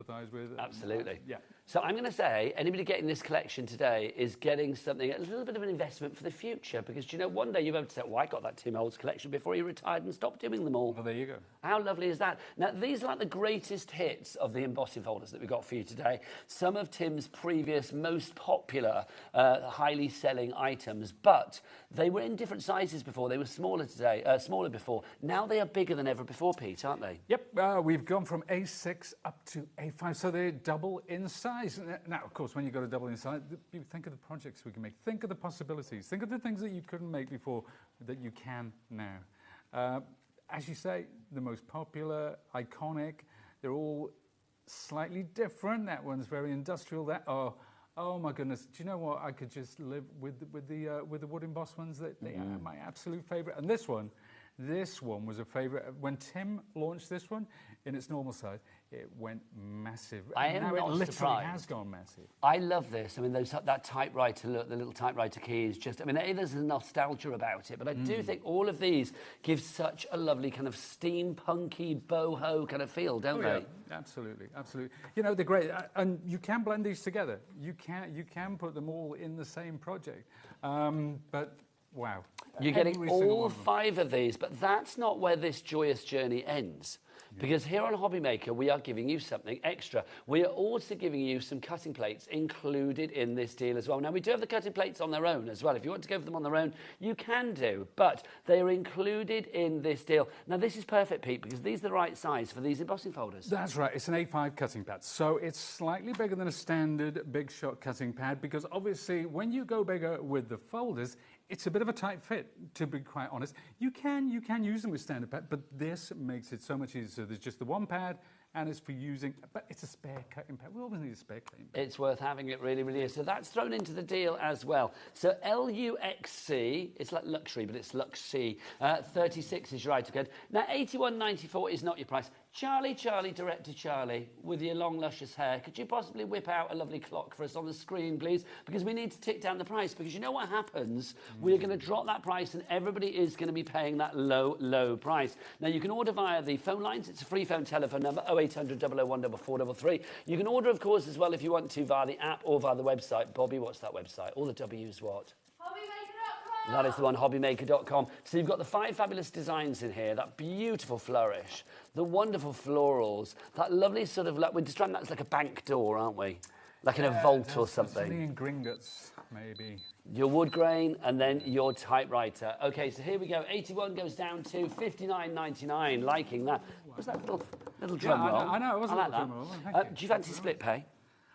sympathise with. Absolutely. Yeah. So I'm going to say anybody getting this collection today is getting something, a little bit of an investment for the future, because, you know, one day you'll be able to say, well, I got that Tim Holtz collection before he retired and stopped doing them all. Well, there you go. How lovely is that? Now, these are like the greatest hits of the embossing folders that we've got for you today. Some of Tim's previous most popular, highly selling items, but they were in different sizes before. They were smaller before. Now they are bigger than ever before, Pete, aren't they? Yep, we've gone from A6 up to A5, so they're double in size. Now, of course, when you go to double in size, you think of the projects we can make. Think of the possibilities. Think of the things that you couldn't make before that you can now. As you say, the most popular, iconic, they're all slightly different. That one's very industrial. Oh my goodness! Do you know what? I could just live with the wood embossed ones. They are my absolute favourite. And this one was a favourite when Tim launched this one in its normal size. It went massive. I am now not it literally surprised. has gone massive. I love this. I mean, that typewriter look, the little typewriter key is just, I mean, there's a nostalgia about it, but I do think all of these give such a lovely kind of steampunky, boho kind of feel, don't they? Yeah, absolutely, absolutely. You know, they're great. And you can blend these together. You can put them all in the same project. But, wow. You're getting all 5 of these, but that's not where this joyous journey ends. Because here on HobbyMaker, we are giving you something extra. We are also giving you some cutting plates included in this deal as well. Now, we do have the cutting plates on their own as well. If you want to go for them on their own, you can do, but they are included in this deal. Now, this is perfect, Pete, because these are the right size for these embossing folders. That's right. It's an A5 cutting pad, so it's slightly bigger than a standard Big Shot cutting pad, because obviously when you go bigger with the folders, it's a bit of a tight fit, to be quite honest. You can use them with standard pad, but this makes it so much easier. So there's just the one pad, and it's for using, but it's a spare cutting pad. We always need a spare cutting pad. It's worth having, it really, really is. So that's thrown into the deal as well. So LUXC, it's like luxury, but it's Luxy. 36 is your item code. Now, 81.94 is not your price. Charlie, Director Charlie, with your long, luscious hair, could you possibly whip out a lovely clock for us on the screen, please? Because we need to tick down the price, because you know what happens? We're going to drop that price, and everybody is going to be paying that low, low price. Now, you can order via the phone lines. It's a free phone telephone number, 0800 001 4433. You can order, of course, as well, if you want to, via the app or via the website. Bobby, what's that website? All the W's what? HobbyMaker.com. That is the one, HobbyMaker.com. So you've got the 5 fabulous designs in here, that beautiful flourish, the wonderful florals, that lovely sort of, like, we're describing that as like a bank door, aren't we? Like in a vault or something. The Gringotts, maybe. Your wood grain and then your typewriter. Okay, so here we go. 81 goes down to 59.99. Liking that. What's that little drum roll? I know. It wasn't I like a drum roll. that. Do you fancy split pay?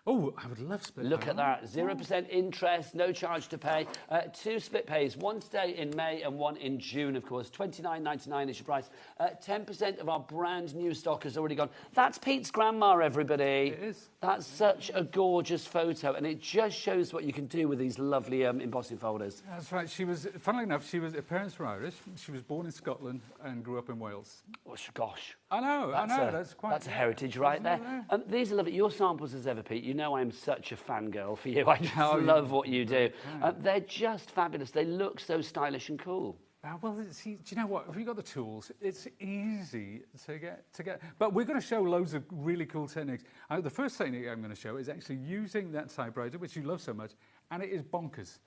Oh, I would love split pay. Look at that. 0% interest, no charge to pay. 2 split pays, one today in May and one in June, of course. $29.99 is your price. 10% of our brand new stock has already gone. That's Pete's grandma, everybody. It is. That's such a gorgeous photo, and it just shows what you can do with these lovely embossing folders. That's right. She was, funnily enough, her parents were Irish. She was born in Scotland and grew up in Wales. Oh, gosh. I know. That's a heritage right there. These are lovely. Your samples as ever, Pete. You know I'm such a fangirl for you. I just love what you do. They're just fabulous. They look so stylish and cool. Well, see, do you know what? If you've got the tools, it's easy to get. But we're going to show loads of really cool techniques. The first technique I'm going to show is actually using that typewriter, which you love so much, and it is bonkers.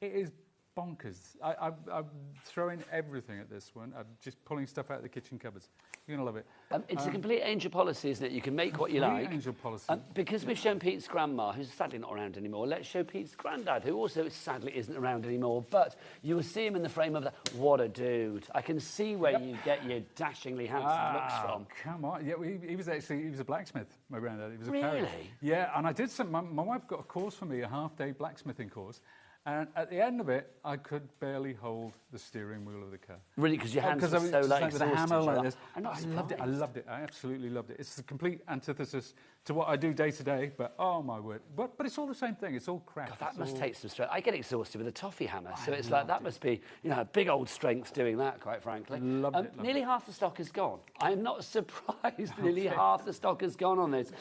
It is bonkers. I'm throwing everything at this one. I'm just pulling stuff out of the kitchen cupboards. You're going to love it. It's a complete angel policy, isn't it? You can make what you like. Angel policy. Because we've shown Pete's grandma, who's sadly not around anymore, let's show Pete's granddad, who also sadly isn't around anymore. But you will see him in the frame of that. What a dude. I can see where you get your dashingly handsome looks from. Come on. Yeah, he was a blacksmith, my granddad. He was a Really? farrier. Yeah, and I did some, my wife got a course for me, a half-day blacksmithing course. And at the end of it, I could barely hold the steering wheel of the car. Really, because your hands were so like exhausted. with a hammer like this. I'm not I loved it. I absolutely loved it. It's the complete antithesis to what I do day to day. But oh my word! But it's all the same thing. It's all craft. God, that must take some strength. I get exhausted with a toffee hammer, so it's like that must be, you know, a big old strength doing that. Quite frankly, loved it. Nearly half the stock is gone. I am not surprised. Nearly half the stock has gone on this.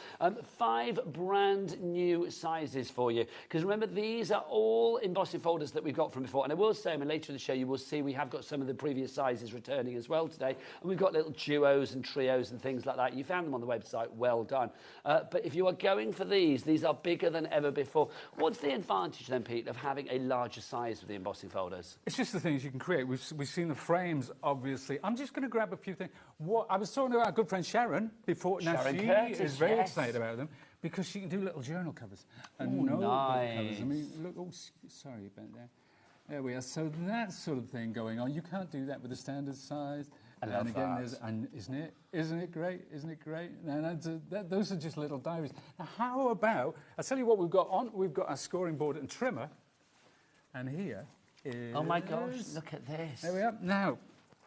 5 brand new sizes for you. Because remember, these are all embossing folders that we've got from before. And I will say, I mean, later in the show, you will see we have got some of the previous sizes returning as well today. And we've got little duos and trios and things like that. You found them on the website. Well done. But if you are going for these are bigger than ever before. What's the advantage then, Pete, of having a larger size with the embossing folders? It's just the things you can create. We've seen the frames, obviously. I'm just going to grab a few things. What I was talking to our good friend Sharon before. Now, Sharon she Curtis, is very yes. excited about them because she can do little journal covers. And Ooh, notebook nice. covers. I mean, look, oh, sorry about that. There we are. So that sort of thing going on. You can't do that with a standard size. I love and again, that. and isn't it great? Isn't it great? And those are just little diaries. Now, how about, I'll tell you what we've got on. We've got our scoring board and trimmer. And here is... Oh, my gosh, look at this. There we are. Now,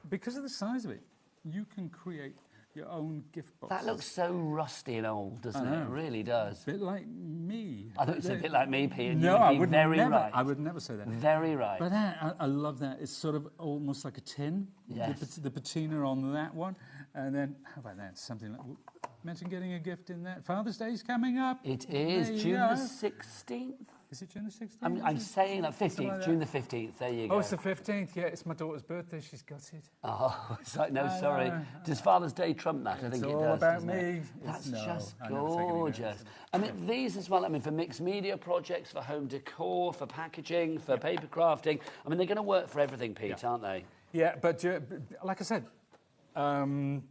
because of the size of it, you can create your own gift boxes. That looks so rusty and old, doesn't it? It really does. A bit like me. I thought you said a bit like me, Pete, and No, you I would would be very never. right. I would never say that. Very right. But I love that. It's sort of almost like a tin. Yes. The patina on that one. And then, how about that? Something like... Mention getting a gift in that. Father's Day's coming up. It is There you June go. the 16th. Is it June the 16th? I'm saying that 15th, like that. June the 15th. There you go. Oh, it's the 15th. Yeah, it's my daughter's birthday. She's got it. Oh, it's like, no, I sorry. know. Does Father's Day trump that? I think It's it all does. about doesn't it? me. That's No, just I never take anything gorgeous. else. I mean, these as well, I mean, for mixed media projects, for home decor, for packaging, for paper crafting. I mean, they're going to work for everything, Pete, aren't they? Yeah, but like I said, Sharon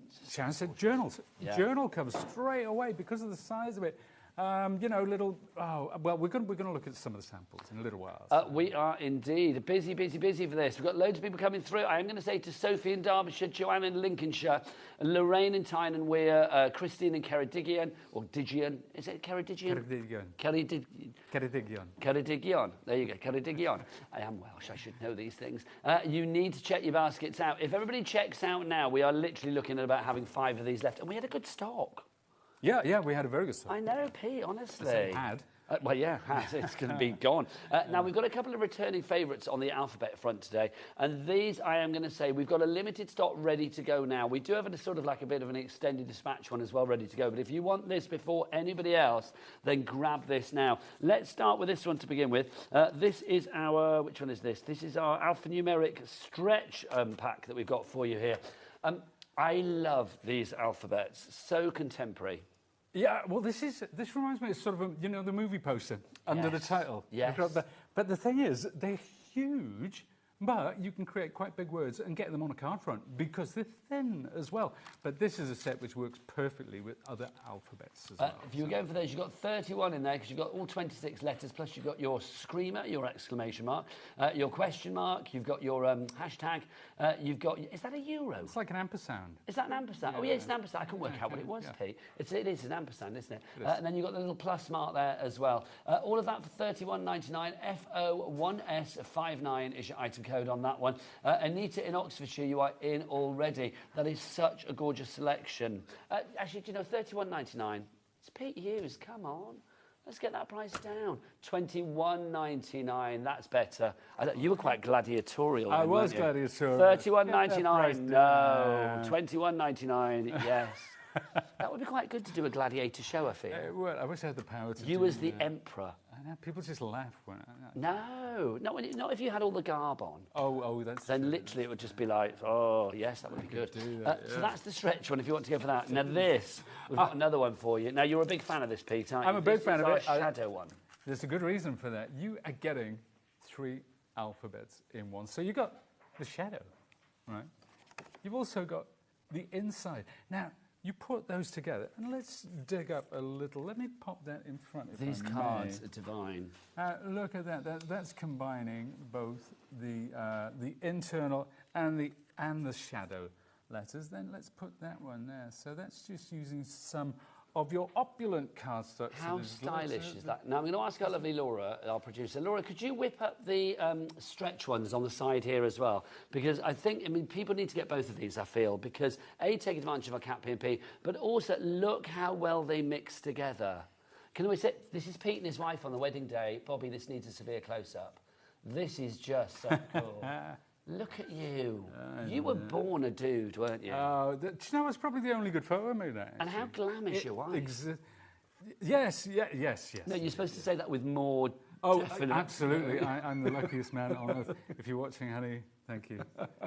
said journals. Yeah. Journal covers straight away because of the size of it. You know, little... Oh, well, we're going to look at some of the samples in a little while. So. We are indeed busy for this. We've got loads of people coming through. I am going to say to Sophie in Derbyshire, Joanne in Lincolnshire, Lorraine in Tyne and Weir, Christine in Ceredigion, or Digion. Is it Ceredigion? Ceredigion. Ceredigion. There you go, Ceredigion. I am Welsh, I should know these things. You need to check your baskets out. If everybody checks out now, we are literally looking at about having 5 of these left. And we had a good stock. Yeah, we had a very good stock. I know, Pete, honestly. I said had. Well, yeah, it's going to be gone. Now, we've got a couple of returning favourites on the alphabet front today. And these, I am going to say, we've got a limited stock ready to go now. We do have a sort of like a bit of an extended dispatch one as well ready to go. But if you want this before anybody else, then grab this now. Let's start with this one to begin with. This is our, which one is this? This is our alphanumeric stretch pack that we've got for you here. I love these alphabets. So contemporary. Yeah, well, this reminds me of sort of, the movie poster under the title. Yes. But the thing is, they're huge, but you can create quite big words and get them on a card front because they're thin as well. But this is a set which works perfectly with other alphabets as well. If you were going for those, you've got 31 in there because you've got all 26 letters, plus you've got your screamer, your exclamation mark, your question mark, you've got your hashtag, you've got... Is that a euro? It's like an ampersand. Is that an ampersand? Oh, yeah, it's an ampersand. I couldn't work out what it was, Pete. It is an ampersand, isn't it? And then you've got the little plus mark there as well. All of that for £31.99. FO1S59 is your item code on that one. Anita in Oxfordshire, you are in already. That is such a gorgeous selection. Actually, do you know, £31.99. It's Pete Hughes, come on. Let's get that price down. £21.99, that's better. You were quite gladiatorial. I then, was weren't you? gladiatorial. £31.99, no. £21.99, yes. That would be quite good to do a gladiator show, I feel. Well, I wish I had the power to You do as the that. emperor. I know, people just laugh when No, not if you had all the garb on. Oh, that's... Then literally it would just be like, oh, yes, that would be good. So that's the stretch one if you want to go for that. Now this, we've got another one for you. Now, you're a big fan of this, Pete, aren't you? I'm a big fan of it. This is our shadow one. There's a good reason for that. You are getting 3 alphabets in one. So you've got the shadow, right? You've also got the inside. Now, you put those together, and let's dig up a little. Let me pop that in front of you. These cards are divine. Look at that. That's combining both the internal and the shadow letters. Then let's put that one there. So that's just using some of your opulent cardstock. How stylish is that? Now, I'm going to ask our lovely Laura, our producer. Laura, could you whip up the stretch ones on the side here as well? Because I mean, people need to get both of these, I feel, because A, take advantage of our Cat P&P, but also look how well they mix together. Can we say, this is Pete and his wife on the wedding day. Bobby, this needs a severe close-up. This is just so cool. Look at you. You were born a dude, weren't you? Do you know, it's probably the only good photo I made. Actually. And how glam is your wife? Yes. No, you're supposed to say that with more Oh, Definitely. absolutely. I'm the luckiest man on earth. If you're watching, honey, thank you.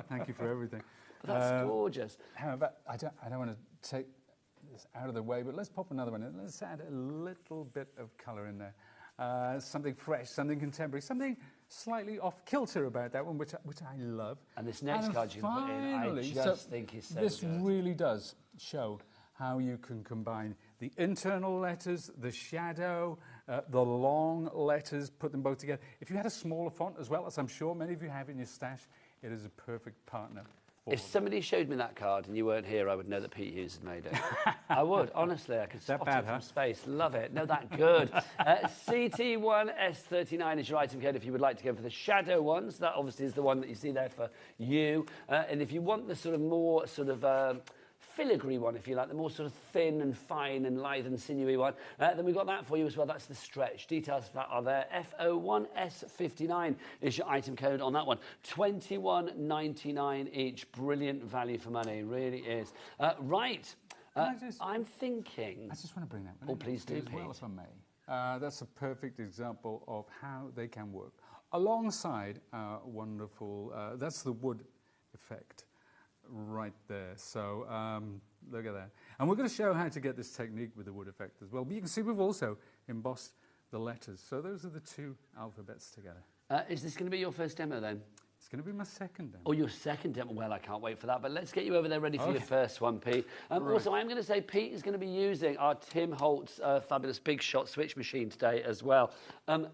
Thank you for everything. But that's gorgeous. How about, I don't want to take this out of the way, but let's pop another one in. Let's add a little bit of colour in there. Something fresh, something contemporary, something slightly off kilter about that one, which I love. And this next card you can put in, I just think is so this good. really does show how you can combine the internal letters, the shadow, the long letters, put them both together. If you had a smaller font as well, as I'm sure many of you have in your stash, it is a perfect partner. If somebody showed me that card and you weren't here, I would know that Pete Hughes had made it. I would, honestly. I could spot it from space. Love it. No, that good. CT1S39 is your item code if you would like to go for the shadow ones. That obviously is the one that you see there for you. And if you want the sort of more sort of filigree one, if you like, the more sort of thin and fine and lithe and sinewy one, then we've got that for you as well. That's the stretch. Details for that are there. FO1S59 is your item code on that one. $21.99 each. Brilliant value for money, really is. Right. I'm thinking. I just want to bring that one. Oh, please do, as well, if I may. That's a perfect example of how they can work alongside our wonderful. That's the wood effect. Right there. So look at that. And we're going to show how to get this technique with the wood effect as well. But you can see we've also embossed the letters. So those are the two alphabets together. Is this going to be your first demo then? It's going to be my second demo. Oh, your second demo. Well, I can't wait for that. But let's get you over there ready for your first one, Pete. Right. Also, I'm going to say Pete is going to be using our Tim Holtz fabulous Big Shot switch machine today as well.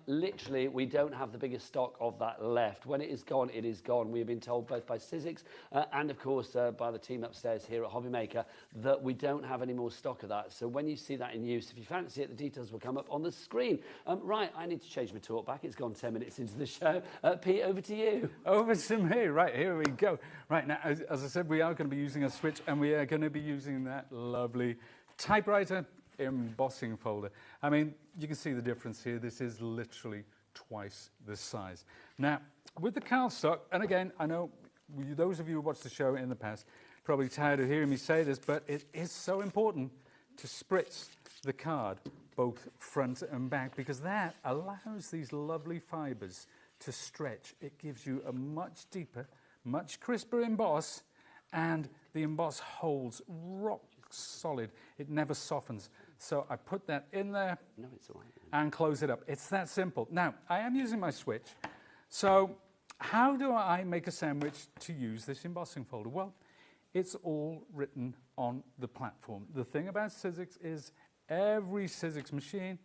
Literally, we don't have the biggest stock of that left. When it is gone, it is gone. We have been told both by Sizzix and, of course, by the team upstairs here at HobbyMaker that we don't have any more stock of that. So when you see that in use, if you fancy it, the details will come up on the screen. Right, I need to change my talk back. It's gone 10 minutes into the show. Pete, over to you. Over to me. Right, here we go. Right, now, as I said, we are going to be using a switch, and we are going to be using that lovely typewriter embossing folder. I mean, you can see the difference here. This is literally twice the size. Now, with the cardstock, and again, I know those of you who watched the show in the past probably tired of hearing me say this, but it is so important to spritz the card both front and back, because that allows these lovely fibers to stretch. It gives you a much deeper, much crisper emboss, and the emboss holds rock solid. It never softens. So I put that in there and close it up. It's that simple. Now, I am using my switch. So how do I make a sandwich to use this embossing folder? Well, it's all written on the platform. The thing about Sizzix is every Sizzix machine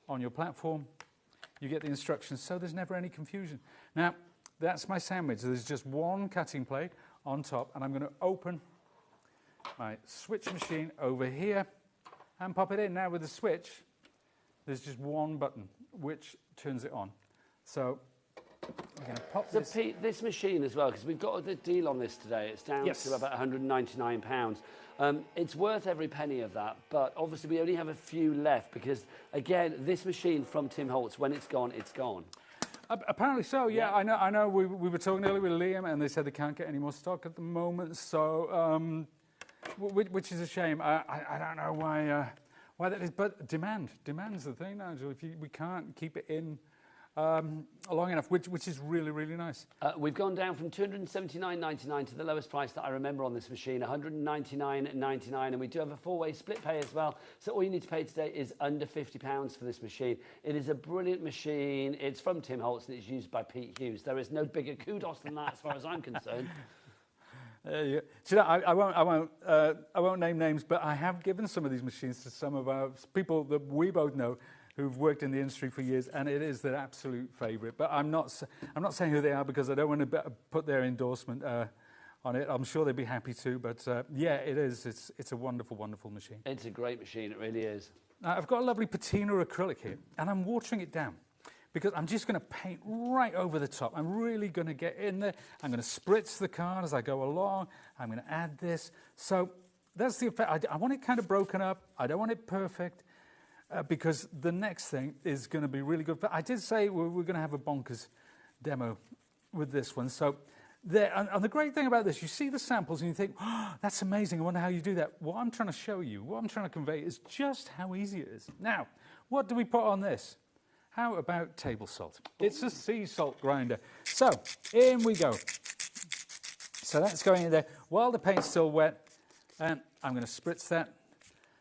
on your platform, you get the instructions, so there's never any confusion. Now, that's my sandwich. There's just one cutting plate on top, and I'm going to open my switch machine over here and pop it in. Now, with the switch, there's just one button, which turns it on. So we're going to pop this. So, Pete, this machine as well, because we've got a deal on this today. It's down to about £199. It's worth every penny of that, but obviously we only have a few left because, again, this machine from Tim Holtz, when it's gone, it's gone. Apparently so, yeah. I know. We were talking earlier with Liam, and they said they can't get any more stock at the moment, so which is a shame. I don't know why that is, but demand's the thing, Nigel. We can't keep it in long enough, which is really, really nice. We've gone down from $279.99 to the lowest price that I remember on this machine, $199.99, and we do have a four-way split pay as well. So all you need to pay today is under £50 for this machine. It is a brilliant machine. It's from Tim Holtz and it's used by Pete Hughes. There is no bigger kudos than that as far as I'm concerned. Yeah. So I won't name names, but I have given some of these machines to some of our people that we both know who've worked in the industry for years, and it is their absolute favourite. But I'm not saying who they are because I don't want to put their endorsement on it. I'm sure they'd be happy to, but yeah, it is. It's a wonderful, wonderful machine. It's a great machine. It really is. Now, I've got a lovely patina acrylic here, and I'm watering it down because I'm just going to paint right over the top. I'm really going to get in there. I'm going to spritz the card as I go along. I'm going to add this. So that's the effect. I want it kind of broken up. I don't want it perfect. Because the next thing is going to be really good. But I did say we're going to have a bonkers demo with this one. So there, and the great thing about this, you see the samples and you think, oh, that's amazing. I wonder how you do that. What I'm trying to show you, what I'm trying to convey is just how easy it is. Now, what do we put on this? how about table salt? It's a sea salt grinder. So in we go. So that's going in there. While the paint's still wet, I'm going to spritz that.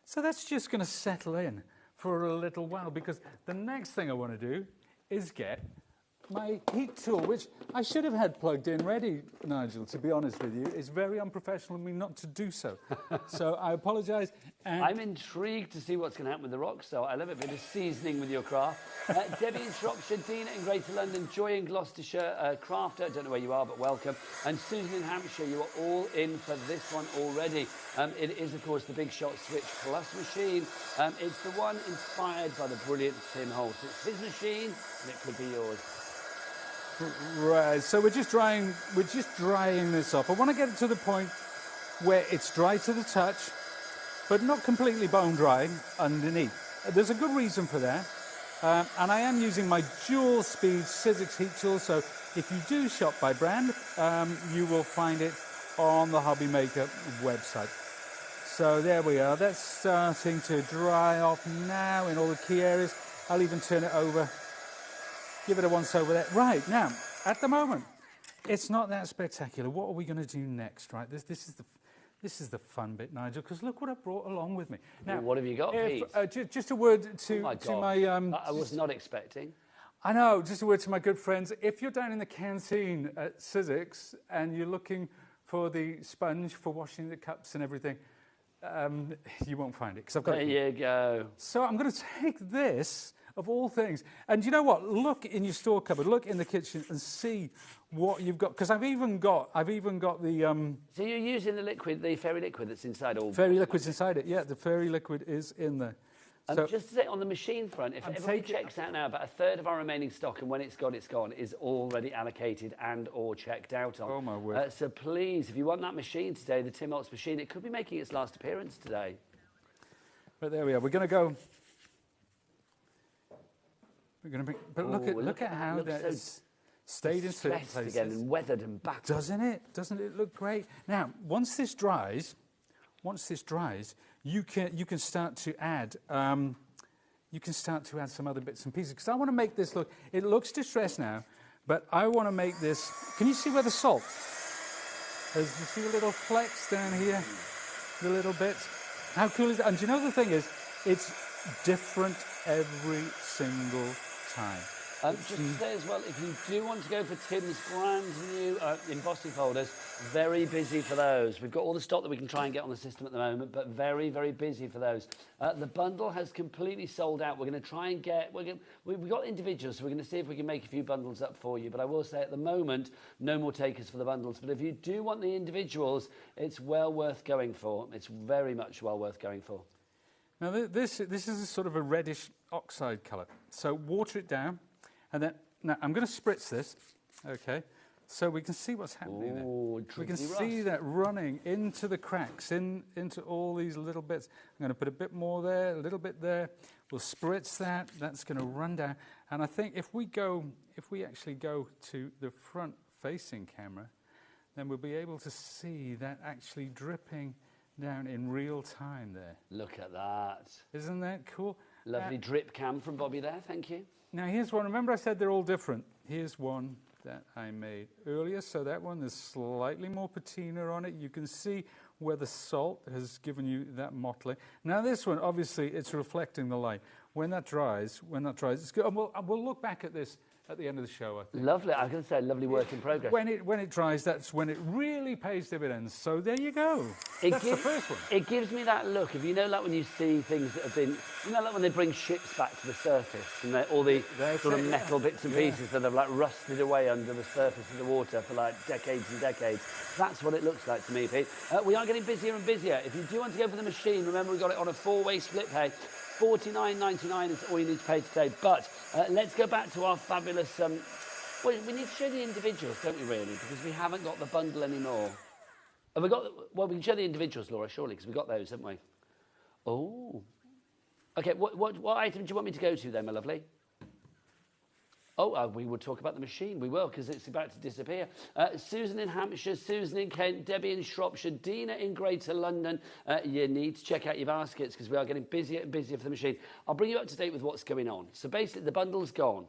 So that's just going to settle in for a little while, because the next thing I want to do is get my heat tool, which I should have had plugged in ready, Nigel, to be honest with you. It's very unprofessional of me not to do so. So I apologise. I'm intrigued to see what's going to happen with the rock salt. I love it, a bit of seasoning with your craft. Debbie in Shropshire, Dina in Greater London, Joy in Gloucestershire, Crafter, I don't know where you are, but welcome. And Susan in Hampshire, you are all in for this one already. It is, of course, the Big Shot Switch Plus machine. It's the one inspired by the brilliant Tim Holt. It's his machine, and it could be yours. Right, so we're just drying this off. I want to get it to the point where it's dry to the touch, but not completely bone dry underneath. There's a good reason for that. And I am using my dual speed Sizzix heat tool, so if you do shop by brand, you will find it on the HobbyMaker website. So there we are, that's starting to dry off now in all the key areas. I'll even turn it over. Give it a once over there. Right, now, at the moment, it's not that spectacular. What are we going to do next, right? This is the fun bit, Nigel, because look what I brought along with me. Now, what have you got, Pete? Just a word to my... I was not expecting. I know, just a word to my good friends. If you're down in the canteen at Sizzix and you're looking for the sponge for washing the cups and everything, you won't find it, because I've got it. There you go. So I'm going to take this... of all things. And you know what? Look in your store cupboard, look in the kitchen and see what you've got. Because I've even got the... So you're using the liquid, the fairy liquid that's inside all... Fairy liquid's inside it, yeah. The fairy liquid is in there. So just to say, on the machine front, if everybody checks out now, about a third of our remaining stock, and when it's gone, is already allocated and or checked out on. Oh, my word. So please, if you want that machine today, the Tim Holtz machine, it could be making its last appearance today. But there we are. We're going to go... We're going to bring, but look at how that's stayed in certain places again and weathered and back. Doesn't it? Doesn't it look great? Now, once this dries, you can start to add some other bits and pieces, because I want to make this look. It looks distressed now, but I want to make this. Can you see where the salt? You see a little flecks down here, the little bits. How cool is that? And do you know the thing is, it's different every single time. Just to say as well, if you do want to go for Tim's brand new embossing folders, very busy for those. We've got all the stock that we can try and get on the system at the moment, but very, very busy for those. The bundle has completely sold out. We're going to try and get... We've got individuals, so we're going to see if we can make a few bundles up for you. But I will say at the moment, no more takers for the bundles. But if you do want the individuals, it's well worth going for. It's very much well worth going for. Now, this is a sort of a reddish oxide colour. So water it down, and then... Now, I'm going to spritz this, okay, so we can see what's happening there. We can see that running into the cracks, into all these little bits. I'm going to put a bit more there, a little bit there. We'll spritz that. That's going to run down. And I think if we actually go to the front-facing camera, then we'll be able to see that actually dripping down in real time there. Look at that. Isn't that cool? Lovely drip cam from Bobby there, thank you. Now here's one. Remember I said they're all different. Here's one that I made earlier. So that one, there's slightly more patina on it. You can see where the salt has given you that mottling. Now this one, obviously, it's reflecting the light. When that dries, it's good. And we'll look back at this at the end of the show, I think. Lovely. I was going to say, lovely work in progress. When it dries, that's when it really pays dividends. So there you go. That's the first one. It gives me that look. If you know, like when you see things that have been, you know, like when they bring ships back to the surface and all the sort of metal bits and pieces that have like rusted away under the surface of the water for like decades and decades. That's what it looks like to me, Pete. We are getting busier and busier. If you do want to go for the machine, remember we've got it on a 4-way split pay. $49.99 is all you need to pay today. But let's go back to our fabulous... well, we need to show the individuals, don't we, really? Because we haven't got the bundle anymore. Have we got... Well, we can show the individuals, Laura, surely, because we've got those, haven't we? Oh. OK, what item do you want me to go to then, my lovely? Oh, we will talk about the machine. We will, because it's about to disappear. Susan in Hampshire, Susan in Kent, Debbie in Shropshire, Dina in Greater London. You need to check out your baskets because we are getting busier and busier for the machine. I'll bring you up to date with what's going on. So basically, the bundle's gone.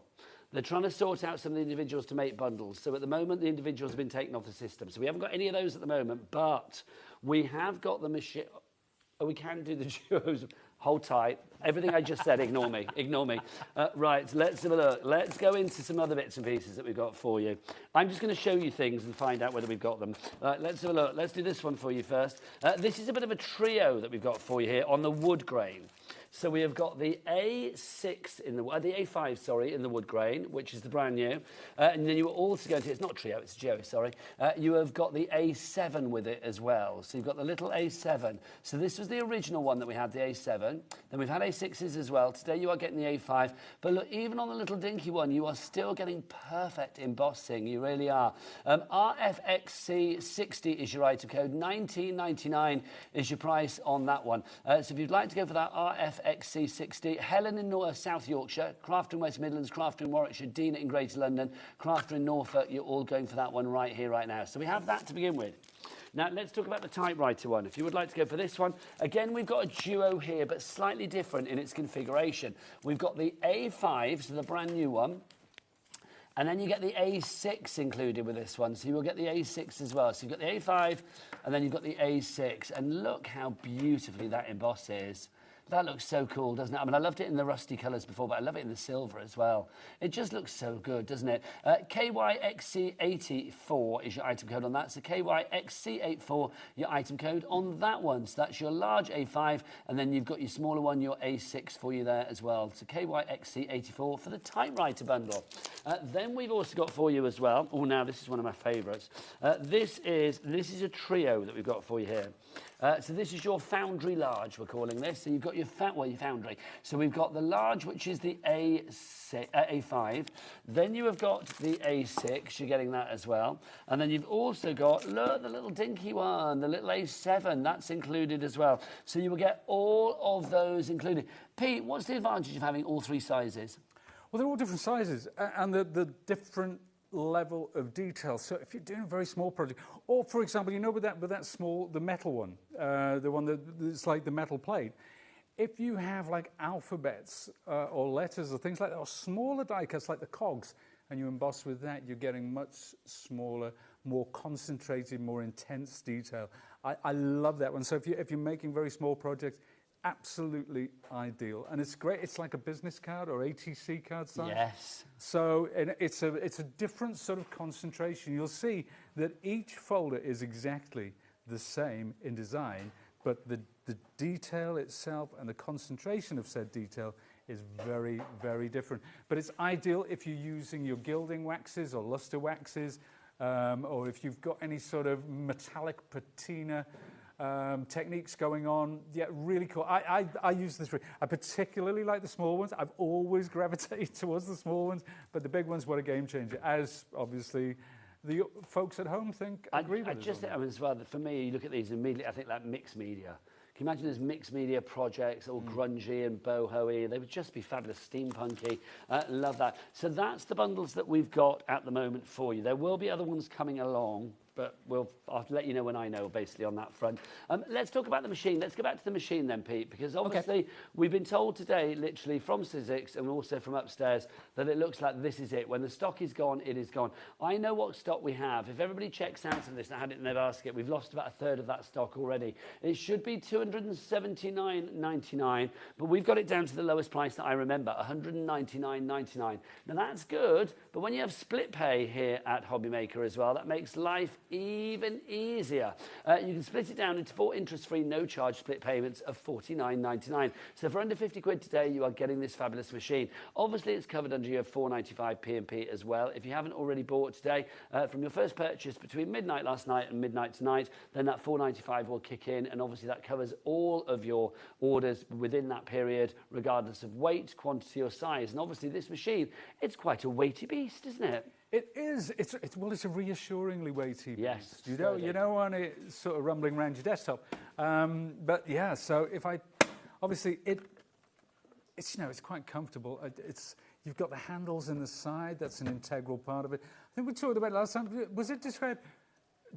They're trying to sort out some of the individuals to make bundles. So at the moment, the individuals have been taken off the system. So we haven't got any of those at the moment, but we have got the machine. Oh, we can do the duos. Hold tight. Everything I just said, ignore me. Ignore me. Right, let's have a look. Let's go into some other bits and pieces that we've got for you. I'm just going to show you things and find out whether we've got them. Let's have a look. Let's do this one for you first. This is a bit of a trio that we've got for you here on the wood grain. So we have got the A6 in the A5, sorry, in the wood grain, which is the brand new. And then you are also going to, it's not trio, it's Geo, sorry. You have got the A7 with it as well. So you've got the little A7. So this was the original one that we had, the A7. Then we've had A6s as well. Today you are getting the A5. But look, even on the little dinky one, you are still getting perfect embossing. You really are. RFXC60 is your item code. $19.99 is your price on that one. So if you'd like to go for that RFXC60, Helen in South Yorkshire, Crafter in West Midlands, Crafter in Warwickshire, Dina in Greater London, Crafter in Norfolk, you're all going for that one right here, right now. So we have that to begin with. Now, let's talk about the typewriter one. If you would like to go for this one, again, we've got a duo here, but slightly different in its configuration. We've got the A5, so the brand new one. And then you get the A6 included with this one. So you will get the A6 as well. So you've got the A5, and then you've got the A6. And look how beautifully that emboss is. That looks so cool, doesn't it? I mean, I loved it in the rusty colours before, but I love it in the silver as well. It just looks so good, doesn't it? KYXC84 is your item code on that. So KYXC84, your item code on that one. So that's your large A5, and then you've got your smaller one, your A6 for you there as well. So KYXC84 for the typewriter bundle. Then we've also got for you as well, oh, now this is one of my favourites. This is a trio that we've got for you here. So this is your foundry large, we're calling this. So you've got your foundry. So we've got the large, which is the A5. Then you have got the A6. You're getting that as well. And then you've also got, look, the little dinky one, the little A7. That's included as well. So you will get all of those included. Pete, what's the advantage of having all three sizes? Well, they're all different sizes, and the different level of detail. So if you're doing a very small project, or for example, you know, with that small, the metal one, the one that's like the metal plate, if you have like alphabets or letters or things like that, or smaller die cuts like the cogs, and you emboss with that, you're getting much smaller, more concentrated, more intense detail. I love that one. So if you're making very small projects, absolutely ideal, and it's great. It's like a business card or ATC card size. Yes. So it's a different sort of concentration. You'll see that each folder is exactly the same in design, but the detail itself and the concentration of said detail is very, very different. But it's ideal if you're using your gilding waxes or luster waxes, or if you've got any sort of metallic patina techniques going on. Yeah, really cool. I use this. I particularly like the small ones. I've always gravitated towards the small ones, but the big ones were a game changer, as obviously the folks at home agree with us. I mean, as well, for me, you look at these immediately, I think like mixed media. Can you imagine there's mixed media projects, all grungy and boho-y? They would just be fabulous, steampunky. Love that. So that's the bundles that we've got at the moment for you. There will be other ones coming along, but I'll let you know when I know, basically, on that front. Let's talk about the machine. Let's go back to the machine then, Pete, because obviously we've been told today, literally from Sizzix and also from upstairs, that it looks like this is it. When the stock is gone, it is gone. I know what stock we have. If everybody checks out of this, and I had it in their basket, we've lost about a third of that stock already. It should be $279.99, but we've got it down to the lowest price that I remember, $199.99. Now, that's good, but when you have split pay here at HobbyMaker as well, that makes life even easier. You can split it down into 4 interest-free, no-charge split payments of $49.99. So for under 50 quid today, you are getting this fabulous machine. Obviously, it's covered under your $4.95 P&P as well. If you haven't already bought today, from your first purchase between midnight last night and midnight tonight, then that $4.95 will kick in, and obviously that covers all of your orders within that period, regardless of weight, quantity, or size. And obviously, this machine, it's quite a weighty beast, isn't it? It is. It's a reassuringly weighty beast. Yes. You know, when it's sort of rumbling around your desktop. But yeah, so if I, obviously it's quite comfortable. You've got the handles in the side. That's an integral part of it. I think we talked about it last time. Was it described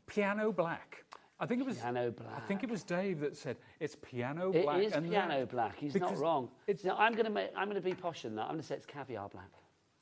piano black? I think it was piano black. I think it was Dave that said it's piano black. It is piano black. He's not wrong. Now, I'm going to be posh than that. I'm going to say it's caviar black.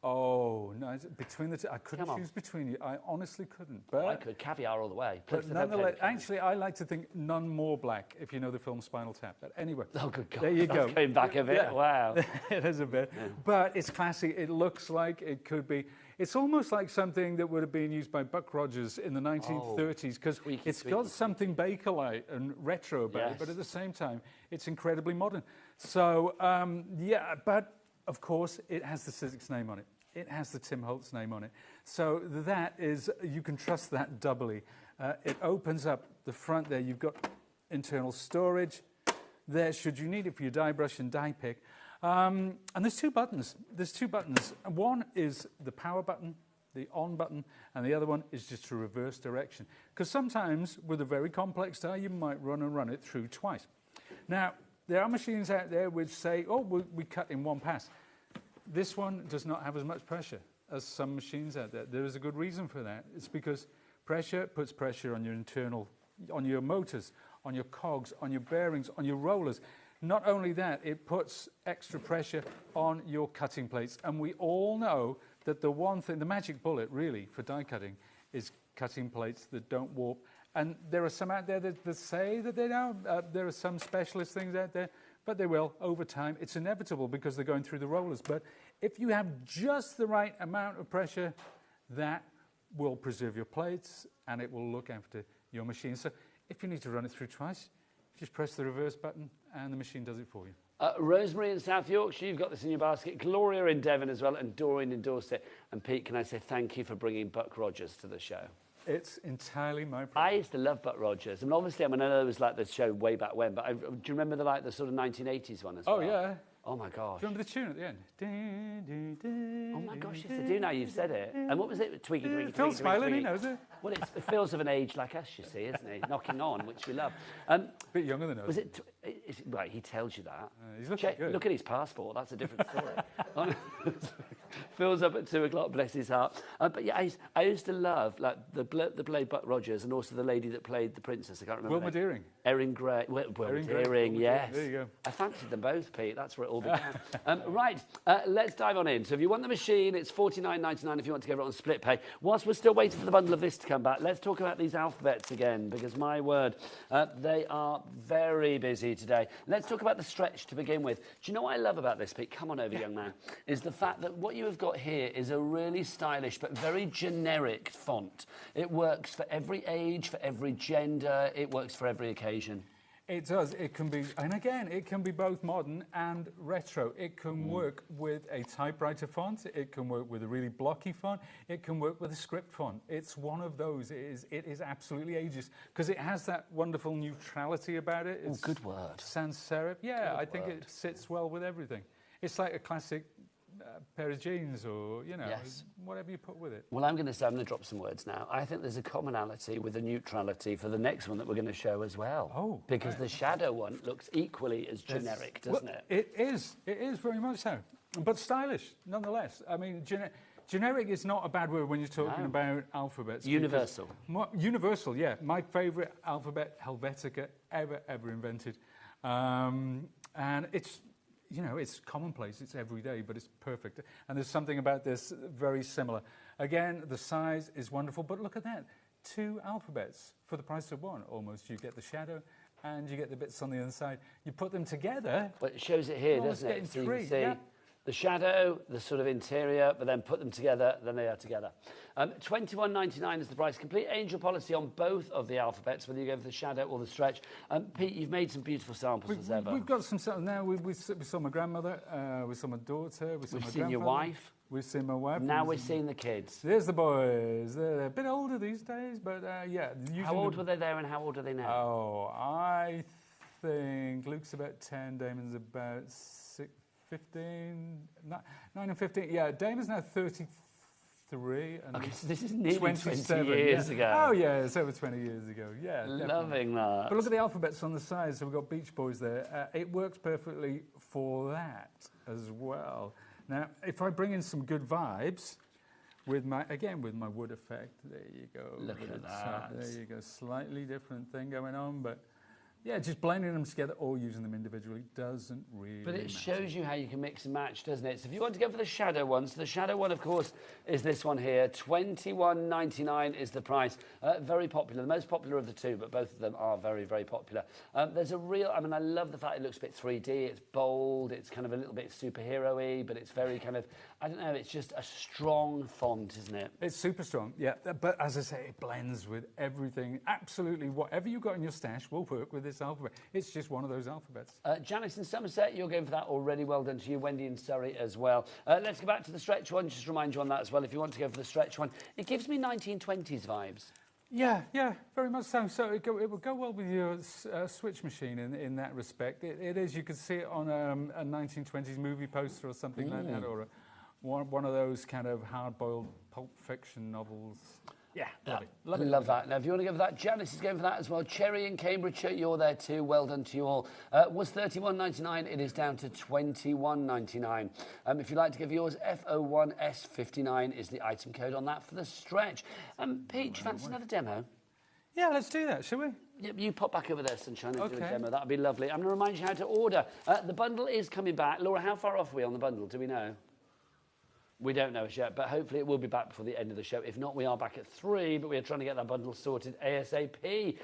Oh no! Between the two, I couldn't choose between you. I honestly couldn't. But I could caviar all the way. But nonetheless, actually, I like to think none more black. If you know the film Spinal Tap. But anyway, oh good God, there you go. Going back a bit. Yeah. Wow, it is a bit. Yeah. But it's classy. It looks like it could be. It's almost like something that would have been used by Buck Rogers in the 1930s because it's got something Bakelite and retro about it, but at the same time, it's incredibly modern. So, yeah, but of course, it has the Sizzix name on it. It has the Tim Holtz name on it. So that is, you can trust that doubly. It opens up the front there. You've got internal storage there, should you need it for your die brush and die pick. And there's two buttons. One is the power button, the on button, and the other one is just a reverse direction. Because sometimes with a very complex die, you might run it through twice. Now, there are machines out there which say, oh, we cut in one pass. This one does not have as much pressure as some machines out there. There is a good reason for that. It's because pressure puts pressure on your internal, on your motors, on your cogs, on your bearings, on your rollers. Not only that, it puts extra pressure on your cutting plates. And we all know that the one thing, the magic bullet really for die cutting is cutting plates that don't warp. And there are some out there that say that they don't. There are some specialist things out there, but they will over time. It's inevitable because they're going through the rollers. But if you have just the right amount of pressure, that will preserve your plates and it will look after your machine. So if you need to run it through twice, just press the reverse button and the machine does it for you. Rosemary in South Yorkshire, you've got this in your basket. Gloria in Devon as well, and Doreen in Dorset. And Pete, can I say thank you for bringing Buck Rogers to the show? It's entirely my pleasure. I used to love Buck Rogers. And obviously, I mean, I know it was like the show way back when, but do you remember the sort of 1980s one as well? Oh, yeah. Oh, my gosh. Do you remember the tune at the end? Oh, my gosh, yes, I do now you've said it. And what was it? Tweaky, tweaky, tweaky, Phil's smiling, tweaky. He knows it. Well, it feels of an age like us, you see, isn't he? Knocking on, which we love. A bit younger than us. Was it? Right, he tells you that. He's looking good. Look at his passport. That's a different story. Phil's up at 2 o'clock, bless his heart. But yeah, I used to love like the played Buck Rogers and also the lady that played the princess. I can't remember. Wilma Deering. Erin Gray. Wilma Deering, yes. There you go. I fancied them both, Pete. That's where it all began. Right, let's dive on in. So if you want the machine, it's $49.99 if you want to get it on split pay. Whilst we're still waiting for the bundle of this to come back, let's talk about these alphabets again, because my word, they are very busy today. Let's talk about the stretch to begin with. Do you know what I love about this, Pete? Come on over, young man. Is the fact that what you have got here is a really stylish but very generic font. It works for every age, for every gender. It works for every occasion. It does. It can be, and again, it can be both modern and retro. It can work with a typewriter font. It can work with a really blocky font. It can work with a script font. It's one of those. It is absolutely ageist because it has that wonderful neutrality about it. It's good word. Sans serif. Yeah, I think it sits well with everything. It's like a classic pair of jeans or, you know, whatever you put with it. Well, I'm going to drop some words now. I think there's a commonality with the neutrality for the next one that we're going to show as well. Oh. Because the shadow one looks equally as generic, doesn't it? It is. It is very much so. But stylish, nonetheless. I mean, generic is not a bad word when you're talking about alphabets. Universal. Universal, yeah. My favourite alphabet, Helvetica, ever invented. And it's... You know, it's commonplace, it's everyday, but it's perfect. And there's something about this very similar. Again, the size is wonderful, but look at that. 2 alphabets for the price of 1, almost. You get the shadow and you get the bits on the other side. You put them together. Well, it shows it here, doesn't it? So you can see the shadow, the sort of interior, but then put them together, then they are together. $21.99 is the price. Complete angel policy on both of the alphabets, whether you go for the shadow or the stretch. Pete, you've made some beautiful samples as ever. We've got some samples now. We saw my grandmother, we saw my daughter, we saw my grandfather. We've seen your wife. We've seen my wife. Now we're seeing the kids. There's the boys. They're a bit older these days, but yeah. How old were they there and how old are they now? Oh, I think Luke's about 10, Damon's about 15, 9 and 15. Yeah, Damon's now 33. And okay, so this is nearly 27 20 years ago. Oh, yeah, it's over 20 years ago. Yeah, loving that. But look at the alphabets on the side. So we've got Beach Boys there. It works perfectly for that as well. Now, if I bring in some good vibes with my, again, with my wood effect, there you go. Look at that. There you go, slightly different thing going on, but yeah, just blending them together or using them individually doesn't really But it matter. shows you how you can mix and match, doesn't it? So if you want to go for the shadow one, so the shadow one, of course, is this one here. $21.99 is the price. Very popular, the most popular of the two, but both of them are very, very popular. There's a real, I mean, I love the fact it looks a bit 3D. It's bold. It's kind of a little bit superhero-y, but it's very kind of, I don't know, it's just a strong font, isn't it? It's super strong, yeah. But as I say, it blends with everything. Absolutely, whatever you've got in your stash will work with this alphabet. It's just one of those alphabets. Janice in Somerset, you're going for that already. Well done to you. Wendy in Surrey as well. Let's go back to the stretch one. Just remind you on that as well. If you want to go for the stretch one, it gives me 1920s vibes. Yeah, very much so. So it will go well with your switch machine in that respect. It is. You could see it on a 1920s movie poster or something like that, or one of those kind of hard-boiled Pulp Fiction novels. Yeah, Love that. Now, if you want to go for that, Janice is going for that as well. Cherry in Cambridgeshire, you're there too. Well done to you all. Was $31.99. It is down to $21.99. If you'd like to give yours, FO1S59 is the item code on that for the stretch. Peach, fancy another demo? Yeah, let's do that, shall we? Yep, you pop back over there, Sunshine, and do a Okay. demo. That'd be lovely. I'm going to remind you how to order. The bundle is coming back. Laura, how far off are we on the bundle? Do we know? We don't know as yet, but hopefully it will be back before the end of the show. If not, we are back at 3, but we are trying to get that bundle sorted ASAP.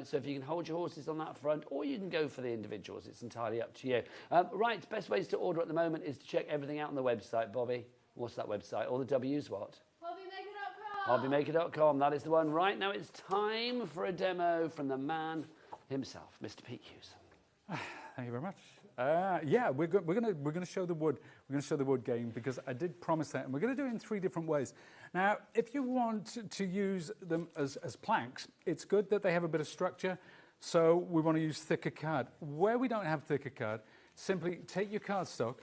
So if you can hold your horses on that front, or you can go for the individuals. It's entirely up to you. Right, best ways to order at the moment is to check everything out on the website. Bobby, what's that website? All the W's, what? HobbyMaker.com. That is the one. Right now it's time for a demo from the man himself, Mr. Pete Hughes. Thank you very much. Yeah, we're going to show the wood. We're going to show the wood game because I did promise that, and we're going to do it in 3 different ways. Now, if you want to use them as planks, it's good that they have a bit of structure. So we want to use thicker card. Where we don't have thicker card, simply take your cardstock,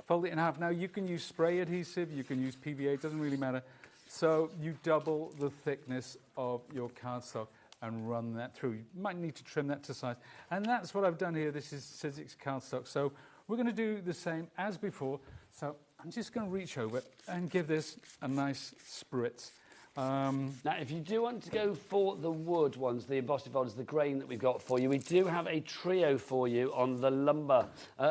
fold it in half. Now you can use spray adhesive, you can use PVA. It doesn't really matter. So you double the thickness of your cardstock and run that through. You might need to trim that to size. And that's what I've done here. This is Sizzix cardstock. So we're going to do the same as before. So I'm just going to reach over and give this a nice spritz. Now, if you do want to go for the wood ones, the embossing folders, the grain that we've got for you, we do have a trio for you on the lumber.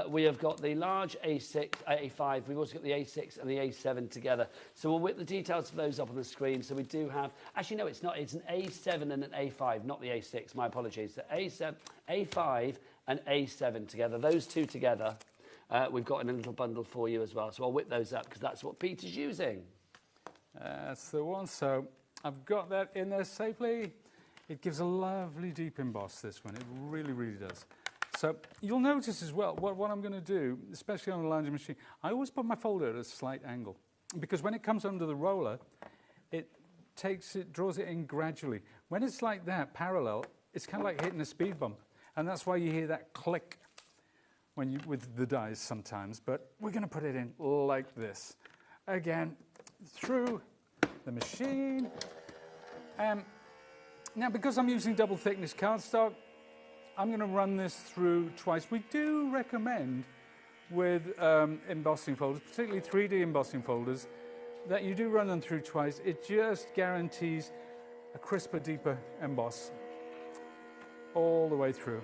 We have got the large A6, A5, we've also got the A6 and the A7 together. So we'll whip the details for those up on the screen. So we do have, actually no, it's not, it's an A7 and an A5, not the A6, my apologies. So A7, A5 and A7 together, those two together, we've got in a little bundle for you as well. So I'll whip those up because that's what Peter's using. That's the one. So I've got that in there safely. It gives a lovely deep emboss, this one. It really, really does. So you'll notice as well, what I'm going to do, especially on a larger machine, I always put my folder at a slight angle. Because when it comes under the roller, it draws it in gradually. When it's like that, parallel, it's kind of like hitting a speed bump. And that's why you hear that click with the dies sometimes. But we're going to put it in like this. Again, through the machine. Now, because I'm using double thickness cardstock, I'm going to run this through twice. We do recommend with embossing folders, particularly 3D embossing folders, that you do run them through twice. It just guarantees a crisper, deeper emboss all the way through.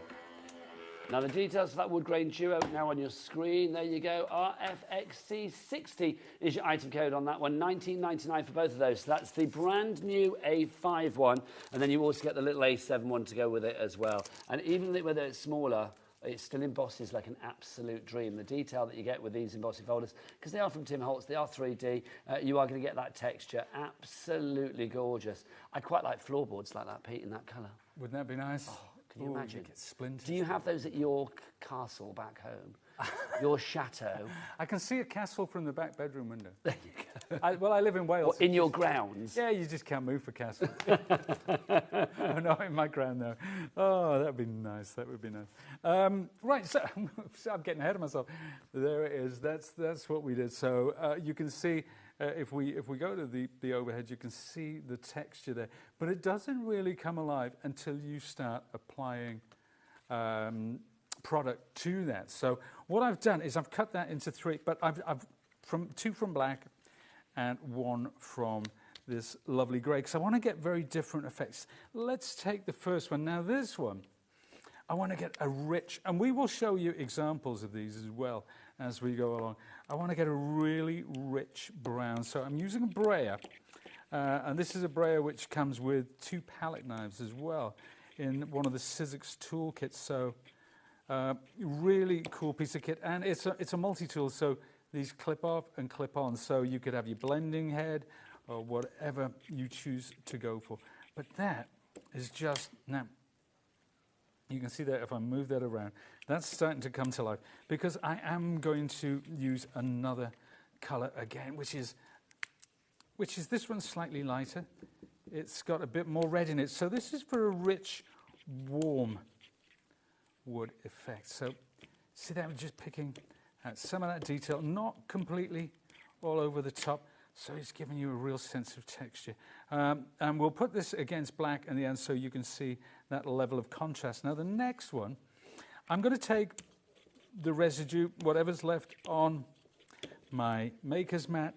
Now the details for that wood grain duo now on your screen. There you go. RFXC60 is your item code on that one. $19.99 for both of those. So that's the brand new A5 one. And then you also get the little A7 one to go with it as well. And even whether it's smaller, it still embosses like an absolute dream. The detail that you get with these embossing folders, because they are from Tim Holtz, they are 3D, you are going to get that texture. Absolutely gorgeous. I quite like floorboards like that, Pete, in that colour. Wouldn't that be nice? Oh, can you imagine? Get splinters. Do you have those at your castle back home? Your chateau? I can see a castle from the back bedroom window. There you go. I live in Wales. What, in your grounds? Yeah, you just can't move for castles. Oh, not in my ground, though. Oh, that'd be nice. That would be nice. Right, so I'm getting ahead of myself. There it is. That's what we did. So you can see, if we go to the overhead, you can see the texture there. But it doesn't really come alive until you start applying product to that. So what I've done is I've cut that into 3, but I've two from black and one from this lovely grey, because I want to get very different effects. Let's take the first one. Now this one, I want to get a rich, and we will show you examples of these as well as we go along. I want to get a really rich brown. So I'm using a brayer, and this is a brayer which comes with 2 palette knives as well in one of the Sizzix toolkits. So really cool piece of kit, and it's a multi-tool, so these clip off and clip on, so you could have your blending head or whatever you choose to go for. But that is just, now, you can see that if I move that around, that's starting to come to life, because I am going to use another colour again, which is this one, slightly lighter. It's got a bit more red in it. So this is for a rich, warm wood effect. So see that, I'm just picking out some of that detail, not completely all over the top. So it's giving you a real sense of texture. And we'll put this against black in the end so you can see that level of contrast. Now the next one, I'm going to take the residue, whatever's left on my maker's mat,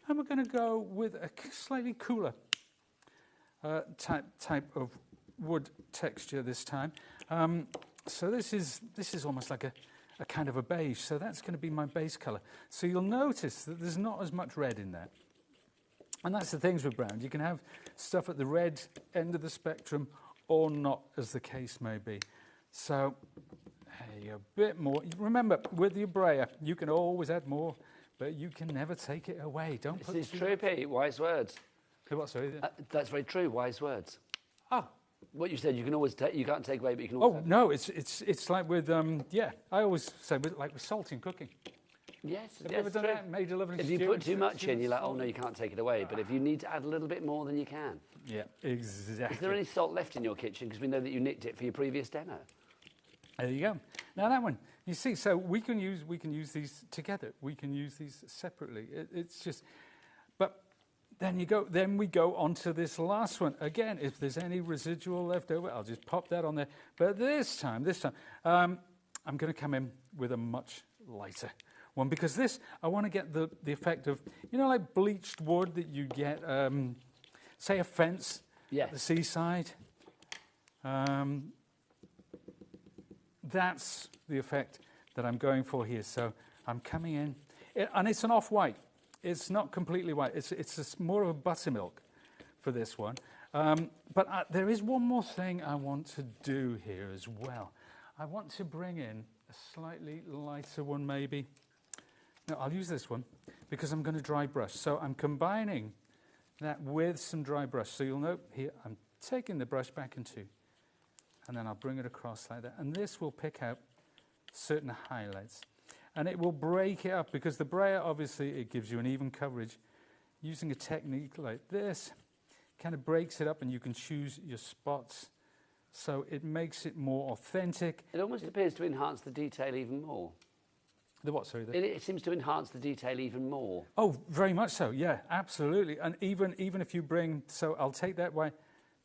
and we're going to go with a slightly cooler type of wood texture this time. So this is almost like a kind of a beige. So that's going to be my base colour. So you'll notice that there's not as much red in there. And that's the things with brown. You can have stuff at the red end of the spectrum or not, as the case may be. So hey, a bit more. Remember, with your brayer, you can always add more, but you can never take it away. Don't put This is true, Pete. Wise words. What, sorry? That's very true. Wise words. Oh. What you said, you can always take. You can't take away, but you can always. Oh no, it's like with yeah. I always say like with salt in cooking. Yes, Have you ever done true. that? Made a lovely If you stew put too and much in, you're like, oh salt? no, you can't take it away. But if you need to add a little bit more, then you can. Yeah, exactly. Is there any salt left in your kitchen? Because we know that you nicked it for your previous demo. There you go. Now that one, you see, so we can use these together. We can use these separately. It's just, but then we go on to this last one. Again, if there's any residual left over, I'll just pop that on there. But this time, I'm going to come in with a much lighter one, because this, I want to get the effect of, you know, like bleached wood that you get, say a fence at the seaside. That's the effect that I'm going for here. So I'm coming in, and it's an off-white. It's not completely white. It's more of a buttermilk for this one. But there is one more thing I want to do here as well. I want to bring in a slightly lighter one, maybe. No, I'll use this one because I'm going to dry brush. So I'm combining that with some dry brush. So you'll note here, I'm taking the brush back in two, and then I'll bring it across like that. And this will pick out certain highlights. And it will break it up, because the brayer, obviously, it gives you an even coverage. Using a technique like this kind of breaks it up, and you can choose your spots. So it makes it more authentic. It almost appears to enhance the detail even more. The what, sorry? It seems to enhance the detail even more. Oh, very much so, yeah, absolutely. And even if you bring, so I'll take that way,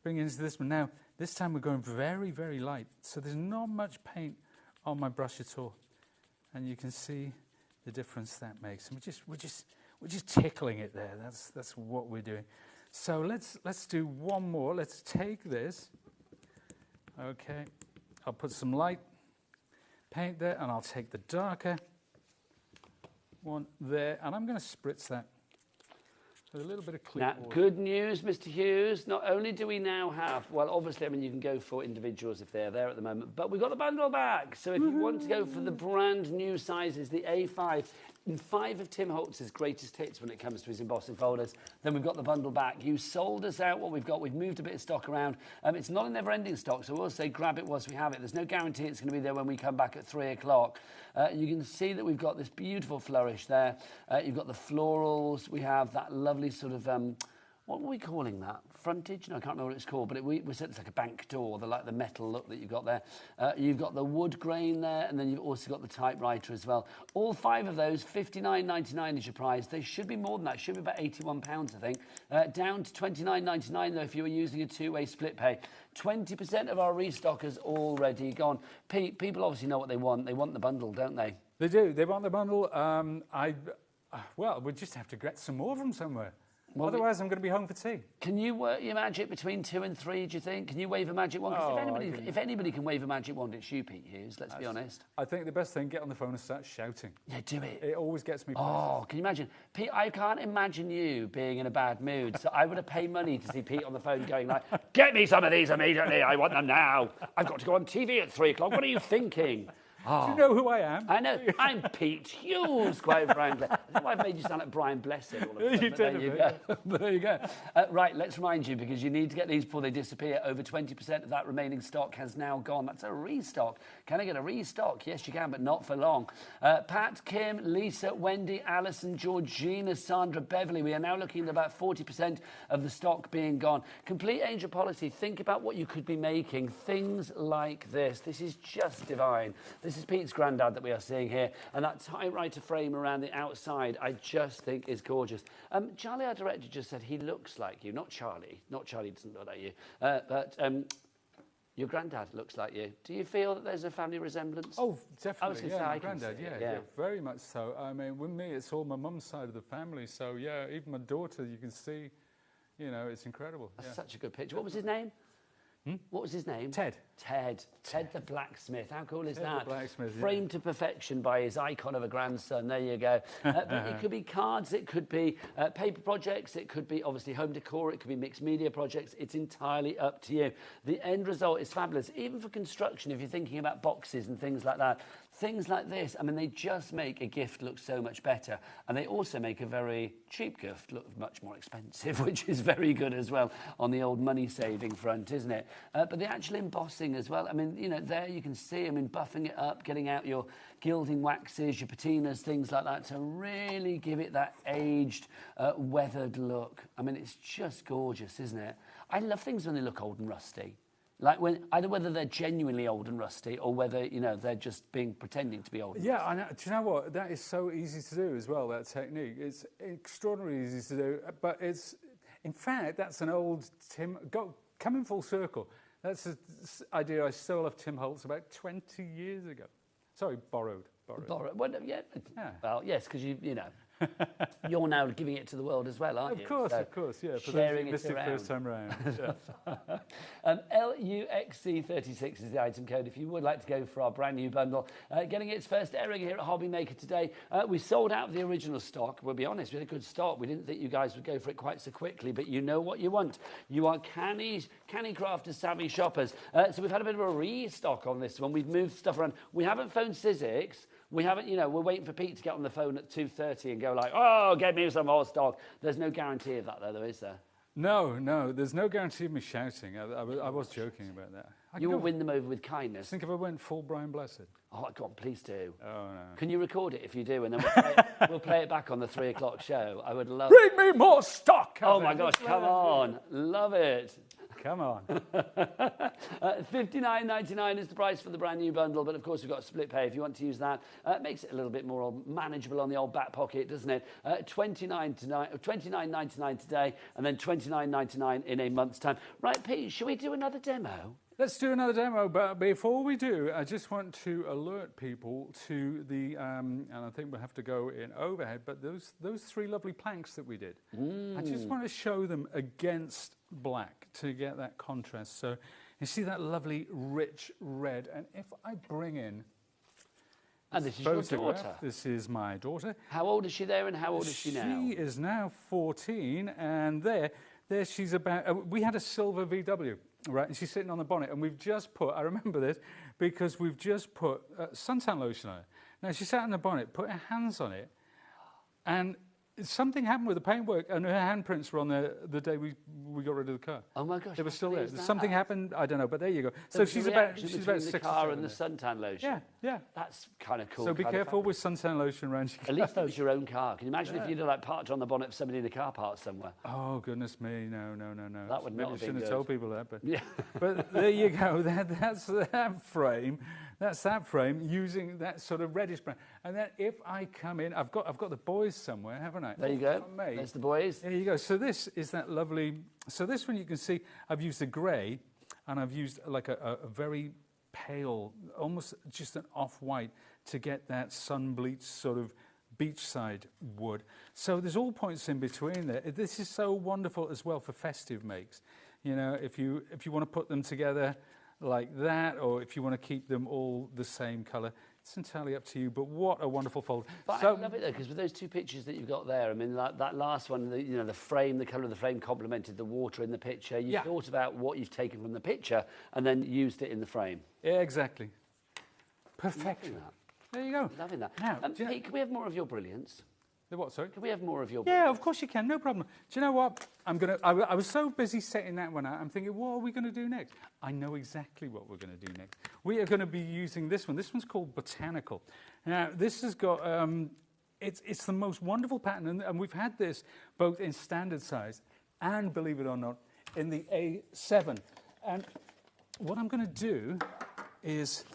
bring into this one. Now, this time we're going very, very light. So there's not much paint on my brush at all. And you can see the difference that makes. And we're just tickling it there. That's what we're doing. So let's do one more. Let's take this. Okay, I'll put some light paint there, and I'll take the darker one there, and I'm going to spritz that with a little bit of clear Now, water. good news, Mr. Hughes. Not only do we now have, well, obviously, I mean, you can go for individuals if they're there at the moment, but we've got the bundle back. So if you want to go for the brand new sizes, the A5, in 5 of Tim Holtz's greatest hits when it comes to his embossing folders, then we've got the bundle back. You sold us out what we've got. We've moved a bit of stock around. It's not a never-ending stock, so we'll say grab it whilst we have it. There's no guarantee it's going to be there when we come back at 3 o'clock. You can see that we've got this beautiful flourish there. You've got the florals. We have that lovely sort of, what were we calling that? Frontage? No, I can't remember what it's called, but we said it's like a bank door, the metal look that you've got there. You've got the wood grain there, and then you've also got the typewriter as well. All 5 of those, $59.99 is your price. They should be more than that. Should be about £81, I think. Down to $29.99 though if you were using a 2-way split pay. 20% of our restockers already gone. Pete, people obviously know what they want. They want the bundle, don't they? They do. They want the bundle. Well, we'll just have to get some more from somewhere. Well, Otherwise, I'm going to be home for tea. Can you work your magic between 2 and 3, do you think? Can you wave a magic wand? Because if anybody can wave a magic wand, it's you, Pete Hughes, let's be honest. I think the best thing, get on the phone and start shouting. Yeah, do it. It always gets me. Oh, can you imagine? Pete, I can't imagine you being in a bad mood, so I would have paid money to see Pete on the phone going like, get me some of these immediately, I want them now. I've got to go on TV at 3 o'clock, what are you thinking? Oh. Do you know who I am? I know. I'm Pete Hughes, quite Brian. I think I've made you sound like Brian Blessed all of a sudden. There you go. There you go. Right, let's remind you, because you need to get these before they disappear. Over 20% of that remaining stock has now gone. That's a restock. Can I get a restock? Yes, you can, but not for long. Pat, Kim, Lisa, Wendy, Alison, Georgina, Sandra, Beverly. We are now looking at about 40% of the stock being gone. Complete Angel Policy. Think about what you could be making. Things like this. This is just divine. This is Pete's granddad that we are seeing here, and that typewriter frame around the outside I just think is gorgeous. Charlie, our director, just said he looks like you. Not Charlie. Not Charlie doesn't look like you. But your granddad looks like you. Do you feel that there's a family resemblance? Oh, definitely. I was going to say, my I can granddad, see yeah, it, yeah, very much so. I mean, with me, it's all my mum's side of the family. So, yeah, even my daughter, you can see, you know, it's incredible. That's such a good picture. What was his name? What was his name? Ted. Ted the blacksmith. How cool is Ted that? The blacksmith, Framed to perfection by his icon of a grandson. There you go. But it could be cards, it could be paper projects, it could be obviously home decor, it could be mixed media projects. It's entirely up to you. The end result is fabulous. Even for construction, if you're thinking about boxes and things like that, things like this, I mean, they just make a gift look so much better. And they also make a very cheap gift look much more expensive, which is very good as well on the old money-saving front, isn't it? But the actual embossing as well, I mean, you know, there you can see, I mean, buffing it up, getting out your gilding waxes, your patinas, things like that, to really give it that aged, weathered look. I mean, it's just gorgeous, isn't it? I love things when they look old and rusty. Like when either whether they're genuinely old and rusty or whether, you know, they're just pretending to be old. Yeah, I know. Do you know what? That is so easy to do as well, that technique. It's extraordinarily easy to do, but it's, in fact, that's an old coming full circle. That's an idea I stole off Tim Holtz about 20 years ago. Sorry, borrowed. Well, yeah. Well, yes, because you know. You're now giving it to the world as well, aren't you? Of course, yeah. For sharing those who missed it first time round. LUXC36 is the item code if you would like to go for our brand new bundle. Getting its first airing here at HobbyMaker today. We sold out the original stock. We'll be honest, we had a good stock. We didn't think you guys would go for it quite so quickly, but you know what you want. You are canny crafters, savvy shoppers. So we've had a bit of a restock on this one. We've moved stuff around. We haven't phoned Sizzix. We haven't, you know, we're waiting for Pete to get on the phone at 2:30 and go like, oh, get me some more stock. There's no guarantee of that, though, is there? No, there's no guarantee of me shouting. I was joking about that. You will win them over with kindness. Think if I went full Brian Blessed. Oh, God, please do. Oh, no. Can you record it if you do? And then we'll play it back on the 3 o'clock show. I would love it. Bring me more stock. Oh, my gosh, come on. Love it. Come on. $59.99 is the price for the brand new bundle, but of course we've got a split pay if you want to use that. It makes it a little bit more manageable on the old back pocket, doesn't it? $29.99 today, and then $29.99 in a month's time. Right, Pete, should we do another demo? Let's do another demo, but before we do, I just want to alert people to the, and I think we'll have to go in overhead, but those 3 lovely planks that we did. I just want to show them against black to get that contrast. So you see that lovely rich red, and if I bring in and this is your daughter. This is my daughter. How old is she there and how old is she now? She is now 14, and there she's about, we had a silver VW. Right, and she's sitting on the bonnet, and we've just put, I remember this, because we've just put suntan lotion on it. Now, she sat on the bonnet, put her hands on it, and something happened with the paintwork, and her handprints were on the day we got rid of the car. Oh, my gosh. They were still there. Something happened, I don't know, but there you go. So she's about 6 the car and the suntan lotion. Yeah. That's kind of cool. So be careful with suntan lotion around your car. At least it was your own car. Can you imagine if you'd have like parked on the bonnet of somebody in the car park somewhere? Oh, goodness me, no. That would not have been good. Maybe I shouldn't have told people that, but yeah. But there you go. That's that frame. That's that frame using that sort of reddish brown. And then if I come in, I've got the boys somewhere, haven't I? There you go. There's the boys. There you go. So this is that lovely. So this one you can see I've used a grey, and I've used like a very pale, almost just an off-white to get that sun-bleached sort of beachside wood. So there's all points in between there. This is so wonderful as well for festive makes. You know, if you want to put them together like that, or if you want to keep them all the same colour, it's entirely up to you. But what a wonderful folder. But I love it though, because with those two pictures that you've got there, I mean, that last one, the frame, the colour of the frame complemented the water in the picture. You thought about what you've taken from the picture and then used it in the frame. Yeah, exactly. Perfection. There you go. Loving that. Now, Pete, can we have more of your brilliance? The what, sorry? Can we have more of your Yeah, of course you can, no problem. Do you know what? I was so busy setting that one out, I'm thinking, what are we going to do next? I know exactly what we're going to do next. We are going to be using this one. This one's called Botanical. Now, this has got, it's the most wonderful pattern, and we've had this both in standard size and, believe it or not, in the A7. And what I'm going to do is...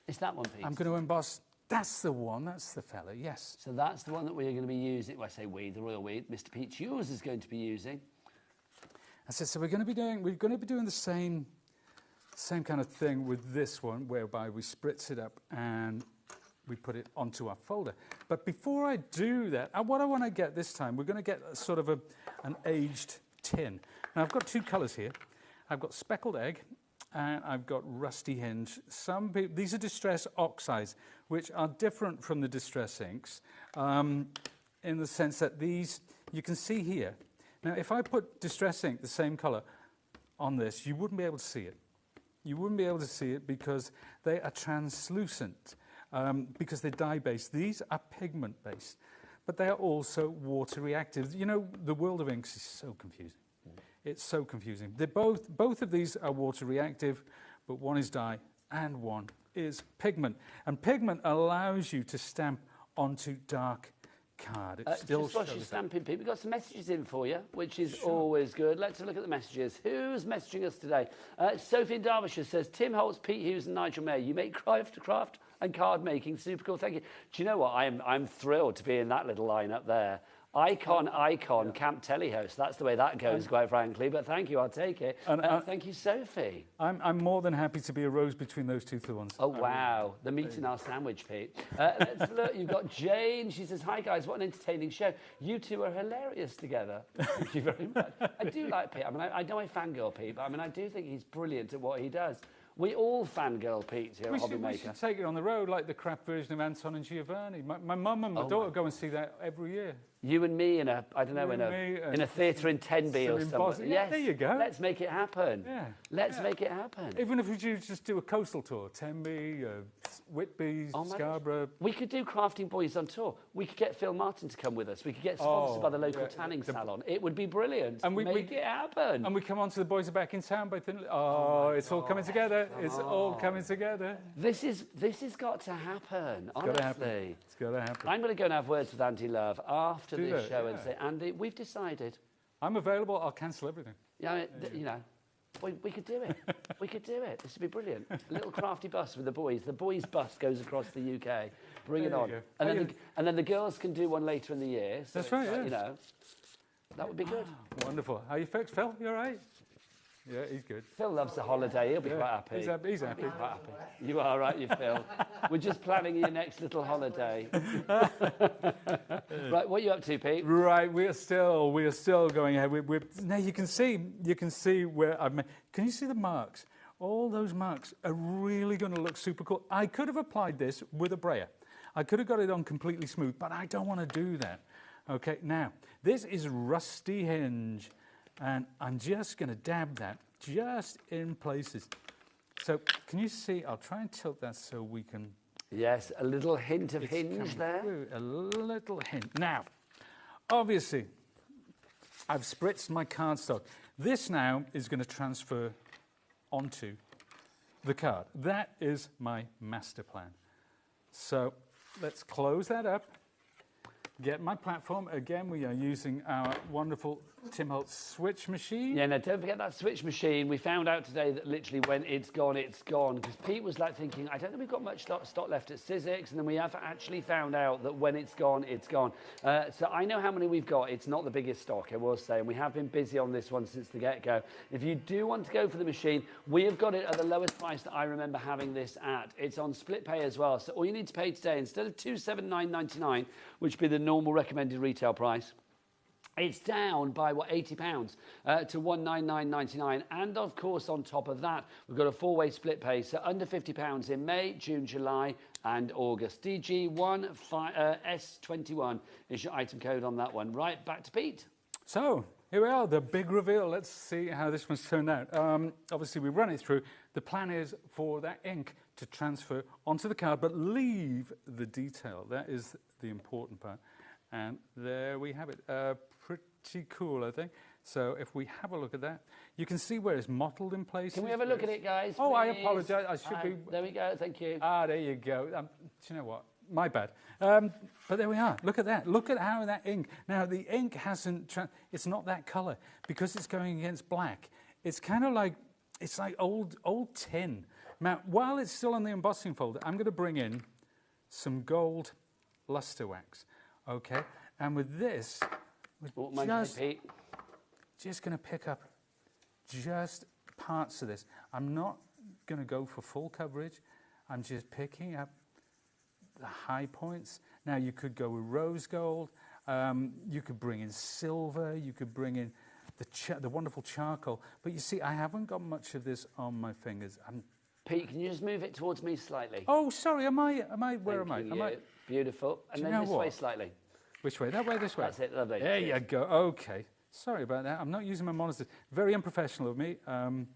It's that one, Pete. I'm going to emboss... That's the one, that's the fella, yes. So that's the one that we are going to be using. Well, I say we, the royal we. Mr. Pete Hughes is going to be using. I said, so we're going to be doing the same kind of thing with this one, whereby we spritz it up and we put it onto our folder. But before I do that, what I want to get this time, we're going to get sort of an aged tin. Now I've got two colours here. I've got speckled egg and I've got rusty hinge. These are distress oxides, which are different from the distress inks in the sense that these, you can see here. Now, if I put distress ink, the same colour, on this, you wouldn't be able to see it. You wouldn't be able to see it because they are translucent, because they're dye-based. These are pigment-based, but they are also water-reactive. You know, the world of inks is so confusing. It's so confusing. They're both of these are water reactive, but one is dye and one is pigment. And pigment allows you to stamp onto dark card. It still just while you're stamping, Pete, we've got some messages in for you, which is always good. Let's have a look at the messages. Who's messaging us today? Sophie in Derbyshire says, Tim Holtz, Pete Hughes and Nigel Mayer, you make craft and card making. Super cool, thank you. Do you know what? I'm thrilled to be in that little line up there. Icon, Camp Telehost. That's the way that goes, quite frankly. But thank you, I'll take it. Thank you, Sophie. I'm more than happy to be a rose between those two thorns. Oh, wow. The meat in our sandwich, Pete. Let's look. You've got Jane. She says, hi, guys. What an entertaining show. You two are hilarious together. Thank you very much. I do like Pete. I mean, I know I fangirl Pete, but I mean, I do think he's brilliant at what he does. We all fangirl Pete here at HobbyMaker. We should take it on the road like the crap version of Anton and Giovanni. My mum and my daughter go and see that every year. You and me in a, I don't know, in a theatre in Tenby or something. Yeah, there you go. Let's make it happen. Yeah. Let's make it happen. Even if we just do a coastal tour, Tenby, Whitby, Scarborough. We could do Crafting Boys on tour. We could get Phil Martin to come with us. We could get sponsored by the local tanning salon. It would be brilliant. And make it happen. And we come on to The Boys Are Back in Town by Thinly. Oh, it's all coming together. It's all coming together. This has got to happen, honestly. It's got to happen. It's got to happen. I'm going to go and have words with Andy Love after this show and say, Andy, we've decided. I'm available. I'll cancel everything. Yeah, you know, we could do it. We could do it. This would be brilliant. A little crafty bus with the boys. The boys' bus goes across the UK. Bring it on. And then the girls can do one later in the year. So that's right, You know, that would be good. Wonderful. How you fixed, Phil? You all right? Yeah, he's good. Phil loves the holiday. He'll be quite happy. He's happy. He'll be quite happy. You are right, you Phil. We're just planning your next little holiday. Right, what are you up to, Pete? Right, we are still going ahead. Now you can see where I've made. Can you see the marks? All those marks are really going to look super cool. I could have applied this with a brayer. I could have got it on completely smooth, but I don't want to do that. Okay, now this is rusty hinge. And I'm just going to dab that just in places. So can you see? I'll try and tilt that so we can... Yes, a little hint of hinge there. Through, a little hint. Now, obviously, I've spritzed my cardstock. This now is going to transfer onto the card. That is my master plan. So let's close that up. get my platform. Again, we are using our wonderful Tim Holtz switch machine. Yeah, no, don't forget that switch machine. We found out today that literally when it's gone, it's gone. Because Pete was like thinking, I don't think we've got much stock left at Sizzix. And then we have actually found out that when it's gone, it's gone. So I know how many we've got. It's not the biggest stock, I will say. And we have been busy on this one since the get-go. If you do want to go for the machine, we have got it at the lowest price that I remember having this at. It's on split pay as well. So all you need to pay today, instead of $279.99, which would be the normal recommended retail price, it's down by, what, £80 to $199.99. And, of course, on top of that, we've got a four-way split pay. So under £50 in May, June, July and August. DG1S21 is your item code on that one. Right, back to Pete. So, here we are, the big reveal. Let's see how this one's turned out. Obviously, we run it through. The plan is for that ink to transfer onto the card, but leave the detail. That is the important part. And there we have it. Pretty cool, I think. So if we have a look at that, you can see where it's mottled in places. Can we have a look at it, guys? Oh, please? I apologise. I should be... There we go. Thank you. Ah, there you go. Do you know what? My bad. But there we are. Look at that. Look at how that ink... Now, the ink hasn't... It's not that colour because it's going against black. It's kind of like... It's like old tin. Now, while it's still on the embossing folder, I'm going to bring in some gold luster wax. Okay? And with this... Just going to pick up just parts of this. I'm not going to go for full coverage. I'm just picking up the high points. Now, you could go with rose gold. You could bring in silver. You could bring in the wonderful charcoal. But you see, I haven't got much of this on my fingers. Pete, can you just move it towards me slightly? Oh, sorry. Where am I? Beautiful. And then this way slightly. Which way? That way, this way? That's it, lovely. There you go. Okay. Sorry about that. I'm not using my monitor. Very unprofessional of me. And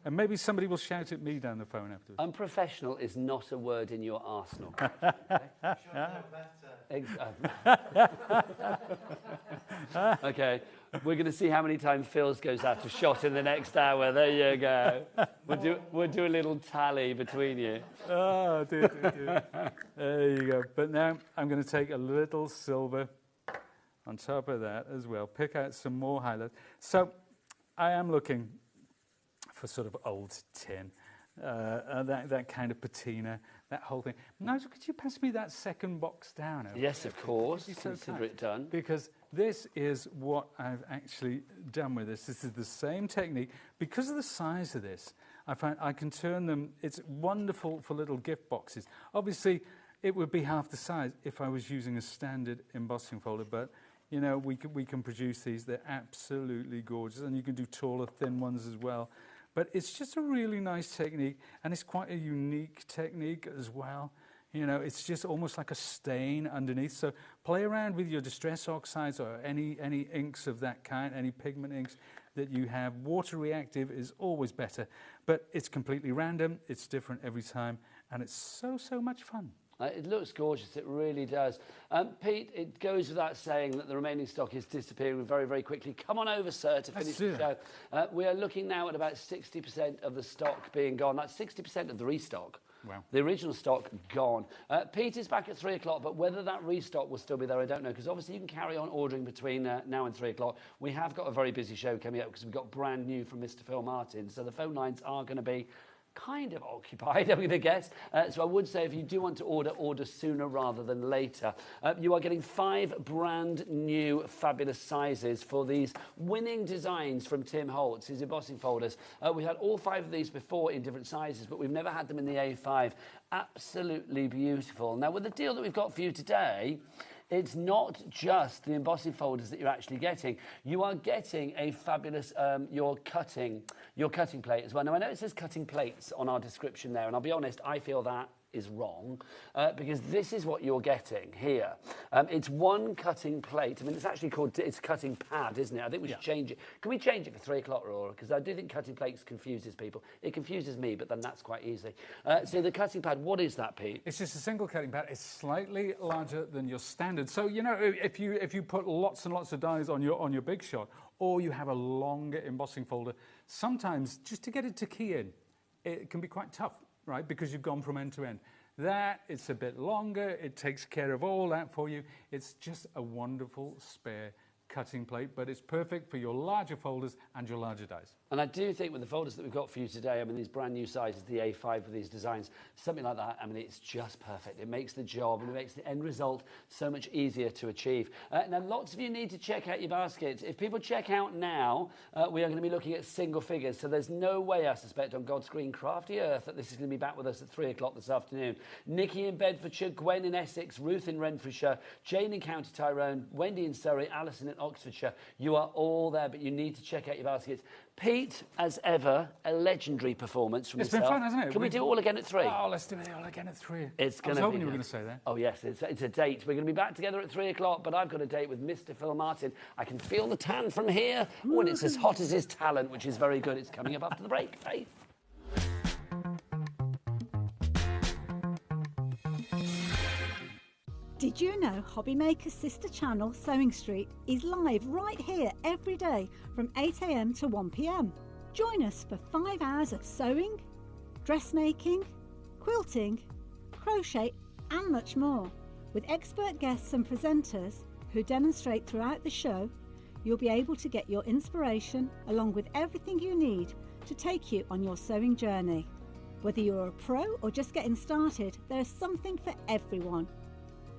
maybe somebody will shout at me down the phone afterwards. Unprofessional is not a word in your arsenal. Okay, we're going to see how many times Phil's goes out of shot in the next hour. There you go. We'll do a little tally between you. Oh, dear. There you go. But now I'm going to take a little silver on top of that as well. Pick out some more highlights. So I am looking for sort of old tin, that kind of patina, that whole thing. Nigel, could you pass me that second box down? Yes, of course. Consider it done. Because this is what I've actually done with this. This is the same technique. Because of the size of this, I find I can turn them. It's wonderful for little gift boxes. Obviously, it would be half the size if I was using a standard embossing folder, but you know, we can produce these. They're absolutely gorgeous, and you can do taller, thin ones as well. But it's just a really nice technique, and it's quite a unique technique as well. You know, it's just almost like a stain underneath. So play around with your distress oxides or any inks of that kind, any pigment inks that you have. Water reactive is always better, but it's completely random. It's different every time, and it's so much fun. It looks gorgeous, it really does. Pete, it goes without saying that the remaining stock is disappearing very, very quickly. Come on over, sir, to finish the show. We are looking now at about 60% of the stock being gone. That's 60% of the restock. Wow. The original stock gone. Pete is back at 3 o'clock, but whether that restock will still be there, I don't know, because obviously you can carry on ordering between now and 3 o'clock. We have got a very busy show coming up because we've got brand new from Mr. Phil Martin, so the phone lines are going to be kind of occupied, I'm going to guess. So I would say if you do want to order sooner rather than later. You are getting 5 brand new fabulous sizes for these winning designs from Tim Holtz, his embossing folders. We had all 5 of these before in different sizes, but we've never had them in the A5. Absolutely beautiful. Now, with the deal that we've got for you today, it's not just the embossing folders that you're actually getting. You are getting a fabulous, your cutting plate as well. Now, I know it says cutting plates on our description there, and I'll be honest, I feel that is wrong because this is what you're getting here. It's one cutting plate. I mean, it's actually called, it's cutting pad, isn't it? I think we should change it. Can we change it for 3 o'clock, Aurora? Because I do think cutting plates confuses people. It confuses me, but then that's quite easy. So the cutting pad, what is that, Pete? It's just a single cutting pad. It's slightly larger than your standard. So, you know, if you put lots and lots of dies on your big shot, or you have a longer embossing folder, sometimes just to get it to key in, it can be quite tough, right? Because you've gone from end to end. that. It's a bit longer. It takes care of all that for you. It's just a wonderful spare cutting plate, but it's perfect for your larger folders and your larger dies. And I do think with the folders that we've got for you today, I mean, these brand new sizes, the A5 with these designs, something like that, I mean, it's just perfect. It makes the job and it makes the end result so much easier to achieve. Now, lots of you need to check out your baskets. If people check out now, we are going to be looking at single figures. So there's no way, I suspect, on God's green crafty earth that this is going to be back with us at 3 o'clock this afternoon. Nikki in Bedfordshire, Gwen in Essex, Ruth in Renfrewshire, Jane in County Tyrone, Wendy in Surrey, Alison in Oxfordshire. You are all there, but you need to check out your baskets. Pete, as ever, a legendary performance from yourself. It's been fun, hasn't it? Can we do it all again at 3? Oh, let's do it all again at 3. It's I was hoping you were going to say that. Oh, yes, it's a date. We're going to be back together at 3 o'clock, but I've got a date with Mr. Phil Martin. I can feel the tan from here. Oh, and it's as hot as his talent, which is very good. It's coming up after the break. Hey. Did you know HobbyMaker's sister channel, Sewing Street, is live right here every day from 8 AM to 1 PM? Join us for 5 hours of sewing, dressmaking, quilting, crochet and much more. With expert guests and presenters who demonstrate throughout the show, you'll be able to get your inspiration along with everything you need to take you on your sewing journey. Whether you're a pro or just getting started, there's something for everyone.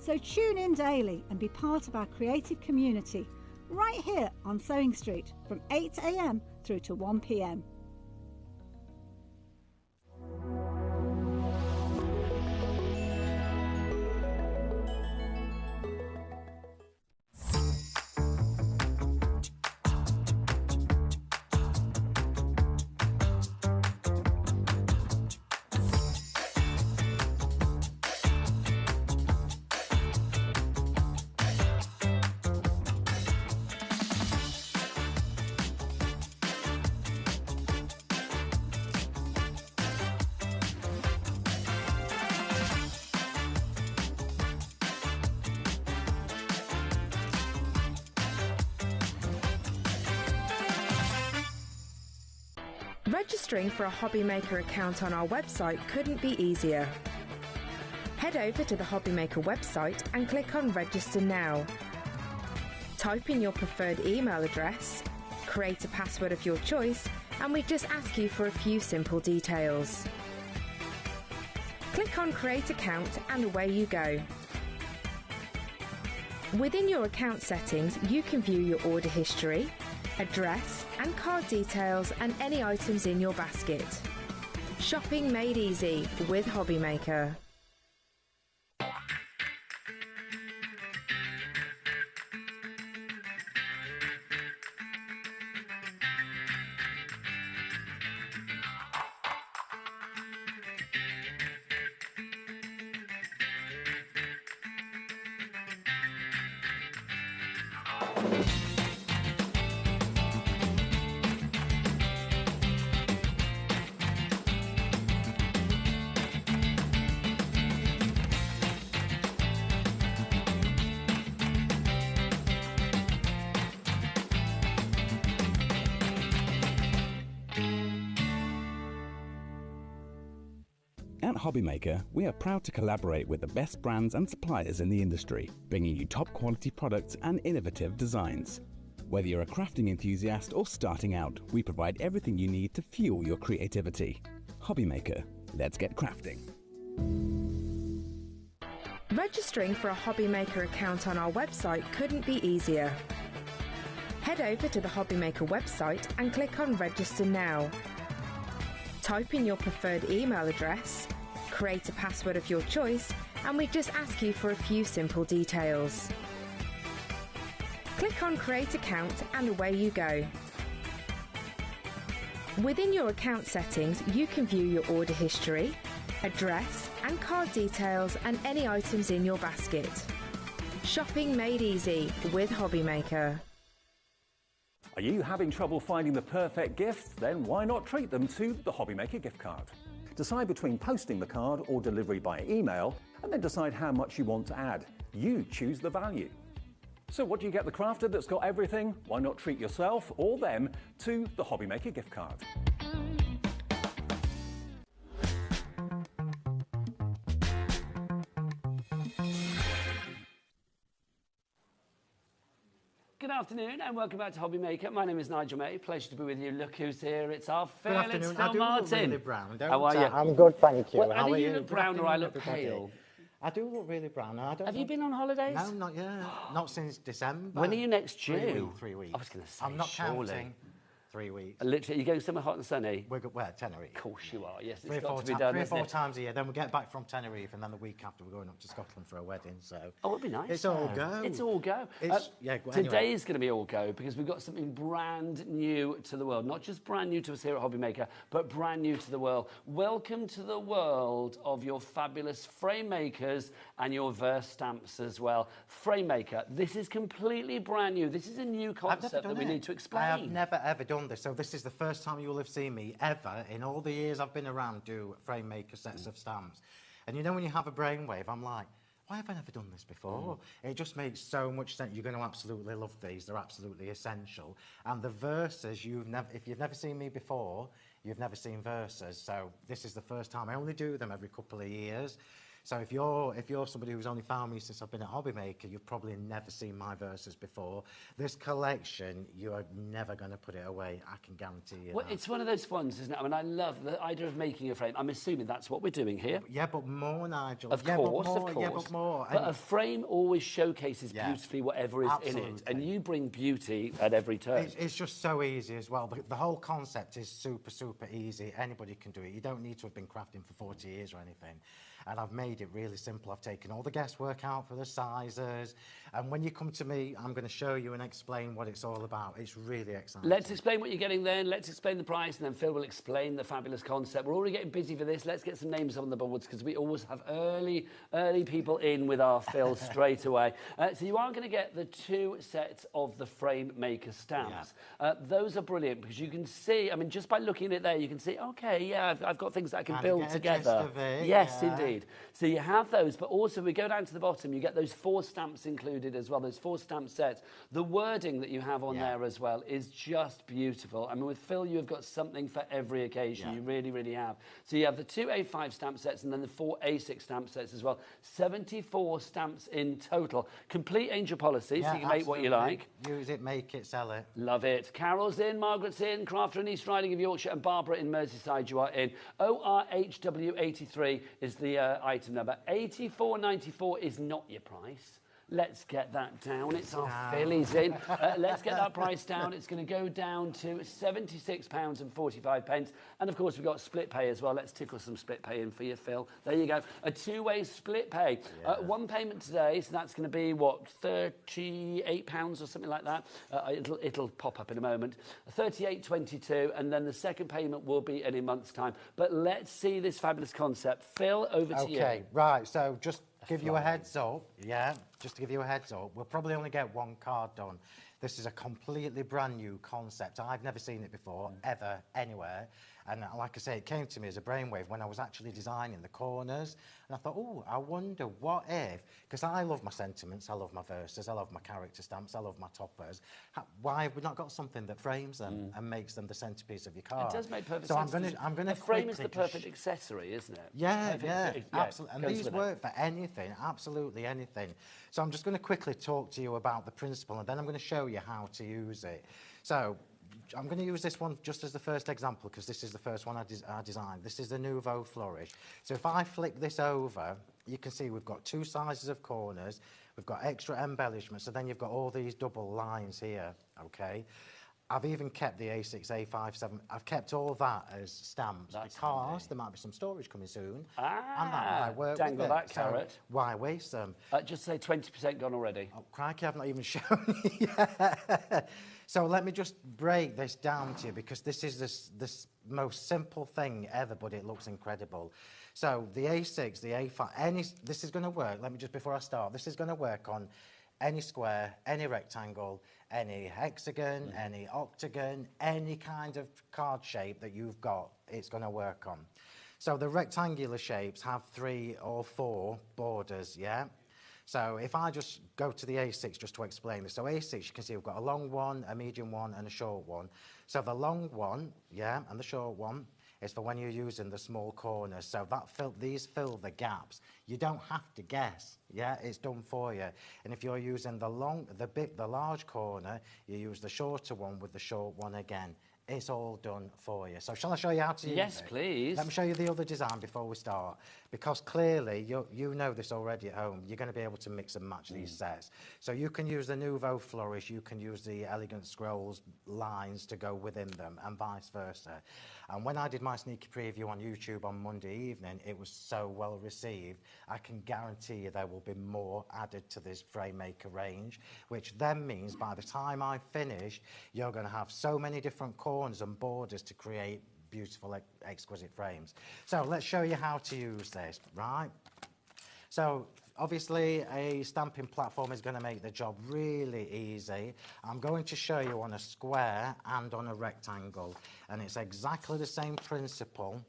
So tune in daily and be part of our creative community right here on Sewing Street from 8 AM through to 1 PM. Registering for a HobbyMaker account on our website couldn't be easier. Head over to the HobbyMaker website and click on Register Now. Type in your preferred email address, create a password of your choice, and we just ask you for a few simple details. Click on Create Account and away you go. Within your account settings, you can view your order history, address and card details and any items in your basket. Shopping made easy with HobbyMaker. At HobbyMaker, we are proud to collaborate with the best brands and suppliers in the industry, bringing you top quality products and innovative designs. Whether you're a crafting enthusiast or starting out, we provide everything you need to fuel your creativity. HobbyMaker, let's get crafting. Registering for a HobbyMaker account on our website couldn't be easier. Head over to the HobbyMaker website and click on Register Now. Type in your preferred email address, create a password of your choice, and we just ask you for a few simple details. Click on Create Account and away you go. Within your account settings, you can view your order history, address and card details and any items in your basket. Shopping made easy with HobbyMaker. Are you having trouble finding the perfect gift? Then why not treat them to the HobbyMaker gift card? Decide between posting the card or delivery by email, and then decide how much you want to add. You choose the value. So what do you get the crafter that's got everything? Why not treat yourself or them to the HobbyMaker gift card? afternoon and welcome back to HobbyMaker. My name is Nigel May. Pleasure to be with you. Look who's here. It's our Good Phil. It's afternoon. Phil I do Martin. look really brown, don't How are you? I'm good, thank you. Well, How either are you you? look Good brown or I afternoon, look everybody. pale. I do look really brown. I don't Have you know. been on holidays? No, not yet. Not since December. When are you next due? 3 weeks. I was going to say, I'm not surely. counting. 3 weeks. Literally, you're going somewhere hot and sunny? We're good. Where? Tenerife. Of course you are. Yes, Three it's or got four to be done. Three or isn't four it? times a year. Then we get back from Tenerife, and then the week after we're going up to Scotland for a wedding. So. Oh, it'd be nice. It's all go. It's all go. Anyway. Today is going to be all go because we've got something brand new to the world. Not just brand new to us here at HobbyMaker, but brand new to the world. Welcome to the world of your fabulous frame makers and your verse stamps as well. Frame maker, this is completely brand new. This is a new concept that we need to explain. I have never ever done this, so this is the first time you will have seen me ever in all the years I've been around do frame maker sets of stamps. And you know when you have a brainwave, I'm like, why have I never done this before? It just makes so much sense. You're going to absolutely love these. They're absolutely essential. And the verses, if you've never seen me before, you've never seen verses. So this is the first time. I only do them every couple of years. So if you're somebody who's only found me since I've been at HobbyMaker, you've probably never seen my verses before. This collection, you are never going to put it away. I can guarantee you. Well, that. it's one of those ones, isn't it? I mean, I love the idea of making a frame. I'm assuming that's what we're doing here. Yeah, but more, Nigel. Of Yeah, course, but more. of course. Yeah, but more. But a frame always showcases Yeah, beautifully whatever is in it. absolutely. And you bring beauty at every turn. It's just so easy as well. The whole concept is super, super easy. Anybody can do it. You don't need to have been crafting for 40 years or anything. And I've made it really simple. I've taken all the guesswork out for the sizes. And when you come to me, I'm going to show you and explain what it's all about. It's really exciting. Let's explain what you're getting then. Let's explain the price, and then Phil will explain the fabulous concept. We're already getting busy for this. Let's get some names on the boards because we always have early people in with our Phil straight away. So you are going to get the 2 sets of the frame maker stamps. Yeah. Those are brilliant because you can see, I mean, just by looking at it there, you can see, okay, yeah, I've got things that I can build together. Yes, yeah. Indeed. So you have those, but also we go down to the bottom, you get those 4 stamps included as well, those 4 stamp sets. The wording that you have on there as well is just beautiful. I mean, with Phil, you've got something for every occasion. You really, really have. So you have the 2 A5 stamp sets and then the 4 A6 stamp sets as well. 74 stamps in total. Complete angel policy, so you can make what you like. Use it, make it, sell it. Love it. Carol's in, Margaret's in, Crafter in East Riding of Yorkshire, and Barbara in Merseyside, you are in. ORHW83 is the item number. 84.94 is not your price. Let's get that down. It's our Phillies in. Let's get that price down. It's going to go down to £76.45. And, of course, we've got split pay as well. Let's tickle some split pay in for you, Phil. There you go. A 2-way split pay. One payment today, so that's going to be, what, £38 or something like that. It'll pop up in a moment. £38.22, and then the second payment will be in a month's time. But let's see this fabulous concept. Phil, over to you. Okay, right. So just give you a heads up, just to give you a heads up, we'll probably only get 1 card done. This is a completely brand new concept. I've never seen it before, ever, anywhere. And like I say, it came to me as a brainwave when I was actually designing the corners. And I thought, oh, I wonder what if, because I love my sentiments, I love my verses, I love my character stamps, I love my toppers. Why have we not got something that frames them and makes them the centrepiece of your card? It does make perfect sense. So I'm going to a frame is the perfect accessory, isn't it? Yeah, absolutely. And these work for anything, absolutely anything. So I'm just going to quickly talk to you about the principle, and then I'm going to show you how to use it. So I'm going to use this one just as the first example because this is the first one I designed. This is the Nouveau Flourish. So if I flick this over, you can see we've got 2 sizes of corners. We've got extra embellishments, so then you've got all these double lines here, okay? I've even kept the A6, A5, 7. I've kept all that as stamps because there might be some storage coming soon. And that might work dangle with that it. carrot. So why waste them? Just say 20% gone already. Oh, crikey, I've not even shown you yet. So let me just break this down to you because this is this most simple thing ever, but it looks incredible. So the A6, the A5, this is going to work. Let me just, before I start, this is going to work on any square, any rectangle, any hexagon, any octagon, any kind of card shape that you've got, it's going to work on. So the rectangular shapes have 3 or 4 borders, yeah? So if I just go to the A6 just to explain this. So A6, you can see we've got a long one, a medium one, and a short one. So the long one, and the short one, is for when you're using the small corners. So these fill the gaps. You don't have to guess. Yeah, it's done for you. And if you're using the large corner, you use the shorter one with the short one again. It's all done for you. So shall I show you how to use it? Yes, please. Let me show you the other design before we start. Because clearly, you know this already at home, you're going to be able to mix and match these sets. So you can use the Nouveau Flourish, you can use the Elegant Scrolls lines to go within them, and vice versa. And when I did my sneaky preview on YouTube on Monday evening, it was so well received. I can guarantee you there will be more added to this frame maker range, which then means by the time I finish, you're going to have so many different corners and borders to create beautiful, exquisite frames. So let's show you how to use this, right? So obviously a stamping platform is going to make the job really easy. I'm going to show you on a square and on a rectangle, and it's exactly the same principle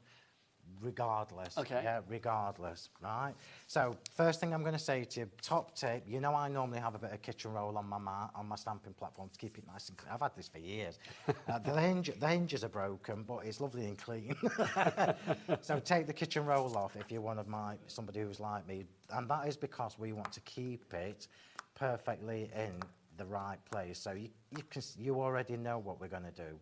regardless. Okay. Yeah, regardless, right? So first thing I'm going to say to you, top tip, you know I normally have a bit of kitchen roll on my stamping platform to keep it nice and clean. I've had this for years. The hinges are broken, but it's lovely and clean. So take the kitchen roll off if you're somebody who's like me, and that is because we want to keep it perfectly in the right place. So you already know what we're going to do.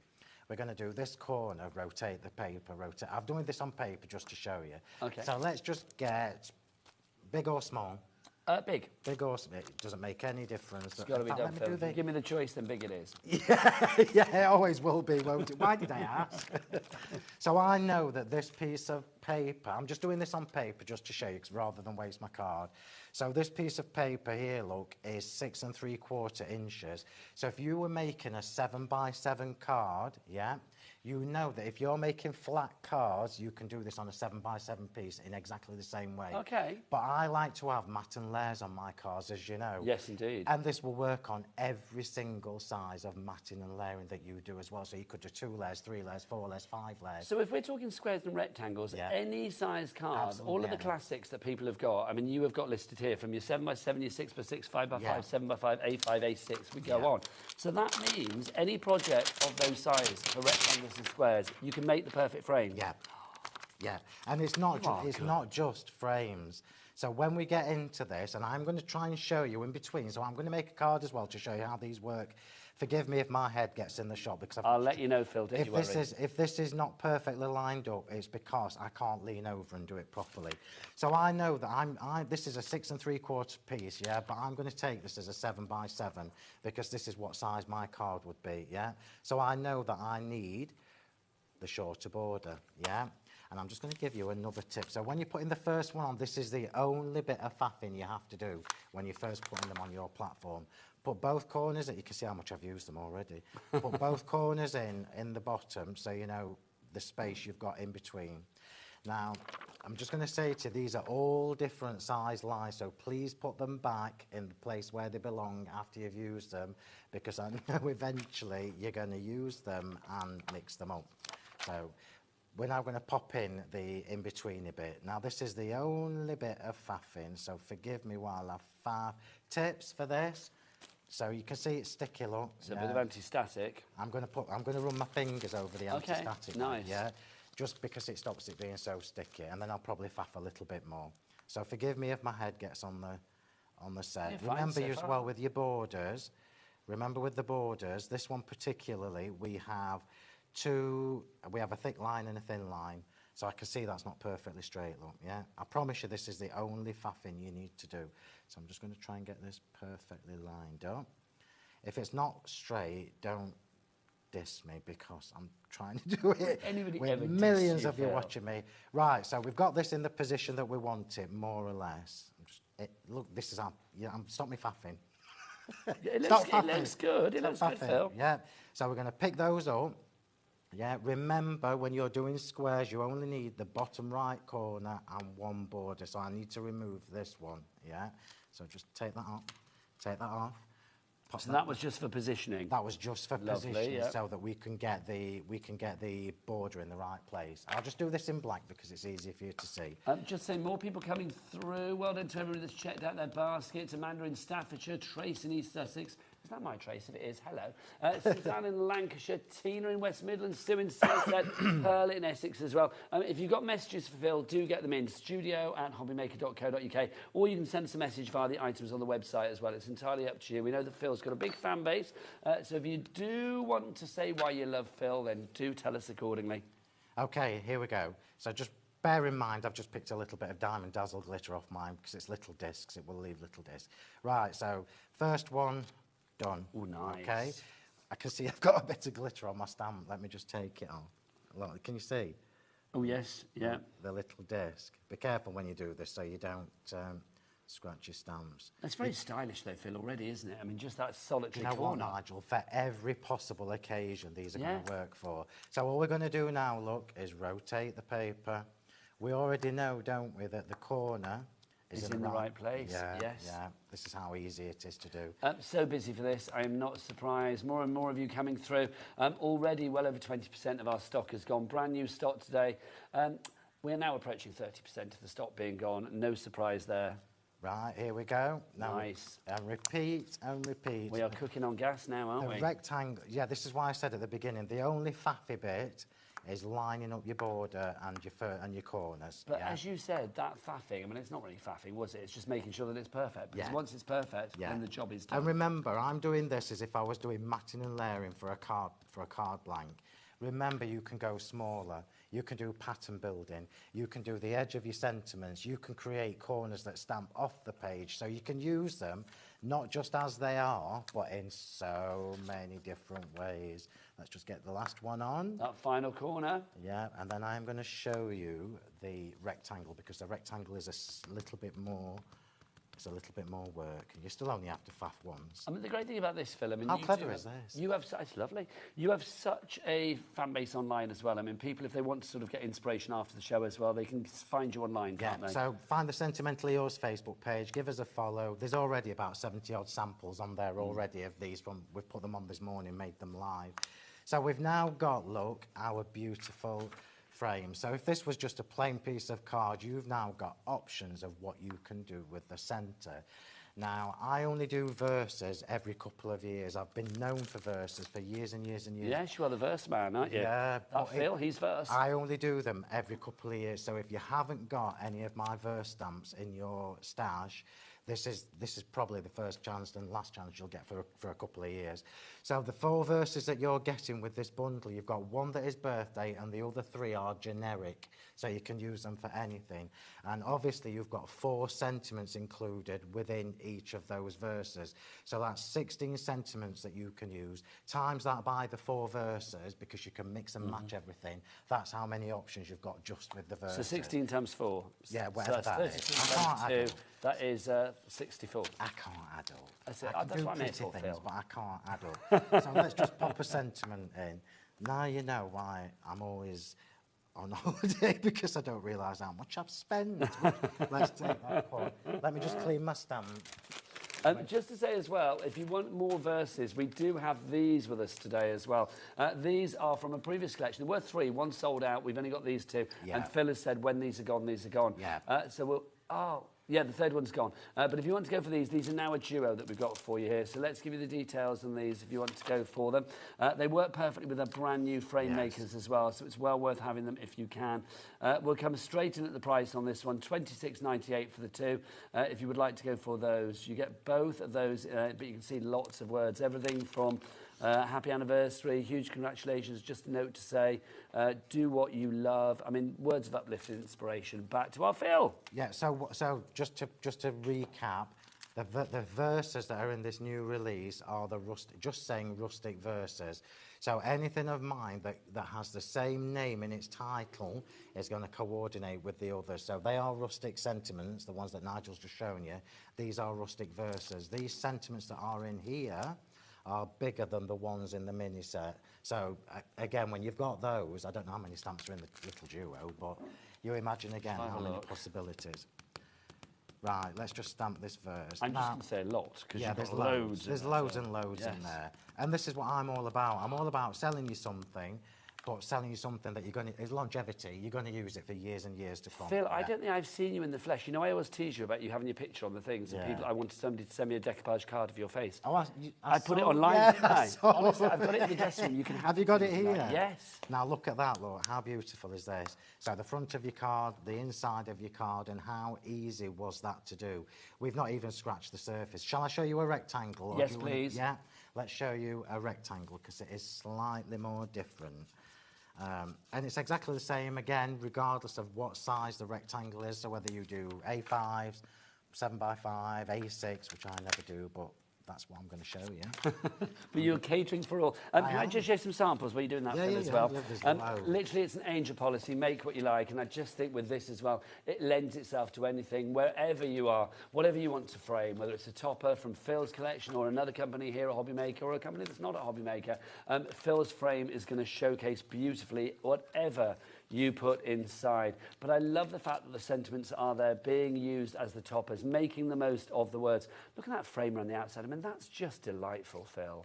We're going to do this corner, rotate the paper, rotate. I'm doing this on paper just to show you. Okay. So let's just get big or small. Big. Big or small. It doesn't make any difference. It's got to be done, Phil. If you Give me the choice, then big it is. Yeah, it always will be, won't it? Why did I ask? So I know that this piece of paper, I'm just doing this on paper just to show you, rather than waste my card. So this piece of paper here, look, is 6 3/4 inches. So if you were making a 7x7 card, yeah, you know that if you're making flat cards, you can do this on a 7x7 piece in exactly the same way. Okay. But I like to have matte and layers on my cards, as you know. Yes, indeed. And this will work on every single size of matting and layering that you do as well. So you could do 2 layers, 3 layers, 4 layers, 5 layers. So if we're talking squares and rectangles, Yeah. any size card, Absolutely, all of the yeah. classics that people have got, I mean, you have got listed here from your 7x7, your 6x6, 5x5, Yeah. 7x5, A5, A6, we go Yeah. on. So that means any project of those sizes for rectangles and squares, you can make the perfect frame. Yeah, yeah, and it's not not just frames. So when we get into this, and I'm going to try and show you in between, so I'm going to make a card as well to show you how these work. Forgive me if my head gets in the shot, because I'll let you know, Phil, don't you worry. if this is not perfectly lined up, it's because I can't lean over and do it properly. So I know that this is a 6 3/4 piece, yeah, but I'm going to take this as a 7x7 because this is what size my card would be, yeah. So I know that I need the shorter border, yeah. And I'm just going to give you another tip. So when you're putting the first one on, this is the only bit of faffing you have to do when you're first putting them on your platform. Put both corners, you can see how much I've used them already. Put both corners in the bottom so you know the space you've got in between. Now, I'm just going to say to you, these are all different size lines, so please put them back in the place where they belong after you've used them, because I know eventually you're going to use them and mix them up. So we're now going to pop in the in-betweeny bit. Now, this is the only bit of faffing, so forgive me while I faff. Tips for this. So you can see it's sticky, look. It's a bit of anti-static. I'm going to run my fingers over the anti-static. Nice. Yeah, just because it stops it being so sticky, and then I'll probably faff a little bit more. So forgive me if my head gets on the set. You're fine so Remember as far. well with your borders. Remember with the borders, this one particularly, we have a thick line and a thin line. So I can see that's not perfectly straight, look, yeah? I promise you this is the only faffing you need to do. So I'm just going to try and get this perfectly lined up. If it's not straight, don't diss me, because I'm trying to do it with millions of you watching me. Right, so we've got this in the position that we want it, more or less. Look, this is stop me faffing. It looks good. It looks good, Phil. Yeah, so we're going to pick those up. Yeah, remember when you're doing squares, you only need the bottom right corner and one border. So I need to remove this one, yeah? So just take that off. So that was just for positioning? That was just for positioning, yeah. so that we can get the border in the right place. I'll just do this in black because it's easier for you to see. Just saying, more people coming through. Well done to everybody that's checked out their baskets. Amanda in Staffordshire, Trace in East Sussex. Is that my trace? If it is, hello. Suzanne in Lancashire, Tina in West Midlands, Sue in Somerset, Pearl in Essex as well. If you've got messages for Phil, do get them in, studio@hobbymaker.co.uk, or you can send us a message via the items on the website as well. It's entirely up to you. We know that Phil's got a big fan base, so if you do want to say why you love Phil, then do tell us accordingly. Okay, here we go. So just bear in mind, I've just picked a little bit of Diamond Dazzle glitter off mine because it's little discs. It will leave little discs. Right, so first one, done. Oh, nice. Okay. I can see I've got a bit of glitter on my stamp. Let me just take it off. Look, can you see? Oh, yes, yeah. The little disc. Be careful when you do this so you don't scratch your stamps. That's very stylish, though, Phil, already, isn't it? I mean, just that solitary You know corner. what, Nigel? For every possible occasion, these are going to work for. So all we're going to do now, look, is rotate the paper. We already know, don't we, that the corner is in the right place. Yeah, yes. Yeah, this is how easy it is to do. So busy for this, I am not surprised. More and more of you coming through. Already well over 20% of our stock has gone. Brand new stock today. We're now approaching 30% of the stock being gone. No surprise there. Right, here we go. Now, nice. And repeat and repeat. We are cooking on gas now, aren't we? The rectangle, yeah, this is why I said at the beginning, the only faffy bit is lining up your border and your corners. But as you said, that faffing, I mean, it's not really faffing, was it? It's just making sure that it's perfect. Because once it's perfect, then the job is done. And remember, I'm doing this as if I was doing matting and layering for a card blank. Remember, you can go smaller. You can do pattern building. You can do the edge of your sentiments. You can create corners that stamp off the page. So you can use them not just as they are, but in so many different ways. Let's just get the last one on. That final corner. Yeah, and then I'm going to show you the rectangle, because the rectangle is a little bit more... It's a little bit more work. You still only have to faff once. I mean, the great thing about this, Phil, I mean... How clever is this? It's lovely. You have such a fan base online as well. I mean, people, if they want to sort of get inspiration after the show as well, they can find you online, can't they? So find the Sentimentally Yours Facebook page, give us a follow. There's already about 70-odd samples on there already of these. We've put them on this morning, made them live. So we've now got, look, our beautiful... frame. So if this was just a plain piece of card, you've now got options of what you can do with the centre. Now, I only do verses every couple of years. I've been known for verses for years and years and years. Yes, you are the verse man, aren't you? Yeah. Phil, he's verse. I only do them every couple of years. So if you haven't got any of my verse stamps in your stash, this is probably the first chance and last chance you'll get for a couple of years. So the 4 verses that you're getting with this bundle, you've got one that is birthday and the other 3 are generic, so you can use them for anything. And obviously you've got 4 sentiments included within each of those verses. So that's 16 sentiments that you can use. Times that by the 4 verses, because you can mix and match everything. That's how many options you've got just with the verses. So 16 times 4. Yeah, whatever so that is. 32 I can't times add 2. That is 64. I can't add up. That's it. I can That's do what I meant pretty for, things, Phil. but I can't add up. So let's just pop a sentiment in. Now you know why I'm always on holiday, because I don't realise how much I've spent. Let's take that point. Let me just clean my stamp. Just to say as well, if you want more verses, we do have these with us today as well. These are from a previous collection. There were 3, one sold out. We've only got these 2. Yeah. And Phil has said when these are gone, these are gone. Yeah. So we'll... Oh, yeah, the 3rd one's gone. But if you want to go for these are now a duo that we've got for you here. So let's give you the details on these if you want to go for them. They work perfectly with our brand new frame makers as well, so it's well worth having them if you can. We'll come straight in at the price on this one, $26.98 for the 2. If you would like to go for those, you get both of those, but you can see lots of words, everything from happy anniversary, huge congratulations, just a note to say, do what you love. I mean, words of uplift and inspiration. Back to our Phil. Yeah, so just to recap, the verses that are in this new release are the just saying rustic verses. So anything of mine that has the same name in its title is going to coordinate with the others. So they are rustic sentiments, the ones that Nigel's just shown you. These are rustic verses. These sentiments that are in here are bigger than the ones in the mini set. So again, when you've got those, I don't know how many stamps are in the little duo, but you imagine again how many possibilities. Right, let's just stamp this verse. I'm just going to say a lot, because you've there's got loads. There's loads and loads in there. And this is what I'm all about. I'm all about selling you something but selling you something that you're going to, is longevity, you're going to use it for years and years to come. Phil, I don't think I've seen you in the flesh. You know, I always tease you about you having your picture on the things, and Yeah. people, I wanted somebody to send me a decoupage card of your face. Oh, I put it saw- online, yeah, didn't I? saw. Honestly, I've got it in the dressing room. You can Have you got it something here? like that. Yes. Now look at that, look, how beautiful is this? So the front of your card, the inside of your card, and how easy was that to do? We've not even scratched the surface. Shall I show you a rectangle? Or Yes, do you wanna- please. Yeah, let's show you a rectangle because it is slightly more different. And it's exactly the same again, regardless of what size the rectangle is. So whether you do A5s, 7x5, A6, which I never do, but that's what I'm going to show you. But you're catering for all. Can I just show some samples while you're doing that, Yeah, Phil, yeah, as yeah, well? there's loads. Literally, it's an angel policy. Make what you like. And I just think with this as well, it lends itself to anything, wherever you are, whatever you want to frame, whether it's a topper from Phil's collection or another company here at HobbyMaker or a company that's not at HobbyMaker. Phil's frame is going to showcase beautifully whatever you put inside. But I love the fact that the sentiments are there being used as the toppers, making the most of the words. Look at that frame around the outside. I mean, that's just delightful, Phil.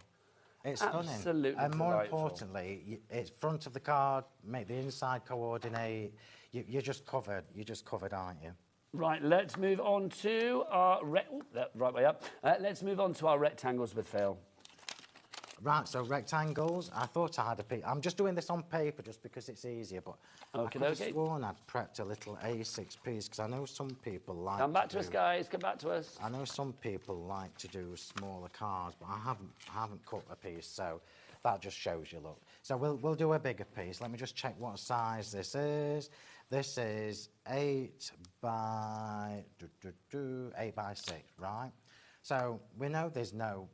It's stunning. Absolutely And more delightful. importantly, it's front of the card, make the inside coordinate. You're just covered. You're just covered, aren't you? Right, let's move on to our... right way up. Let's move on to our rectangles with Phil. Right, so rectangles. I thought I had a piece. I'm just doing this on paper just because it's easier, but I could have sworn I'd prepped a little A6 piece because I know some people like Come back to us, guys. Come back to us. I know some people like to do smaller cards, but I haven't cut a piece, so that just shows you, look. So we'll do a bigger piece. Let me just check what size this is. This is 8 by 6, right? So we know there's no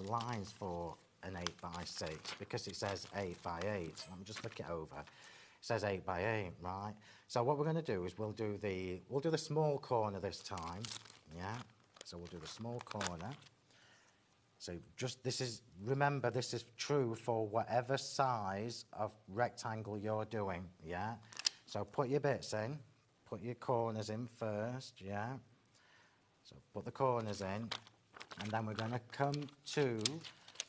lines for an 8 by 6 because it says 8 by 8. Let me just flick it over. It says 8 by 8, right? So what we're going to do is we'll do the small corner this time, yeah? So we'll do the small corner. So remember this is true for whatever size of rectangle you're doing, yeah? So put your bits in, put your corners in first, yeah? So put the corners in. And then we're going to come to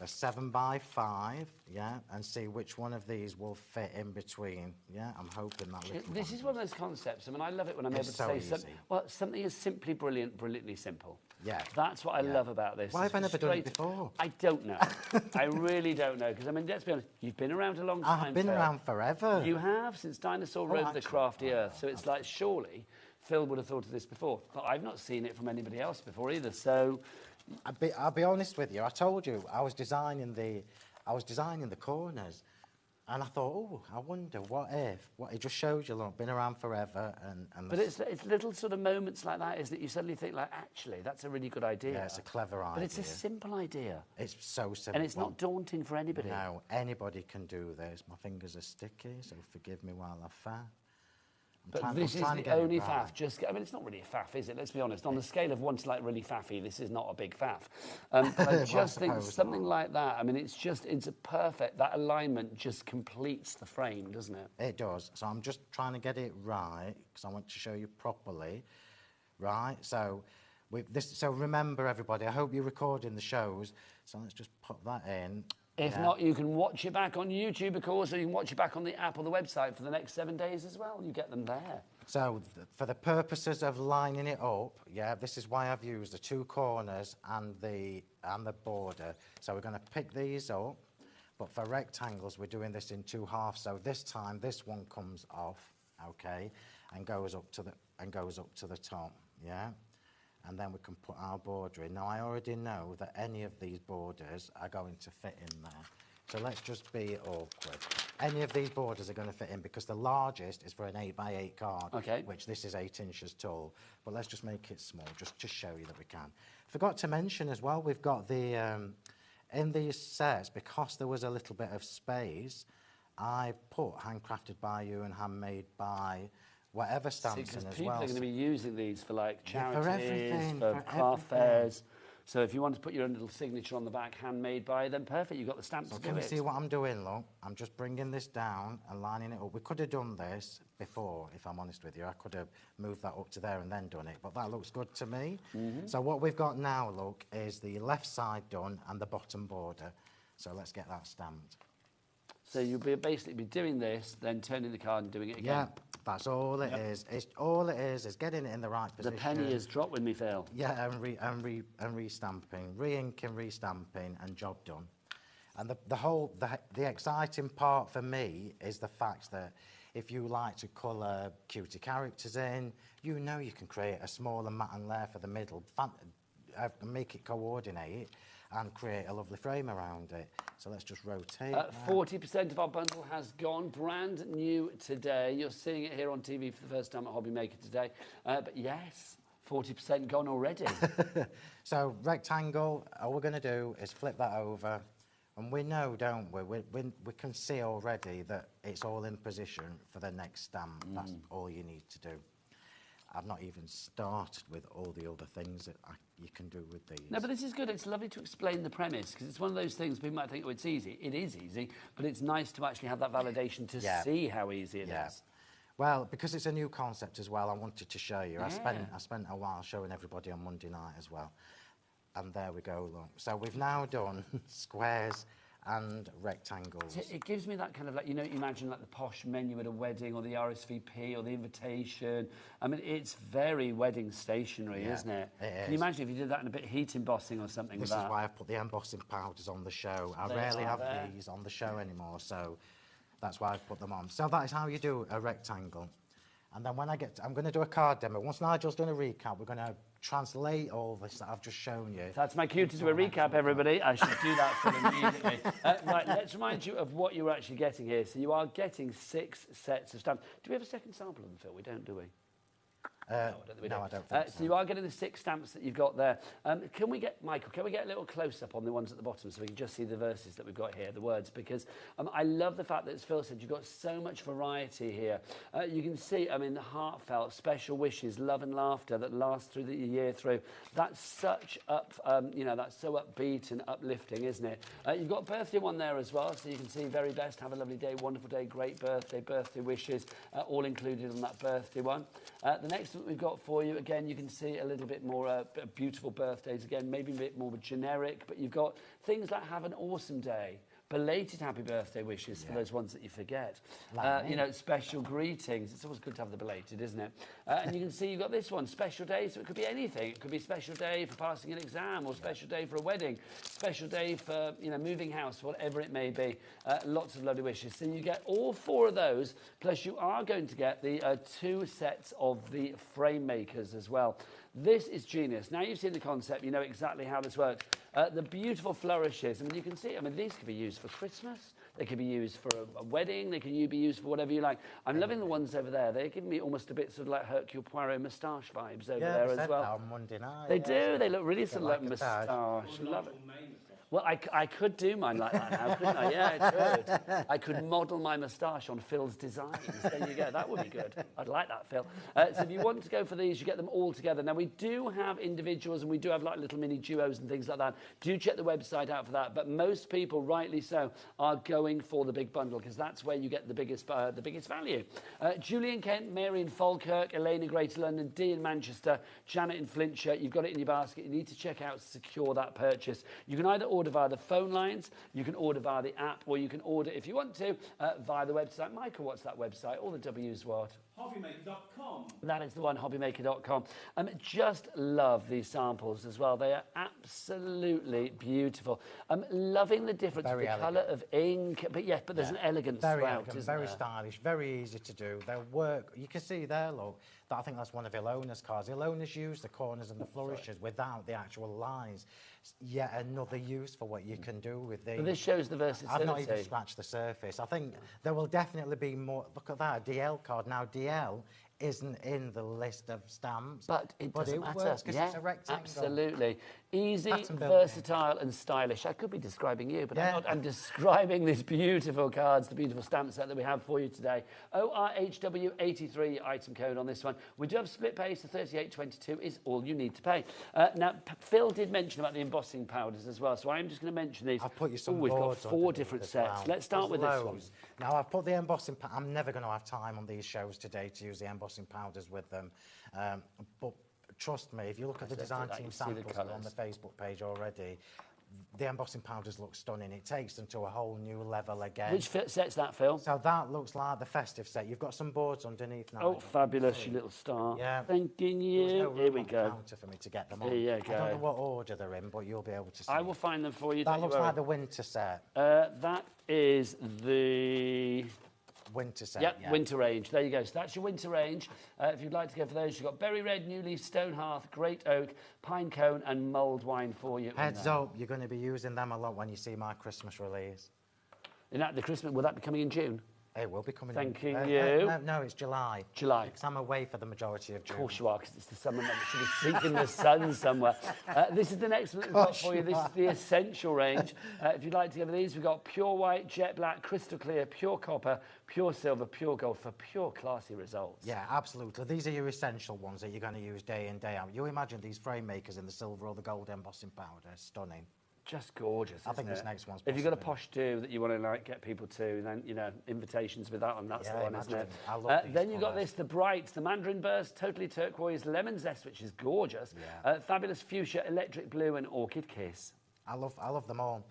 a 7 by 5, yeah, and see which one of these will fit in between, yeah. I'm hoping that little This is one of those concepts. I mean, I love it when I'm able to say something. Well, something is simply brilliant, brilliantly simple. Yeah. That's what I love about this. Why have I never done it before? I don't know. I really don't know. Because, I mean, let's be honest, you've been around a long time. I've been around forever. You have, since dinosaur roamed the crafty earth. So it's like, surely Phil would have thought of this before. But I've not seen it from anybody else before either. So... I'll be honest with you. I told you I was designing the corners, and I thought, oh, I wonder what if. It just shows you, look, been around forever, and. But it's little sort of moments like that, isn't it? You suddenly think, like, actually, that's a really good idea. Yeah, it's a clever idea. But it's a simple idea. It's so simple. And it's not daunting for anybody. No, anybody can do this. My fingers are sticky, so forgive me while I faff. But this is the only faff. I mean, it's not really a faff, is it? Let's be honest. On the scale of 1 to like really faffy, this is not a big faff. But I just think something like that. I mean, it's a perfect. That alignment just completes the frame, doesn't it? It does. So I'm just trying to get it right because I want to show you properly. Right. So So remember, everybody. I hope you're recording the shows. So let's just pop that in. If not, you can watch it back on YouTube, of course, or you can watch it back on the app or the website for the next 7 days as well. You get them there. So for the purposes of lining it up, this is why I've used the 2 corners and the border. So we're going to pick these up, but for rectangles, we're doing this in 2 halves. So this time, this one comes off, okay, and goes up to the top, yeah. And then we can put our border in. Now, I already know that any of these borders are going to fit in there. So let's just be awkward. Any of these borders are going to fit in because the largest is for an 8 by 8 card, which this is 8 inches tall. But let's just make it small, just to show you that we can. Forgot to mention as well, we've got the, in these sets, because there was a little bit of space, I put handcrafted by you and handmade by whatever stamps in as well. People are going to be using these for like charities, for everything, for craft fairs. So if you want to put your own little signature on the back, handmade by, then perfect, you've got the stamps to do it. Can you see what I'm doing, look? I'm just bringing this down and lining it up. We could have done this before, if I'm honest with you. I could have moved that up to there and then done it, but that looks good to me. So what we've got now, look, is the left side done and the bottom border. So let's get that stamped. So you'll basically be doing this, then turning the card and doing it again. Yeah, that's all it is. It's all it is getting it in the right position. The penny has dropped with me, Phil. Yeah, and restamping, re-inking, restamping, and job done. And the exciting part for me is the fact that if you like to colour cutie characters in, you know you can create a smaller matte layer for the middle, make it coordinate, and create a lovely frame around it. So let's just rotate. 40% of our bundle has gone, brand new today. You're seeing it here on TV for the first time at HobbyMaker today. But yes, 40% gone already. So rectangle, all we're going to do is flip that over. And we know, don't we? We can see already that it's all in position for the next stamp. That's all you need to do. I've not even started with all the other things that you can do with these. No, but this is good. It's lovely to explain the premise, because it's one of those things people might think, oh, it's easy. It is easy, but it's nice to actually have that validation to see how easy it is. Well, because it's a new concept as well, I wanted to show you. I spent a while showing everybody on Monday night as well. And there we go, look. So we've now done squares and rectangles. It gives me that kind of, like, you know, imagine like the posh menu at a wedding, or the RSVP, or the invitation. I mean, it's very wedding stationery, isn't it? It is. Can you imagine if you did that in a bit of heat embossing or something This like is that? why I've put the embossing powders on the show. I rarely have these on the show anymore, so that's why I've put them on. So that is how you do a rectangle. And then when I'm going to do a card demo. Once Nigel's done a recap, we're going to translate all this that I've just shown you. That's my cue to do a recap, everybody. I should do that for them immediately. Right, let's remind you of what you're actually getting here. So you are getting 6 sets of stamps. Do we have a second sample of them, Phil? We don't, do we? No, I don't think so. So you are getting the 6 stamps that you've got there. Can we get, Michael, can we get a little close-up on the ones at the bottom so we can just see the verses that we've got here, the words? Because I love the fact that, as Phil said, you've got so much variety here. You can see, I mean, the heartfelt, special wishes, love and laughter that lasts through the year through. That's such that's so upbeat and uplifting, isn't it? You've got a birthday one there as well, so you can see very best, have a lovely day, wonderful day, great birthday, birthday wishes, all included on that birthday one. The next one we've got for you, again, you can see a little bit more beautiful birthdays, again, maybe a bit more generic, but you've got things like have an awesome day, belated happy birthday wishes for those ones that you forget. You know, special greetings. It's always good to have the belated, isn't it? And you can see you've got this one, special day, so it could be anything. It could be special day for passing an exam, or special day for a wedding, special day for, you know, moving house, whatever it may be. Lots of lovely wishes. So you get all 4 of those, plus you are going to get the 2 sets of the frame makers as well. This is genius. Now you've seen the concept, you know exactly how this works. The beautiful flourishes, I mean, you can see, I mean, these could be used for Christmas, they could be used for a wedding, they can be used for whatever you like. I'm loving the ones over there. They're giving me almost a bit sort of like Hercule Poirot moustache vibes over there as well. That on Monday night. They do, they look really sort of like moustache. Love it. Well, I could do mine like that now, couldn't I? Yeah, I could. I could model my moustache on Phil's designs. There you go. That would be good. I'd like that, Phil. So if you want to go for these, you get them all together. Now, we do have individuals, and we do have like little mini duos and things like that. Do check the website out for that. But most people, rightly so, are going for the big bundle, because that's where you get the biggest value. Julie in Kent, Mary in Falkirk, Elaine in Greater London, Dee in Manchester, Janet in Flintshire. You've got it in your basket. You need to check out, secure that purchase. You can either order via the phone lines, you can order via the app, or you can order, if you want to, via the website. Michael, what's that website? All the W's what? HobbyMaker.com. That is the one, HobbyMaker.com. Just love these samples as well. They are absolutely beautiful. Loving the difference, the colour of ink, but there's an elegance throughout, isn't very there? stylish, very easy to do. They work. You can see there, look. I think that's one of Ilona's cards. Ilona's used the corners and the flourishes without the actual lines. Yet another use for what you can do with these. But this shows the versatility. I've not even scratched the surface. I think there will definitely be more. Look at that, DL card. Now, DL isn't in the list of stamps. But it doesn't matter. Works because it's a rectangle. Absolutely. Easy, versatile and stylish. I could be describing you, but I'm not. I'm describing these beautiful cards, the beautiful stamp set that we have for you today. ORHW83 item code on this one. We do have split pay, so $38.22 is all you need to pay. Now, Phil did mention about the embossing powders as well, so I'm just going to mention these. I've put you some We've got boards 4 different sets. Well. Let's start with this one. Now, I've put the embossing. I'm never going to have time on these shows today to use the embossing powders with them, but trust me, if you look at the design team samples on the Facebook page already, the embossing powders look stunning. It takes them to a whole new level again. Which set's that, Phil? So that looks like the festive set. You've got some boards underneath now. Oh, fabulous, you little star. Yeah. Thanking There you. was no room Here we on the go. counter for me to get them on. Here you I don't know go. what order they're in, but you'll be able to see. I will find them for you. That don't you looks worry. like the winter set. That is the... Winter set, Yep, yeah. winter range. There you go. So that's your winter range. If you'd like to go for those, you've got berry red, new leaf, stone hearth, great oak, pine cone, and mulled wine for you. Heads up, you're going to be using them a lot when you see my Christmas release. In that, the Christmas, will that be coming in June? It will be coming Thanking in. you. No, it's July. July. Because I'm away for the majority of June. Of course you are, because it's the summer month. You should be seeking the sun somewhere. This is the next one that we've got for you. This is the Essential range. If you'd like to go for these, we've got pure white, jet black, crystal clear, pure copper, pure silver, pure gold for pure classy results. Yeah, absolutely. These are your essential ones that you're going to use day in, day out. You imagine these frame makers in the silver or the gold embossing powder. Stunning. Just gorgeous. I think isn't this it? next one's If you've got a possible. posh do that you want to like get people to, then you know invitations with that one. That's Yeah, the one, isn't it? imagine. I love these Then you've got colours. this, the bright, the mandarin burst, totally turquoise, lemon zest, which is gorgeous. Yeah. Fabulous fuchsia, electric blue, and orchid kiss. I love them all.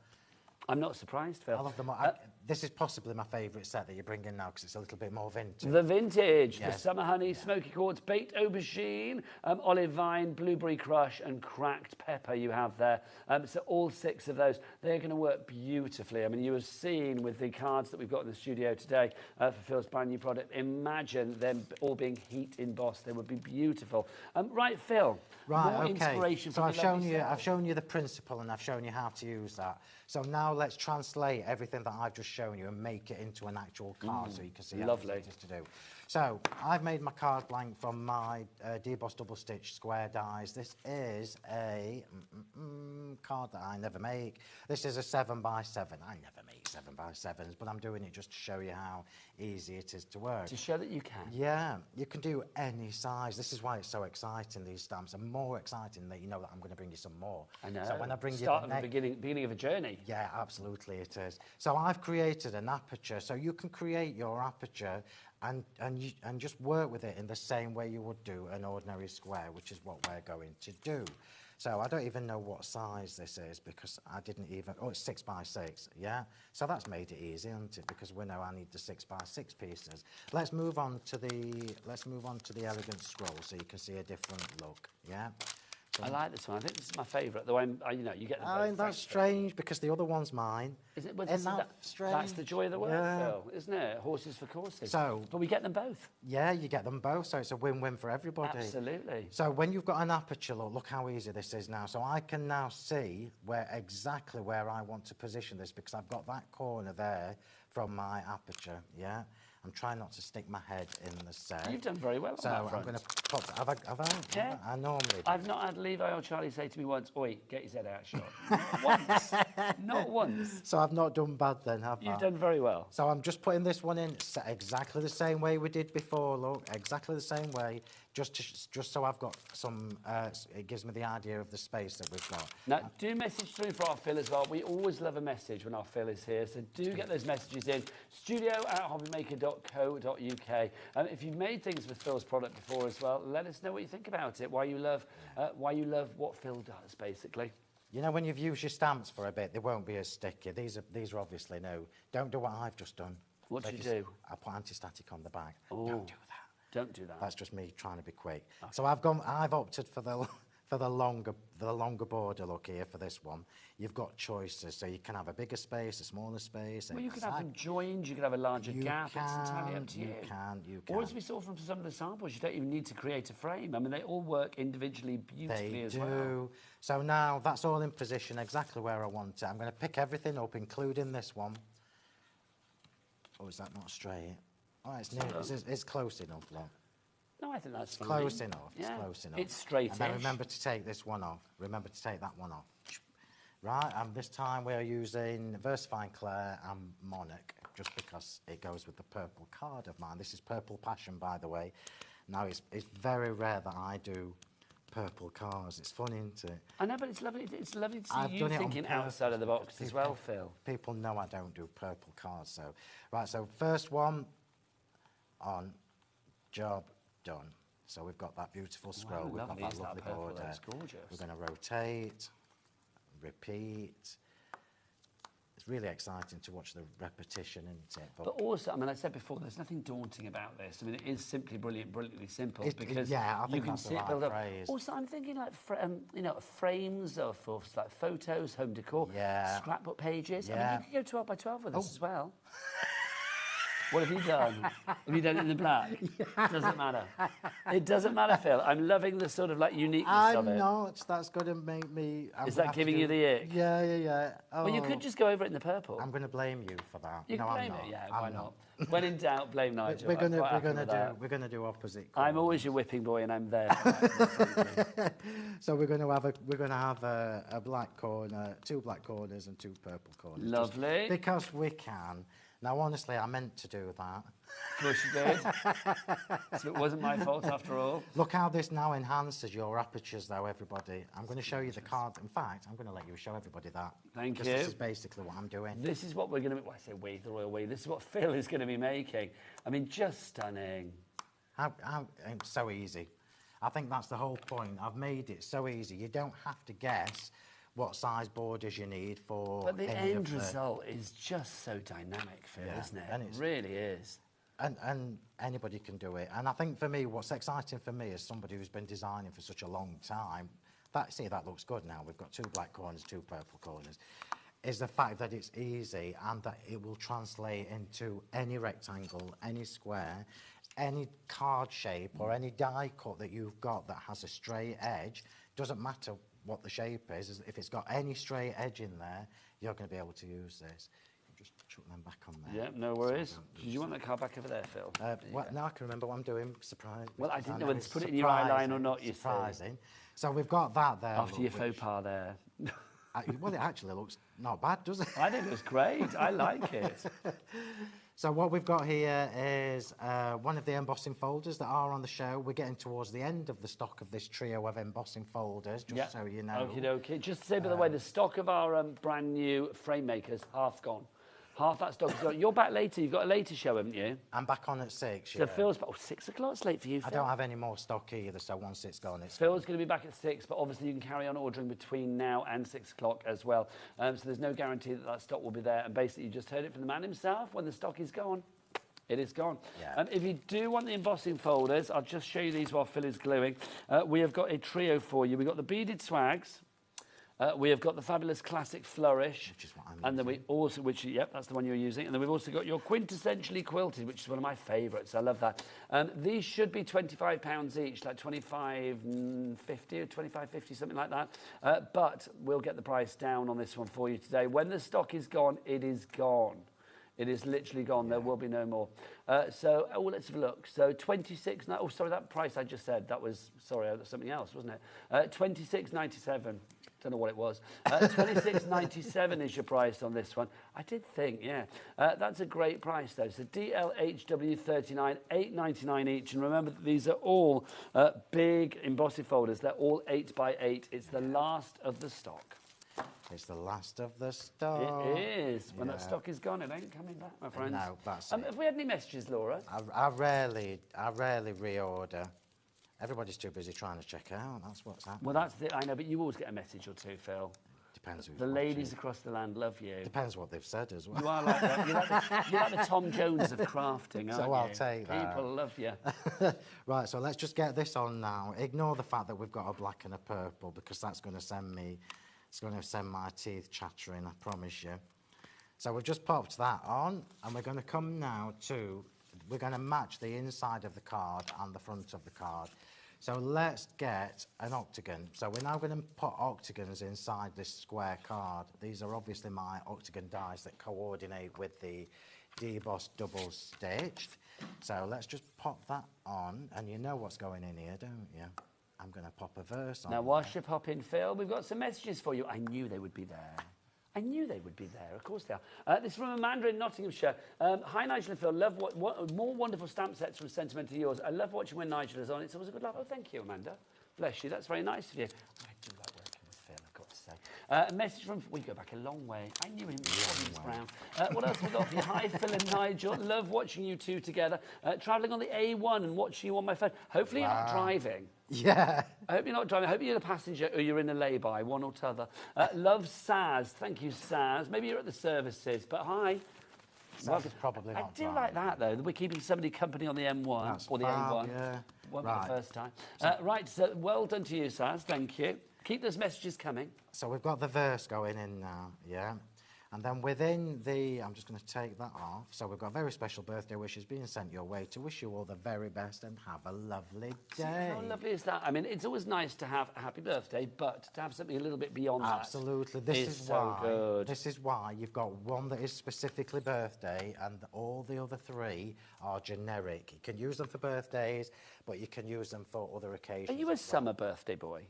I'm not surprised, Phil. I love them all. This is possibly my favourite set that you bring in now because it's a little bit more vintage. The vintage, the Yes. summer honey, smoky quartz, baked aubergine, olive vine, blueberry crush, and cracked pepper you have there. So all 6 of those, they're going to work beautifully. I mean, you have seen with the cards that we've got in the studio today for Phil's brand new product. Imagine them all being heat embossed. They would be beautiful. Right, Phil. Right, more okay. inspiration So from I've your lovely I've self. shown you the principle and I've shown you how to use that. So now let's translate everything that I've just shown you and make it into an actual card so you can see how lovely. easy it is to do. So I've made my card blank from my debossed double stitch square dies. This is a card that I never make. This is a 7x7. I never make 7x7s, but I'm doing it just to show you how easy it is to work. To show that you can. Yeah, you can do any size. This is why it's so exciting, these stamps, and more exciting that you know that I'm going to bring you some more. I know. So when I bring Start you at the beginning of a journey. yeah, absolutely it is. So I've created an aperture, so you can create your aperture and just work with it in the same way you would do an ordinary square, which is what we're going to do. So I don't even know what size this is because I didn't even, oh, it's 6x6, yeah? So that's made it easy, hasn't it? Because we know I need the 6x6 pieces. Let's move on to the elegant scroll so you can see a different look, yeah? I like this one. I think this is my favourite. Though you know, you get them both That's fresh. strange because the other one's mine. Is it? Well, Isn't that that's strange? the joy of the work, Yeah. Phil, isn't it? Horses for courses. So- but we get them both. Yeah, you get them both, so it's a win-win for everybody. Absolutely. So when you've got an aperture, look how easy this is now. So I can now see exactly where I want to position this because I've got that corner there from my aperture, yeah? I'm trying not to stick my head in the set. You've done very well So on that I'm front. going to pop, have I? Yeah. I normally do. I've not had Levi or Charlie say to me once, "Oi, get your head out, shot." Not once. Not once. So I've not done bad then, have I? You've done very well. So I'm just putting this one in set exactly the same way we did before, look, exactly the same way, just so I've got some, it gives me the idea of the space that we've got. Now, do message through for our Phil as well. We always love a message when our Phil is here, so do get those messages in. studio@hobbymaker.co.uk. If you've made things with Phil's product before as well, let us know what you think about it, why you love what Phil does, basically. You know, when you've used your stamps for a bit, they won't be as sticky. These are obviously new. Don't do what I've just done. What do Like you do? I put anti-static on the back. Oh. Don't do that. Don't do that. That's just me trying to be quick. So I've opted for the longer border look here for this one. You've got choices, so you can have a bigger space, a smaller space. Well, you could have them joined, you could have a larger gap. It's entirely up to you. You can. Or as we saw from some of the samples, you don't even need to create a frame. I mean, they all work individually beautifully They as do. well. So now that's all in position exactly where I want it. I'm going to pick everything up, including this one. Oh, is that not straight? Oh, it's near. It's close enough, look. No, I think that's fine. Close enough. Yeah. It's close enough. It's straight-ish. And then remember to take this one off. Remember to take that one off. Right, and this time we're using Versafine Clair and Monarch, just because it goes with the purple card of mine. This is Purple Passion, by the way. Now, it's very rare that I do purple cards. It's fun, isn't it? I know, but it's lovely. It's lovely to see I've you done it on thinking purpose outside of the box because as well, Phil. People know I don't do purple cards, so... Right, so first one on, job done. So we've got that beautiful scroll, we've got lovely, that isn't that lovely purple? border. That's gorgeous. We're going to rotate, repeat. It's really exciting to watch the repetition, isn't it? But also, I mean, I said before, there's nothing daunting about this. I mean, it is simply brilliantly simple because yeah, I think you can that's the see it right build up. phrase. Also, I'm thinking like you know, frames of like photos, home decor, Yeah. scrapbook pages. I Yeah. mean, you could go 12 by 12 with this as well. What have you done? Have you done it in the black? Doesn't matter. It doesn't matter, Phil. I'm loving the sort of like uniqueness of it. I'm not. That's going to make me... Is that giving you the ick? Yeah. Oh, Well, you could just go over it in the purple. I'm going to blame you for that. You no, can blame I'm not. it, yeah, I'm why not? When in doubt, blame Nigel. We're I'm quite happy with going that. to do opposite. I'm always your whipping boy, and I'm there. So we're going to have a black corner, 2 black corners, and 2 purple corners. Lovely. Just because we can. Now, honestly, I meant to do that. Of course you did. So it wasn't my fault after all. Look how this now enhances your apertures, though, everybody. I'm going to show you the card. In fact, I'm going to let you show everybody that. Thank you. This is basically what I'm doing. This is what we're going to... Well, I say we, the royal we. This is what Phil is going to be making. I mean, just stunning. It's so easy. I think that's the whole point. I've made it so easy. You don't have to guess what size borders you need for... But the end result is just so dynamic, Phil, isn't it? And it really is. And anybody can do it. And I think for me, what's exciting for me as somebody who's been designing for such a long time, that looks good now. We've got 2 black corners, 2 purple corners, is the fact that it's easy and that it will translate into any rectangle, any square, any card shape or any die cut that you've got that has a straight edge. Doesn't matter what the shape is. If it's got any straight edge in there, you're going to be able to use this. Just chuck them back on there. Yeah, no worries. Did you want that card back over there, Phil? Well, now I can remember what I'm doing. Surprise. Well, I didn't know whether to put it in your eye line or not, you see. Surprising. So we've got that there. After your faux pas there. Well, it actually looks not bad, does it? I think it was great. I like it. So what we've got here is one of the embossing folders that are on the show. We're getting towards the end of the stock of this trio of embossing folders, just so you know. Okie dokie. Just to say, by the way, the stock of our brand new frame makers, half gone. Half that stock is gone. You're back later. You've got a later show, haven't you? I'm back on at 6, So Phil's back. 6 o'clock. It's late for you, Phil. I don't have any more stock either, so once it's gone, it's Phil's going to be back at 6, but obviously you can carry on ordering between now and 6 o'clock as well. So there's no guarantee that stock will be there. And basically, you just heard it from the man himself. When the stock is gone, it is gone. Yeah. If you do want the embossing folders, I'll just show you these while Phil is gluing. We have got a trio for you. We've got the beaded swags. We have got the fabulous classic flourish. Which is what I'm And then we also, that's the one you're using. And then we've also got your quintessentially quilted, which is one of my favourites. I love that. These should be £25 each, like $25.50 or $25.50, something like that. But we'll get the price down on this one for you today. When the stock is gone, it is gone. It is literally gone. There will be no more. Let's have a look. So 26. Oh, sorry, that price I just said. That was something else, wasn't it? 26.97. Don't know what it was. 26.97 is your price on this one. I did think, yeah. That's a great price though. So DLHW39, $8.99 each. And remember that these are all big embossing folders. They're all 8 by 8. It's the last of the stock. It's the last of the stock. It is. When that stock is gone, it ain't coming back, my friends. No, that's Have we had any messages, Laura? I rarely reorder. Everybody's too busy trying to check out. That's what's happening. Well, that's it. I know, but you always get a message or two, Phil. Depends who's The watching. ladies across the land love you. Depends what they've said as well. You are like that. You're like the Tom Jones of crafting, aren't you? So I'll take that. People love you. Right, so let's just get this on now. Ignore the fact that we've got a black and a purple because that's going to send me... It's going to send my teeth chattering, I promise you. So we've just popped that on, and we're going to come now to... We're going to match the inside of the card and the front of the card. So let's get an octagon. So we're now going to put octagons inside this square card. These are obviously my octagon dies that coordinate with the deboss double stitched. So let's just pop that on, and you know what's going in here, don't you? I'm going to pop a verse on. Now, whilst you pop in, Phil, we've got some messages for you. I knew they would be there. I knew they would be there. Of course they are. This is from Amanda in Nottinghamshire. Hi, Nigel and Phil. Love what more wonderful stamp sets from Sentiment to yours. I love watching when Nigel is on. It's always a good laugh. Oh, thank you, Amanda. Bless you. That's very nice of you. I do like working with Phil, I've got to say. A message from, we go back a long way. I knew him, Brown. What else have we got for you? Hi, Phil and Nigel. Love watching you two together. Travelling on the A1 and watching you on my phone. Hopefully you're not driving. Yeah. I hope you're not driving. I hope you're the passenger or you're in a lay-by, one or t'other. Love Saz. Thank you, Saz. Maybe you're at the services, but hi. That's probably not I do like that, though. We're keeping somebody company on the M1 That's or the fab, A1. yeah. Won't be the first time. Right, so well done to you, Saz. Thank you. Keep those messages coming. So we've got the verse going in now, yeah? And then within the, I'm just going to take that off. So we've got very special birthday wishes being sent your way to wish you all the very best and have a lovely day. How lovely is that? I mean, it's always nice to have a happy birthday, but to have something a little bit beyond Absolutely. that is so good. This is why you've got one that is specifically birthday and all the other three are generic. You can use them for birthdays, but you can use them for other occasions. Are you a summer birthday boy?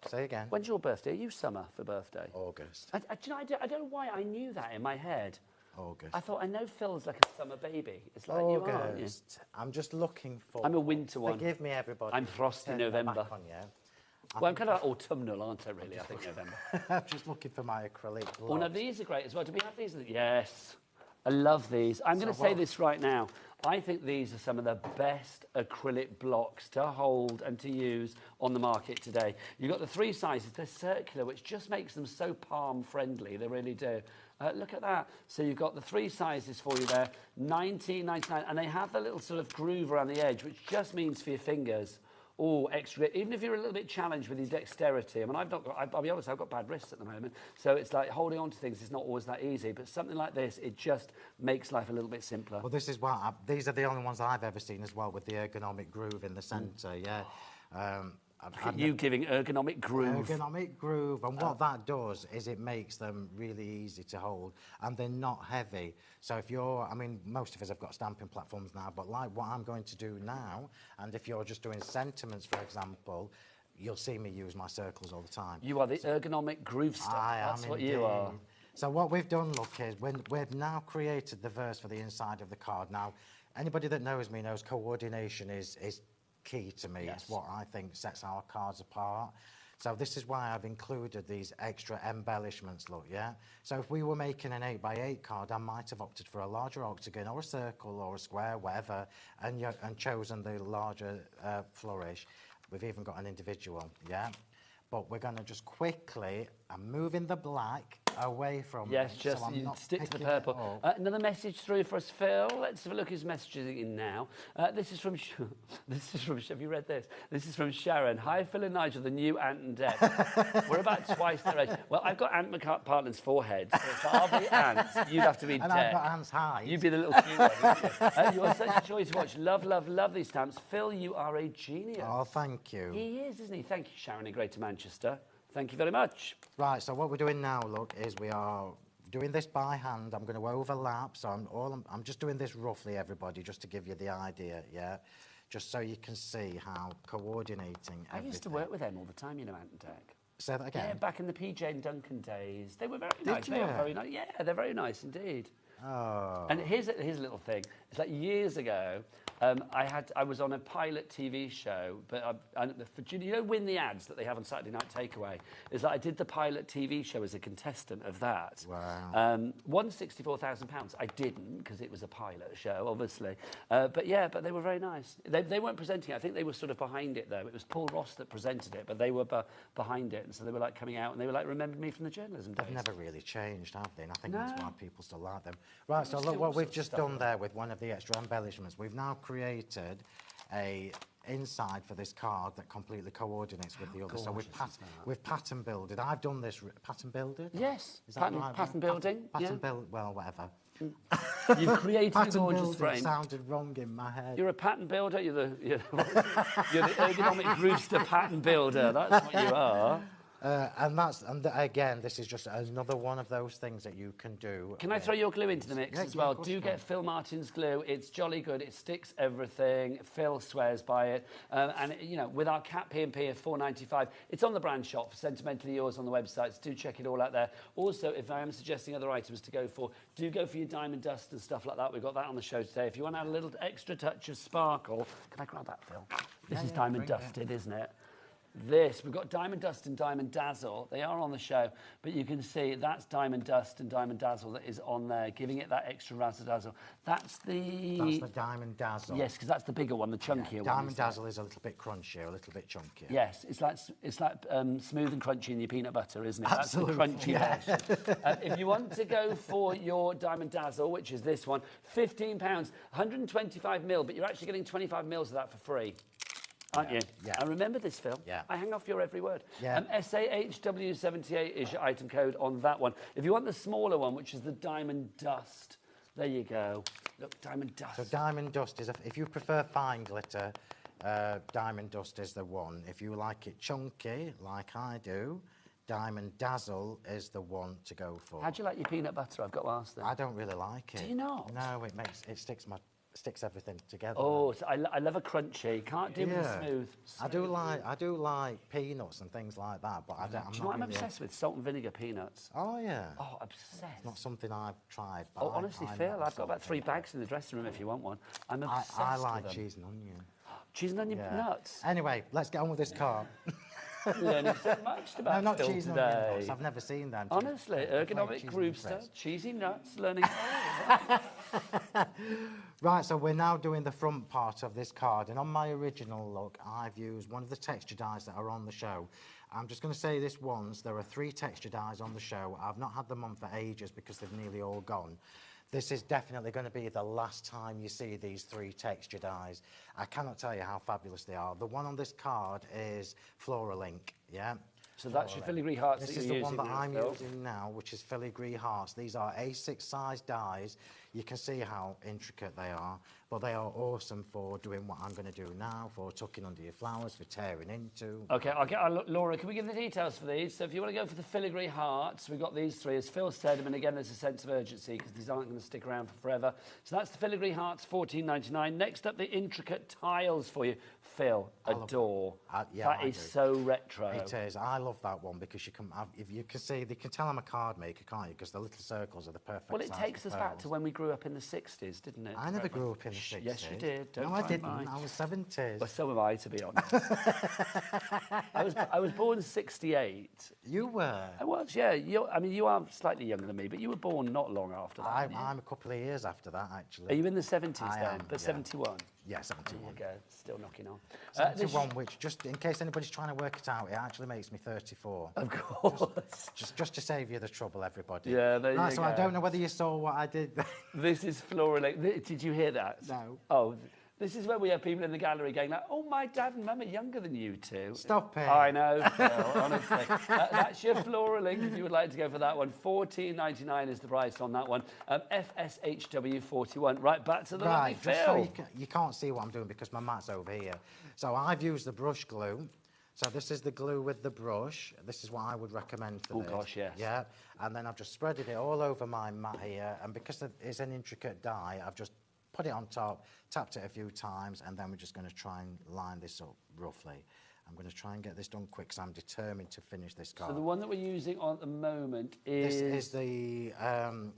Say again. When's your birthday? Are you summer for birthday? August. Do you know, I don't know why I knew that in my head. August. I thought, I know Phil's like a summer baby. It's like you are, aren't you? I'm just looking for... I'm a winter one. Forgive me, everybody. I'm frosty Turn that November. back on you. Well, I'm kind of like autumnal, aren't I, really, I think, November. I'm just looking for my acrylic gloves. Oh, no, these are great as well. Do we have these? Yes. I love these. I'm going to say this right now. I think these are some of the best acrylic blocks to hold and to use on the market today. You've got the three sizes. They're circular, which just makes them so palm-friendly. They really do. Look at that. So you've got the three sizes for you there, $19.99, and they have the little sort of groove around the edge, which just means for your fingers, oh, extra. Even if you're a little bit challenged with your dexterity, I mean, I'll be honest, I've got bad wrists at the moment, so it's like holding on to things is not always that easy, but something like this, it just makes life a little bit simpler. Well, this is why these are the only ones I've ever seen as well, with the ergonomic groove in the centre, yeah. You giving ergonomic groove. Ergonomic groove, and what that does is it makes them really easy to hold, and they're not heavy. So if you're, I mean, most of us have got stamping platforms now, but like what I'm going to do now, and if you're just doing sentiments, for example, you'll see me use my circles all the time. You are the ergonomic groove stuff. That's what you are. So what we've done, look, is we've now created the verse for the inside of the card. Now, anybody that knows me knows coordination is key to me. Yes. It's what I think sets our cards apart. So this is why I've included these extra embellishments, look, yeah? So if we were making an 8x8 card, I might have opted for a larger octagon or a circle or a square, whatever, and chosen the larger flourish. We've even got an individual, yeah? But we're going to just quickly, I'm moving the black away from Yes, me, just so I'm you not stick to the picking it purple. up. Another message through for us, Phil. Let's have a look at his messages in now. This is from, have you read this? This is from Sharon. Hi, Phil and Nigel, the new Ant and Dec. We're about twice their age. Well, I've got Ant McPartland's forehead, so I'll be Ant. You'd have to be And Dec. I've got Ant's height. You'd be the little cute one, wouldn't you? You are such a joy to watch. Love, love, love these stamps. Phil, you are a genius. Oh, thank you. He is, isn't he? Thank you, Sharon in Greater Manchester. Thank you very much. Right, so what we're doing now, look, is we are doing this by hand. I'm going to overlap, so I'm just doing this roughly, everybody, just to give you the idea, yeah? Just so you can see how coordinating I used to work with them all the time, you know, Ant and Dec. Say that again? Yeah, back in the PJ and Duncan days. They were very nice. you? They are very nice. Yeah, they're very nice indeed. Oh. And here's a little thing. It's like years ago, I was on a pilot TV show, but you know, Win the Ads that they have on Saturday Night Takeaway? It's like I did the pilot TV show as a contestant of that. Wow. Won £64,000. I didn't because it was a pilot show, obviously. But yeah, but they were very nice. They weren't presenting it. I think they were sort of behind it, though. It was Paul Ross that presented it, but they were behind it. And so they were like coming out and they were like, remembered me from the journalism days. They've never really changed, have they? And I think No. that's why people still like them. Right, so Just look do what all we've sorts of just stuff done with there with one of the extra embellishments. We've now created a inside for this card that completely coordinates with the other. So we've pattern builded. I've done this pattern builded. Yes, Is that right? pattern building. Pattern build. Well, whatever. You've created a Pattern gorgeous building frame. sounded wrong in my head. You're a pattern builder. You're the ergonomic rooster pattern builder. That's what you are. Again, this is just another one of those things that you can do. Can I throw your glue into the mix as well? Of course Do you get can. Phil Martin's glue. It's jolly good. It sticks everything. Phil swears by it. And, you know, with our Cat P&P of $4.95, it's on the brand shop for Sentimentally Yours on the website. So do check it all out there. Also, if I am suggesting other items to go for, do go for your diamond dust and stuff like that. We've got that on the show today. If you want to add a little extra touch of sparkle, can I grab that, Phil? This is diamond dusted, isn't it? this. We've got Diamond Dust and Diamond Dazzle. They are on the show, but you can see that's Diamond Dust and Diamond Dazzle that is on there, giving it that extra razzle dazzle. That's the Diamond Dazzle. Yes, because that's the bigger one, the chunkier one. Diamond Dazzle is a little bit crunchier, a little bit chunkier. Yes, it's like smooth and crunchy in your peanut butter, isn't it? Absolutely. That's the crunchy version. If you want to go for your Diamond Dazzle, which is this one, £15, 125ml, but you're actually getting 25 mils of that for free. Aren't you? Yeah. And remember this, Phil. Yeah. I hang off your every word. Yeah. SAHW78 is your item code on that one. If you want the smaller one, which is the Diamond Dust, there you go. Look, Diamond Dust. So Diamond Dust is, if you prefer fine glitter, Diamond Dust is the one. If you like it chunky, like I do, Diamond Dazzle is the one to go for. How do you like your peanut butter? I've got to ask them. I don't really like it. Do you not? No, it sticks everything together. Oh, so I love a crunchy. Can't do with the smooth. I do like peanuts and things like that, but I'm Do you know not what I'm really obsessed with? Salt and vinegar peanuts. Oh yeah. Oh, obsessed. It's not something I've tried. But Oh, honestly, Phil, I've got about 3 bags in the dressing room if you want one. I'm obsessed I like with them. cheese and onion. Cheese and onion nuts. Anyway, let's get on with this card. Learning so much about No, not Phil cheese and today. onion nuts. I've never seen them. Honestly, ergonomic cheese rooster, and cheesy nuts, learning. Right, so we're now doing the front part of this card, and on my original look, I've used one of the texture dies that are on the show. I'm just going to say this once, there are 3 texture dies on the show. I've not had them on for ages because they've nearly all gone. This is definitely going to be the last time you see these 3 texture dies. I cannot tell you how fabulous they are. The one on this card is Floral Ink, yeah? So that's your filigree hearts This that is you're the one using that now, I'm Phil. using now, which is filigree hearts. These are A6 size dies. You can see how intricate they are, but they are awesome for doing what I'm going to do now, for tucking under your flowers, for tearing into. Okay, Laura, can we give the details for these? So if you want to go for the filigree hearts, we've got these 3, as Phil said, and again, there's a sense of urgency because these aren't going to stick around for forever. So that's the filigree hearts, $14.99. Next up, the intricate tiles for you. Phil, adore. That is so retro. It is. I love that one because you can have, if you can see, they can tell I'm a card maker, can't you? Because the little circles are the perfect Well, it size takes for us back pearls. to when we grew up in the 60s, didn't it? I never grew up in the 60s. Yes, you did. Don't no, I try didn't. mine. I was 70s. Well, so am I, to be honest. I was born 68. You were? I was, yeah. I mean, you are slightly younger than me, but you were born not long after that. I'm a couple of years after that, actually. Are you in the 70s I then? am, But yeah. 71? Yeah, 71. There you go, still knocking on. 71, which, just in case anybody's trying to work it out, it actually makes me 34. Of course. Just to save you the trouble, everybody. Yeah, there you Right, so go. I don't know whether you saw what I did. This is floral. Did you hear that? No. Oh, this is where we have people in the gallery going like, oh, my dad and mum are younger than you two. Stop it. I know, Phil, honestly. That's your floral link if you would like to go for that one. $14.99 is the price on that one. FSHW41. Right, back to the lovely Right, just so Phil. you can't see what I'm doing because my mat's over here. So I've used the brush glue. So this is the glue with the brush. This is what I would recommend for this. Oh, gosh, yes. Yeah, and then I've just spreaded it all over my mat here. And because it's an intricate die, I've just put it on top, tapped it a few times, and then we're just going to try and line this up roughly. I'm going to try and get this done quick because I'm determined to finish this card. So the one that we're using on at the moment is... This is the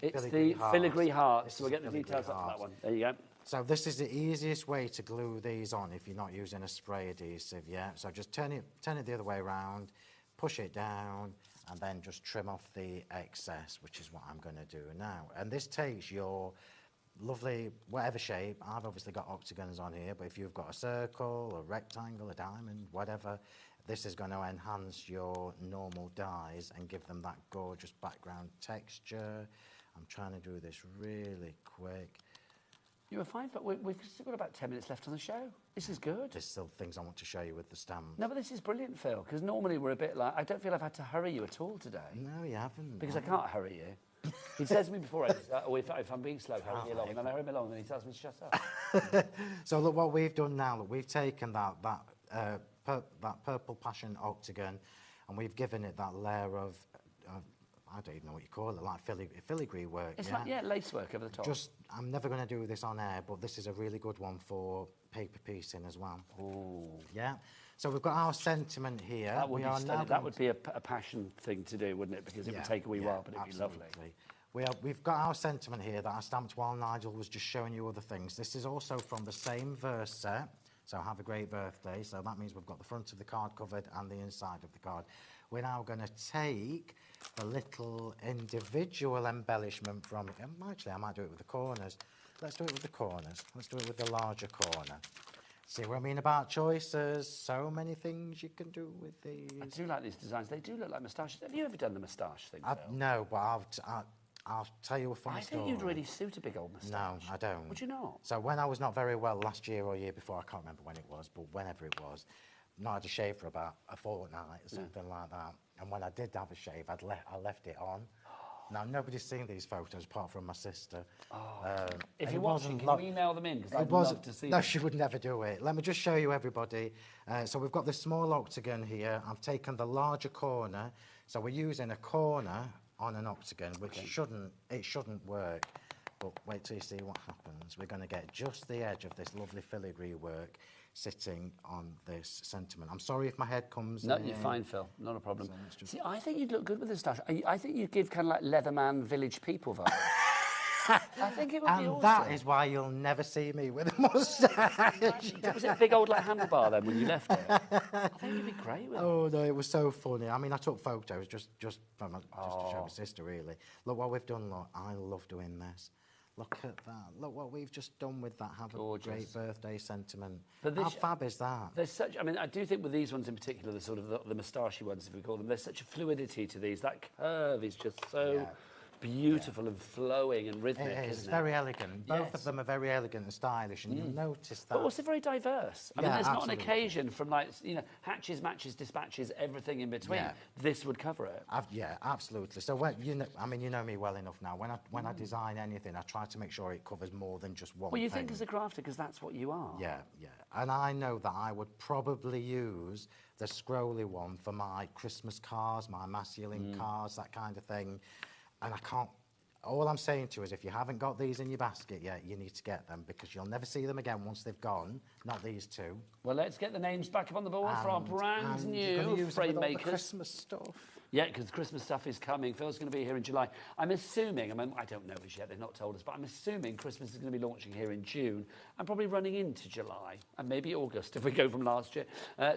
it's filigree the heart. filigree heart. This So we'll is get the filigree details up for heart. that one. There you go. So this is the easiest way to glue these on if you're not using a spray adhesive, yeah? So just turn it the other way around, push it down, and then just trim off the excess, which is what I'm going to do now. And this takes your lovely, whatever shape. I've obviously got octagons on here, but if you've got a circle, a rectangle, a diamond, whatever, this is going to enhance your normal dies and give them that gorgeous background texture. I'm trying to do this really quick. You were fine, but we've still got about 10 minutes left on the show. This is good. There's still things I want to show you with the stamp. No, but this is brilliant, Phil, because normally we're a bit like... I don't feel I've had to hurry you at all today. No, you haven't. Because I can't hurry you. He says to me before, if I'm being slow, hurry me along. And then I hurry him along, and then he tells me to shut up. So look what we've done now. Look, we've taken that purple passion octagon, and we've given it that layer of I don't even know what you call it, like filigree work. It's yeah? like, yeah, lace work over the top. I'm never going to do this on air, but this is a really good one for paper piecing as well. Ooh. Yeah. So we've got our sentiment here. That would, That would be a passion thing to do, wouldn't it? Because it would take a wee while, but it'd be lovely. We've got our sentiment here that I stamped while Nigel was just showing you other things. This is also from the same verse set. So have a great birthday. So that means we've got the front of the card covered and the inside of the card. We're now going to take the little individual embellishment from it. Actually, I might do it with the corners. Let's do it with the corners. Let's do it with the larger corner. See what I mean about choices? So many things you can do with these. I do like these designs. They do look like moustaches. Have you ever done the moustache thing, Phil? No, but I'll tell you a funny story. I think you'd really suit a big old moustache. No, I don't. Would you not? So when I was not very well last year or year before, I can't remember when it was, but whenever it was, not had a shave for about a fortnight or something like that. And when I did have a shave, I left it on. Now, nobody's seen these photos apart from my sister. If you're watching, can you email them in? Because I'd love to see No, them. she would never do it. Let me just show you, everybody. So we've got this small octagon here. I've taken the larger corner. So we're using a corner on an octagon, which shouldn't work. But wait till you see what happens. We're going to get just the edge of this lovely filigree work sitting on this sentiment. I'm sorry if my head comes No, in. you're fine, Phil. Not a problem. So See, I think you'd look good with a moustache. I think you'd give kind of like Leatherman Village People vibe. I think it would be And awesome. that is why you'll never see me with a moustache. Was it a big old like handlebar then when you left it? I think you'd be great with it. Oh no, it was so funny. I mean, I took photos just to show my sister. Really, look what we've done. Look, I love doing this. Look at that. Look what we've just done with that. Have Gorgeous. a great birthday sentiment. But How fab is that? There's such, I mean, I do think with these ones in particular, the sort of the moustachey ones, if we call them, there's such a fluidity to these. That curve is just so beautiful and flowing and rhythmic, It is. isn't It's it? very elegant. Both Yes. of them are very elegant and stylish, and you'll notice that. But also very diverse. I mean, Yeah, there's not an absolutely. occasion from like, you know, hatches, matches, dispatches, everything in between. Yeah. This would cover it. Yeah, absolutely. So when you know, I mean, you know me well enough now. When I design anything, I try to make sure it covers more than just one. Well, you thing. think as a crafter, because that's what you are. Yeah, yeah. And I know that I would probably use the scrolly one for my Christmas cards, my masculine cards, that kind of thing. And I can't. All I'm saying to you is if you haven't got these in your basket yet, you need to get them because you'll never see them again once they've gone. Not these two. Well, let's get the names back up on the board for our brand and you're gonna new use them frame with all the makers. Christmas stuff. Yeah, because Christmas stuff is coming. Phil's going to be here in July. I'm assuming, I mean, I don't know this yet, they've not told us, but I'm assuming Christmas is going to be launching here in June and probably running into July and maybe August if we go from last year.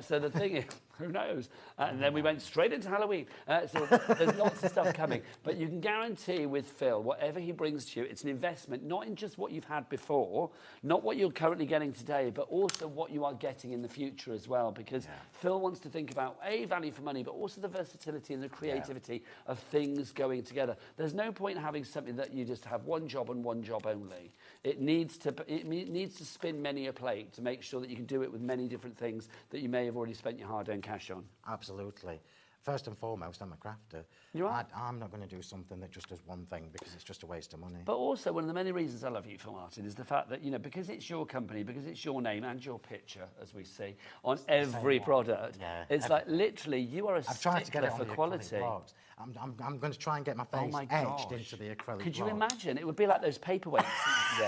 So the thing is, who knows? And then we went straight into Halloween. So there's lots of stuff coming. But you can guarantee with Phil, whatever he brings to you, it's an investment, not in just what you've had before, not what you're currently getting today, but also what you are getting in the future as well. Because Phil wants to think about, A, value for money, but also the versatility and the creativity of things going together. There's no point in having something that you just have one job and one job only. It needs to spin many a plate to make sure that you can do it with many different things that you may have already spent your hard-earned cash on. Absolutely. First and foremost, I'm a crafter. You are? I'm not going to do something that just does one thing because it's just a waste of money. But also, one of the many reasons I love you, Phil Martin, is the fact that, you know, because it's your company, because it's your name and your picture, as we see, on every product, it's like literally you are a I've tried to get stickler it on for the quality. acrylic blocks. I'm going to try and get my face my etched gosh. into the acrylic Could you block. imagine? It would be like those paperweights that you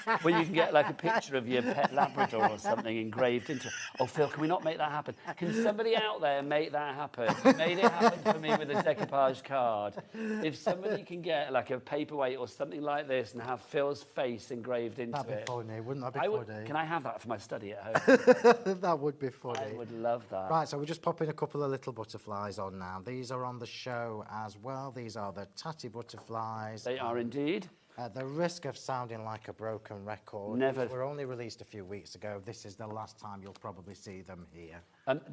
get, where you can get like a picture of your pet Labrador or something engraved into it. Oh, Phil, can we not make that happen? Can somebody out there make that happen? You made it happen for me with a decoupage card. If somebody can get like a paperweight or something like this and have Phil's face engraved into That'd be it. funny, wouldn't that be funny? Can I have that for my study at home? That would be funny. I would love that. Right, so we're just popping a couple of little butterflies on now. These are on the show as well. These are the tatty butterflies. They are indeed. At the risk of sounding like a broken record, Never. these were only released a few weeks ago. This is the last time you'll probably see them here.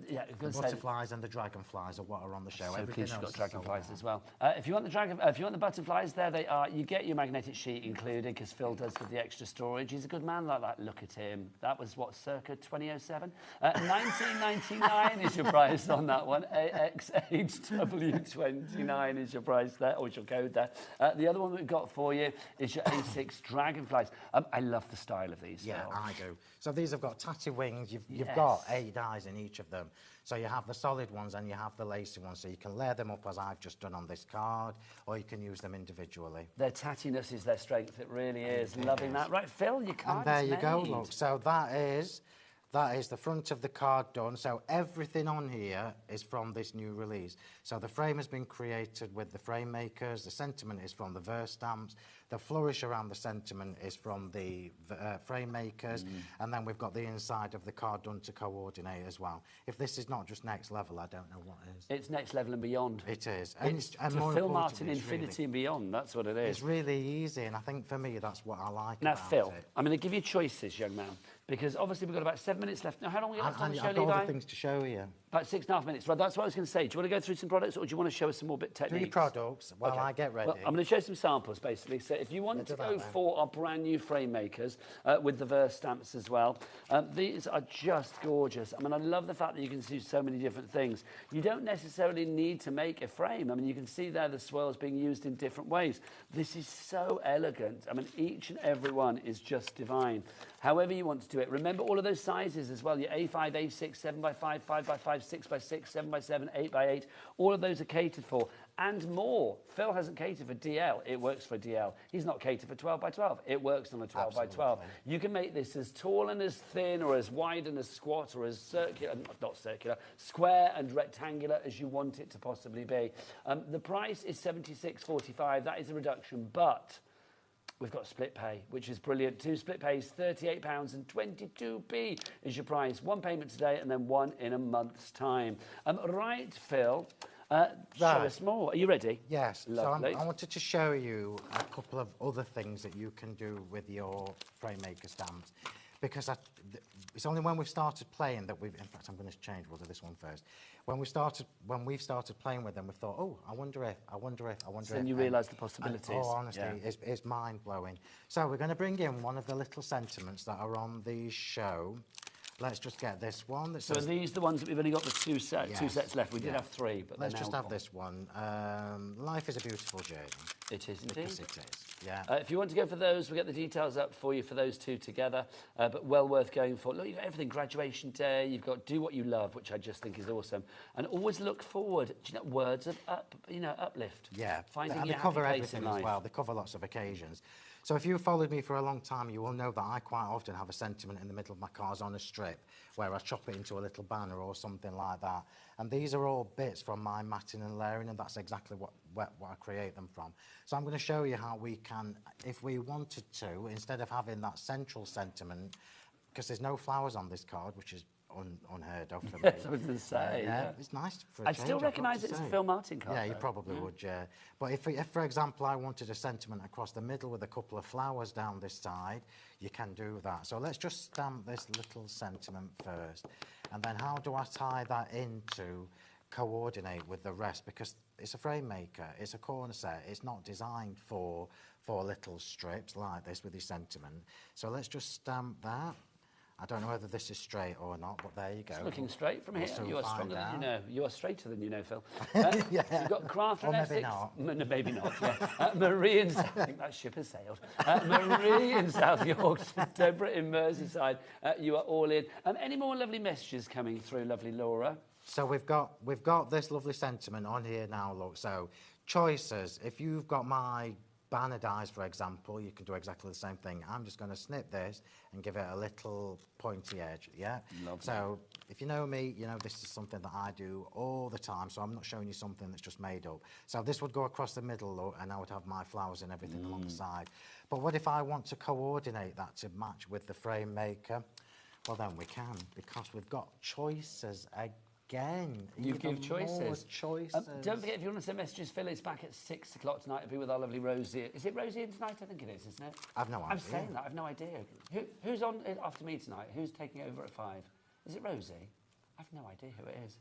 Yeah, The butterflies and the dragonflies are what are on the show. So Everything pleased you've got else is dragonflies sold as well. If you want the butterflies, there they are. You get your magnetic sheet included because Phil does with the extra storage. He's a good man like that. Look at him. That was what, circa 2007. 19.99 is your price on that one. AXHW29 is your price there, or is your code there. The other one we've got for you is your A6 dragonflies. I love the style of these. Yeah, Phil. I do. So these have got tatty wings. You've Yes. got 8 eyes in each of them. So you have the solid ones and you have the lacy ones. So you can layer them up as I've just done on this card, or you can use them individually. Their tattiness is their strength. It really is. Loving that. Right, Phil, your card And there is you go, made. look. So that is the front of the card done. So everything on here is from this new release. So the frame has been created with the frame makers. The sentiment is from the Verse stamps. The flourish around the sentiment is from the frame makers, and then we've got the inside of the card done to coordinate as well. If this is not just next level, I don't know what is. It's next level and beyond. It is. It's and to more film art in importantly, it's infinity and beyond. That's what it is. It's really easy, and I think for me that's what I like Now, about Phil, it. I'm going to give you choices, young man, because obviously we've got about 7 minutes left. Now, how long have we got left on the show, I've got Levi? other things to show you. About 6.5 minutes. Right, that's what I was going to say. Do you want to go through some products, or do you want to show us some more bit Do techniques? your products while I get ready. Well, I'm going to show some samples, basically. So if you want to go for our brand new frame makers with the Verse stamps as well, these are just gorgeous. I mean, I love the fact that you can do so many different things. You don't necessarily need to make a frame. I mean, you can see there the swirls being used in different ways. This is so elegant. I mean, each and every one is just divine. However you want to do it. Remember all of those sizes as well. Your A5, A6, 7x5, 5x5, 6x6, 7x7, 8x8. All of those are catered for. And more. Phil hasn't catered for DL. It works for DL. He's not catered for 12x12. It works on a 12x12. You can make this as tall and as thin, or as wide and as squat, or as circular, not circular, square and rectangular as you want it to possibly be. The price is £76.45. That is a reduction, but we've got split pay, which is brilliant. 2 split pays, £38 and 22p is your price. 1 payment today and then 1 in a month's time. Right, Phil, show us more. Are you ready? Yes. Lovely. So I wanted to show you a couple of other things that you can do with your frame maker stamps. Because it's only when we've started playing that we've... In fact, I'm going to change. We'll do this one first. When we've started playing with them, we thought, oh, I wonder if. So then you realise the possibilities. Oh, honestly, it's mind-blowing. So we're going to bring in one of the little sentiments that are on the show. Let's just get this one. So are these the ones that we've only got the two sets left? We did have 3, but let's just have this one. Life is a beautiful journey. It is indeed. Because it is, yeah. If you want to go for those, we'll get the details up for you for those 2 together, but well worth going for. Look, you've got everything, graduation day, you've got do what you love, which I just think is awesome, and always look forward. Do you know, words of uplift. Yeah, finding and your they cover happy place everything in life. as well. They cover lots of occasions. So if you've followed me for a long time, you will know that I quite often have a sentiment in the middle of my cards on a strip where I chop it into a little banner or something like that. And these are all bits from my matting and layering, and that's exactly what I create them from. So I'm going to show you how we can, if we wanted to, instead of having that central sentiment, because there's no flowers on this card, which is unheard of for me. Yes, I was going to say. Yeah, it's nice for a I'd change, still I've got recognise to it as a say. Phil Martin card. Yeah, you though. probably would, yeah. But if, for example, I wanted a sentiment across the middle with a couple of flowers down this side, you can do that. So let's just stamp this little sentiment first. And then how do I tie that into coordinate with the rest? Because it's a frame maker, it's a corner set, it's not designed for little strips like this with your sentiment. So let's just stamp that. I don't know whether this is straight or not, but there you go. It's looking straight from here. We'll You are find stronger than you out. know. You are straighter than you know, Phil. Yeah. You've got Craft and Or maybe Essex. not. No, maybe not, yeah. Marie in... I think that ship has sailed. Marie in South Yorkshire, Deborah in Merseyside. You are all in. Any more lovely messages coming through, lovely Laura? So we've got this lovely sentiment on here now, look. So choices. If you've got my banner dies, for example, you can do exactly the same thing. I'm just going to snip this and give it a little pointy edge, yeah? Lovely. So if you know me, you know this is something that I do all the time, so I'm not showing you something that's just made up. So this would go across the middle, look, and I would have my flowers and everything along the side. But what if I want to coordinate that to match with the frame maker? Well, then we can, because we've got choices again. You give Even more choices. choices. Don't forget, if you want to send messages, Phil, it's back at 6 o'clock tonight. It'll be with our lovely Rosie. Is it Rosie in tonight? I think it is, isn't it? I've no idea. I'm saying that. I've no idea. Who's on after me tonight? Who's taking over at 5? Is it Rosie? I've no idea who it is.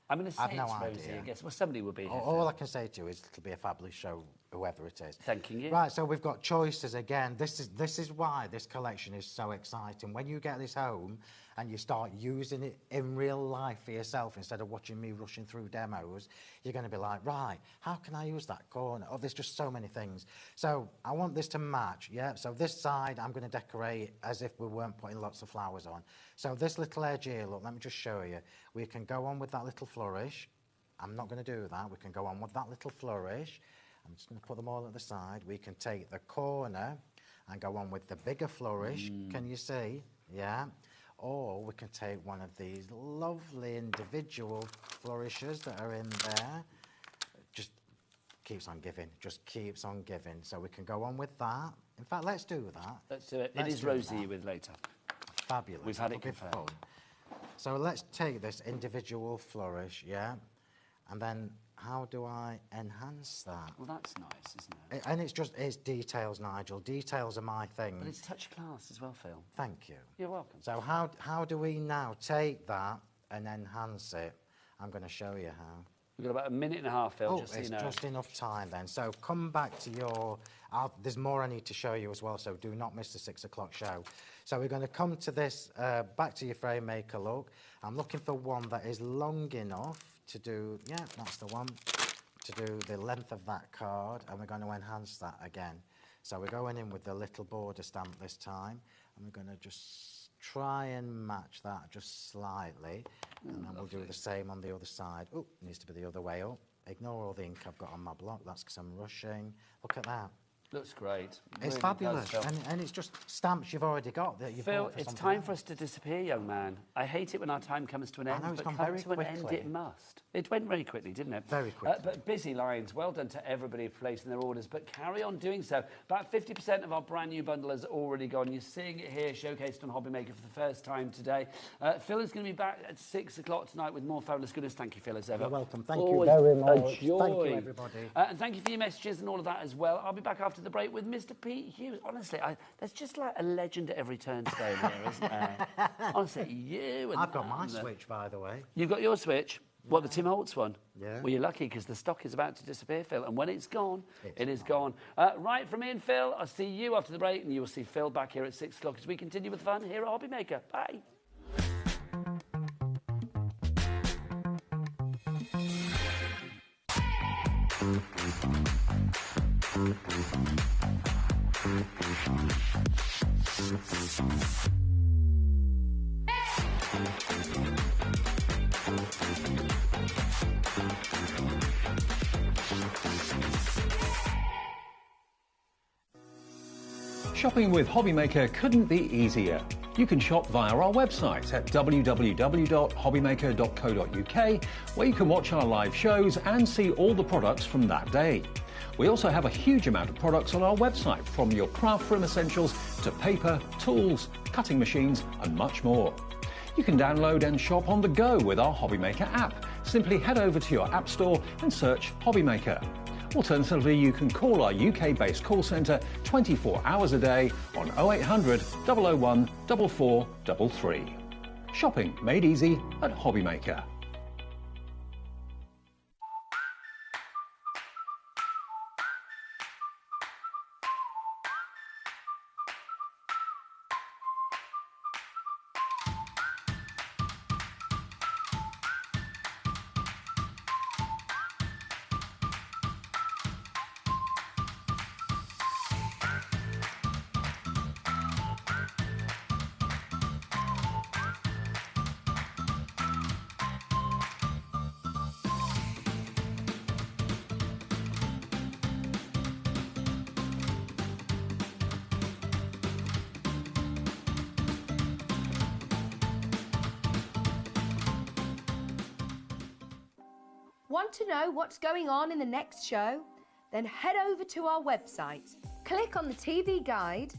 I'm going to say I've no it's Rosie, idea. I guess. Well, somebody will be here. All I can say to you is it'll be a fabulous show, whoever it is. Thanking you. Right, so we've got choices again. This is why this collection is so exciting. When you get this home and you start using it in real life for yourself instead of watching me rushing through demos, you're going to be like, right, how can I use that corner? Oh, there's just so many things. So I want this to match, yeah? So this side, I'm going to decorate as if we weren't putting lots of flowers on. So this little edge here, look, let me just show you. We can go on with that little flourish. I'm not going to do that. We can go on with that little flourish. I'm just going to put them all at the side. We can take the corner and go on with the bigger flourish. Can you see? Yeah. Or we can take one of these lovely individual flourishes that are in there. Just keeps on giving, just keeps on giving. So we can go on with that. In fact, let's do that. Let's do it. Let's it is do Rosie that. with later. Fabulous. We've had it That'll be confirmed. fun. So let's take this individual flourish, yeah? And then how do I enhance that? Well, that's nice, isn't it? And it's details, Nigel. Details are my thing. But it's touch class as well, Phil. Thank you. You're welcome. So how do we now take that and enhance it? I'm going to show you how. We've got about a minute and a half, Phil, just so you it's know. just enough time then. So come back to your... there's more I need to show you as well, so do not miss the 6 o'clock show. So we're going to come to this, back to your frame maker look. I'm looking for one that is long enough to do... Yeah, that's the one. To do the length of that card, and we're going to enhance that again. So we're going in with the little border stamp this time, and we're going to just try and match that just slightly, and then we'll do the same on the other side. Oh, needs to be the other way up. Ignore all the ink I've got on my block, that's because I'm rushing. Look at that. Looks great. It's Really fabulous, does, Phil. and it's just stamps you've already got that you've Phil, bought for it's something time else. for us to disappear, young man. I hate it when our time comes to an end, know, it's but gone come very to an end quickly. it must. It went very quickly, didn't it? Very quickly. But busy lines. Well done to everybody for placing their orders, but carry on doing so. About 50% of our brand new bundle has already gone. You're seeing it here, showcased on HobbyMaker for the first time today. Phil is going to be back at 6 o'clock tonight with more fabulous goodness. Thank you, Phil, as ever. You're welcome. Thank you Always very much. a joy. Thank you, everybody. And thank you for your messages and all of that as well. I'll be back after the break with Mr. Pete Hughes. Honestly, there's just like a legend at every turn today here, isn't there? Honestly, you and I've got my switch, by the way. You've got your switch? What, the Tim Holtz one? Yeah. Well, you're lucky because the stock is about to disappear, Phil. And when it's gone, it is gone. Right, from me and Phil, I'll see you after the break, and you will see Phil back here at 6 o'clock as we continue with fun here at HobbyMaker. Bye. Shopping with HobbyMaker couldn't be easier. You can shop via our website at www.hobbymaker.co.uk, where you can watch our live shows and see all the products from that day. We also have a huge amount of products on our website, from your craft room essentials to paper, tools, cutting machines and much more. You can download and shop on the go with our HobbyMaker app. Simply head over to your app store and search HobbyMaker. Alternatively, you can call our UK-based call centre 24 hours a day on 0800 001 4433. Shopping made easy at HobbyMaker. Want to know what's going on in the next show? Then head over to our website. Click on the TV guide.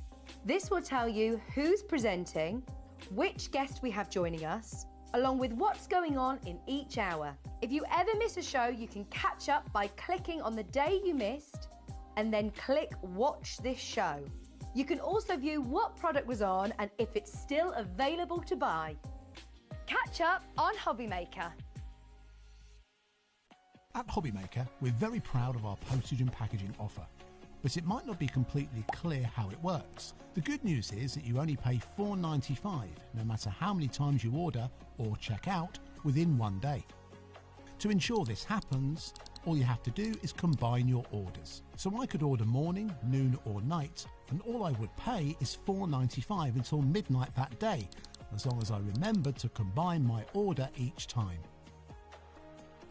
This will tell you who's presenting, which guest we have joining us, along with what's going on in each hour. If you ever miss a show, you can catch up by clicking on the day you missed and then click Watch This Show. You can also view what product was on and if it's still available to buy. Catch up on HobbyMaker. At HobbyMaker, we're very proud of our postage and packaging offer, but it might not be completely clear how it works. The good news is that you only pay $4.95 no matter how many times you order or check out within 1 day. To ensure this happens, all you have to do is combine your orders. So I could order morning, noon or night, and all I would pay is $4.95 until midnight that day, as long as I remembered to combine my order each time.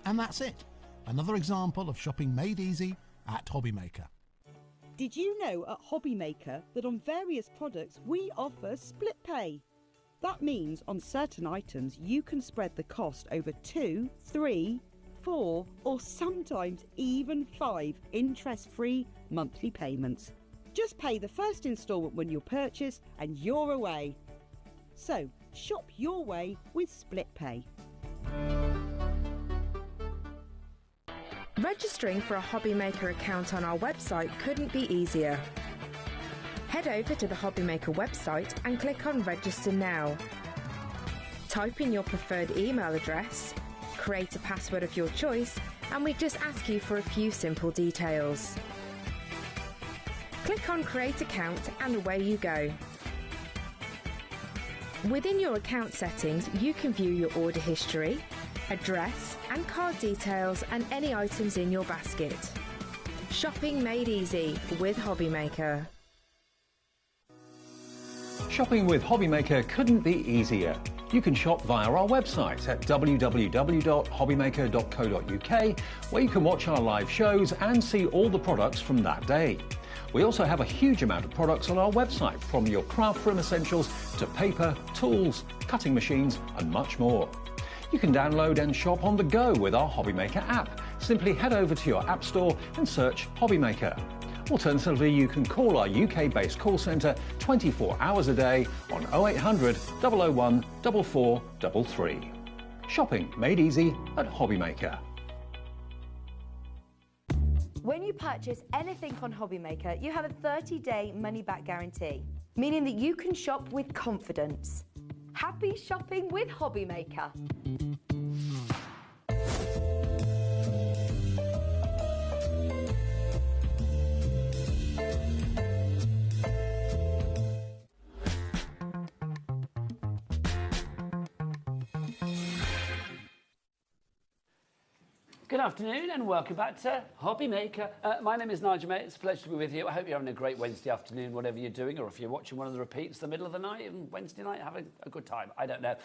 And that's it. Another example of shopping made easy at HobbyMaker. Did you know at HobbyMaker that on various products we offer split pay? That means on certain items you can spread the cost over 2, 3, 4 or sometimes even 5 interest-free monthly payments. Just pay the first instalment when you purchase and you're away. So, shop your way with Split Pay. Registering for a HobbyMaker account on our website couldn't be easier. Head over to the HobbyMaker website and click on Register Now. Type in your preferred email address, create a password of your choice, and we just ask you for a few simple details. Click on Create Account and away you go. Within your account settings, you can view your order history, address and card details and any items in your basket. Shopping made easy with HobbyMaker. Shopping with HobbyMaker couldn't be easier. You can shop via our website at www.hobbymaker.co.uk, where you can watch our live shows and see all the products from that day. We also have a huge amount of products on our website, from your craft room essentials to paper, tools, cutting machines and much more. You can download and shop on the go with our HobbyMaker app. Simply head over to your app store and search HobbyMaker. Alternatively, you can call our UK-based call centre 24 hours a day on 0800 001 4433. Shopping made easy at HobbyMaker. When you purchase anything on HobbyMaker, you have a 30-day money-back guarantee, meaning that you can shop with confidence. Happy shopping with HobbyMaker. Good afternoon and welcome back to HobbyMaker. My name is Nigel, mate. It's a pleasure to be with you. I hope you're having a great Wednesday afternoon, whatever you're doing, or if you're watching one of the repeats the middle of the night and Wednesday night, having a good time. I don't know.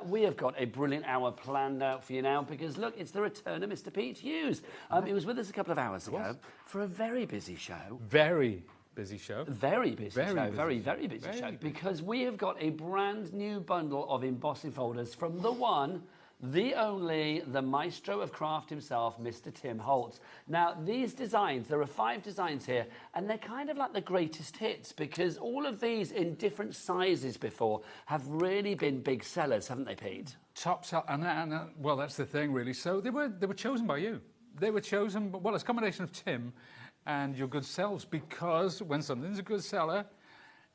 We have got a brilliant hour planned out for you now because, look, it's the return of Mr. Pete Hughes. He was with us a couple of hours ago for a very busy show. Very busy show. Very busy show. Very busy show. Because we have got a brand new bundle of embossing folders from the one, the only, the maestro of craft himself, Mr. Tim Holtz. Now, these designs, there are 5 designs here, and they're kind of like the greatest hits because all of these in different sizes before have really been big sellers, haven't they, Pete? Top sell, and well, that's the thing, really. So they were chosen by you. They were chosen, well, it's a combination of Tim and your good selves, because when something's a good seller,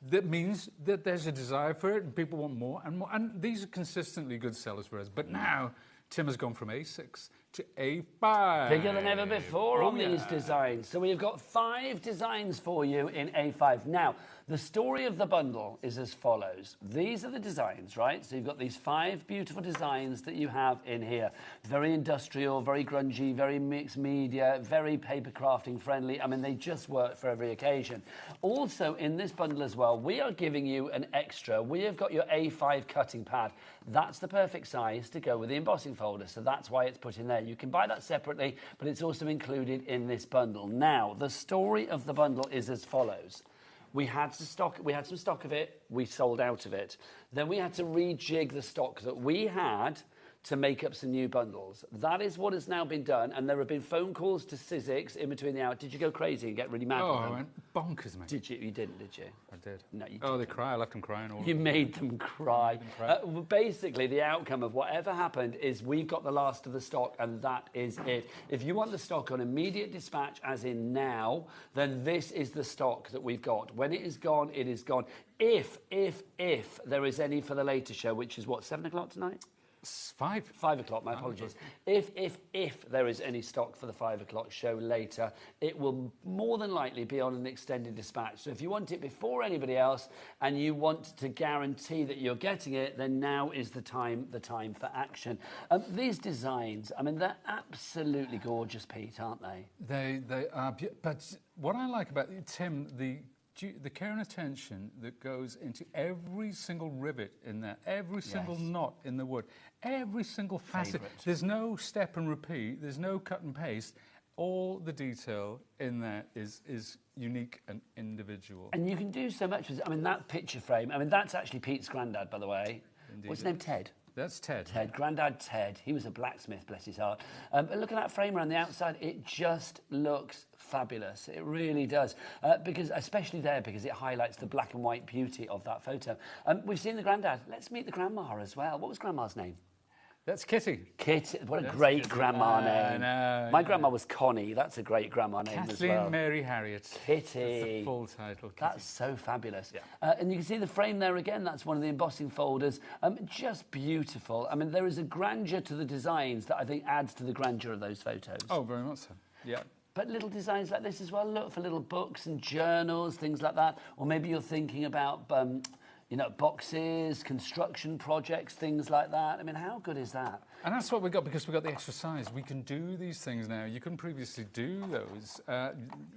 that means that there's a desire for it and people want more and more. And these are consistently good sellers for us. But now Tim has gone from A6 to A5. Bigger than ever before on these designs. So we've got 5 designs for you in A5. Now, the story of the bundle is as follows. These are the designs, right? So you've got these 5 beautiful designs that you have in here. Very industrial, very grungy, very mixed media, very paper crafting friendly. I mean, they just work for every occasion. Also, in this bundle as well, we are giving you an extra. We have got your A5 cutting pad. That's the perfect size to go with the embossing folder. So that's why it's put in there. You can buy that separately, but it's also included in this bundle. Now, the story of the bundle is as follows. We had some stock of it, we sold out of it. Then we had to rejig the stock that we had to make up some new bundles. That is what has now been done, and there have been phone calls to Sizzix in between the hour. Did you go crazy and get really mad with them? I went bonkers, mate. Did you? You didn't, did you? I did. No, you didn't. Oh, they cry. I left them crying all. You made them cry. Basically, the outcome of whatever happened is we've got the last of the stock, and that is it. If you want the stock on immediate dispatch, as in now, then this is the stock that we've got. When it is gone, it is gone. If there is any for the later show, which is what, 7 o'clock tonight? 5 o'clock, my apologies. If there is any stock for the 5 o'clock show later, it will more than likely be on an extended dispatch. So if you want it before anybody else and you want to guarantee that you're getting it, then now is the time for action. These designs, I mean, they're absolutely gorgeous, Pete, aren't they? They are, but what I like about Tim, the care and attention that goes into every single rivet in there, every single knot in the wood, every single facet. There's no step and repeat, there's no cut and paste. All the detail in there is unique and individual. And you can do so much with it. I mean, that picture frame, I mean, that's actually Pete's granddad, by the way. Indeed. What's his name? Ted? That's Ted. Ted, Grandad Ted. He was a blacksmith, bless his heart. But look at that frame around the outside. It just looks fabulous. It really does. Because especially there, because it highlights the black and white beauty of that photo. We've seen the Grandad. Let's meet the Grandma as well. What was Grandma's name? That's Kitty. Kitty. What a great grandma name. My grandma was Connie. That's a great grandma name as well. Kathleen Mary Harriet. Kitty. That's the full title. Kitty. That's so fabulous. Yeah. And you can see the frame there again. That's one of the embossing folders. Just beautiful. I mean, there is a grandeur to the designs that I think adds to the grandeur of those photos. Oh, very much so. Yeah. But little designs like this as well. Look for little books and journals, things like that. Or maybe you're thinking about you know, boxes, construction projects, things like that. I mean, how good is that? And that's what we got because we got the extra size. We can do these things now. You couldn't previously do those.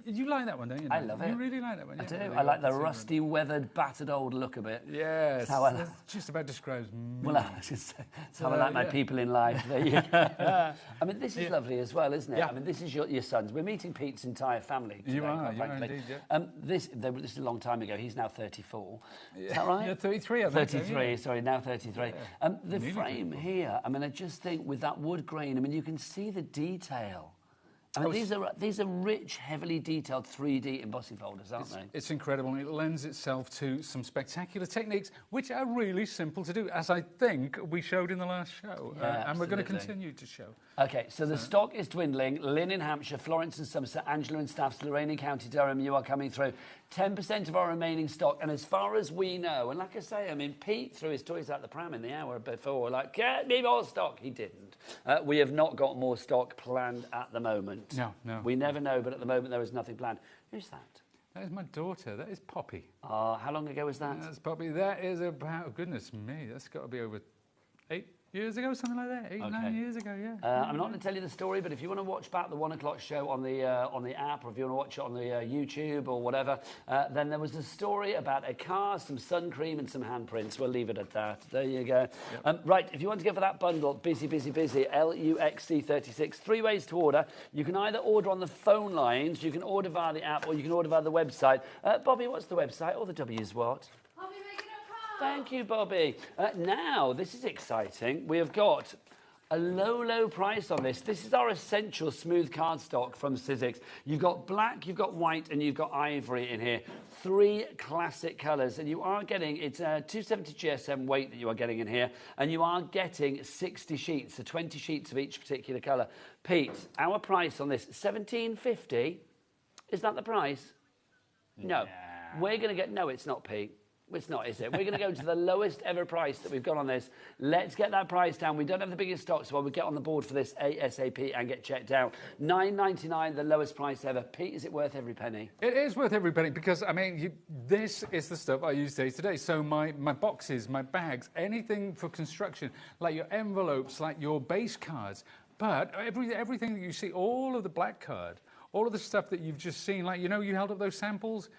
You like that one, don't you? I love it. You really like that one. I do. I like the rusty, weathered, battered old look of it. Yes. That's how I like. Just about describes me. Well, I was just say, that's how I like my people in life. There you go. I mean, this is lovely as well, isn't it? Yeah. I mean, this is your son's. We're meeting Pete's entire family today, You are frankly. indeed, yeah. This is a long time ago. He's now 34. Is that right? Yeah, 33, I think. 33, sorry, now 33. Yeah. The frame here, I mean, I just think with that wood grain, I mean, you can see the detail. I mean, these are rich, heavily detailed 3D embossing folders, aren't they? It's incredible, and it lends itself to some spectacular techniques, which are really simple to do, as I think we showed in the last show. Yeah, and we're going to continue to show. OK, so the stock is dwindling. Lynn in Hampshire, Florence and Somerset, Angela in Staffs, Lorraine in County Durham, you are coming through. 10% of our remaining stock, and as far as we know, and like I say, I mean, Pete threw his toys out the pram in the hour before, like, get me more stock. He didn't. We have not got more stock planned at the moment. No. We never know, but at the moment there is nothing planned. Who's that? That is my daughter. That is Poppy. How long ago was that? That's Poppy. That is about, goodness me, that's got to be over 8 years ago, something like that. 9 years ago, yeah. I'm not going to tell you the story, but if you want to watch back the 1 o'clock show on the app, or if you want to watch it on the YouTube or whatever, then there was a story about a car, some sun cream and some handprints. We'll leave it at that. There you go. Yep. Right, if you want to go for that bundle, busy, LUXC36, 3 ways to order. You can either order on the phone lines, you can order via the app, or you can order via the website. Bobby, what's the website? All the W's what? Thank you, Bobby. Now, this is exciting. We have got a low price on this. This is our essential smooth cardstock from Sizzix. You've got black, you've got white, and you've got ivory in here. 3 classic colours, and you are getting, it's a 270 GSM weight that you are getting in here, and you are getting 60 sheets, so 20 sheets of each particular colour. Pete, our price on this, $17.50. Is that the price? No. We're going to get, no, it's not, Pete. It's not, is it? We're going to go to the lowest ever price that we've got on this. Let's get that price down. We don't have the biggest stock, so we'll get on the board for this ASAP and get checked out. $9.99, the lowest price ever. Pete, is it worth every penny? It is worth every penny because, I mean, this is the stuff I use day to day. So my boxes, my bags, anything for construction, like your envelopes, like your base cards, but everything that you see, all of the black card, all of the stuff that you've just seen, like, you know, you held up those samples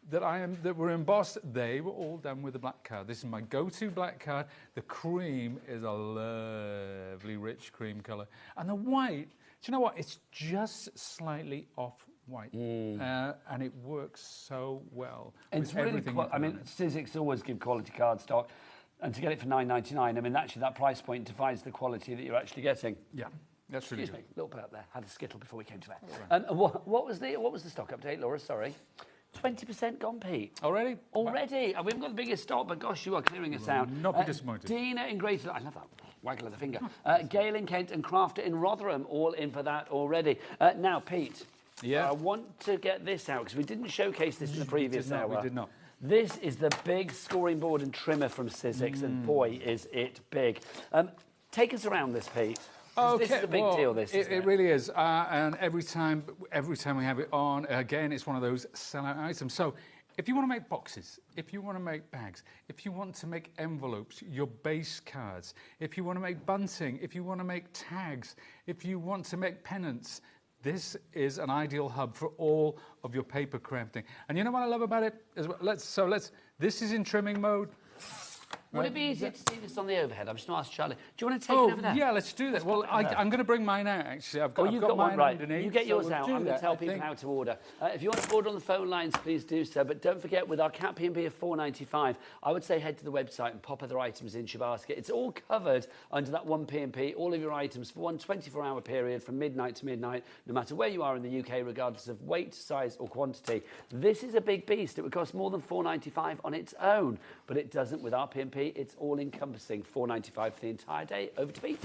that were embossed, they were all done with the black card. This is my go-to black card. The cream is a lovely rich cream colour. And the white, do you know what? It's just slightly off-white. And it works so well. It's really, I mean, Sizzix always give quality cardstock. And to get it for $9.99, I mean, actually that price point defies the quality that you're actually getting. Yeah. That's really Excuse me, a little bit up there. Had a skittle before we came to that. And what was the stock update, Laura? Sorry. 20% gone, Pete. Already? Already. And we haven't got the biggest stock, but gosh, you are clearing us out. Not be disappointed. Dina in Greater... I love that waggle of the finger. Gail in Kent and Crafter in Rotherham, all in for that already. Now, Pete, I want to get this out, because we didn't showcase this in the previous hour. We did not. This is the big scoring board and trimmer from Sizzix, and boy, is it big. Take us around this, Pete. Okay, this is a big deal, this, isn't it really is. And every time we have it on, again, it's one of those sellout items. So if you want to make boxes, if you want to make bags, if you want to make envelopes, your base cards, if you want to make bunting, if you want to make tags, if you want to make pennants, this is an ideal hub for all of your paper crafting. And you know what I love about it? This is in trimming mode. Would it be easier to see this on the overhead? I'm just going to ask Charlie. Do you want to take it over there? Yeah, let's do that. Well, I'm going to bring mine out, actually. I've got got mine one, right. underneath. You get yours so out. we'll I'm going to tell people how to order. If you want to order on the phone lines, please do so. But don't forget, with our Cat P&P of £4.95, I would say head to the website and pop other items into your basket. It's all covered under that one P&P, all of your items for one 24-hour period from midnight to midnight, no matter where you are in the UK, regardless of weight, size or quantity. This is a big beast. It would cost more than £4.95 on its own, but it doesn't with our P&P. It's all-encompassing. £4.95 for the entire day. Over to Pete.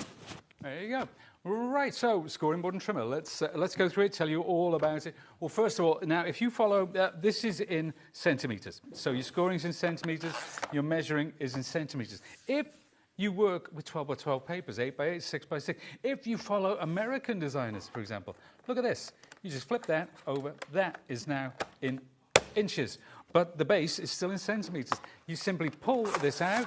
There you go. Right, so scoring board and trimmer. Let's go through it, tell you all about it. Well, first of all, now, if you follow, this is in centimetres. So your scoring's in centimetres, your measuring is in centimetres. If you work with 12 by 12 papers, 8 by 8, 6 by 6, if you follow American designers, for example, look at this. You just flip that over. That is now in inches, but the base is still in centimetres. You simply pull this out,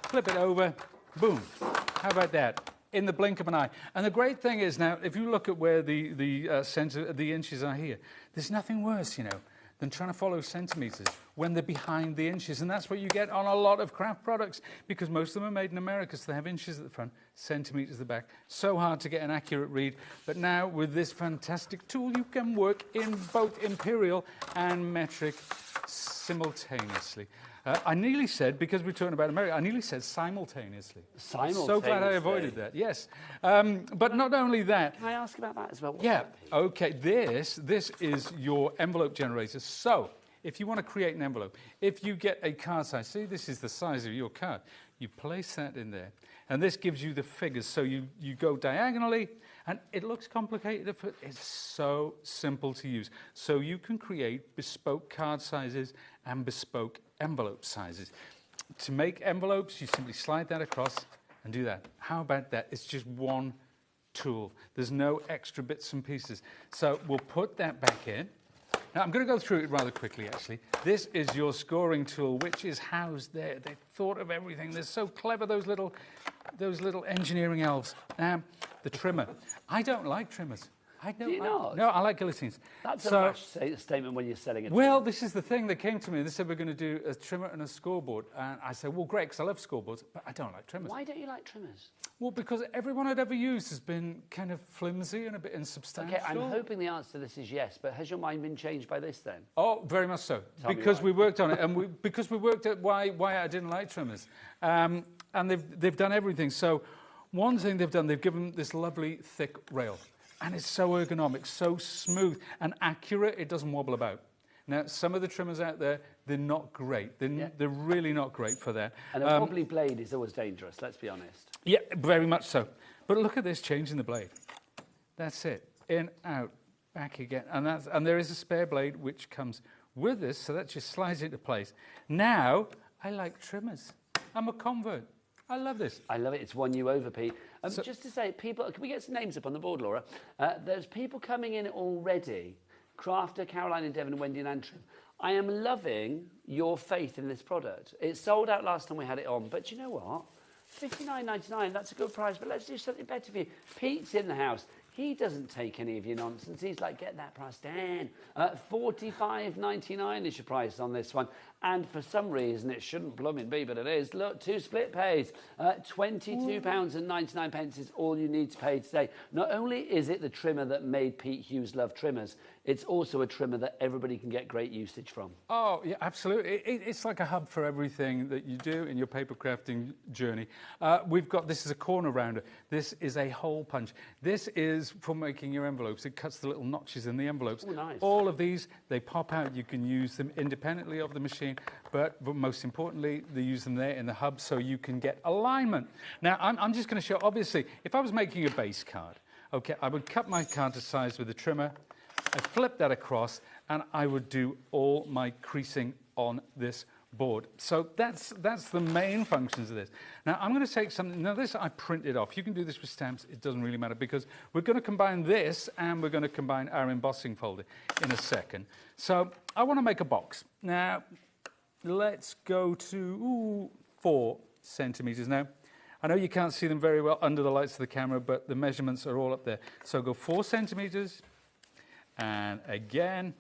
flip it over, boom. How about that? In the blink of an eye. And the great thing is now, if you look at where the inches are here, there's nothing worse, you know, than trying to follow centimetres when they're behind the inches. And that's what you get on a lot of craft products, because most of them are made in America, so they have inches at the front, centimetres at the back. So hard to get an accurate read. But now, with this fantastic tool, you can work in both imperial and metric simultaneously. I nearly said, because we're talking about America, I nearly said simultaneously. Simultaneously. So glad I avoided that, yes. But not only that. Can I ask about that as well? Yeah, okay, this is your envelope generator. So, if you want to create an envelope, if you get a card size, see, this is the size of your card, you place that in there, and this gives you the figures. So you go diagonally, and it looks complicated, but it's so simple to use. So you can create bespoke card sizes and bespoke envelope sizes. To make envelopes, you simply slide that across and do that. How about that? It's just one tool. There's no extra bits and pieces. So we'll put that back in. Now, I'm going to go through it rather quickly, actually. This is your scoring tool, which is housed there. They've thought of everything. They're so clever, those little engineering elves. The trimmer. I don't like trimmers. Do you not? No, I like guillotines. That's a rash statement when you're selling it. Well, this is the thing. They came to me and they said, we're going to do a trimmer and a scoreboard. And I said, well, great, because I love scoreboards, but I don't like trimmers. Why don't you like trimmers? Well, because everyone I'd ever used has been kind of flimsy and a bit insubstantial. Okay, I'm hoping the answer to this is yes, but has your mind been changed by this then? Oh, very much so. Because we worked on it, and because we worked at why I didn't like trimmers. And they've done everything. So one thing they've done, they've given this lovely thick rail. And it's so ergonomic, so smooth and accurate, it doesn't wobble about. Now, some of the trimmers out there, they're not great. They're really not great for that. And a wobbly blade is always dangerous, let's be honest. Yeah, very much so. But look at this, changing the blade. That's it. In, out, back again. And there is a spare blade which comes with this, so that just slides into place. Now, I like trimmers. I'm a convert. I love this. I love it. It's won you over, Pete. Just to say, people, can we get some names up on the board, Laura? There's people coming in already. Crafter, Caroline and Devon, Wendy and Antrim. I am loving your faith in this product. It sold out last time we had it on, but you know what? $59.99, that's a good price, but let's do something better for you. Pete's in the house. He doesn't take any of your nonsense. He's like, get that price down. $45.99 is your price on this one. And for some reason, it shouldn't blooming be, but it is. Look, 2 split pays. £22.99 is all you need to pay today. Not only is it the trimmer that made Pete Hughes love trimmers, it's also a trimmer that everybody can get great usage from. Oh, yeah, absolutely. It's like a hub for everything that you do in your paper crafting journey. We've got, this is a corner rounder. This is a hole punch. This is for making your envelopes. It cuts the little notches in the envelopes. Oh, nice. All of these, they pop out. You can use them independently of the machine, but most importantly, they use them there in the hub so you can get alignment. Now, I'm just going to show, obviously, if I was making a base card, okay, I would cut my card to size with a trimmer, I'd flip that across, and I would do all my creasing on this board. So that's the main functions of this. Now, I'm going to take something, now this I printed off. You can do this with stamps, it doesn't really matter, because we're going to combine this and we're going to combine our embossing folder in a second. So I want to make a box. Now, let's go to 4 centimetres now. I know you can't see them very well under the lights of the camera, but the measurements are all up there. So go 4 centimetres, and again,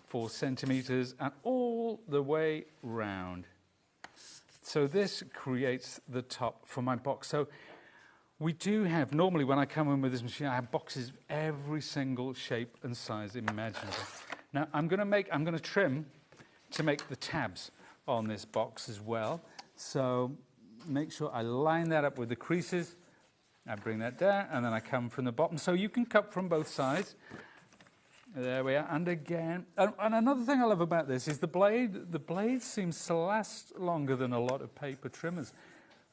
4 centimetres, and all the way round. So this creates the top for my box. So we do have, normally when I come in with this machine, I have boxes of every single shape and size imaginable. Now I'm going to trim to make the tabs on this box as well. So make sure I line that up with the creases. I bring that down, and then I come from the bottom. So you can cut from both sides. There we are. And again, and another thing I love about this is the blade seems to last longer than a lot of paper trimmers.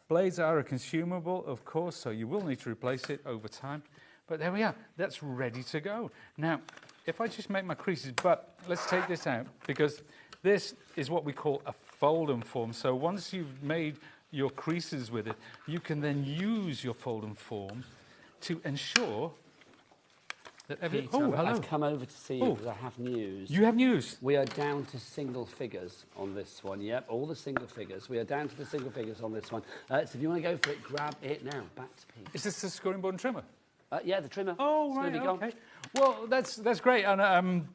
Blades are a consumable, of course, so you will need to replace it over time. But there we are. That's ready to go. Now, if I just make my creases, but let's take this out, because this is what we call a fold and form. So once you've made your creases with it, you can then use your fold and form to ensure that everything... Peter, I've come over to see you because I have news. You have news? We are down to single figures on this one. Yep, all the single figures. We are down to the single figures on this one. So if you want to go for it, grab it now. Back to Pete. Is this the scoring board and trimmer? Yeah, the trimmer. Oh, right, okay. Well, that's great. And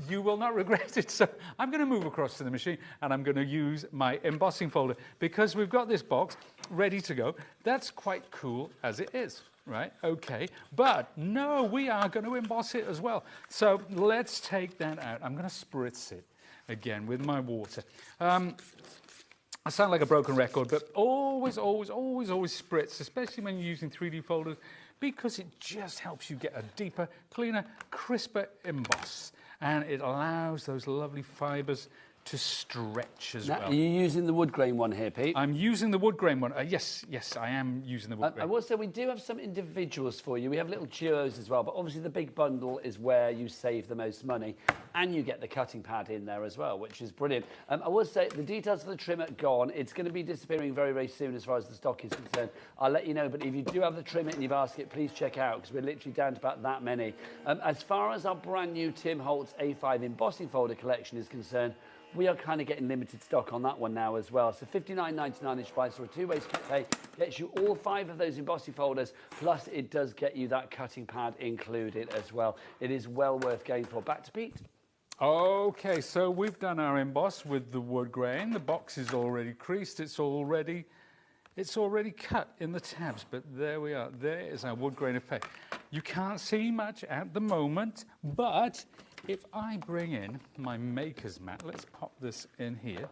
you will not regret it. So I'm going to move across to the machine and I'm going to use my embossing folder because we've got this box ready to go. That's quite cool as it is, right? Okay. But no, we are going to emboss it as well. So let's take that out. I'm going to spritz it again with my water. I sound like a broken record, but always spritz, especially when you're using 3D folders, because it just helps you get a deeper, cleaner, crisper emboss. And it allows those lovely fibres to stretch as well. Are you using the wood grain one here, Pete? I'm using the wood grain one. Yes, I am using the wood grain. I will say we do have some individuals for you. We have little duos as well, but obviously the big bundle is where you save the most money, and you get the cutting pad in there as well, which is brilliant. I will say the details of the trimmer gone. It's going to be disappearing very, very soon as far as the stock is concerned. I'll let you know, but if you do have the trimmer and you've asked it, please check out, because we're literally down to about that many. As far as our brand new Tim Holtz A5 embossing folder collection is concerned, we are kind of getting limited stock on that one now as well. So $59.99 each price for a two-way split pay gets you all 5 of those embossing folders, plus it does get you that cutting pad included as well. It is well worth going for. Back to Pete. Okay, so we've done our emboss with the wood grain. The box is already creased. It's already cut in the tabs, but there we are. There is our wood grain effect. You can't see much at the moment, but if I bring in my maker's mat, let's pop this in here.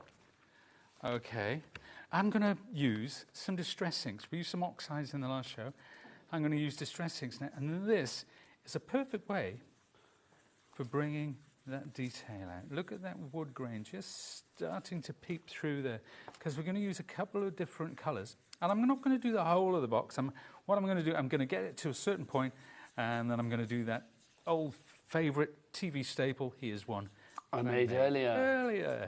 Okay, I'm going to use some distress inks. We used some oxides in the last show. I'm going to use distress inks now, and this is a perfect way for bringing that detail out. Look at that wood grain just starting to peep through there, because we're going to use a couple of different colours. And I'm not going to do the whole of the box. What I'm going to do, I'm going to get it to a certain point, and then I'm going to do that old favourite TV staple. Here's one I made earlier.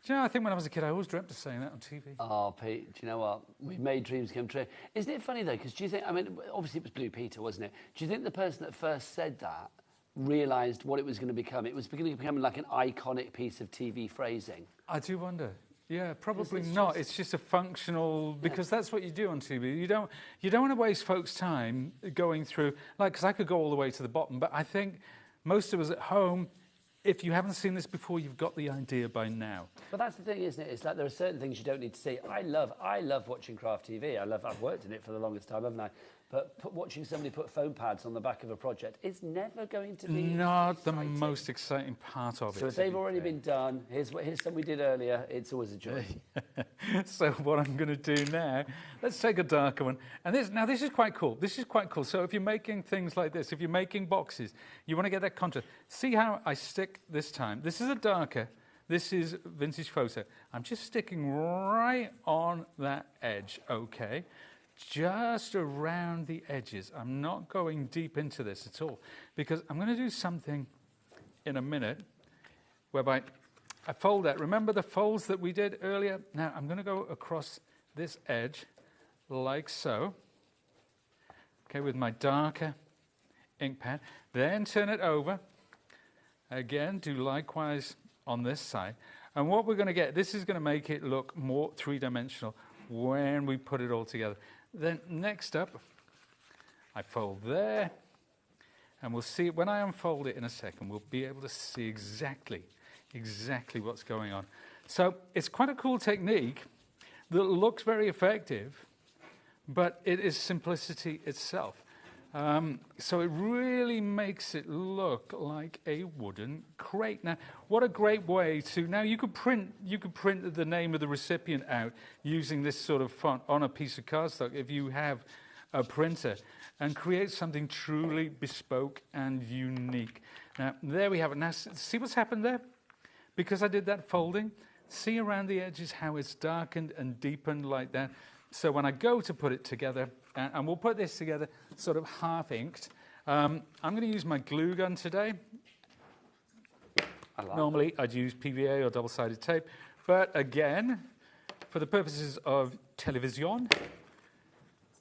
Do you know, I think when I was a kid, I always dreamt of saying that on TV. Oh, Pete, do you know what? We've made dreams come true. Isn't it funny, though? Because do you think, I mean, obviously it was Blue Peter, wasn't it? Do you think the person that first said that realised what it was going to become? It was going to become like an iconic piece of TV phrasing. I do wonder. Yeah, probably not. It's just a functional, because that's what you do on TV. You don't want to waste folks' time going through, like, because I could go all the way to the bottom, but I think most of us at home, if you haven't seen this before, you've got the idea by now. But that's the thing, isn't it? It's like there are certain things you don't need to see. I love watching craft TV. I've worked in it for the longest time, haven't I? But watching somebody put foam pads on the back of a project is never going to be not the most exciting part of it. So if they've already been done, here's something we did earlier. It's always a joy. So what I'm going to do now, let's take a darker one. And this is quite cool. This is quite cool. So if you're making things like this, if you're making boxes, you want to get that contrast. See how I stick this time. This is a darker. This is vintage photo. I'm just sticking right on that edge, okay? Just around the edges. I'm not going deep into this at all, because I'm going to do something in a minute whereby I fold that. Remember the folds that we did earlier? Now I'm going to go across this edge like so, okay, with my darker ink pad. Then turn it over. Again, do likewise on this side. And what we're going to get, this is going to make it look more three-dimensional when we put it all together. Then next up, I fold there, and we'll see, when I unfold it in a second, we'll be able to see exactly what's going on. So it's quite a cool technique that looks very effective, but it is simplicity itself. So it really makes it look like a wooden crate. Now, what a great way to, now you could print the name of the recipient out using this sort of font on a piece of cardstock if you have a printer, and create something truly bespoke and unique. Now, there we have it. Now, see what's happened there? Because I did that folding, see around the edges how it's darkened and deepened like that. So when I go to put it together, and we'll put this together sort of half-inked, I'm going to use my glue gun today. Normally, I'd use PVA or double-sided tape. But again, for the purposes of television,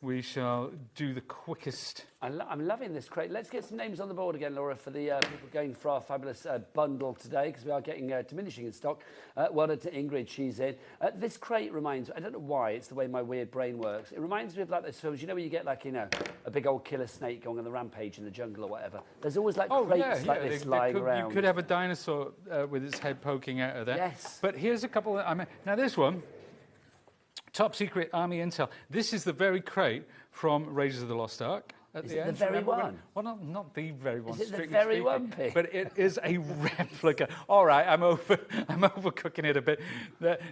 we shall do the quickest. I'm loving this crate. Let's get some names on the board again, Laura, for the people going for our fabulous bundle today, because we are getting diminishing in stock. Well done to Ingrid, she's in. This crate reminds me, I don't know why, it's the way my weird brain works. It reminds me of like those films, you know, where you get like, you know, a big old killer snake going on the rampage in the jungle or whatever. There's always like crates like this lying around. You could have a dinosaur with its head poking out of there. Yes. But here's a couple that now this one, Top Secret Army Intel. This is the very crate from Raiders of the Lost Ark. At the end. The very one? Well, not the very one. Is it the very one, Pig? But it is a replica. All right, I'm overcooking it a bit.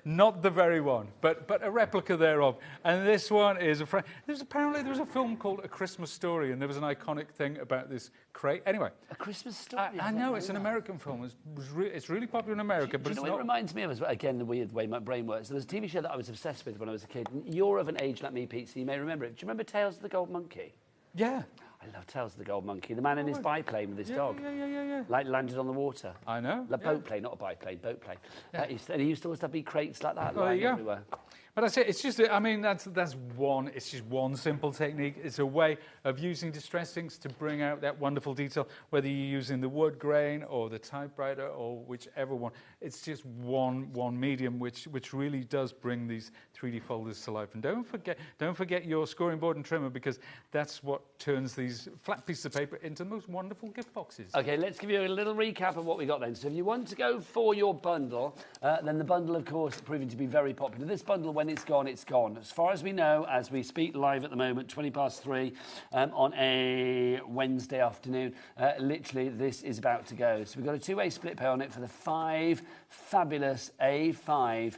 Not the very one, but a replica thereof. And this one is apparently there was a film called A Christmas Story, and there was an iconic thing about this crate. Anyway, A Christmas Story. I know it's an American film. It's really popular in America, but do you know what it reminds me of? Again, the weird way my brain works. There was a TV show that I was obsessed with when I was a kid. You're of an age like me, Pete, so you may remember it. Do you remember Tales of the Gold Monkey? Yeah. I love Tales of the Gold Monkey. The man in his biplane with his dog. Yeah. Like landed on the water. I know. Like boat plane, not a biplane, boat plane. Yeah. And he used to always have big crates like that Well, lying everywhere. But that's it. It's just, I mean, that's one. It's just one simple technique. It's a way of using distress inks to bring out that wonderful detail, whether you're using the wood grain or the typewriter or whichever one. It's just one medium which really does bring these 3D folders to life. And don't forget your scoring board and trimmer, because that's what turns these flat pieces of paper into the most wonderful gift boxes. Okay, let's give you a little recap of what we got then. So if you want to go for your bundle, then the bundle, of course, proving to be very popular. This bundle, when it's gone, it's gone. As far as we know, as we speak live at the moment, 3:20 on a Wednesday afternoon, literally this is about to go. So we've got a two-way split pay on it for the 5 fabulous A5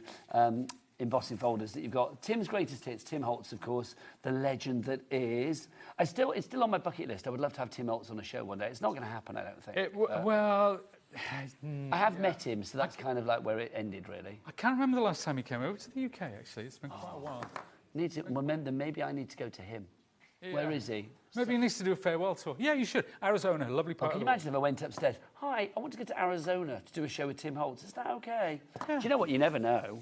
embossing folders that you've got. Tim's greatest hits, Tim Holtz, of course, the legend that is. It's still on my bucket list. I would love to have Tim Holtz on a show one day. It's not going to happen, I don't think. I have met him, so that's kind of like where it ended, really. I can't remember the last time he came over to the UK, actually. It's been quite a while. Maybe I need to go to him. Yeah. Where is he? Maybe he needs to do a farewell tour. Yeah, you should. Arizona, lovely part. Can you imagine if I went upstairs? Hi, I want to go to Arizona to do a show with Tim Holtz. Is that okay? Yeah. Do you know what? You never know.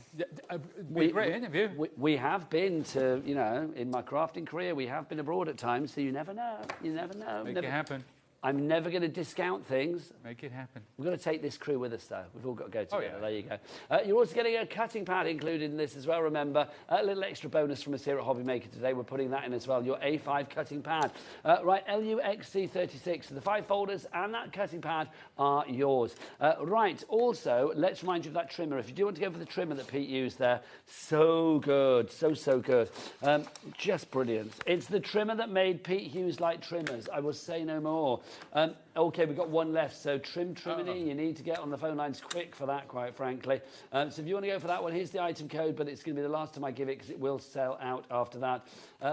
Great interview. We have been to, you know, in my crafting career, we have been abroad at times, so you never know. You never know. Make it happen. I'm never going to discount things. Make it happen. We're going to take this crew with us, though. We've all got to go together. Oh, yeah. There you go. You're also getting a cutting pad included in this as well, remember. A little extra bonus from us here at HobbyMaker today. We're putting that in as well, your A5 cutting pad. Right, LUXC36. So the 5 folders and that cutting pad are yours. Right, also, let's remind you of that trimmer. If you do want to go for the trimmer that Pete used there, so good, so good. Just brilliant. It's the trimmer that made Pete Hughes like trimmers. I will say no more. Okay, we've got one left, so Trimini, you need to get on the phone lines quick for that, quite frankly. So if you want to go for that one, here's the item code, but it's going to be the last time I give it because it will sell out after that.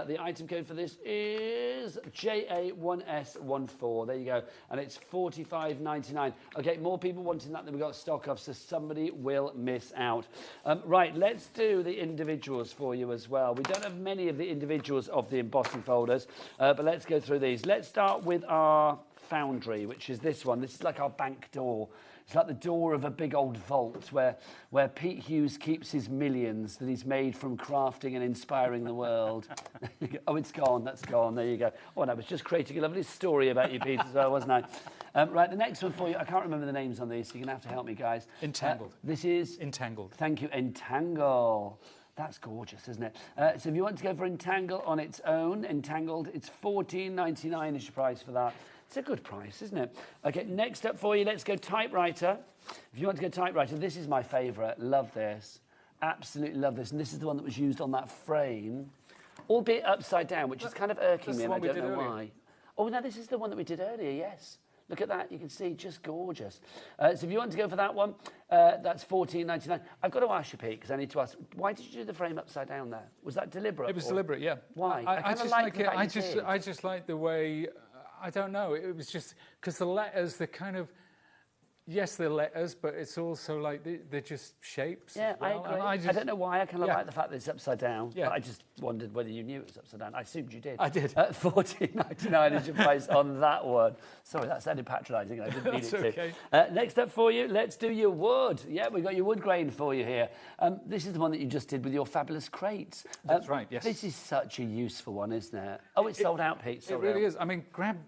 The item code for this is JA1S14. There you go, and it's $45.99. Okay, more people wanting that than we've got stock of, so somebody will miss out. Right, let's do the individuals for you as well. We don't have many of the individuals of the embossing folders, but let's go through these. Let's start with our foundry, which is this one. This is like our bank door. It's like the door of a big old vault where Pete Hughes keeps his millions that he's made from crafting and inspiring the world. Oh, it's gone. That's gone. There you go. Oh, and I was just creating a lovely story about you, Pete, as well, wasn't I? Right, the next one for you. I can't remember the names on these, so you're going to have to help me, guys. Entangled. This is? Entangled. Thank you. Entangle. That's gorgeous, isn't it? So if you want to go for Entangle on its own, Entangled, it's $14.99 is your price for that. It's a good price, isn't it? Okay, next up for you, let's go typewriter. If you want to go typewriter, this is my favourite. Love this. Absolutely love this. And this is the one that was used on that frame, albeit upside down, which is kind of irking me, and I don't know why. Oh, no, this is the one that we did earlier, yes. Look at that, you can see, just gorgeous. So if you want to go for that one, that's $14.99. I've got to ask you, Pete, because I need to ask, why did you do the frame upside down there? Was that deliberate? It was deliberate, yeah. Why? I just like it. I just like the way, I don't know, it was just, because the letters, they're kind of, yes, they're letters, but it's also like they're just shapes. Yeah, well. I agree. I don't know why. I kind of like the fact that it's upside down. Yeah. But I just wondered whether you knew it was upside down. I assumed you did. I did. $14.99 is your price on that one. Sorry, that sounded patronising. I didn't mean it okay. to. Next up for you, let's do your wood. Yeah, we've got your wood grain for you here. This is the one that you just did with your fabulous crates. That's right, yes. This is such a useful one, isn't it? Oh, it's sold out, Pete. It really is. I mean, grab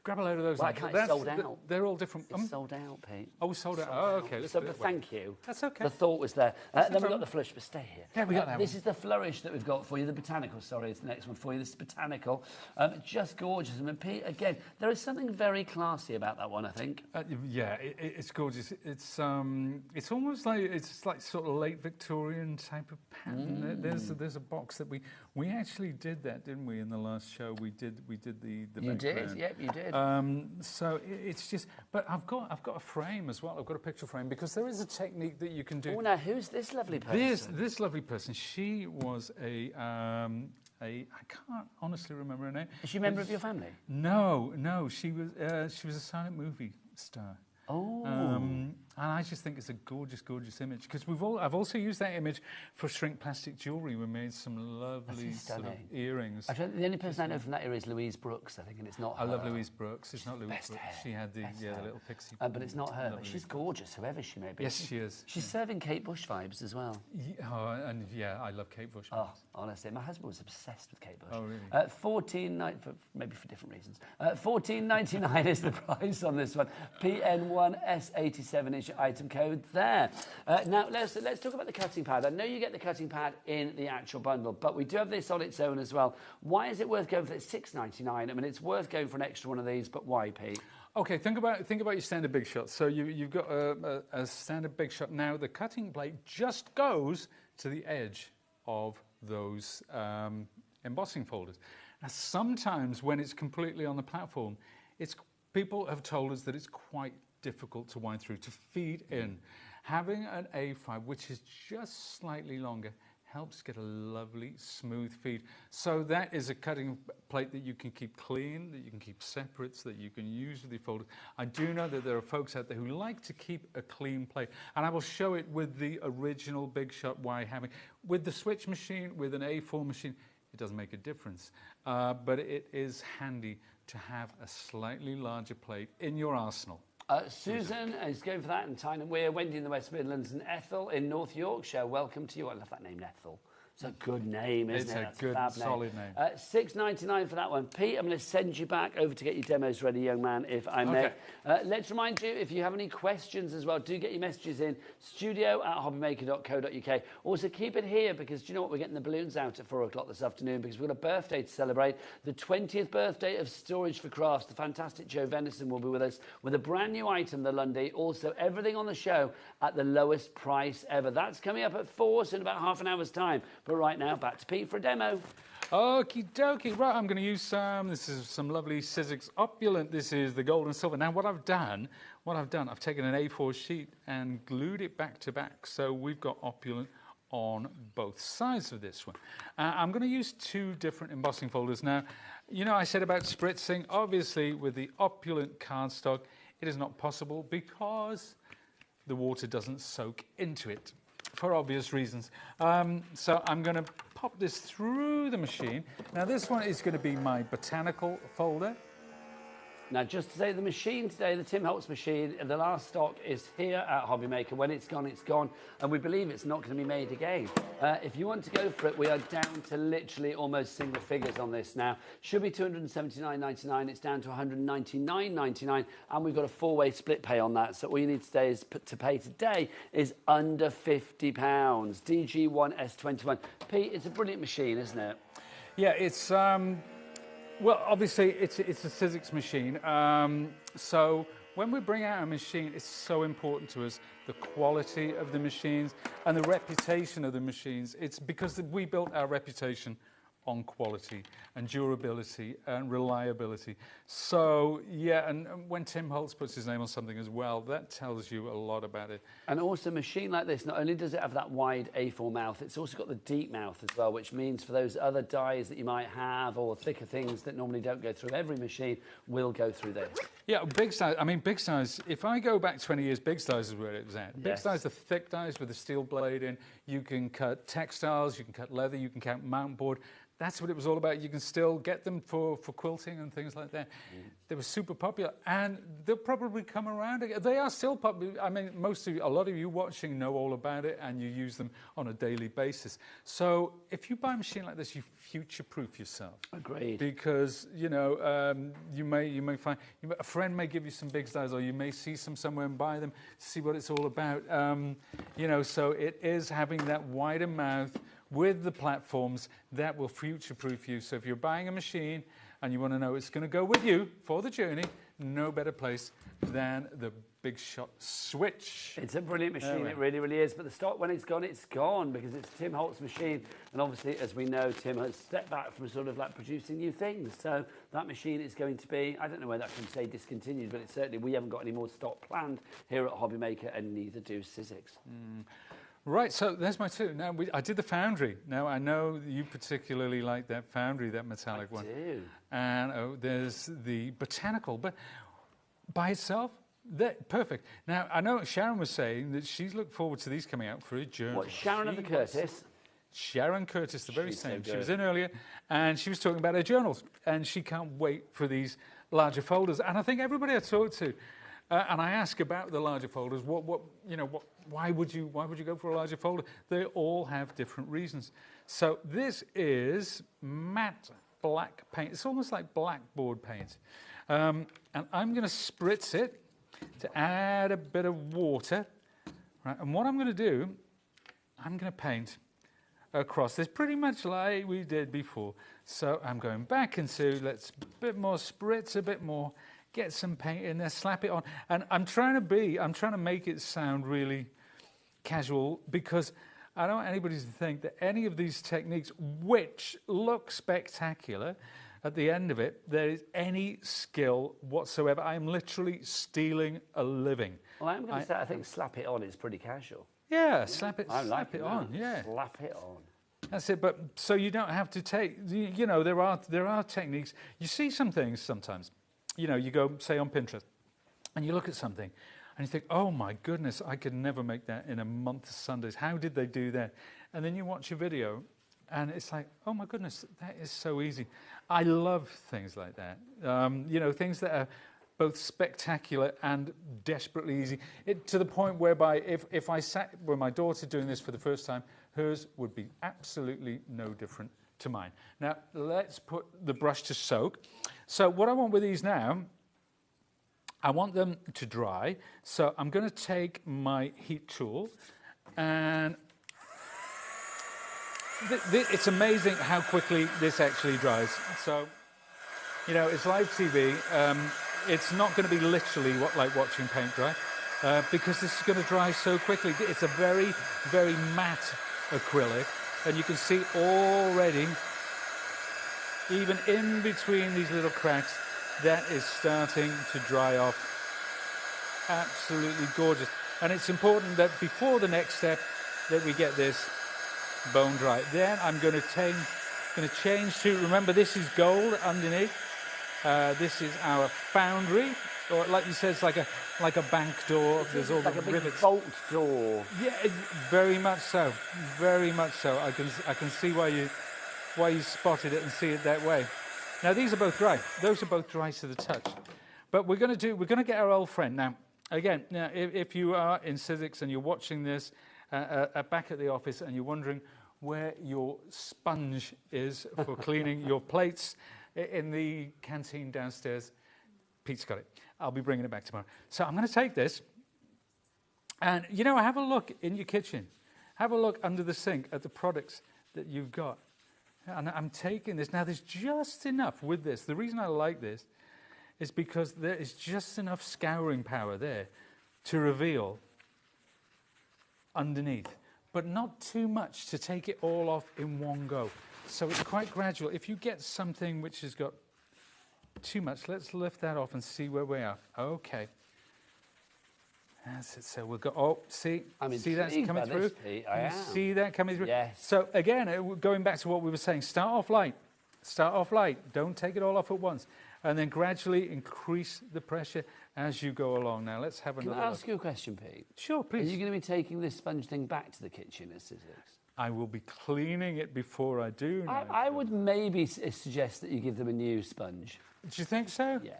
a load of those. Well, I can't. It's sold out. They're all different. It's sold out, Pete. Oh, sold out. Oh, okay. So, but thank you. That's okay. The thought was there. Then we've got the flourish, but stay here. Yeah, we got that This is the flourish that we've got for you. The botanical, sorry, it's the next one for you. This is botanical. Just gorgeous. And Pete, again, there is something very classy about that one, I think. Yeah, it's gorgeous. It's almost like, it's like sort of late Victorian type of pattern. There's a box that we actually did that, didn't we? In the last show, we did the You did, yep, you did. So it's just, but I've got a frame as well. I've got a picture frame, because there is a technique that you can do. Oh, now who's this lovely person? This lovely person. She was I can't honestly remember her name. Is she a member of your family? No. She was a silent movie star. Oh. And I just think it's a gorgeous, gorgeous image, because I've also used that image for shrink plastic jewellery. We made some lovely sort of earrings. Actually, the only person I know from that era is Louise Brooks, I think, and it's not her. I love Louise Brooks. It's not Louise Brooks. She had the little pixie. But it's not her. But she's gorgeous, whoever she may be. Yes, she is. She's serving Kate Bush vibes as well. I love Kate Bush vibes. Oh, honestly, my husband was obsessed with Kate Bush. Oh, really? Maybe for different reasons. $14.99 is the price on this one. PN1S87 is your item code there. Now, let's talk about the cutting pad. I know you get the cutting pad in the actual bundle, but we do have this on its own as well. Why is it worth going for it? It's $6.99. I mean, it's worth going for an extra one of these, but why, Pete? Okay, think about your standard big shot. So you've got a standard big shot. Now, the cutting blade just goes to the edge of those embossing folders. Now, sometimes when it's completely on the platform, people have told us that it's quite difficult to wind through, to feed in. Having an A5, which is just slightly longer, helps get a lovely smooth feed. So that is a cutting plate that you can keep clean, that you can keep separate, so that you can use with your folders. I do know that there are folks out there who like to keep a clean plate, and I will show it with the original Big Shot with the switch machine, with an A4 machine. It doesn't make a difference, but it is handy to have a slightly larger plate in your arsenal. Susan is going for that in Tyne and Weir, Wendy in the West Midlands, and Ethel in North Yorkshire. Welcome to you. I love that name, Ethel. It's a good name, isn't it? It's a good, solid name. $6.99 for that one. Pete, I'm going to send you back over to get your demos ready, young man, if I may. Let's remind you, if you have any questions as well, do get your messages in. studio@hobbymaker.co.uk. Also, keep it here, because do you know what? We're getting the balloons out at 4 o'clock this afternoon, because we've got a birthday to celebrate. The 20th birthday of Storage for Crafts. The fantastic Joe Venison will be with us with a brand new item, the Lundy. Also, everything on the show at the lowest price ever. That's coming up at 4, so in about half an hour's time. But right now, back to Pete for a demo. Okie dokie. Right, I'm going to use this is some lovely Sizzix Opulent. This is the gold and silver. Now, what I've done, I've taken an A4 sheet and glued it back to back. So we've got Opulent on both sides of this one. I'm going to use 2 different embossing folders. Now, you know I said about spritzing. Obviously, with the Opulent cardstock, it is not possible because the water doesn't soak into it, for obvious reasons. So I'm going to pop this through the machine. Now, this one is going to be my botanical folder. Now, just to say, the machine today, the Tim Holtz machine, the last stock is here at HobbyMaker. When it's gone, it's gone. And we believe it's not going to be made again. If you want to go for it, we are down to literally almost single figures on this now. Should be $279.99. It's down to $199.99. And we've got a 4-way split pay on that. So all you need to pay today is under £50. DG1S21. Pete, it's a brilliant machine, isn't it? Yeah, it's... Well, obviously, it's a Sizzix machine, so when we bring out a machine, it's so important to us, the quality of the machines and the reputation of the machines. It's because we built our reputation on quality and durability and reliability. So, yeah, and when Tim Holtz puts his name on something as well, that tells you a lot about it. And also a machine like this, not only does it have that wide A4 mouth, it's also got the deep mouth as well, which means for those other dies that you might have or thicker things that normally don't go through every machine will go through this. Yeah, big size. I mean, big size, if I go back 20 years, big size is where it was at. Big size, the thick dies with the steel blade in. You can cut textiles, you can cut leather, you can cut mountain board. That's what it was all about. You can still get them for quilting and things like that. They were super popular, and they'll probably come around again. They are still popular. I mean, a lot of you watching know all about it, and you use them on a daily basis. So if you buy a machine like this, you future-proof yourself. Agreed. Because, you know, you may find, a friend may give you some big styles, or you may see some somewhere and buy them, see what it's all about. You know, so it is having that wider mouth with the platforms that will future-proof you. So if you're buying a machine and you want to know it's going to go with you for the journey, no better place than the Big Shot Switch. It's a brilliant machine, it really, really is. But the stock, when it's gone because it's Tim Holt's machine. And obviously, as we know, Tim has stepped back from sort of like producing new things. So that machine is going to be, I don't know whether I can say discontinued, but it's certainly, we haven't got any more stock planned here at HobbyMaker, and neither do Sizzix. Right, so there's my two. Now, I did the foundry. Now, I know you particularly like that foundry, that metallic one. I do. And there's the botanical, but by itself, perfect. Now, I know Sharon was saying that she's looked forward to these coming out for a journal. What, Sharon of the Curtis? Sharon Curtis, the very She's same. so She was good. in earlier, and she was talking about her journals, and she can't wait for these larger folders. And I think everybody I talked to, and I ask about the larger folders, why would you go for a larger folder? They all have different reasons. So this is matte black paint. It's almost like blackboard paint. And I'm going to spritz it to add a bit of water. Right, and what I'm going to do, I'm going to paint across this pretty much like we did before. So I'm going back into, let's a bit more spritz, a bit more. Get some paint in there, slap it on. And I'm trying to make it sound really casual, because I don't want anybody to think that any of these techniques, which look spectacular, at the end of it, there is any skill whatsoever. I am literally stealing a living. Well, I'm going to say, I think slap it on is pretty casual. Yeah, slap it on. Yeah. Slap it on. That's it, but so you don't have to take, you know, there are techniques. You see some things sometimes. You know, you go, say, on Pinterest, and you look at something, and you think, oh, my goodness, I could never make that in a month of Sundays. How did they do that? And then you watch a video, and it's like, oh, my goodness, that is so easy. I love things like that. You know, things that are both spectacular and desperately easy, to the point whereby if I sat with my daughter doing this for the first time, hers would be absolutely no different to mine. Now, let's put the brush to soak. So what I want with these now, I want them to dry. So I'm going to take my heat tool, and it's amazing how quickly this actually dries. So, you know, it's live TV. It's not going to be literally like watching paint dry, because this is going to dry so quickly. It's a very, very matte acrylic. And you can see already, even in between these little cracks, that is starting to dry off. Absolutely gorgeous. And it's important that before the next step that we get this bone dry. Then I'm going to change to, remember, this is gold underneath. This is our foundry, or like you said, it's like a bank door. There's all like the a big rivets. vault door. Yeah, very much so. Very much so. I can see why you spotted it and see it that way. Now these are both dry. Those are both dry to the touch. But we're going to get our old friend now. Again, now if you are in Sizzix and you're watching this back at the office and you're wondering where your sponge is for cleaning your plates in the canteen downstairs, Pete's got it. I'll be bringing it back tomorrow. So I'm going to take this, and, you know, have a look in your kitchen. Have a look under the sink at the products that you've got. And I'm taking this. Now, there's just enough with this. The reason I like this is because there is just enough scouring power there to reveal underneath, but not too much to take it all off in one go. So it's quite gradual. If you get something which has got too much, let's lift that off and see where we are. Okay. That's it. So we've got, see that's coming through? This, Pete. I am. See that coming through? Yes. So again, going back to what we were saying, start off light. Start off light. Don't take it all off at once. And then gradually increase the pressure as you go along. Now, let's have another Can I ask look. you a question, Pete? Sure, please. Are you going to be taking this sponge thing back to the kitchen at Sussex? I will be cleaning it before I do. I would maybe suggest that you give them a new sponge. Do you think so? Yeah.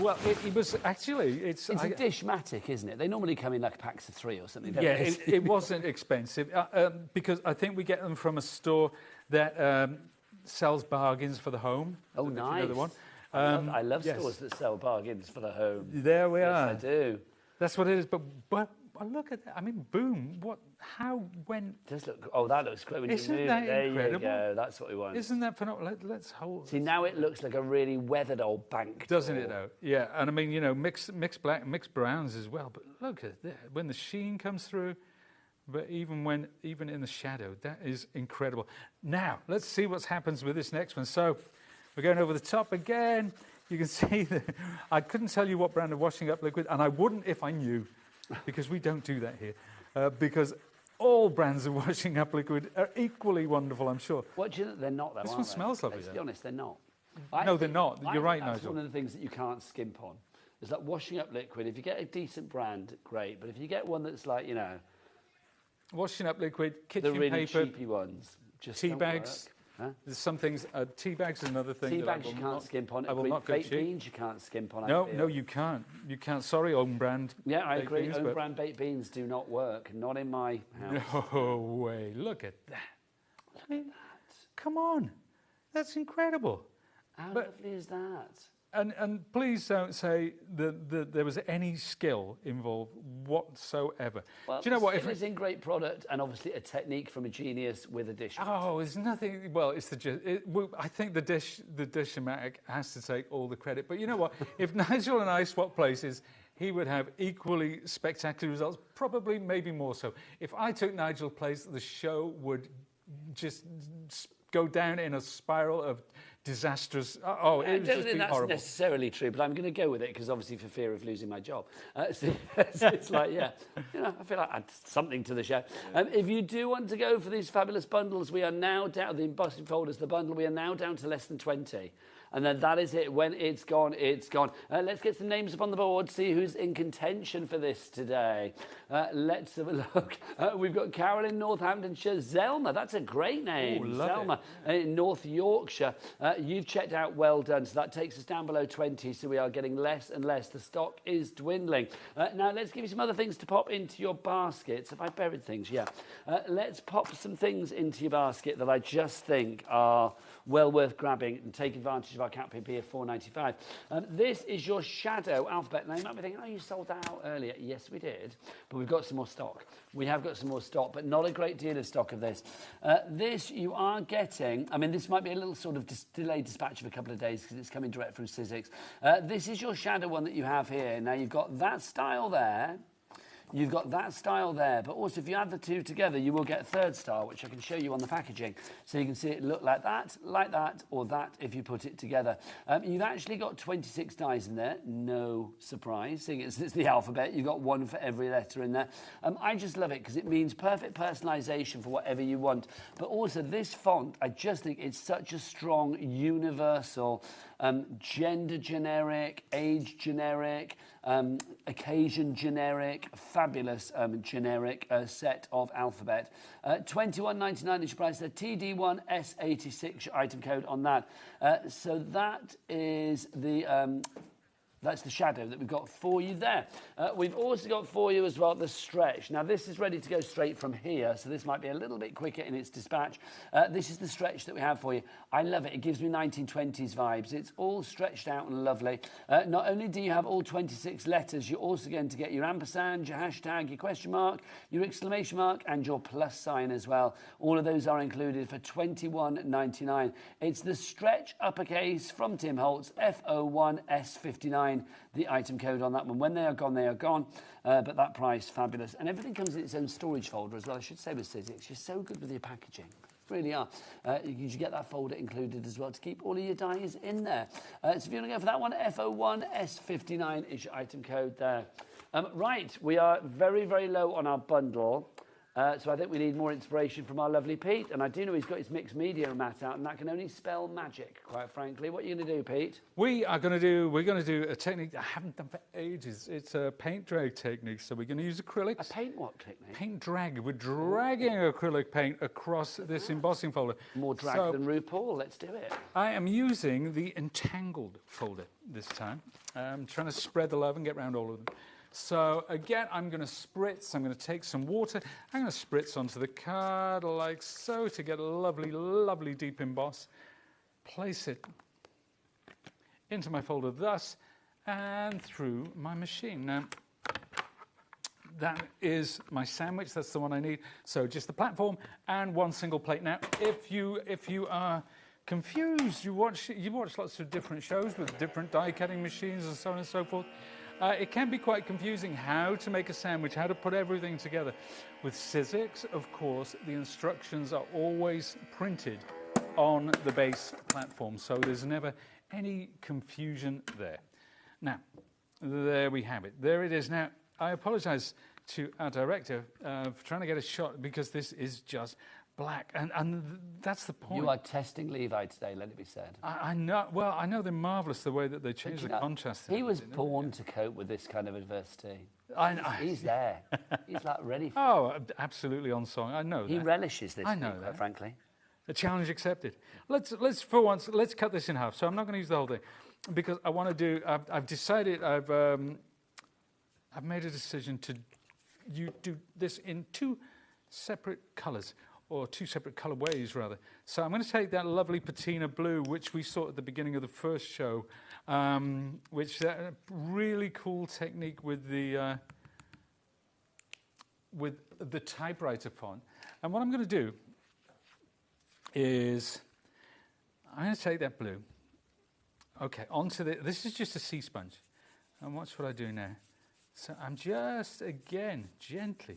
Well, it was actually... It's a Dishmatic, isn't it? They normally come in like packs of 3 or something, don't yeah, they? it wasn't expensive because I think we get them from a store that sells bargains for the home. Oh, nice. You know the one. I love stores that sell bargains for the home. There we are. Yes, I do. That's what it is. But look at that. I mean, boom. How, when... Does look... Oh, that looks great when you move it. There incredible? You go. That's what we want. Isn't that phenomenal? Let's hold... See, now it looks like a really weathered old bank door. Doesn't it, though? Yeah. And I mean, you know, mixed black, mixed browns as well. But look at that. When the sheen comes through, but even in the shadow, that is incredible. Now, let's see what happens with this next one. So, we're going over the top again. You can see that I couldn't tell you what brand of washing up liquid, and I wouldn't if I knew, because we don't do that here. Because all brands of washing up liquid are equally wonderful, I'm sure. What do you know? They're not, though, This aren't one they? smells lovely, Let's though. be honest, they're not. No, they're not. You're right, That's Nigel. one of the things that you can't skimp on. It's like washing up liquid. If you get a decent brand, great. But if you get one that's like, you know... Washing up liquid, kitchen the really paper, cheapy ones, just tea don't bags. work. Huh? There's some things. Tea bags is another thing. Tea that bags I you will can't not, skimp on. I will not go baked cheap. beans you can't skimp on. No, no, you can't. You can't. Sorry, own brand. Yeah, I baked agree. beans, Own but- brand baked beans do not work. Not in my house. No way. Look at that. I mean, come on. That's incredible. How But- lovely is that? And please don't say that there was any skill involved whatsoever. Well, Do you know what? It is in great product and obviously a technique from a genius with a dish. Oh, it's nothing. Well, it's I think the Dishmatic has to take all the credit. But you know what? If Nigel and I swap places, he would have equally spectacular results. Probably, maybe more so. If I took Nigel's place, the show would just go down in a spiral of disastrous. It I would don't just think be that's horrible. necessarily true, but I'm going to go with it because obviously for fear of losing my job. So it's like, yeah, you know, I feel like I add something to the show. If you do want to go for these fabulous bundles, we are now down, the embossing folders, the bundle, we are now down to less than 20. And then that is it. When it's gone, it's gone. Let's get some names up on the board, see who's in contention for this today. Let's have a look. We've got Carol in Northamptonshire. Zelma, that's a great name. Ooh, love Zelma in North Yorkshire. You've checked out well done, so that takes us down below 20, so we are getting less and less. The stock is dwindling. Now, let's give you some other things to pop into your baskets. Have I buried things? Yeah. Let's pop some things into your basket that I just think are well worth grabbing and take advantage of our Cat PP of £4.95. This is your shadow alphabet. Now, you might be thinking, oh, you sold that out earlier. Yes, we did, but we've got some more stock. We have got some more stock, but not a great deal of stock of this. This you are getting, I mean, this might be a little sort of delayed dispatch of a couple of days because it's coming direct from Sussex. This is your shadow one that you have here. Now, you've got that style there. You've got that style there, but also if you add the two together, you will get a third style, which I can show you on the packaging. So you can see it look like that, or that if you put it together. You've actually got 26 dies in there, no surprise, seeing it's the alphabet. You've got one for every letter in there. I just love it because it means perfect personalisation for whatever you want. But also this font, I just think it's such a strong, universal, gender generic, age generic, occasion generic, fabulous generic set of alphabet. $21.99 is your price. The TD1S86 your item code on that. So that is the That's the shadow that we've got for you there. We've also got for you as well the stretch. Now this is ready to go straight from here, so this might be a little bit quicker in its dispatch. This is the stretch that we have for you. I love it. It gives me 1920s vibes. It's all stretched out and lovely. Not only do you have all 26 letters, you're also going to get your ampersand, your hashtag, your question mark, your exclamation mark, and your plus sign as well. All of those are included for £21.99. It's the stretch uppercase from Tim Holtz, F01S59. The item code on that one. When they are gone, they are gone. But that price, fabulous. And everything comes in its own storage folder as well. I should say with Sizzix, you're so good with your packaging. Really are. You should get that folder included as well to keep all of your dies in there. So if you want to go for that one, F01S59 is your item code there. Right, we are very, very low on our bundle. So I think we need more inspiration from our lovely Pete. And I do know he's got his mixed media mat out, and that can only spell magic, quite frankly. What are you going to do, Pete? We're going to do a technique I haven't done for ages. It's a paint drag technique. So we're going to use acrylics. A paint what technique? Paint drag. We're dragging acrylic paint across this embossing folder. More drag than RuPaul. Let's do it. I am using the Entangled folder this time. I'm trying to spread the love and get around all of them. So again, I'm going to spritz. I'm going to take some water. I'm going to spritz onto the card like so to get a lovely, lovely deep emboss. Place it into my folder thus and through my machine. Now, that is my sandwich. That's the one I need. So just the platform and one single plate. Now, if you are confused, you watch lots of different shows with different die cutting machines and so on and so forth. It can be quite confusing how to make a sandwich, how to put everything together. With Sizzix, of course, the instructions are always printed on the base platform, so there's never any confusion there. Now, there we have it. There it is. Now, I apologize to our director for trying to get a shot because this is just black, and that's the point. You are testing Levi today, let it be said. I know. Well, I know they're marvellous the way that they change the contrast. He was born to cope with this kind of adversity. He's there. He's like ready for Oh, absolutely on song. I know He that. relishes this, I know quite that. frankly. A challenge accepted. Let's for once, let's cut this in half. So I'm not going to use the whole thing because I want to do. I've decided. I've made a decision to do this in two separate colours. Or two separate colourways, rather. So I'm going to take that lovely patina blue, which we saw at the beginning of the first show, which is a really cool technique with the typewriter font. And what I'm going to do is I'm going to take that blue. Okay, onto this is just a sea sponge. And watch what I do now. So I'm just, again, gently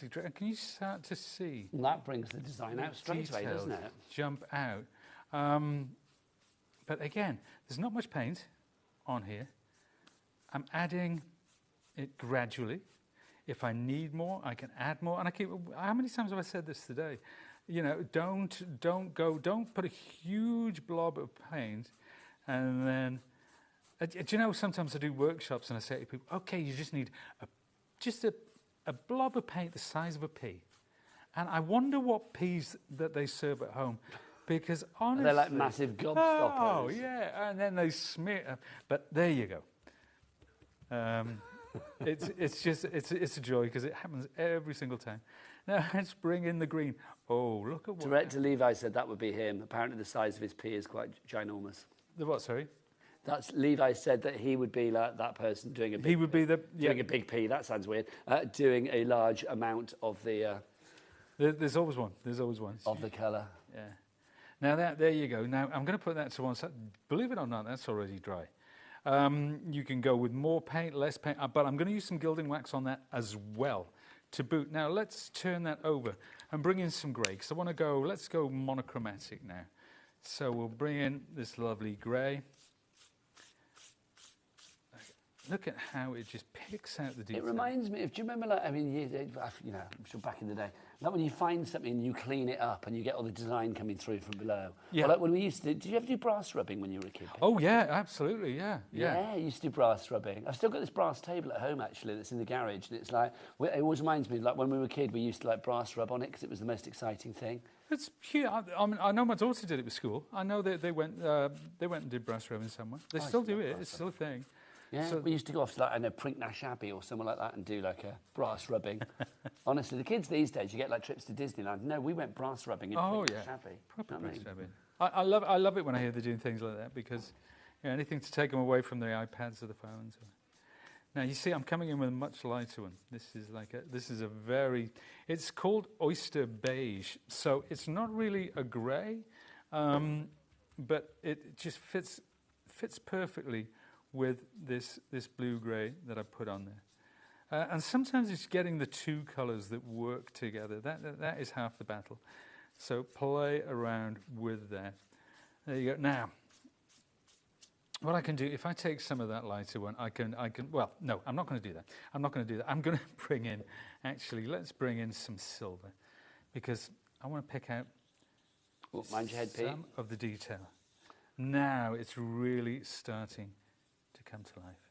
drag. Can you start to see? And that brings the design out straight away, doesn't it? Jump out. But again, there's not much paint on here. I'm adding it gradually. If I need more, I can add more. And I keep. How many times have I said this today? You know, don't put a huge blob of paint, and then. Do you know? Sometimes I do workshops and I say to people, "Okay, you just need a blob of paint the size of a pea." And I wonder what peas that they serve at home. Because honestly... They're like massive gobstoppers. Oh, yeah. And then they smear... But there you go. It's a joy because it happens every single time. Now, let's bring in the green. Oh, look at what... Director Levi said that would be him. Apparently the size of his pea is quite ginormous. The what, sorry? That's Levi said that he would be like that person doing a big. He would be the doing a big pea. That sounds weird. Doing a large amount of the. There's always one. There's always one. Of the colour. Yeah. Now there you go. Now I'm going to put that to one side. Believe it or not, that's already dry. You can go with more paint, less paint, but I'm going to use some gilding wax on that as well to boot. Now let's turn that over and bring in some grey. Because I want to go. Let's go monochromatic now. So we'll bring in this lovely grey. Look at how it just picks out the detail. It reminds me of, do you remember, like, I mean, you know, I'm sure back in the day, like when you find something and you clean it up and you get all the design coming through from below. Yeah. Or like when we used to, did you ever do brass rubbing when you were a kid? Oh, yeah, absolutely, yeah. Yeah, I used to do brass rubbing. I've still got this brass table at home, actually, that's in the garage. And it's like, it always reminds me, like when we were a kid, we used to like brass rub on it because it was the most exciting thing. It's huge. I mean, I know my daughter did it with school. I know that they went and did brass rubbing somewhere. They still do it. It's still a thing. Yeah, so we used to go off to, like, I know, Prinknash Abbey or somewhere like that and do, like, a brass rubbing. Honestly, the kids these days, you get, like, trips to Disneyland. No, we went brass rubbing in Prinknash Abbey. Proper brass rubbing. I love it when I hear they're doing things like that because, you know, anything to take them away from their iPads or the phones. Now, you see, I'm coming in with a much lighter one. This is a very, it's called Oyster Beige. So it's not really a grey, but it just fits perfectly with this blue grey that I put on there. And sometimes it's getting the two colours that work together. That is half the battle. So play around with that. There you go. Now, what I can do, if I take some of that lighter one, I can. Well, no, I'm not going to do that. I'm not going to do that. I'm going to bring in, actually, let's bring in some silver, because I want to pick out mind your head, Pete. Some of the detail. Now it's really starting to come to life.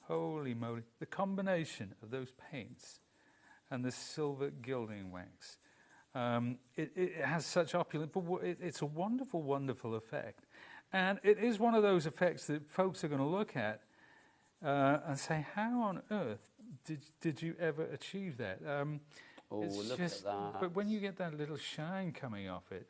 Holy moly! The combination of those paints and the silver gilding wax. It has such opulent, but it's a wonderful, wonderful effect. And it is one of those effects that folks are going to look at and say, how on earth did you ever achieve that? Look at that. But when you get that little shine coming off it,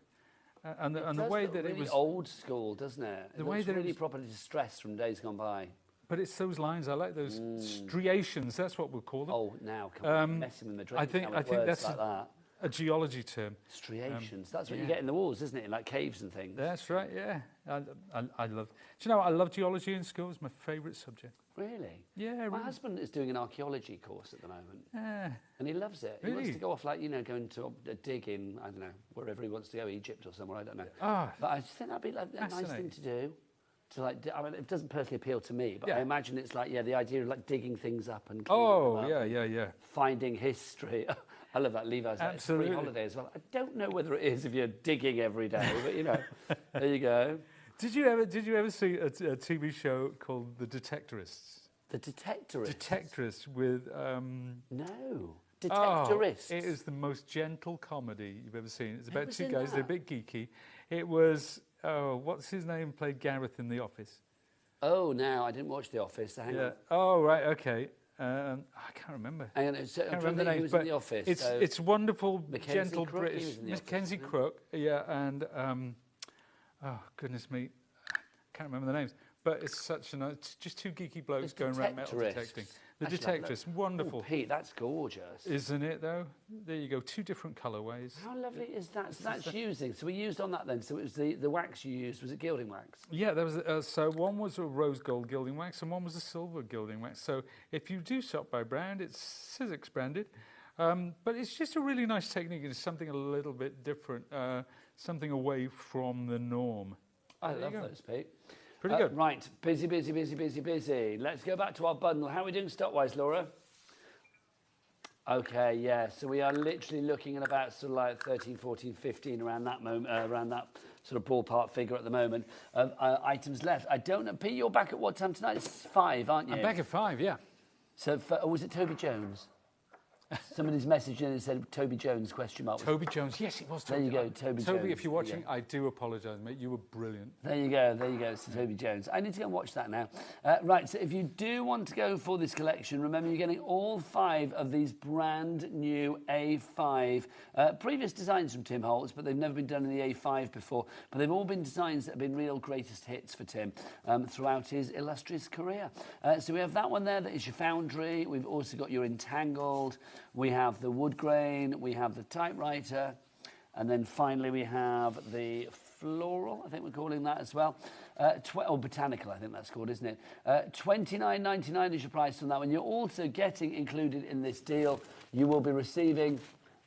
and it the way look that really it was old school, doesn't it? It looks really properly distressed from days gone by. But it's those lines. I like those striations. That's what we'll call them. Oh, now come on, messing with the drapes. I think that's like that. A geology term. Striations. That's what you get in the walls, isn't it? In like caves and things. That's right. Yeah. I love. Do you know what? I love geology in school. It's my favourite subject. Really? Yeah. My husband is doing an archaeology course at the moment. Yeah. And he loves it. Really? He wants to go off, like, you know, going to a dig in, I don't know, wherever he wants to go, Egypt or somewhere, I don't know. But I just think that'd be like a nice thing to do. To, like, I mean, it doesn't personally appeal to me, but I imagine it's like, the idea of like digging things up and yeah. Finding history. I love that. Levi's like, it's free holiday as well. I don't know whether it is if you're digging every day, but you know, there you go. Did you ever see a TV show called The Detectorists? The Detectorists. Detectorists with no. Detectorists. It is the most gentle comedy you've ever seen. It's about two guys. They're a bit geeky. It was what's his name? Played Gareth in The Office. Oh, now I didn't watch The Office. So hang on. Oh, right. Okay. I can't remember. I can't remember the names, but in The Office. It's wonderful, Mackenzie gentle Crook, British. Mackenzie Crook, and oh goodness me, I can't remember the names. But it's such a nice, just two geeky blokes going around metal detecting. The Detectorists, wonderful. Oh, Pete, that's gorgeous. Isn't it, though? There you go, two different colourways. How lovely is that? So that's using. So we used on that then. So it was the wax you used. Was it gilding wax? Yeah, there was. So one was a rose gold gilding wax and one was a silver gilding wax. So if you do shop by brand, it's Sizzix branded. But it's just a really nice technique. It's something a little bit different, something away from the norm. I love those, Pete. Pretty good. Right, busy. Let's go back to our bundle. How are we doing stock-wise, Laura? Okay, yeah, so we are literally looking at about sort of like 13, 14, 15, around that moment, around that sort of ballpark figure at the moment of items left. I don't know, Pete, you're back at what time tonight? It's 5, aren't you? I'm back at 5, yeah. So, was it Toby Jones? Somebody's messaged in and said Toby Jones, question mark. Toby Jones, yes, it was Toby. There you go, Toby Jones. Toby, if you're watching, I do apologise, mate. You were brilliant. There you go, so Toby Jones. I need to go and watch that now. Right, so if you do want to go for this collection, remember you're getting all 5 of these brand new A5. Previous designs from Tim Holtz, but they've never been done in the A5 before. But they've all been designs that have been real greatest hits for Tim throughout his illustrious career. So we have that one there, that is your Foundry. We've also got your Entangled. We have the wood grain, we have the typewriter, and then finally we have the floral, I think we're calling that as well. Botanical, I think that's called, isn't it? $29.99 is your price on that one. You're also getting included in this deal, you will be receiving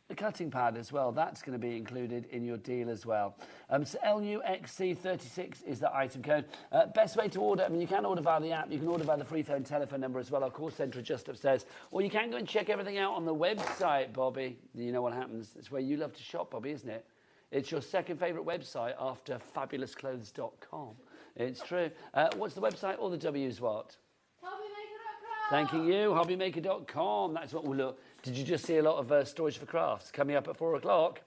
the cutting pad as well. That's going to be included in your deal as well. So LUXC36 is the item code. Best way to order, I mean, you can order via the app, you can order via the free phone telephone number as well. Our call centre is just upstairs. Or you can go and check everything out on the website, Bobby. You know what happens. It's where you love to shop, Bobby, isn't it? It's your second favourite website after fabulousclothes.com. It's true. What's the website? All the W's what? HobbyMaker.com. Thanking you, HobbyMaker.com. That's what we'll look. Did you just see a lot of storage for crafts coming up at 4 o'clock?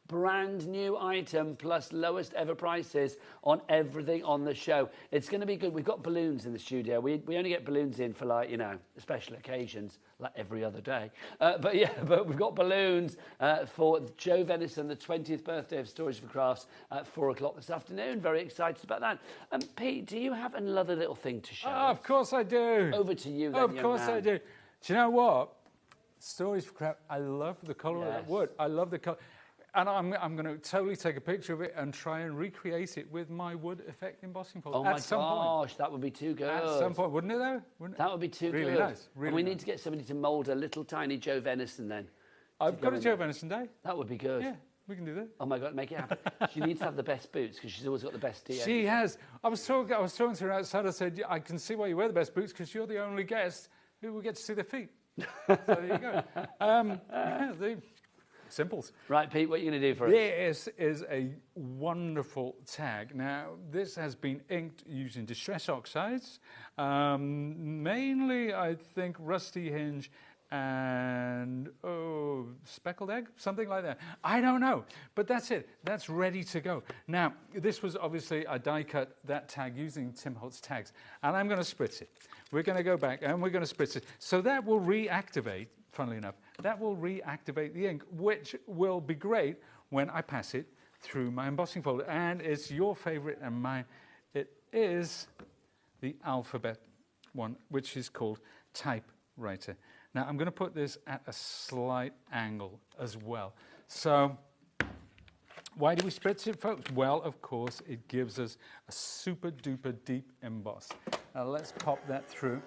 brand new item plus lowest ever prices on everything on the show. It's going to be good. We've got balloons in the studio. We only get balloons in for, like, you know, special occasions, like every other day. But we've got balloons for Joe Venison, the 20th birthday of Storage for Crafts at 4 o'clock this afternoon. Very excited about that. Pete, do you have another little thing to show us? Of course I do. Over to you then, Of course I do. Do you know what? Storage for Crafts, I love the colour of that wood. I love the colour. And I'm going to totally take a picture of it and try and recreate it with my wood effect embossing folder. Oh my gosh, that would be too good. At some point, wouldn't it though? That would be too good. Really nice. Really and we nice. need to get somebody to mould a little tiny Joe Venison then. I've got a Joe Venison day. That would be good. Yeah, we can do that. Oh my God, make it happen. She needs to have the best boots because she's always got the best DM. She has. I was talking to her outside. I said, I can see why you wear the best boots because you're the only guest who will get to see their feet. So there you go. Simples. Right, Pete, what are you going to do for us? This is a wonderful tag. Now, this has been inked using distress oxides, mainly, I think, rusty hinge and speckled egg, something like that. I don't know, but that's it. That's ready to go. Now, this was obviously I die cut that tag using Tim Holtz tags, and I'm going to spritz it. We're going to go back and we're going to spritz it. So that will reactivate, funnily enough, that will reactivate the ink, which will be great when I pass it through my embossing folder. And it's your favorite and mine. It is the alphabet one, which is called Typewriter. Now, I'm going to put this at a slight angle as well. So why do we spritz it, folks? Well, of course, it gives us a super duper deep emboss. Now, let's pop that through.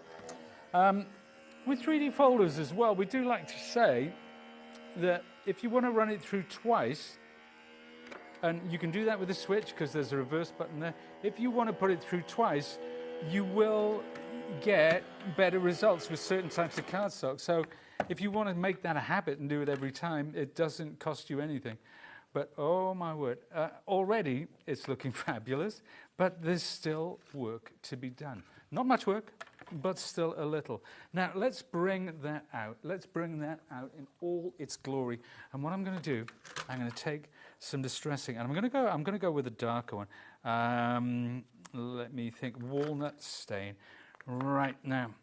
With 3D folders as well, we do like to say that if you want to run it through twice, and you can do that with the switch because there's a reverse button there. If you want to put it through twice, you will get better results with certain types of cardstock. So if you want to make that a habit and do it every time, it doesn't cost you anything. But oh my word, already it's looking fabulous, but there's still work to be done. Not much work, but still a little. Now let's bring that out. Let's bring that out in all its glory. And what I'm going to do, I'm going to take some distressing, and I'm going to go with a darker one. Let me think. Walnut stain. Right now,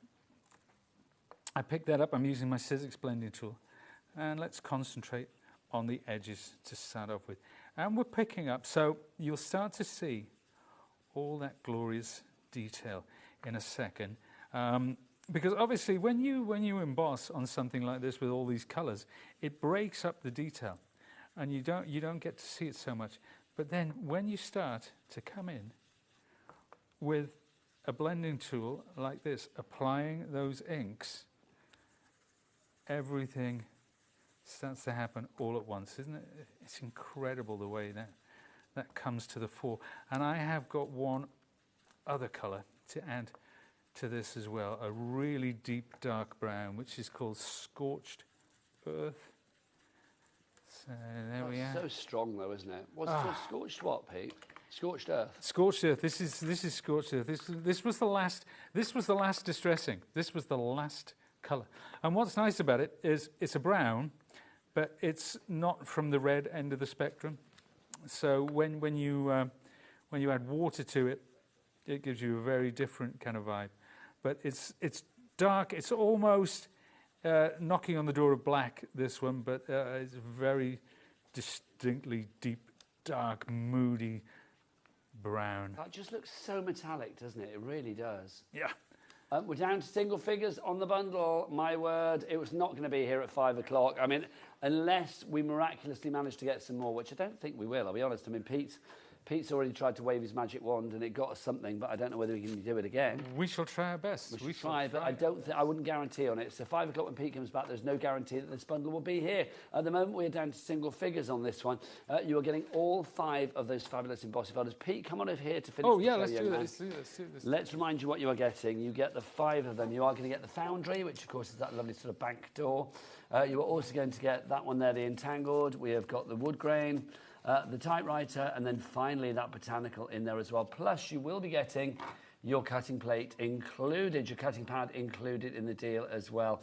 I picked that up. I'm using my Sizzix blending tool, and let's concentrate on the edges to start off with. And we're picking up, so you'll start to see all that glorious detail in a second. Because obviously when you emboss on something like this with all these colors, it breaks up the detail, and you don't get to see it so much. But then when you start to come in with a blending tool like this, applying those inks, everything starts to happen all at once, isn't it? It's incredible the way that comes to the fore. And I have got one other color to add to this as well, a really deep dark brown, which is called Scorched Earth. So there we are. So strong though, isn't it? What's it called? Scorched what, Pete? Scorched Earth. Scorched Earth. This is Scorched Earth. This was the last. This was the last distressing. This was the last color. And what's nice about it is it's a brown, but it's not from the red end of the spectrum. So when you add water to it, it gives you a very different kind of vibe. But it's dark. It's almost knocking on the door of black. This one, but it's very distinctly deep, dark, moody brown. That just looks so metallic, doesn't it? It really does. Yeah. We're down to single figures on the bundle. My word, it was not going to be here at 5 o'clock. I mean, unless we miraculously manage to get some more, which I don't think we will, I'll be honest. I mean, Pete's already tried to wave his magic wand and it got us something, but I don't know whether we can do it again. We shall try our best. We shall try, but I wouldn't guarantee on it. So 5 o'clock when Pete comes back, there's no guarantee that this bundle will be here. At the moment, we're down to single figures on this one. You are getting all 5 of those fabulous embossing folders. Pete, come on over here to finish. Oh yeah, let's do this. Let's remind you what you are getting. You get the 5 of them. You are going to get the Foundry, which of course is that lovely sort of bank door. You are also going to get that one there, the Entangled. We have got the wood grain. The typewriter, and then finally that botanical in there as well. Plus, you will be getting your cutting plate included, your cutting pad included in the deal as well.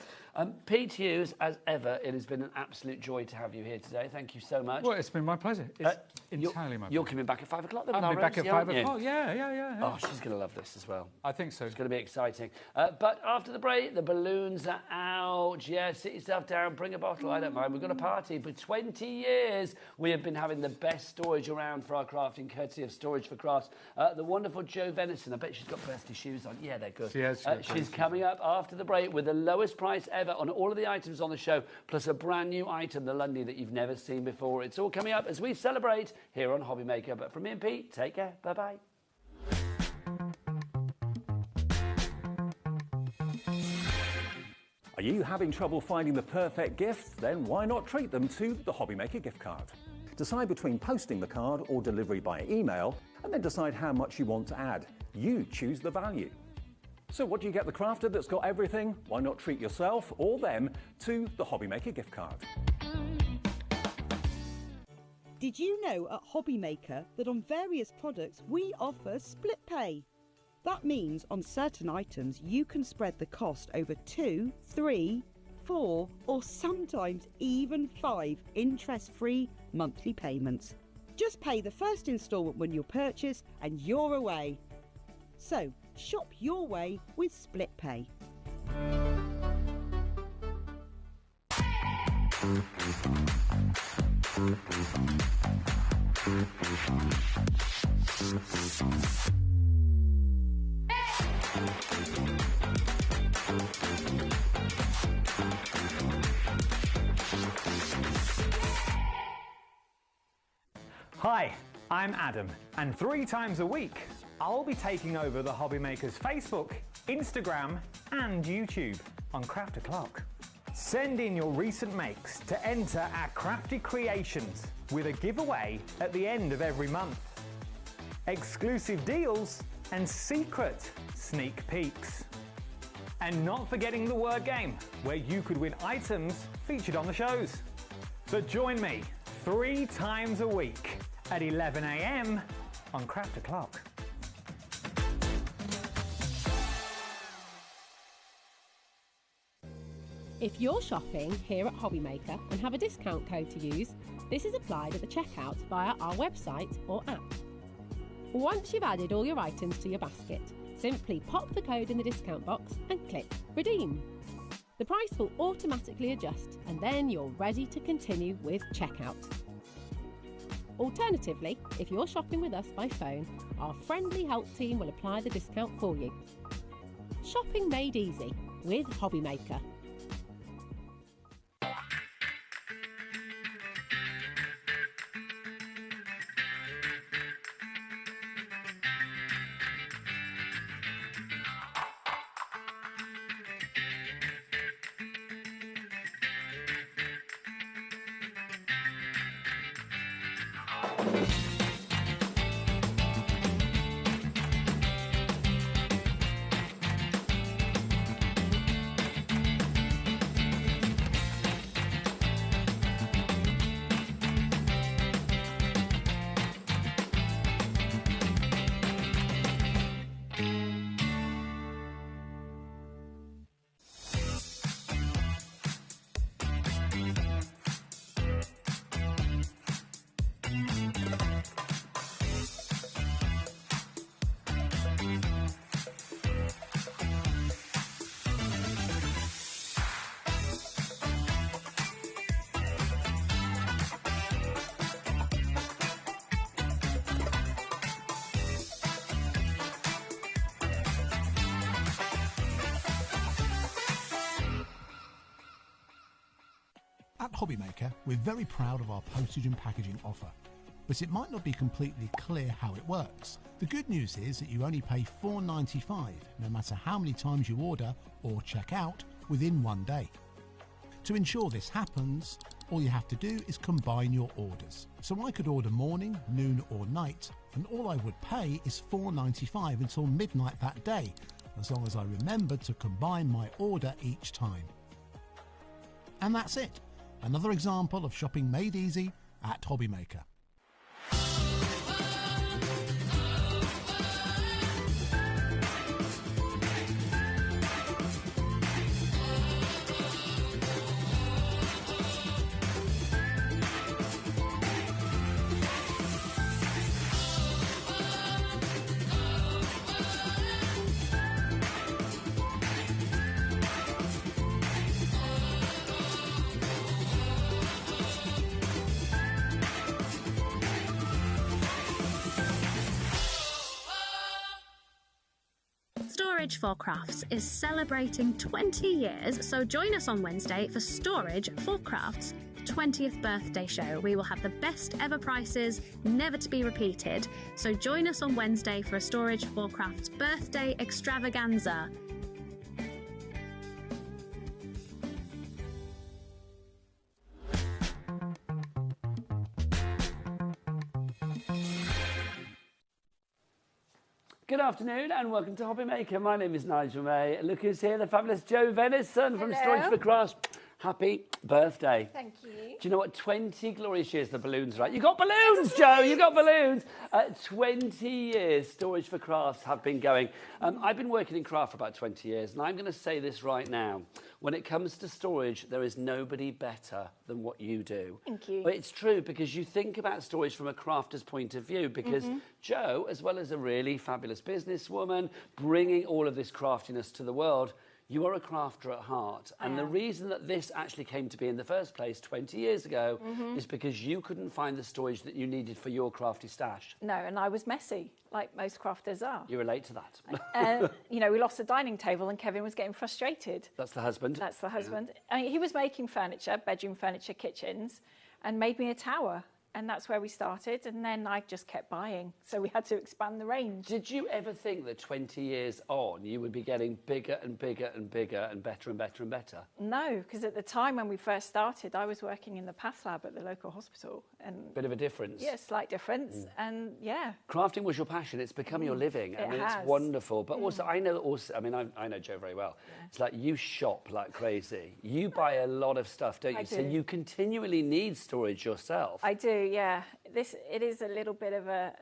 Pete Hughes, as ever, it has been an absolute joy to have you here today. Thank you so much. Well, it's been my pleasure. It's entirely my pleasure. You're coming back at 5 o'clock then? I'll be back at 5 o'clock. Yeah. Oh, she's going to love this as well. I think so. It's going to be exciting. But after the break, the balloons are out. Yeah, sit yourself down, bring a bottle. I don't mind. We've got a party. For 20 years, we have been having the best storage around for our crafting, courtesy of Storage for Crafts. The wonderful Jo Venison. I bet she's got birthday shoes on. Yeah, they're good. She's coming up after the break with the lowest price ever on all of the items on the show, plus a brand new item, the Lundy, that you've never seen before. It's all coming up as we celebrate here on HobbyMaker. But from me and Pete, take care. Bye-bye. Are you having trouble finding the perfect gift? Then why not treat them to the HobbyMaker gift card? Decide between posting the card or delivery by email, and then decide how much you want to add. You choose the value. So what do you get the crafter that's got everything? Why not treat yourself or them to the HobbyMaker gift card? Did you know at HobbyMaker that on various products we offer split pay? That means on certain items you can spread the cost over 2, 3, 4 or sometimes even 5 interest-free monthly payments. Just pay the first instalment when you purchase and you're away. So shop your way with split pay. Hi, I'm Adam, and 3 times a week I'll be taking over the HobbyMaker's Facebook, Instagram and YouTube on Craft O'Clock. Send in your recent makes to enter our crafty creations with a giveaway at the end of every month. Exclusive deals and secret sneak peeks. And not forgetting the word game, where you could win items featured on the shows. So join me 3 times a week at 11 AM on Craft O'Clock. If you're shopping here at HobbyMaker and have a discount code to use, this is applied at the checkout via our website or app. Once you've added all your items to your basket, simply pop the code in the discount box and click Redeem. The price will automatically adjust and then you're ready to continue with checkout. Alternatively, if you're shopping with us by phone, our friendly help team will apply the discount for you. Shopping made easy with HobbyMaker. At HobbyMaker, we're very proud of our postage and packaging offer, but it might not be completely clear how it works. The good news is that you only pay $4.95 no matter how many times you order or check out within 1 day. To ensure this happens, all you have to do is combine your orders. So I could order morning, noon or night, and all I would pay is $4.95 until midnight that day, as long as I remembered to combine my order each time. And that's it. Another example of shopping made easy at HobbyMaker. Storage for Crafts is celebrating 20 years, so join us on Wednesday for Storage for Crafts' 20th birthday show. We will have the best ever prices, never to be repeated. So join us on Wednesday for a Storage for Crafts birthday extravaganza. Good afternoon and welcome to HobbyMaker. My name is Nigel May. Look who's here, the fabulous Jo Venison from Storage for Crafts. Happy birthday. Thank you. Do you know what? 20 glorious years, the balloons, right? You got balloons, Jo, you got balloons. 20 years Storage for Crafts have been going. I've been working in craft for about 20 years, and I'm going to say this right now. When it comes to storage, there is nobody better than what you do. Thank you. But it's true, because you think about storage from a crafter's point of view, because Jo, as well as a really fabulous businesswoman, bringing all of this craftiness to the world, you are a crafter at heart. And the reason that this actually came to be in the first place 20 years ago is because you couldn't find the storage that you needed for your crafty stash. No, and I was messy, like most crafters are. You relate to that. You know, we lost a dining table and Kevin was getting frustrated. That's the husband. That's the husband. I mean, he was making furniture, bedroom furniture, kitchens, and made me a tower. And that's where we started, and then I just kept buying. So we had to expand the range. Did you ever think that 20 years on, you would be getting bigger and bigger and bigger and better and better and better? No, because at the time when we first started, I was working in the path lab at the local hospital. And bit of a difference. yeah, slight difference. And yeah. Crafting was your passion. It's become your living. I mean, it's wonderful. But also, I know I know Jo very well. Yeah. It's like you shop like crazy. You buy a lot of stuff, don't you? So you continually need storage yourself. I do. Yeah, it is a little bit of a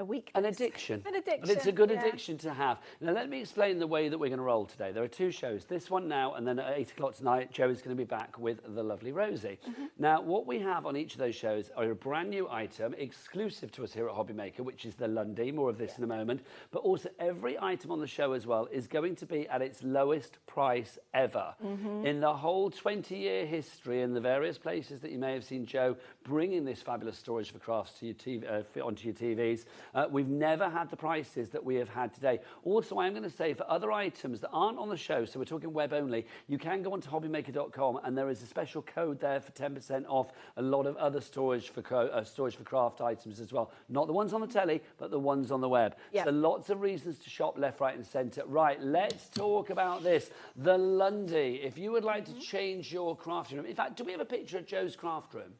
weakness. An addiction. An addiction. But it's a good addiction to have. Now, let me explain the way that we're going to roll today. There are two shows. This one now, and then at 8 o'clock tonight, Jo is going to be back with the lovely Rosie. Now, what we have on each of those shows are a brand new item exclusive to us here at HobbyMaker, which is the Lundy. More of this in a moment. But also, every item on the show as well is going to be at its lowest price ever. In the whole 20-year history and the various places that you may have seen Jo bringing this fabulous storage for crafts to your TV, onto your TVs, we've never had the prices that we have had today. Also, I'm going to say for other items that aren't on the show, so we're talking web only, you can go onto hobbymaker.com and there is a special code there for 10% off a lot of other storage for craft items as well. Not the ones on the telly, but the ones on the web. So lots of reasons to shop left, right and centre. Right, let's talk about this. The Lundy. If you would like to change your crafting room. In fact, do we have a picture of Jo's craft room?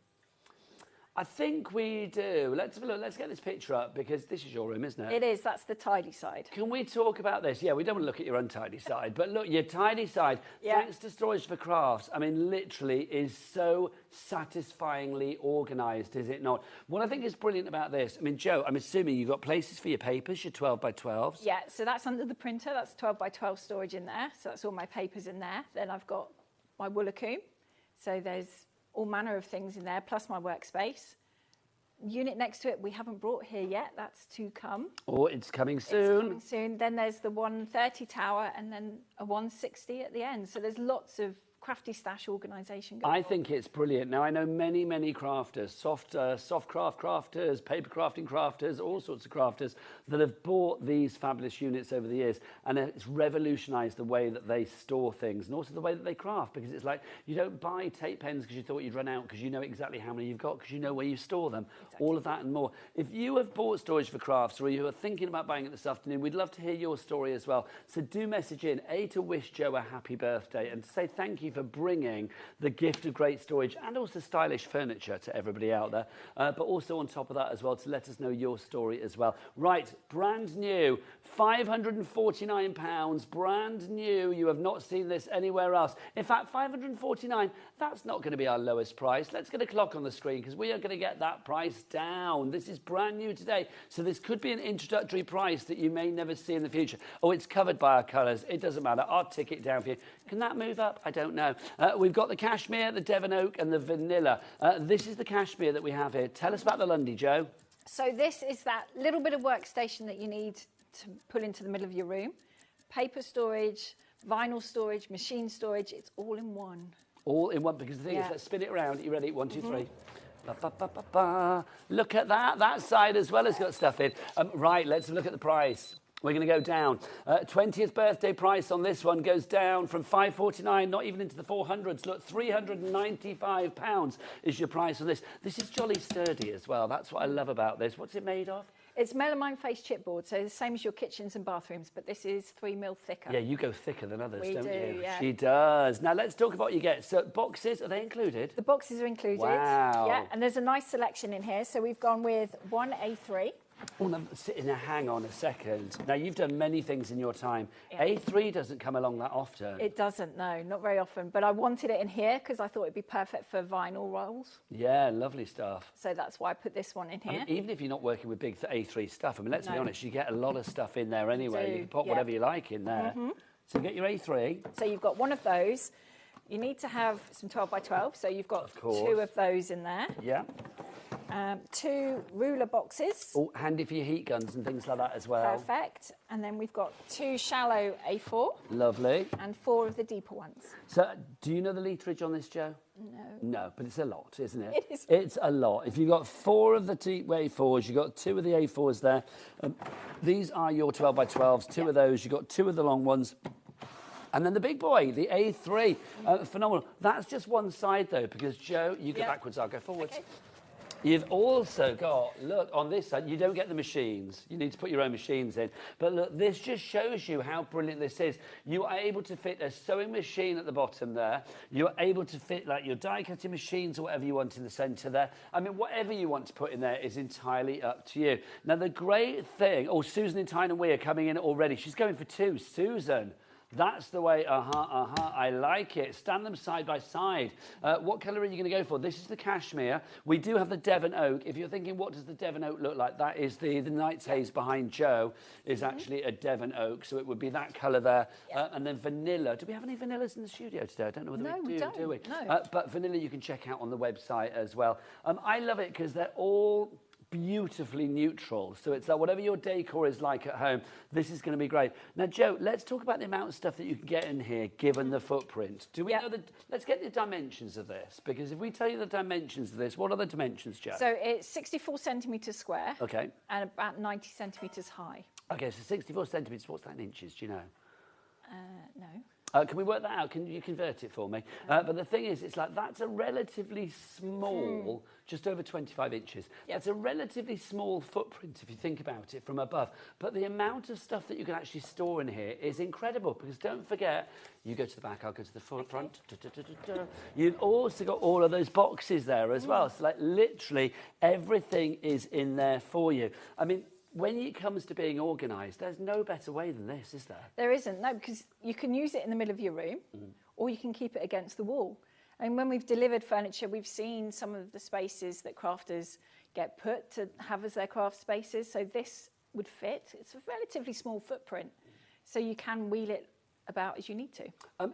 I think we do. Let's have a look. Let's get this picture up, because this is your room, isn't it? It is. That's the tidy side. Can we talk about this? Yeah, we don't want to look at your untidy side, but look, your tidy side, thanks to Storage for Crafts, I mean, literally is so satisfyingly organised, is it not? What I think is brilliant about this, I mean, Jo, I'm assuming you've got places for your papers, your 12 by 12s. Yeah, so that's under the printer. That's 12 by 12 storage in there. So that's all my papers in there. Then I've got my Woolacoom. So there's all manner of things in there, plus my workspace. Unit next to it we haven't brought here yet. That's to come. Oh, it's coming soon. It's coming soon. Then there's the 130 tower and then a 160 at the end. So there's lots of crafty stash organisation going on. I think it's brilliant. Now, I know many, many crafters, soft craft crafters, paper crafting crafters, all sorts of crafters that have bought these fabulous units over the years, and it's revolutionised the way that they store things and also the way that they craft, because it's like you don't buy tape pens because you thought you'd run out, because you know exactly how many you've got, because you know where you store them, all of that and more. If you have bought Storage for Crafts or you are thinking about buying it this afternoon, we'd love to hear your story as well. So do message in, to wish Jo a happy birthday and to say thank you for bringing the gift of great storage and also stylish furniture to everybody out there, but also on top of that as well to let us know your story as well. Right, brand new, £549, brand new. You have not seen this anywhere else. In fact, £549, that's not going to be our lowest price. Let's get a clock on the screen, because we are going to get that price down. This is brand new today, so this could be an introductory price that you may never see in the future. Oh, it's covered by our colours. It doesn't matter. I'll tick it down for you. Can that move up? I don't know. We've got the cashmere, the Devon oak and the vanilla. This is the cashmere that we have here. Tell us about the Lundy, Jo. So this is that little bit of workstation that you need to put into the middle of your room. Paper storage, vinyl storage, machine storage, it's all in one. All in one, because the thing is, let's spin it around. Are you ready? 1, 2, 3. Ba, ba, ba, ba, ba. Look at that. That side as well has got stuff in. Right, let's look at the price. We're going to go down. 20th birthday price on this one goes down from £549, not even into the 400s. Look, £395 is your price on this. This is jolly sturdy as well. That's what I love about this. What's it made of? It's melamine face chipboard, so the same as your kitchens and bathrooms, but this is 3 mil thicker. Yeah, you go thicker than others, We don't do, you? yeah. She does. Now, let's talk about what you get. So, boxes, are they included? The boxes are included. Wow. Yeah, and there's a nice selection in here. So we've gone with one A3. Oh, no, sit there, hang on a second. Now, you've done many things in your time. Yeah. A3 doesn't come along that often. It doesn't, no, not very often. But I wanted it in here because I thought it'd be perfect for vinyl rolls. Yeah, lovely stuff. So that's why I put this one in here. I mean, even if you're not working with big A3 stuff, I mean, let's be No. honest, you get a lot of stuff in there anyway. do, You can put yeah. whatever you like in there. So get your A3. So you've got one of those. You need to have some 12 by 12. So you've got course. 2 of those in there. Yeah. 2 ruler boxes. Oh, handy for your heat guns and things like that as well. Perfect. And then we've got 2 shallow A4 Lovely. and 4 of the deeper ones. So, do you know the litrage on this, Jo? No. No, but it's a lot, isn't it? It is. It's a lot. If you've got 4 of the A4s, you've got 2 of the A4s there. These are your 12 by 12s, 2 of those. You've got 2 of the long ones. And then the big boy, the A3, phenomenal. That's just one side, though, because, Jo, you go backwards, I'll go forwards. Okay. You've also got, look, on this side, you don't get the machines. You need to put your own machines in. But look, this just shows you how brilliant this is. You are able to fit a sewing machine at the bottom there. You're able to fit, like, your die-cutting machines or whatever you want in the centre there. I mean, whatever you want to put in there is entirely up to you. Now, the great thing... Oh, Susan in Tyne and Weir coming in already. She's going for 2. Susan... That's the way, I like it. Stand them side by side. What colour are you going to go for? This is the cashmere. We do have the Devon Oak. If you're thinking, what does the Devon Oak look like? That is the Knight's Haze behind Jo is actually a Devon Oak. So it would be that colour there. And then vanilla. Do we have any vanillas in the studio today? I don't know whether we do we? No. But vanilla you can check out on the website as well. I love it because they're all... beautifully neutral. So it's like whatever your decor is like at home, this is going to be great. Now, Jo, let's talk about the amount of stuff that you can get in here, given the footprint. Do we know the... Let's get the dimensions of this, because if we tell you the dimensions of this, what are the dimensions, Jo? So it's 64 centimetres square. Okay. And about 90 centimetres high. Okay, so 64 centimetres, what's that in inches, do you know? No. Can we work that out? Can you convert it for me? But the thing is, it's like that's a relatively small, just over 25 inches. That's a relatively small footprint if you think about it from above. But the amount of stuff that you can actually store in here is incredible, because don't forget, you go to the back, I'll go to the front. You've also got all of those boxes there as well. So like literally everything is in there for you. I mean, when it comes to being organised, there's no better way than this, is there? There isn't, no, because you can use it in the middle of your room or you can keep it against the wall. And when we've delivered furniture, we've seen some of the spaces that crafters get put to have as their craft spaces. So this would fit. It's a relatively small footprint. So you can wheel it about as you need to.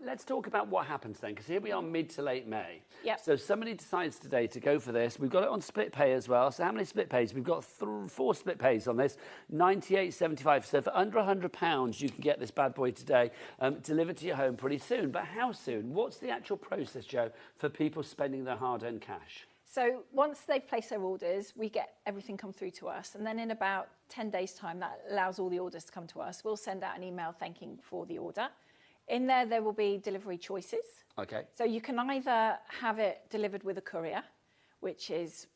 Let's talk about what happens then, because here we are mid to late May. Yep. So somebody decides today to go for this. We've got it on split pay as well. So how many split pays? We've got 4 split pays on this, £98.75. So for under £100, you can get this bad boy today delivered to your home pretty soon. But how soon? What's the actual process, Jo, for people spending their hard-earned cash? So once they've placed their orders, we get everything come through to us. And then in about 10 days' time, that allows all the orders to come to us. We'll send out an email thanking for the order. In there will be delivery choices. Okay. So you can either have it delivered with a courier, which is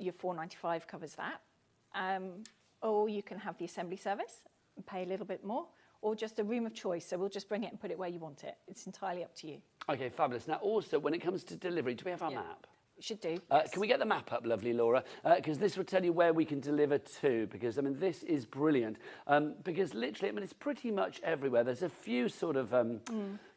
your £4.95 covers that, or you can have the assembly service and pay a little bit more, or just a room of choice. So we'll just bring it and put it where you want it. It's entirely up to you. Okay, fabulous. Now also, when it comes to delivery, do we have our map? Should do. Can we get the map up, lovely Laura? Because this will tell you where we can deliver to, because, I mean, this is brilliant. Because literally, I mean, it's pretty much everywhere. There's a few sort of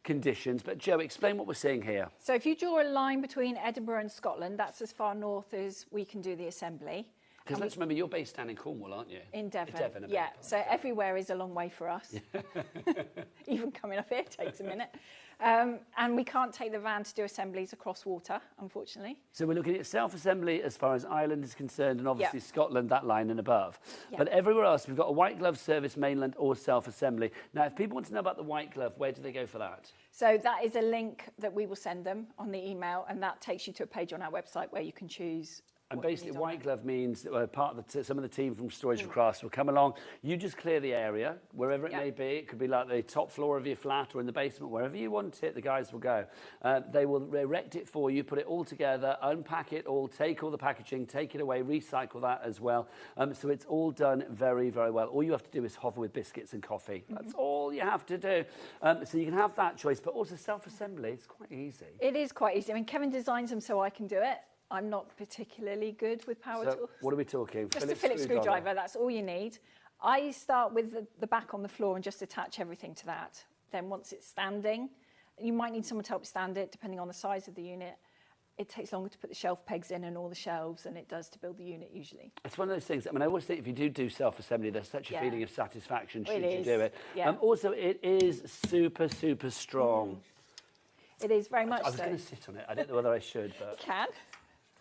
conditions, but Jo, explain what we're seeing here. So if you draw a line between Edinburgh and Scotland, that's as far north as we can do the assembly. Because let's remember, you're based down in Cornwall, aren't you? In Devon. Devon, yeah. So everywhere is a long way for us. Even coming up here takes a minute. And we can't take the van to do assemblies across water, unfortunately. So we're looking at self-assembly as far as Ireland is concerned, and obviously Scotland, that line and above. But everywhere else, we've got a white glove service, mainland or self-assembly. Now, if people want to know about the white glove, where do they go for that? So that is a link that we will send them on the email, and that takes you to a page on our website where you can choose And what you basically, need on white it. glove means that some of the team from Storage for Crafts will come along. You just clear the area, wherever it may be. It could be like the top floor of your flat or in the basement, wherever you want it, the guys will go. They will erect it for you, put it all together, unpack it all, take all the packaging, take it away, recycle that as well. So it's all done very, very well. All you have to do is hover with biscuits and coffee. That's all you have to do. So you can have that choice, but also self-assembly. It's quite easy. It is quite easy. I mean, Kevin designs them so I can do it. I'm not particularly good with power tools. What are we talking? Just a Phillips screwdriver, that's all you need. I start with the back on the floor and just attach everything to that. Then once it's standing, you might need someone to help stand it, depending on the size of the unit. It takes longer to put the shelf pegs in and all the shelves than it does to build the unit usually. It's one of those things. I mean, I always think if you do self-assembly, there's such a feeling of satisfaction should you do it. Also, it is super, super strong. It is very much so. I was going to sit on it. I don't know whether I should, but... Can.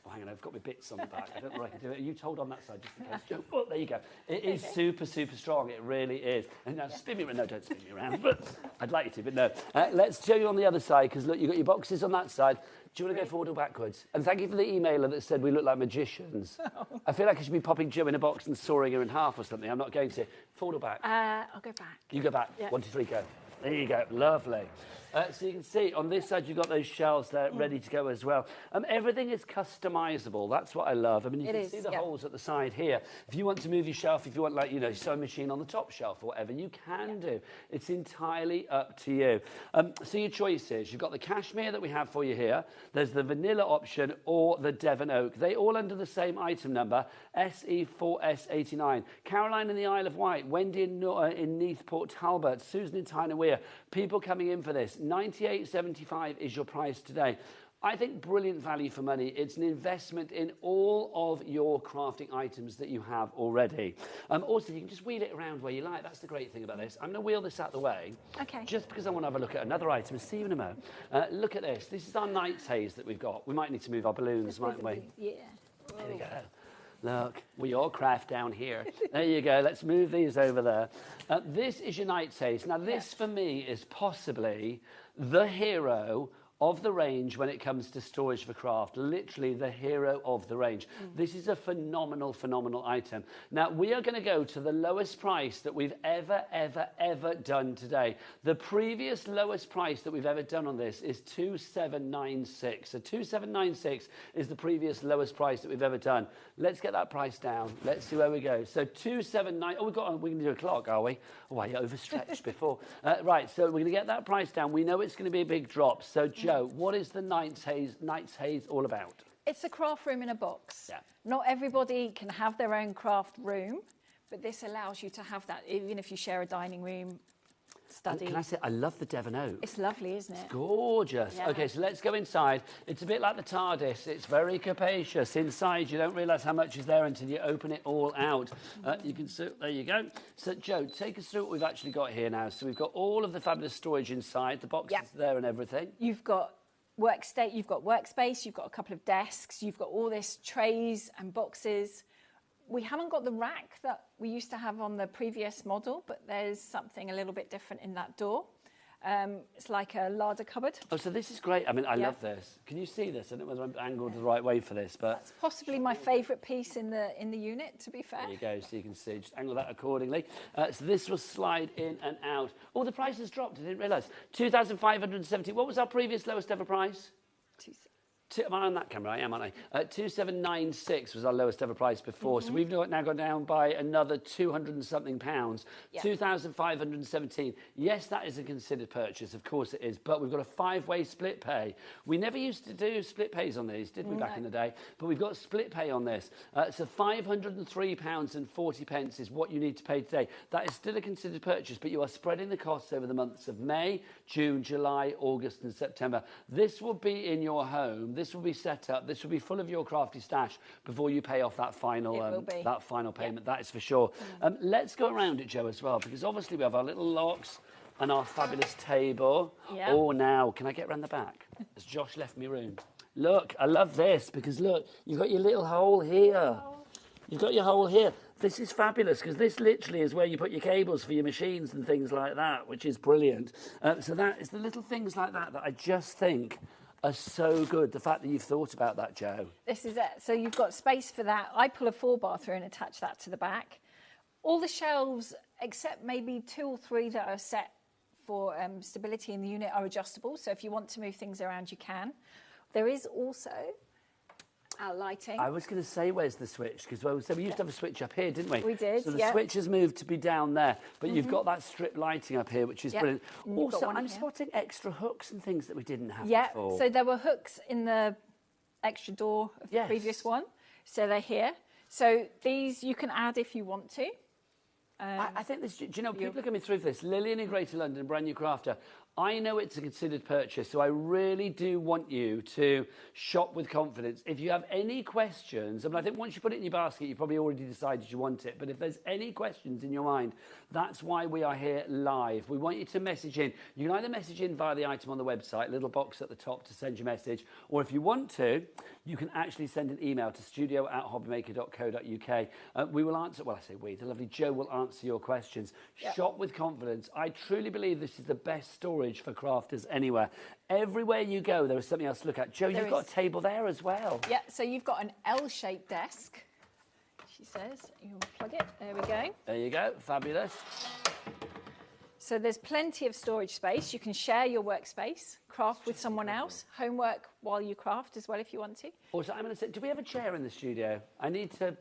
Oh, hang on, I've got my bits on the back. I don't know if I can do it. You hold on that side just in case. Oh, there you go. It is super, super strong. It really is. And now spin me around. No, don't spin me around. But I'd like you to, but no. Let's show you on the other side, because look, you've got your boxes on that side. Do you want to go forward or backwards? And thank you for the emailer that said we look like magicians. I feel like I should be popping Jo in a box and sawing her in half or something. I'm not going to. Forward or back? I'll go back. You go back. 1, 2, 3, go. There you go. Lovely. So you can see on this side you've got those shelves there ready to go as well. Everything is customizable. That's what I love. I mean, you can see the holes at the side here. If you want to move your shelf, if you want, like, you know, sewing machine on the top shelf or whatever, you can do. It's entirely up to you. So your choices. You've got the cashmere that we have for you here. There's the vanilla option or the Devon Oak. They all under the same item number, SE4S89. Caroline in the Isle of Wight, Wendy in Neath Port Talbot, Susan in Tyne and Weir. People coming in for this. $98.75 is your price today. I think brilliant value for money. It's an investment in all of your crafting items that you have already. Also, you can just wheel it around where you like. That's the great thing about this. I'm going to wheel this out the way. Okay. Just because I want to have a look at another item. See you in a moment. Look at this. This is our Night's Haze that we've got. We might need to move our balloons, mightn't we? Yeah. There we go. Look, we all craft down here. There you go. Let's move these over there. This is your Night's Haze. Now, this for me is possibly the hero of the range when it comes to Storage for Craft, literally the hero of the range. This is a phenomenal, phenomenal item. Now, we are going to go to the lowest price that we've ever done today. The previous lowest price that we've ever done on this is $2,796. So $2,796 is the previous lowest price that we've ever done. Let's get that price down. Let's see where we go. So $2,796. Oh, we're going to do a clock, are we? Oh, I overstretched before. Right, so we're going to get that price down. We know it's going to be a big drop. So, Jo, what is the Night's Haze all about? It's a craft room in a box. Yeah. Not everybody can have their own craft room, but this allows you to have that, even if you share a dining room, study. And can I say, I love the Devon Oak. It's lovely, isn't it? It's gorgeous. Yeah. Okay, so let's go inside. It's a bit like the TARDIS. It's very capacious. Inside, you don't realise how much is there until you open it all out. You can see, there you go. So, Jo, take us through what we've actually got here now. So we've got all of the fabulous storage inside, the boxes there and everything. You've got workspace, you've got a couple of desks, you've got all this trays and boxes. We haven't got the rack that we used to have on the previous model, but there's something a little bit different in that door. It's like a larder cupboard. Oh, so this is great. I mean, I love this. Can you see this? I don't know whether I'm angled the right way for this, but... That's possibly my favourite piece in the unit, to be fair. There you go, so you can see. Just angle that accordingly. So this will slide in and out. Oh, the price has dropped. I didn't realise. $2,570. What was our previous lowest ever price? Am I on that camera? I am, aren't I? $2,796 was our lowest ever price before. So we've now gone down by another 200 and something pounds. $2,517. Yes, that is a considered purchase. Of course it is. But we've got a 5-way split pay. We never used to do split pays on these, did we, back in the day? But we've got split pay on this. So £503.40 is what you need to pay today. That is still a considered purchase, but you are spreading the costs over the months of May, June, July, August and September. This will be in your home. This will be set up. This will be full of your crafty stash before you pay off that final payment. That is for sure. Let's go around it, Jo, as well, because obviously we have our little locks and our fabulous table. Oh, now, can I get round the back? Has Josh left me room? Look, I love this because, look, you've got your little hole here. You've got your hole here. This is fabulous because this literally is where you put your cables for your machines and things like that, which is brilliant. So that is the little things like that that I just think are so good. The fact that you've thought about that, Jo. This is it. So you've got space for that. I pull a 4-bar through and attach that to the back. All the shelves, except maybe 2 or 3 that are set for stability in the unit, are adjustable. So if you want to move things around, you can. There is also our lighting. I was going to say, where's the switch? Because we used to have a switch up here, didn't we? We did, So the switch has moved to be down there, but you've got that strip lighting up here, which is brilliant. Also, I'm spotting extra hooks and things that we didn't have before. So there were hooks in the extra door of the previous one. So they're here. So these you can add if you want to. I think this, do you know, people are coming through for this. Lillian in Greater London, brand new crafter. I know it's a considered purchase, so I really do want you to shop with confidence. If you have any questions, I mean, I think once you put it in your basket, you probably already decided you want it. But if there's any questions in your mind, that's why we are here live. We want you to message in. You can either message in via the item on the website, little box at the top to send your message, or if you want to, you can actually send an email to studio@hobbymaker.co.uk. We will answer, well, I say we, the lovely Jo will answer your questions. Shop with confidence. I truly believe this is the best storage for crafters anywhere. Everywhere you go, there is something else to look at. Jo, you've got a table there as well. Yeah, so you've got an L-shaped desk, she says. You plug it, there we go. There you go, fabulous. So there's plenty of storage space. You can share your workspace, craft with someone else, homework while you craft as well if you want to. Also, I'm going to say, do we have a chair in the studio? I need to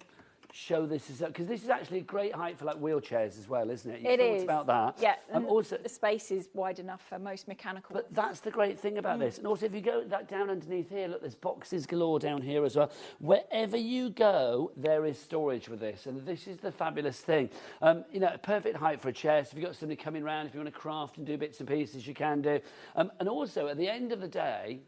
show this, because this is actually a great height for like wheelchairs as well, isn't it? It is. About that. Yeah, and also, the space is wide enough for most mechanical. But that's the great thing about this. And also, if you go down underneath here, look, there's boxes galore down here as well. Wherever you go, there is storage with this, and this is the fabulous thing. You know, perfect height for a chair. So if you've got somebody coming around, if you want to craft and do bits and pieces, you can do. And also, at the end of the day,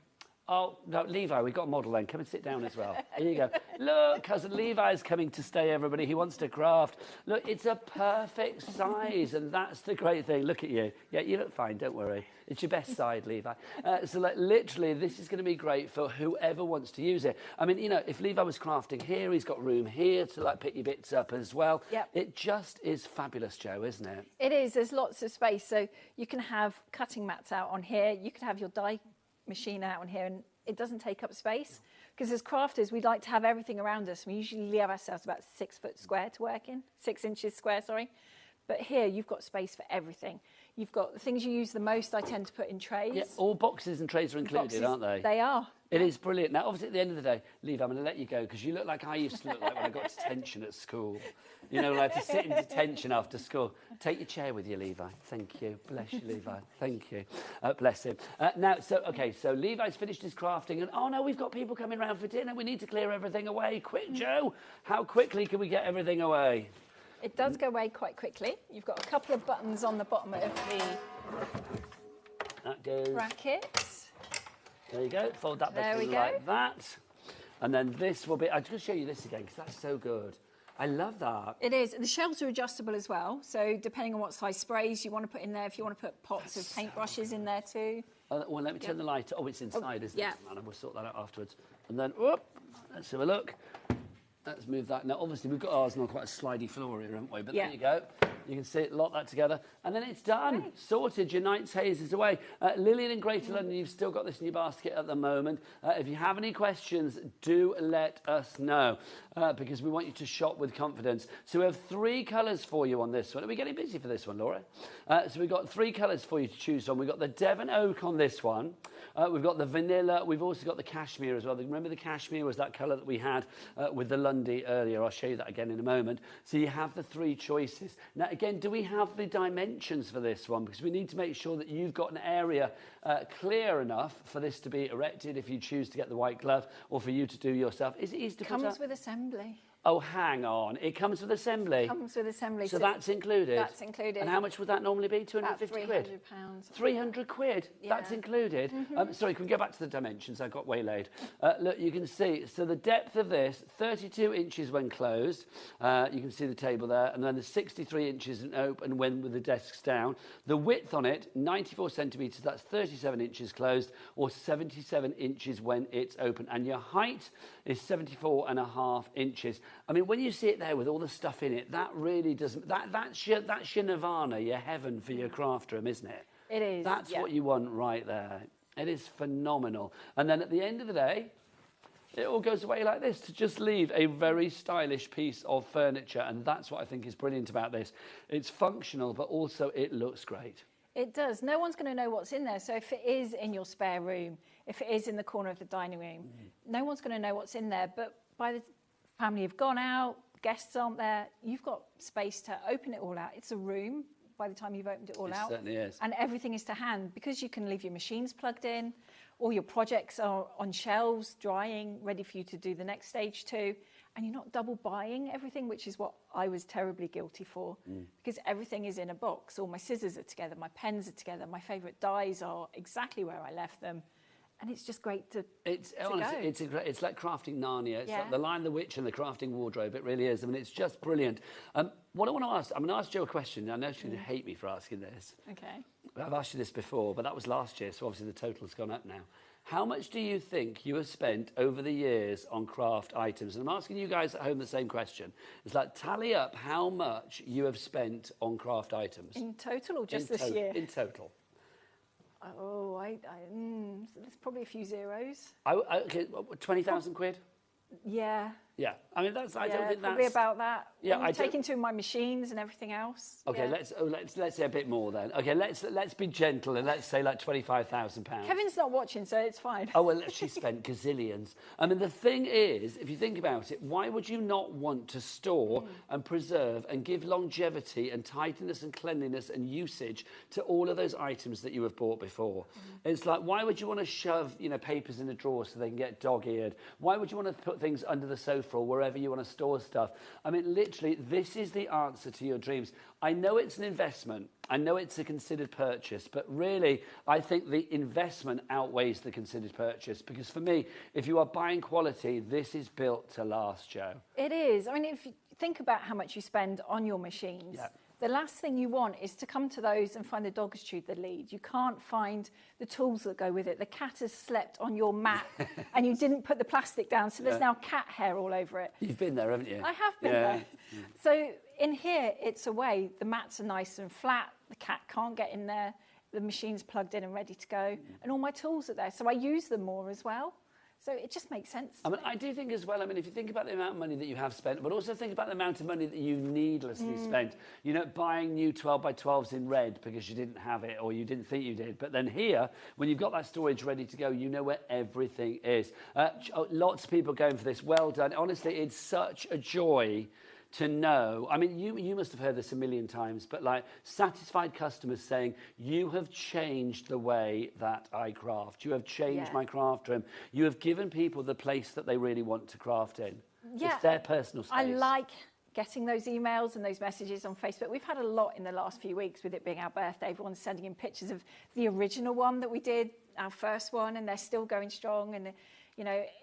oh, no, Levi, we've got a model then. Come and sit down as well. Here you go. Look, cousin Levi's coming to stay, everybody. He wants to craft. Look, it's a perfect size, and that's the great thing. Look at you. Yeah, you look fine, don't worry. It's your best side, Levi. So, like, literally, this is going to be great for whoever wants to use it. I mean, you know, if Levi was crafting here, he's got room here to, like, pick your bits up as well. Yep. It just is fabulous, Jo, isn't it? It is. There's lots of space. So you can have cutting mats out on here. You can have your die machine out on here, and it doesn't take up space, because as crafters we'd like to have everything around us. We usually leave ourselves about 6 foot square to work in, 6 inches square, sorry. But here you've got space for everything. You've got the things you use the most, I tend to put in trays. Yeah, all boxes and trays are included, aren't they? They are. It is brilliant. Now, obviously, at the end of the day, Levi, I'm going to let you go, because you look like I used to look like when I got detention at school. You know, like to sit in detention after school. Take your chair with you, Levi. Thank you. Bless you, Levi. Thank you. Bless him. Now, so Levi's finished his crafting, and oh no, we've got people coming round for dinner. We need to clear everything away. Quick, Jo. How quickly can we get everything away? It does go away quite quickly. You've got a couple of buttons on the bottom of the brackets. There you go. Fold that bit in like that. And then this will be... I'll just show you this again, because that's so good. I love that. It is. The shelves are adjustable as well. So depending on what size sprays you want to put in there, if you want to put pots of paintbrushes in there too. Well, let me turn the light... Oh, it's inside, isn't it? Yeah. We'll sort that out afterwards. And then, whoop, let's have a look. Let's move that. Now, obviously, we've got ours on quite a slidey floor here, haven't we? But there you go. You can see it, lock that together. And then it's done. Right. Sorted. Your night's haze is away. Lillian in Greater London, you've still got this in your basket at the moment. If you have any questions, do let us know, because we want you to shop with confidence. So we have 3 colours for you on this one. Are we getting busy for this one, Laura? So we've got 3 colours for you to choose from. We've got the Devon Oak on this one. We've got the vanilla. We've also got the cashmere as well. Remember the cashmere was that colour that we had with the Lundy earlier. I'll show you that again in a moment. So you have the 3 choices. Now, again, do we have the dimensions for this one? Because we need to make sure that you've got an area clear enough for this to be erected if you choose to get the white glove, or for you to do yourself. Is it easy to put up? Comes with assembly. Oh, hang on. It comes with assembly? It comes with assembly. So that's included? That's included. And how much would that normally be? 250 quid? £300. 300 quid? Yeah. That's included? Sorry, can we go back to the dimensions? I got waylaid. Look, you can see, so the depth of this, 32 inches when closed. You can see the table there. And then the 63 inches in open when with the desks down. The width on it, 94 centimetres. That's 37 inches closed, or 77 inches when it's open. And your height is 74.5 inches. I mean, when you see it there with all the stuff in it, that really doesn't... That's your nirvana, your heaven for your craft room, isn't it? It is, That's what you want right there. It is phenomenal. And then at the end of the day, it all goes away like this to just leave a very stylish piece of furniture. And that's what I think is brilliant about this. It's functional, but also it looks great. It does. No one's going to know what's in there. So if it is in your spare room, if it is in the corner of the dining room, no one's going to know what's in there. But by the family have gone out, guests aren't there, you've got space to open it all out. It's a room by the time you've opened it all out. It certainly is. And everything is to hand because you can leave your machines plugged in. All your projects are on shelves, drying, ready for you to do the next stage too. And you're not double buying everything, which is what I was terribly guilty for, because everything is in a box. All my scissors are together, my pens are together, my favourite dies are exactly where I left them. And it's just great to honestly, go. It's like crafting Narnia. It's like the Lion, the Witch and the crafting wardrobe. It really is. I mean, it's just brilliant. What I want to ask, I'm going to ask Jo a question. I know she's going to hate me for asking this. Okay. I've asked you this before, but that was last year, so obviously the total's gone up now. How much do you think you have spent over the years on craft items? And I'm asking you guys at home the same question. It's like, tally up how much you have spent on craft items. In total or just this year? In total. Oh, there's probably a few zeros. Okay, 20,000 quid? Yeah. Yeah, I mean I don't think probably that's about that. Yeah, I'm taking to my machines and everything else. Okay, let's say a bit more then. Okay, let's be gentle and let's say like £25,000. Kevin's not watching, so it's fine. Oh well, she spent gazillions. I mean, the thing is, if you think about it, why would you not want to store and preserve and give longevity and tidiness and cleanliness and usage to all of those items that you have bought before? It's like, why would you want to shove papers in a drawer so they can get dog-eared? Why would you want to put things under the sofa or wherever you want to store stuff? I mean, literally, this is the answer to your dreams. I know it's an investment. I know it's a considered purchase, but really, I think the investment outweighs the considered purchase, because for me, if you are buying quality, this is built to last, Jo. It is. I mean, if you think about how much you spend on your machines, the last thing you want is to come to those and find the dog has chewed the lead. You can't find the tools that go with it. The cat has slept on your mat and you didn't put the plastic down, so there's now cat hair all over it. You've been there, haven't you? I have been there. So in here, it's away. The mats are nice and flat. The cat can't get in there. The machine's plugged in and ready to go. And all my tools are there, so I use them more as well. So it just makes sense. I mean, I do think as well, I mean, if you think about the amount of money that you have spent, but also think about the amount of money that you needlessly spent. Buying new 12x12s in red because you didn't have it or you didn't think you did. But then here, when you've got that storage ready to go, you know where everything is. Lots of people going for this. Well done. Honestly, it's such a joy to know. I mean, you must have heard this a million times, but like satisfied customers saying, you have changed the way that I craft. You have changed my craft room. You have given people the place that they really want to craft in. Yeah, it's their personal space. I like getting those emails and those messages on Facebook. We've had a lot in the last few weeks with it being our birthday. Everyone's sending in pictures of the original one that we did, our first one, and they're still going strong. And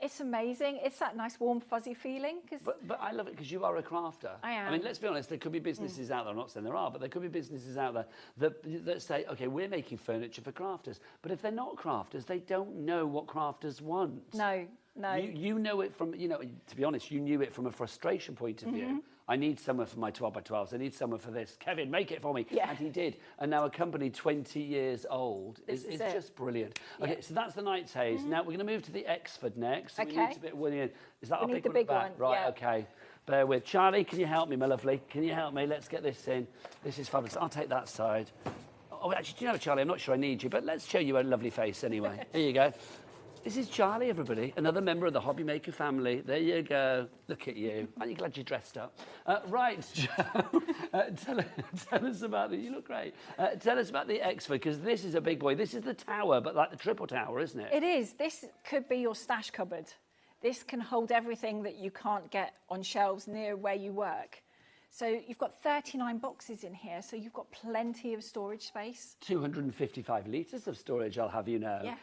it's amazing. It's that nice, warm, fuzzy feeling. But I love it because you are a crafter. I am. I mean, let's be honest, there could be businesses out there, I'm not saying there are, but there could be businesses out there that say, OK, we're making furniture for crafters. But if they're not crafters, they don't know what crafters want. No. You know it from, to be honest, you knew it from a frustration point of view. I need someone for my 12x12s. I need someone for this. Kevin, make it for me. Yeah. And he did. And now a company 20 years old is just brilliant. Okay, so that's the Night's Haze. Now we're going to move to the Xford next. So we need a bit of William. Is that our big one? The big one. Right, okay. Bear with. Charlie, can you help me, my lovely? Can you help me? Let's get this in. This is fabulous. I'll take that side. Oh, actually, do you know, Charlie, I'm not sure I need you, but let's show you a lovely face anyway. Here you go. This is Charlie, everybody, another member of the HobbyMaker family. There you go. Look at you. Aren't you glad you dressed up? Right, Jo, tell us about you look great. Tell us about the Xford, because this is a big boy. This is the tower, but like the triple tower, isn't it? It is. This could be your stash cupboard. This can hold everything that you can't get on shelves near where you work. So you've got 39 boxes in here, so you've got plenty of storage space. 255 litres of storage, I'll have you know. Yeah,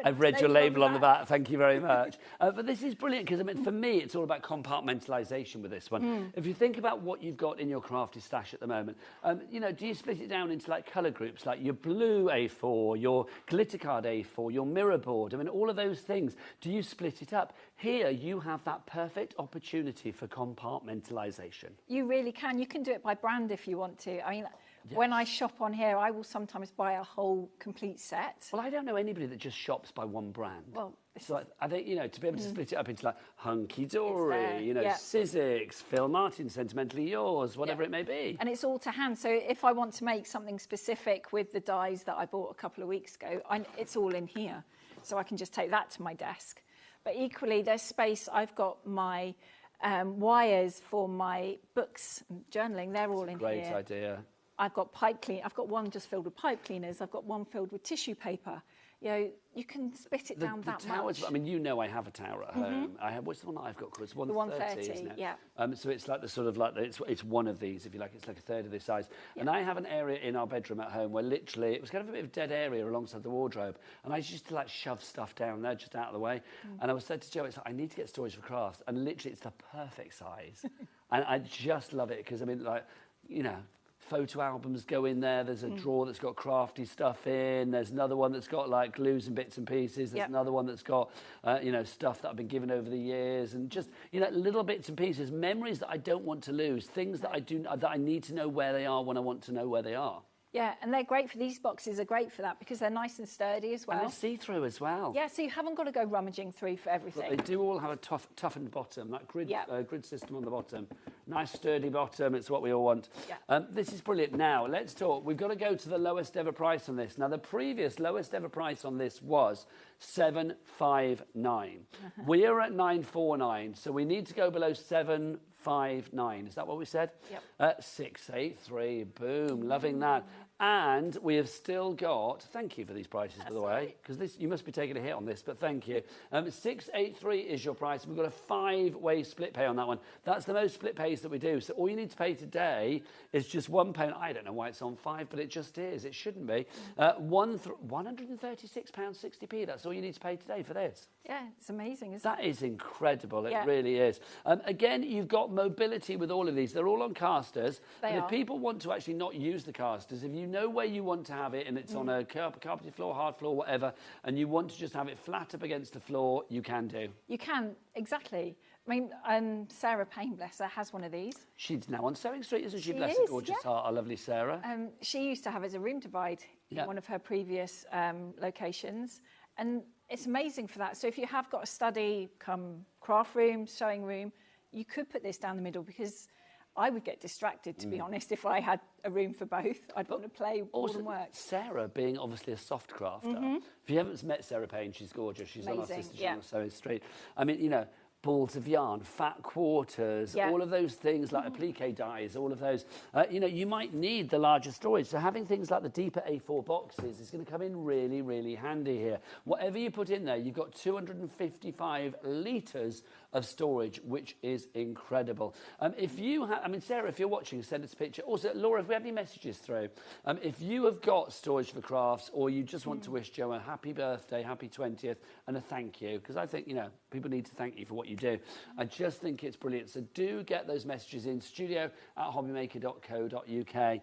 I've read your label on the back, thank you very much. But this is brilliant, because I mean, for me, it's all about compartmentalisation with this one. If you think about what you've got in your crafty stash at the moment, do you split it down into like colour groups, like your blue A4, your glitter card A4, your mirror board, I mean, all of those things, do you split it up? Here, you have that perfect opportunity for compartmentalisation. You really can. You can do it by brand if you want to. I mean, When I shop on here, I will sometimes buy a whole complete set. Well, I don't know anybody that just shops by one brand. Well, so I think, you know, to be able to split it up into like Hunky there, Dory, you know, yeah. Sizzix, Phil Martin, Sentimentally Yours, whatever it may be. And it's all to hand. So if I want to make something specific with the dies that I bought a couple of weeks ago, it's all in here. So I can just take that to my desk. But equally, there's space. I've got my wires for my books and journaling. They're all in here. Great idea. I've got pipe clean. I've got one just filled with pipe cleaners. I've got one filled with tissue paper. You know, you can split it down that towers, much. I mean, you know, I have a tower at home. I have. What's the one that I've got? It's 130, isn't it? Yeah. So it's like the sort of like it's one of these, if you like. It's like a third of this size. Yeah. And I have an area in our bedroom at home where literally it was kind of a bit of a dead area alongside the wardrobe, and I used to like shove stuff down there just out of the way. And I was said to Joe, it's like I need to get storage for crafts, and literally it's the perfect size, and I just love it because I mean, like, you know. Photo albums go in there. There's a drawer that's got crafty stuff in. There's another one that's got like glues and bits and pieces. There's another one that's got, you know, stuff that I've been given over the years, and just, you know, little bits and pieces, memories that I don't want to lose, things that I need to know where they are when I want to know where they are. Yeah, and they're great for these boxes. Are great for that because they're nice and sturdy as well. And they're see-through as well. Yeah, so you haven't got to go rummaging through for everything. But they do all have a toughened bottom, that grid system on the bottom. Nice sturdy bottom. It's what we all want. Yeah. This is brilliant. Now let's talk. We've got to go to the lowest ever price on this. Now the previous lowest ever price on this was $759. We are at $949, so we need to go below $759. Is that what we said? Yep. 683. Boom. Loving that. And we have still got, thank you for these prices, by the way, because this you must be taking a hit on this, but thank you. 683 is your price. We've got a 5-way split pay on that one. That's the most split pays that we do. So all you need to pay today is just £1. I don't know why it's on 5, but it just is. It shouldn't be. £136.60p. That's all you need to pay today for this. Yeah, it's amazing, isn't it? That is incredible. It really is. Again, you've got mobility with all of these. They're all on casters. They and are. if people want to actually not use the casters, if you know where you want to have it and it's on a carpeted floor, hard floor, whatever, and you want to just have it flat up against the floor, you can do. You can, exactly. I mean, Sarah Payne, bless her, has one of these. She's now on Sewing Street, isn't she? She Bless is, her gorgeous heart, our lovely Sarah. She used to have it as a room divide in one of her previous locations. And it's amazing for that. So if you have got a study, come craft room, sewing room, you could put this down the middle because I would get distracted, to be honest, if I had a room for both. I'd want to play more than work. Sarah, being obviously a soft crafter, if you haven't met Sarah Payne, she's gorgeous. She's on our sister channel, Sewing Street. I mean, you know, balls of yarn, fat quarters, all of those things like applique dies, all of those. You know, you might need the larger storage. So having things like the deeper A4 boxes is going to come in really, really handy here. Whatever you put in there, you've got 255 litres of storage, which is incredible. If you have, I mean, Sarah, if you're watching, send us a picture. Also, Laura, if we have any messages through, if you have got storage for crafts or you just want to wish Joe a happy birthday, happy 20th, and a thank you, because I think, you know, people need to thank you for what you do. I just think it's brilliant. So do get those messages in studio@hobbymaker.co.uk.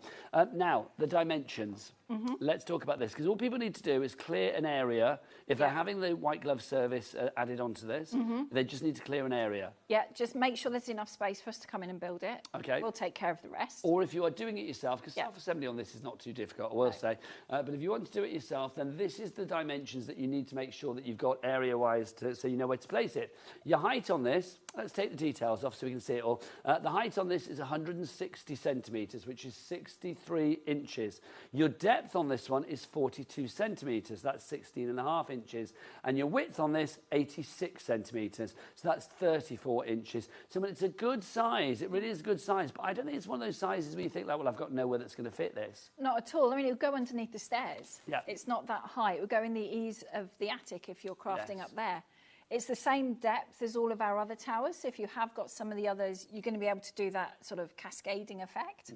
Now, the dimensions. Let's talk about this, because all people need to do is clear an area. If they're having the white glove service added onto this, they just need to clear an area. Yeah, just make sure there's enough space for us to come in and build it. Okay. We'll take care of the rest. Or if you are doing it yourself, because self-assembly on this is not too difficult, I will say. But if you want to do it yourself, then this is the dimensions that you need to make sure that you've got area-wise so you know where to place it. Your height on this, let's take the details off so we can see it all. The height on this is 160 centimetres, which is 63 inches. Your depth on this one is 42 centimetres, that's 16.5 inches. And your width on this, 86 centimetres, so that's 34 inches. So it's a good size, it really is a good size, but I don't think it's one of those sizes where you think, like, well, I've got nowhere that's going to fit this. Not at all. I mean, it would go underneath the stairs. Yeah. It's not that high. It would go in the ease of the attic if you're crafting up there. It's the same depth as all of our other towers. So if you have got some of the others, you're going to be able to do that sort of cascading effect.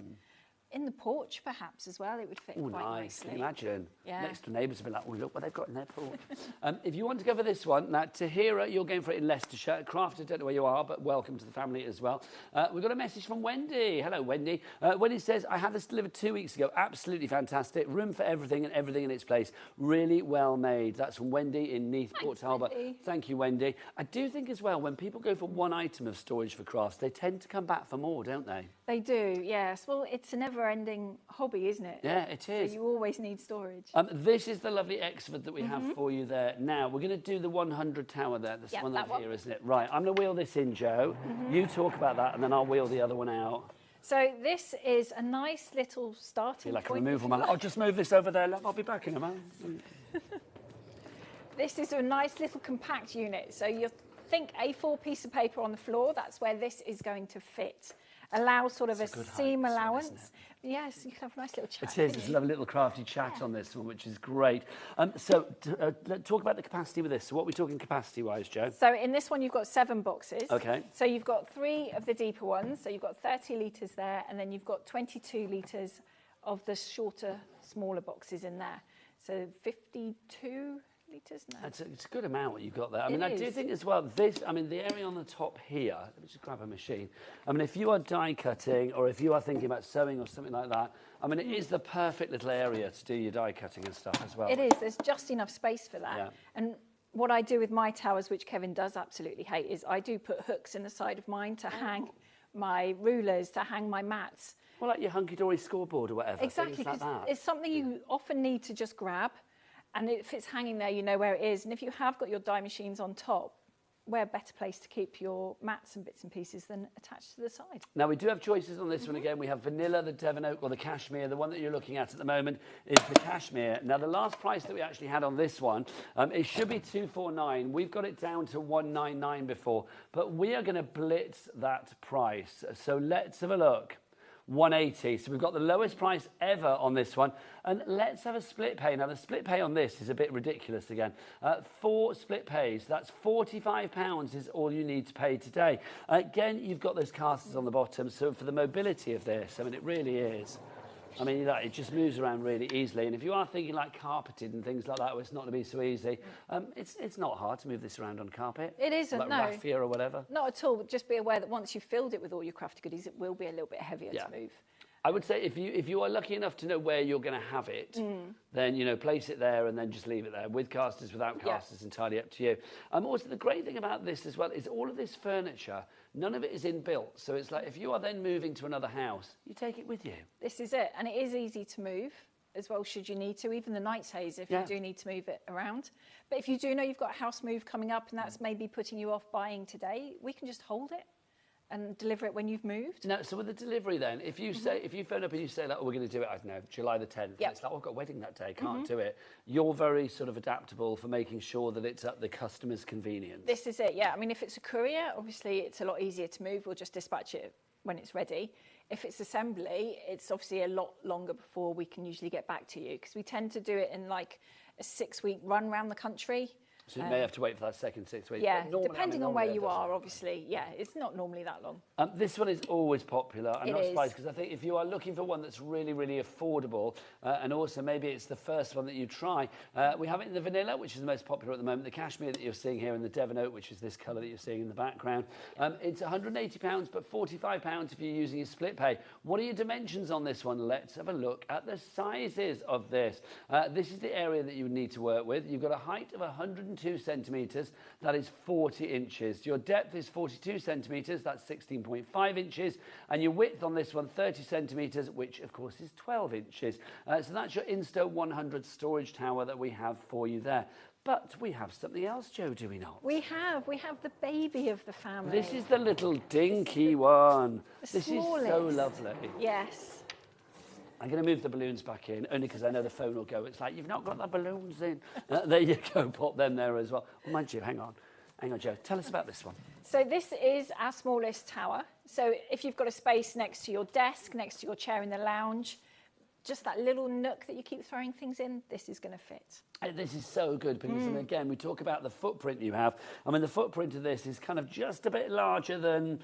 In the porch, perhaps, as well, it would fit quite nicely. Can you imagine? Yeah. Next door neighbours will be like, oh, look what they've got in their porch. If you want to go for this one, now, Tahira, you're going for it in Leicestershire. Crafter, don't know where you are, but welcome to the family as well. We've got a message from Wendy. Hello, Wendy. Wendy says, I had this delivered 2 weeks ago. Absolutely fantastic. Room for everything and everything in its place. Really well made. That's from Wendy in Neath, Port Talbot. Thank you, Wendy. I do think as well, when people go for one item of storage for crafts, they tend to come back for more, don't they? They do, yes. Well, it's a never never-ending hobby, isn't it? Yeah, it is. So you always need storage. This is the lovely Xford that we have for you there. Now, we're going to do the 100 tower there. This one up here, isn't it? Right, I'm going to wheel this in, Jo. You talk about that, and then I'll wheel the other one out. So this is a nice little starting Like a point. removal man. I'll just move this over there. I'll be back in a moment. This is a nice little compact unit. So you think A4 piece of paper on the floor, that's where this is going to fit. Allows sort of a seam allowance. Yes, you can have a nice little chat. It is. It's a lovely little crafty chat on this one, which is great. So let's talk about the capacity with this. So what are we talking capacity-wise, Jo? So in this one, you've got 7 boxes. Okay. So you've got 3 of the deeper ones. So you've got 30 litres there, and then you've got 22 litres of the shorter, smaller boxes in there. So 52 litres now. It's a good amount what you've got there. I mean, I do think as well, the area on the top here, let me just grab a machine. I mean, if you are die cutting or if you are thinking about sewing or something like that, I mean, it is the perfect little area to do your die cutting and stuff as well. It is. There's just enough space for that. Yeah. And what I do with my towers, which Kevin does absolutely hate, is I do put hooks in the side of mine to hang my rulers, to hang my mats. Well, like your hunky-dory scoreboard or whatever. Exactly, like because it's something you often need to just grab. And if it's hanging there, you know where it is. And if you have got your die machines on top, where better place to keep your mats and bits and pieces than attached to the side. Now, we do have choices on this one again. We have vanilla, the Devon Oak, or the cashmere. The one that you're looking at the moment is the cashmere. Now, the last price that we actually had on this one, it should be $249. We've got it down to $199 before, but we are going to blitz that price. So let's have a look. $180. So we've got the lowest price ever on this one. And let's have a split pay. Now, the split pay on this is a bit ridiculous again. 4 split pays, that's £45 is all you need to pay today. Again, you've got those casters on the bottom. So for the mobility of this, I mean, it really is. I mean, it just moves around really easily. And if you are thinking like carpeted and things like that, where it's not going to be so easy, it's not hard to move this around on carpet. It isn't, like no. raffia or whatever. Not at all. Just be aware that once you've filled it with all your crafty goodies, it will be a little bit heavier to move. I would say if you are lucky enough to know where you're going to have it, then, you know, place it there and then just leave it there. With casters, without casters, entirely up to you. Also, the great thing about this as well is all of this furniture, none of it is inbuilt. So it's like if you are then moving to another house, you take it with you. This is it. And it is easy to move as well, should you need to. Even the night's haze, if you do need to move it around. But if you do know you've got a house move coming up and that's maybe putting you off buying today, we can just hold it and deliver it when you've moved. No, so with the delivery then, if you say, if you phone up and you say, like, oh, we're going to do it, I don't know, July the 10th, and it's like, oh, I've got a wedding that day, can't do it. You're very sort of adaptable for making sure that it's at the customer's convenience. This is it, yeah. I mean, if it's a courier, obviously it's a lot easier to move. We'll just dispatch it when it's ready. If it's assembly, it's obviously a lot longer before we can usually get back to you, because we tend to do it in like a 6-week run around the country. So you may have to wait for that second 6 weeks. Yeah, depending on where you are, obviously. Yeah, it's not normally that long. This one is always popular. I'm not surprised, because I think if you are looking for one that's really, really affordable, and also maybe it's the first one that you try, we have it in the vanilla, which is the most popular at the moment, the cashmere that you're seeing here, and the Devon Oak, which is this colour that you're seeing in the background. It's £180, but £45 if you're using a split pay. What are your dimensions on this one? Let's have a look at the sizes of this. This is the area that you would need to work with. You've got a height of 102 centimetres, that is 40 inches. Your depth is 42 centimetres, that's 16.5 inches. And your width on this one, 30 centimetres, which of course is 12 inches. So that's your Insta 100 storage tower that we have for you there. But we have something else, Jo, do we not? We have the baby of the family. This is the little dinky one. This is so lovely. Yes. I'm going to move the balloons back in, only because I know the phone will go. It's like, you've not got the balloons in. There you go, pop them there as well. Oh, mind you, hang on, Jo. Tell us about this one. So this is our smallest tower. So if you've got a space next to your desk, next to your chair in the lounge, just that little nook that you keep throwing things in, this is going to fit. This is so good because, and again, we talk about the footprint you have. I mean, the footprint of this is kind of just a bit larger than...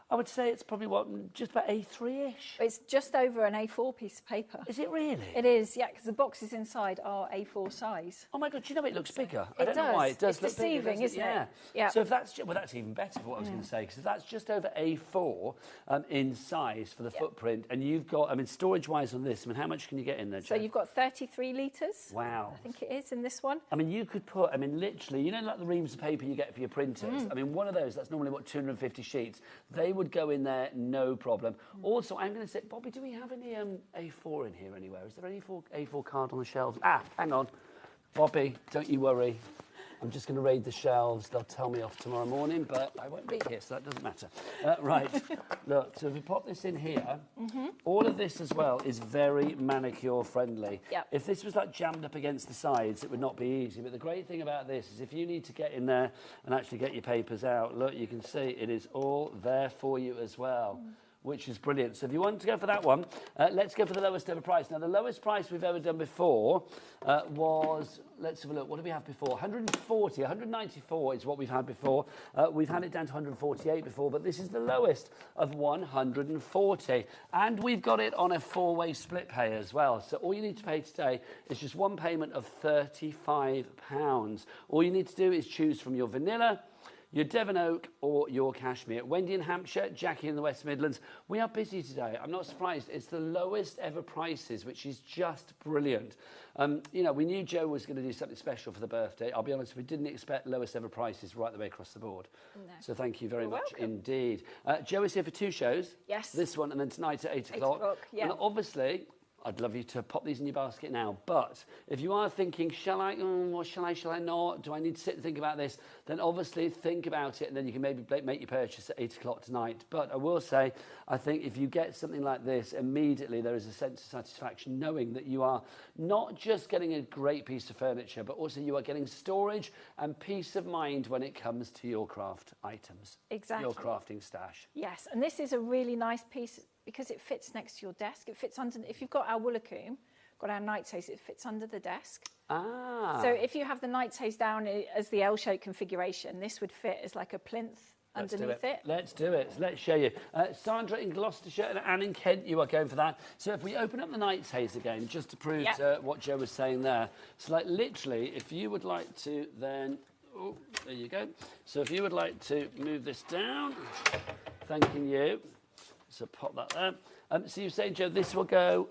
I would say it's probably, just about A3-ish? It's just over an A4 piece of paper. Is it really? It is, yeah, because the boxes inside are A4 size. Oh, my God, do you know it looks bigger? I don't know why. It does it's look deceiving, bigger, isn't it? Yeah. So if that's, well, that's even better for what I was going to say, because if that's just over A4 in size for the footprint, and you've got, I mean, storage-wise on this, I mean, how much can you get in there, Jo? So you've got 33 litres. Wow. I think it is in this one. I mean, you could put, I mean, literally, you know, like the reams of paper you get for your printers? I mean, one of those, that's normally, 250 sheets. They would would go in there, no problem. Also, I'm going to say, Bobby, do we have any A4 in here anywhere? Is there any A4 card on the shelves? Ah, hang on. Bobby, don't you worry. I'm just going to raid the shelves. They'll tell me off tomorrow morning, but I won't be here, so that doesn't matter. Right, look, so if we pop this in here, all of this as well is very manicure friendly. Yep. If this was like jammed up against the sides, it would not be easy. But the great thing about this is if you need to get in there and actually get your papers out, look, you can see it is all there for you as well. Which is brilliant. So if you want to go for that one, let's go for the lowest ever price. Now, the lowest price we've ever done before was, let's have a look, what did we have before? 140, 194 is what we've had before. We've had it down to 148 before, but this is the lowest of 140. And we've got it on a 4-way split pay as well. So all you need to pay today is just one payment of £35. All you need to do is choose from your vanilla, your Devon Oak or your Cashmere. Wendy in Hampshire, Jackie in the West Midlands. We are busy today. I'm not surprised. It's the lowest ever prices, which is just brilliant. You know, we knew Joe was going to do something special for the birthday. I'll be honest, we didn't expect lowest ever prices right the way across the board. No. So thank you very much indeed. Joe is here for 2 shows. Yes. This one and then tonight at 8 o'clock. 8 o'clock, yeah. And obviously, I'd love you to pop these in your basket now. But if you are thinking, shall I not? Do I need to sit and think about this? Then obviously think about it and then you can maybe make your purchase at 8 o'clock tonight. But I will say, I think if you get something like this, immediately there is a sense of satisfaction knowing that you are not just getting a great piece of furniture, but also you are getting storage and peace of mind when it comes to your craft items. Exactly. Your crafting stash. Yes, and this is a really nice piece because it fits next to your desk. It fits under, if you've got our Woolacombe, got our nightshades, it fits under the desk. Ah. So if you have the nightshades down as the L-shaped configuration, this would fit as like a plinth underneath it. Let's do it. Let's show you. Sandra in Gloucestershire and Anne in Kent, you are going for that. So if we open up the nightshades again, just to prove what Joe was saying there. So like literally, if you would like to then... Oh, there you go. So if you would like to move this down, thanking you. So pop that there. So you say, Joe, this will go...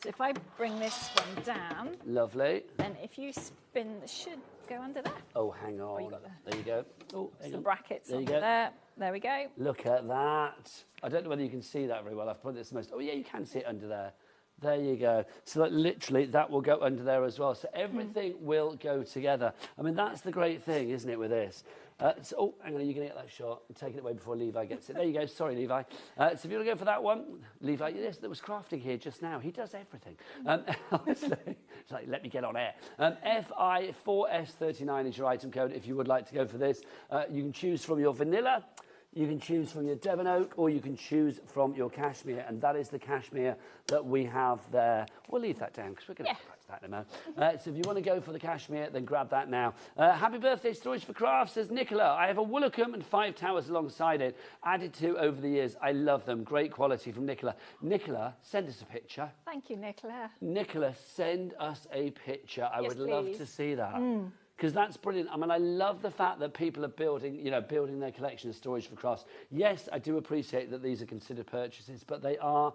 So if I bring this one down... Lovely. Then if you spin, this should go under there. Oh, hang on. There you go. Oh, some brackets there you under go. there. There we go. Look at that. I don't know whether you can see that very well. I've put this most... Oh, yeah, you can see it under there. There you go. So that literally that will go under there as well. So everything will go together. I mean, that's the great thing, isn't it, with this? Oh, hang on, you're going to get that shot. I'm taking it away before Levi gets it. There you go. Sorry, Levi. So if you want to go for that one, Levi, yes, there was crafting here just now. He does everything. Honestly, it's like, let me get on air. FI4S39 is your item code if you would like to go for this. You can choose from your vanilla, you can choose from your Devon Oak, or you can choose from your Cashmere, and that is the Cashmere that we have there. We'll leave that down because we're going to practice that in a moment. So if you want to go for the Cashmere, then grab that now. Happy birthday, Storage for Crafts, says Nicola. I have a Woolacombe and 5 towers alongside it, added to over the years. I love them. Great quality from Nicola. Nicola, send us a picture. Thank you, Nicola. Nicola, send us a picture. I would love to see that. Mm. Because that's brilliant. I mean, I love the fact that people are building their collection of Storage for Crafts. Yes, I do appreciate that these are considered purchases, but they are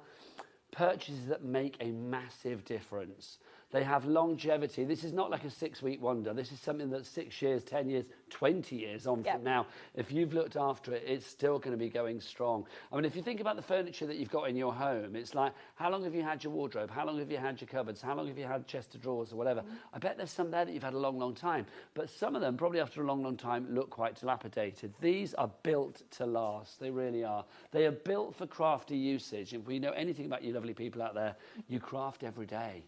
purchases that make a massive difference. They have longevity. This is not like a 6-week wonder. This is something that's 6 years, 10 years, 20 years on from now. If you've looked after it, it's still going to be going strong. I mean, if you think about the furniture that you've got in your home, it's like, how long have you had your wardrobe? How long have you had your cupboards? How long have you had chest of drawers or whatever? I bet there's some there that you've had a long, long time. But some of them, probably after a long, long time, look quite dilapidated. These are built to last. They really are. They are built for crafty usage. If we know anything about you lovely people out there, you craft every day.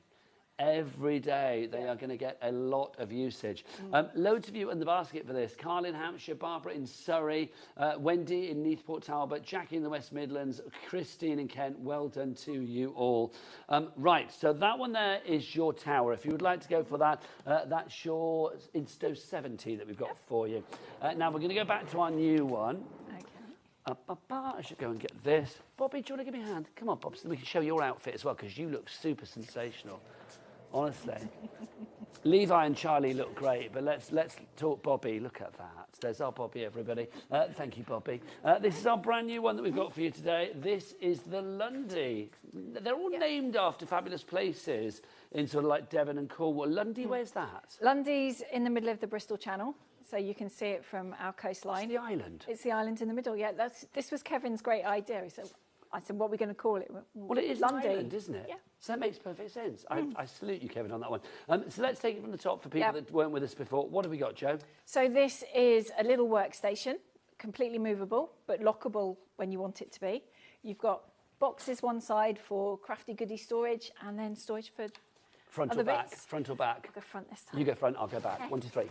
Every day they are going to get a lot of usage. Loads of you in the basket for this. Carl in Hampshire, Barbara in Surrey, Wendy in Neathport Talbot, Jackie in the West Midlands, Christine in Kent. Well done to you all. Right, so that one there is your tower. If you would like to go for that, that's your Insta 70 that we've got for you. Now we're going to go back to our new one. I should go and get this. Bobby, do you want to give me a hand? Come on, Bob, so we can show your outfit as well, because you look super sensational. Honestly. Levi and Charlie look great, but let's talk Bobby. Look at that. There's our Bobby, everybody. Thank you, Bobby. This is our brand new one that we've got for you today. This is the Lundy. They're all named after fabulous places in sort of like Devon and Cornwall. Lundy, where's that? Lundy's in the middle of the Bristol Channel. so you can see it from our coastline. It's the island. It's the island in the middle, yeah. This was Kevin's great idea. I said, what are we going to call it? Well, it is Lundy. an island, isn't it? Yeah. So that makes perfect sense. I salute you, Kevin, on that one. So let's take it from the top for people that weren't with us before. What have we got, Jo? So this is a little workstation, completely movable, but lockable when you want it to be. You've got boxes one side for crafty goodie storage, and then storage for front other or back? bits. Front or back? I'll go front this time. You go front, I'll go back. Okay. 1, 2, 3.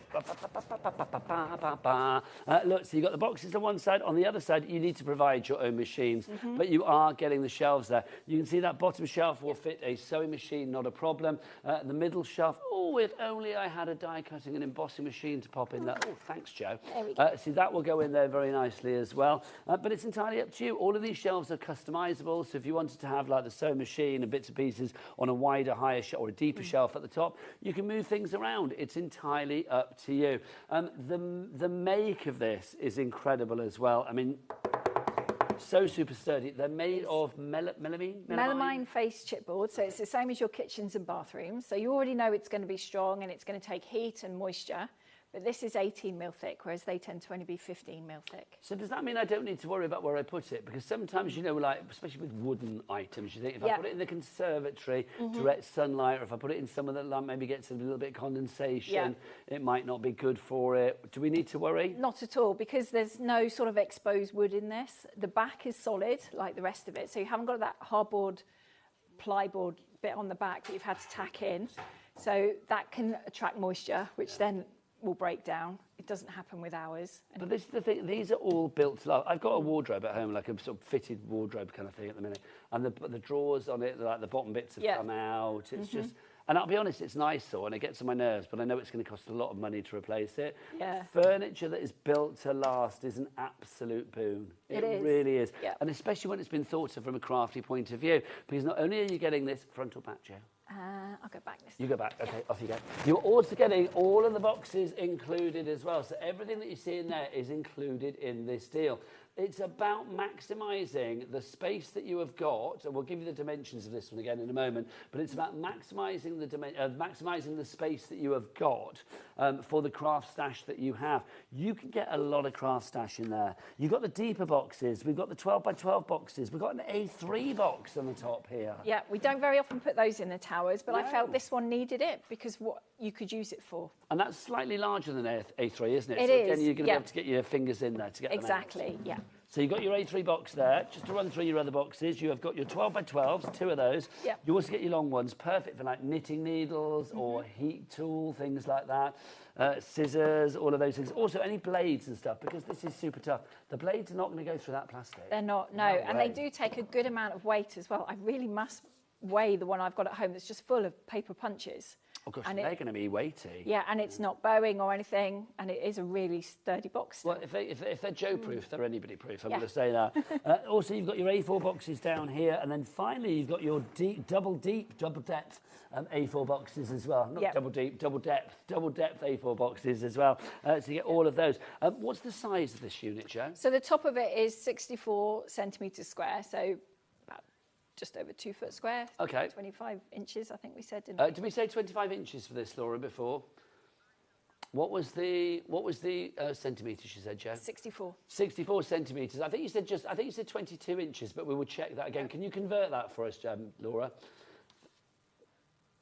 Look, so you've got the boxes on one side. On the other side, you need to provide your own machines, but you are getting the shelves there. You can see that bottom shelf will fit a sewing machine, not a problem. The middle shelf, oh, if only I had a die cutting and embossing machine to pop in there. Oh, thanks, Jo. There we go. See, that will go in there very nicely as well. But it's entirely up to you. All of these shelves are customizable, so if you wanted to have like the sewing machine and bits and pieces on a wider, higher shelf or a deeper shelf at the top, you can move things around. It's entirely up to you. The make of this is incredible as well. I mean, so super sturdy. They're made of melamine face chipboard, so it's the same as your kitchens and bathrooms. So you already know it's going to be strong and it's going to take heat and moisture. But this is 18 mil thick, whereas they tend to only be 15 mil thick. So does that mean I don't need to worry about where I put it? Because sometimes, you know, like, especially with wooden items, you think if I put it in the conservatory, direct sunlight, or if I put it in somewhere that maybe gets a little bit of condensation, it might not be good for it. Do we need to worry? Not at all, because there's no sort of exposed wood in this. The back is solid, like the rest of it. So you haven't got that hardboard, plyboard bit on the back that you've had to tack in. So that can attract moisture, which then will break down. It doesn't happen with ours. But this is the thing, these are all built to last. I've got a wardrobe at home, like a sort of fitted wardrobe kind of thing at the minute. And the drawers on it, like the bottom bits have come out. It's just, and I'll be honest, it's nice though, and it gets on my nerves, but I know it's going to cost a lot of money to replace it. Yeah. Furniture that is built to last is an absolute boon. It is. Really is. Yeah. And especially when it's been thought of from a crafty point of view, because not only are you getting this front or back, Jo? I'll go back this time. You go back, okay, off you go. You're also getting all of the boxes included as well. So everything that you see in there is included in this deal. It's about maximising the space that you have got, and we'll give you the dimensions of this one again in a moment, but it's about maximising the space that you have got for the craft stash that you have. You can get a lot of craft stash in there. You've got the deeper boxes, we've got the 12 by 12 boxes, we've got an A3 box on the top here. Yeah, we don't very often put those in the towers, but I felt this one needed it because what you could use it for. And that's slightly larger than A3, isn't it? It so is, again, you're going to be able to get your fingers in there to get them out. Exactly, yeah. So you've got your A3 box there. Just to run through your other boxes, you have got your 12 by 12s, 2 of those. Yep. You also get your long ones, perfect for like knitting needles or heat tool, things like that. Scissors, all of those things. Also, any blades and stuff, because this is super tough. The blades are not going to go through that plastic. They're not, no. And they do take a good amount of weight as well. I really must weigh the one I've got at home that's just full of paper punches. Oh gosh, and they're going to be weighty. Yeah, and it's not bowing or anything, and it is a really sturdy box still. Well, if they're Joe-proof, they're anybody-proof, I'm going to say that. Also, you've got your A4 boxes down here, and then finally you've got your double depth A4 boxes as well. Not double deep, double depth A4 boxes as well. So you get all of those. What's the size of this unit, Jo? So the top of it is 64 centimetres square, so just over 2 foot square. Okay. 25 inches, I think we said. Did we say 25 inches for this, Laura, before? What was the centimetres you said, Jo? 64. 64 centimetres. I think you said 22 inches, but we will check that again. Can you convert that for us, Laura?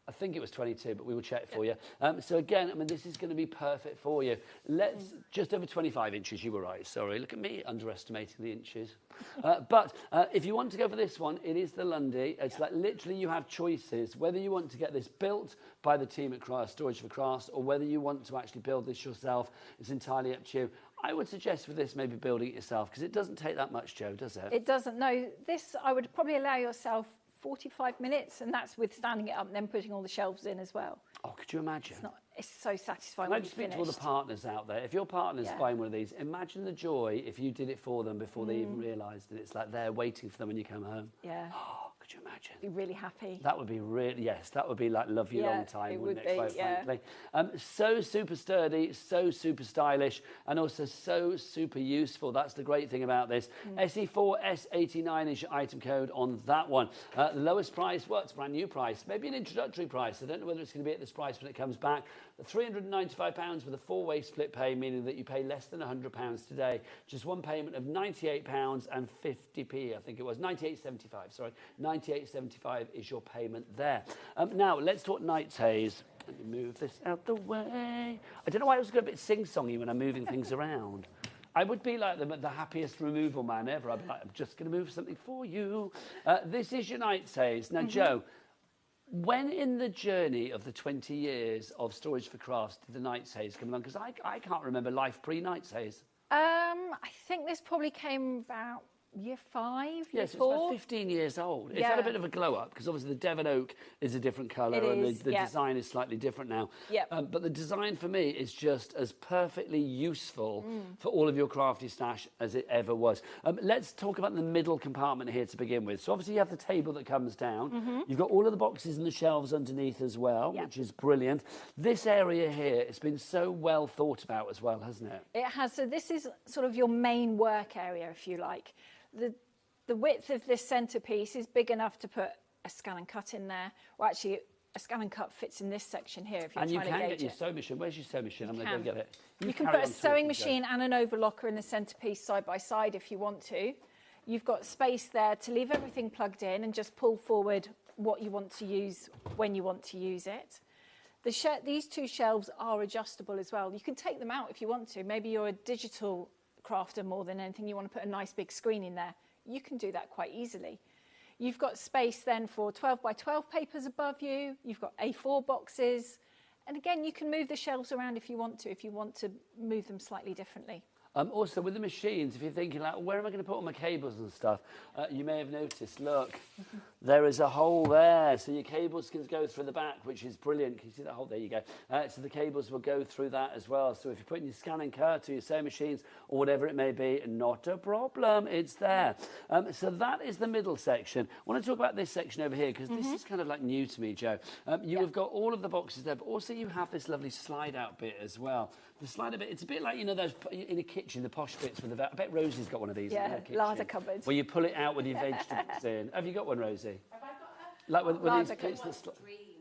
I think it was 22, but we will check for you. So again, I mean, this is going to be perfect for you. Let's just over 25 inches. You were right. Sorry, look at me underestimating the inches. But if you want to go for this one, it is the Lundy. It's like literally you have choices whether you want to get this built by the team at Storage for Crafts or whether you want to actually build this yourself. It's entirely up to you. I would suggest for this maybe building it yourself because it doesn't take that much, Jo, does it? It doesn't. No, this I would probably allow yourself 45 minutes, and that's with standing it up and then putting all the shelves in as well. Oh, could you imagine? It's so satisfying. Can I just speak to all the partners out there? If your partner's buying one of these, imagine the joy if you did it for them before they even realised that it's like they're waiting for them when you come home. Yeah. Oh, could Could you imagine? Be really happy. That would be really, yes, that would be like love you long time, it wouldn't would it, quite be, yeah. frankly? So super sturdy, so super stylish, and also so super useful. That's the great thing about this. SE4, S89 is your item code on that one. The lowest price, well, it's a brand new price, maybe an introductory price. I don't know whether it's going to be at this price when it comes back. £395 with a 4-way split pay, meaning that you pay less than £100 today. Just one payment of £98 and 50p, I think it was. 98.75, sorry. 98.75 is your payment there. Now, let's talk Night's Haze. Let me move this out the way. I don't know why I was going a bit sing-songy when I'm moving things around. I would be like the happiest removal man ever. I'd be like, I'm just going to move something for you. This is your Night's Haze. Now, Jo, when in the journey of the 20 years of Storage for Crafts did the Night's Haze come along? Because I can't remember life pre-Night's Haze. I think this probably came about year 5, year yes, 4. It's about 15 years old. It's had a bit of a glow up because obviously the Devon Oak is a different colour and the design is slightly different now. But the design for me is just as perfectly useful for all of your crafty stash as it ever was. Let's talk about the middle compartment here to begin with. So obviously you have the table that comes down. You've got all of the boxes and the shelves underneath as well, which is brilliant. This area here, it's been so well thought about as well, hasn't it? It has. So this is sort of your main work area, if you like. The width of this centrepiece is big enough to put a scan and cut in there. Well, actually, a scan and cut fits in this section here if you're trying to gauge it. And you can get your sewing machine. Where's your sewing machine? I'm going to go get it. You can put a sewing machine and an overlocker in the centrepiece side by side if you want to. You've got space there to leave everything plugged in and just pull forward what you want to use when you want to use it. These two shelves are adjustable as well. You can take them out if you want to. Maybe you're a digital crafter more than anything, you want to put a nice big screen in there. You can do that quite easily. You've got space then for 12 by 12 papers above you. You've got A4 boxes. And again, you can move the shelves around if you want to move them slightly differently. Also, with the machines, if you're thinking, like, where am I going to put all my cables and stuff, you may have noticed, look, there is a hole there. So your cables can go through the back, which is brilliant. Can you see that hole? There you go. So the cables will go through that as well. So if you're putting your scan and cut or your sewing machines or whatever it may be, not a problem. It's there. So that is the middle section. I want to talk about this section over here because this is kind of like new to me, Jo. You have got all of the boxes there, but also you have this lovely slide-out bit as well. The slide-out bit, it's a bit like, you know, those in a kitchen, the posh bits with the... I bet Rosie's got one of these in her kitchen. Larder cupboards. Where you pull it out with your vegetables in. Have you got one, Rosie? Have I got a... Like with these bits that...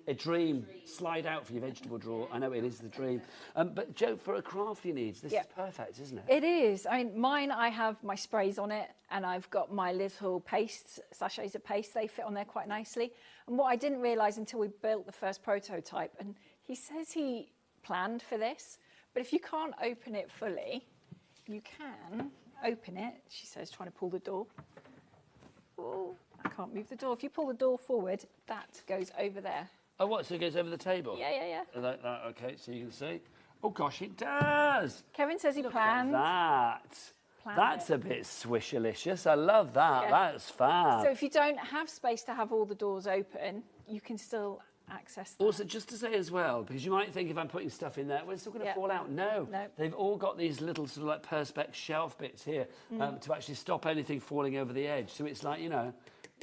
A dream. Slide out for your vegetable drawer. I know it is the dream. But Jo, for a crafty needs, this is perfect, isn't it? It is. I mean, mine, I have my sprays on it and I've got my little pastes, sachets of paste. They fit on there quite nicely. And what I didn't realise until we built the first prototype, and he says he planned for this, but if you can't open it fully, you can open it, she says, trying to pull the door. Oh, I can't move the door. If you pull the door forward, that goes over there. Oh, what? So it goes over the table? Yeah. Like that, okay, so you can see. Oh, gosh, it does. Kevin says he planned. That's a bit swishalicious. I love that. Yeah. That's fab. So if you don't have space to have all the doors open, you can still access that. Also, just to say as well, because you might think if I'm putting stuff in there, well, it's still going to fall out. No. They've all got these little sort of like perspex shelf bits here to actually stop anything falling over the edge. So it's like, you know,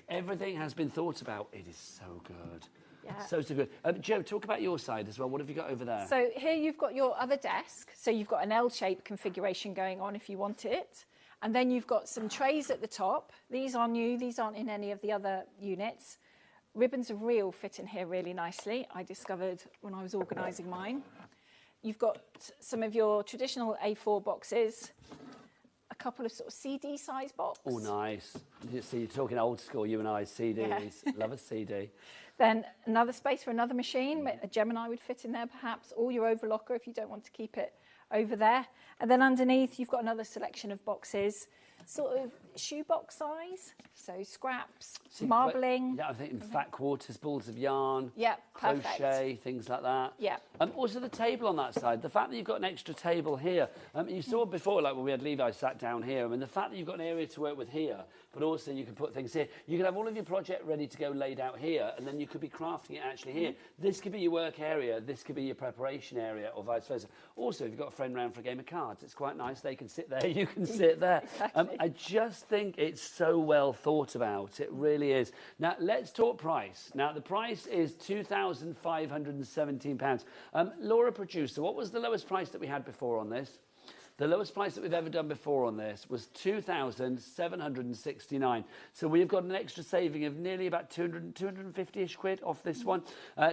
everything has been thought about. It is so good. Yeah. So good. Jo, talk about your side as well. What have you got over there? So here you've got your other desk. So you've got an L-shaped configuration going on if you want it. And then you've got some trays at the top. These are new. These aren't in any of the other units. Ribbons of reel fit in here really nicely, I discovered when I was organising mine. You've got some of your traditional A4 boxes, a couple of sort of CD size box. Oh, nice. So you're talking old school, you and I, CDs. Yeah. Love a CD. Then another space for another machine. A Gemini would fit in there perhaps, or your overlocker if you don't want to keep it over there. And then underneath you've got another selection of boxes, sort of shoebox size, so scraps, marbling. Yeah, I think in fat quarters, balls of yarn, perfect. crochet, things like that. Yeah. Also the table on that side, the fact that you've got an extra table here. You saw before, like when we had Levi sat down here, I mean, the fact that you've got an area to work with here, but also you can put things here. You can have all of your project ready to go laid out here, and then you could be crafting it actually here. This could be your work area, this could be your preparation area, or vice versa. Also, if you've got a friend round for a game of cards, it's quite nice. They can sit there, you can sit there. Exactly. I just just think it's so well thought about. It really is. Now, let's talk price. Now, the price is £2,517. Laura, producer, what was the lowest price that we had before on this? The lowest price that we've ever done before on this was £2,769. So we've got an extra saving of nearly about 250-ish quid off this one,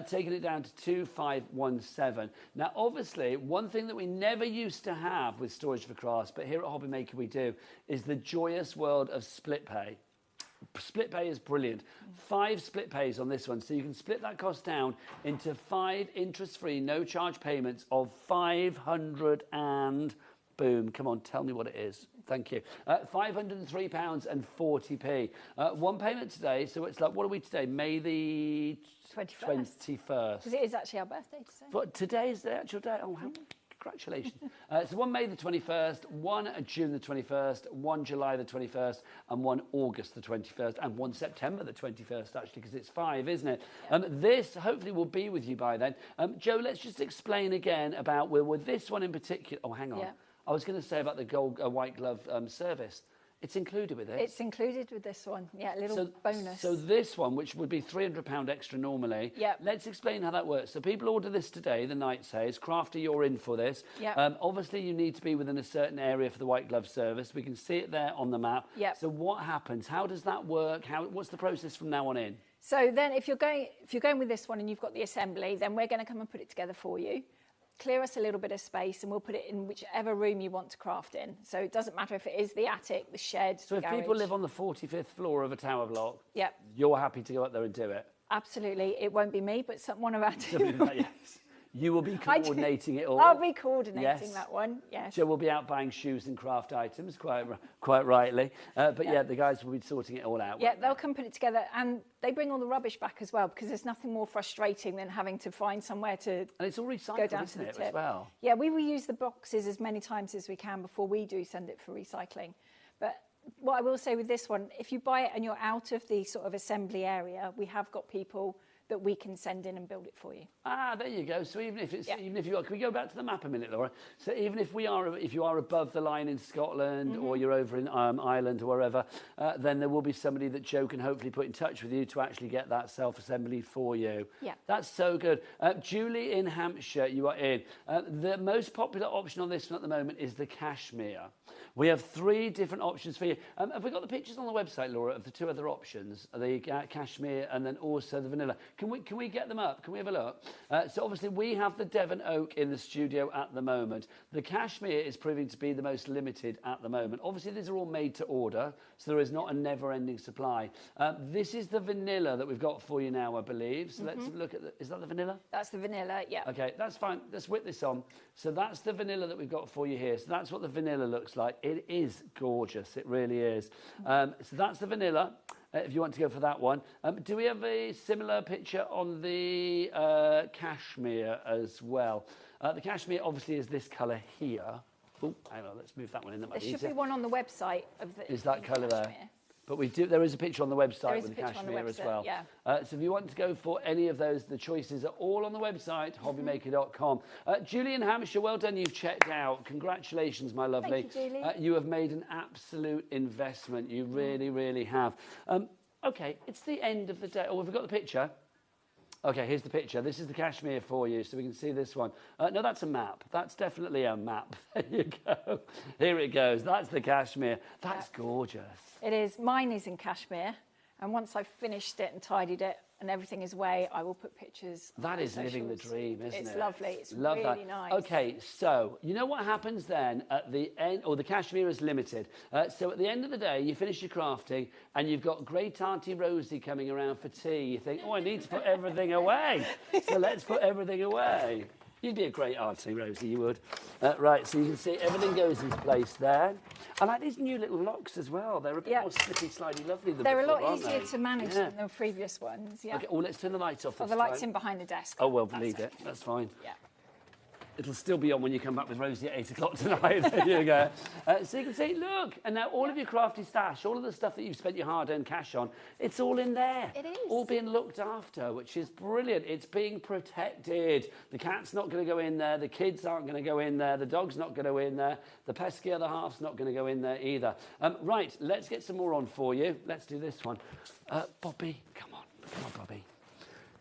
taking it down to 2,517. Now, obviously, one thing that we never used to have with Storage for Crafts, but here at HobbyMaker we do, is the joyous world of split pay. Split pay is brilliant. 5 split pays on this one, so you can split that cost down into 5 interest-free, no-charge payments of 500 and... boom, come on, tell me what it is. Thank you. £503.40. One payment today, so it's like, what are we today? May the 21st. Because it is actually our birthday today. But today is the actual day. Oh, congratulations. So one May the 21st, one June the 21st, one July the 21st, and one August the 21st, and one September the 21st, actually, because it's 5, isn't it? This hopefully will be with you by then. Joe, let's just explain again about, with this one in particular. Oh, hang on. Yeah. I was going to say about the gold white glove service. It's included with it. It's included with this one. Yeah, a little bonus. So this one, which would be £300 extra normally. Yep. Let's explain how that works. So people order this today. The night says, Crafter, you're in for this. Yep. Obviously, you need to be within a certain area for the white glove service. We can see it there on the map. Yep. So what happens? How does that work? What's the process from now on in? So then, if you're going with this one and you've got the assembly, then we're going to come and put it together for you. Clear us a little bit of space and we'll put it in whichever room you want to craft in. So it doesn't matter if it is the attic, the shed, So if people live on the 45th floor of a tower block, yep, you're happy to go up there and do it? Absolutely. It won't be me, but one of our team. Yes. You will be coordinating it all. I'll be coordinating that one, yes. Joe will be out buying shoes and craft items, quite rightly. But yeah, the guys will be sorting it all out. Yeah, they'll come put it together, and they bring all the rubbish back as well, because there's nothing more frustrating than having to find somewhere to And it's all recycled, go down isn't to the it, tip. as well? Yeah, we will use the boxes as many times as we can before we do send it for recycling. But what I will say with this one, if you buy it and you're out of the sort of assembly area, we have got people that we can send in and build it for you. Ah, there you go. So even if you are, can we go back to the map a minute, Laura? So even if you are above the line in Scotland or you're over in Ireland or wherever, then there will be somebody that Joe can hopefully put in touch with you to actually get that self-assembly for you. Yeah. That's so good. Julie in Hampshire, you are in. The most popular option on this one at the moment is the cashmere. We have 3 different options for you. Have we got the pictures on the website, Laura, of the 2 other options, the cashmere and then also the vanilla? Can we get them up? Can we have a look? So obviously we have the Devon Oak in the studio at the moment. The cashmere is proving to be the most limited at the moment. Obviously these are all made to order, so there is not a never-ending supply. This is the vanilla that we've got for you now, I believe. So let's look at is that the vanilla? That's the vanilla, yeah. Okay, that's fine. Let's whip this on. So that's the vanilla that we've got for you here. So that's what the vanilla looks like. It is gorgeous. It really is. So that's the vanilla. If you want to go for that one. Do we have a similar picture on the cashmere as well? The cashmere obviously is this colour here. Oh, hang on, let's move that one in. There should be one on the website of the. Is that colour there? Cashmere. But there is a picture on the website with the picture on the cashmere as website, well. yeah. So if you want to go for any of those, the choices are all on the website, hobbymaker.com. Julie in Hampshire, well done, you've checked out. Congratulations, my lovely. Thank you, Julie. You have made an absolute investment. You really, really have. Okay, it's the end of the day. Oh, have we got the picture? Okay, here's the picture. This is the cashmere for you, so we can see this one. No, that's a map. That's definitely a map. There you go. Here it goes. That's the cashmere. That's gorgeous. It is. Mine is in cashmere, and once I've finished it and tidied it and everything is away, I will put pictures. That is living the dream, isn't it? It's lovely. It's Love really that. nice. Okay, so you know what happens then at the end, or the cashmere is limited. So at the end of the day, you finish your crafting and you've got great Auntie Rosie coming around for tea. You think, oh, I need to put everything away. So let's put everything away. You'd be a great Auntie Rosie, you would. Right, so you can see everything goes into place there. I like these new little locks as well. They're a bit more slippy, slidey, lovely than They're before, a lot easier to manage Yeah. than the previous ones. Yeah. Okay, well, let's turn the lights off. Oh, this the light's time. in behind the desk. Oh, well, leave it. That's fine. Yeah. It'll still be on when you come back with Rosie at 8 o'clock tonight. There you go. So you can see, look, and now all of your crafty stash, all of the stuff that you've spent your hard-earned cash on, it's all in there. It is. All being looked after, which is brilliant. It's being protected. The cat's not going to go in there. The kids aren't going to go in there. The dog's not going to go in there. The pesky other half's not going to go in there either. Right, let's get some more on for you. Let's do this one. Bobby, come on, Bobby.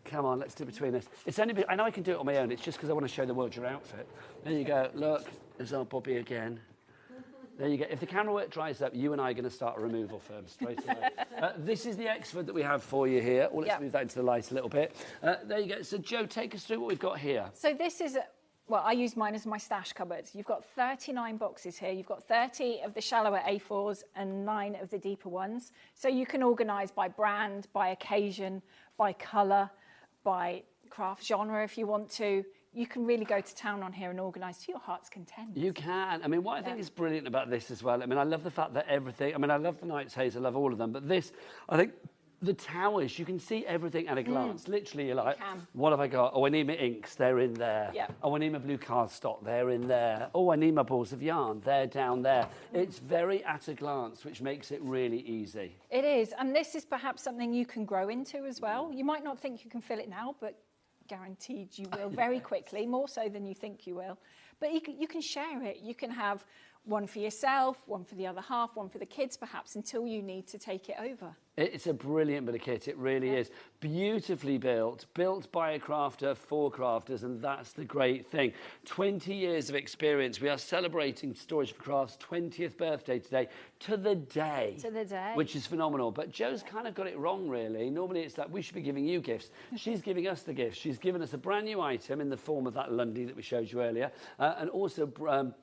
Come on, let's do it between us. It's only, I know I can do it on my own. It's just because I want to show the world your outfit. There you go. Look, there's our Bobby again. There you go. If the camera work dries up, you and I are going to start a removal firm straight away. This is the Xford that we have for you here. Well, let's move that into the light a little bit. There you go. So, Jo, take us through what we've got here. So this is, well, I use mine as my stash cupboard. You've got 39 boxes here. You've got 30 of the shallower A4s and 9 of the deeper ones. So you can organise by brand, by occasion, by colour, by craft genre if you want to. You can really go to town on here and organise to your heart's content. You can. I mean, what I think is brilliant about this as well, I mean, I love the fact that everything, I mean, I love the Knight's Haze, I love all of them, but this, I think, the towers, you can see everything at a glance. Literally, you're like, what have I got? Oh, I need my inks, they're in there. Yep. Oh, I need my blue cardstock, they're in there. Oh, I need my balls of yarn, they're down there. It's very at a glance, which makes it really easy. It is, and this is perhaps something you can grow into as well. You might not think you can fill it now, but guaranteed you will very quickly, more so than you think you will. But you can share it. You can have one for yourself, one for the other half, one for the kids perhaps, until you need to take it over. It's a brilliant bit of kit, it really is. Beautifully built by a crafter for crafters, and that's the great thing. 20 years of experience. We are celebrating Storage for Crafts' 20th birthday today, to the day. To the day. Which is phenomenal. But Jo's kind of got it wrong, really. Normally it's like, we should be giving you gifts. She's giving us the gifts. She's given us a brand new item in the form of that Lundy that we showed you earlier, and also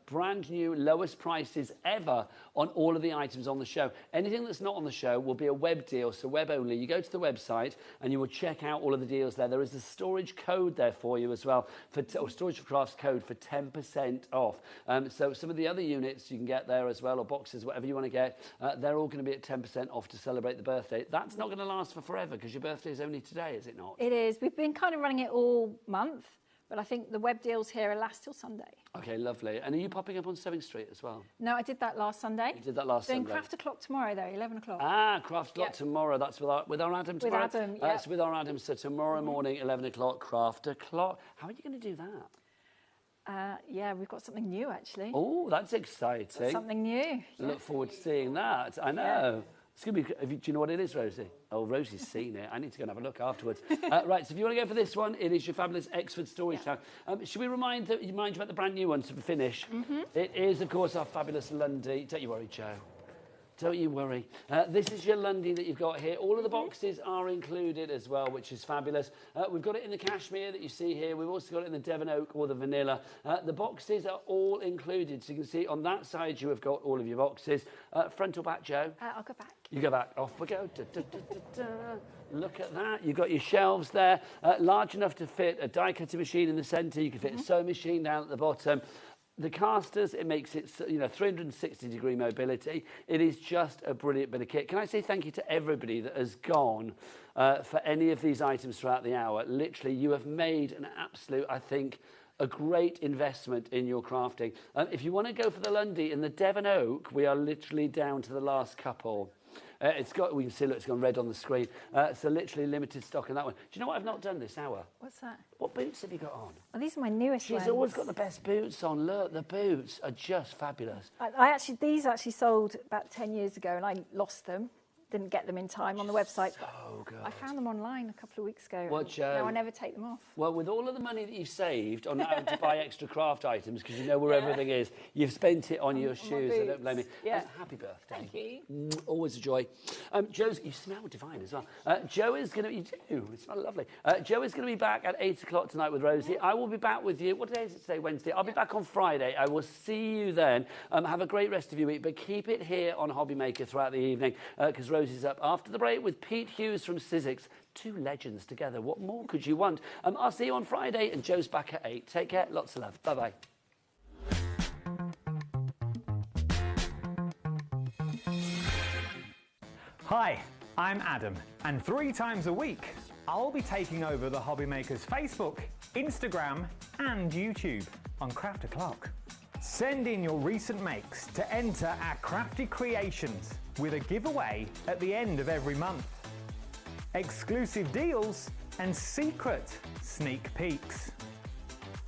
brand new lowest prices ever on all of the items on the show. Anything that's not on the show will be a web deal, so web only. You go to the website and you will check out all of the deals there. There is a storage code there for you as well, or Storage for Crafts code for 10% off. So some of the other units you can get there as well, or boxes, whatever you want to get, they're all going to be at 10% off to celebrate the birthday. That's not going to last for forever because your birthday is only today, is it not? It is. We've been kind of running it all month, but I think the web deals here will last till Sunday. Okay, lovely. And are you popping up on Sewing Street as well? No, I did that last Sunday. You did that last Sunday? Doing Craft O'Clock tomorrow, though, 11 o'clock. Ah, Craft O'Clock tomorrow. That's with our Adam tomorrow? With Adam, That's with our Adam. So tomorrow morning, 11 o'clock, Craft O'Clock. How are you going to do that? Yeah, we've got something new, actually. Oh, that's exciting. Something new. Look forward to seeing that. I know. It's going to be, do you know what it is, Rosie? Oh, Rosie's seen it. I need to go and have a look afterwards. Right, so if you want to go for this one, it is your fabulous Xford storage tower. Should we remind you about the brand new one to finish? It is, of course, our fabulous Lundy. Don't you worry, Jo. Don't you worry. This is your Lundy that you've got here. All of the boxes are included as well, which is fabulous. We've got it in the cashmere that you see here. We've also got it in the Devon Oak or the vanilla. The boxes are all included. So you can see on that side you have got all of your boxes. Front or back, Jo? I'll go back. You go back. Off we go. Look at that. You've got your shelves there, large enough to fit a die-cutting machine in the centre. You can fit a sewing machine down at the bottom. The casters, it makes it, 360-degree mobility. It is just a brilliant bit of kit. Can I say thank you to everybody that has gone for any of these items throughout the hour? Literally, you have made an absolute, I think, a great investment in your crafting. If you want to go for the Lundy in the Devon Oak, we are literally down to the last couple. We can see, look, it's gone red on the screen. So literally limited stock on that one. Do you know what I've not done this hour? What's that? What boots have you got on? Oh, these are my newest ones. She's always got the best boots on. Look, the boots are just fabulous. These actually sold about 10 years ago, and I lost them. Didn't get them in time on the website. So good. I found them online a couple of weeks ago. What, now I never take them off. Well, with all of the money that you've saved on having to buy extra craft items, because you know where everything is, you've spent it on your shoes. I don't blame you. Yeah. Happy birthday. Thank you. Always a joy. You smell divine as well. Jo is going to... You do. It smells lovely. Jo is going to be back at 8 o'clock tonight with Rosie. I will be back with you. What day is it today? Wednesday. I'll be back on Friday. I will see you then. Have a great rest of your week, but keep it here on HobbyMaker throughout the evening, because Rosie's up after the break with Pete Hughes from Sizzix. Two legends together. What more could you want? I'll see you on Friday, and Jo's back at 8. Take care. Lots of love. Bye-bye. Hi, I'm Adam, and 3 times a week, I'll be taking over the HobbyMaker's Facebook, Instagram and YouTube on Craft O'Clock. Send in your recent makes to enter our crafty creations with a giveaway at the end of every month. Exclusive deals and secret sneak peeks.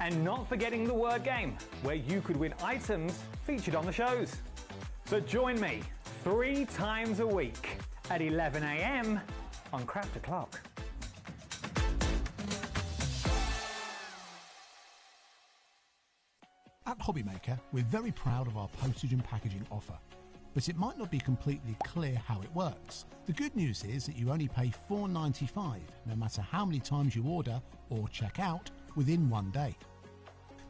And not forgetting the word game, where you could win items featured on the shows. So join me 3 times a week at 11 AM on Craft O'Clock. At HobbyMaker, we're very proud of our postage and packaging offer, but it might not be completely clear how it works. The good news is that you only pay $4.95 no matter how many times you order or check out within 1 day.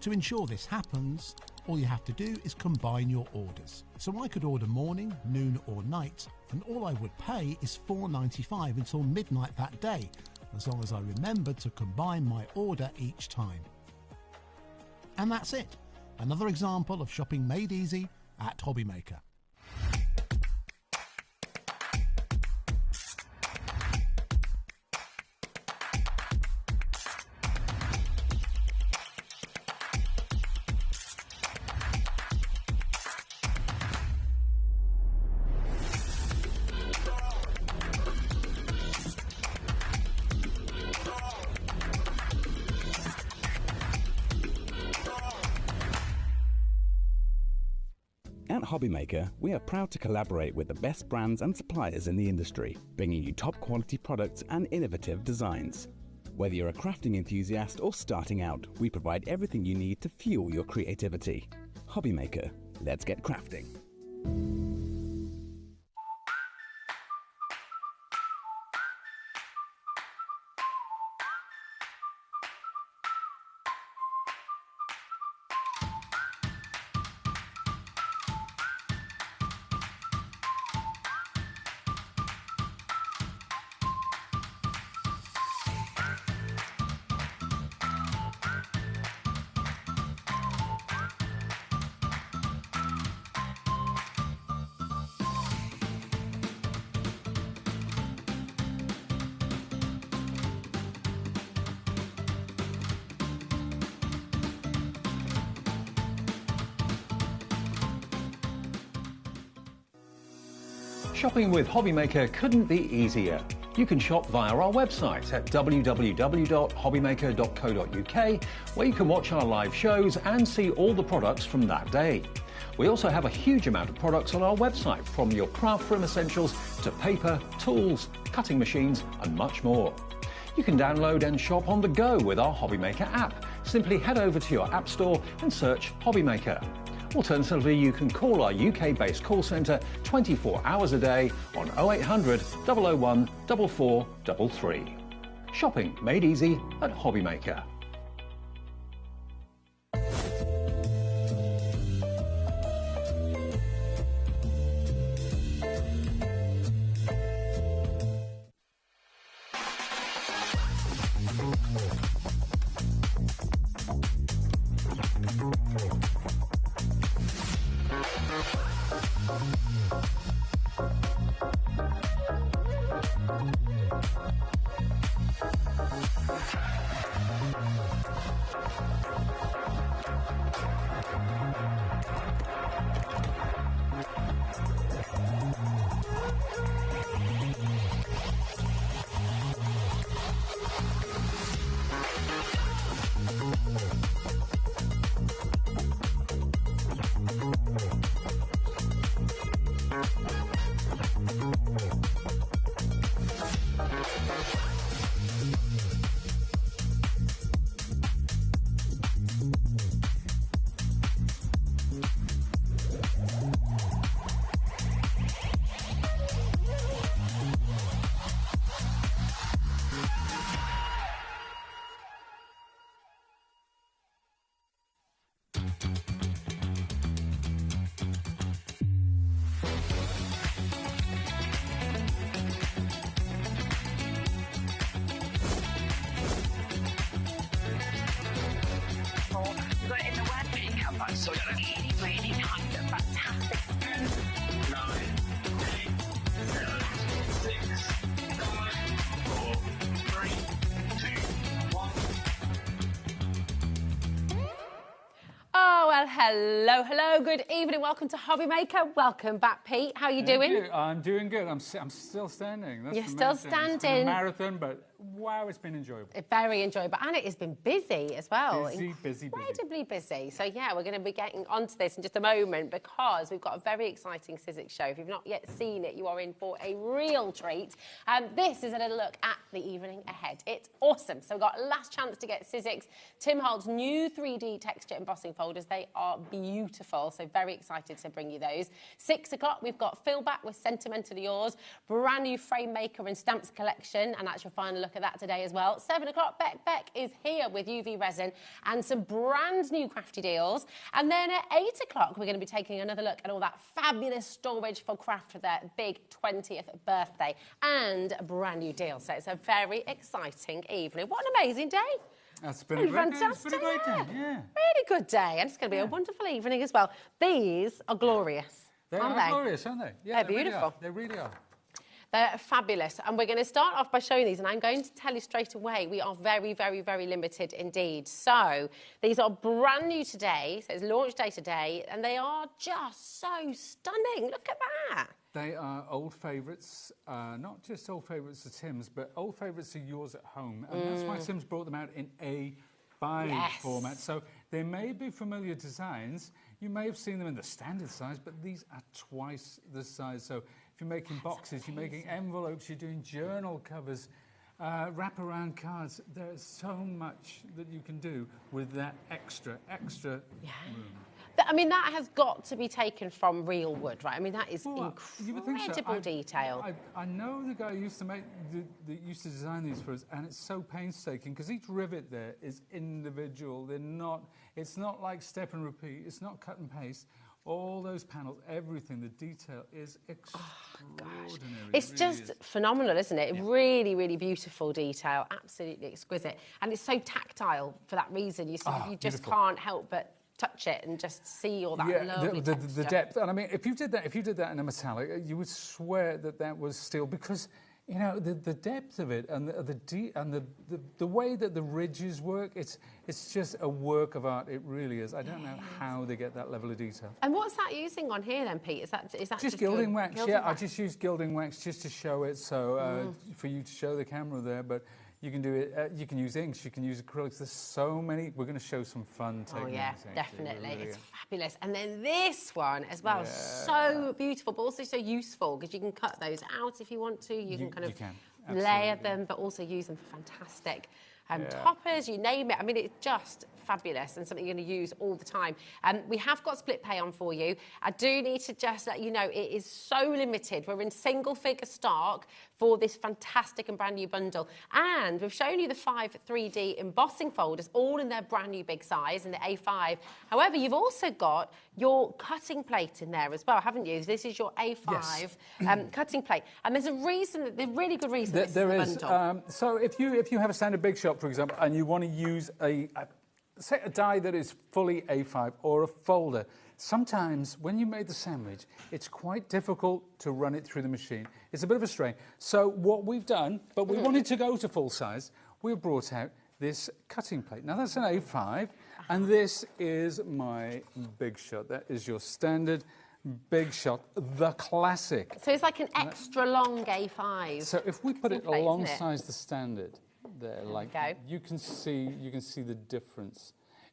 To ensure this happens, all you have to do is combine your orders. So I could order morning, noon or night, and all I would pay is $4.95 until midnight that day, as long as I remembered to combine my order each time. And that's it. Another example of shopping made easy at HobbyMaker. At HobbyMaker, we are proud to collaborate with the best brands and suppliers in the industry, bringing you top quality products and innovative designs. Whether you're a crafting enthusiast or starting out, we provide everything you need to fuel your creativity. HobbyMaker, let's get crafting. Shopping with HobbyMaker couldn't be easier. You can shop via our website at www.hobbymaker.co.uk, where you can watch our live shows and see all the products from that day. We also have a huge amount of products on our website, from your craft room essentials to paper, tools, cutting machines and much more. You can download and shop on the go with our HobbyMaker app. Simply head over to your app store and search HobbyMaker. Alternatively, you can call our UK-based call centre 24 hours a day on 0800 001 4433. Shopping made easy at HobbyMaker. So we got a really, really kind of fantastic 10, 9, 8, 7, 6, 5, 4, 3, Well, hello, good evening. Welcome to HobbyMaker. Welcome back, Pete. How are you doing? You. I'm doing good. I'm still standing. That's You're the still main thing. standing. It's been a marathon, but wow, it's been enjoyable. Very enjoyable, and it has been busy as well. Busy. Incredibly busy. So yeah, we're going to be getting onto this in just a moment because we've got a very exciting Sizzix show. If you've not yet seen it, you are in for a real treat. This is a little look at the evening ahead. It's awesome. So we've got a last chance to get Sizzix Tim Holt's new 3D texture embossing folders. They are beautiful. So very excited to bring you those. 6 o'clock, we've got Phil back with Sentimentally Yours, brand new frame maker and stamps collection, and that's your final look at that today as well. 7 o'clock, Beck is here with UV resin and some brand new crafty deals. And then at 8 o'clock, we're going to be taking another look at all that fabulous storage for craft for their big 20th birthday and a brand new deal. So it's a very exciting evening. What an amazing day. That's been a great day. It's been a great day, yeah. Really good day, and it's going to be a wonderful evening as well. These are glorious, aren't they? Glorious, aren't they? Yeah, they're beautiful. They really are. They're fabulous, and we're going to start off by showing these, and I'm going to tell you straight away, we are very, very, very limited indeed. So these are brand new today, so it's launch day today, and they are just so stunning. Look at that. They are old favourites, not just old favourites of Tim's, but old favourites of yours at home. And that's why Tim's brought them out in A5 format. So they may be familiar designs. You may have seen them in the standard size, but these are twice the size. So if you're making boxes, you're making envelopes, you're doing journal covers, wraparound cards, there's so much that you can do with that extra room. I mean, that has got to be taken from real wood, right? I mean, that is incredible detail. I know the guy who used to used to design these for us, and it's so painstaking because each rivet there is individual. It's not like step and repeat. It's not cut and paste. All those panels, everything, the detail is extraordinary. It's just phenomenal, isn't it? Yeah. Really, really beautiful detail, absolutely exquisite. And it's so tactile for that reason. You just can't help but touch it and just see all that lovely the depth. And I mean, if you did that in a metallic, you would swear that was steel because, you know, the depth of it and the way that the ridges work, it's just a work of art. It really is. I don't know how they get that level of detail. And what's that using on here then, Pete? Is that just gilding wax? I just use gilding wax just to show it. So for you to show the camera there, but. You can do it. You can use inks. You can use acrylics. There's so many. We're going to show some fun techniques. Oh yeah, definitely. It's fabulous. And then this one as well, so beautiful, but also so useful because you can cut those out if you want to. You can kind of layer them, but also use them for fantastic toppers. You name it. I mean, it's just fabulous and something you're going to use all the time. We have got split pay on for you. I do need to just let you know it is so limited. We're in single figure stock for this fantastic and brand new bundle. And we've shown you the 5 3D embossing folders, all in their brand new big size in the A5. However, you've also got your cutting plate in there as well, haven't you? This is your A5 cutting plate. And there's a really good reason this is a bundle. So if you have a standard big shop, for example, and you want to use say a die that is fully A5 or a folder, sometimes when you made the sandwich, it's quite difficult to run it through the machine. It's a bit of a strain. So what we've done, but we wanted to go to full size, we've brought out this cutting plate. Now that's an A5, and this is my big shot. That is your standard big shot, the classic. So it's like an extra long A5. So if we put it alongside the standard, there, you can see the difference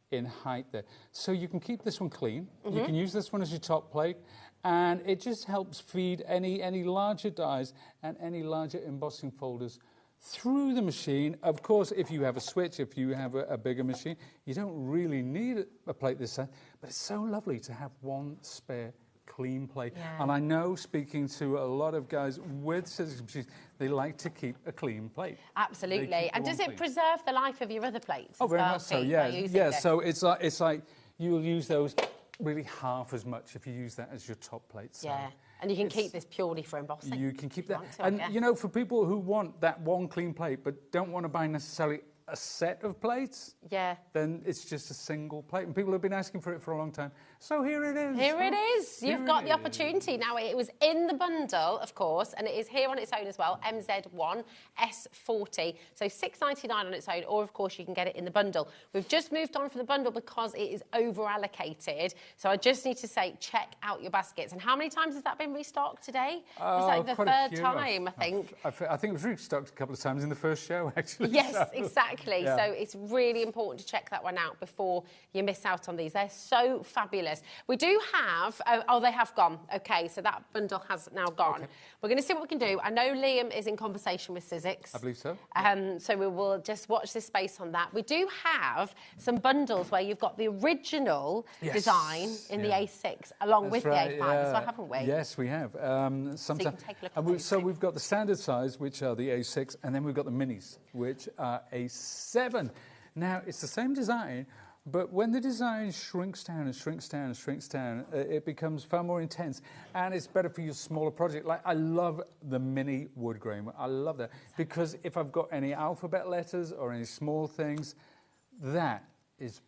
in height there. So you can keep this one clean. You can use this one as your top plate, and it just helps feed any larger dies and any larger embossing folders through the machine. Of course, if you have a switch, if you have a bigger machine, you don't really need a plate this size, but it's so lovely to have one spare clean plate. And I know, speaking to a lot of guys with Sizzix machines, they like to keep a clean plate. Absolutely. And does it preserve the life of your other plates? Oh, very much so, yeah. So it's like you'll use those really half as much if you use that as your top plate. So and you can keep this purely for embossing. You can keep that. And, you know, for people who want that one clean plate but don't want to buy necessarily a set of plates, then it's just a single plate. And people have been asking for it for a long time. So here it is. Here it is. You've got the opportunity. Now, it was in the bundle, of course, and it is here on its own as well, MZ1 S40. So $6.99 on its own, or, of course, you can get it in the bundle. We've just moved on for the bundle because it is over-allocated. So I just need to say, check out your baskets. And how many times has that been restocked today? It's like the third time, I think. I think it was restocked a couple of times in the first show, actually. Yes, so, exactly. yeah. So it's really important to check that one out before you miss out on these. They're so fabulous. We do have... Oh, they have gone. OK, so that bundle has now gone. Okay. We're going to see what we can do. I know Liam is in conversation with Sizzix. I believe so. So we will just watch this space on that. We do have some bundles where you've got the original design in the A6 along with the A5 as well, haven't we? Yes, we have. Sometimes, so you can take a look at those so we've got the standard size, which are the A6, and then we've got the minis, which are A7. Now, it's the same design, but when the design shrinks down and shrinks down and shrinks down, it becomes far more intense, and it's better for your smaller project. Like, I love the mini wood grain. I love that, because if I've got any alphabet letters or any small things, that is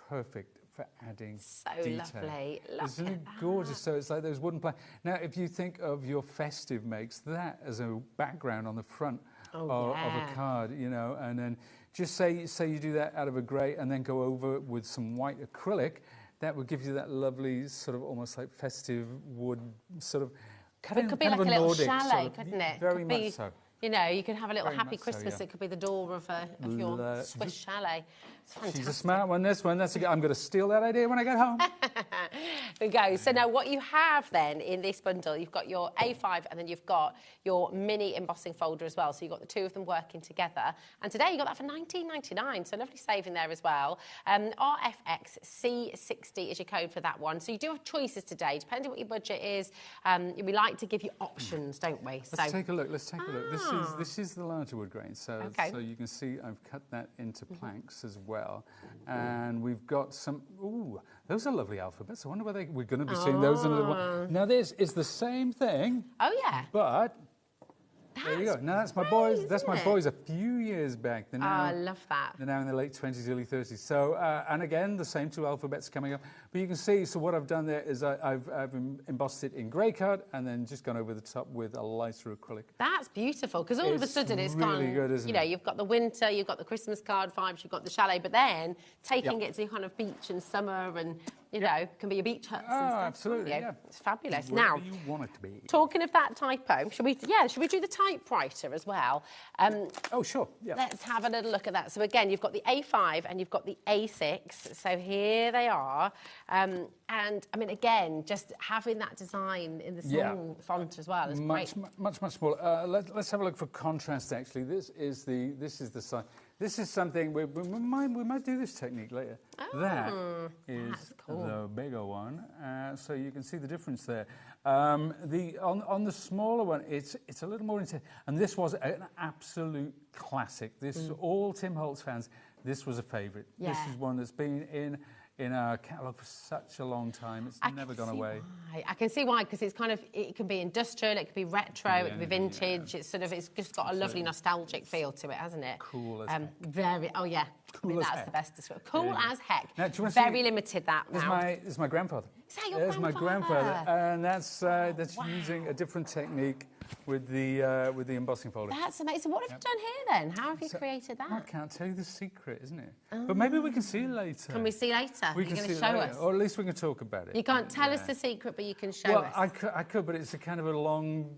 perfect for adding detail. Lovely. Isn't it gorgeous? So it's like those wooden planks. Now, if you think of your festive makes, that as a background on the front of a card, you know, and then just say you do that out of a grey and then go over with some white acrylic, that would give you that lovely sort of almost like festive wood sort of... It could be like a little chalet, couldn't it? Very much so. You know, you can have a little Very happy much so, Christmas. yeah. It could be the door of your Swiss chalet. It's fantastic. She's a smart one, this one. I'm going to steal that idea when I get home. There we go. So now what you have then in this bundle, you've got your A5 and then you've got your mini embossing folder as well. So you've got the two of them working together. And today you got that for $19.99. So lovely saving there as well. RFX C60 is your code for that one. So you do have choices today, depending what your budget is. We like to give you options, don't we? Let's take a look. Let's take a look. This is the larger wood grain. So you can see I've cut that into planks as well. And we've got some... Ooh, those are lovely alphabets. I wonder whether we're going to be seeing those in a little while. Now, this is the same thing. Oh, yeah. But... there you go. Now, that's my boys. That's my boys a few years back. They're now, I love that. They're now in their late 20s, early 30s. So, and again, the same two alphabets coming up. But you can see, so what I've done there is I've embossed it in grey card and then just gone over the top with a lighter acrylic. That's beautiful, because all of a sudden it's really gone, good, isn't you know, it? you've got the winter, you've got the Christmas card vibes, you've got the chalet, but then taking it to kind of beach and summer and, you know, can be a beach hut and stuff. Absolutely, yeah. It's fabulous. Where now, do you want it to be? Talking of that typo, should we do the typewriter as well? Oh, sure, yeah. Let's have a little look at that. So again, you've got the A5 and you've got the A6. So here they are. And I mean, again, just having that design in the small font as well is great. Much smaller. Let's have a look for contrast. Actually, this is the sign. This is something we might do this technique later. Oh, that is cool. the bigger one, so you can see the difference there. On the smaller one, it's a little more intense, and this was an absolute classic. This all Tim Holtz fans. This was a favourite. Yeah. This is one that's been in our catalogue for such a long time. It's never gone away. I can see why, because it's kind of, it can be industrial, it can be retro, it can be vintage. It's just got a lovely nostalgic feel to it, hasn't it? Cool as heck. Very, oh yeah. Cool I mean, as that's heck. the best description. Cool as heck. Now, do you want to Very see- limited that now. This is my grandfather. Is that your There's my grandfather, and that's wow. using a different technique with the embossing folder. That's amazing. What have you done here then? How have you created that? I can't tell you the secret, isn't it? But maybe we can see it later. Can we see later? We You're can going to see show it later, us? or at least we can talk about it. You can't tell us the secret, but you can show us. I could, but it's a kind of a long,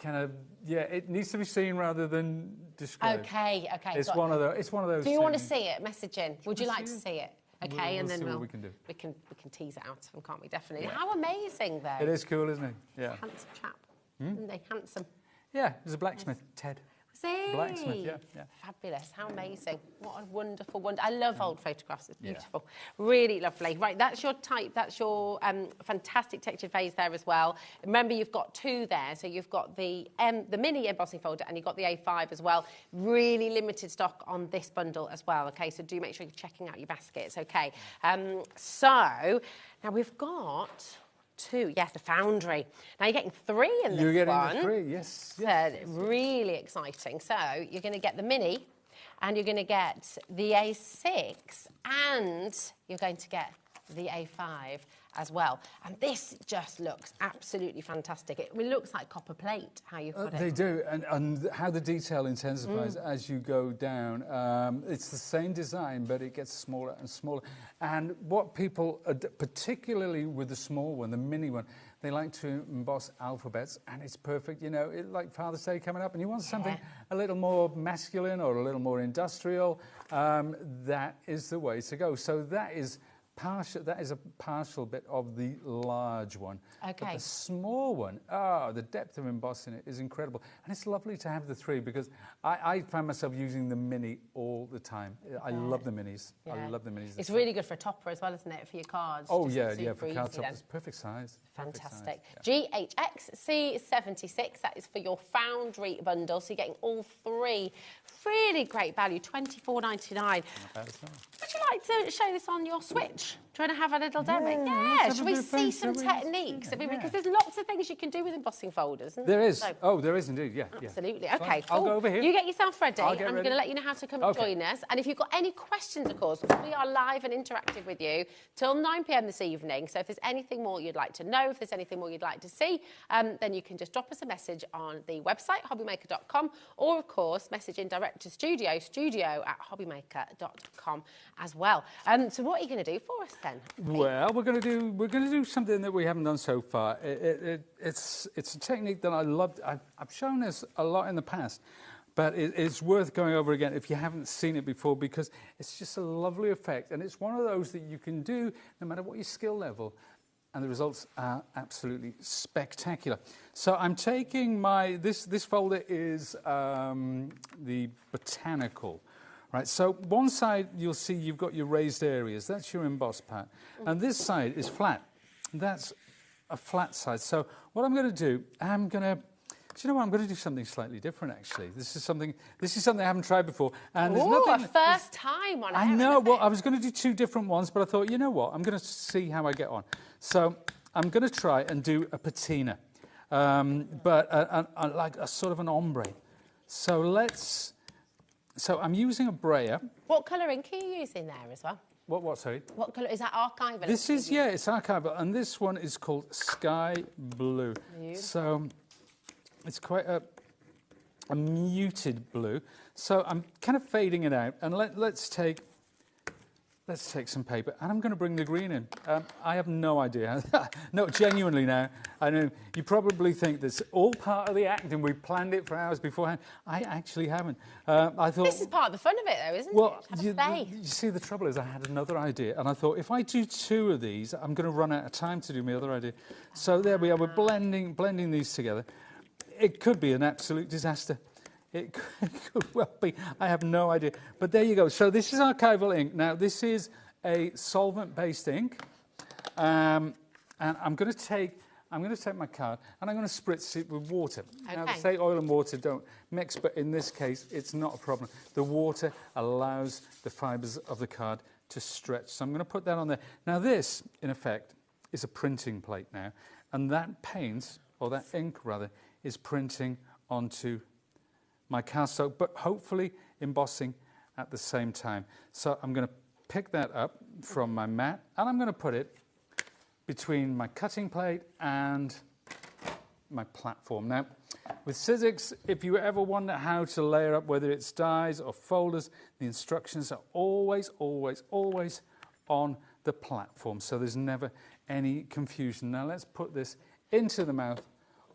it needs to be seen rather than described. Okay. It's one of those. Do you want to things. see it? Message in. Would you like to see it? Okay, We'll and then see what we can do. we can tease it out of them, can't we? Definitely. How amazing, though. It is cool, isn't it? Yeah. Handsome chap. Isn't they handsome? Yeah, there's a blacksmith, Ted. See? Blacksmith, yeah. Fabulous. How amazing. What a wonderful wonder. I love old photographs. It's beautiful. Really lovely. Right, that's your type. That's your fantastic textured vase there as well. Remember, you've got two there. So you've got the mini embossing folder and you've got the A5 as well. Really limited stock on this bundle as well. Okay, so do make sure you're checking out your baskets. Okay. So now we've got... two, yes, the foundry. Now you're getting three in this one. You're getting the three, yes. Really exciting. So you're going to get the mini, and you're going to get the A6, and you're going to get the A5 as well. And this just looks absolutely fantastic. It looks like copper plate, how you put it. They do, and how the detail intensifies as you go down. It's the same design, but it gets smaller and smaller. And what people, particularly with the small one, the mini one, they like to emboss alphabets, and it's perfect. You know, like Father's Day coming up, and you want something a little more masculine or a little more industrial, that is the way to go. So that is a partial bit of the large one. Okay. But the small one, the depth of embossing it is incredible. And it's lovely to have the three, because I find myself using the mini all the time. I love the minis. Yeah. I love the minis. It's really good for a topper as well, isn't it, for your cards? Oh, Just yeah, super for card easy toppers. then. It's perfect size. Fantastic. GHX-C76, that is for your Foundry bundle. So you're getting all three. Really great value, $24.99. Would you like to show this on your Switch? Do you want to have a little demo? Yeah, shall we see some techniques? Because there's lots of things you can do with embossing folders. Isn't There is. So, There is indeed, yeah. absolutely. Yeah. Okay, I'll cool. go over here. You get yourself ready. I'll I'm get going ready. to let you know how to come and join us. And if you've got any questions, of course, we are live and interactive with you till 9 p.m. this evening. So if there's anything more you'd like to know, if there's anything more you'd like to see, then you can just drop us a message on the website, hobbymaker.com, or, of course, message in direct to studio@hobbymaker.com as well. So what are you going to do for us then? Well, we're going to do something that we haven't done so far. It's a technique that I loved. I've shown this a lot in the past, but it's worth going over again if you haven't seen it before, because it's just a lovely effect, and it's one of those that you can do no matter what your skill level, and the results are absolutely spectacular. So I'm taking this folder is the botanical. Right, so one side you'll see you've got your raised areas, that's your embossed part, and this side is flat. That's a flat side. So what I'm going to do, I'm going to do something slightly different actually. This is something I haven't tried before, and there's nothing. A first time on. I know. Well, I was going to do two different ones, but I thought, you know what, I'm going to see how I get on. So I'm going to try and do a patina, but like a sort of an ombre. So I'm using a brayer. What colour ink are you using there as well? What, sorry? What colour? Is that archival? This is, it's archival, and this one is called Sky Blue. Beautiful. So it's quite a muted blue. So I'm kind of fading it out, and let's take some paper, and I'm going to bring the green in. I have no idea. No, genuinely now. I know you probably think that's all part of the act, and we planned it for hours beforehand. I actually haven't. I thought this is part of the fun of it, though, isn't it? Well, you see, the trouble is I had another idea, and I thought if I do two of these, I'm going to run out of time to do my other idea. So there we are. We're blending these together. It could be an absolute disaster. It could well be. I have no idea. But there you go. So this is archival ink. Now, this is a solvent-based ink. And I'm going to take my card, and I'm going to spritz it with water. Okay. Now, they say oil and water don't mix, but in this case, it's not a problem. The water allows the fibres of the card to stretch. So I'm going to put that on there. Now, this, in effect, is a printing plate now. And that paint, or that ink, rather, is printing onto my cardstock, but hopefully embossing at the same time. So I'm going to pick that up from my mat, and I'm going to put it between my cutting plate and my platform. Now, with Sizzix, if you ever wonder how to layer up, whether it's dies or folders, the instructions are always, always, always on the platform, so there's never any confusion. Now, let's put this into the mouth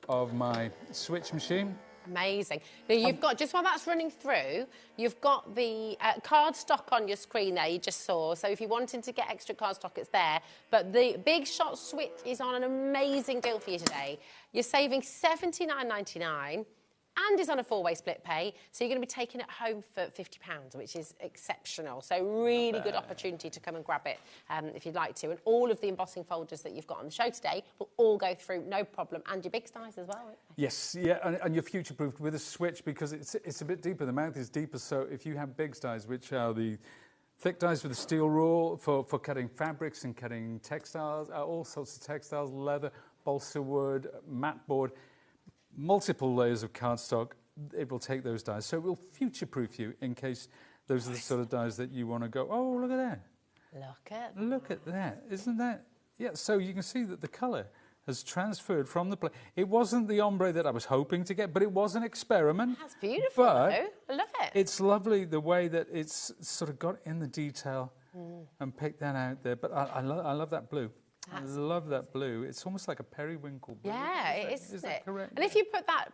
of my switch machine. Amazing. Now you've got, just while that's running through, you've got the cardstock on your screen there you just saw. So if you're wanting to get extra cardstock, it's there. But the Big Shot Switch is on an amazing deal for you today. You're saving $79.99 and is on a 4-way split pay. So you're going to be taking it home for £50, which is exceptional. So really good opportunity to come and grab it if you'd like to. And all of the embossing folders that you've got on the show today will all go through, no problem. And your big styles as well, won't they? Yes, yeah, and you're future-proofed with a switch because it's a bit deeper. The mouth is deeper, so if you have big dies, which are the thick dies with a steel rule for cutting fabrics and cutting textiles, all sorts of textiles, leather, balsa wood, mat board, multiple layers of cardstock, it will take those dies. So it will future-proof you in case those are the sort of dies that you want to go, oh, look at that. Look at that. Isn't that? Yeah, so you can see that the colour has transferred from the plate. It wasn't the ombre that I was hoping to get, but it was an experiment. That's beautiful, but though. I love it. It's lovely the way that it's sort of got in the detail and picked that out there. But I love that blue. I love that blue. It's almost like a periwinkle blue. Yeah, it is, Is that correct? And if you put that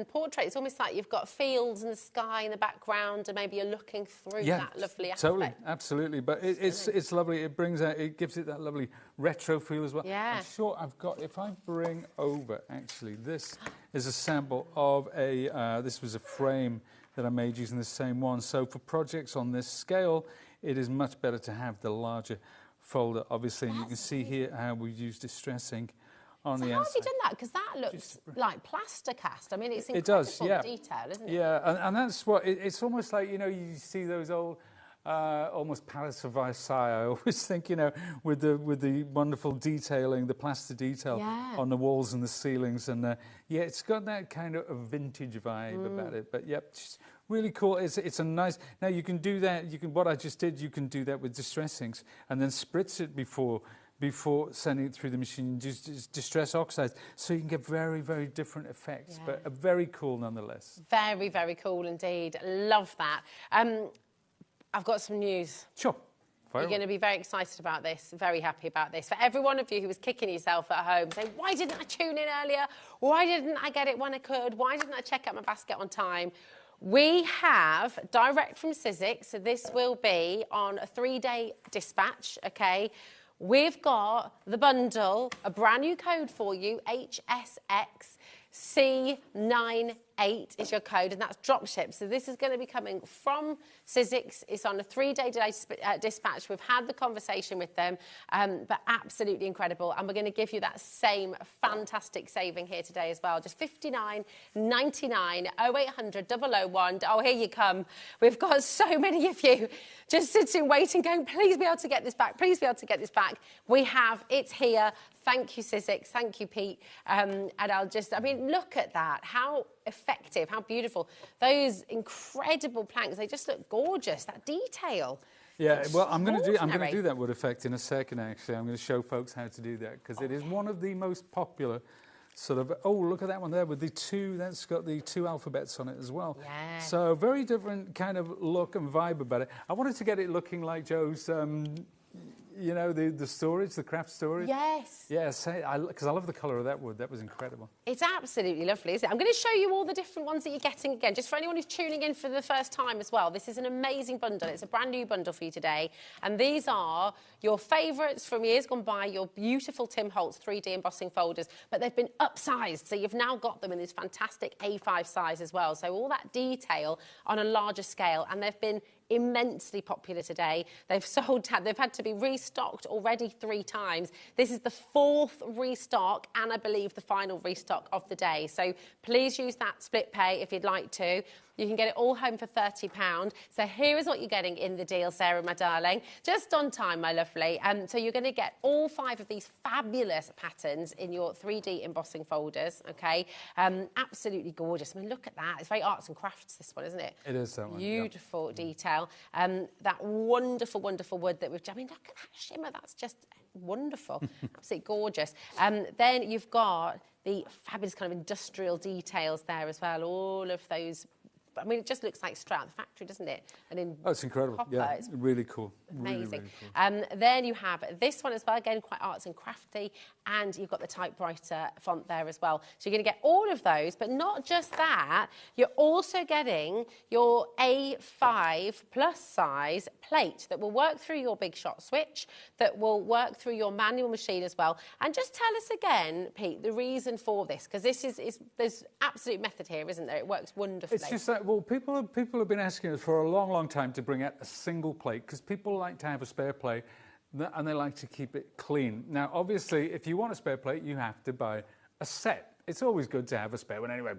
portrait, it's almost like you've got fields and the sky in the background, and maybe you're looking through that lovely aspect. Totally, absolutely. But it's lovely. It brings out, it gives it that lovely retro feel as well. Yeah. I'm sure I've got, if I bring over, actually, this is a sample of this was a frame that I made using the same one. So for projects on this scale, it is much better to have the larger folder, obviously, and you can see here how we use distress ink on the outside. How have you done that? Because that looks like plaster cast. I mean, it's incredible it does, yeah. detail, isn't it? Yeah, and that's what, it's almost like, you know, you see those old, almost Palace of Versailles, I always think, you know, with the wonderful detailing, the plaster detail on the walls and the ceilings, and yeah, it's got that kind of a vintage vibe about it, but yep, really cool. It's a nice. Now you can do that. You can what I just did. You can do that with distress inks, and then spritz it before sending it through the machine. Just distress oxides, so you can get very, very different effects. But very cool nonetheless. Very, very cool indeed. Love that. I've got some news. Sure. You're going to be very excited about this, very happy about this. For every one of you who was kicking yourself at home, saying, why didn't I tune in earlier? Why didn't I get it when I could? Why didn't I check out my basket on time? We have direct from Sizzix, so this will be on a 3-day dispatch, okay? We've got the bundle, a brand new code for you, HSXC98 is your code, and that's dropship. So this is going to be coming from Sizzix. It's on a 3-day dispatch. We've had the conversation with them, but absolutely incredible. And we're going to give you that same fantastic saving here today as well. Just $59.99, 0800 001. Oh, here you come. We've got so many of you just sitting, waiting, going, please be able to get this back. Please be able to get this back. We have. It's here. Thank you, Sizzix. Thank you, Pete. And I mean, look at that. How effective, how beautiful. Those incredible planks, they just look gorgeous, that detail. Yeah, well, I'm going to do that wood effect in a second, actually. I'm going to show folks how to do that, because it is one of the most popular sort of, oh, look at that one there with the two, that's got the 2 alphabets on it as well. Yeah. So very different kind of look and vibe about it. I wanted to get it looking like Joe's, you know, the storage, the craft storage. Yes. Yes, because I love the colour of that wood. That was incredible. It's absolutely lovely, isn't it? I'm going to show you all the different ones that you're getting again, just for anyone who's tuning in for the first time as well. This is an amazing bundle. It's a brand new bundle for you today. And these are your favourites from years gone by, your beautiful Tim Holtz 3D embossing folders, but they've been upsized. So you've now got them in this fantastic A5 size as well. So all that detail on a larger scale, and they've been immensely popular today. They've had to be restocked already 3 times. This is the 4th restock, and I believe the final restock of the day. So please use that split pay if you'd like to. You can get it all home for £30. So here is what you're getting in the deal, Sarah, my darling. Just on time, my lovely. So you're going to get all 5 of these fabulous patterns in your 3D embossing folders, okay? Absolutely gorgeous. I mean, look at that. It's very arts and crafts, this one, isn't it? It is that one. Beautiful detail. That wonderful, wonderful wood that we've... I mean, look at that shimmer. That's just wonderful. Absolutely gorgeous. Then you've got the fabulous kind of industrial details there as well. All of those... I mean, it just looks like straight out of the factory, doesn't it? And in it's incredible. Copper, yeah, it's really cool. Amazing. Really, really cool. Then you have this one as well, again, quite arts and crafty, and you've got the typewriter font there as well. So you're going to get all of those, but not just that, you're also getting your A5 plus size plate that will work through your Big Shot switch, that will work through your manual machine as well. And just tell us again, Pete, the reason for this, because this is there's absolute method here, isn't there? It works wonderfully. It's just that, well, people have been asking us for a long, long time to bring out a single plate, because people like to have a spare plate and they like to keep it clean. Now, obviously, if you want a spare plate, you have to buy a set. It's always good to have a spare one anyway.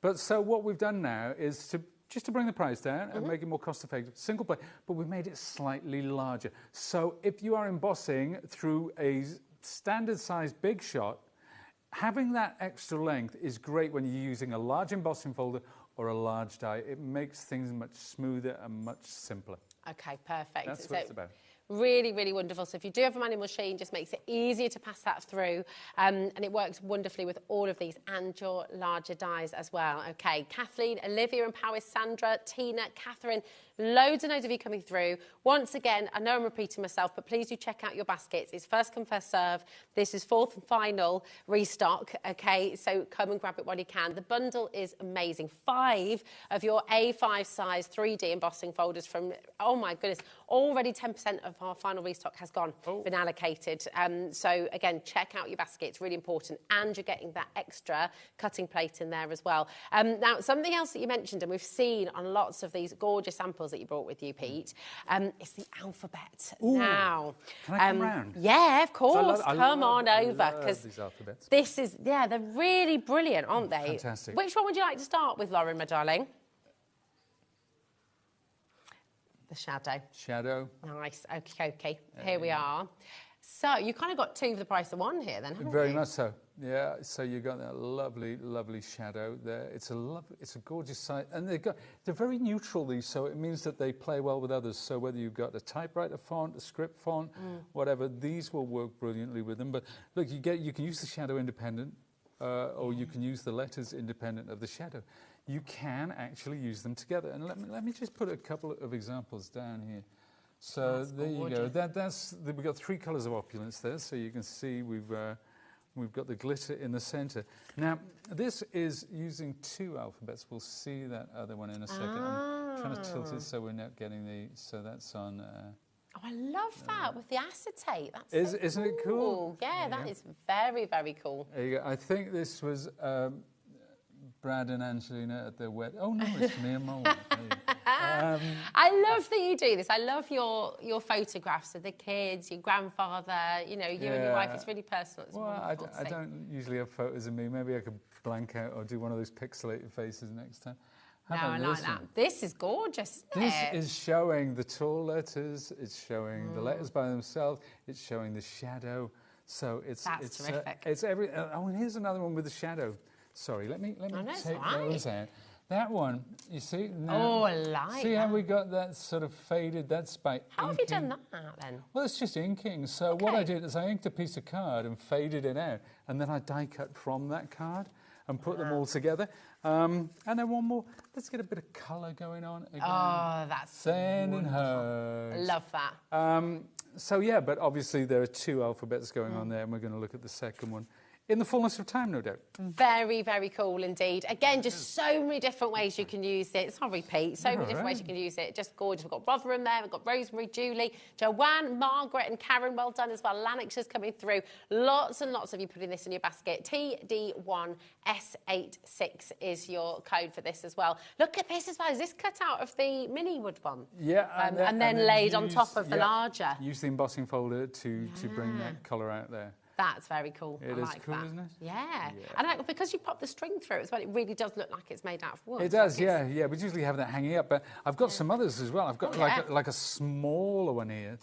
But so what we've done now is just to bring the price down and make it more cost-effective, single plate, but we've made it slightly larger. So if you are embossing through a standard-size Big Shot, having that extra length is great when you're using a large embossing folder or a large die. It makes things much smoother and much simpler. Okay, perfect. That's what it's about. Really, really wonderful. So if you do have a manual machine, just makes it easier to pass that through. And it works wonderfully with all of these and your larger dies as well. Okay, Kathleen, Olivia and Powis, Sandra, Tina, Catherine, loads and loads of you coming through. Once again, I know I'm repeating myself, but please do check out your baskets. It's first come, first serve. This is fourth and final restock, okay? So come and grab it while you can. The bundle is amazing. 5 of your A5 size 3D embossing folders from, oh my goodness, already 10% of our final restock has gone, been allocated. So again, check out your basket. It's really important. And you're getting that extra cutting plate in there as well. Now, something else that you mentioned, and we've seen on lots of these gorgeous samples that you brought with you, Pete, is the alphabet. Ooh. Now, can I come round? Yeah, of course. I Come on over, because these alphabets. this is, yeah, they're really brilliant, aren't they? Fantastic. Which one would you like to start with, Lauren, my darling? The shadow. Shadow. Nice. Okay. Here we are. So you kind of got 2 for the price of 1 here, then, haven't Very you? much so. Yeah. So you got that lovely, lovely shadow there. It's a gorgeous sight, and they're very neutral. These, so it means that they play well with others. So whether you've got a typewriter font, a script font, whatever, these will work brilliantly with them. But look, you can use the shadow independent, or you can use the letters independent of the shadow. You can actually use them together. And let me just put a couple of examples down here. So there you go. We've got 3 colours of opulence there. So you can see we've got the glitter in the centre. Now, this is using 2 alphabets. We'll see that other one in a second. I'm trying to tilt it so we're not getting the... So that's on... Oh, I love that with the acetate. Isn't it cool? Yeah, that is very, very cool. There you go. I think this was Brad and Angelina at their wedding. Oh, no, it's me and my wife. I love that you do this. I love your photographs of the kids, your grandfather, you know, you and your wife. It's really personal. It's wonderful to I see. don't usually have photos of me. Maybe I could blank out or do one of those pixelated faces next time. No, I like that. This is gorgeous, isn't This it? is showing the tall letters. It's showing the letters by themselves. It's showing the shadow. So That's terrific. It's every. Oh, and here's another one with the shadow. Sorry, let me take those out. That one, you see? Now, Oh, I like See that. how we got that sort of faded? That's by How have you inking. done that then? Well, it's just inking. So what I did is I inked a piece of card and faded it out, and then I die cut from that card and put them all together. And then one more. Let's get a bit of colour going on again. Oh, that's Sand and wonderful. Herbs. Love that. So yeah, but obviously there are 2 alphabets going on there, and we're going to look at the second one in the fullness of time, no doubt. Very, very cool indeed. Again, just so many different ways you can use it. Sorry, Pete. So many different ways you can use it. Just gorgeous. We've got Rotherham there. We've got Rosemary, Julie, Joanne, Margaret and Karen. Well done as well. Lanix is coming through. Lots and lots of you putting this in your basket. TD1S86 is your code for this as well. Look at this as well. Is this cut out of the mini wood one? Yeah. And then laid on top of the larger. Use the embossing folder to bring that colour out there. That's very cool. It I is like cool, that. isn't it? Yeah. And because you pop the string through it as well, it really does look like it's made out of wood. It does, yeah. We usually have that hanging up, but I've got some others as well. I've got yeah. like a smaller one here.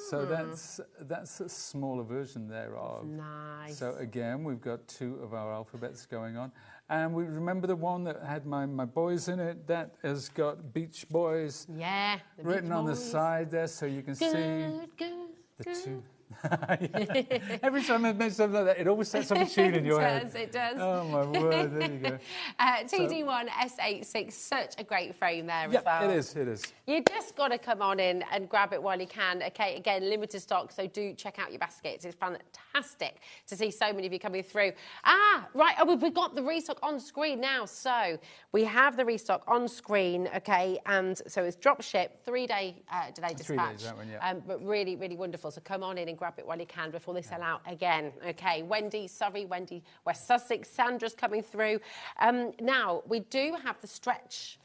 So that's a smaller version thereof. Nice. So again, we've got 2 of our alphabets going on. And we remember the one that had my boys in it, that has got Beach Boys written on the side there, so you can see the 2. Every time I mention something like that, it always sets up a tune in your head. It does. Oh, my word, there you go. TD1S86, such a great frame there as well. It is. You just got to come on in and grab it while you can. Okay, again, limited stock, so do check out your baskets. It's fantastic to see so many of you coming through. Right, we've got the restock on screen now. So we have the restock on screen, okay, and so it's drop ship, 3-day delay dispatch. 3 days, that one, yeah. But really, really wonderful. So come on in and grab it while you can before they sell out again. Okay, Wendy, Surrey, Wendy, West Sussex, Sandra's coming through. Now, we do have the stretch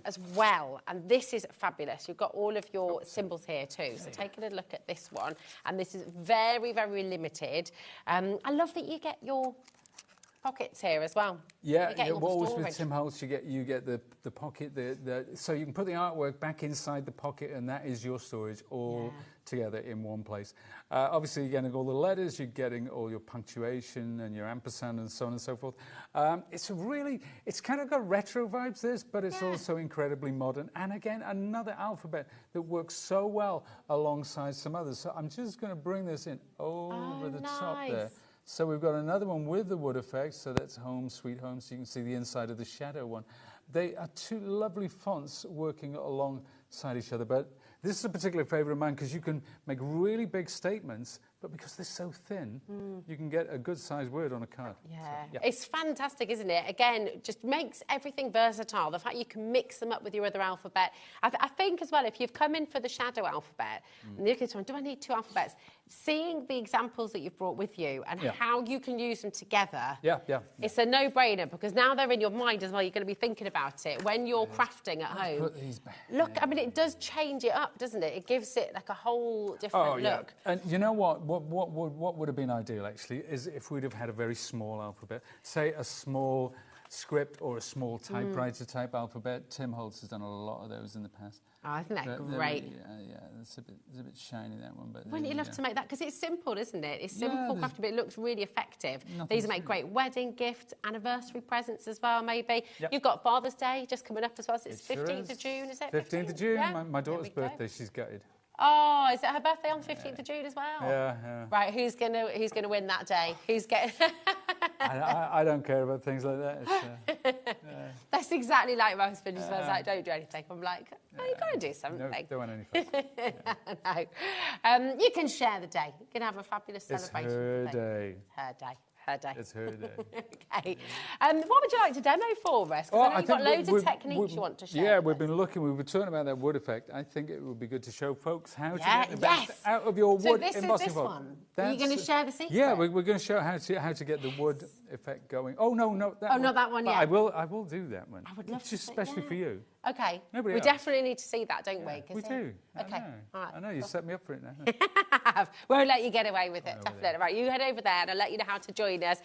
as well, and this is fabulous. You've got all of your symbols here too, so take a little look at this one, and this is very, very limited. I love that you get your pockets here as well. Yeah, You're getting all the always storage. with Tim Holtz, you get the pocket, so you can put the artwork back inside the pocket, and that is your storage all together in one place. Obviously, you're getting all the letters, you're getting all your punctuation and your ampersand and so on and so forth. It's kind of got retro vibes, this, but it's also incredibly modern. And again, another alphabet that works so well alongside some others. So I'm just going to bring this in over the top there. So we've got another one with the wood effect, so that's Home Sweet Home, so you can see the inside of the shadow one. They are two lovely fonts working alongside each other, but this is a particular favourite of mine because you can make really big statements, but because they're so thin, you can get a good-sized word on a card. Yeah. So, It's fantastic, isn't it? Again, just makes everything versatile. The fact you can mix them up with your other alphabet. I think as well, if you've come in for the shadow alphabet, and you're looking, do I need two alphabets? Seeing the examples that you've brought with you and how you can use them together, it's a no-brainer because now they're in your mind as well. You're going to be thinking about it when you're crafting at home. Put these back. Look, I mean, it does change it up, doesn't it? It gives it like a whole different look. And you know what would have been ideal, actually, is if we'd have had a very small alphabet, say a small script or a small typewriter type alphabet. Tim Holtz has done a lot of those in the past. Oh, isn't that great? It's a bit shiny, that one. But Wouldn't you love to make that? Because it's simple, isn't it? It's simple crafted, but it looks really effective. These make great wedding gifts, anniversary presents as well, maybe. You've got Father's Day just coming up as well. So it's 15th of June, is it? 15th of June, my daughter's birthday, she's gutted. Oh, is it her birthday on 15th of June as well? Yeah. Right, who's gonna win that day? Who's getting... I don't care about things like that. That's exactly like my husband. He says, like, don't do anything. I'm like, oh, you've got to do something. No, don't want anything. No. You can share the day. You can have a fabulous celebration. It's her day. Her day. Her day. It's her day. Okay. What would you like to demo for us? Because I know you've got loads of techniques you want to share. Yeah, we've been looking. We were talking about that wood effect. I think it would be good to show folks how to get the best out of your wood embossing. So this is this one. Are you going to share the secret? Yeah, we're going to show how to get the wood effect going. Oh no, not that one. Not that one yet. I will do that one. I would love to just especially for you. Okay. Nobody we else. Definitely need to see that, don't we? We do. Okay. All right. I know you set me up for it now. Won't let you get away with it, definitely. Right, you head over there and I'll let you know how to join us.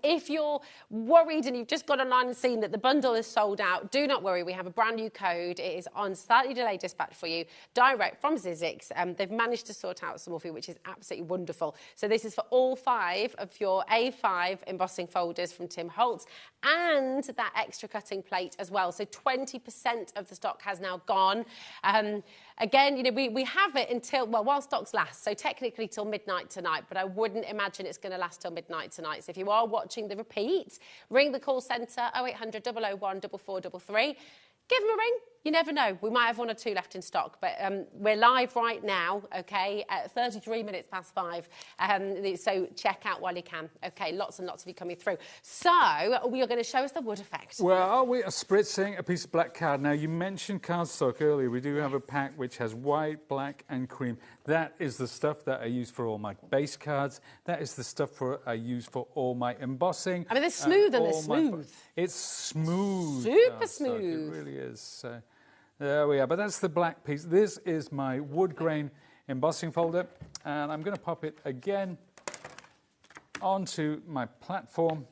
If you're worried and you've just gone online and seen that the bundle is sold out, do not worry. We have a brand new code. It is on slightly delayed dispatch for you, direct from Zizix. They've managed to sort out some more for you, which is absolutely wonderful. So this is for all 5 of your A5 embossing folders from Tim Holtz and that extra cutting plate as well. So 20% of the stock has now gone. Again, you know, we have it until, well, while stocks last, so technically till midnight tonight, but I wouldn't imagine it's going to last till midnight tonight. So if you are watching the repeat, ring the call centre, 0800 001 4433. Give them a ring. You never know. We might have 1 or 2 left in stock, but we're live right now, OK, at 33 minutes past 5. So check out while you can. OK, lots and lots of you coming through. So you're going to show us the wood effect. Well, we are spritzing a piece of black card. Now, you mentioned cardstock earlier. We do have a pack which has white, black and cream. That is the stuff that I use for all my base cards. That is the stuff I use for all my embossing. I mean, they're smooth and they're smooth. It's smooth. Super cardstock. smooth. It really is. So there we are. But that's the black piece. This is my wood grain embossing folder. And I'm going to pop it again onto my platform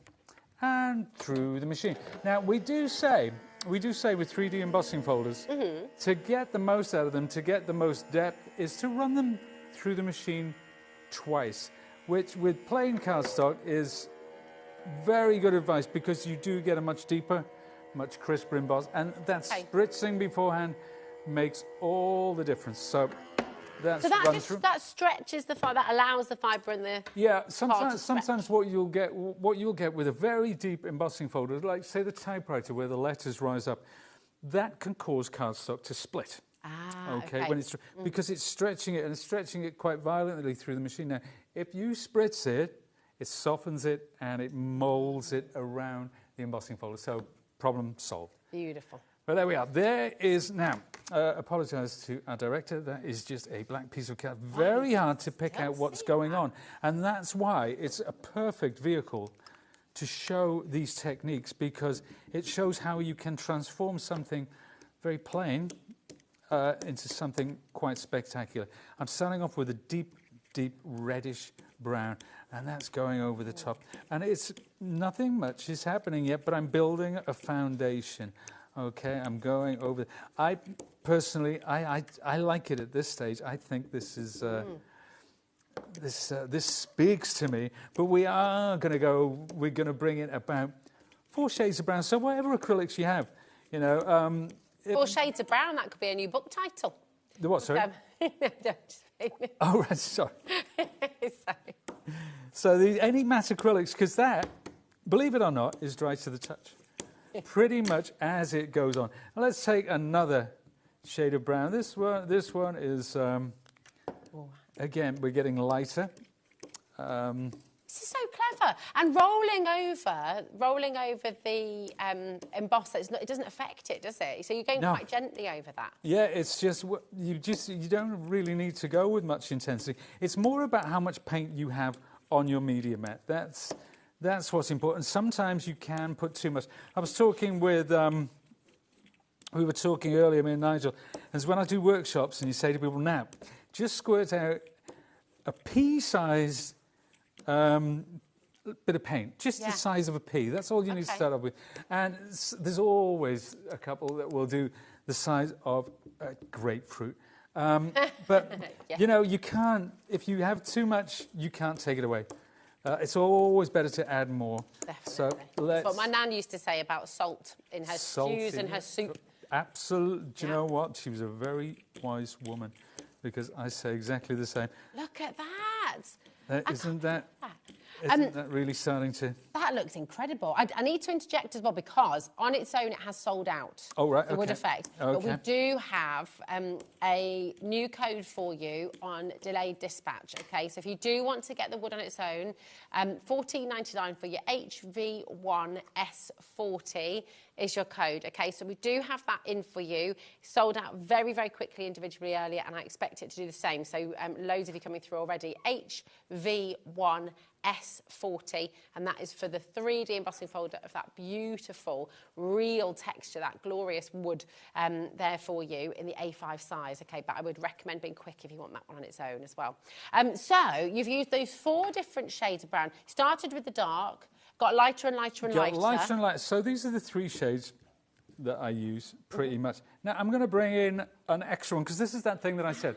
and through the machine. Now, we do say with 3D embossing folders, to get the most out of them, to get the most depth, is to run them through the machine twice, which with plain cardstock is very good advice because you do get a much deeper, much crisper emboss, and that spritzing beforehand makes all the difference. So that's that stretches the fibre, that allows the fibre and the sometimes what you'll get with a very deep embossing folder, like say the typewriter where the letters rise up, that can cause cardstock to split. Okay. When it's because it's stretching it, and it's stretching it quite violently through the machine. Now, if you spritz it, it softens it and it molds it around the embossing folder. So problem solved. Beautiful. But there we are. There is now, apologise to our director, that is just a black piece of card. Very hard to pick out what's going on. And that's why it's a perfect vehicle to show these techniques, because it shows how you can transform something very plain into something quite spectacular. I'm starting off with a deep deep reddish brown, and that's going over the top. And it's nothing much is happening yet, but I'm building a foundation. Okay, I'm going over. I personally, I like it at this stage. I think this is this speaks to me. But we are going to go. We're going to bring in about 4 shades of brown. So whatever acrylics you have, you know. 4 shades of brown. That could be a new book title. The what? Sorry. Oh, right. Sorry. So the any matte acrylics, because that, believe it or not, is dry to the touch. Pretty much as it goes on. Now let's take another shade of brown. This one is, again, we're getting lighter. This is so clever. And rolling over the embosser, it doesn't affect it, does it? So you're going quite gently over that. Yeah, it's just you don't really need to go with much intensity. It's more about how much paint you have on your media mat. That's what's important. Sometimes you can put too much. I was talking with, we were talking earlier, me and Nigel, and when I do workshops and you say to people, now, just squirt out a pea-sized bit of paint, just the size of a pea. That's all you need to start off with. And there's always a couple that will do the size of a grapefruit. But, you know, you can't, if you have too much, you can't take it away. It's always better to add more. Definitely. So that's what my nan used to say about salt in her stews and her soup. Absolutely. Do you know what? She was a very wise woman, because I say exactly the same. Look at that. Isn't that really starting to... That looks incredible. I need to interject as well, because on its own it has sold out. Oh, right, The wood effect. Okay. But we do have a new code for you on delayed dispatch, OK? So if you do want to get the wood on its own, $14.99 for your HV1S40 is your code, OK? So we do have that in for you. Sold out very, very quickly individually earlier, and I expect it to do the same. So loads of you coming through already. HV1S40, and that is for the 3D embossing folder of that beautiful, real texture, that glorious wood there for you in the A5 size, okay? But I would recommend being quick if you want that one on its own as well. So you've used those 4 different shades of brown. Started with the dark, got lighter and lighter and lighter. Lighter and lighter. So these are the 3 shades that I use pretty much. Now I'm going to bring in an extra one, because this is that thing that I said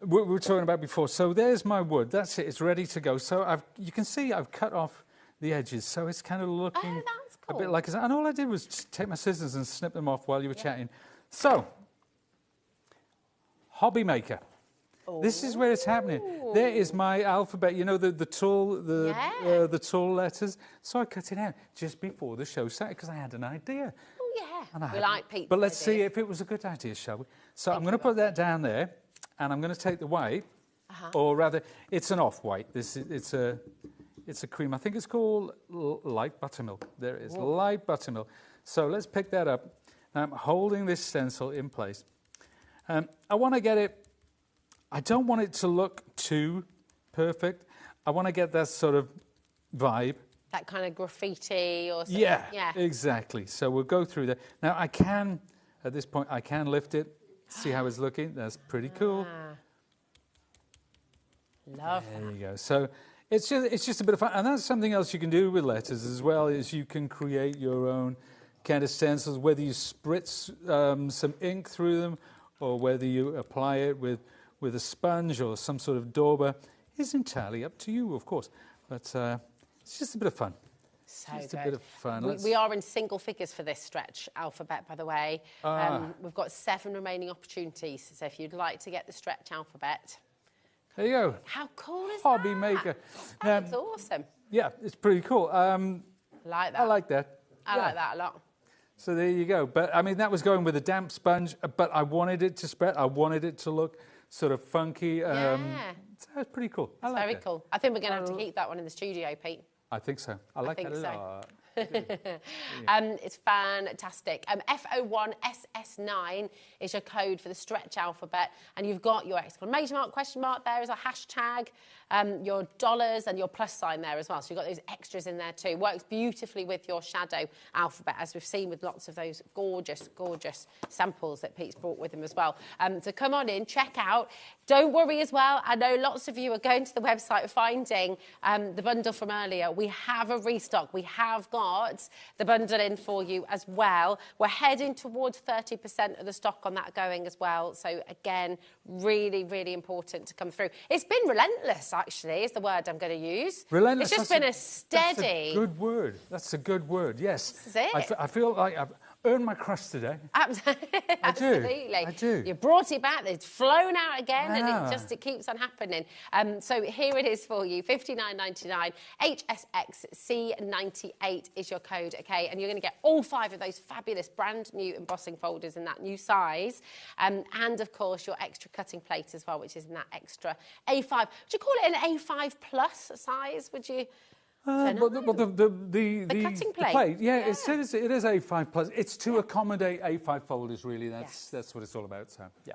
we were talking about before. So there's my wood. That's it. It's ready to go. So you can see I've cut off the edges, so it's kind of looking a bit like... And all I did was just take my scissors and snip them off while you were chatting. So, HobbyMaker. This is where it's happening. There is my alphabet. You know the tall letters. So I cut it out just before the show started, because I had an idea. Oh yeah. And we like pizza. But let's see if it was a good idea, shall we? So I'm going to put that down there, and I'm going to take the white, or rather, it's an off-white. It's a cream. I think it's called light buttermilk. There it is, light buttermilk. So let's pick that up. Now I'm holding this stencil in place. I want to get it. I don't want it to look too perfect. I want to get that sort of vibe. That kind of graffiti or something. Yeah, exactly. So we'll go through that. Now I can, at this point, I can lift it. See how it's looking. That's pretty cool. Love There you go. So it's just a bit of fun. And that's something else you can do with letters as well, is you can create your own kind of stencils, whether you spritz some ink through them, or whether you apply it with a sponge or some sort of dauber, is entirely up to you, of course. But it's just a bit of fun. So just good. a bit of fun. We are in single figures for this stretch alphabet, by the way. We've got 7 remaining opportunities. So if you'd like to get the stretch alphabet... There you go. How cool is HobbyMaker. That's awesome. Yeah, it's pretty cool. Like that. I like that. I like that a lot. So there you go. But, I mean, that was going with a damp sponge, but I wanted it to spread. I wanted it to look sort of funky. So it's pretty cool. I like very that. cool. I think we're going to have to keep that one in the studio, Pete. I think so. I like that a lot. It's fantastic. F01SS9 is your code for the stretch alphabet, and you've got your exclamation mark, question mark there as a hashtag, your dollars and your plus sign there as well. So you've got those extras in there too. Works beautifully with your shadow alphabet, as we've seen with lots of those gorgeous, gorgeous samples that Pete's brought with him as well. So come on in, check out Don't worry as well. I know lots of you are going to the website finding the bundle from earlier. We have a restock. We have got the bundle in for you as well. We're heading towards 30% of the stock on that going as well. So again, really, really important to come through. It's been relentless, actually, is the word I'm going to use. Relentless. It's just been a steady... That's a good word. That's a good word, yes. This is it. I feel like I've earned my crust today. Absolutely. I do. You brought it back, it's flown out again, and it keeps on happening. So here it is for you, £59.99. HSXC98 is your code, okay? And you're going to get all 5 of those fabulous brand new embossing folders in that new size. And of course, your extra cutting plate as well, which is in that extra A5. Would you call it an A5 plus size? Would you? But the cutting plate. Yeah, it is A5 plus. It's to accommodate A5 folders, really. That's what it's all about. So, yeah.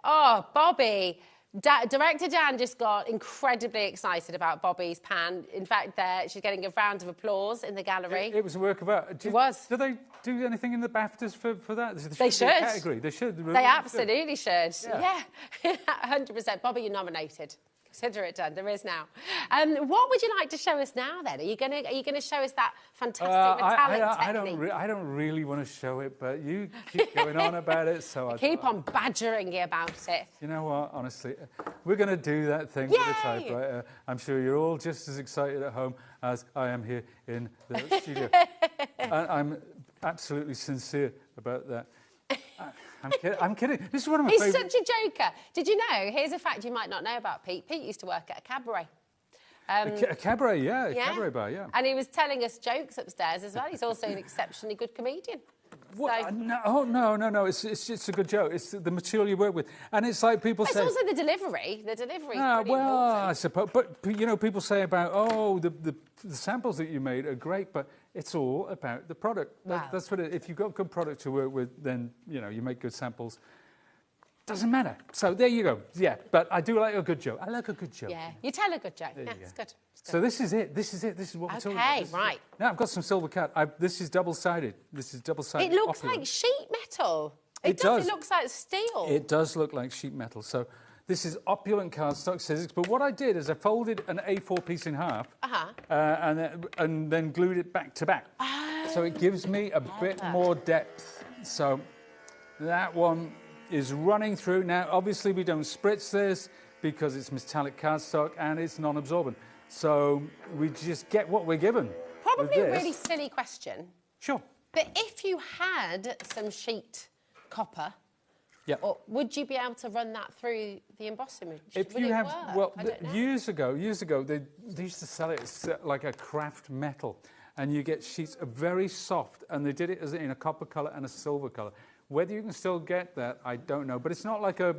Oh, Bobby. Director Dan just got incredibly excited about Bobby's pan. In fact, she's getting a round of applause in the gallery. It was a work of art. It was. Do they do anything in the BAFTAs for that? They should. Category. They should. They absolutely should. Yeah. 100%. Bobby, you're nominated. Consider it done. There is now. What would you like to show us now, then? Are you going to show us that fantastic metallic technique? I don't really want to show it, but you keep going on about it, so I keep on badgering you about it. You know what? Honestly, we're going to do that thing with the typewriter. I'm sure you're all just as excited at home as I am here in the studio. I'm absolutely sincere about that. I'm kidding. This is one of my favourite... He's such a joker. Did you know? Here's a fact you might not know about Pete. Pete used to work at a cabaret. A cabaret, yeah. A cabaret bar, yeah. And he was telling us jokes upstairs as well. He's also an exceptionally good comedian. What? So... No. It's a good joke. It's the material you work with. And it's like people say... It's also the delivery. The delivery is pretty well, important. I suppose. But, you know, people say about, the samples that you made are great, but it's all about the product. Wow. That's what if you've got good product to work with, then, you know, you make good samples. Doesn't matter. So there you go. Yeah, but I do like a good joke. I like a good joke. Yeah, you tell a good joke. Yeah, it's good. So this is it. This is what we're talking about. Okay, right. Now I've got some silver cat. This is double-sided. It looks like sheet metal. It does. It looks like steel. It does look like sheet metal. So this is opulent cardstock scissors. But what I did is I folded an A4 piece in half and then glued it back to back. So it gives me a bit more depth. So that one is running through. Now, obviously, we don't spritz this because it's metallic cardstock and it's non-absorbent. So we just get what we're given. Probably a really silly question. Sure. But if you had some sheet copper, would you be able to run that through the embossing machine? If you have, well, years ago, they used to sell it as like a craft metal, and you get sheets very soft, and they did it as in a copper colour and a silver colour. Whether you can still get that, I don't know. But it's not like a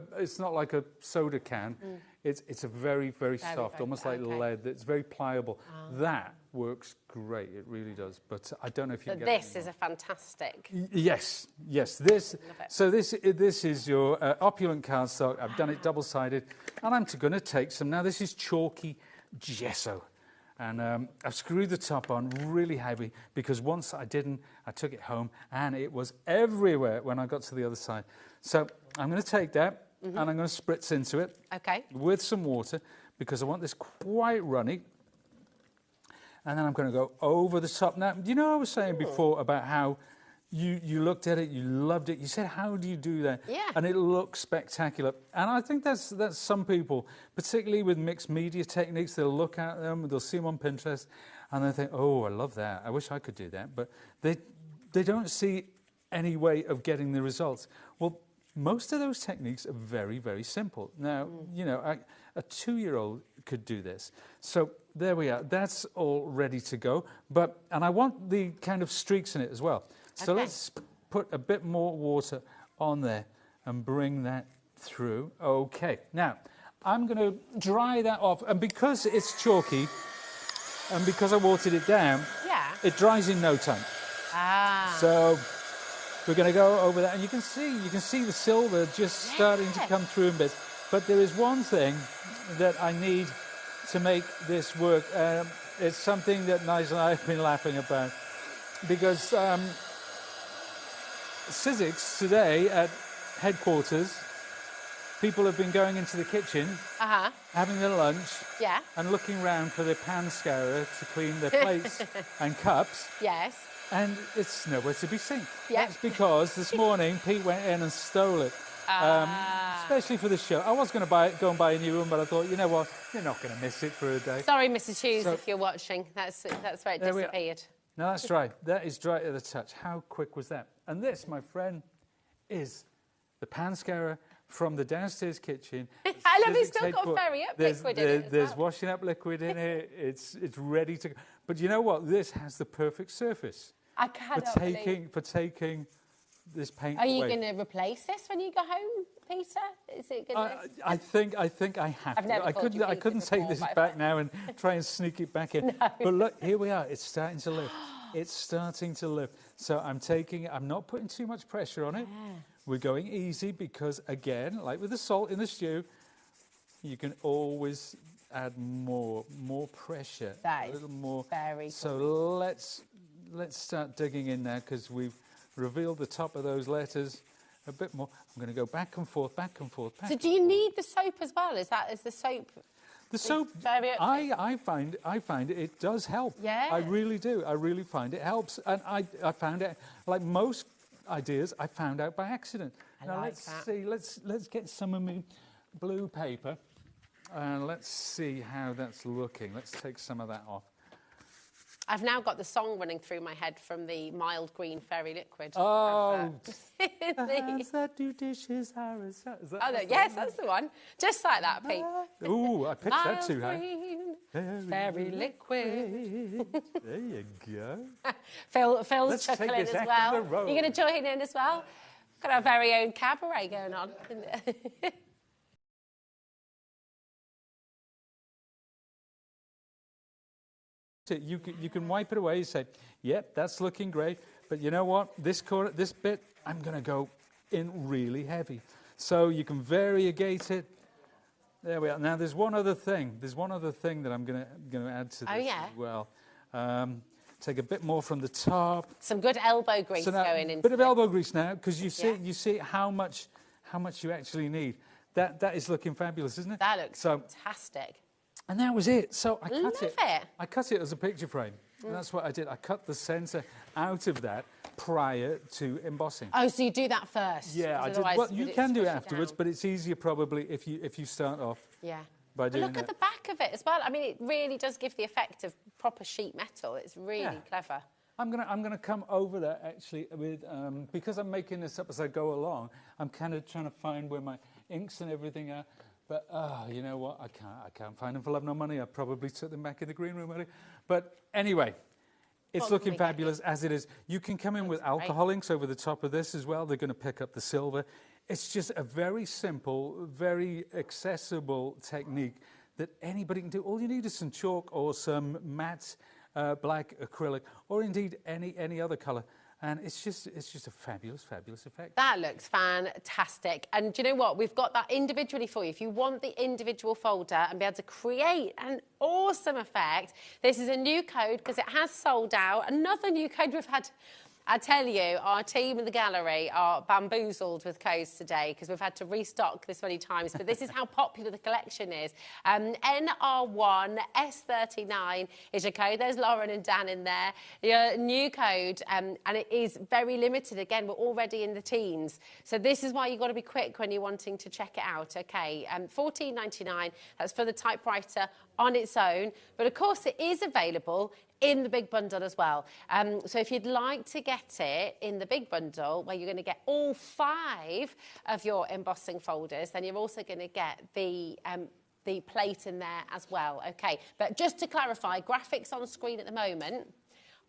soda can. It's a very, very soft, almost like lead. It's very pliable. That works great. It really does. But I don't know if you can get this is a fantastic. Yes. This. So this is your opulent cardstock. I've done it double-sided, and I'm going to take some. Now this is chalky gesso. And I've screwed the top on really heavy because once I didn't, I took it home and it was everywhere when I got to the other side. So I'm going to take that and I'm going to spritz into it with some water because I want this quite runny. And then I'm going to go over the top. Now, you know I was saying before about how you looked at it, you loved it. You said, how do you do that? Yeah. And it looks spectacular. And I think that's some people, particularly with mixed media techniques, they'll look at them, they'll see them on Pinterest, and they'll think, oh, I love that. I wish I could do that. But they don't see any way of getting the results. Well, most of those techniques are very, very simple. Now, you know, a 2-year-old could do this. So there we are. That's all ready to go. And I want the kind of streaks in it as well. So let's put a bit more water on there and bring that through. Okay, now I'm going to dry that off. And because it's chalky and because I watered it down, it dries in no time. So we're going to go over that. And you can see the silver just starting to come through a bit. But there is one thing that I need to make this work. It's something that Nigel and I have been laughing about because Sizzix today at headquarters people have been going into the kitchen, having their lunch, and looking around for their pan scourer to clean their plates and cups. Yes. And it's nowhere to be seen. Yeah. That's because this morning Pete went in and stole it. Especially for the show. I was going to go and buy a new one, but I thought, you know what, you're not going to miss it for a day. Sorry, Mrs. Hughes, if you're watching. That's where it disappeared. No, that's right. That is dry to the touch. How quick was that? And this, my friend, is the pan scourer from the downstairs kitchen. I love it's still got Fairy Up liquid in it. There's washing up liquid in it. It's ready to go. But you know what? This has the perfect surface. I cannot for taking this paint Are you away. going to replace this when you go home, Peter? Is it going to... I think I have I've never to. I couldn't take this back now and try and sneak it back in. No. But look, here we are. It's starting to lift. It's starting to lift. So I'm not putting too much pressure on it. We're going easy because, again, like with the salt in the stew, you can always add more pressure. That a little more. Very so cool. let's start digging in now because we've revealed the top of those letters a bit more. I'm going to go back and forth, back and forth. So do you need the soap as well? Is the soap... The soap, I find it does help. Yeah. I really do. I really find it helps. And I found it, like most ideas, I found out by accident. Now let's see, let's get some of my blue paper and let's see how that's looking. Let's take some of that off. I've now got the song running through my head from the mild green fairy liquid. Oh, the hands that do dishes are as... Yes, that's the one. Just like that, Pete. Ooh, I pitched that too high. Fairy liquid. There you go. Phil's chuckling as well. You're going to join in as well? Got our very own cabaret going on. You can wipe it away. You say, "Yep, that's looking great." But you know what? This bit, I'm going to go in really heavy, so you can variegate it. There we are. Now, there's one other thing. There's one other thing that I'm going to add to this as well. Take a bit more from the top. Some good elbow grease going into. Bit of elbow grease now, because you see how much you actually need. That is looking fabulous, isn't it? That looks fantastic. And that was it. So I cut it. I cut it as a picture frame. And that's what I did. I cut the centre out of that prior to embossing. Oh, so you do that first? Yeah, I did. Well, you can do it afterwards, but it's easier probably if you start off. By doing look at the back of it as well. I mean, it really does give the effect of proper sheet metal. It's really clever. I'm gonna come over that actually with because I'm making this up as I go along. I'm kind of trying to find where my inks and everything are. But you know what? I can't find them for love nor money. I probably took them back in the green room already. But anyway, it's looking fabulous as it is. You can come in with alcohol inks over the top of this as well. They're going to pick up the silver. It's just a very simple, very accessible technique that anybody can do. All you need is some chalk or some matte black acrylic, or indeed any other colour. And it's just a fabulous, fabulous effect. That looks fantastic. And do you know what? We've got that individually for you. If you want the individual folder and be able to create an awesome effect, this is a new code because it has sold out. Another new code we've had. I tell you, our team in the gallery are bamboozled with codes today because we've had to restock this many times, but this is how popular the collection is. NR1 S39 is your code. There's Lauren and Dan in there. Your new code, and it is very limited. Again, we're already in the teens. So this is why you've got to be quick when you're wanting to check it out, okay? $14.99, that's for the typewriter on its own. But of course, it is available in the big bundle as well. So if you'd like to get it in the big bundle, where you're going to get all 5 of your embossing folders, then you're also going to get the plate in there as well. Okay, but just to clarify, graphics on screen at the moment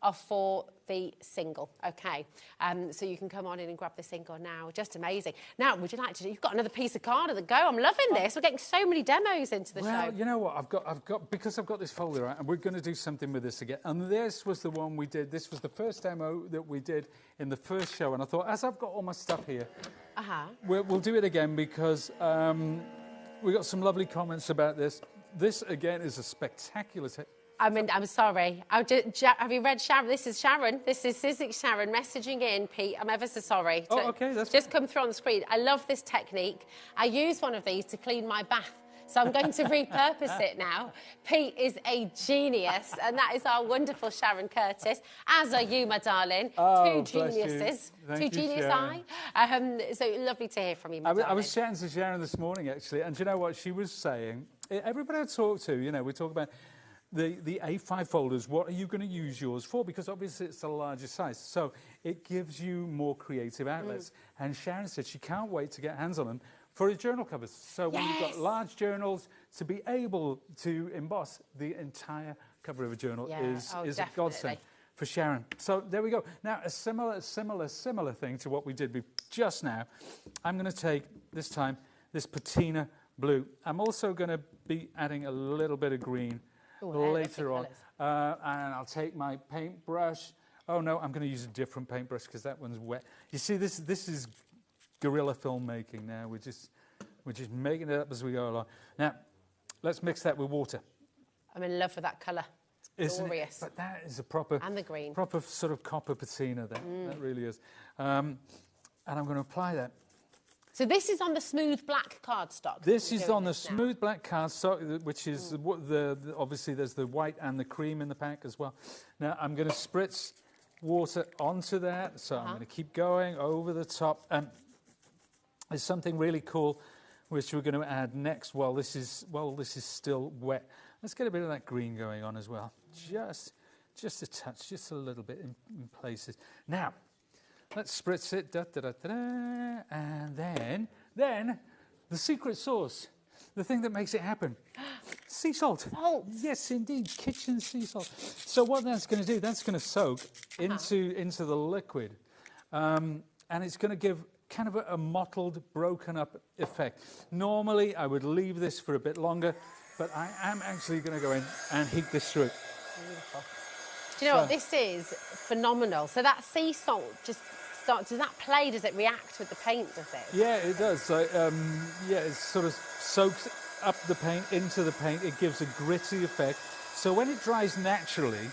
are for the single, okay? So you can come on in and grab the single now. Just amazing. Now, would you like to do... You've got another piece of card at the go. I'm loving this. We're getting so many demos into the show. Well, you know what? Because I've got this folder out, and we're going to do something with this again. And this was the one we did. This was the first demo that we did in the first show. And I thought, as I've got all my stuff here, we'll do it again because we got some lovely comments about this. This, again, is a spectacular... I mean, I'm sorry. Have you read Sharon? This is Sharon. This is Sizzix Sharon messaging in, Pete. I'm ever so sorry. Oh, okay. That's just come through on the screen. I love this technique. I use one of these to clean my bath. So I'm going to repurpose it now. Pete is a genius, and that is our wonderful Sharon Curtis, as are you, my darling. Oh, two geniuses. Thank Two you, genius Sharon. So lovely to hear from you, my darling. I was chatting to Sharon this morning, actually, and do you know what she was saying? Everybody I talk to, you know, we talk about the A5 folders. What are you going to use yours for? Because obviously it's a larger size, so it gives you more creative outlets. And Sharon said she can't wait to get hands on them for his journal covers. So when you've got large journals, to be able to emboss the entire cover of a journal is a godsend for Sharon. So there we go. Now, a similar thing to what we did just now. I'm going to take, this time, this patina blue. I'm also going to be adding a little bit of green later on. And I'll take my paintbrush. Oh, no, I'm going to use a different paintbrush because that one's wet. You see, this is guerrilla filmmaking now. We're just making it up as we go along. Now, let's mix that with water. I'm in love with that colour. It's glorious. But that is a proper... And the green. Proper sort of copper patina, that really is. And I'm going to apply that. So this is on the smooth black cardstock? This is on the smooth black cardstock, which is obviously there's the white and the cream in the pack as well. Now, I'm going to spritz water onto that, so I'm going to keep going over the top. There's something really cool which we're going to add next while this is still wet. Let's get a bit of that green going on as well. Just a touch, just a little bit in places. Now, let's spritz it, and then the secret sauce, the thing that makes it happen. Sea salt. Salt. Yes, indeed, kitchen sea salt. So what that's going to do, that's going to soak into the liquid, and it's going to give kind of a mottled, broken up effect. Normally, I would leave this for a bit longer, but I am actually going to go in and heat this through. Beautiful. Do you know what? This is phenomenal. So that sea salt just starts, does that play, does it react with the paint, does it? Yeah, it does. So, it sort of soaks up the paint into the paint. It gives a gritty effect. So when it dries naturally,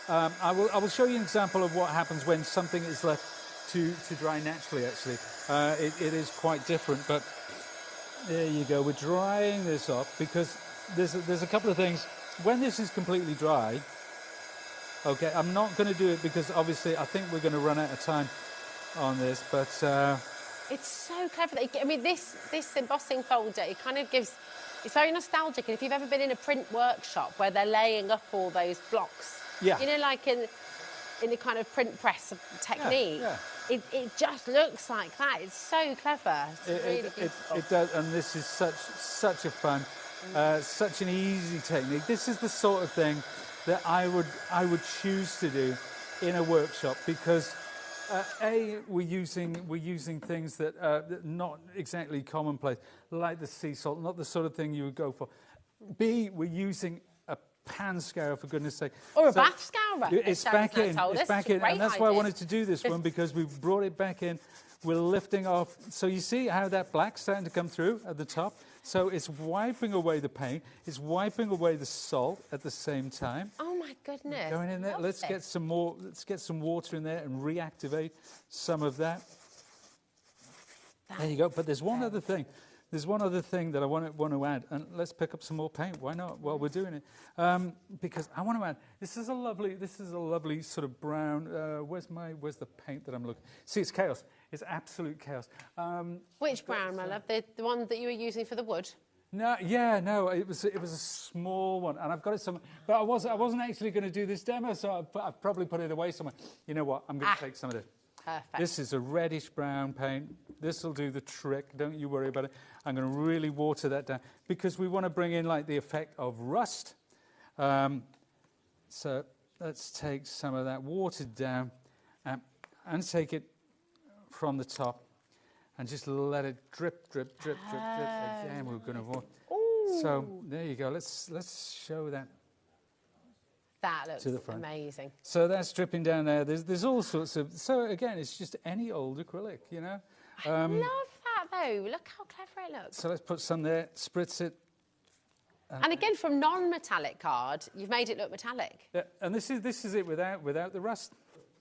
I will show you an example of what happens when something is left to dry naturally, actually. It is quite different, but there you go. We're drying this off because there's a couple of things. When this is completely dry, okay, I'm not going to do it because obviously I think we're going to run out of time on this, but... It's so clever. I mean, this embossing folder, it kind of gives... It's very nostalgic, and if you've ever been in a print workshop where they're laying up all those blocks, you know, like in the kind of print press technique, it just looks like that. It's so clever. It's really beautiful. It does, and this is such a fun, such an easy technique. This is the sort of thing that I would choose to do in a workshop because we're using things that are not exactly commonplace, like the sea salt, not the sort of thing you would go for. B, we're using a pan scour, for goodness sake. Or a bath scourer. It's back in, and that's why I wanted to do this one, because we've brought it back in. We're lifting off. So you see how that black's starting to come through at the top? So it's wiping away the paint. It's wiping away the salt at the same time. Oh my goodness! Going in there. Let's get some more. Let's get some water in there and reactivate some of that. There you go. But there's one other thing. There's one other thing that I want to add, and let's pick up some more paint. Why not? While we're doing it, because I want to add. This is a lovely sort of brown. Where's the paint that I'm looking? See, it's chaos. It's absolute chaos. Which brown, my love? The one that you were using for the wood? No, no. It was a small one, and I've got it somewhere. But I wasn't actually going to do this demo, so I've probably put it away somewhere. You know what? I'm going to take some of this. Perfect. This is a reddish brown paint. This will do the trick. Don't you worry about it. I'm going to really water that down because we want to bring in like the effect of rust. So let's take some of that watered down and take it from the top and just let it drip. Again, we're going to. So there you go. Let's show that. That looks to the front. Amazing. So that's dripping down there. There's all sorts of... So, again, it's just any old acrylic, you know? I love that, though. Look how clever it looks. So let's put some there, spritz it, And again, from non-metallic card, you've made it look metallic. Yeah, and this is it without the rust.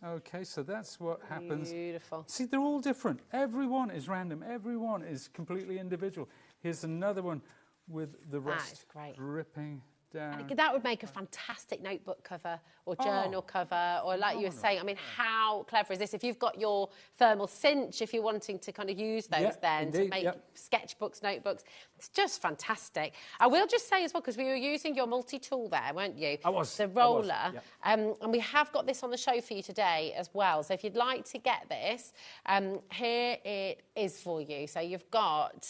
Okay, so that's what happens. Beautiful. See, they're all different. Everyone is random. Everyone is completely individual. Here's another one with the rust dripping down. And that would make a fantastic notebook cover or journal cover, or like you were saying, I mean, how clever is this? If you've got your thermal cinch, if you're wanting to kind of use those to make sketchbooks, notebooks, it's just fantastic. I will just say as well, because we were using your multi-tool there, weren't you? I was. The roller. And we have got this on the show for you today as well. So if you'd like to get this, here it is for you. So you've got...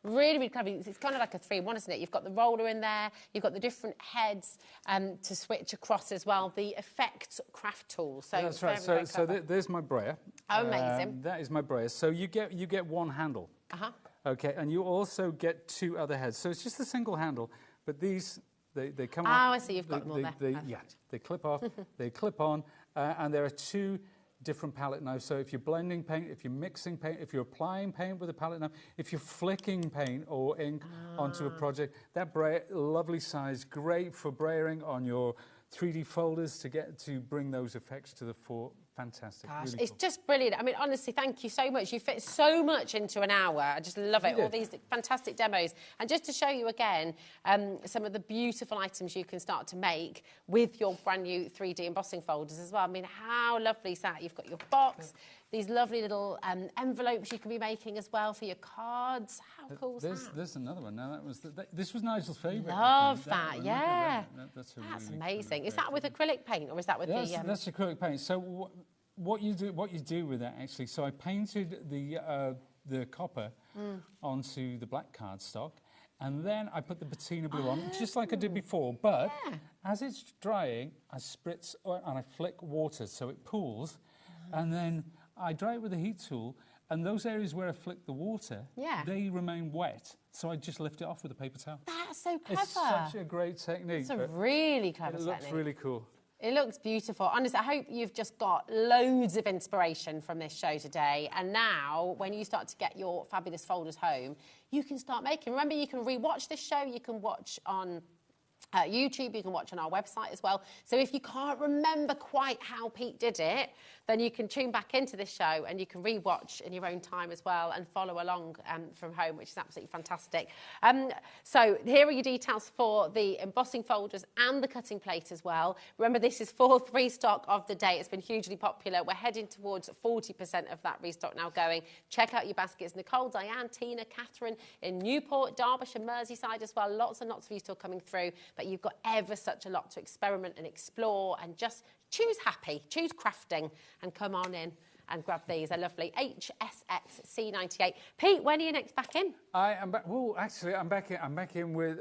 really, really clever. It's kind of like a 3-in-1, isn't it? You've got the roller in there, you've got the different heads to switch across as well, the effects craft tool. So that's right. So there's my brayer. Oh, amazing. That is my brayer. So you get one handle. Okay, and you also get 2 other heads. So it's just a single handle, but these they come. Oh, off, I see. You've got them all there. They clip off, they clip on, and there are 2 different palette knives. So if you're blending paint, if you're mixing paint, if you're applying paint with a palette knife, if you're flicking paint or ink onto a project, that brayer, lovely size, great for brayering on your 3D folders to bring those effects to the fore. Fantastic. Gosh, really it's cool. just brilliant. I mean, honestly, thank you so much. You fit so much into an hour. I just love it. All these fantastic demos. And just to show you again some of the beautiful items you can start to make with your brand new 3D embossing folders as well. I mean, how lovely is that? You've got your box, these lovely little envelopes you can be making as well for your cards. How cool is that? There's another one. Now, this was Nigel's favourite. Love that, yeah. That's really amazing. Is that with acrylic paint or is that with that's acrylic paint. So what you do with that actually? So I painted the copper onto the black cardstock, and then I put the patina blue on, just like I did before. But as it's drying, I spritz and I flick water so it pools, and then I dry it with a heat tool. And those areas where I flick the water, they remain wet. So I just lift it off with a paper towel. That's so clever. It's such a great technique. It's a really clever technique. It looks really cool. It looks beautiful. Honestly, I hope you've just got loads of inspiration from this show today. And now, when you start to get your fabulous folders home, you can start making. Remember, you can re-watch this show. You can watch on YouTube, you can watch on our website as well. So if you can't remember quite how Pete did it, then you can tune back into this show and you can re-watch in your own time as well and follow along from home, which is absolutely fantastic. So here are your details for the embossing folders and the cutting plate as well. Remember, this is fourth restock of the day. It's been hugely popular. We're heading towards 40% of that restock now going. Check out your baskets. Nicole, Diane, Tina, Catherine in Newport, Derbyshire, Merseyside as well. Lots and lots of you still coming through. But you've got ever such a lot to experiment and explore and just choose happy, choose crafting and come on in and grab these. They're lovely. HSX C98. Pete, when are you next back in? I am back. Well, actually, I'm back in with...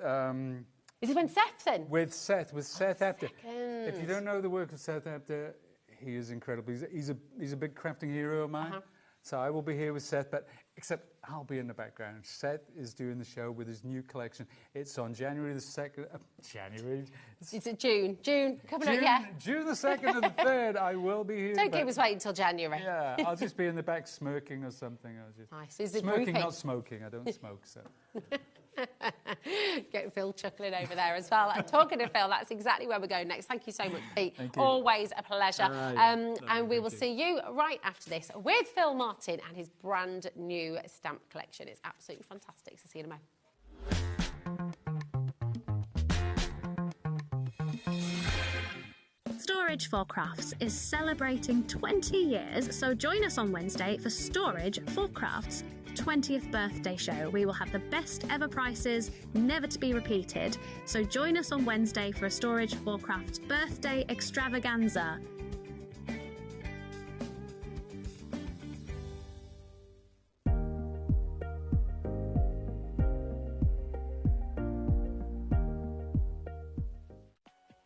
Is it when Seth's in? With Seth after. If you don't know the work of Seth after, he is incredible. He's a big crafting hero of mine. So I will be here with Seth, but except I'll be in the background. Seth is doing the show with his new collection. It's on January the 2nd. Is it June? June, coming up, yeah. June the 2nd and the 3rd, I will be here. Don't keep us waiting until January. Yeah, I'll just be in the back smirking or something. Nice. Is it smirking, grouping? not smoking. I don't smoke, so... Get Phil chuckling over there as well. And talking to Phil, that's exactly where we're going next. Thank you so much, Pete. Thank you. Always a pleasure. And we will see you right after this with Phil Martin and his brand new stamp collection. It's absolutely fantastic. So see you in a moment. Storage for Crafts is celebrating 20 years, so join us on Wednesday for Storage for Crafts' 20th birthday show. We will have the best ever prices, never to be repeated. So join us on Wednesday for a Storage for Crafts birthday extravaganza.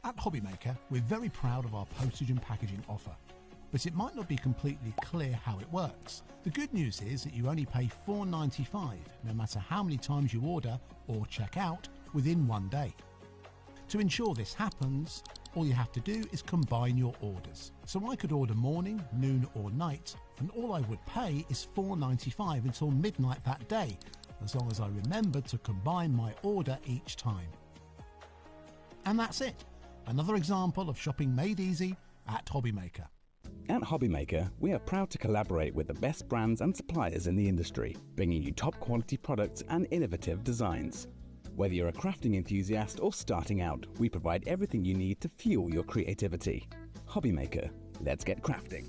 At HobbyMaker, we're very proud of our postage and packaging offer, but it might not be completely clear how it works. The good news is that you only pay $4.95 no matter how many times you order or check out within one day. To ensure this happens, all you have to do is combine your orders. So I could order morning, noon or night, and all I would pay is $4.95 until midnight that day. as long as I remember to combine my order each time. And that's it. Another example of shopping made easy at HobbyMaker. At HobbyMaker, we are proud to collaborate with the best brands and suppliers in the industry, bringing you top quality products and innovative designs. Whether you're a crafting enthusiast or starting out, we provide everything you need to fuel your creativity. HobbyMaker, let's get crafting.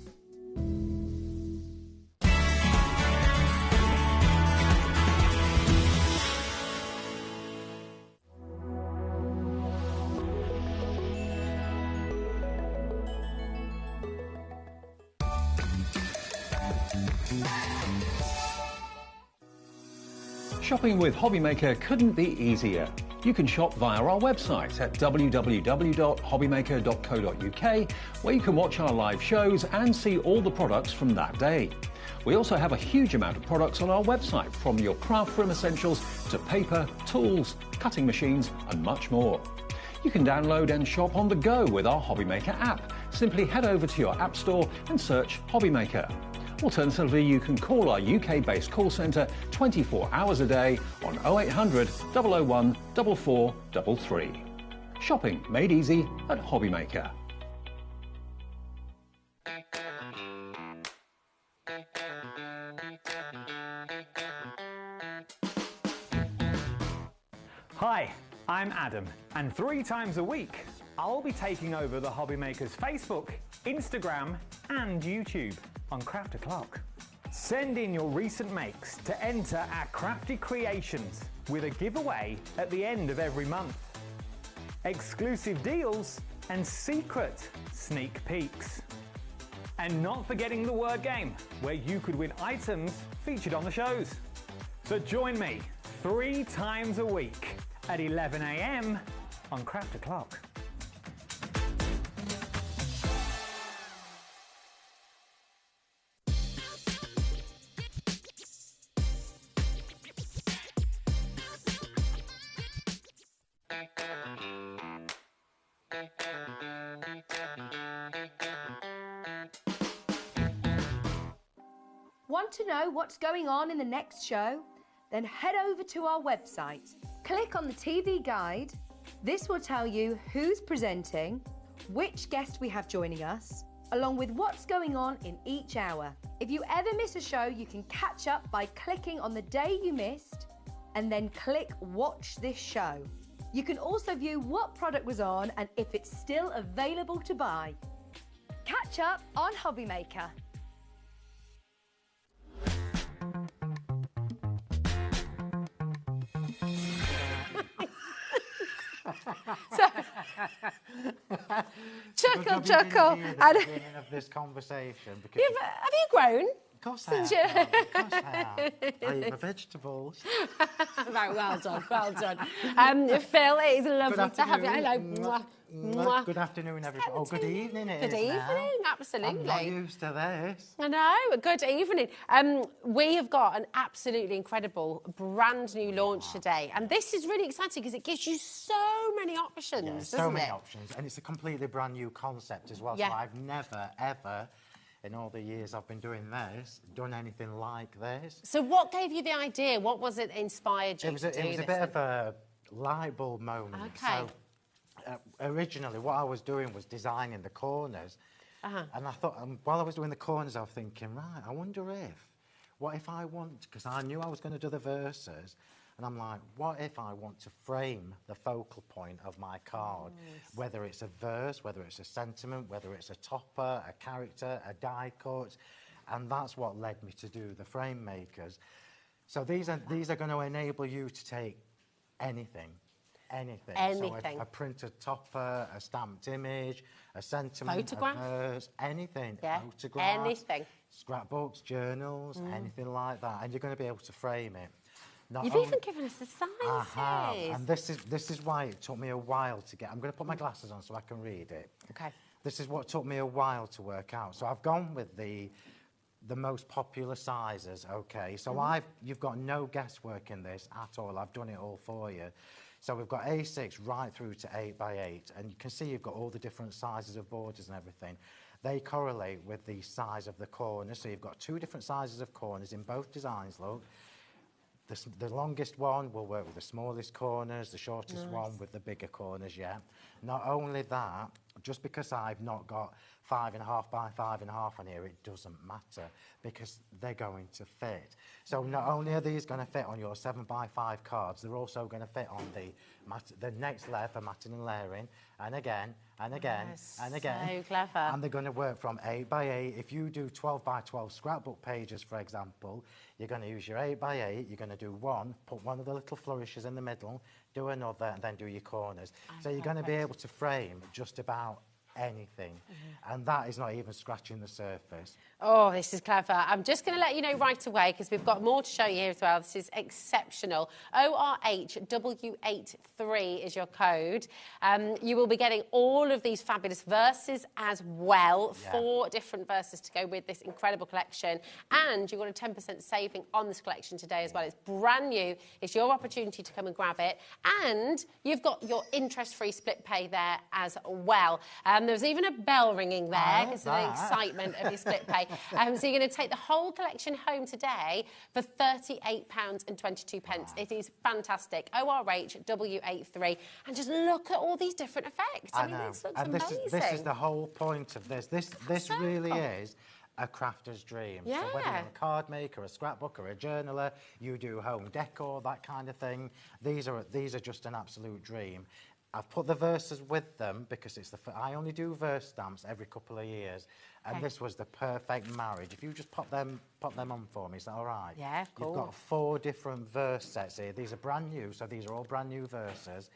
Shopping with HobbyMaker couldn't be easier. You can shop via our website at www.hobbymaker.co.uk, where you can watch our live shows and see all the products from that day. We also have a huge amount of products on our website, from your craft room essentials to paper, tools, cutting machines and much more. You can download and shop on the go with our HobbyMaker app. Simply head over to your app store and search HobbyMaker. Alternatively, you can call our UK-based call centre 24 hours a day on 0800 001 4433. Shopping made easy at HobbyMaker. Hi, I'm Adam, and 3 times a week I'll be taking over the HobbyMaker's Facebook, Instagram and YouTube on Craft O'Clock. Send in your recent makes to enter our crafty creations with a giveaway at the end of every month. Exclusive deals and secret sneak peeks. And not forgetting the word game, where you could win items featured on the shows. So join me 3 times a week at 11 AM on Craft O'Clock. Want to know what's going on in the next show? Then head over to our website. Click on the TV guide. This will tell you who's presenting, which guest we have joining us, along with what's going on in each hour. If you ever miss a show, you can catch up by clicking on the day you missed and then click Watch This Show. You can also view what product was on and if it's still available to buy. Catch up on HobbyMaker. So, chuckle. At the beginning of this conversation, because have you grown? Of course I have. Of course I have. I eat my vegetables. Right, well done, well done. Phil, it is lovely to have you. Hello. Mwah. Mwah. Good afternoon, everybody. Oh, good evening. Good evening, absolutely. I'm not used to this. I know, good evening. We have got an absolutely incredible brand new launch today, and this is really exciting because it gives you so many options, doesn't so many it? options, and it's a completely brand new concept as well. Yeah. So I've never, ever, in all the years I've been doing this, done anything like this. So what gave you the idea? What was it that inspired you It was to a do this? bit of a light bulb moment. Okay. So, originally, what I was doing was designing the corners. And I thought, while I was doing the corners, I was thinking, right, I wonder what if I want, because I knew I was going to do the verses, and I'm like, what if I want to frame the focal point of my card, whether it's a verse, whether it's a sentiment, whether it's a topper, a character, a die cut, and that's what led me to do the frame makers. So these are going to enable you to take anything. So a printed topper, a stamped image, a sentiment, photograph, a verse, anything. Yeah. Photographs, anything. Scrapbooks, journals, anything like that, and you're going to be able to frame it. You've even given us the sizes. I have, and this is why it took me a while to get. I'm going to put my glasses on so I can read it. Okay. This is what took me a while to work out. So I've gone with the most popular sizes. Okay. So you've got no guesswork in this at all. I've done it all for you. So we've got A6 right through to 8x8, and you can see you've got all the different sizes of borders and everything. They correlate with the size of the corners, so you've got 2 different sizes of corners in both designs, look. the longest one will work with the smallest corners, the shortest one with the bigger corners, yeah. Not only that, just because I've not got 5.5 by 5.5 on here, it doesn't matter because they're going to fit. So not only are these going to fit on your 7 by 5 cards, they're also going to fit on the next layer for matting and layering, and again, and again, and again. So clever. And they're going to work from 8 by 8. If you do 12 by 12 scrapbook pages, for example, you're going to use your 8 by 8, you're going to do one, put one of the little flourishes in the middle, do another, and then do your corners. So you're going to be able to frame just about anything, and that is not even scratching the surface. Oh, this is clever. I'm just going to let you know right away because we've got more to show you here as well. This is exceptional. ORHW83 is your code. You will be getting all of these fabulous verses as well. Yeah. 4 different verses to go with this incredible collection, and you've got a 10% saving on this collection today as well. It's brand new. It's your opportunity to come and grab it, and you've got your interest-free split pay there as well. There's even a bell ringing there because of the excitement of your split pay. So you're going to take the whole collection home today for £38.22. Wow. It is fantastic. ORHW83. And just look at all these different effects. I mean, this looks amazing. This is the whole point of this. This really is a crafter's dream. Yeah. So whether you're a card maker, a scrapbooker, a journaler, you do home decor, that kind of thing, these are just an absolute dream. I've put the verses with them because I only do verse stamps every couple of years, and this was the perfect marriage. If you just pop them on for me, is that all right? Yeah, cool. You've got 4 different verse sets here. These are brand new, so these are all brand new verses.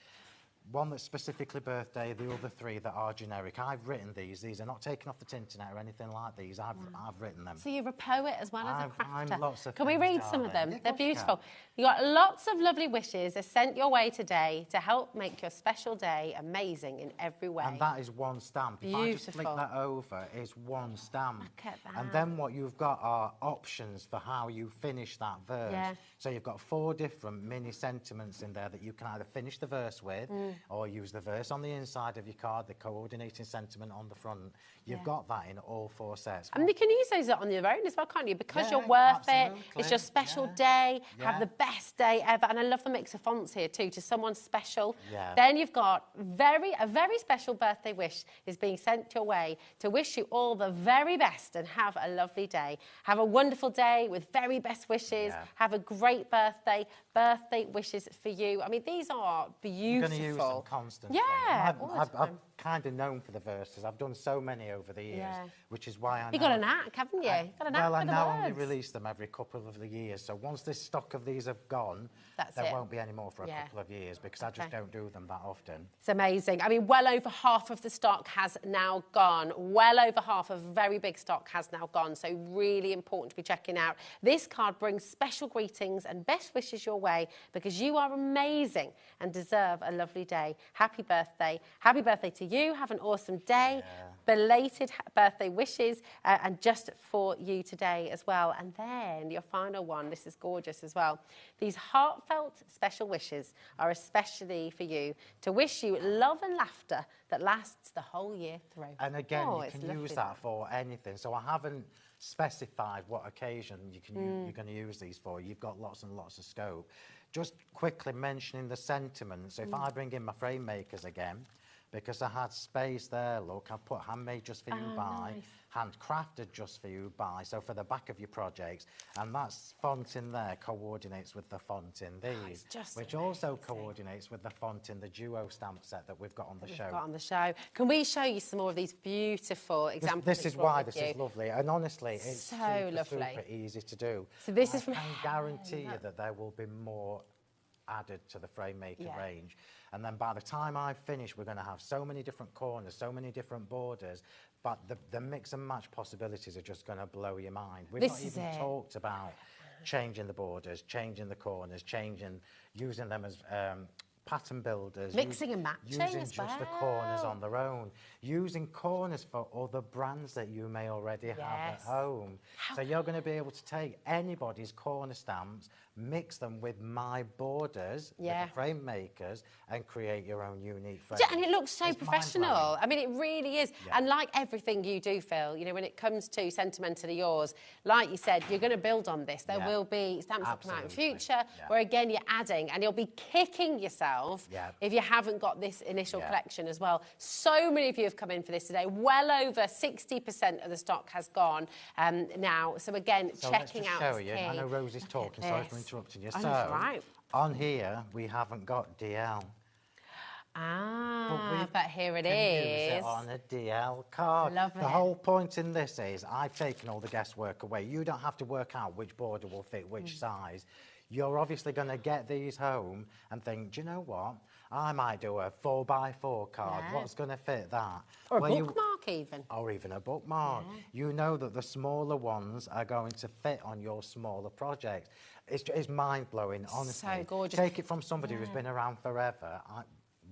One that's specifically birthday, the other 3 that are generic. I've written these. These are not taken off the Tinternet or anything like these. I've written them. So you're a poet as well as a crafter. I'm lots of Can we read some of them? Yeah, they're beautiful. You got lots of lovely wishes are sent your way today to help make your special day amazing in every way. And that is one stamp. Beautiful. If I just flick that over, it's one stamp. Look at that. And then what you've got are options for how you finish that verse. Yeah. So you've got 4 different mini sentiments in there that you can either finish the verse with or use the verse on the inside of your card, the coordinating sentiment on the front. You've got that in all 4 sets. And you can use those on your own as well, can't you? Because you're worth it. It's your special day. Have the best day ever. And I love the mix of fonts here too, to someone special. Yeah. Then you've got a very special birthday wish is being sent your way to wish you all the very best and have a lovely day. Have a wonderful day with very best wishes. Yeah. Have a great birthday. Birthday wishes for you. I mean, these are beautiful. I'm going to use them constantly. Yeah. I've kind of known for the verses. I've done so many over the years, which is why I know. You've got a knack, haven't you? Got a knack I for the now words. only release them every couple of the years. So once this stock of these have gone, there won't be any more for a couple of years because I just don't do them that often. It's amazing. I mean, well over half of the stock has now gone. Well over half of very big stock has now gone. So really important to be checking out. This card brings special greetings and best wishes your way because you are amazing and deserve a lovely day. Happy birthday. Happy birthday to you. Have an awesome day. Belated birthday wishes and just for you today as well. And then your final one. This is gorgeous as well. These heartfelt special wishes are especially for you to wish you love and laughter that lasts the whole year through. And again, you can use that for anything. So I haven't specified what occasion you're going to use these for. You've got lots and lots of scope. Just quickly mentioning the sentiment. So if I bring in my frame makers again, because I had space there, look, I've put handmade just for you by, handcrafted just for you by, so for the back of your projects, and that font in there coordinates with the font in these, which also coordinates with the font in the duo stamp set that we've got on the show. Can we show you some more of these beautiful examples? This is why this is lovely, and honestly, it's super easy to do. So this is from I can guarantee you that there will be more added to the frame maker range, and then by the time I finish we're going to have so many different corners, so many different borders, but the mix and match possibilities are just going to blow your mind. We've not even talked about changing the borders, changing the corners, using them as pattern builders. Mixing and matching using as just the well. corners on their own. Using corners for other brands that you may already have at home. So you're going to be able to take anybody's corner stamps, mix them with my borders, with the frame makers, and create your own unique frame. And it looks so professional. I mean, it really is. And like everything you do, Phil, you know, when it comes to Sentimentally Yours, like you said, you're going to build on this. There will be stamps that come out in future where, again, you're adding, and you'll be kicking yourself if you haven't got this initial collection as well. So many of you have come in for this today. Well over 60% of the stock has gone now. So, again, checking out show you. I know Rosie's talking, sorry for interrupting you. So, on here, we haven't got DL. But here it is. Use it on a DL card. Love it. The whole point in this is I've taken all the guesswork away. You don't have to work out which border will fit which size. You're obviously going to get these home and think, do you know what? I might do a 4x4 card. What's going to fit that? Or a bookmark even. Or even a bookmark. You know that the smaller ones are going to fit on your smaller projects. It's mind-blowing, honestly. So gorgeous. Take it from somebody who's been around forever. I'm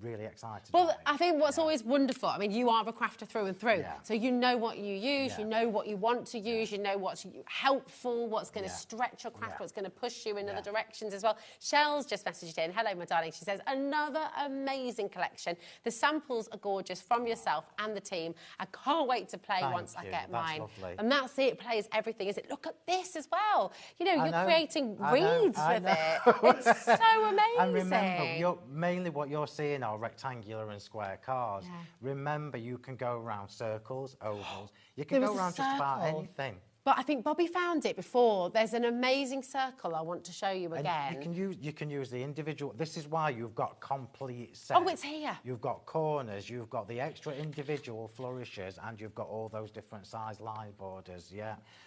really excited. Well, I think what's always wonderful, I mean, you are a crafter through and through, so you know what you use, you know what you want to use, you know what's helpful, what's going to stretch your craft, what's going to push you in other directions as well. Shell's just messaged in, hello, my darling. She says, another amazing collection. The samples are gorgeous from yourself and the team. I can't wait to play once I get mine. Lovely. And that's it, plays everything, is it? Look at this as well. You know, you're creating reeds with it. It's so amazing. And remember, mainly what you're seeing are rectangular and square cards. Remember, you can go around circles, ovals. You can go around just about anything. But I think Bobby found it before. There's an amazing circle I want to show you again. You can use the individual. This is why you've got complete sets. Oh, it's here. You've got corners, you've got the extra individual flourishes, and you've got all those different size line borders.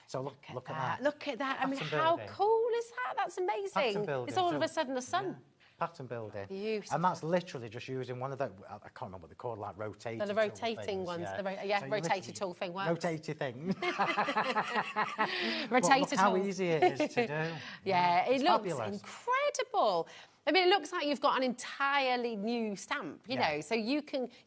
So look at that. Look at that. I mean, how cool is that? That's amazing. It's all of a sudden a sun. Pattern building. Beautiful. And that's literally just using one of the, I can't remember what they're called, like rotating the rotating ones. So rotator tool thing works. Rotator thing. Rotator look how easy it is to do. It looks fabulous. Incredible. I mean, it looks like you've got an entirely new stamp, you know, so you're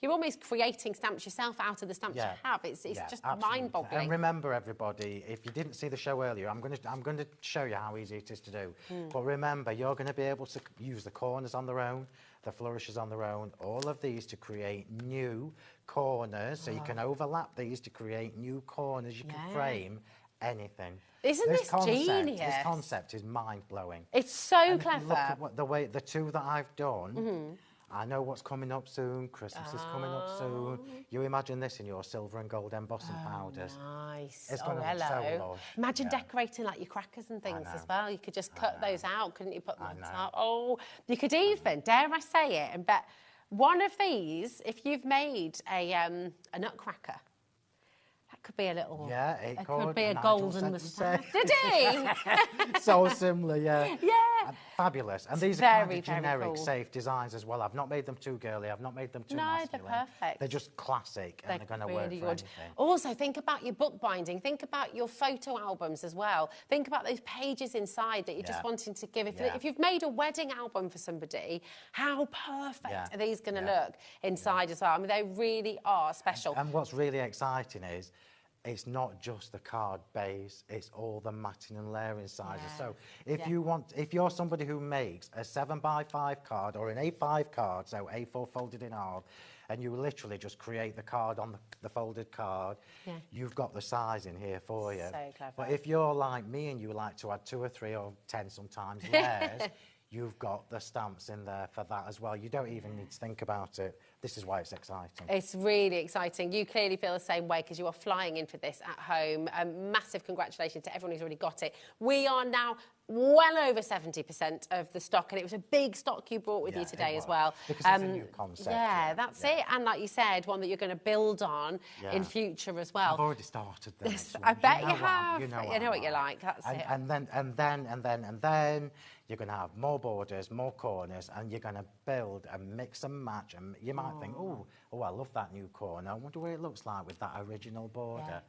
almost creating stamps yourself out of the stamps you have. It's just mind-boggling. And remember, everybody, if you didn't see the show earlier, I'm going to show you how easy it is to do. But remember, you're going to be able to use the corners on their own, the flourishes on their own, all of these to create new corners. So you can overlap these to create new corners. You can frame anything. Isn't this genius? This concept is mind-blowing. It's so clever. Look at the two that I've done. I know what's coming up soon. Christmas is coming up soon. You imagine this in your silver and gold embossing powders. Nice. It's going to look so lush. Imagine decorating like your crackers and things as well. You could just cut those out, couldn't you? Put them on top. Oh, you could even, dare I say it, and bet one of these, if you've made a nutcracker, could be a little... Yeah, it could be a golden moustache. Did he? So similar, Yeah. Fabulous. And these are kind of generic, safe designs as well. I've not made them too girly. I've not made them too masculine. They're perfect. They're just classic, and they're going to work for anything. Also, think about your bookbinding. Think about your photo albums as well. Think about those pages inside that you're just wanting to give. If you've made a wedding album for somebody, how perfect are these going to look inside as well? I mean, they really are special. And what's really exciting is it's not just the card base, it's all the matting and layering sizes. So if you're somebody who makes a 7x5 card or an A5 card, so A4 folded in half, and you literally just create the card on the folded card, you've got the size in here for you. So clever. But if you're like me and you like to add 2 or 3 or 10 sometimes layers, you've got the stamps in there for that as well. You don't even need to think about it. This is why it's exciting. It's really exciting. You clearly feel the same way because you are flying in for this at home. Massive congratulations to everyone who's already got it. We are now well over 70% of the stock, and it was a big stock you brought with you today as well. Because it's a new concept. That's it. And like you said, one that you're going to build on in future as well. I've already started this. I bet you have. You know what you like. That's it. And then you're going to have more borders, more corners, and you're going to build and mix and match. And you might think, oh, I love that new corner. I wonder what it looks like with that original border.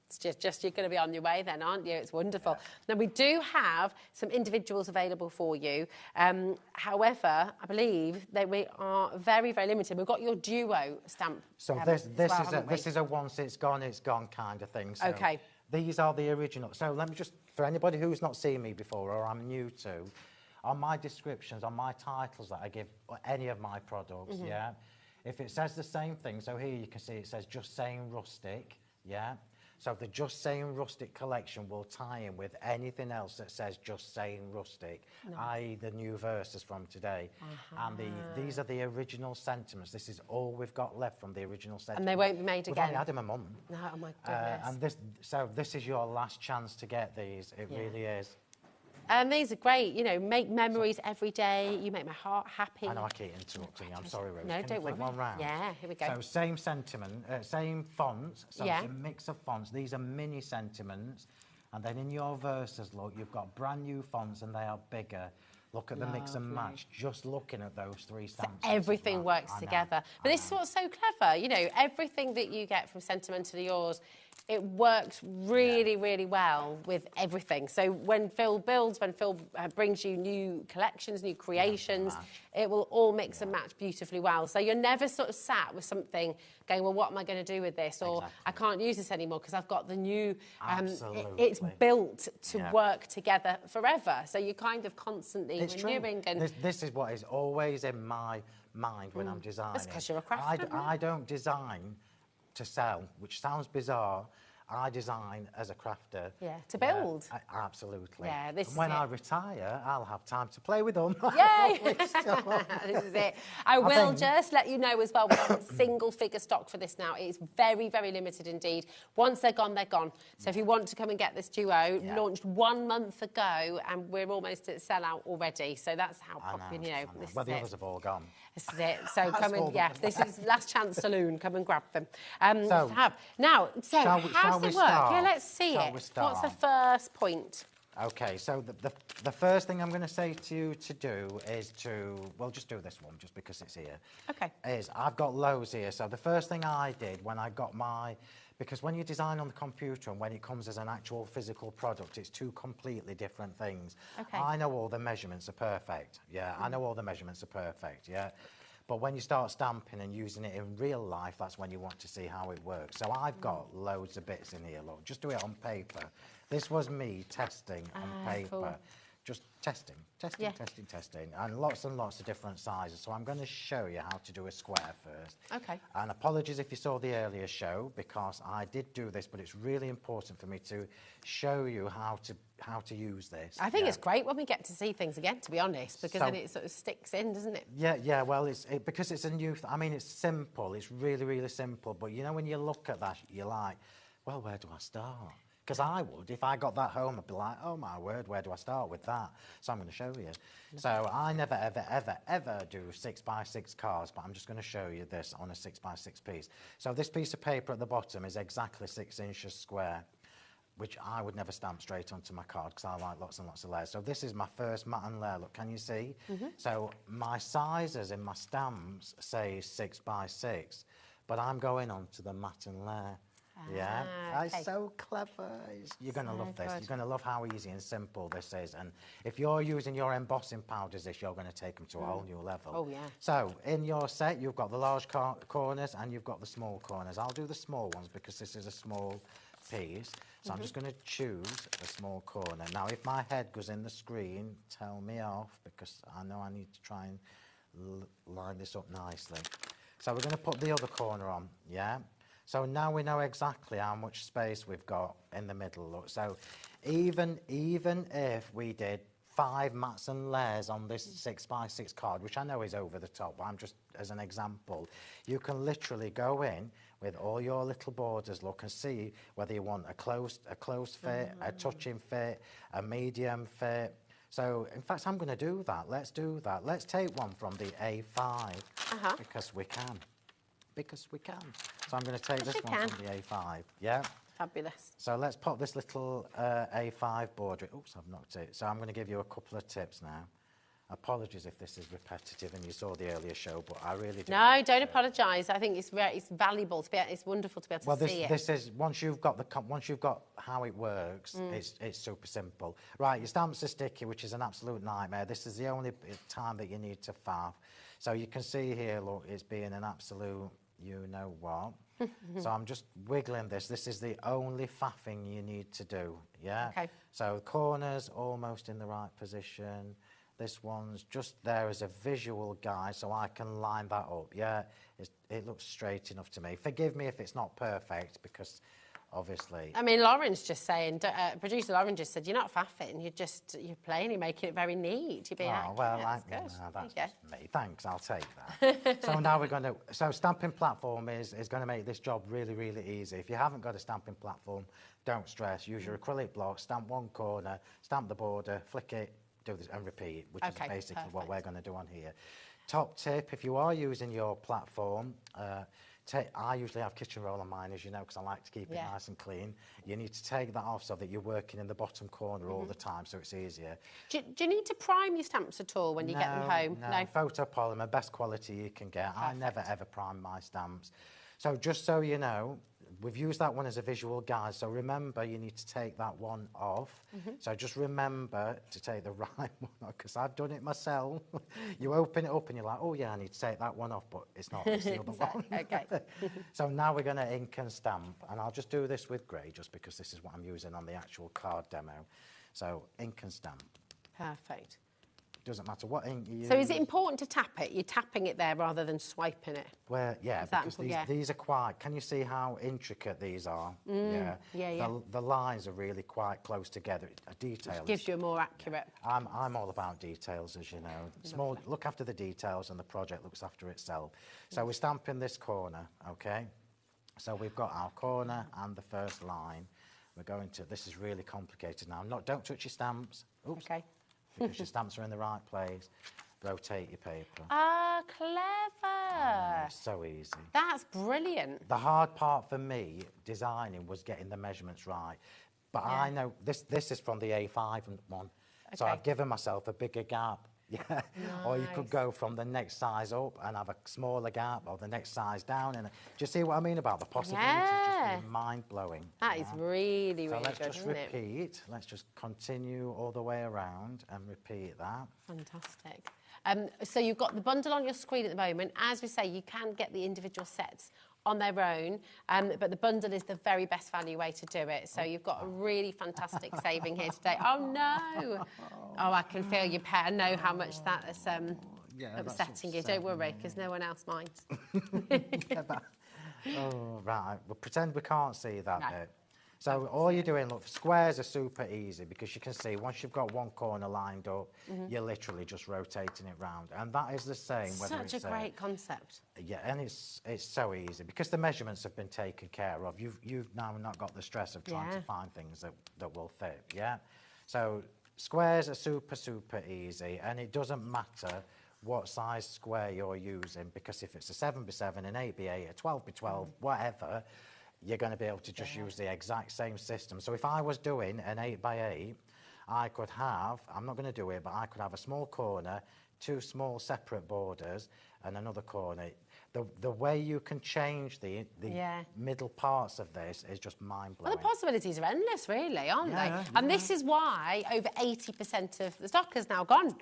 It's just you're going to be on your way then, aren't you? It's wonderful. Now, we do have some individuals available for you. However, I believe that we are very, very limited. We've got your duo stamp. So this is a once it's gone kind of thing. So okay. These are the original. So let me just, for anybody who's not seen me before or I'm new to, on my descriptions, on my titles that I give any of my products, yeah, if it says the same thing, so here you can see it says just saying rustic, yeah. So the Just Saying Rustic collection will tie in with anything else that says Just Saying Rustic, i.e. the new verses from today. And these are the original sentiments. This is all we've got left from the original sentiments. And they won't be made again? We've only had them a month. No, oh my goodness. And this is your last chance to get these. It really is. And these are great, you know, make memories every day. You make my heart happy. I know I keep interrupting you. I'm sorry, Rose. No, don't worry. One round? Yeah, here we go. So same sentiment, same fonts. So it's a mix of fonts. These are mini sentiments. And then in your verses, look, you've got brand new fonts and they are bigger. Look at the mix and match, just looking at those three stamps. So everything works together. But this is what's so clever, you know, everything that you get from Sentimentally Yours, it works really, really well with everything. So when Phil builds, when Phil brings you new collections, new creations, it will all mix and match beautifully well. So you're never sort of sat with something going, well, what am I going to do with this? Or I can't use this anymore because I've got the new... it's built to work together forever. So you're kind of constantly renewing. And this is what is always in my mind when I'm designing. That's because you're a craftsman. I don't design to sell, which sounds bizarre. I design as a crafter. Yeah, to build. Absolutely. Yeah, this when I retire, I'll have time to play with them. Yay! This is it. I will just let you know as well, we're on single figure stock for this now. It's very, very limited indeed. Once they're gone, they're gone. So if you want to come and get this duo, launched 1 month ago, and we're almost at sellout already. So that's how popular, you know. This well, is the it. others have all gone. This is it. So come and, this is Last Chance Saloon. Come and grab them. So, now, how does it work? Yeah, let's see Shall it. we start? What's the first point? Okay, so the first thing I'm going to say to you to do is to, well, just do this one, just because it's here. Okay. Is I've got loads here. So the first thing I did when I got because when you design on the computer and when it comes as an actual physical product, it's two completely different things. Okay. I know all the measurements are perfect. Yeah, I know all the measurements are perfect. Yeah. But when you start stamping and using it in real life, that's when you want to see how it works. So I've got loads of bits in here. Look, just do it on paper. This was me testing on paper. Cool. Just testing, and lots of different sizes. So I'm going to show you how to do a square first. Okay. And apologies if you saw the earlier show, because I did do this, but it's really important for me to show you how to use this. I think it's great when we get to see things again, to be honest, because then it sort of sticks in, doesn't it? Yeah. Well, because it's a new. I mean, it's simple. It's really, really simple. But you know, when you look at that, you're like, well, where do I start? Because I would, if I got that home, I'd be like, oh my word, where do I start with that? So I'm going to show you. So I never, ever do 6x6 cards, but I'm just going to show you this on a 6x6 piece. So this piece of paper at the bottom is exactly 6 inches square, which I would never stamp straight onto my card because I like lots and lots of layers. So this is my first matte and layer. Look, can you see? So my sizes in my stamps say 6x6, but I'm going on to the matte and layer. Yeah, it's so clever. You're going to love this. You're going to love how easy and simple this is. And if you're using your embossing powders, you're going to take them to a whole new level. Oh, yeah. So in your set, you've got the large corners and you've got the small corners. I'll do the small ones because this is a small piece. So I'm just going to choose a small corner. Now, if my head goes in the screen, tell me off, because I know I need to try and line this up nicely. So we're going to put the other corner on, yeah? So now we know exactly how much space we've got in the middle. Look, so even if we did 5 mats and layers on this 6x6 card, which I know is over the top, but I'm just as an example, you can literally go in with all your little borders, look, and see whether you want a closed fit, a touching fit, a medium fit. So, in fact, I'm going to do that. Let's do that. Let's take one from the A5 because we can. Because we can. So I'm going to take this one from the A5, yeah? Fabulous. So let's pop this little A5 border. Oops, I've knocked it. So I'm going to give you a couple of tips now. Apologies if this is repetitive and you saw the earlier show, but I really do. No, don't apologise. I think it's valuable to be. It's wonderful to be able to see it. This is once you've got how it works, it's super simple. Right, your stamps are sticky, which is an absolute nightmare. This is the only time that you need to faff. So you can see here, look, it's being an absolute you know what. So I'm just wiggling this. This is the only faffing you need to do. Yeah. Okay. So corners almost in the right position. This one's just there as a visual guide, so I can line that up. Yeah, it looks straight enough to me. Forgive me if it's not perfect, because obviously... I mean, Lauren's just saying, producer Lauren just said, you're not faffing, you're playing, you're making it very neat. You're being accurate. Well, that's that's me. Thanks, I'll take that. So now we're going to... So stamping platform is going to make this job really, really easy. If you haven't got a stamping platform, don't stress. Use your acrylic block, stamp one corner, stamp the border, flick it, do this and repeat, which is basically what we're going to do on here. Top tip, if you are using your platform, I usually have kitchen roll on mine, as you know, because I like to keep it nice and clean. You need to take that off so that you're working in the bottom corner all the time, so it's easier. Do you need to prime your stamps at all when you get them home? No, photopolymer, best quality you can get. I never ever prime my stamps. So just so you know, we've used that one as a visual guide, so remember you need to take that one off. So just remember to take the right one off, because I've done it myself. You open it up and you're like, oh yeah, I need to take that one off, but it's not, it's the other one. Okay. So now we're going to ink and stamp, and I'll just do this with grey, just because this is what I'm using on the actual card demo. So ink and stamp. Perfect. Doesn't matter what ink you use. So is it important to tap it? You're tapping it there rather than swiping it? Well, yeah, because these are quite... Can you see how intricate these are? Yeah. The lines are really quite close together. Details. Which gives you a more accurate... I'm all about details, as you know. Look after the details and the project looks after itself. So we're stamping this corner, okay? So we've got our corner and the first line. We're going to... This is really complicated now. Don't touch your stamps. Oops. Okay. Because your stamps are in the right place. Rotate your paper. Ah, clever. So easy. That's brilliant. The hard part for me, designing, was getting the measurements right. But I know, this is from the A5 one. So I've given myself a bigger gap. Yeah. Nice. Or you could go from the next size up and have a smaller gap, or the next size down. And do you see what I mean about the possibilities? Just mind-blowing. That is really, really so let's good, just isn't repeat. It? Let's just continue all the way around and repeat that. Fantastic. So you've got the bundle on your screen at the moment. As we say, you can get the individual sets on their own, but the bundle is the very best value way to do it. So you've got a really fantastic saving here today. Oh no! Oh, I can feel your pet. I know how much that is upsetting you. Don't worry, because no one else minds. Oh, right. We'll pretend we can't see that bit. So all you're doing, look, squares are super easy, because you can see once you've got one corner lined up, you're literally just rotating it round. And that is the same. Such a great concept. Yeah, and it's so easy, because the measurements have been taken care of. You've now not got the stress of trying to find things that will fit, yeah? So squares are super, super easy, and it doesn't matter what size square you're using, because if it's a 7x7, an 8x8, a 12x12, whatever, you're going to be able to just use the exact same system. So if I was doing an 8x8, I could have, I'm not going to do it, but I could have a small corner, two small separate borders, and another corner. The way you can change the middle parts of this is just mind-blowing. Well, the possibilities are endless, really, aren't they? And this is why over 80% of the stock has now gone.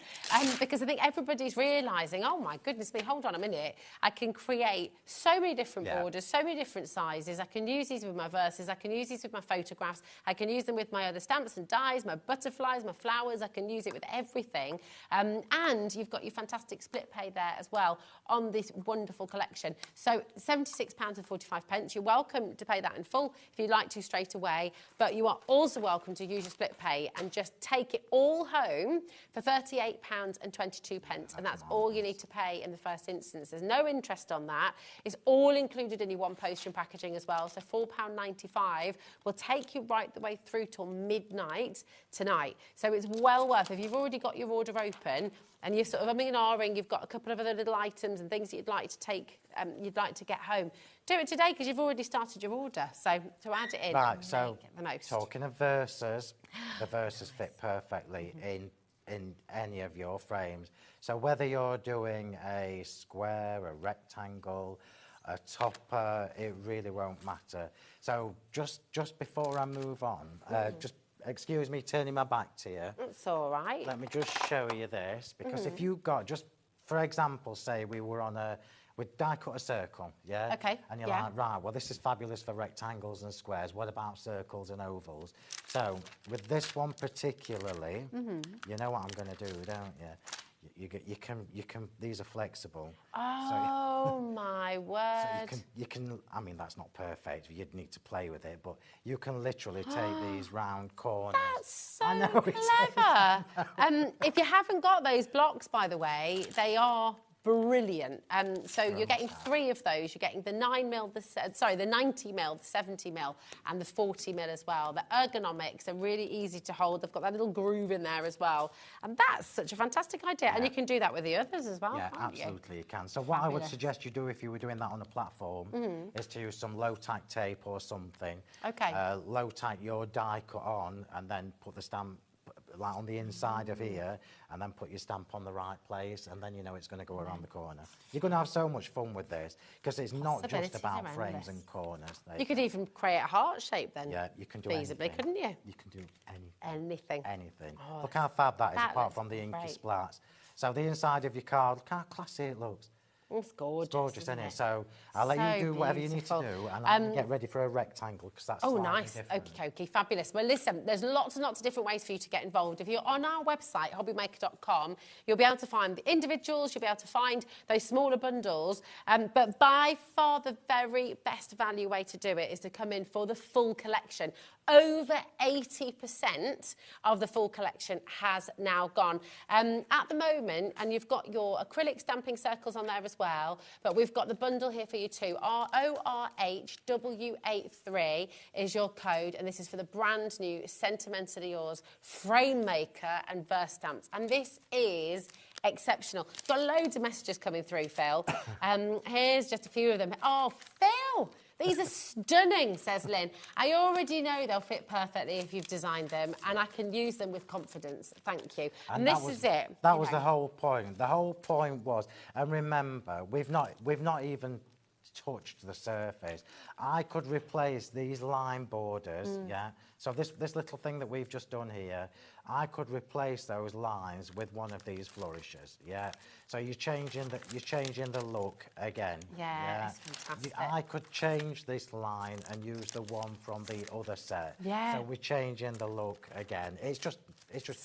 Because I think everybody's realising, oh, my goodness me, hold on a minute. I can create so many different borders, so many different sizes. I can use these with my verses. I can use these with my photographs. I can use them with my other stamps and dies, my butterflies, my flowers. I can use it with everything. And you've got your fantastic split pay there as well on this wonderful collection. So £76.45. You're welcome to pay that in full if you'd like to straight away, but you are also welcome to use your split pay and just take it all home for £38.22, and that's all you need to pay in the first instance. There's no interest on that. It's all included in your one postage and packaging as well, so £4.95 will take you right the way through till midnight tonight. So it's well worth, if you've already got your order open and you're sort of umming, you've got a couple of other little items and things that you'd like to take, you'd like to get home, do it today, because you've already started your order. So to add it in, right, so the most. Talking of verses, the verses fit perfectly in in any of your frames. So whether you're doing a square, a rectangle, a topper, it really won't matter. So just before I move on, just excuse me turning my back to you. It's all right. Let me just show you this, because if you got, just for example, say we were on we'd die cut a circle, yeah? Okay, And you're like, right, well, this is fabulous for rectangles and squares. What about circles and ovals? So with this one particularly, you know what I'm going to do, don't you? You can. These are flexible. Oh my word! So you can. I mean, that's not perfect. You'd need to play with it, but you can literally take these round corners. That's so clever. If you haven't got those blocks, by the way, they are brilliant. So you're getting 3 of those. You're getting the 9mm, the 90mm, the 70mm, and the 40mm as well. The ergonomics are really easy to hold. They've got that little groove in there as well. And that's such a fantastic idea. And you can do that with the others as well, Yeah, absolutely you can. So what I would suggest you do if you were doing that on a platform is to use some low-tack tape or something. Okay. Low-tack your die cut on, and then put the stamp like on the inside of here, and then put your stamp on the right place, and then you know it's going to go around the corner. You're going to have so much fun with this, because it's not just about frames and corners. You could even create a heart shape then. Yeah, you can do feasibly, anything. couldn't you? You can do anything. Anything. Oh, look how fab that is, apart from the looks inky great. splats. So the inside of your card, look how classy it looks. It's gorgeous. It's gorgeous, isn't it? So I'll let you do whatever you need to do, and I'll get ready for a rectangle, because that's Oh, slightly nice. different. Okay, fabulous. Well, listen, there's lots and lots of different ways for you to get involved. If you're on our website, hobbymaker.com, you'll be able to find the individuals, you'll be able to find those smaller bundles. But by far the very best value way to do it is to come in for the full collection. Over 80% of the full collection has now gone. At the moment, and you've got your acrylic stamping circles on there as well, but we've got the bundle here for you too. RORHW83 is your code, and this is for the brand new Sentimentally Yours Frame Maker and Verse Stamps. And this is exceptional. We've got loads of messages coming through, Phil. Here's just a few of them. Oh, Phil! These are stunning, says Lynn. I already know they'll fit perfectly if you've designed them, and I can use them with confidence. Thank you. And this is it. That was the whole point. The whole point was, and remember, we've not even touched the surface. I could replace these line borders, yeah? So this little thing that we've just done here, I could replace those lines with one of these flourishes, yeah? So you're changing the look again. Yeah, it's fantastic. I could change this line and use the one from the other set. Yeah. So we're changing the look again. It just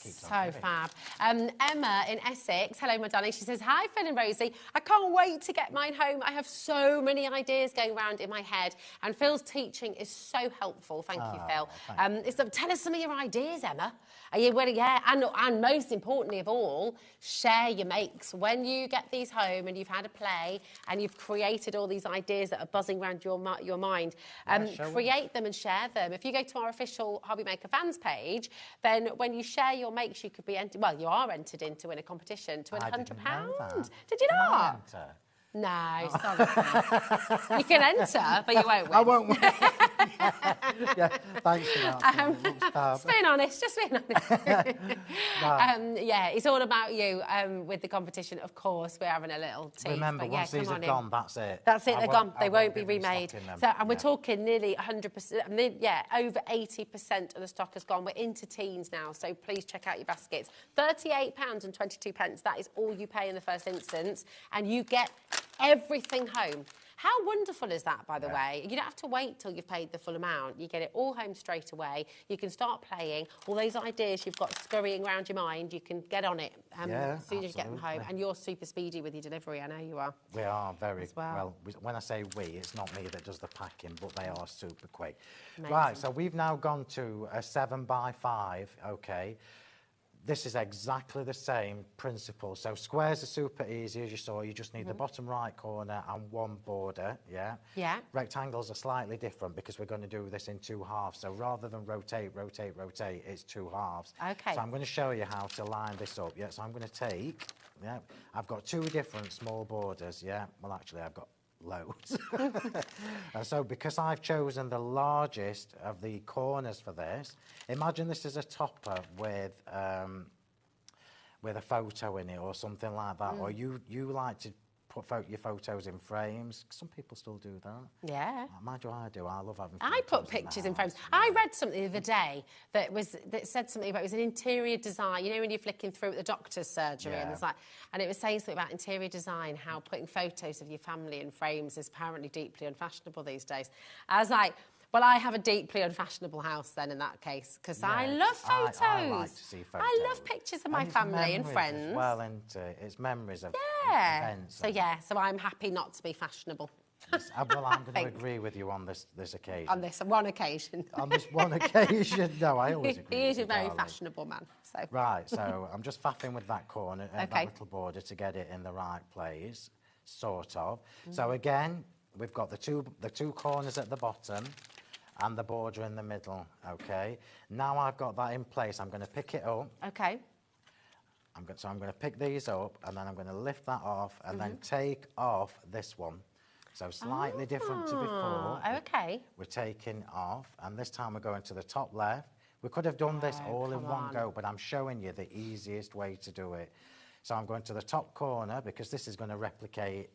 keeps so on giving. fab. Emma in Essex, hello my darling, she says, hi Phil and Rosie, I can't wait to get mine home. I have so many ideas going around in my head, and Phil's teaching is so helpful. Thank you, Phil. Tell us some of your ideas, Emma. Are you willing? Yeah, and most importantly of all, share your makes. When you get these home and you've had a play and you've created all these ideas that are buzzing around your mind, create them and share them. If you go to our official HobbyMaker fans page, then when you share your makes, you could be you are entered into win a competition to win £100. Did you not? No, sorry. You can enter, but you won't win. I won't win. Yeah, thanks for that. Just being honest, yeah, it's all about you with the competition, of course. We're having a little tease. Remember, once these are gone, that's it. That's it, they're gone. They won't be remade. So, and we're talking nearly 100%, yeah, over 80% of the stock has gone. We're into teens now, so please check out your baskets. £38.22. That is all you pay in the first instance, and you get everything home. How wonderful is that, by the way? You don't have to wait till you've paid the full amount. You get it all home straight away. You can start playing. All those ideas you've got scurrying around your mind, you can get on it as soon as you get them home. And you're super speedy with your delivery, I know you are. We are very well. When I say we, it's not me that does the packing, but they are super quick. Amazing. Right, so we've now gone to a 7x5, okay. This is exactly the same principle. So squares are super easy, as you saw. You just need the bottom right corner and one border, yeah? Yeah. Rectangles are slightly different because we're going to do this in 2 halves. So rather than rotate, it's 2 halves. Okay. So I'm going to show you how to line this up, yeah? So I'm going to take, yeah, I've got 2 different small borders, yeah? Well, actually, I've got loads. So because I've chosen the largest of the corners for this, imagine this is a topper with with a photo in it or something like that, or you like to put your photos in frames. Some people still do that. Yeah. Mind you, I do. I love having I put pictures in frames. I read something the other day that said something about, it was an interior design. You know, when you're flicking through at the doctor's surgery, and it's like, and it was saying something about interior design, how putting photos of your family in frames is apparently deeply unfashionable these days. I was like, well, I have a deeply unfashionable house then in that case, because I love photos. I like to see photos. I love pictures of my family and friends. Well, and it's memories of events. So I'm happy not to be fashionable. Yes, well, I'm going to agree with you on this occasion. On this one occasion. On this one occasion, no, I always agree. He is a very fashionable man. So. Right, so I'm just faffing with that corner, that little border to get it in the right place, sort of. So again, we've got the two corners at the bottom and the border in the middle, okay? Now I've got that in place, I'm going to pick it up. Okay. So I'm going to pick these up, and then I'm going to lift that off, and then take off this one. So slightly different to before. Okay. We're taking off, and this time we're going to the top left. We could have done this all in one go, but I'm showing you the easiest way to do it. So I'm going to the top corner, because this is going to replicate,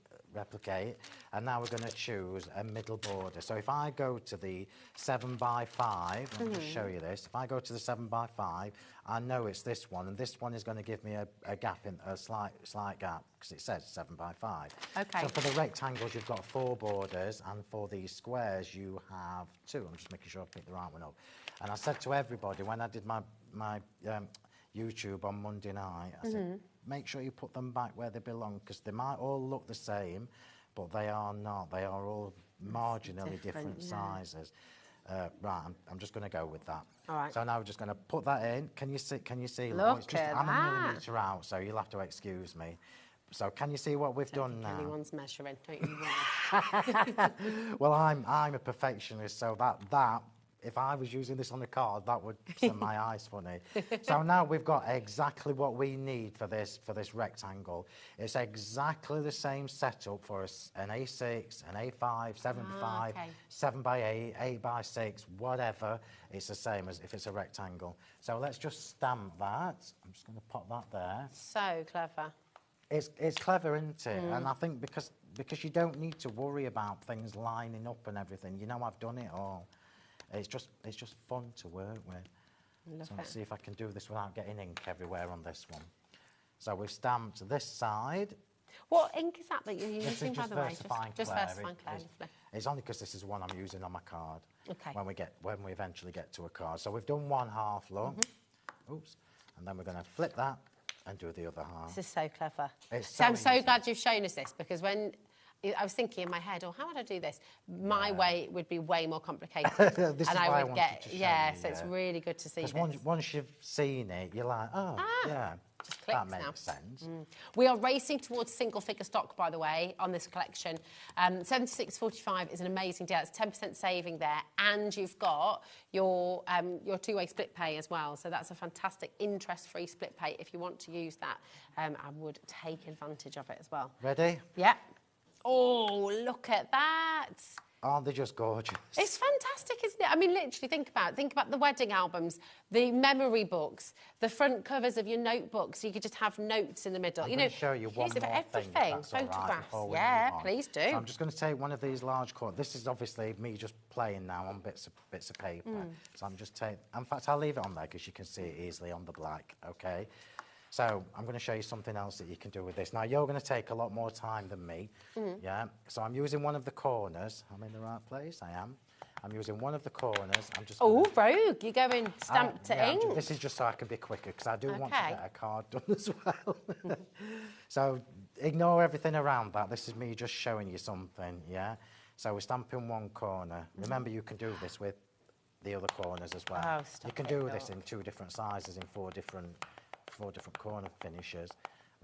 and now we're going to choose a middle border. So if I go to the 7x5, let me just show you this. If I go to the 7x5, I know it's this one, and this one is going to give me a gap, a slight gap, because it says 7x5. Okay. So for the rectangles, you've got 4 borders, and for the squares, you have 2. I'm just making sure I picked the right one up. And I said to everybody, when I did my YouTube on Monday night, I said, make sure you put them back where they belong, because they might all look the same, but they are not. They are all marginally different sizes. Right, I'm just going to go with that. All right. So now we're just going to put that in. Can you see? Look it's just, at I'm that. a millimetre out, so you'll have to excuse me. So can you see what we've done now? Anyone's measuring, don't you worry. Well, I'm a perfectionist, so that if I was using this on a card, that would send my eyes funny. So now we've got exactly what we need for this rectangle. It's exactly the same setup for an A6, an A5, 7x5, 7x8, 8x6, whatever. It's the same as if it's a rectangle. So let's just stamp that. I'm just going to pop that there. So clever. It's clever, isn't it? And I think because you don't need to worry about things lining up and everything. You know, I've done it all. It's just fun to work with. Let's see if I can do this without getting ink everywhere on this one. So we've stamped this side. What ink is that you're using, by the way? Just Versafine Clair. It's only because this is the one I'm using on my card. Okay. When we eventually get to a card. So we've done one half look. Oops. And then we're going to flip that and do the other half. This is so clever. I'm so glad you've shown us this, because when I was thinking in my head, how would I do this? My way would be way more complicated. This and is why I would get, so it's really good to see this. Once you've seen it, you're like, just that makes sense. We are racing towards single figure stock, by the way, on this collection. 76.45 is an amazing deal. It's 10% saving there, and you've got your two-way split pay as well. So that's a fantastic interest-free split pay. If you want to use that, I would take advantage of it as well. Ready? Yeah. Oh, look at that. Aren't they just gorgeous? It's fantastic, isn't it? I mean, literally, think about the wedding albums, the memory books, the front covers of your notebooks. So you could just have notes in the middle. I'm going to show you one more everything. Thing, Photographs. Right, please do. So I'm just going to take one of these large corners. This is obviously me just playing now on bits of paper. So I'm just taking. In fact, I'll leave it on there because you can see it easily on the black. Okay. So I'm going to show you something else that you can do with this. Now, you're going to take a lot more time than me, yeah? So I'm using one of the corners. I'm in the right place, I am. I'm using one of the corners. I'm just rogue, you're going stamp to ink. This is just so I can be quicker, because I do want to get a card done as well. So ignore everything around that. This is me just showing you something, yeah? So we're stamping one corner. Remember, you can do this with the other corners as well. You can do this in 2 different sizes, in 4 different corner finishes.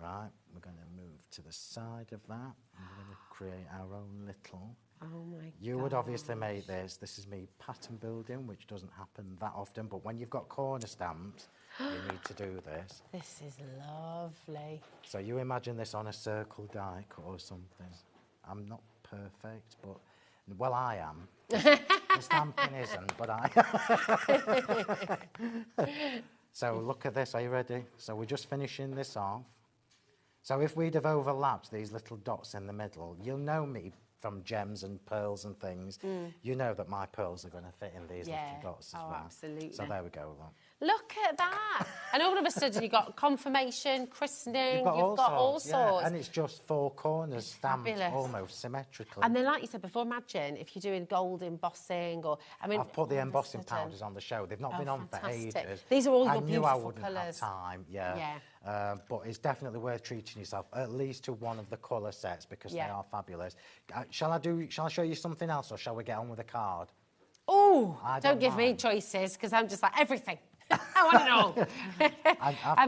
Right, we're going to move to the side of that, and we're going to create our own little. Oh my God. You would obviously make this. This is me pattern building, which doesn't happen that often, but when you've got corner stamps, you need to do this. This is lovely. So you imagine this on a circle die cut or something. I'm not perfect, but, well, I am. The stamping isn't, but I So look at this, are you ready? So we're just finishing this off. So if we'd have overlapped these little dots in the middle, you'll know me from gems and pearls and things. You know that my pearls are going to fit in these little dots as well. Absolutely. So there we go. Look at that. And all of a sudden you've got confirmation, christening, you've got all sorts. Yeah, and it's just 4 corners stamped fabulous. almost symmetrically. And then, like you said before, imagine if you're doing gold embossing or... I mean, I've put the embossing powders on the show. They've not been on for ages. These are all your I knew I beautiful wouldn't colours. have time, but it's definitely worth treating yourself at least to one of the colour sets because they are fabulous. Shall I show you something else or shall we get on with the card? Oh, don't give me choices because I'm just like everything. I want it all.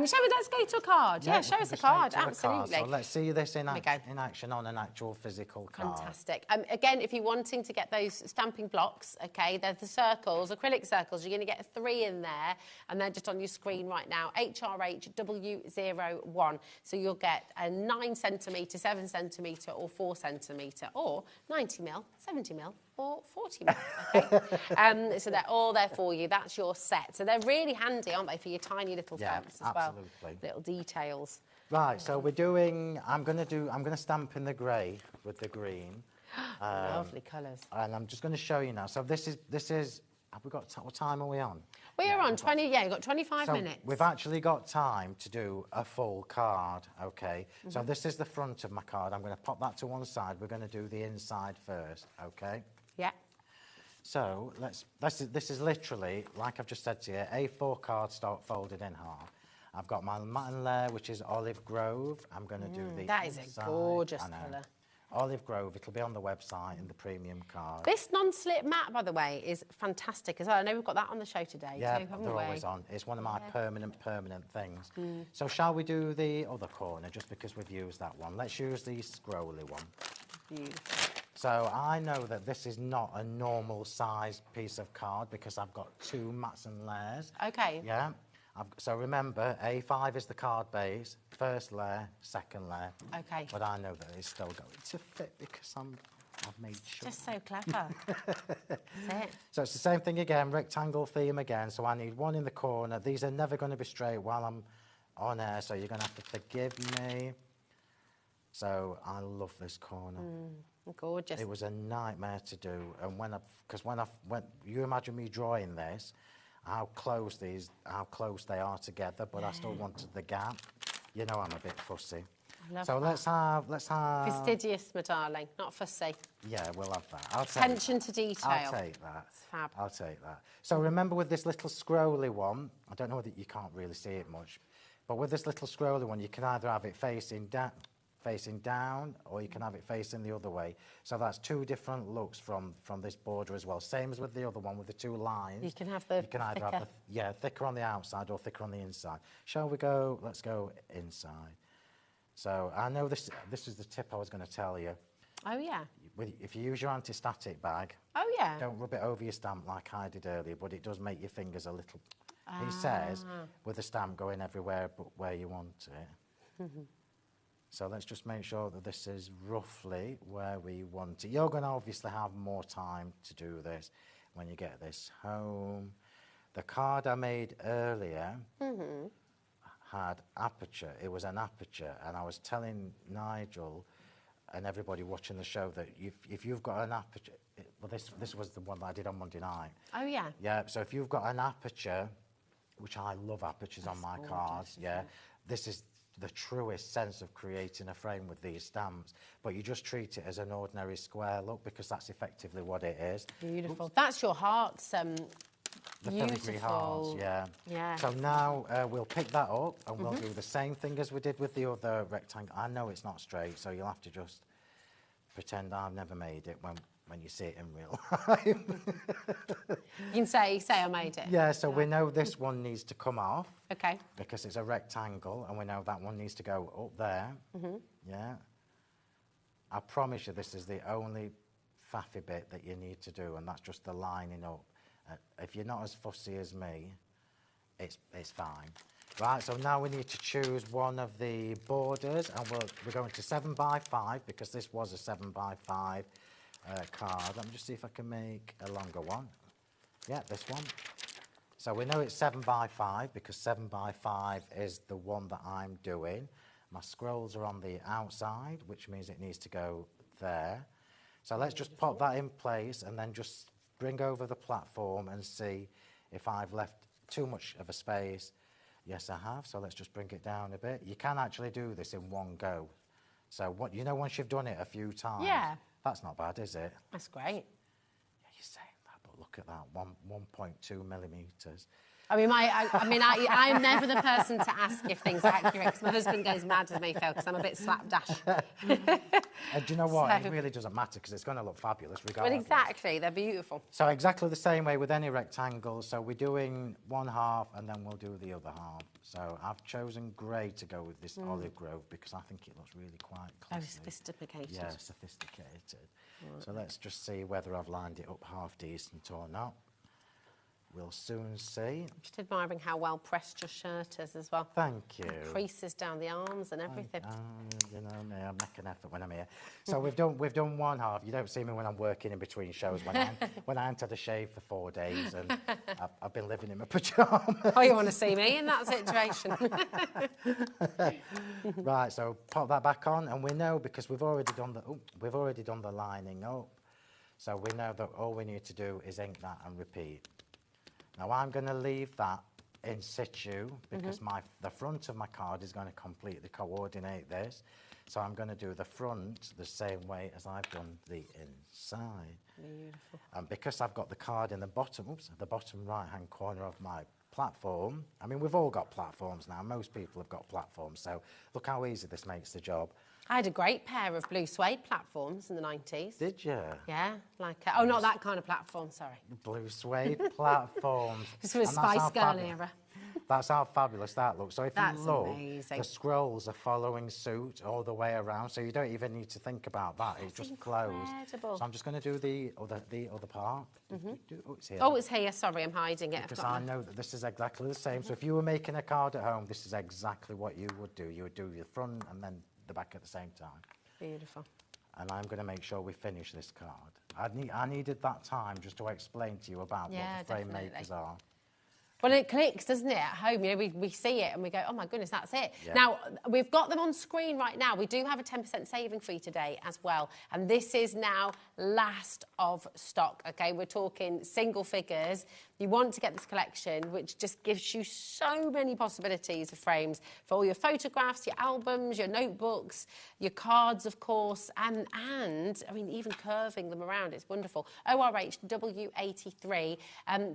Shall we let's go to a card? Yeah, show us the card, absolutely. So let's see this in action on an actual physical card. Fantastic. Again, if you're wanting to get those stamping blocks, okay, they're the circles, acrylic circles. You're going to get 3 in there, and they're just on your screen right now. HRHW01. So you'll get a 9 centimetre, 7 centimetre, or 4 centimetre, or 90 mil, 70 mil, or 40 mil. Okay. So they're all there for you. That's your set. So they're really handy, aren't they, for your tiny little stamps as well? Little details. Right. So we're doing. I'm going to stamp in the grey with the green. Lovely colours. And I'm just going to show you now. So this is. Have we got what time are we on? We are on 20. Yeah, you've got 25 minutes. We've actually got time to do a full card. Okay. So this is the front of my card. I'm going to pop that to one side. We're going to do the inside first. Okay. Yeah. So this is literally, like I've just said to you, A4 cardstock folded in half. I've got my matte layer, which is Olive Grove. I'm going to do the That is a gorgeous colour. Olive Grove, it'll be on the website in the premium card. This non-slip matte, by the way, is fantastic as well. I know we've got that on the show today too, haven't we? They're always on. It's one of my permanent things. So shall we do the other corner, just because we've used that one? Let's use the scrolly one. Beautiful. So I know that this is not a normal size piece of card because I've got 2 mats and layers. Okay. Yeah. So remember, A5 is the card base, first layer, second layer. Okay. But I know that it's still going to fit because I've made sure. Just so clever. That's it. So it's the same thing again, rectangle theme again. So I need 1 in the corner. These are never going to be straight while I'm on air, so you're going to have to forgive me. So I love this corner. Gorgeous. It was a nightmare to do, and when you imagine me drawing this, how close they are together, but I still wanted the gap. You know I'm a bit fussy. So let's have fastidious, my darling, not fussy. Yeah, we'll have that. I'll take Attention to detail. I'll take that. It's fab. I'll take that. So remember with this little scrolly one, I don't know whether you can't really see it much, but with this little scrolly one, you can either have it facing down, or you can have it facing the other way. So that's 2 different looks from this border as well. Same as with the other one with the 2 lines. You can have the You can either have thicker on the outside or thicker on the inside. Shall we go? Let's go inside. So I know this is the tip I was going to tell you. Oh yeah. If you use your anti-static bag, don't rub it over your stamp like I did earlier, but it does make your fingers a little. He says with the stamp going everywhere but where you want it. So let's just make sure that this is roughly where we want it. You're going to obviously have more time to do this when you get this home. The card I made earlier had aperture. It was an aperture, and I was telling Nigel and everybody watching the show that if you've got an aperture, this was the one that I did on Monday night. Oh yeah. Yeah. So if you've got an aperture, which I love apertures on my cards. Yeah. This is the truest sense of creating a frame with these stamps, but you just treat it as an ordinary square look because that's effectively what it is. Beautiful. That's your hearts. The filigree hearts, yeah. So now we'll pick that up and we'll do the same thing as we did with the other rectangle. I know it's not straight, so you'll have to just pretend I've never made it when you see it in real life. You can say I made it. Yeah, so we know this one needs to come off. Okay. Because it's a rectangle, and we know that one needs to go up there. Yeah. I promise you this is the only faffy bit that you need to do, and that's just the lining up. If you're not as fussy as me, it's fine. Right, so now we need to choose one of the borders, and we're going to 7x5 because this was a 7x5 card. Let me just see if I can make a longer one. Yeah, this one. So we know it's 7 by 5 because 7 by 5 is the one that I'm doing. My scrolls are on the outside, which means it needs to go there. So let's just pop that in place and then just bring over the platform and see if I've left too much of a space. Yes, I have. So let's just bring it down a bit. You can actually do this in one go. So what you know, once you've done it a few times, that's not bad, is it? That's great. Yeah, you're saying that, but look at that, 1.2 millimetres. I mean, I'm never the person to ask if things are accurate because my husband goes mad with me, Phil, because I'm a bit slapdash. And do you know what? So, it really doesn't matter because it's going to look fabulous regardless. Well, exactly. They're beautiful. So exactly the same way with any rectangle. So we're doing one half and then we'll do the other half. So I've chosen grey to go with this olive grove because I think it looks really quite classy. Very sophisticated. Yeah, sophisticated. Right. So let's just see whether I've lined it up half decent or not. We'll soon see. Just admiring how well pressed your shirt is as well. Thank you. Creases down the arms and everything. You know me, I make an effort when I'm here. So we've done one half. You don't see me when I'm working in between shows when I haven't had a shave for 4 days and I've been living in my pyjamas. Oh, you want to see me in that situation? Right, so pop that back on, and we know because we've already done the lining up. So we know that all we need to do is ink that and repeat. Now I'm going to leave that in situ because the front of my card is going to completely coordinate this. So I'm going to do the front the same way as I've done the inside. Beautiful. And because I've got the card in the bottom right-hand corner of my platform, I mean, we've all got platforms now. Most people have got platforms. So look how easy this makes the job. I had a great pair of blue suede platforms in the 90s. Did you? Yeah, like, oh, not that kind of platform, sorry. Blue suede platforms. This was Spice Girl era. That's how fabulous that looks. So if you look, amazing. The scrolls are following suit all the way around, so you don't even need to think about that. It just flows. Incredible. So I'm just going to do the other part. Oh, it's here. Oh, it's here. Sorry, I'm hiding it. Because I know that this is exactly the same. So if you were making a card at home, this is exactly what you would do. You would do the front and then the back at the same time. Beautiful. And I'm going to make sure we finish this card. I needed that time just to explain to you about what the frame makers are. Well, it clicks, doesn't it, at home? You know, we see it and we go, oh, my goodness, that's it. Yeah. Now, we've got them on screen right now. We do have a 10% saving fee today as well. And this is now last of stock, OK? We're talking single figures. You want to get this collection, which just gives you so many possibilities of frames for all your photographs, your albums, your notebooks, your cards, of course, and I mean, even curving them around. It's wonderful. ORH W83.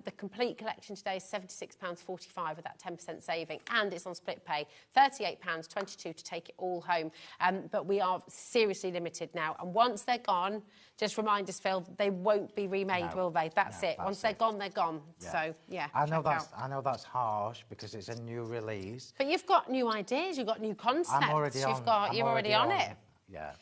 The complete collection today is £76.45 with that 10% saving, and it's on split pay, £38.22 to take it all home. But we are seriously limited now, and once they're gone, just remind us, Phil, they won't be remade, will they? That's it. Once they're gone, they're gone. Yeah. So, yeah, I know that's harsh because it's a new release. But you've got new ideas, you've got new concepts. You're already on it. Yeah.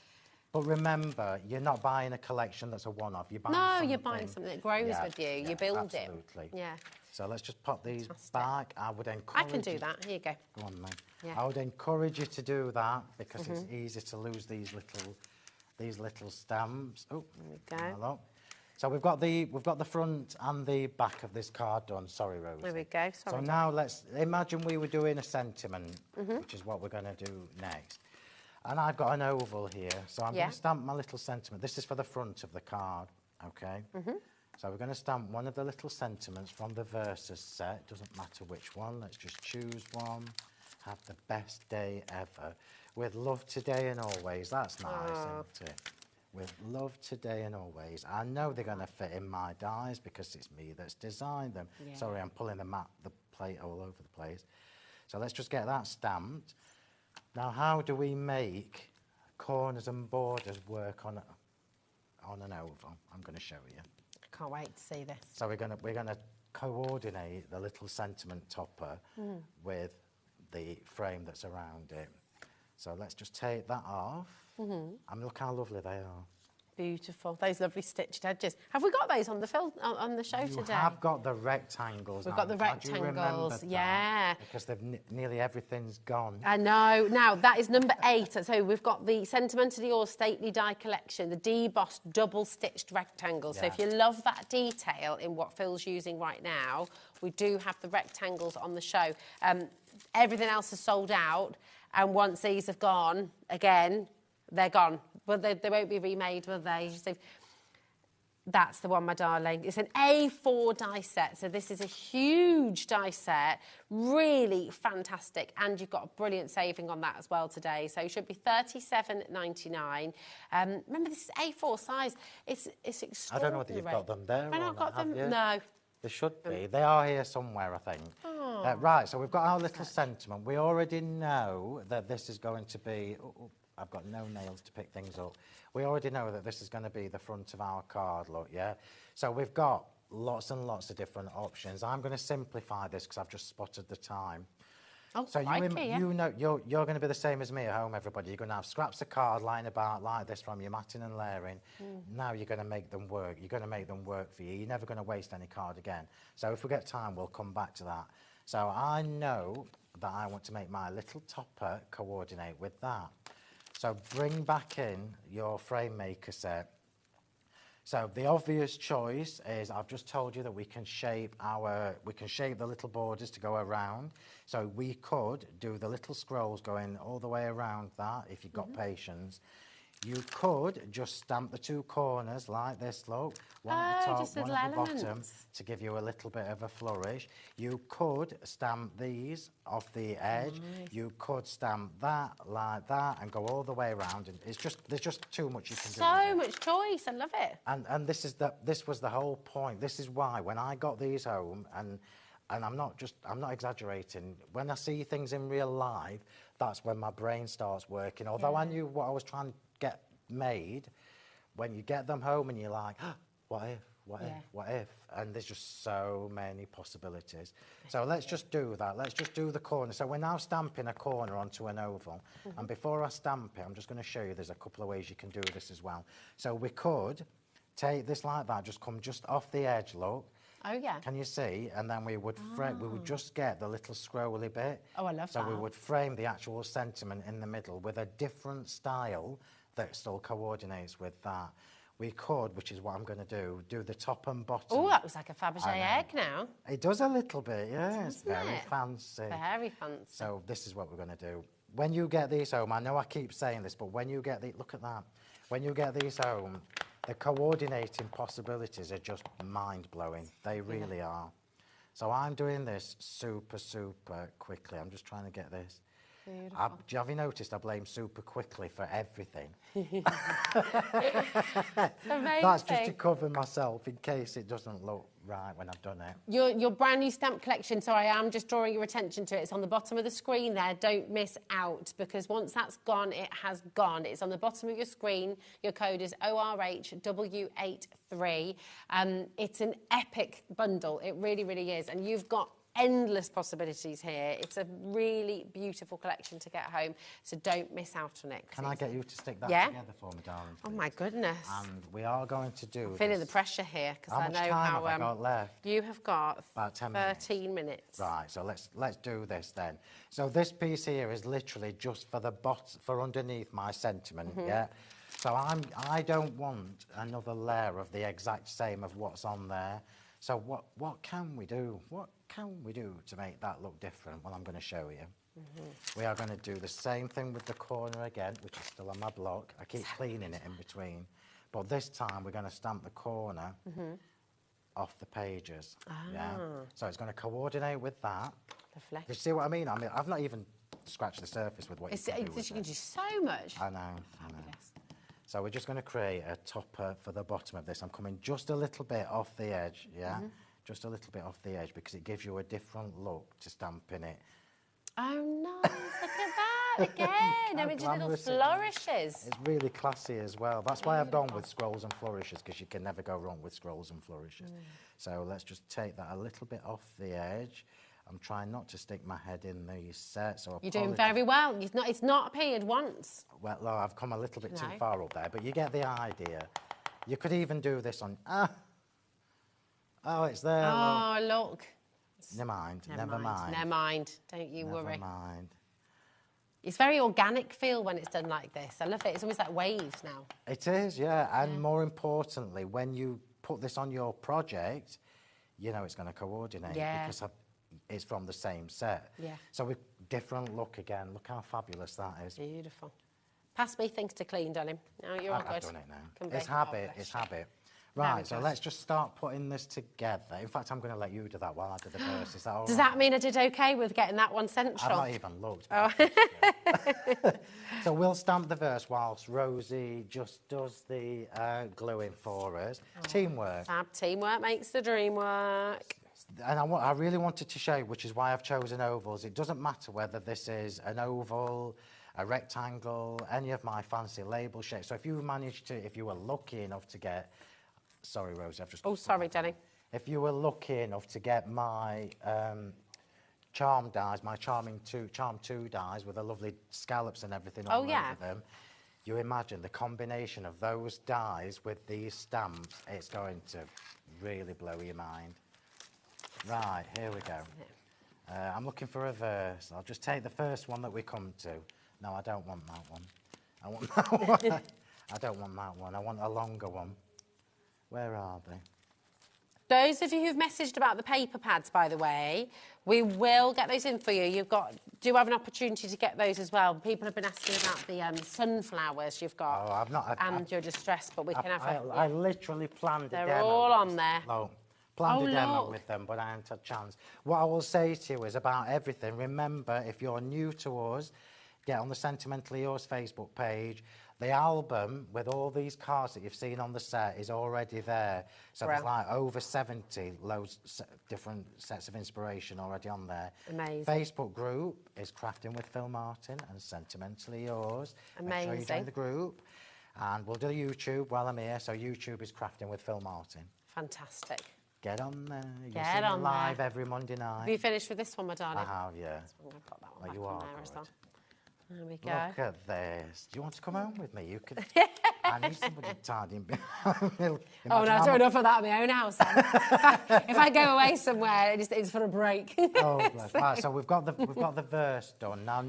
But remember, you're not buying a collection that's a one-off. You're buying you're buying something that grows with you. You build absolutely. it. Yeah. So let's just pop these back. I would encourage I can do that. Here you go. Go on, then. Yeah. I would encourage you to do that because it's easy to lose these little stamps. Oh, there we go. Hello. So we've got the front and the back of this card done. Sorry, Rose. There we go. Sorry. So now let's imagine we were doing a sentiment, which is what we're going to do next. And I've got an oval here, so I'm going to stamp my little sentiment. This is for the front of the card, okay? So we're going to stamp one of the little sentiments from the Versus set. Doesn't matter which one. Let's just choose one. Have the best day ever. With love today and always. That's nice, isn't it? With love today and always. I know they're going to fit in my dies because it's me that's designed them. Yeah. Sorry, I'm pulling the plate all over the place. So let's just get that stamped. Now, how do we make corners and borders work on an oval? I'm going to show you. I can't wait to see this. So we're going to coordinate the little sentiment topper with the frame that's around it. So let's just take that off. I mean, look how lovely they are. Beautiful. Those lovely stitched edges. Have we got those on the on the show today? You have got the rectangles. We've got the rectangles, yeah. Because nearly everything's gone. I know. Now, that is number 8. So we've got the Sentimentally Yours Stately Die Collection, the debossed double-stitched rectangles. Yeah. So if you love that detail in what Phil's using right now, we do have the rectangles on the show. Everything else is sold out, and once these have gone, again, they're gone. Well, they won't be remade, will they? So that's the one, my darling. It's an A4 die set, so this is a huge die set, really fantastic, and you've got a brilliant saving on that as well today. So it should be $37.99. Remember, this is A4 size. It's extraordinary. I don't know whether you've got them there. Have I not got them? No. They should be. They are here somewhere, I think. Oh. Right, so we've got our little sentiment. We already know that this is going to be... I've got no nails to pick things up. We already know that this is going to be the front of our card, look, yeah? So we've got lots and lots of different options. I'm going to simplify this because I've just spotted the time. Oh, so you know, you're going to be the same as me at home, everybody. You're going to have scraps of card lying about like this from your matting and layering. Now you're going to make them work. You're going to make them work for you. You're never going to waste any card again. So if we get time, we'll come back to that. So I know that I want to make my little topper coordinate with that. So bring back in your frame maker set. So the obvious choice is, I've just told you that we can shape the little borders to go around. So we could do the little scrolls going all the way around that if you've got patience. You could just stamp the 2 corners like this, look. One at the top, one at the bottom, to give you a little bit of a flourish. You could stamp these off the edge. You could stamp that like that and go all the way around. And there's just too much you can do. So much choice. I love it. And this was the whole point. This is why when I got these home, and I'm not exaggerating, when I see things in real life, that's when my brain starts working. Although I knew what I was trying to get made, when you get them home and you're like, oh, what if? And there's just so many possibilities. So let's just do that. Let's just do the corner. So we're now stamping a corner onto an oval. And before I stamp it, I'm just going to show you there's a couple of ways you can do this as well. So we could take this like that, just come just off the edge, look. Oh, yeah. Can you see? And then we would we would just get the little scrolly bit. Oh, I love that. So we would frame the actual sentiment in the middle with a different style that still coordinates with that. We could, which is what I'm going to do the top and bottom. Oh, that was like a Fabergé egg now. It does a little bit, yeah. It's very fancy. Very fancy. So this is what we're going to do. When you get these home, I know I keep saying this, but when you get these, look at that. When you get these home, the coordinating possibilities are just mind-blowing. They really are. So I'm doing this super, super quickly. I'm just trying to get this. Have you noticed I blame super quickly for everything? That's just to cover myself in case it doesn't look right when I've done it. Your brand new stamp collection, so I am just drawing your attention to it. It's on the bottom of the screen there. Don't miss out, because once that's gone, it has gone. It's on the bottom of your screen. Your code is ORHW83. It's an epic bundle. It really, really is. And you've got endless possibilities here. It's a really beautiful collection to get home, so don't miss out on it. Can I get you to stick that together for me, darling? Please? Oh my goodness. And we are going to do I'm feeling the pressure here, because I know how much time have I got left? You have got about 10 13 minutes. Right, so let's do this then. So this piece here is literally just for the for underneath my sentiment, yeah? So I don't want another layer of the exact same of what's on there. So what can we do? What can we do to make that look different? Well, I'm going to show you. We are going to do the same thing with the corner again, which is still on my block. I keep cleaning it in between. But this time we're going to stamp the corner off the pages. Yeah. So it's going to coordinate with that. Lovely. You see what I mean? I've not even scratched the surface with what you can do with You can do so much. I know. So we're just going to create a topper for the bottom of this. I'm coming just a little bit off the edge, yeah? Just a little bit off the edge, because it gives you a different look to stamping it. Oh, nice. Look at that again. I mean, just little flourishes. It's really classy as well. That's why I've gone with scrolls and flourishes, because you can never go wrong with scrolls and flourishes. So let's just take that a little bit off the edge. I'm trying not to stick my head in the set, so you're doing very well. It's not appeared once. Well, no, I've come a little bit too far up there, but you get the idea. You could even do this on... Oh, it's there. Oh, look. Never mind. Never mind. Don't you worry. Never mind. It's very organic feel when it's done like this. I love it. It's almost like waves now. It is, yeah. And more importantly, when you put this on your project, you know it's going to coordinate because it's from the same set. Yeah. So with different look again. Look how fabulous that is. Beautiful. Pass me things to clean, darling. No, you're all good. I've done it now. It's habit. It's habit. Right, so let's just start putting this together. In fact, I'm going to let you do that while I do the verse. Is that all right? Does that mean I did okay with getting that one central? I've not even looked. Oh. So we'll stamp the verse whilst Rosie just does the gluing for us. Teamwork. Fab. Teamwork makes the dream work. And I really wanted to show you, which is why I've chosen ovals. It doesn't matter whether this is an oval, a rectangle, any of my fancy label shapes. So if you were lucky enough to get... Sorry, Rosie, I've just... Oh, sorry, Jenny. If you were lucky enough to get my charm dies, my Charm 2 dies with the lovely scallops and everything all over them, you imagine the combination of those dies with these stamps, it's going to really blow your mind. Right, here we go. I'm looking for a verse. I'll just take the first one that we come to. No, I don't want that one. I want that one. I don't want that one. I want a longer one. Where are they? Those of you who've messaged about the paper pads, by the way, we will get those in for you. Do have an opportunity to get those as well. People have been asking about the sunflowers you've got. Oh, I've not. And your distress, but we can have a... I literally planned a demo. They're all on there. Planned a demo with them, but I haven't had a chance. What I will say to you is about everything. Remember, if you're new to us, get on the Sentimentally Yours Facebook page. The album with all these cards that you've seen on the set is already there. So there's like over 70 different sets of inspiration already on there. Amazing. Facebook group is Crafting with Phil Martin and Sentimentally Yours. Amazing. Make sure you join the group. And we'll do YouTube while I'm here. So YouTube is Crafting with Phil Martin. Fantastic. Get on there. Get on live every Monday night. Have you finished with this one, my darling? I have, yeah. I'm going to put that one well, back you are there as well. There we go. Look at this. Do you want to come home with me? You could. I need somebody tidying. Oh no, I don't know for that in my own house. If I go away somewhere, it's for a break. Oh, bless. Right, so we've got the verse done now.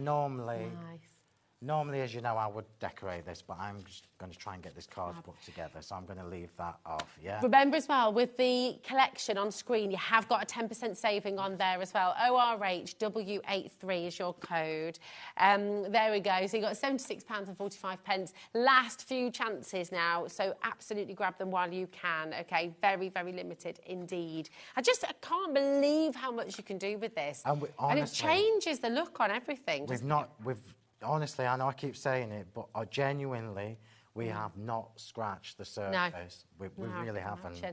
Normally, as you know, I would decorate this, but I'm just going to try and get this card put together, so I'm going to leave that off, yeah? Remember as well, with the collection on screen, you have got a 10% saving on there as well. ORHW83 is your code. There we go. So you've got £76.45. Last few chances now, so absolutely grab them while you can, OK? Very, very limited indeed. I can't believe how much you can do with this. And it changes the look on everything. Honestly, I know I keep saying it, but genuinely, we have not scratched the surface. We really haven't.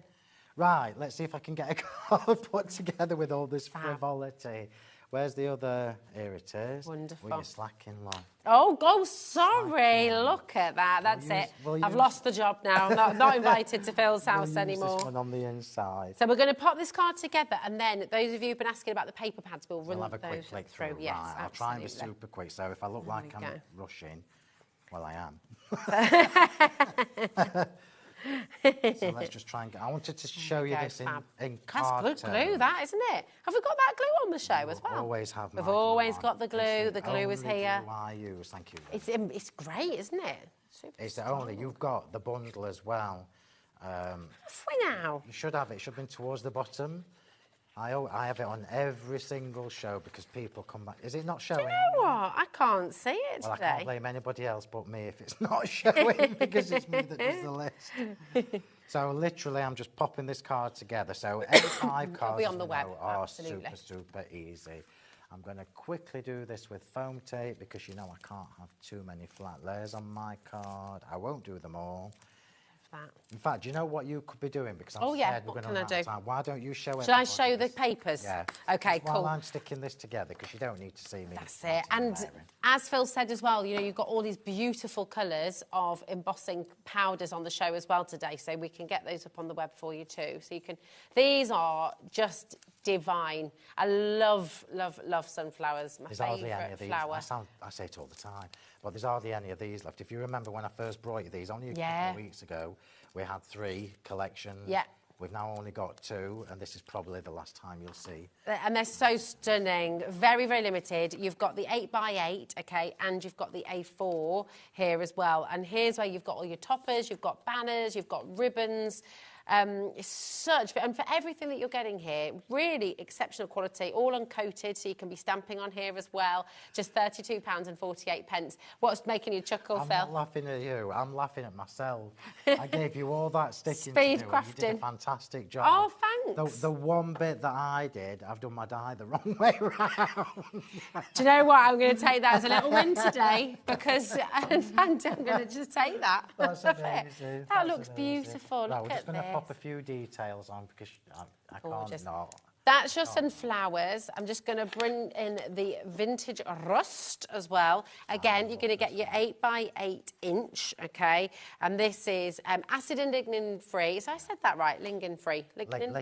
Right, let's see if I can get a card put together with all this frivolity. Where's the other? Here it is. Wonderful. Well, you're slacking, love. Oh, sorry. Look at that. That's it. I've lost the job now. I'm not invited to Phil's house anymore. This one on the inside. So we're going to pop this card together, and then those of you who've been asking about the paper pads, we'll have a those quick flick through. Yes, right, I'll try and be super quick. So if I look like I'm rushing, well, I am. So let's just try and get... I wanted to show you this in card That's good glue, that, isn't it? Have we got that glue on the show as well? Always have. We've always got the glue. The glue is here. Glue I use. Thank you. It's great, isn't it? It's the only. You've got the bundle as well. Have we now? You should have it. It should have been towards the bottom. I have it on every single show because people come back. Is it not showing? Do you know what? I can't see it today. I can't blame anybody else but me if it's not showing because it's me that does the list. So literally, I'm just popping this card together. So any 5 cards on the web. Are super easy. I'm going to quickly do this with foam tape because you know I can't have too many flat layers on my card. I won't do them all. In fact, do you know what you could be doing? Because I'm scared we're going to run out of time. Why don't you show it? Should I show the papers? Yeah. OK, cool. While I'm sticking this together, because you don't need to see me. That's it. And as Phil said as well, you know, you've got all these beautiful colours of embossing powders on the show as well today, so we can get those up on the web for you too. So you can... These are just divine. I love, love, love sunflowers. My favourite flower. I say it all the time, but there's hardly any of these left. If you remember when I first brought you these, only a couple of weeks ago, we had 3 collections. Yeah. We've now only got 2, and this is probably the last time you'll see. And they're so stunning, very, very limited. You've got the 8x8, okay, and you've got the A4 here as well. And here's where you've got all your toppers, you've got banners, you've got ribbons. It's such, and for everything that you're getting here, really exceptional quality, all uncoated, so you can be stamping on here as well. Just £32.48. What's making you chuckle, Phil? I'm not laughing at you. I'm laughing at myself. I gave you all that sticking Speed to do, and crafting. you did a fantastic job. Oh, thanks. The one bit that I did, I've done my die the wrong way round. Do you know what? I'm going to take that as a little win today because I'm going to just take that. That's amazing. That looks beautiful. Right, Look we're just at going to this. pop a few details on because I can't not. That's your sunflowers. I'm just going to bring in the vintage rust as well. Again, you're going to get your 8x8 inch, okay? And this is acid and lignin free. So I said that right, lignin free. Lignin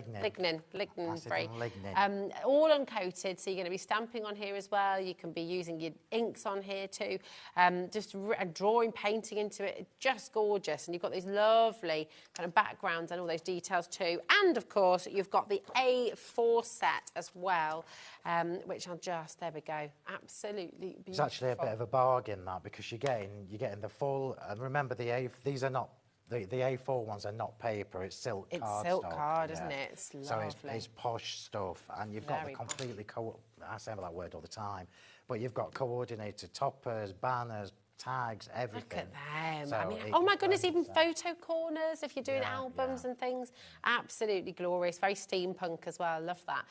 free. All uncoated, so you're going to be stamping on here as well. You can be using your inks on here too. Just drawing, painting into it. Just gorgeous. And you've got these lovely kind of backgrounds and all those details too. And of course, you've got the A4 set as well, which I'll just, there we go, absolutely beautiful. It's actually a bit of a bargain that because you're getting the full, and remember these are not, the A4 ones are not paper, it's silk card. It's silk stock, card, isn't it? It's lovely. So it's posh stuff, and you've got the completely, I say that word all the time, but you've got coordinated toppers, banners, tags, everything. Look at them. So I mean, oh my goodness, even photo corners if you're doing albums and things. Absolutely glorious. Very steampunk as well. I love that.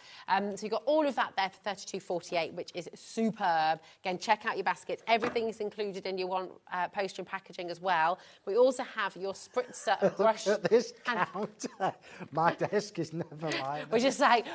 So you've got all of that there for £32.48, which is superb. Again, check out your baskets. Everything is included in your one postage and packaging as well. We also have your spritzer brush. Look at this counter. My desk is never like We're just like,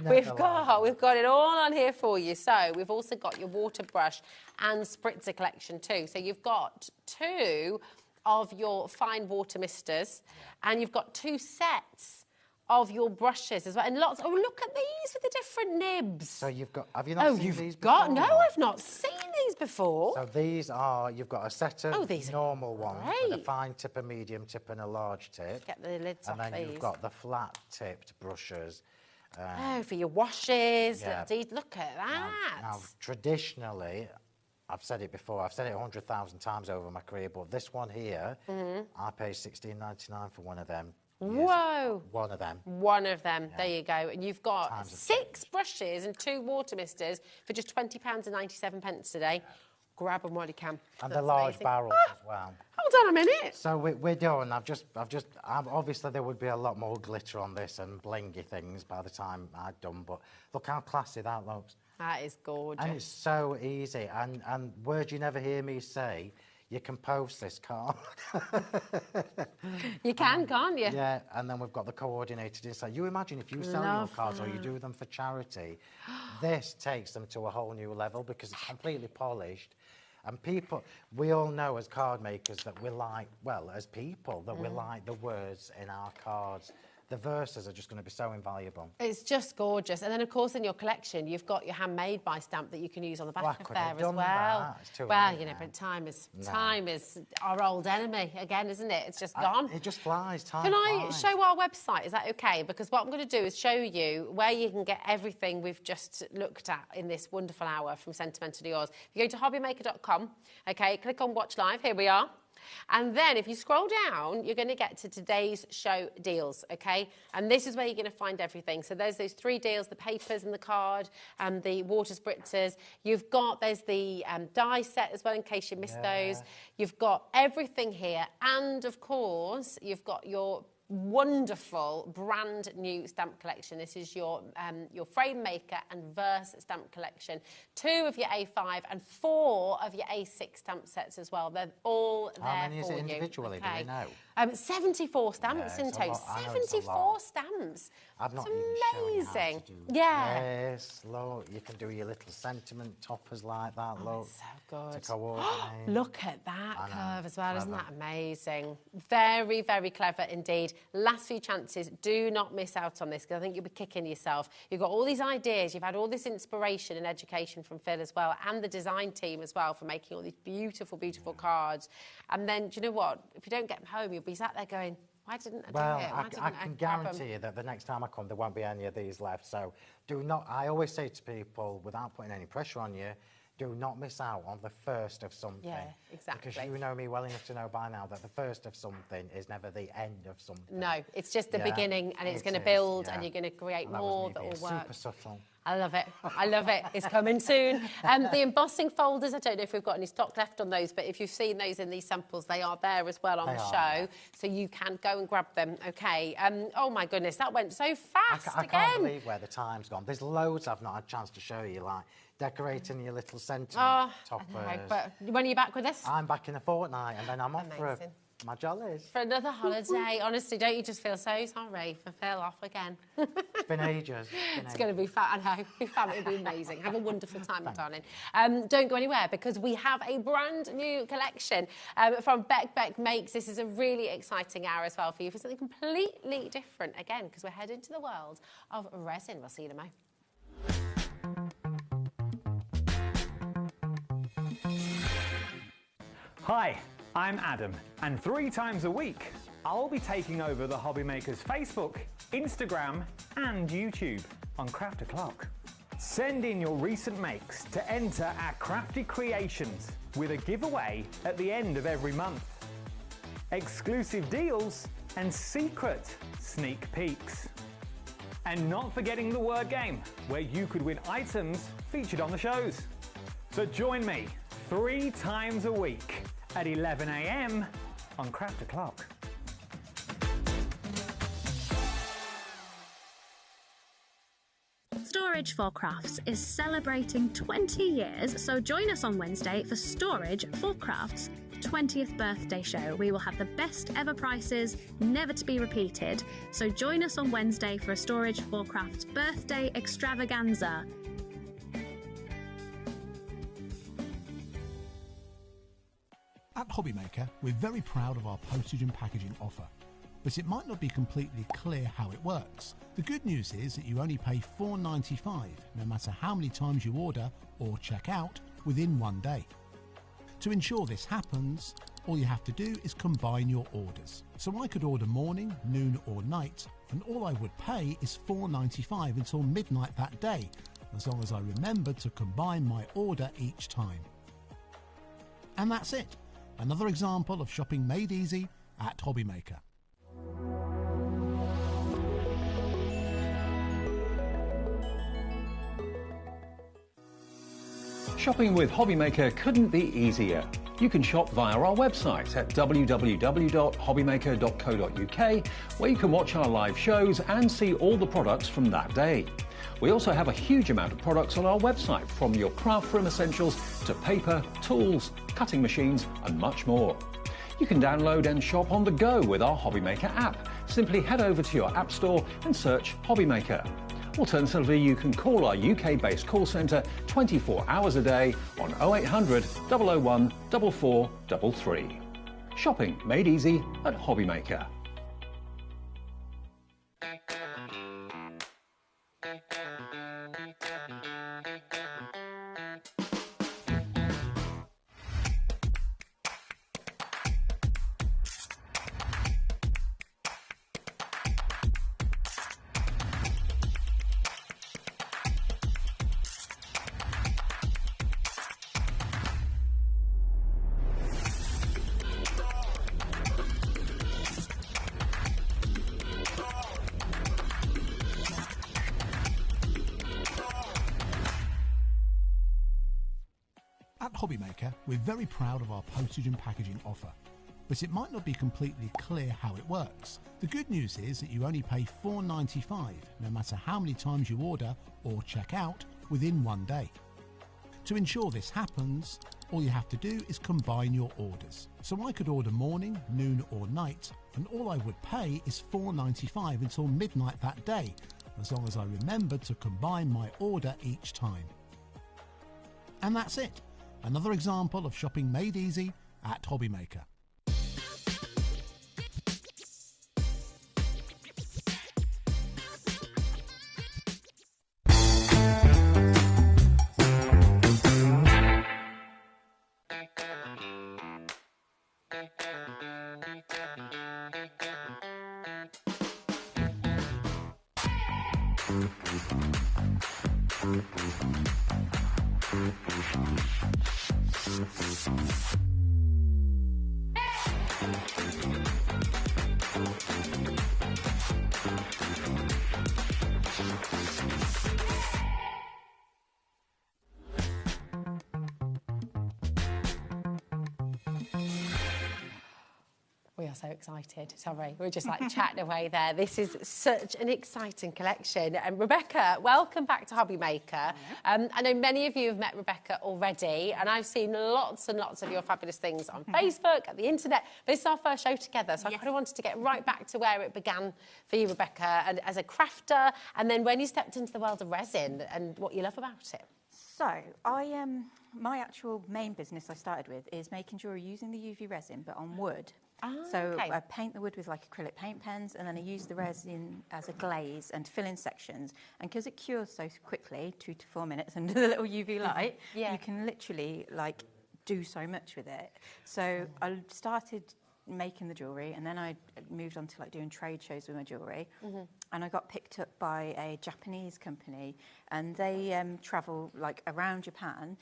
we've got it all on here for you. So we've also got your water brush and spritzer collection too. So you've got 2 of your fine water misters and you've got 2 sets of your brushes as well. And lots, oh, look at these with the different nibs. So you've got, have you not seen these before? Oh, no, I've not seen these before. So these are, you've got a set of normal ones with a fine tip, a medium tip and a large tip. Get the lids off And then these. you've got the flat tipped brushes. For your washes. Look at that. Now, traditionally, I've said it before, I've said it 100,000 times over my career, but this one here, I paid $16.99 for one of them. Whoa. One of them. One of them. There you go. And you've got 6 brushes and 2 water misters for just £20.97 today. Grab them while you can. And the large barrels as well. Hold on a minute. So we're done. Obviously there would be a lot more glitter on this and blingy things by the time I'd done, but look how classy that looks. That is gorgeous. And it's so easy. And words you never hear me say, you can post this card. You can, can't you? Yeah, and then we've got the coordinated inside. You imagine if you sell your cards or you do them for charity, this takes them to a whole new level because it's completely polished. And people, we all know as card makers that we like, well, as people, that we like the words in our cards. The verses are just going to be so invaluable. It's just gorgeous. And then, of course, in your collection, you've got your handmade by stamp that you can use on the back of there as well. Well, you know, but time is our old enemy again, isn't it? It's just gone. It just flies. Time Can I flies. show our website? Is that okay? Because what I'm going to do is show you where you can get everything we've just looked at in this wonderful hour from Sentimentally Yours. If you go to hobbymaker.com, okay, click on Watch Live. Here we are. And then if you scroll down, you're going to get to today's show deals, okay? And this is where you're going to find everything. So there's those 3 deals, the papers and the card and the water spritzers. There's the die set as well in case you missed those. You've got everything here. And, of course, you've got your wonderful brand new stamp collection. This is your Frame Maker and Verse stamp collection. 2 of your A5 and 4 of your A6 stamp sets as well. They're all there for you. How many is it individually? Okay. Do we know? 74 stamps in total. 74 stamps. I've not it's even amazing. shown you how to do Yes, look, you can do your little sentiment toppers like that. Look, so good. To coordinate. Look at that curve as well. Isn't that amazing? Very, very clever indeed. last few chances. Do not miss out on this, because I think you'll be kicking yourself. You've got all these ideas, you've had all this inspiration and education from Phil as well, and the design team as well, for making all these beautiful, beautiful cards. And then, do you know what? If you don't get them home, you'll be sat there going, why didn't I do it? Why didn't I can grab 'em? guarantee you that the next time I come, there won't be any of these left. So do not, I always say to people, without putting any pressure on you, do not miss out on the first of something. Yeah, exactly. Because you know me well enough to know by now that the first of something is never the end of something. No, it's just the Yeah, beginning, and it's it going to is, build, yeah. and you're going to create And that more was that me will being work. super subtle. I love it. I love it. It's coming soon. The embossing folders, I don't know if we've got any stock left on those, but if you've seen those in these samples, they are there as well on They the are, show, yeah. so you can go and grab them. Okay. Oh my goodness, that went so fast I again. can't believe where the time's gone. There's loads I've not had a chance to show you, like decorating your little sentiment toppers. I know, but when are you back with us? I'm back in a fortnight, and then I'm off for Amazing. my jollies. For another holiday. Honestly, don't you just feel so sorry for Phil off again? It's been ages. It's going to be fun. I know. It'll be amazing. Have a wonderful time, darling. Don't go anywhere, because we have a brand new collection from Beck Makes. This is a really exciting hour as well for you, for something completely different, again, because we're heading to the world of resin. We'll see you in a moment. Hi, I'm Adam, and 3 times a week, I'll be taking over the HobbyMaker's Facebook, Instagram, and YouTube on Craft O'Clock. Send in your recent makes to enter our crafty creations with a giveaway at the end of every month. Exclusive deals and secret sneak peeks. And not forgetting the word game, where you could win items featured on the shows. So join me 3 times a week at 11 a.m. on Craft O'Clock. Storage for Crafts is celebrating 20 years, so join us on Wednesday for Storage for Crafts' 20th birthday show. We will have the best ever prices, never to be repeated. So join us on Wednesday for a Storage for Crafts birthday extravaganza. At HobbyMaker, we're very proud of our postage and packaging offer, but it might not be completely clear how it works. The good news is that you only pay $4.95 no matter how many times you order or check out within 1 day. To ensure this happens, all you have to do is combine your orders. So I could order morning, noon or night, and all I would pay is $4.95 until midnight that day, as long as I remember to combine my order each time. And that's it. Another example of shopping made easy at HobbyMaker. Shopping with HobbyMaker couldn't be easier. You can shop via our website at www.hobbymaker.co.uk, where you can watch our live shows and see all the products from that day. We also have a huge amount of products on our website, from your craft room essentials to paper, tools, cutting machines and much more. You can download and shop on the go with our HobbyMaker app. Simply head over to your app store and search HobbyMaker. Alternatively, you can call our UK-based call centre 24 hours a day on 0800 001 4433. Shopping made easy at HobbyMaker. At HobbyMaker, we're very proud of our postage and packaging offer, but it might not be completely clear how it works. The good news is that you only pay $4.95 no matter how many times you order or check out within 1 day. To ensure this happens, all you have to do is combine your orders. So I could order morning, noon or night, and all I would pay is $4.95 until midnight that day, as long as I remembered to combine my order each time. And that's it. Another example of shopping made easy at HobbyMaker. We are so excited. Sorry, we're just like chatting away there. This is such an exciting collection. And Rebecca, welcome back to HobbyMaker. I know many of you have met Rebecca already, and I've seen lots and lots of your fabulous things on Facebook, at the internet. This is our first show together, so I kind of wanted to get right back to where it began for you, Rebecca, and as a crafter, and then when you stepped into the world of resin and what you love about it. So, my actual main business I started with is making jewellery using the UV resin, but on wood. So I paint the wood with like acrylic paint pens, and then I use the resin as a glaze and fill in sections. And because it cures so quickly, 2 to 4 minutes under the little UV light, you can literally like do so much with it. So I started making the jewellery, and then I moved on to like doing trade shows with my jewellery. And I got picked up by a Japanese company, and they travel like around Japan,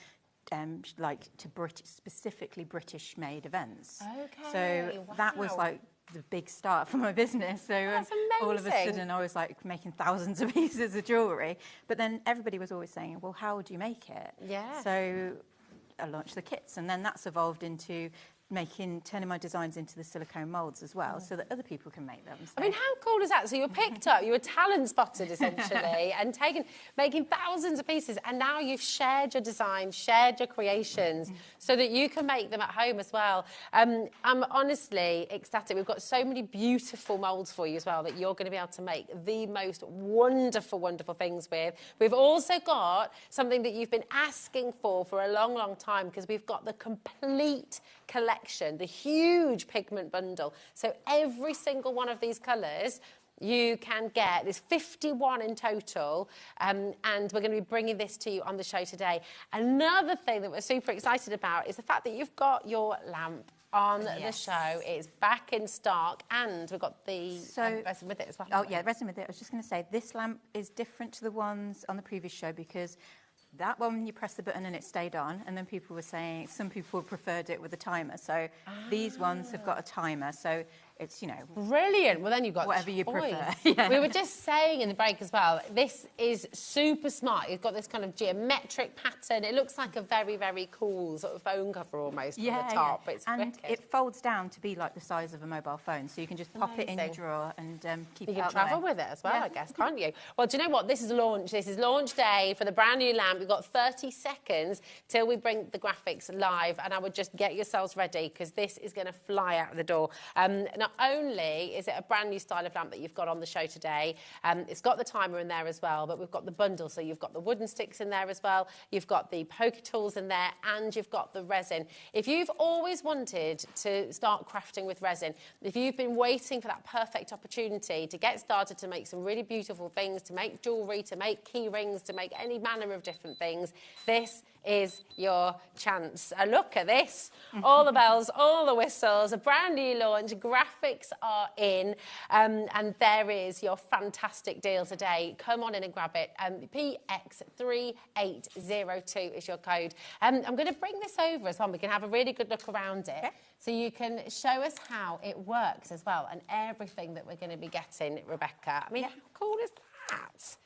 like to specifically British-made events. Okay. So that was like the big start for my business. So That's all of a amazing. sudden I was like making thousands of pieces of jewellery. But then everybody was always saying, well, how would you make it? Yeah. So I launched the kits, and then that's evolved into turning my designs into the silicone moulds as well, so that other people can make them. So. I mean, how cool is that? So you were picked up, you were talent spotted essentially, and making thousands of pieces, and now you've shared your design, shared your creations, so that you can make them at home as well. I'm honestly ecstatic. We've got so many beautiful moulds for you as well that you're going to be able to make the most wonderful, wonderful things with. We've also got something that you've been asking for a long, long time, because we've got the complete collection, the huge pigment bundle. So every single one of these colours you can get. There's 51 in total, and we're going to be bringing this to you on the show today. Another thing that we're super excited about is the fact that you've got your lamp on the show. It's back in stock, and we've got the resin with it as well. Oh yeah, resin with it. I was just going to say, this lamp is different to the ones on the previous show, because that one, you press the button and it stayed on, and then people were saying some people preferred it with a timer. So these ones have got a timer, so it's, you know... Brilliant. Well, then you've got whatever you prefer. We were just saying in the break as well, this is super smart. You've got this kind of geometric pattern. It looks like a very, very cool sort of phone cover almost from the top. Yeah. It's and wicked. it folds down to be like the size of a mobile phone, so you can just pop it in your drawer and keep it out You can travel with it as well, I guess, can't you? Well, do you know what? This is launch. This is launch day for the brand new lamp. We've got 30 seconds till we bring the graphics live, and I would just get yourselves ready, because this is going to fly out the door. Not only is it a brand new style of lamp that you've got on the show today, it's got the timer in there as well, but we've got the bundle, so you've got the wooden sticks in there as well, you've got the poker tools in there, and you've got the resin. If you've always wanted to start crafting with resin, if you've been waiting for that perfect opportunity to get started to make some really beautiful things, to make jewellery, to make key rings, to make any manner of different things, this is your chance. Look at this. All the bells, all the whistles, a brand new launch, graphics are in, and there is your fantastic deal today. Come on in and grab it. PX3802 is your code. I'm going to bring this over as well. We can have a really good look around it. So you can show us how it works as well, and everything that we're going to be getting, Rebecca. I mean, how cool is that?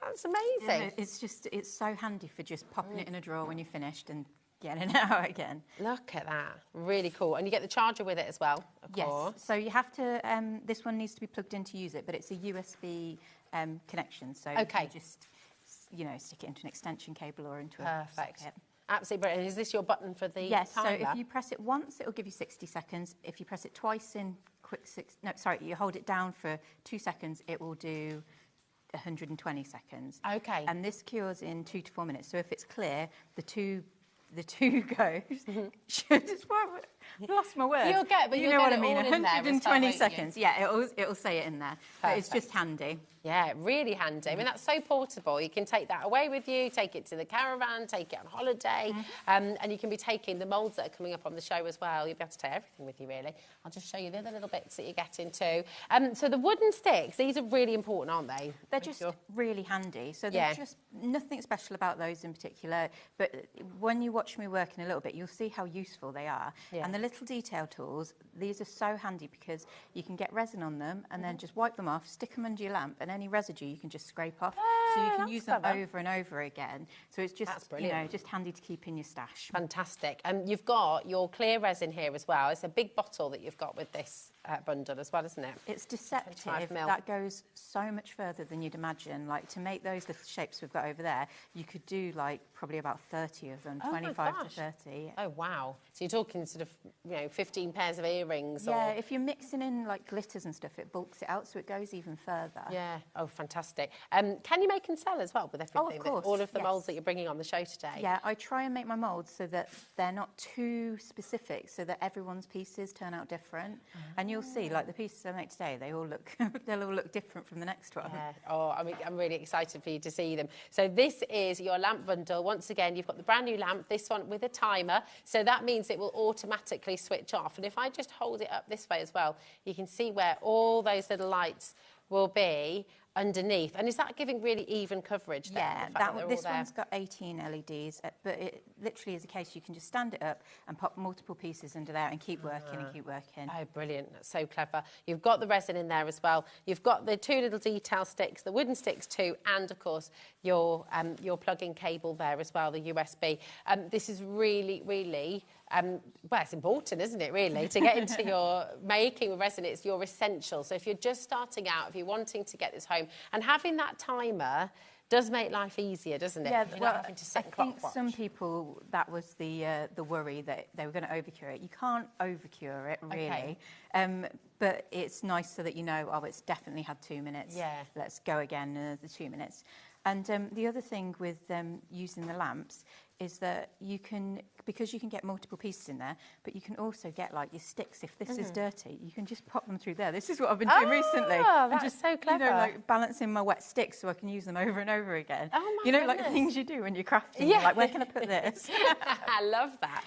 That's amazing. Yeah, it's so handy for just popping it in a drawer when you're finished and getting it out again. Look at that. Really cool. And you get the charger with it as well, of course. So you have to, this one needs to be plugged in to use it, but it's a USB connection. So you just, stick it into an extension cable or into a socket. Absolutely brilliant. Is this your button for the Yes, timer? so if you press it once, it'll give you 60 seconds. If you press it twice in you hold it down for 2 seconds, it will do 120 seconds. Okay. And this cures in 2 to 4 minutes. So if it's clear, the two goes. I've lost my words. You'll get, but you you'll know get what I it mean. all in there as well, 120 won't you? seconds. Yeah, it'll say it in there. But it's just handy. Yeah, really handy. I mean, that's so portable. You can take that away with you, take it to the caravan, take it on holiday, and you can be taking the moulds that are coming up on the show as well. You'll be able to take everything with you, really. I'll just show you the other little bits that you get into. So the wooden sticks, these are really important, aren't they? They're just really handy. So they're just nothing special about those in particular. But when you watch me working a little bit, you'll see how useful they are. Yeah. And the little detail tools, these are so handy because you can get resin on them and then just wipe them off, stick them under your lamp, and any residue you can just scrape off. So you can use them over and over again. So it's just, you know, just handy to keep in your stash. Fantastic. You've got your clear resin here as well. It's a big bottle that you've got with this bundle as well, isn't it? It's deceptive. That goes so much further than you'd imagine. Like, to make those little shapes we've got over there, you could do, like, probably about 30 of them, 25 to 30. Oh, wow. So you're talking sort of, you know, 15 pairs of earrings? Yeah, or... if you're mixing in, like, glitters and stuff, it bulks it out, so it goes even further. Yeah. Oh, fantastic. Can you make and sell as well with everything? Oh, of course. All of the moulds that you're bringing on the show today? Yeah, I try and make my moulds so that they're not too specific, so that everyone's pieces turn out different. And you'll see, like, the pieces I make today, they all look, they'll all look different from the next one. Yeah. Oh, I mean, I'm really excited for you to see them. So this is your lamp bundle. Once again, you've got the brand new lamp, this one with a timer. So that means it will automatically switch off. And if I just hold it up this way as well, you can see where all those little lights will be underneath. And is that giving really even coverage then? Yeah, this one's got 18 LEDs, but it literally is a case you can just stand it up and pop multiple pieces under there and keep working and keep working. Oh, brilliant. That's so clever. You've got the resin in there as well. You've got the two little detail sticks, the wooden sticks too, and of course your plug-in cable there as well, the USB. This is really, really well, it's important, isn't it, really, to get into your making with resin. It's your essential. So if you're just starting out, if you're wanting to get this home, and having that timer does make life easier, doesn't it? Yeah, You're well, not having to sit I and think clock some watch. people, that was the worry that they were going to overcure it. You can't overcure it, really. Okay. But it's nice so that you know, oh, it's definitely had 2 minutes. Yeah. Let's go again, the 2 minutes. And the other thing with using the lamps is that you can, because you can get multiple pieces in there, but you can also get, like, your sticks. If this is dirty, you can just pop them through there. This is what I've been doing recently. That's just, so clever. You know, like, balancing my wet sticks so I can use them over and over again. Oh, my You know, like goodness. the things you do when you're crafting. Yeah. You're like, where can I put this? I love that.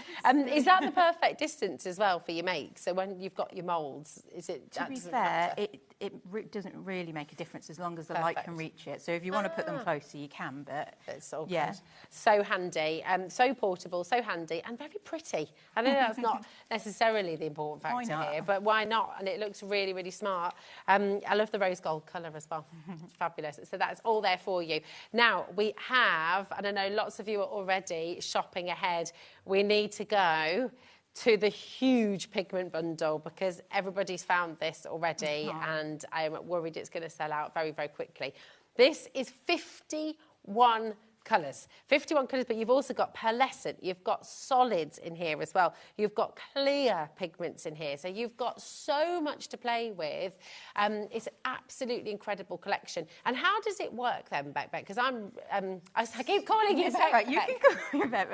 Is that the perfect distance as well for your make? So when you've got your moulds, is it... To be fair, it doesn't really make a difference as long as the light can reach it. So if you want to put them closer, you can, but... It's all yeah. good. So handy, so portable, so handy, and very pretty. I know that's not necessarily the important Why factor not? here, but why not? And it looks really, really smart. I love the rose gold colour as well. It's fabulous. So that's all there for you. Now, we have, and I know lots of you are already shopping ahead, we need to go to the huge pigment bundle because everybody's found this already and I'm worried it's going to sell out very, very quickly. This is 51 colours. 51 colours, but you've also got pearlescent, you've got solids in here as well. You've got clear pigments in here. So you've got so much to play with. It's an absolutely incredible collection. And how does it work then, Beck? Because I keep calling you Beck. Right, you can call me Beck.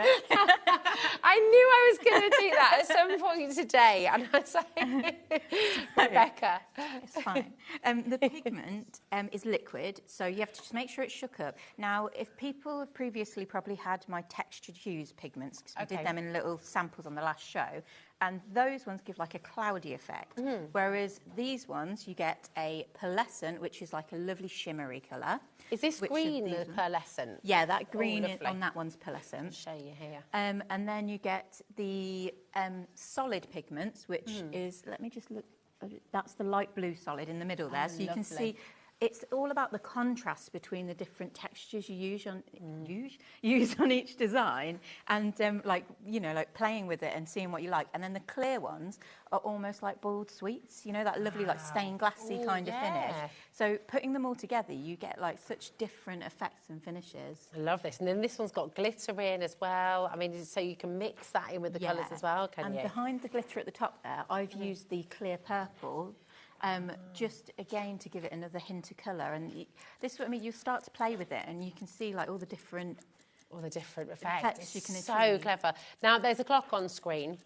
I knew I was going to do that at some point today. And I was like, Rebecca. It's fine. The pigment is liquid, so you have to just make sure it's shook up. Now, if people have previously probably had my textured hues pigments, because we did them in little samples on the last show, and those ones give like a cloudy effect. Whereas these ones, you get a pearlescent, which is like a lovely shimmery colour. Is this green, the pearlescent? Yeah, that green lovely. on that one's pearlescent. I'll show you here. And then you get the solid pigments, which is, let me just look, that's the light blue solid in the middle there. So you can see it's all about the contrast between the different textures you use on each design, and like, you know, like playing with it and seeing what you like. And then the clear ones are almost like boiled sweets, you know, that lovely like stained glassy kind of finish. So putting them all together, you get like such different effects and finishes. I love this. And then this one's got glitter in as well. I mean, so you can mix that in with the colours as well, can you? And behind the glitter at the top there, I've used the clear purple. Just again to give it another hint of colour, and this, I mean, you start to play with it, and you can see like all the different all the different effects. you can So achieve. clever. Now, there's a clock on screen.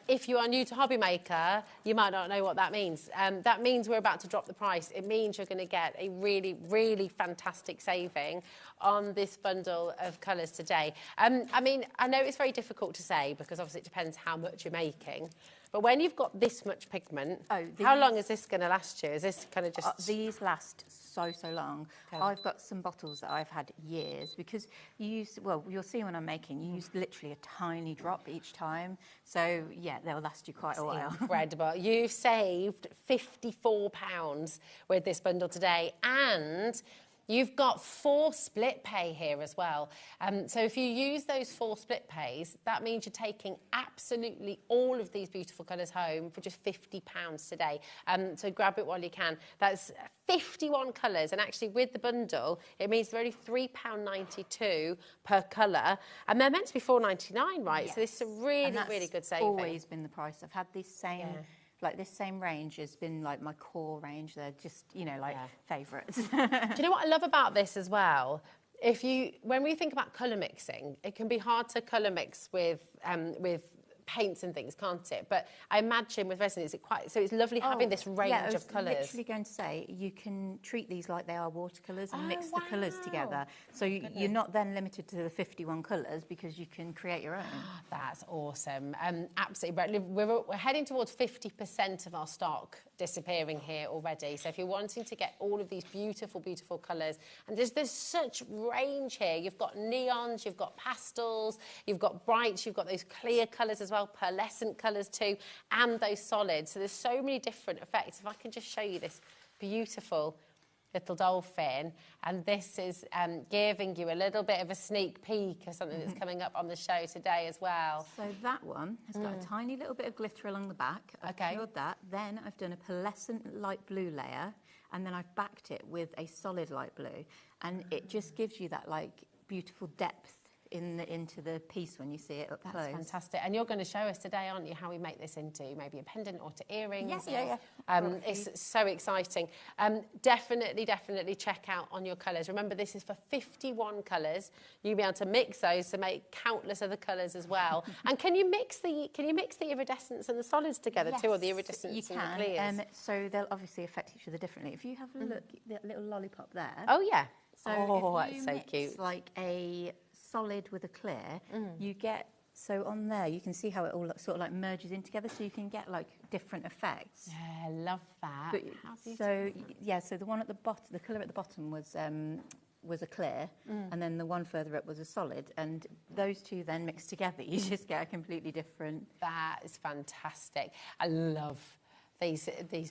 If you are new to HobbyMaker, you might not know what that means. That means we're about to drop the price. It means you're going to get a really, really fantastic saving on this bundle of colours today. I mean, I know it's very difficult to say because obviously it depends how much you're making. But when you've got this much pigment, how long is this going to last you? Is this kind of just... These last so long. Okay. I've got some bottles that I've had years because you use, well, you'll see when I'm making, you use literally a tiny drop each time. So, yeah, they'll last you quite a while. Incredible. You've saved £54 with this bundle today, and you've got 4 split pay here as well. So if you use those 4 split pays, that means you're taking absolutely all of these beautiful colours home for just £50 today. So grab it while you can. That's 51 colours, and actually with the bundle, it means they're only £3.92 per colour, and they're meant to be £4.99, right? Yes. So this is a really, really good saving. Always been the price. I've had this same... Like this same range has been like my core range. They're just, you know, like favourites. Do you know what I love about this as well? When we think about colour mixing, it can be hard to colour mix with paints and things, can't it? But I imagine with resin, is it quite... So it's lovely having this range of colours. I was literally going to say, you can treat these like they are watercolours and mix the colours together. So you're not then limited to the 51 colours because you can create your own. That's awesome. Absolutely. We're heading towards 50% of our stock disappearing here already. So if you're wanting to get all of these beautiful, beautiful colours, and there's such range here. You've got neons, you've got pastels, you've got brights, you've got those clear colours as well, pearlescent colours too, and those solids. So there's so many different effects. If I can just show you this beautiful little dolphin, and this is giving you a little bit of a sneak peek of something that's coming up on the show today as well. So that one has got a tiny little bit of glitter along the back. I've cured that. Then I've done a pearlescent light blue layer, and then I've backed it with a solid light blue, and it just gives you that like beautiful depth into the piece when you see it up close. That's fantastic. And you're going to show us today, aren't you, how we make this into maybe a pendant or to earrings? Yeah. It's so exciting. Definitely check out on your colours. Remember, this is for 51 colours. You'll be able to mix those to make countless other colours as well. And can you mix the iridescents and the solids together too, or the iridescents and the clears? So they'll obviously affect each other differently. If you have a look, that little lollipop there. Oh yeah. So if you that's so mix cute. Like a solid with a clear, you get, so on there you can see how it all sort of like merges in together, so you can get like different effects. Yeah, I love that. But, so the one at the bottom, the colour at the bottom was a clear, and then the one further up was a solid, and those two then mixed together, you just get a completely different... That is fantastic. I love these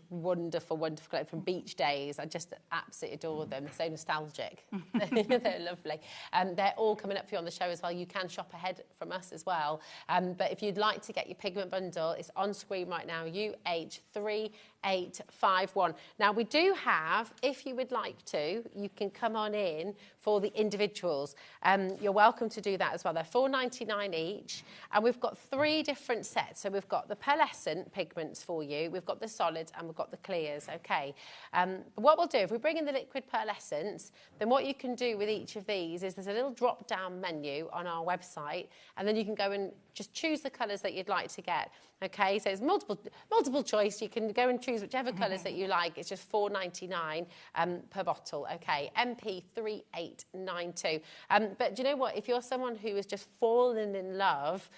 wonderful clothes from beach days. I just absolutely adore them. They're so nostalgic. They're lovely. They're all coming up for you on the show as well. You can shop ahead from us as well. But if you'd like to get your pigment bundle, it's on screen right now, UH3851. Now, we do have, if you would like to, you can come on in for the individuals. You're welcome to do that as well. They're $4.99 each. And we've got 3 different sets. So we've got the pearlescent pigments for you. We've got the solids and we've got the clears, okay. What we'll do, if we bring in the liquid pearlescents, then what you can do with each of these is there's a little drop-down menu on our website, and then you can go and just choose the colours that you'd like to get, okay. So it's multiple choice. You can go and choose whichever colours that you like. It's just $4.99 per bottle, okay. MP3892. But do you know what? If you're someone who has just fallen in love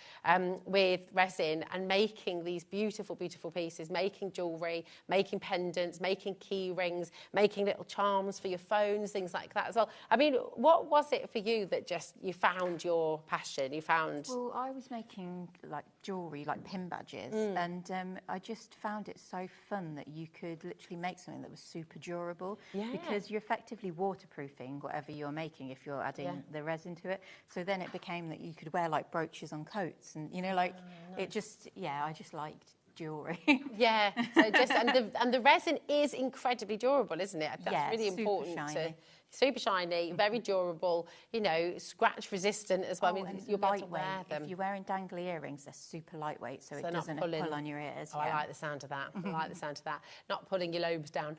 with resin and making these beautiful, beautiful pieces, making jewellery, making pendants, making key rings, making little charms for your phones, things like that as well. I mean, what was it for you that just, you found your passion, you found... Well, I was making like jewellery, like pin badges, and I just found it so fun that you could literally make something that was super durable, because you're effectively waterproofing whatever you're making if you're adding the resin to it. So then it became that you could wear like brooches on coats, and you know, like it just, I just liked jewellery. Yeah, so just and the resin is incredibly durable, isn't it? That's really important. Super shiny, very durable, you know, scratch resistant as well. I mean, you'll be able to wear them. If you're wearing dangly earrings, they're super lightweight, so it doesn't pull on your ears. Oh, I like the sound of that. I like the sound of that. Not pulling your lobes down.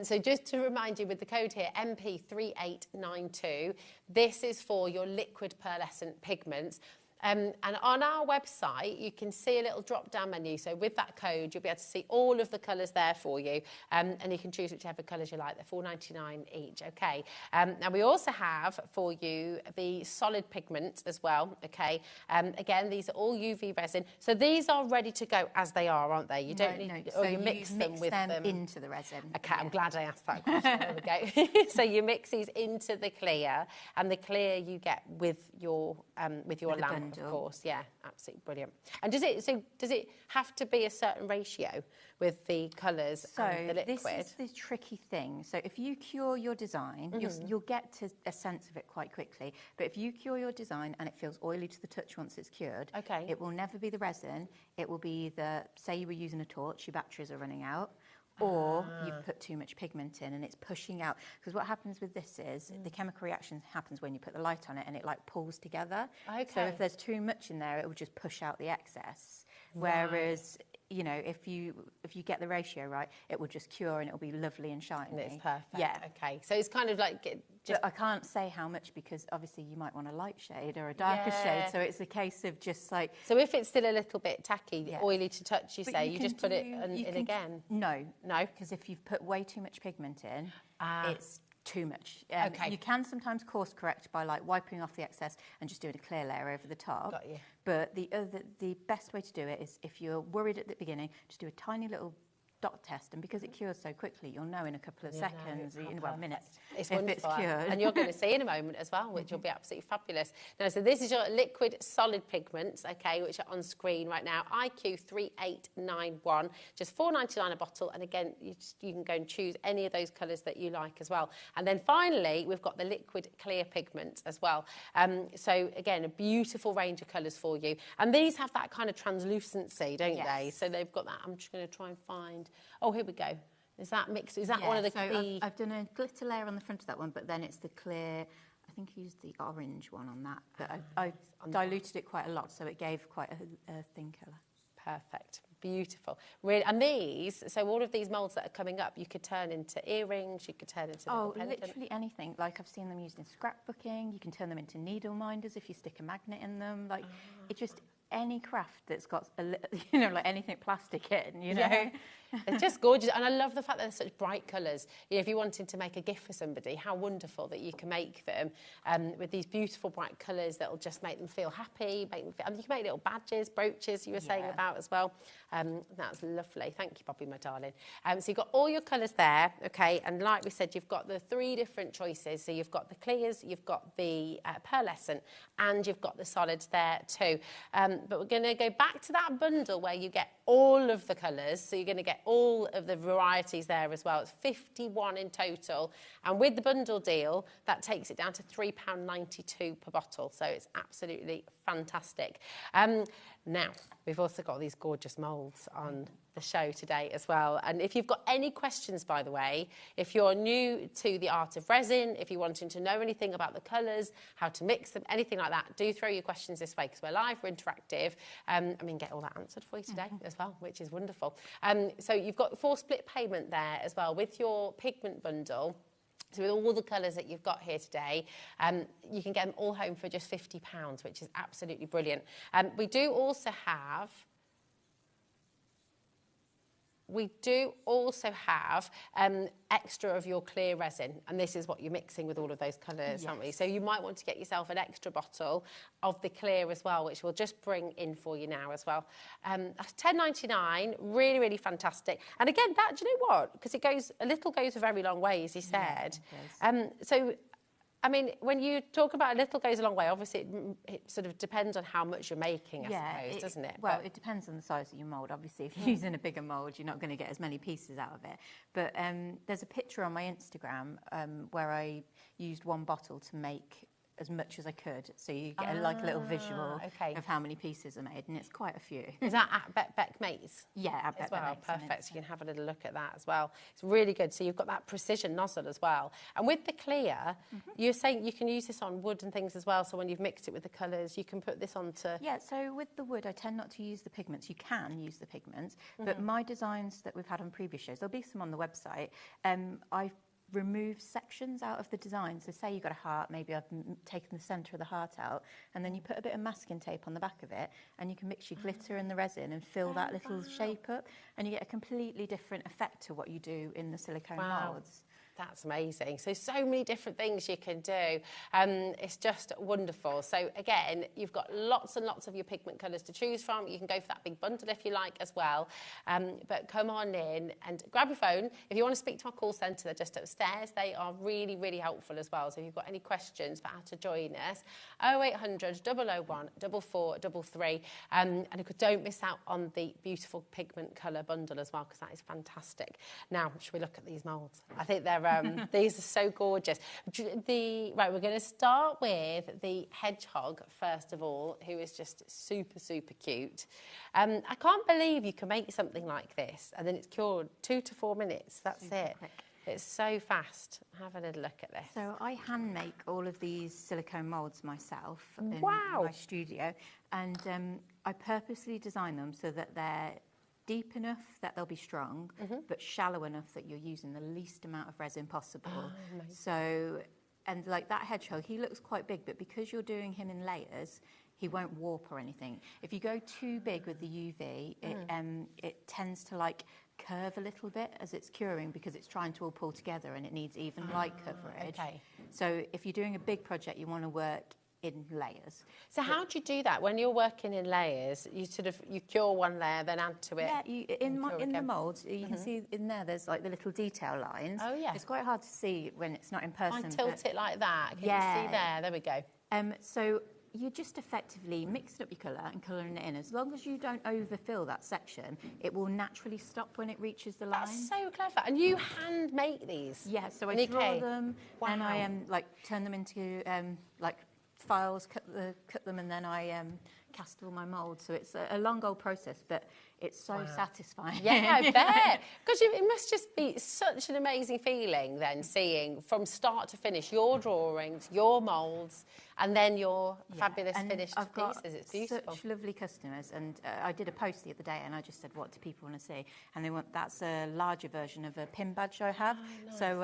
So just to remind you with the code here, MP3892, this is for your liquid pearlescent pigments. And on our website, you can see a little drop-down menu. So with that code, you'll be able to see all of the colours there for you. And you can choose whichever colours you like. They're $4.99 each, okay? Now, we also have for you the solid pigment as well, okay? Again, these are all UV resin. So these are ready to go as they are, aren't they? You don't need, so you mix them with them into the resin. Okay, I'm glad I asked that question. There we go. So you mix these into the clear, and the clear you get with your lamp. Of course, yeah, absolutely brilliant. And does it have to be a certain ratio with the colours and the liquid? So this is the tricky thing. So if you cure your design, you'll get to a sense of it quite quickly. But if you cure your design and it feels oily to the touch once it's cured, it will never be the resin. It will be say you were using a torch, your batteries are running out, or you've put too much pigment in and it's pushing out. Because what happens with this is the chemical reaction happens when you put the light on it and it like pulls together. So if there's too much in there, it will just push out the excess. Whereas, you know, if you get the ratio right, it will just cure and it'll be lovely and shiny. And it's perfect. Yeah. Okay. So it's kind of like... But I can't say how much because obviously you might want a light shade or a darker shade. So it's a case of just like... So if it's still a little bit tacky, oily to touch, you just put it in again? No. Because if you've put way too much pigment in, it's too much. You can sometimes course correct by like wiping off the excess and just doing a clear layer over the top. Got you. But the best way to do it is if you're worried at the beginning, just do a tiny little dot test, and because it cures so quickly, you'll know in a couple of seconds, minutes, it's if wonderful. it's cured. And you're going to see in a moment as well, which will be absolutely fabulous. Now, so this is your liquid solid pigments, okay, which are on screen right now. IQ 3891, just $4.99 a bottle. And again, you can go and choose any of those colours that you like as well. And then finally, we've got the liquid clear pigments as well. So again, a beautiful range of colours for you. And these have that kind of translucency, don't they? So they've got that. I'm just going to try and find... Oh, here we go. Is that mixed? Is that one of the... So I've done a glitter layer on the front of that one, but then it's the clear... I think I used the orange one on that, but I diluted it quite a lot, so it gave quite a thin colour. Perfect. Beautiful. Really, and these, so all of these moulds that are coming up, you could turn into earrings, you could turn into... literally anything. Like I've seen them used in scrapbooking. You can turn them into needle minders if you stick a magnet in them. Like it just... any craft that's got like anything plastic in, you know. Yeah. It's just gorgeous, and I love the fact that they're such bright colours. You know, if you wanted to make a gift for somebody, how wonderful that you can make them with these beautiful bright colours that'll just make them feel happy. And you can make little badges, brooches. You were saying about as well. That's lovely. Thank you, Bobby, my darling. So you've got all your colours there, okay. And like we said, you've got the 3 different choices. So you've got the clears, you've got the pearlescent, and you've got the solids there too. But we're going to go back to that bundle where you get all of the colours. So you're going to get all of the varieties there as well. It's 51 in total. And with the bundle deal, that takes it down to £3.92 per bottle. So it's absolutely fantastic. Now, we've also got these gorgeous moulds on the show today as well. And if you've got any questions, by the way, if you're new to the art of resin, if you're wanting to know anything about the colours, how to mix them, anything like that, do throw your questions this way because we're live, we're interactive. Get all that answered for you today as well, which is wonderful. So you've got 4 split payment there as well with your pigment bundle. So with all the colours that you've got here today, you can get them all home for just £50, which is absolutely brilliant. We do also have extra of your clear resin, and this is what you're mixing with all of those colours, aren't we? So you might want to get yourself an extra bottle of the clear as well, which we'll just bring in for you now as well. That's $10.99, really, really fantastic. And again, that, do you know what? Because a little goes a very long way, as you said. So I mean, when you talk about a little goes a long way, obviously it sort of depends on how much you're making, I suppose, doesn't it? Well, it depends on the size of your mould. Obviously, if you're using a bigger mould, you're not going to get as many pieces out of it. But there's a picture on my Instagram where I used one bottle to make as much as I could, so you get like a little visual of how many pieces are made, and it's quite a few. Is that at Beck Mates? Yeah, at as Beck well. Mates, Perfect. So you can have a little look at that as well. It's really good. So you've got that precision nozzle as well. And with the clear, you're saying you can use this on wood and things as well. So when you've mixed it with the colours, you can put this onto. Yeah. So with the wood, I tend not to use the pigments. You can use the pigments, but my designs that we've had on previous shows, there'll be some on the website. I've remove sections out of the design. So say you've got a heart, maybe I've taken the centre of the heart out, and then you put a bit of masking tape on the back of it, and you can mix your glitter and the resin and fill that little shape up, and you get a completely different effect to what you do in the silicone moulds. That's amazing. So many different things you can do. It's just wonderful. So again, you've got lots and lots of your pigment colours to choose from. You can go for that big bundle if you like as well. But come on in and grab your phone. If you want to speak to our call centre, they're just upstairs. They are really, really helpful as well. So if you've got any questions for how to join us, 0800 001 4433. And don't miss out on the beautiful pigment colour bundle as well, because that is fantastic. Now, should we look at these moulds? I think they're these are so gorgeous. Right, we're going to start with the hedgehog first of all, who is just super, super cute. I can't believe you can make something like this and then it's cured 2 to 4 minutes. That's super it. Quick. It's so fast. Have a little look at this. So I hand make all of these silicone moulds myself in my studio, and I purposely design them so that they're deep enough that they'll be strong, but shallow enough that you're using the least amount of resin possible. So, and like that hedgehog, he looks quite big, but because you're doing him in layers, he won't warp or anything. If you go too big with the UV, it tends to like curve a little bit as it's curing, because it's trying to all pull together and it needs even light coverage. So if you're doing a big project, you want to work in layers. So how do you do that when you're working in layers? You cure one layer, then add to it. Yeah, in the moulds, you can see in there. There's like the little detail lines. Oh yeah, it's quite hard to see when it's not in person. I tilt it like that. Can you see there? There we go. So you just effectively mixing up your colour and colouring it in. As long as you don't overfill that section, it will naturally stop when it reaches the line. That's so clever. And you hand make these? Yeah. So I draw them, and I like turn them into like files, cut them, and then I cast all my moulds. So it's a long old process, but it's so satisfying. Yeah, I bet. Because it must just be such an amazing feeling then, seeing from start to finish your drawings, your moulds, and then your fabulous finished pieces. It's beautiful. Such lovely customers, and I did a post the other day, and I just said, what do people want to see? And they want, that's a larger version of a pin badge I have. Nice. So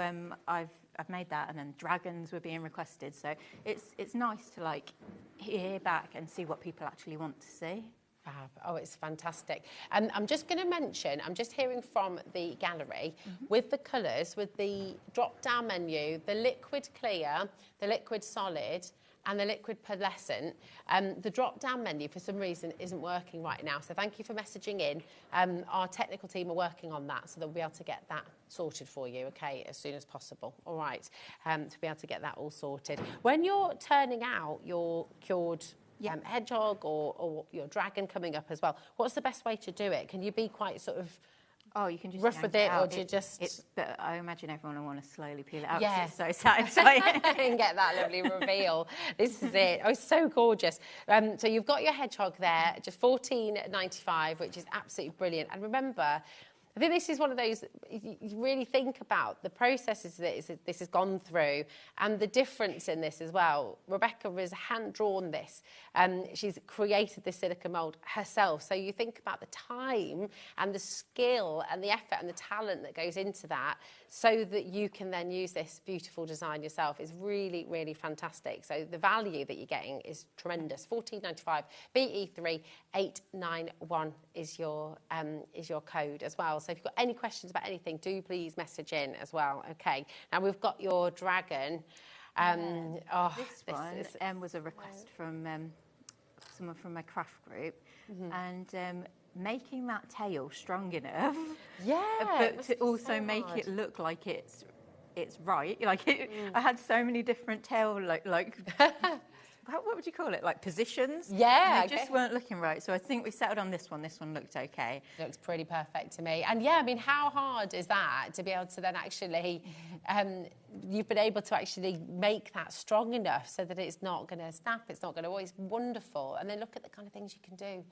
I've made that, and then dragons were being requested. So it's nice to like hear back and see what people actually want to see. Fab. Oh, it's fantastic. And I'm just going to mention, I'm just hearing from the gallery, with the colours, with the drop-down menu, the liquid clear, the liquid solid, and the liquid pearlescent, the drop-down menu for some reason isn't working right now. So thank you for messaging in. Our technical team are working on that, so they'll be able to get that sorted for you, okay, as soon as possible. All right, to be able to get that all sorted. When you're turning out your cured hedgehog or your dragon coming up as well, what's the best way to do it? Can you be quite sort of you can just rough with it, or do you just... But I imagine everyone will want to slowly peel it out. Yeah. It's so satisfying. And get that lovely reveal. This is it. Oh, it's so gorgeous. So you've got your hedgehog there, just $14.95, which is absolutely brilliant. And remember, I think this is one of those, you really think about the processes that this has gone through and the difference in this as well. Rebecca has hand-drawn this, and she's created this silicone mould herself. So you think about the time and the skill and the effort and the talent that goes into that, so that you can then use this beautiful design yourself is really, really fantastic. So the value that you're getting is tremendous. $14.95, BE3891 is your code as well. So if you've got any questions about anything, do please message in as well. Okay, now we've got your dragon. This one was a request from someone from my craft group, and making that tail strong enough, but to also make it look like it's right. Like I had so many different tail like what would you call it? Like positions? Yeah. And they just weren't looking right. So I think we settled on this one. This one looked okay. Looks pretty perfect to me. And yeah, I mean, how hard is that to be able to then actually, you've been able to actually make that strong enough so that it's not going to snap, it's not going to always wonderful. And then look at the kind of things you can do.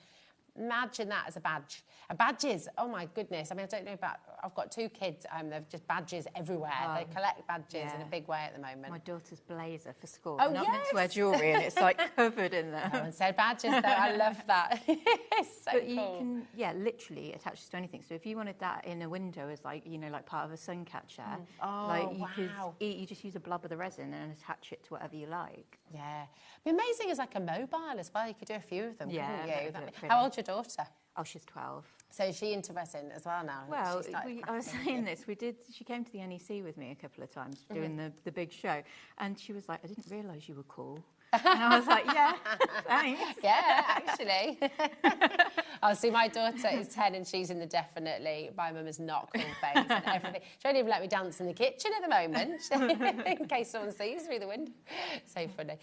Imagine that as a badge. Badges, oh my goodness. I mean, I don't know about, I've got 2 kids, they've just badges everywhere. They collect badges in a big way at the moment. My daughter's blazer for school. Oh, I'm not yes. meant to wear jewellery and it's like covered in them. And said badges though, I love that. It's so but cool. you can, literally attach this to anything. So if you wanted that in a window as like, like part of a sun catcher, like you just use a blob of the resin and attach it to whatever you like. Yeah. It'd be amazing as like a mobile as well. You could do a few of them, couldn't you? How old's your daughter? Oh, she's 12. So is she into resin as well now? Well, I was saying this. She came to the NEC with me a couple of times doing the big show, and she was like, "I didn't realise you were cool." And I was like, "Yeah, thanks." Yeah, actually. Oh, see, my daughter is 10 and she's in the definitely my mum is not cool phase and everything. She won't even let me dance in the kitchen at the moment in case someone sees through the window. So funny.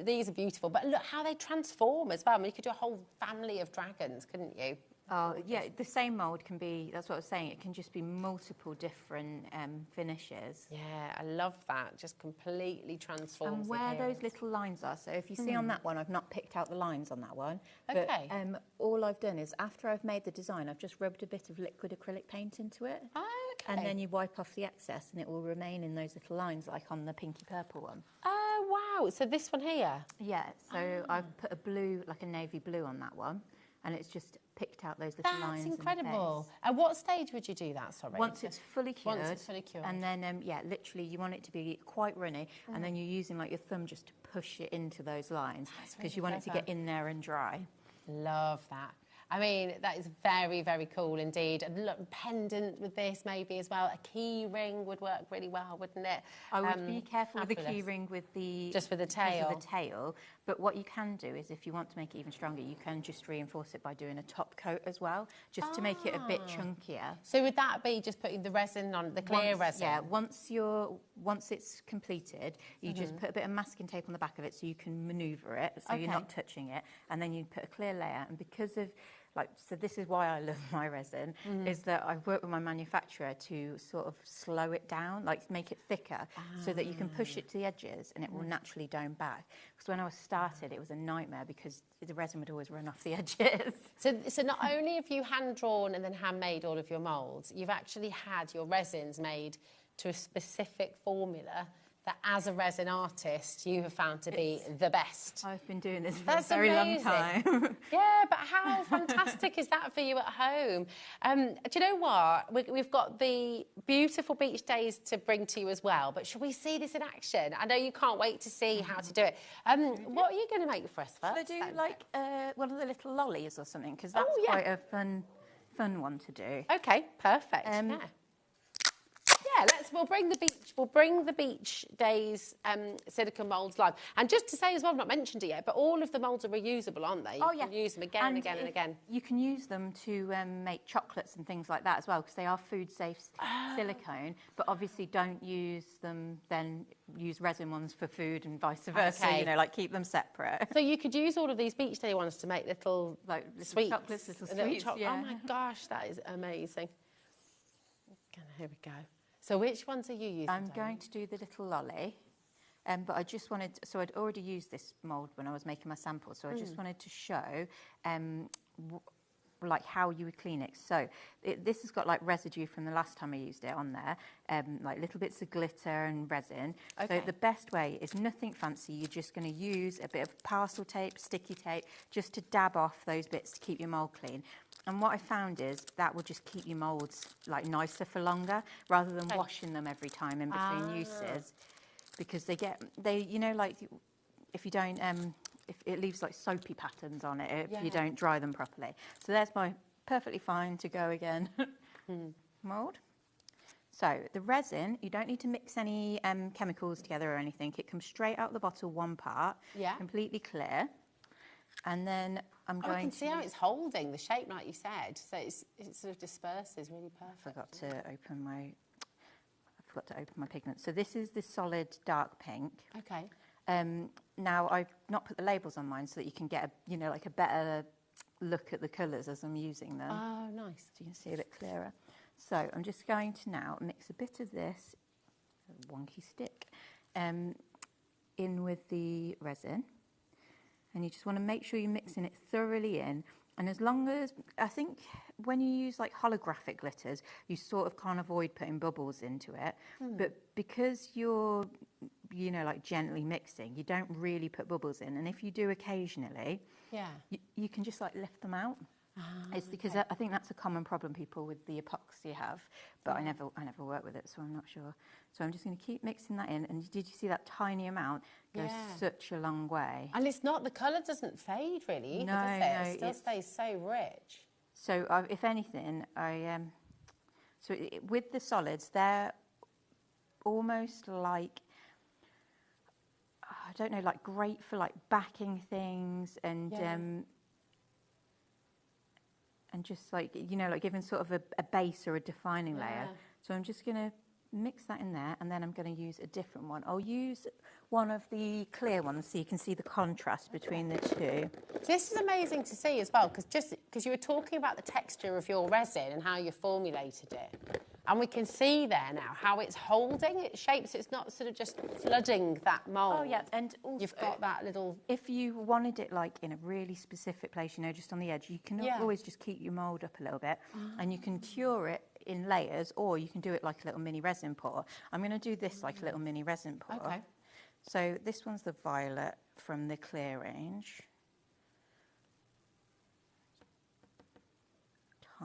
These are beautiful, but look how they transform as well. I mean, you could do a whole family of dragons, couldn't you? Oh, yeah, the same mould can be, that's what I was saying, it can just be multiple different finishes. Yeah, I love that, just completely transforms. And where those little lines are, so if you see on that one, I've not picked out the lines on that one. Okay. But all I've done is, after I've made the design, I've just rubbed a bit of liquid acrylic paint into it. Oh, okay. And then you wipe off the excess and it will remain in those little lines, like on the pinky purple one. Oh, wow, so this one here? Yeah, so I've put a blue, like a navy blue on that one. And it's just picked out those little lines. That's incredible. At what stage would you do that, sorry? Once it's fully cured. Once it's fully cured. And then, literally you want it to be quite runny. And then you're using like your thumb just to push it into those lines. Because you want it to get in there and dry. Love that. I mean, that is very, very cool indeed. A look, pendant with this maybe as well. A key ring would work really well, wouldn't it? I would be careful with the key ring with the... Just with the tail. With the tail. But what you can do is if you want to make it even stronger, you can just reinforce it by doing a top coat as well, just to make it a bit chunkier. So would that be just putting the resin on, the clear resin? Yeah, once it's completed, you just put a bit of masking tape on the back of it so you can manoeuvre it, so you're not touching it, and then you put a clear layer. And because of... so this is why I love my resin, is that I've worked with my manufacturer to sort of slow it down, like make it thicker, so that you can push it to the edges and it will naturally dome back. Because when I was started, it was a nightmare because the resin would always run off the edges. So not only have you hand-drawn and then handmade all of your moulds, you've actually had your resins made to a specific formula that as a resin artist you have found to be the best. I've been doing this for a very long time. Yeah, but how fantastic is that for you at home? Do you know what? We've got the beautiful beach days to bring to you as well, but shall we see this in action? I know you can't wait to see how to do it. What are you going to make for us first? Should I do like one of the little lollies or something? Because that's quite a fun one to do. Okay, perfect. Yeah, we'll bring the beach days silicone moulds live. And just to say as well, I've not mentioned it yet, but all of the moulds are reusable, aren't they? You can use them again and again and again. You can use them to make chocolates and things like that as well, because they are food safe silicone, but obviously don't use them, then use resin ones for food and vice versa, like keep them separate. So you could use all of these beach day ones to make little sweets. Chocolates, little sweets, Oh my gosh, that is amazing. Here we go. So which ones are you using? I'm going to do the little lolly, but I just wanted... So I'd already used this mould when I was making my sample, so I just wanted to show like how you would clean it. So this has got like residue from the last time I used it on there, like little bits of glitter and resin. Okay. So the best way is nothing fancy. You're just going to use a bit of parcel tape, sticky tape, just to dab off those bits to keep your mould clean. And what I found is that will just keep your moulds like nicer for longer, rather than washing them every time in between uses, because they like if you don't if it leaves like soapy patterns on it if you don't dry them properly. So there's my perfectly fine to go again mould. So the resin, you don't need to mix any chemicals together or anything. It comes straight out the bottle, one part, completely clear. And then I'm going to... I can see how it's holding the shape, like you said. So it sort of disperses really perfect. I forgot to open my pigment. So this is the solid dark pink. Okay. now I've not put the labels on mine so that you can get a, like a better look at the colours as I'm using them. Oh, nice. So you can see a bit clearer. So I'm just going to now mix a bit of this wonky stick in with the resin. And you just want to make sure you're mixing it thoroughly in. And as long as, I think when you use like holographic glitters, you sort of can't avoid putting bubbles into it. But because you're, like gently mixing, you don't really put bubbles in. And if you do occasionally, you can just like lift them out. It's because I think that's a common problem people with the epoxy have, but I never work with it, so I'm not sure. So I'm just going to keep mixing that in. And did you see that tiny amount goes such a long way? And it's not, the colour doesn't fade really either, does it? It still stays so rich. So if anything, with the solids, they're almost like, I don't know, like great for like backing things and just like, like giving sort of a base or a defining layer. So I'm just going to mix that in there, and then I'm going to use a different one. I'll use one of the clear ones so you can see the contrast between the two. This is amazing to see as well, because you were talking about the texture of your resin and how you formulated it. And we can see there now how it's holding its shapes. It's not sort of just flooding that mould. Oh, yeah, and also, you've got that little... If you wanted it, like, in a really specific place, just on the edge, you can always just keep your mould up a little bit, and you can cure it in layers, or you can do it like a little mini resin pour. I'm going to do this like a little mini resin pour. Okay. So this one's the violet from the clear range.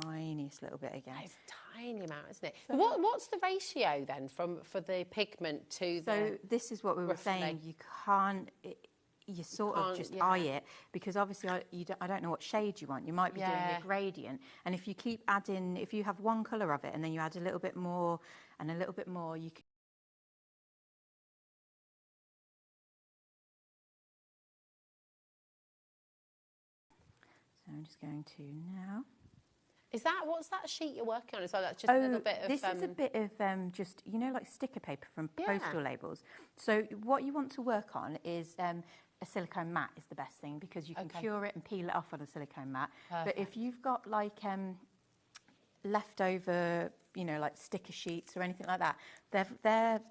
Tiniest little bit again. It's a tiny amount, isn't it? So what's the ratio then for the pigment to the... So this is what we were saying. You can't... You sort of just eye it, because obviously I don't know what shade you want. You might be doing a gradient, and if you keep adding, if you have one colour of it and then you add a little bit more and a little bit more, you can... So I'm just going to now... What's that sheet you're working on as well? That's just a little bit of... This is a bit of just, like sticker paper from postal labels. So what you want to work on is a silicone mat is the best thing, because you can cure it and peel it off on a silicone mat. But if you've got like leftover, like sticker sheets or anything like that, they're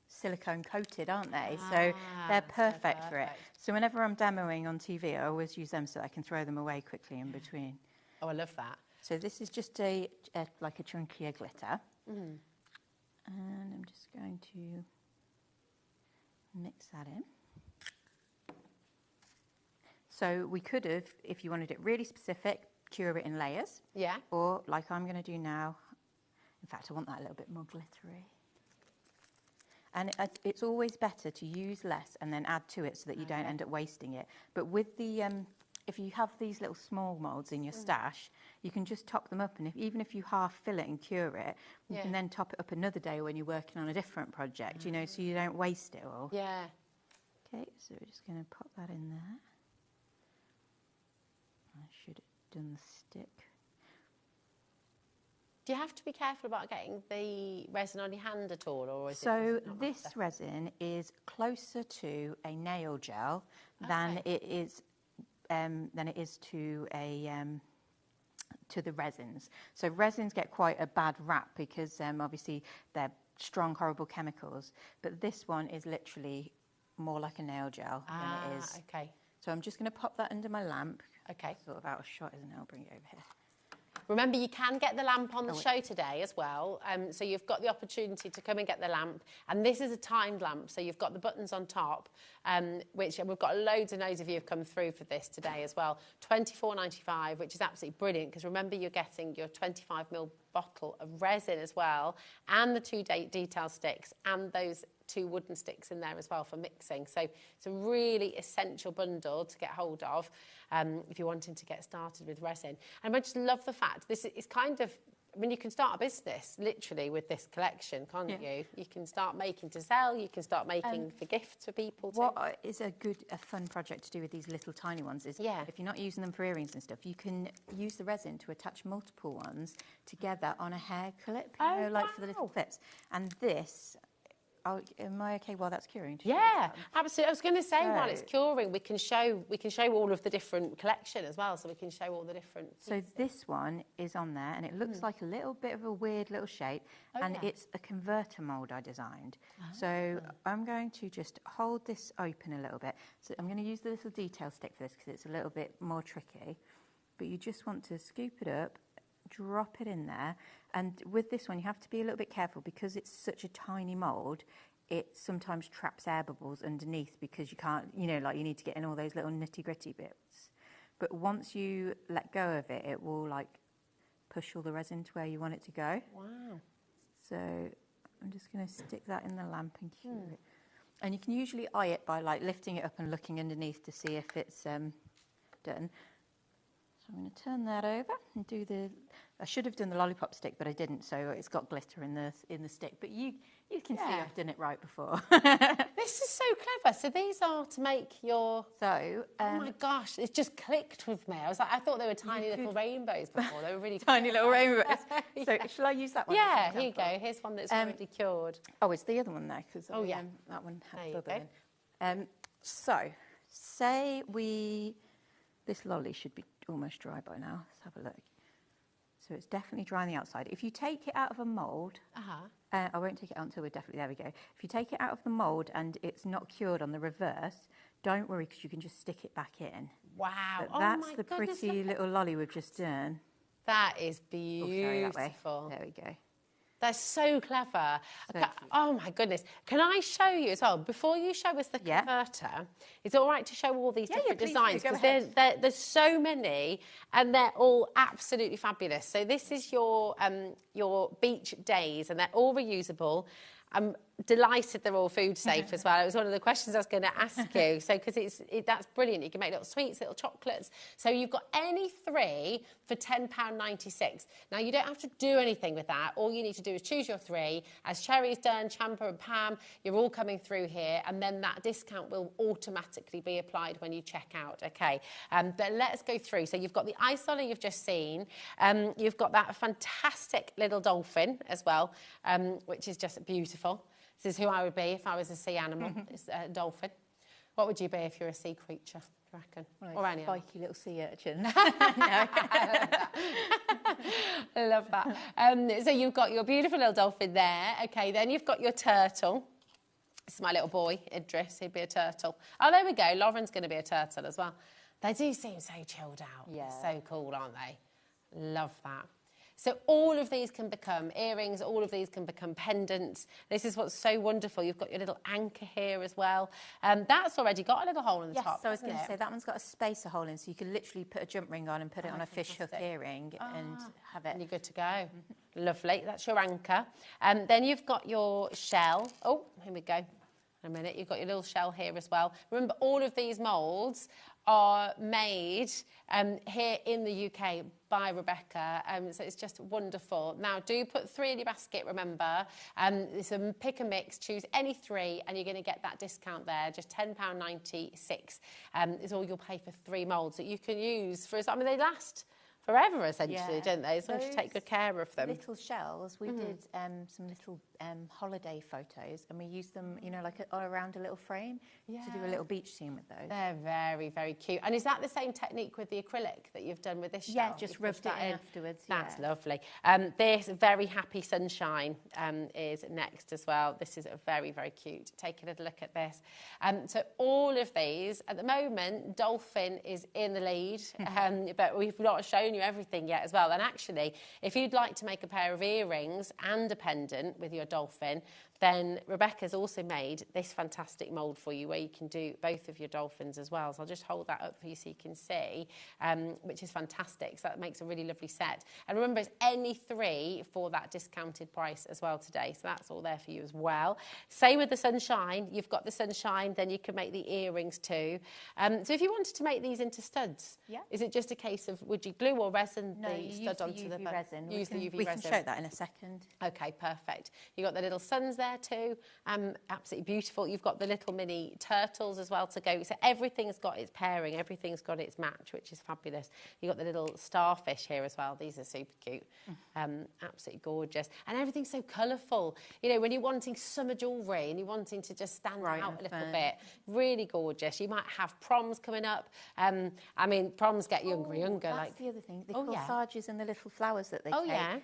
silicone coated, aren't they? So they're perfect for it. So whenever I'm demoing on TV, I always use them so I can throw them away quickly in between. Oh, I love that. So this is just like a chunkier glitter. And I'm just going to mix that in. So we could have, if you wanted it really specific, cure it in layers. Yeah. Or like I'm going to do now. In fact, I want that a little bit more glittery. And it's always better to use less and then add to it so that you don't end up wasting it. But with the... if you have these little small moulds in your stash, you can just top them up, and even if you half fill it and cure it, you can then top it up another day when you're working on a different project, so you don't waste it all. Yeah. Okay, so we're just going to pop that in there. I should have done the stick. Do you have to be careful about getting the resin on your hand at all, or is so this resin is closer to a nail gel than it is to the resins. So resins get quite a bad rap because obviously they're strong, horrible chemicals. But this one is literally more like a nail gel than it is. Okay. So I'm just going to pop that under my lamp. Okay. Sort of out of shot, isn't it? I'll bring it over here. Remember, you can get the lamp on the show today as well. So you've got the opportunity to come and get the lamp. And this is a timed lamp, so you've got the buttons on top, which we've got loads and loads of you have come through for this today as well. £24.95, which is absolutely brilliant, because remember, you're getting your 25ml bottle of resin as well, and the 2 detail sticks, and those 2 wooden sticks in there as well for mixing. So it's a really essential bundle to get hold of if you're wanting to get started with resin. And I just love the fact this is kind of, I mean, you can start a business literally with this collection, can't you? You can start making to sell, you can start making for gifts for people too. What is a fun project to do with these little tiny ones is if you're not using them for earrings and stuff, you can use the resin to attach multiple ones together on a hair clip, like for the little clips. And this... am I okay while that's curing? Yeah, absolutely. I was going to say, while it's curing, we can show all of the different collection as well, so we can show all the different pieces. So this one is on there, and it looks like a little bit of a weird little shape, and it's a converter mould I designed. So I'm going to just hold this open a little bit. So I'm going to use the little detail stick for this because it's a little bit more tricky. But you just want to scoop it up, drop it in there, and with this one you have to be a little bit careful because it's such a tiny mould. It sometimes traps air bubbles underneath because you can't, you know, like you need to get in all those little nitty gritty bits. But once you let go of it, it will like push all the resin to where you want it to go. Wow. So I'm just going to stick that in the lamp and cure it. And you can usually eye it by like lifting it up and looking underneath to see if it's done. So I'm going to turn that over and do the. I should have done the lollipop stick, but I didn't. So it's got glitter in the stick. But you can see I've done it right before. This is so clever. So these are to make your. So oh my gosh, it just clicked with me. I thought they were tiny little rainbows before. They were really tiny little rainbows. So shall I use that one? Yeah, here you go. Here's one that's already cured. Oh, it's the other one there because that one had bubble in. So say this lolly should be almost dry by now. Let's have a look. So it's definitely dry on the outside. If you take it out of a mould, I won't take it out until we're definitely, there we go. If you take it out of the mould and it's not cured on the reverse, don't worry because you can just stick it back in. Wow. But that's the pretty little lolly we've just done. That is beautiful. Oh, there we go. They're so clever. Oh my goodness. Can I show you as well, before you show us the converter, it's all right to show all these different designs because there's so many and they're all absolutely fabulous. So this is your beach days and they're all reusable. I'm delighted they're all food safe as well. It was one of the questions I was going to ask you. So, because that's brilliant. You can make little sweets, little chocolates. So you've got any three for £10.96. Now, you don't have to do anything with that. All you need to do is choose your three. As Cherry's done, Champa and Pam, you're all coming through here. And then that discount will automatically be applied when you check out, okay? But let's go through. So you've got the ice lolly you've just seen. You've got that fantastic little dolphin as well, which is just beautiful. This is who I would be if I was a sea animal. It's a dolphin. What would you be if you're a sea creature, do you reckon? Well, or any spiky little sea urchin. I love that. So you've got your beautiful little dolphin there. Okay, then you've got your turtle. This is my little boy, Idris. He'd be a turtle. Oh, there we go. Lauren's going to be a turtle as well. They do seem so chilled out. Yeah. So cool, aren't they? Love that. So all of these can become earrings, all of these can become pendants. This is what's so wonderful. You've got your little anchor here as well. That's already got a little hole in the top. Yes, I was going to say that one's got a spacer hole in, so you can literally put a jump ring on and put it on a fish hook earring and have it. And you're good to go. Lovely. That's your anchor. Then you've got your shell. Oh, here we go. In a minute. You've got your little shell here as well. Remember, all of these moulds are made here in the UK by Rebecca, so it's just wonderful. Now, do put three in your basket, remember. It's a pick and mix, choose any three, and you're going to get that discount there, just £10.96 is all you'll pay for three moulds that you can use for, I mean, they last forever, essentially, don't they? As long as you take good care of them. Little shells, we did some little holiday photos, and we used them, you know, like around a little frame to do a little beach scene with those. They're very, very cute. And is that the same technique with the acrylic that you've done with this shell? Yeah, just rubbed it in afterwards. That's lovely. This Very Happy Sunshine is next as well. This is very, very cute. Take a little look at this. So all of these, at the moment, Dolphin is in the lead, but we've not shown you everything yet as well. And actually, if you'd like to make a pair of earrings and a pendant with your dolphin, then Rebecca's also made this fantastic mould for you where you can do both of your dolphins as well. So I'll just hold that up for you so you can see, which is fantastic. So that makes a really lovely set. And remember, it's any three for that discounted price as well today. So that's all there for you as well. Same with the sunshine. You've got the sunshine, then you can make the earrings too. So if you wanted to make these into studs, is it just a case of, would you glue or resin the stud onto the resin? Use the UV resin. We can show that in a second. Okay, perfect. You've got the little suns there. there too. Absolutely beautiful. You've got the little mini turtles as well to go. So everything's got its pairing, everything's got its match, which is fabulous. You've got the little starfish here as well. These are super cute. Absolutely gorgeous. And everything's so colourful. You know, when you're wanting summer jewellery and you're wanting to just stand out a little bit, really gorgeous. You might have proms coming up. I mean, proms get younger and younger. That's the other thing. The corsages and the little flowers that they take.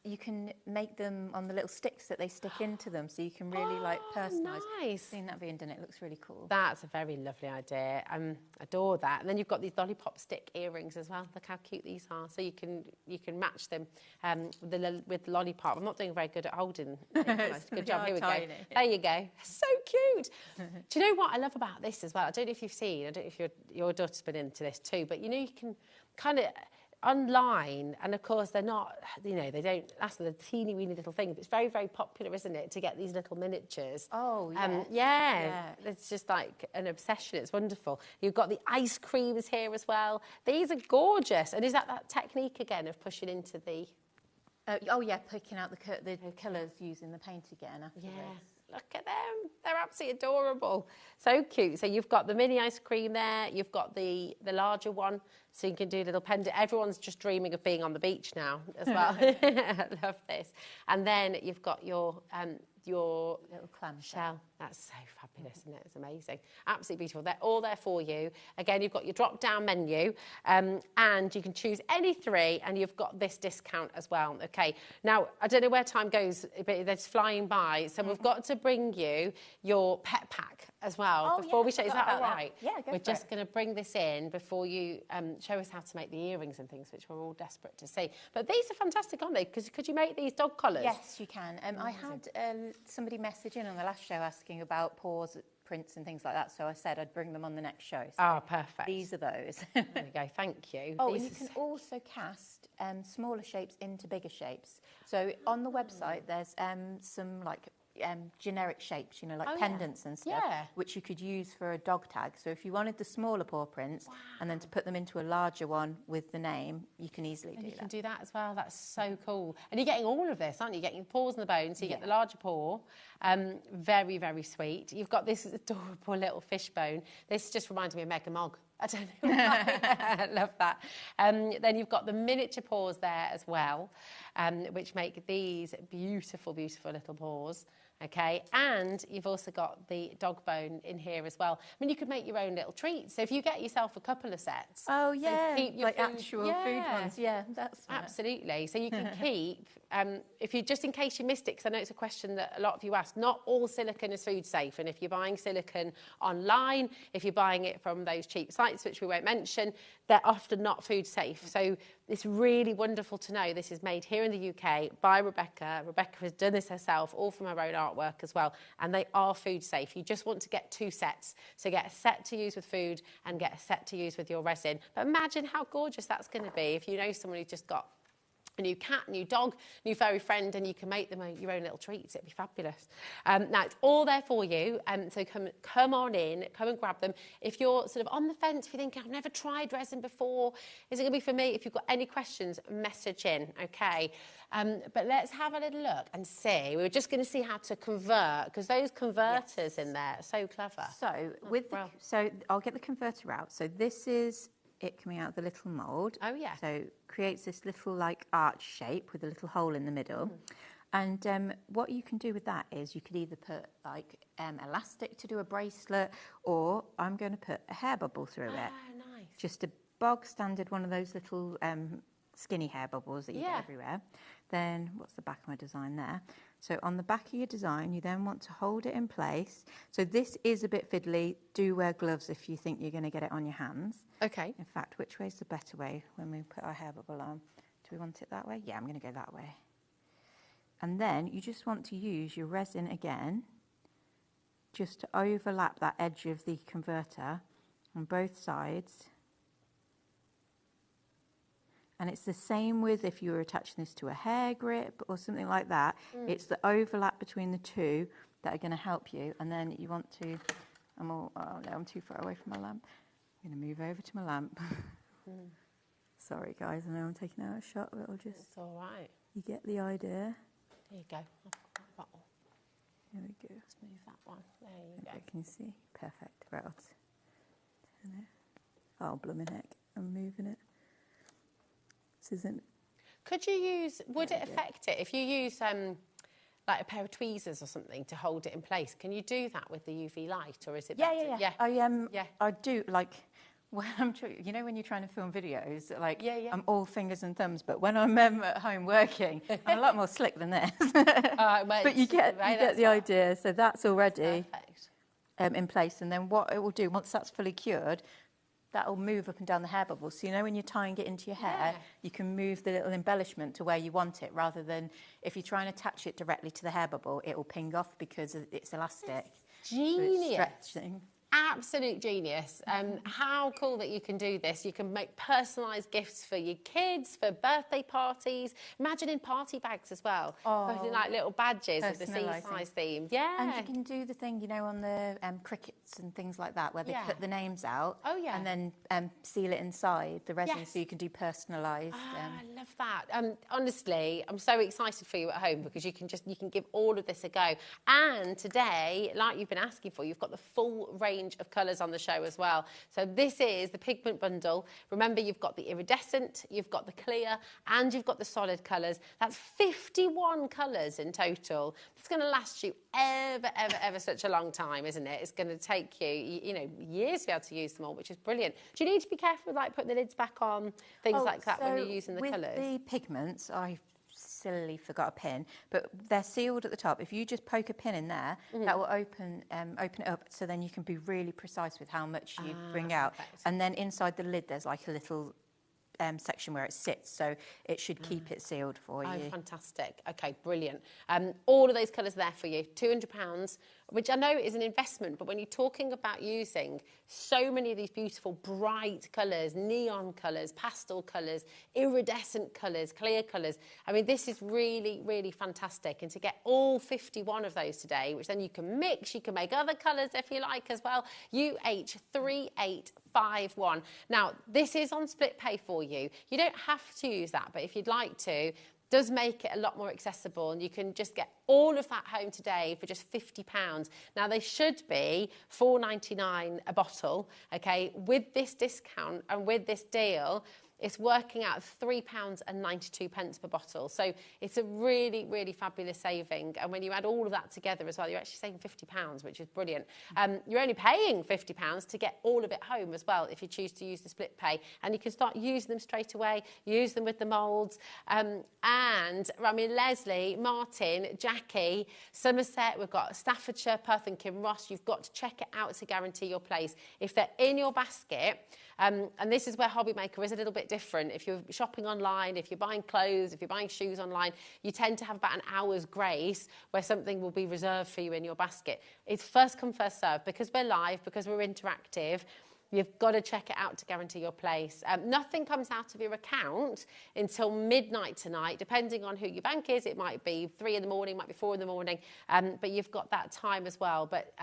You can make them on the little sticks that they stick into them, so you can really like personalise. Nice. Seeing that being done, it looks really cool. That's a very lovely idea. Adore that. And then you've got these lollipop stick earrings as well. Look how cute these are. So you can match them with lollipop. I'm not doing very good at holding. Good job. Here we go. There you go. So cute. Do you know what I love about this as well? I don't know if you've seen. I don't know if your daughter's been into this too. But you know, you can kind of online, and of course they're not, you know, they don't, that's the teeny weeny little thing, but it's very, very popular, isn't it, to get these little miniatures. It's just like an obsession. It's wonderful. You've got the ice creams here as well. These are gorgeous. And is that technique again of pushing into the picking out the colours using the paint again afterwards. Look at them. They're absolutely adorable. So cute. So you've got the mini ice cream there. You've got the larger one, so you can do a little pendant. Everyone's just dreaming of being on the beach now as well. I love this. And then you've got your little clam shell. That's so fabulous, isn't it? It's amazing. Absolutely beautiful. They're all there for you. Again, you've got your drop-down menu, and you can choose any three, and you've got this discount as well. Okay. Now, I don't know where time goes, but they're just flying by. So we've got to bring you your pet pack as well before we show you. Is that all right? Yeah, go We're just going to bring this in before you show us how to make the earrings and things, which we're all desperate to see. But these are fantastic, aren't they? Because could you make these dog collars? Yes, you can. I had somebody message in on the last show asking about paws prints and things like that, so I said I'd bring them on the next show. So perfect. These are those. There you go, thank you. And you can also cast smaller shapes into bigger shapes. So on the website there's some like generic shapes, you know, like pendants and stuff, which you could use for a dog tag. So if you wanted the smaller paw prints and then to put them into a larger one with the name, you can easily do that. You can do that as well. That's so cool. And you're getting all of this, aren't you? You're getting the paws and the bones, so you get the larger paw. Very, very sweet. You've got this adorable little fish bone. This just reminds me of Meg and Mog. I don't know why. I love that. Then you've got the miniature paws there as well, which make these beautiful, beautiful little paws. Okay, and you've also got the dog bone in here as well. I mean, you could make your own little treats. So if you get yourself a couple of sets. Oh, yeah, so keep your like actual food ones. Yeah, that's right. Absolutely. So you can keep, if you, just in case you missed it, because I know it's a question that a lot of you ask, not all silicone is food safe. And if you're buying silicone online, if you're buying it from those cheap sites, which we won't mention, they're often not food safe. So it's really wonderful to know this is made here in the UK by Rebecca. Rebecca has done this herself, all from her own artwork as well, and they are food safe. You just want to get 2 sets. So get a set to use with food and get a set to use with your resin. But imagine how gorgeous that's going to be if you know someone who's just got a new cat, new dog, new furry friend, and you can make them your own little treats. It'd be fabulous. Now, it's all there for you, so come on in, come and grab them. If you're sort of on the fence, if you think, I've never tried resin before, is it going to be for me? If you've got any questions, message in, okay? But let's have a little look and see. We were just going to see how to convert, because those converters in there are so clever. So, so I'll get the converter out. So this is it coming out of the little mould. Oh, yeah. So creates this little like arch shape with a little hole in the middle. And what you can do with that is you could either put like elastic to do a bracelet, or I'm going to put a hair bubble through it. Nice. Just a bog standard one of those little skinny hair bubbles that you get everywhere. Then what's the back of my design there? So on the back of your design, you then want to hold it in place. So this is a bit fiddly. Do wear gloves if you think you're going to get it on your hands. Okay. In fact, which way is the better way when we put our hair bubble on? Do we want it that way? Yeah, I'm going to go that way. And then you just want to use your resin again, just to overlap that edge of the converter on both sides. And it's the same with if you were attaching this to a hair grip or something like that. It's the overlap between the two that are going to help you. And then you want to, oh no, I'm too far away from my lamp. I'm going to move over to my lamp. Sorry guys, I know I'm taking out a shot, but I'll just... It's all right. You get the idea. There you go. I've got that bottle. Here we go. Let's move that one. There you go. Can you see? Perfect. Right. Turn it. Oh, blooming heck. I'm moving it. This isn't... Could you use... Would it affect it? If you use like a pair of tweezers or something to hold it in place, can you do that with the UV light, or is it better? Yeah. I do, like... When I'm, you know, when you're trying to film videos, like I'm all fingers and thumbs, but when I'm at home working, I'm a lot more slick than this. But you get the idea. So that's already in place, and then what it will do once that's fully cured, that will move up and down the hair bubbles. So you know when you're tying it into your hair, you can move the little embellishment to where you want it, rather than if you try and attach it directly to the hair bubble, it will ping off because it's elastic. Genius. So it's stretching. Absolute genius. How cool that you can do this. You can make personalised gifts for your kids, for birthday parties. Imagine in party bags as well. Putting like little badges of the seaside theme. Yeah. And you can do the thing, you know, on the crickets and things like that, where they put the names out. Oh, yeah. And then seal it inside the resin, so you can do personalised. I love that. Honestly, I'm so excited for you at home, because you can give all of this a go. And today, like you've been asking for, you've got the full range of colours on the show as well. So this is the pigment bundle. Remember, you've got the iridescent, you've got the clear, and you've got the solid colours. That's 51 colours in total. It's going to last you ever such a long time, isn't it? It's going to take you, you know, years to be able to use them all, which is brilliant. Do you need to be careful with like putting the lids back on, things like that, when you're using the colours? With the pigments, I silly forgot a pin, but they're sealed at the top. If you just poke a pin in there, that will open it up, so then you can be really precise with how much you bring out. Perfect. And then inside the lid, there's like a little section where it sits, so it should keep it sealed for you. Oh, fantastic. Okay, brilliant. All of those colours there for you, £200, which I know is an investment, but when you're talking about using so many of these beautiful bright colours, neon colours, pastel colours, iridescent colours, clear colours, I mean, this is really, really fantastic. And to get all 51 of those today, which then you can mix, you can make other colours if you like as well, UH3851. Now, this is on split pay for you. You don't have to use that, but if you'd like to, does make it a lot more accessible, and you can just get all of that home today for just £50. Now, they should be $4.99 a bottle, okay? With this discount and with this deal, it's working out £3.92 per bottle. So it's a really, really fabulous saving. And when you add all of that together as well, you're actually saving £50, which is brilliant. You're only paying £50 to get all of it home as well, if you choose to use the split pay. And you can start using them straight away, use them with the moulds. And I mean, Leslie, Martin, Jackie, Somerset, we've got Staffordshire, Perth and Kinross. You've got to check it out to guarantee your place. If they're in your basket, and this is where HobbyMaker is a little bit different. If you're shopping online, if you're buying clothes, if you're buying shoes online, you tend to have about an hour's grace where something will be reserved for you in your basket. It's first come, first serve. Because we're live, because we're interactive, you've got to check it out to guarantee your place. Nothing comes out of your account until midnight tonight, depending on who your bank is. It might be 3 in the morning, might be 4 in the morning, but you've got that time as well. But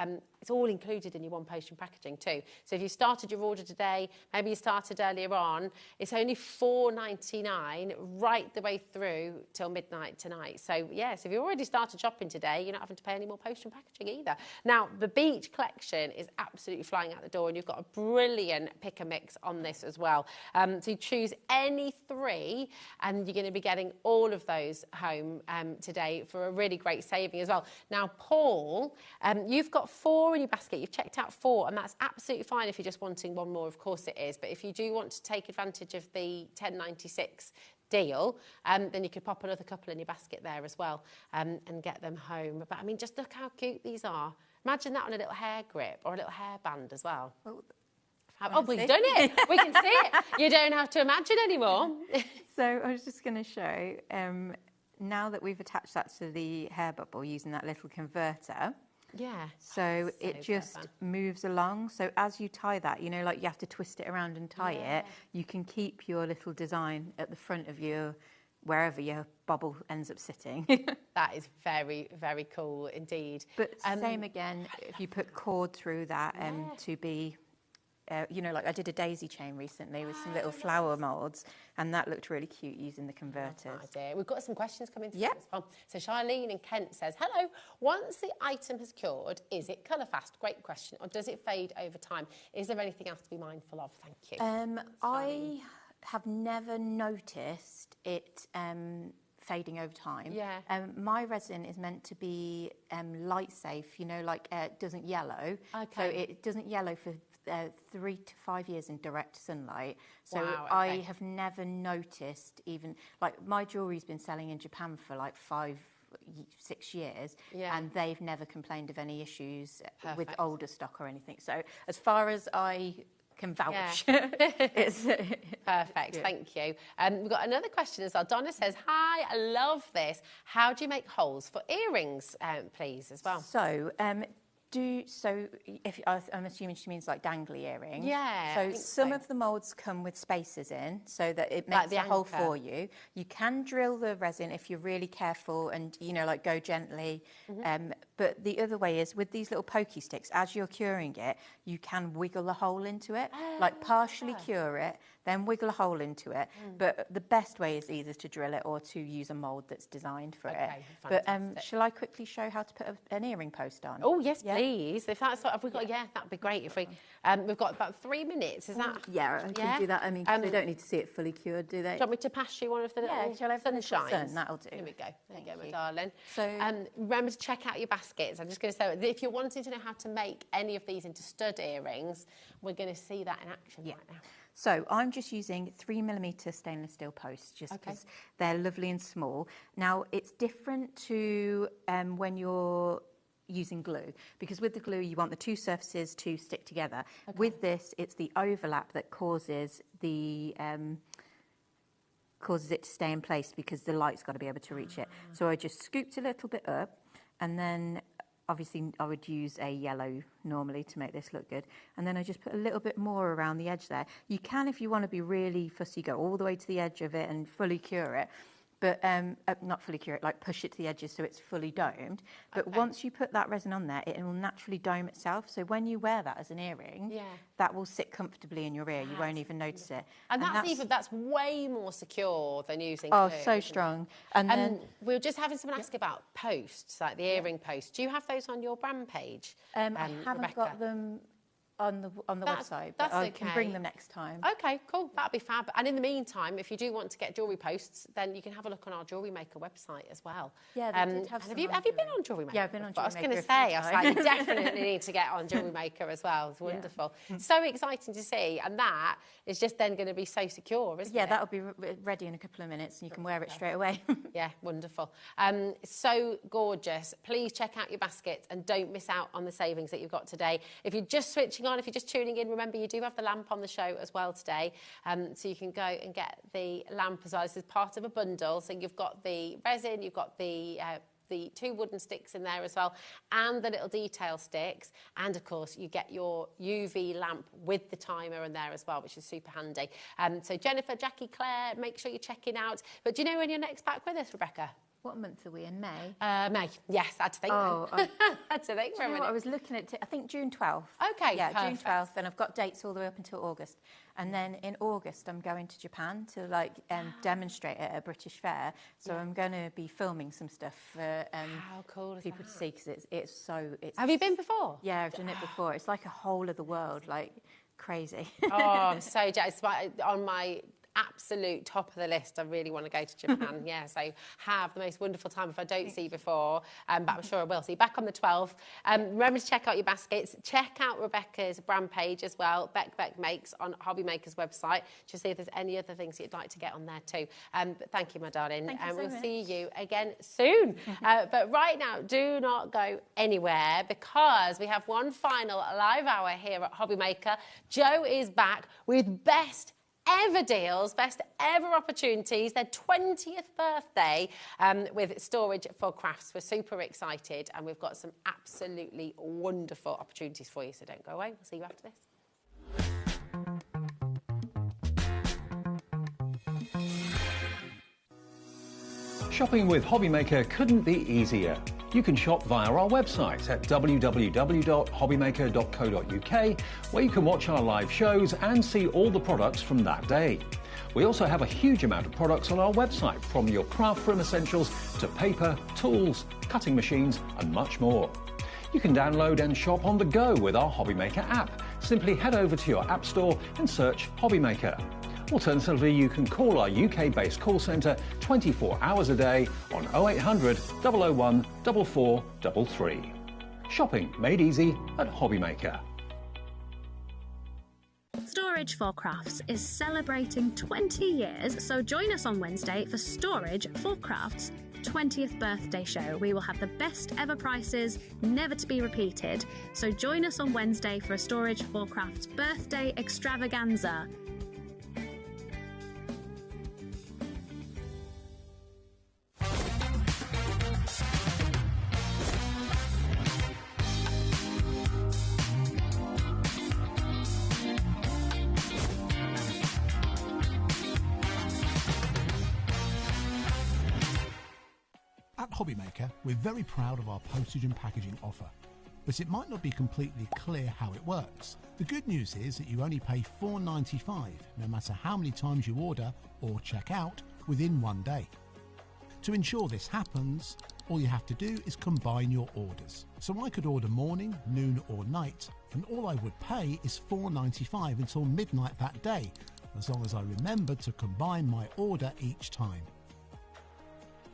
it's all included in your one potion packaging too. So if you started your order today, maybe you started earlier on, it's only $4.99 right the way through till midnight tonight. So yes, if you already started shopping today, you're not having to pay any more potion packaging either. Now, the beach collection is absolutely flying out the door, and you've got a brilliant pick and mix on this as well. So you choose any 3, and you're going to be getting all of those home today for a really great saving as well. Now, Paul, you've got 4 in your basket. You've checked out 4, and that's absolutely fine if you're just wanting one more. Of course it is. But if you do want to take advantage of the $10.96 deal, then you could pop another couple in your basket there as well, and get them home. But I mean, just look how cute these are. Imagine that on a little hair grip or a little hairband as well. Oh, we've done it. We can see it. You don't have to imagine anymore. So I was just going to show, now that we've attached that to the hair bubble using that little converter. Yeah. So it just moves along. So as you tie that, you know, like you have to twist it around and tie it, you can keep your little design at the front of your, wherever your bubble ends up sitting. That is very, very cool indeed. But same again, if you put cord through that to be you know, like I did a daisy chain recently with some little flower moulds, and that looked really cute using the converters. Idea. We've got some questions coming through as well. So Charlene in Kent says, hello, once the item has cured, is it colour fast? Great question. Or does it fade over time? Is there anything else to be mindful of? Thank you. I have never noticed it fading over time. Yeah. My resin is meant to be light safe, you know, like it doesn't yellow. Okay. So it doesn't yellow for 3 to 5 years in direct sunlight. So Wow, I okay. have never noticed even, like my jewellery's been selling in Japan for like 5-6 years, and they've never complained of any issues with older stock or anything. So as far as I can vouch. It's perfect. Thank you. We've got another question as well. Donna says, hi, I love this. How do you make holes for earrings, please, as well? So, if I'm assuming she means like dangly earrings. Yeah. So some of the moulds come with spacers in, so that it makes the hole for you. You can drill the resin if you're really careful and, you know, like go gently. But the other way is with these little pokey sticks, as you're curing it, you can wiggle a hole into it, like partially cure it, then wiggle a hole into it. But the best way is either to drill it or to use a mould that's designed for it. But shall I quickly show how to put an earring post on? Oh, yes, please. If that's what, have we got, that'd be great. If we, we've got about 3 minutes, is that? Yeah, I can do that. I mean, they don't need to see it fully cured, do they? Do you want me to pass you one of the little sunshines? Sun, that'll do. Here we go. There you go, my darling. So, remember to check out your baskets. I'm just going to say, if you're wanting to know how to make any of these into stud earrings, we're going to see that in action right now. So I'm just using 3mm stainless steel posts just because they're lovely and small. Now, it's different to when you're using glue, because with the glue you want the two surfaces to stick together. With this, it's the overlap that causes the causes it to stay in place, because the light's got to be able to reach it. So I just scooped a little bit up, and then obviously I would use a yellow normally to make this look good, and then I just put a little bit more around the edge there. You can, if you want to be really fussy, go all the way to the edge of it and fully cure it. But not fully cure it, like push it to the edges so it's fully domed. But once you put that resin on there, it will naturally dome itself. So when you wear that as an earring, that will sit comfortably in your ear. You won't even notice it. And that's way more secure than using glue. Oh, so strong. And then we were just having someone ask about posts, like the earring posts. Do you have those on your brand page? I haven't got them on the website, but I can bring them next time. Okay, cool. That'd be fab. And in the meantime, if you do want to get jewellery posts, then you can have a look on our Jewellery Maker website as well. Yeah, they did have some. Have you been on Jewellery Maker? Yeah, I've been on Jewellery Maker. I was going to say, I was like, you definitely need to get on Jewellery Maker as well. It's wonderful. So exciting to see. And that is just then going to be so secure, isn't it? Yeah, that'll be ready in a couple of minutes and you can wear it straight away. Yeah, wonderful. So gorgeous. Please check out your baskets and don't miss out on the savings that you've got today. If you're just switching on, if you're just tuning in, remember you do have the lamp on the show as well today, so you can go and get the lamp as well. This is part of a bundle, so you've got the resin, you've got the 2 wooden sticks in there as well, and the little detail sticks, and of course you get your UV lamp with the timer in there as well, which is super handy. So Jennifer, Jackie, Claire, make sure you're checking out. But do you know when you're next back with us, Rebecca? What month are we in? May? May, yes, I had to think. I had to think for a minute. I was looking at, I think June 12th. Okay, yeah, perfect. June 12th, and I've got dates all the way up until August. And then in August, I'm going to Japan to demonstrate at a British fair. So I'm going to be filming some stuff for how cool is people that? to see, because it's so... Have you been before? Yeah, I've done it before. It's like a whole of the world, like crazy. Oh, I'm so jealous. On my absolute top of the list, I really want to go to Japan. Yeah, so have the most wonderful time if I don't see you before, but I'm sure I will. So you're back on the 12th. Remember to check out your baskets. Check out Rebecca's brand page as well, Beck Makes, on HobbyMaker's website, to see if there's any other things you'd like to get on there too. But thank you, my darling. Thank you so we'll much. see you again soon. But right now, do not go anywhere, because we have one final live hour here at HobbyMaker. Joe is back with best ever deals, best ever opportunities, their 20th birthday with Storage for Crafts. We're super excited, and we've got some absolutely wonderful opportunities for you, so don't go away. We'll see you after this. Shopping with HobbyMaker couldn't be easier. You can shop via our website at www.hobbymaker.co.uk, where you can watch our live shows and see all the products from that day. We also have a huge amount of products on our website, from your craft room essentials to paper, tools, cutting machines and much more. You can download and shop on the go with our HobbyMaker app. Simply head over to your app store and search HobbyMaker. Alternatively, you can call our UK-based call centre 24 hours a day on 0800 001 4433. Shopping made easy at HobbyMaker. Storage for Crafts is celebrating 20 years, so join us on Wednesday for Storage for Crafts' 20th birthday show. We will have the best ever prices, never to be repeated. So join us on Wednesday for a Storage for Crafts birthday extravaganza. At HobbyMaker, we're very proud of our postage and packaging offer, but it might not be completely clear how it works. The good news is that you only pay $4.95 no matter how many times you order or check out within one day. To ensure this happens, all you have to do is combine your orders. So I could order morning, noon or night, and all I would pay is $4.95 until midnight that day, as long as I remembered to combine my order each time.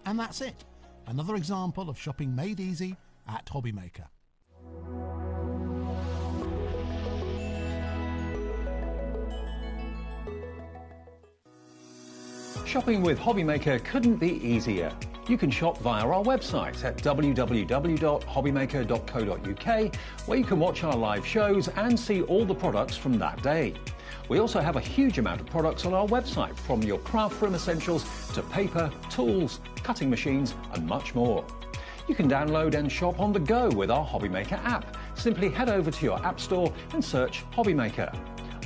And that's it. Another example of shopping made easy at HobbyMaker. Shopping with HobbyMaker couldn't be easier. You can shop via our website at www.hobbymaker.co.uk, where you can watch our live shows and see all the products from that day. We also have a huge amount of products on our website, from your craft room essentials to paper, tools, cutting machines and much more. You can download and shop on the go with our HobbyMaker app. Simply head over to your app store and search HobbyMaker.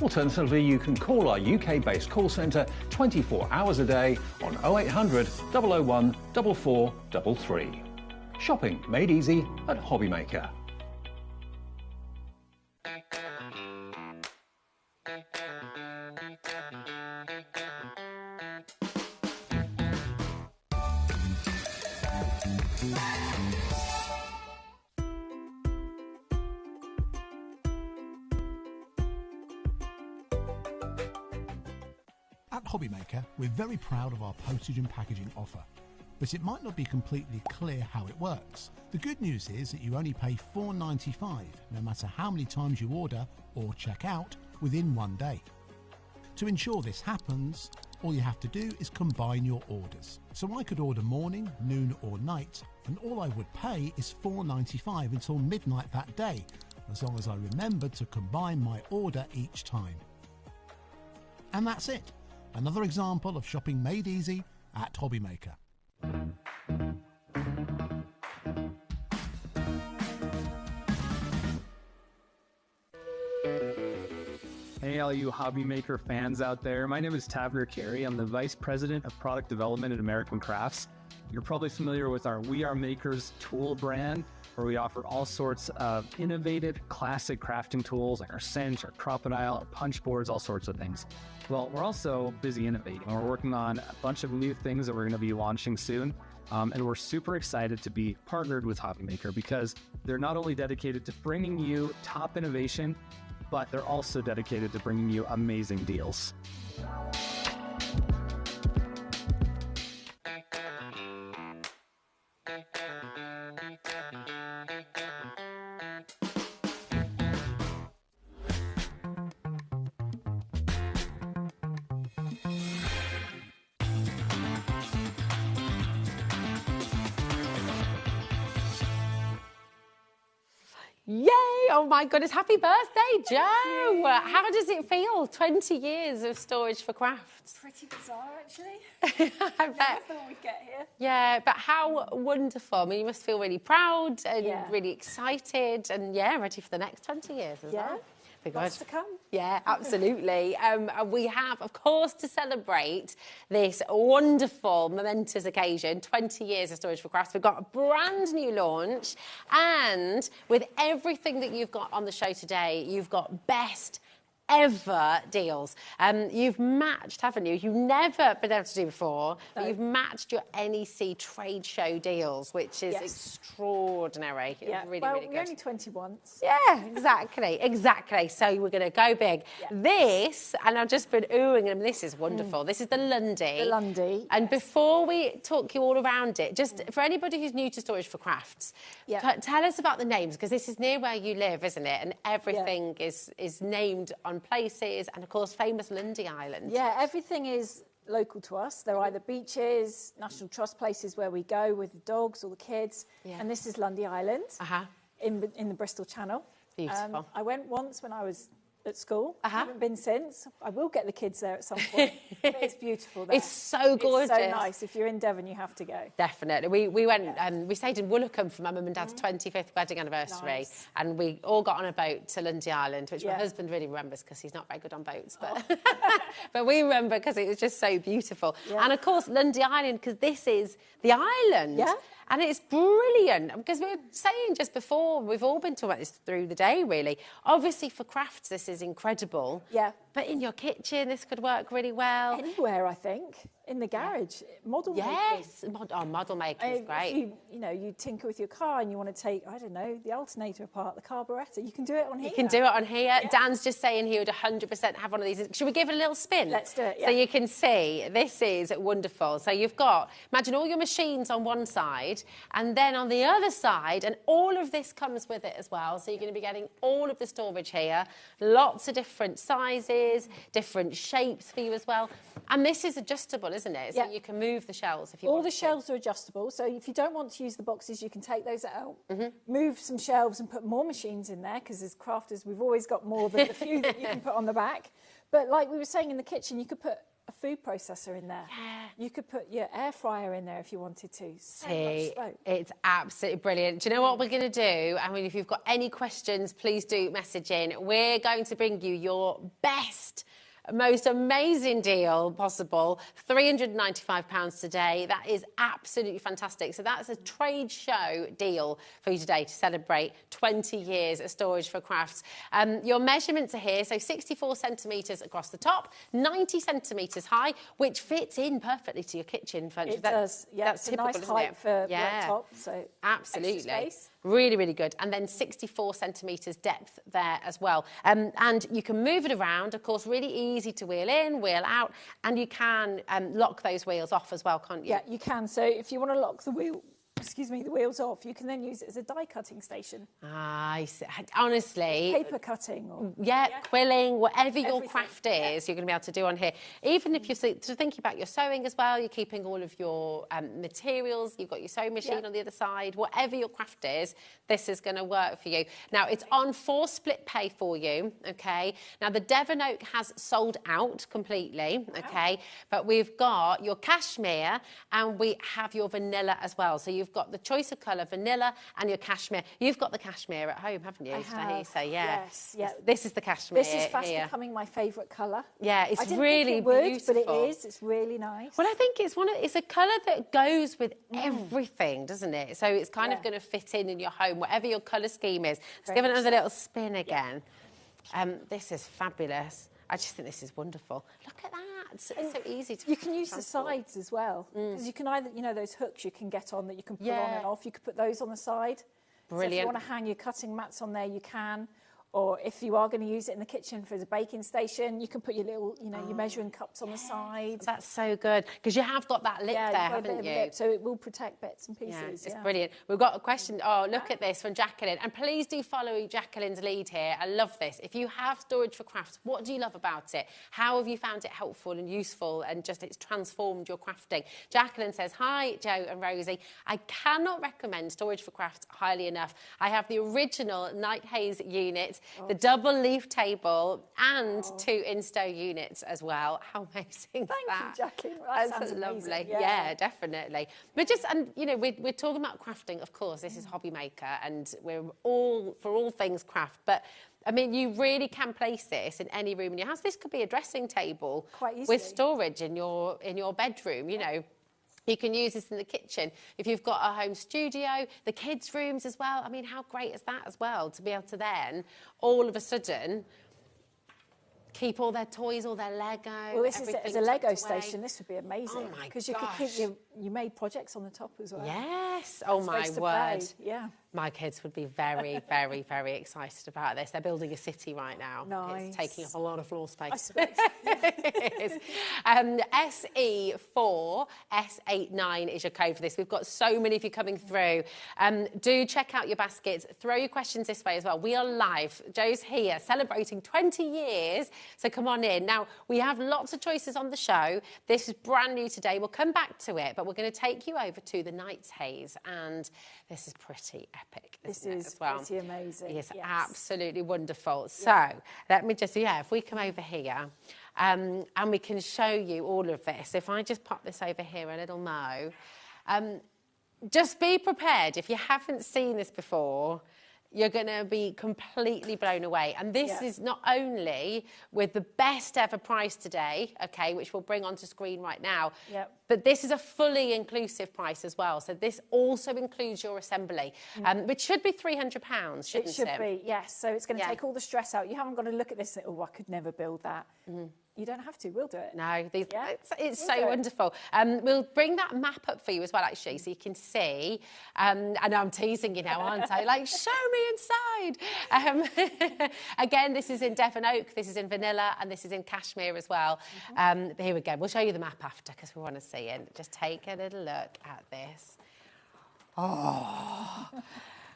Alternatively, you can call our UK-based call centre 24 hours a day on 0800 001 4433. Shopping made easy at HobbyMaker. At HobbyMaker, we're very proud of our postage and packaging offer, but it might not be completely clear how it works. The good news is that you only pay $4.95 no matter how many times you order or check out within one day. To ensure this happens, all you have to do is combine your orders. So I could order morning, noon or night, and all I would pay is $4.95 until midnight that day, as long as I remembered to combine my order each time. And that's it. Another example of shopping made easy at HobbyMaker. Hey, all you HobbyMaker fans out there. My name is Tavner Carey. I'm the Vice President of Product Development at American Crafts. You're probably familiar with our We Are Makers tool brand, where we offer all sorts of innovative, classic crafting tools like our cinch, our crocodile, our punch boards, all sorts of things. Well, we're also busy innovating. We're working on a bunch of new things that we're going to be launching soon. And we're super excited to be partnered with HobbyMaker because they're not only dedicated to bringing you top innovation, but they're also dedicated to bringing you amazing deals. Yay! Oh my goodness, happy birthday, Joe! How does it feel? 20 years of Storage for Crafts. Pretty bizarre, actually. I bet. Never thought we'd get here. Yeah, but how wonderful. I mean, you must feel really proud and Yeah. really excited and, yeah, ready for the next 20 years as well. Lots to come. Yeah, absolutely. And we have, of course, to celebrate this wonderful, momentous occasion, 20 years of Storage for Crafts, we've got a brand new launch. And with everything that you've got on the show today, you've got best ever deals. You've matched, haven't you? You've never been able to do before, but you've matched your NEC trade show deals, which is extraordinary. Yeah, really, well, really we good. only 20 once. Yeah, exactly. So we're going to go big. This, and I've just been oohing, and this is wonderful. This is the Lundy. The Lundy. And before we talk you all around it, just for anybody who's new to Storage for Crafts, tell us about the names, because this is near where you live, isn't it? And everything is named on places, and of course famous Lundy Island. Yeah, everything is local to us. They're either beaches, National Trust places where we go with the dogs or the kids, and this is Lundy Island in the Bristol Channel. Beautiful. I went once when I was at school. I haven't been since. I will get the kids there at some point. But it's beautiful there. It's so gorgeous. It's so nice. If you're in Devon, you have to go. Definitely. We went, we stayed in Woolacombe for my mum and dad's 25th wedding anniversary, and we all got on a boat to Lundy Island, which my husband really remembers because he's not very good on boats, but but we remember because it was just so beautiful. And of course, Lundy Island, because this is the island. Yeah. And it's brilliant, because we were saying just before, we've all been talking about this through the day, really. Obviously, for crafts, this is incredible. Yeah. But in your kitchen, this could work really well. Anywhere, I think. In the garage. Model making. Yes. Model making is great. You know, you tinker with your car and you want to take, I don't know, the alternator apart, the carburettor. You can do it on here. You can do it on here. Yeah. Dan's just saying he would 100% have one of these. Should we give it a little spin? Let's do it, yeah. So you can see, this is wonderful. So you've got, imagine all your machines on one side, and then on the other side, and all of this comes with it as well. So you're going to be getting all of the storage here, lots of different sizes, different shapes for you as well. And this is adjustable, isn't it? So you can move the shelves if you want. All the shelves are adjustable. So if you don't want to use the boxes, you can take those out, move some shelves and put more machines in there, because as crafters, we've always got more than the few that you can put on the back. But like we were saying, in the kitchen, you could put a food processor in there. Yeah. You could put your air fryer in there if you wanted to. So much scope. It's absolutely brilliant. Do you know what we're going to do? I mean, if you've got any questions, please do message in. We're going to bring you your best, most amazing deal possible, £395 today. That is absolutely fantastic. So that's a trade show deal for you today to celebrate 20 years of Storage for Crafts. Your measurements are here, so 64 centimetres across the top, 90 centimetres high, which fits in perfectly to your kitchen furniture. It does, yeah. That's it's typical, a nice isn't height it? for top, so absolutely. extra space. Really, really good. And then 64 centimetres depth there as well. And you can move it around, of course, really easy to wheel in, wheel out, and you can lock those wheels off as well, can't you? Yeah, you can. So if you want to lock the the wheels off, you can then use it as a die cutting station. I see. Honestly, paper cutting, or quilling, whatever your craft is, you're going to be able to do on here. Even if you're thinking about your sewing as well, you're keeping all of your materials, you've got your sewing machine on the other side, whatever your craft is, this is going to work for you. Now, it's on 4 split pay for you, okay? Now, the Devon Oak has sold out completely, okay? But we've got your cashmere and we have your vanilla as well. So you've got the choice of colour, vanilla, and your cashmere. You've got the cashmere at home, haven't you? I have. So, yes, yeah. This is the cashmere. This is fast becoming my favourite colour. Yeah, it's really think it would, beautiful. But it is. It's really nice. Well, I think it's a colour that goes with everything, doesn't it? So it's kind of going to fit in your home, whatever your colour scheme is. Let's give it another little spin again. This is fabulous. I just think this is wonderful. Look at that. It's so easy to. You can use the sides as well, because you can either, those hooks you can get on that you can put on and off. You could put those on the side. Brilliant. So if you want to hang your cutting mats on there, you can. Or if you are going to use it in the kitchen for the baking station, you can put your little, your measuring cups on the side. That's so good, because you have got that lip there, haven't you? Lip, so it will protect bits and pieces. Yeah, it's brilliant. We've got a question. Oh, look at this from Jacqueline. And please do follow Jacqueline's lead here. I love this. If you have Storage for Crafts, what do you love about it? How have you found it helpful and useful, and just it's transformed your crafting? Jacqueline says, hi, Joe and Rosie. I cannot recommend Storage for Crafts highly enough. I have the original Night Haze unit, the double leaf table, and 2 Insta units as well. How amazing is that? Thank you, Jacqueline. That's lovely. Yeah, definitely. But just, and we're talking about crafting, of course. This is HobbyMaker, and we're all for all things craft. But I mean, you really can place this in any room in your house. This could be a dressing table quite easily, with storage in your bedroom, you know. You can use this in the kitchen. If you've got a home studio, the kids' rooms as well. I mean, how great is that as well, to be able to then, all of a sudden, keep all their toys, all their Lego. Well, this is as a Lego away. station. This would be amazing. Oh my Because you could keep your made projects on the top as well. Yes. Oh my Space to word. play. Yeah. My kids would be very, very, very excited about this. They're building a city right now. Nice. It's taking up a lot of floor space. I suppose. It is. SE4, S89 is your code for this. We've got so many of you coming through. Do check out your baskets. Throw your questions this way as well. We are live. Joe's here celebrating 20 years. So come on in. Now, we have lots of choices on the show. This is brand new today. We'll come back to it, but we're going to take you over to the Night's Haze. And this is pretty epic, This isn't it, is as well? pretty amazing. It's yes. absolutely wonderful. So let me just, if we come over here and we can show you all of this. If I just pop this over here a little mo, just be prepared. If you haven't seen this before, you're going to be completely blown away. And this is not only with the best ever price today, okay, which we'll bring onto screen right now, but this is a fully inclusive price as well. So this also includes your assembly, which should be £300, shouldn't it? It should be, yes. So it's going to take all the stress out. You haven't got to look at this and, oh, I could never build that. You don't have to. We'll do it. No, it's so wonderful. We'll bring that map up for you as well, actually, so you can see. I know I'm teasing you now, aren't I? Like, show me inside. Again, this is in Devon Oak, this is in Vanilla, and this is in Cashmere as well. Here we go. We'll show you the map after because we want to see it. Just take a little look at this. Oh,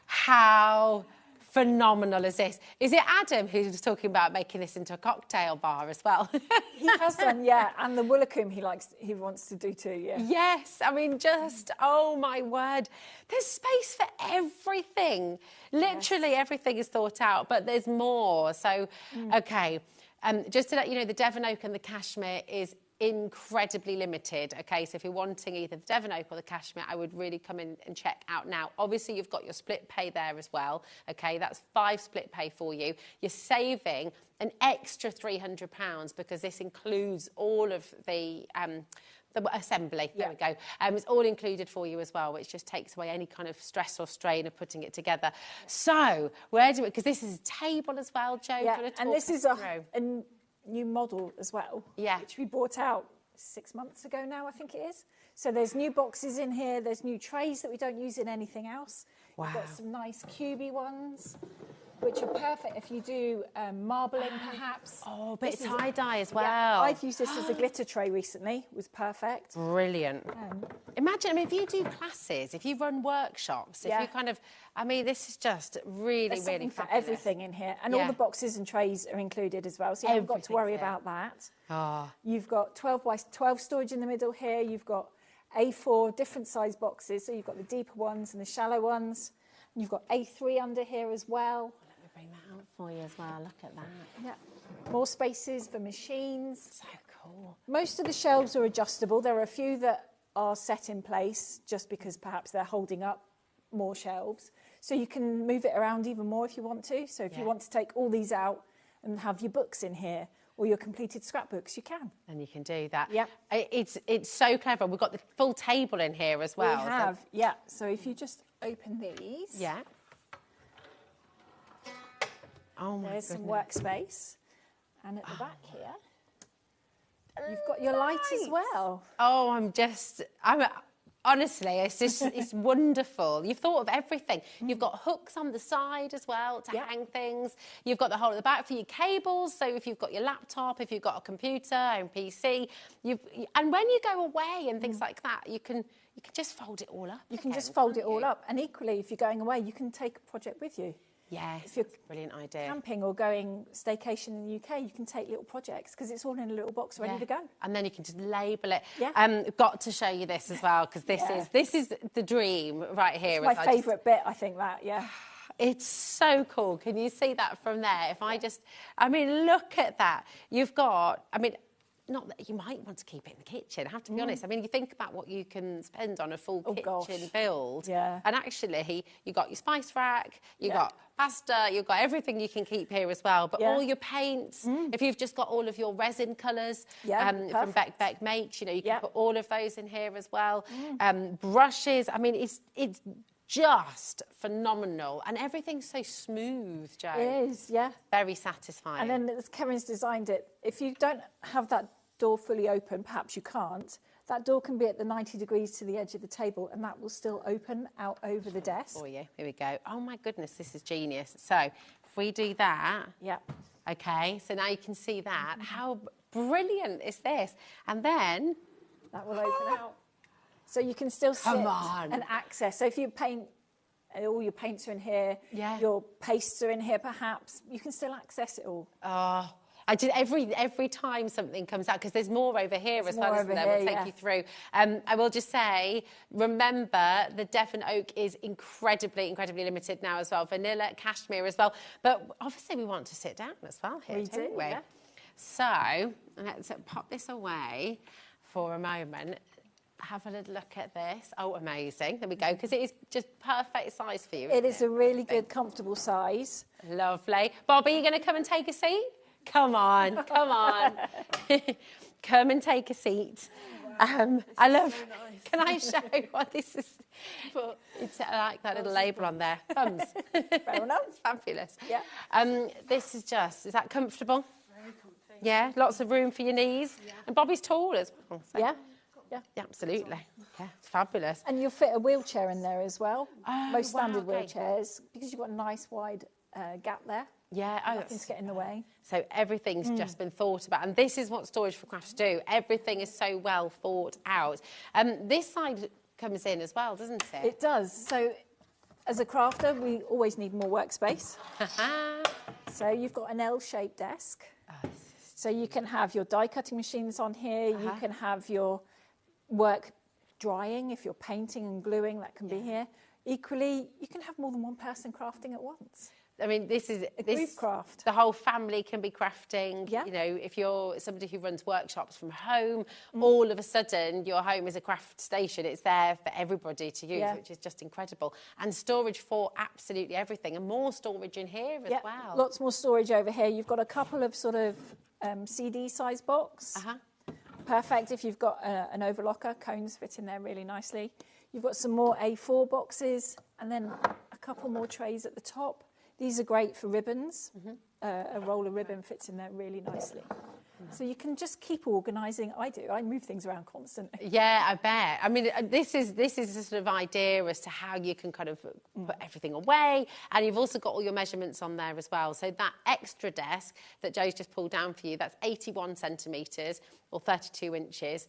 how phenomenal is this? Is it Adam who was talking about making this into a cocktail bar as well? He has done, and the Woolacombe he wants to do too, Yes, I mean, just, oh my word. There's space for everything. Literally everything is thought out, but there's more. So, okay, just to let you know, the Devon Oak and the Cashmere is incredibly limited. Okay, so if you're wanting either the Devon Oak or the Cashmere, I would really come in and check out now. Obviously, you've got your split pay there as well. Okay, that's 5 split pay for you. You're saving an extra £300 because this includes all of the assembly. There we go. It's all included for you as well, which just takes away any kind of stress or strain of putting it together. So where do we? Because this is a table as well, Joe. Yeah, and this is a new model as well, which we brought out 6 months ago now, I think it is. So there's new boxes in here, there's new trays that we don't use in anything else. Wow. We've got some nice cubey ones, which are perfect if you do marbling perhaps. Oh, a bit of tie-dye as well. Yeah, I've used this as a glitter tray recently, it was perfect. Brilliant. Imagine, I mean, if you do classes, if you run workshops, if you kind of, I mean, this is just really, There's really something for fabulous. everything in here. And all the boxes and trays are included as well, so you haven't got to worry about that. You've got 12 by 12 storage in the middle here. You've got A4 different size boxes, so you've got the deeper ones and the shallow ones. And you've got A3 under here as well. Let me bring that out for you as well. Look at that. Yeah. More spaces for machines. So cool. Most of the shelves are adjustable. There are a few that are set in place just because perhaps they're holding up more shelves. So you can move it around even more if you want to. So if you want to take all these out and have your books in here or your completed scrapbooks, you can. And you can do that. Yeah. It's so clever. We've got the full table in here as well. We have, So if you just open these. Yeah. Oh my There's goodness. some workspace. And at the back here, you've got your light as well. Oh, honestly, it's just, it's wonderful. You've thought of everything. You've got hooks on the side as well to hang things. You've got the hole at the back for your cables. So if you've got your laptop, if you've got a computer and PC, and when you go away and things like that, you can just fold it all up. You can just fold it all up. And equally, if you're going away, you can take a project with you. Yes, if you're brilliant idea. Camping or going staycation in the UK, you can take little projects because it's all in a little box ready to go. And then you can just label it. Yeah. Got to show you this as well because this is the dream right here. It's my favourite bit, I think that. It's so cool. Can you see that from there? I mean, look at that. You've got, not that you might want to keep it in the kitchen, I have to be honest. I mean, you think about what you can spend on a full kitchen build. Yeah. And actually, you've got your spice rack, you've got pasta, you've got everything you can keep here as well. But all your paints, if you've just got all of your resin colours from Beck Makes, you know, you can put all of those in here as well. Brushes, I mean, it's just phenomenal, and everything's so smooth, Jo. It is, yeah. Very satisfying. And then as Kevin's designed it, if you don't have that door fully open, perhaps you can't, that door can be at the 90 degrees to the edge of the table, and that will still open out over the desk. For you. Here we go. Oh my goodness, this is genius. So if we do that, okay, so now you can see that. How brilliant is this? And then that will open out. So you can still sit and access. So if you paint, all your paints are in here, your pastes are in here perhaps, you can still access it all. Oh, I did every time something comes out, because there's more over here as well, isn't there? We'll take you through. I will just say, remember, the Devon Oak is incredibly limited now as well. Vanilla, cashmere as well. But obviously we want to sit down as well here, don't we? Yeah. So let's pop this away for a moment. Have a little look at this. Oh, amazing. There we go, because it is just perfect size for you. It is a really good, comfortable size. Lovely. Bobby, you going to come and take a seat? Come on, come on. Come and take a seat. I love... So nice. Can I show what this is? It's like that little label on there. Thumbs. Fair enough. It's fabulous. Yeah. This is just... Is that comfortable? Very comfy. Yeah, lots of room for your knees. Yeah. And Bobby's tall as well. So. Yeah. Yeah, absolutely. Yeah, it's fabulous. And you'll fit a wheelchair in there as well. Most standard wheelchairs, because you've got a nice wide gap there. Yeah, nothing's getting in the way. So everything's just been thought about, and this is what Storage for Crafts do. Everything is so well thought out. This side comes in as well, doesn't it? It does. So as a crafter, we always need more workspace. So you've got an L-shaped desk. So you can have your die cutting machines on here. You can have your work drying, if you're painting and gluing, that can be here. Equally, you can have more than one person crafting at once. I mean, this is a group craft. The whole family can be crafting. Yeah. You know, if you're somebody who runs workshops from home, all of a sudden your home is a craft station. It's there for everybody to use, which is just incredible. And storage for absolutely everything, and more storage in here as well. Lots more storage over here. You've got a couple of sort of CD size box. Perfect if you've got an overlocker. Cones fit in there really nicely. You've got some more A4 boxes, and then a couple more trays at the top. These are great for ribbons. A roll of ribbon fits in there really nicely. So you can just keep organising. I do. I move things around constantly. Yeah, I bet. I mean, this is a sort of idea as to how you can kind of put everything away, and you've also got all your measurements on there as well. So that extra desk that Joe's just pulled down for you, that's 81 centimetres or 32 inches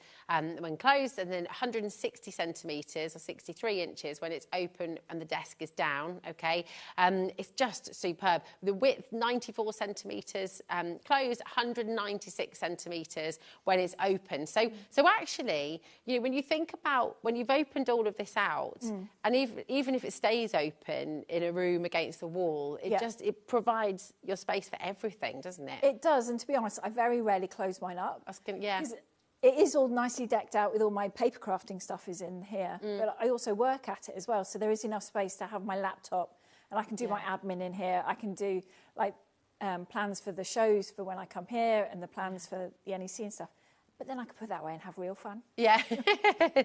when closed, and then 160 centimetres or 63 inches when it's open and the desk is down, okay? It's just superb. The width, 94 centimetres closed, 196 centimetres when it's open. So actually, you know, when you think about when you've opened all of this out, and even if it stays open in a room against the wall, it provides your space for everything, doesn't it? It does, and to be honest, I very rarely close mine up. Yeah. It is all nicely decked out with all my paper crafting stuff is in here, but I also work at it as well, so there is enough space to have my laptop, and I can do my admin in here. I can do like plans for the shows for when I come here, and the plans for the NEC and stuff. But then I could put that away and have real fun. Yeah,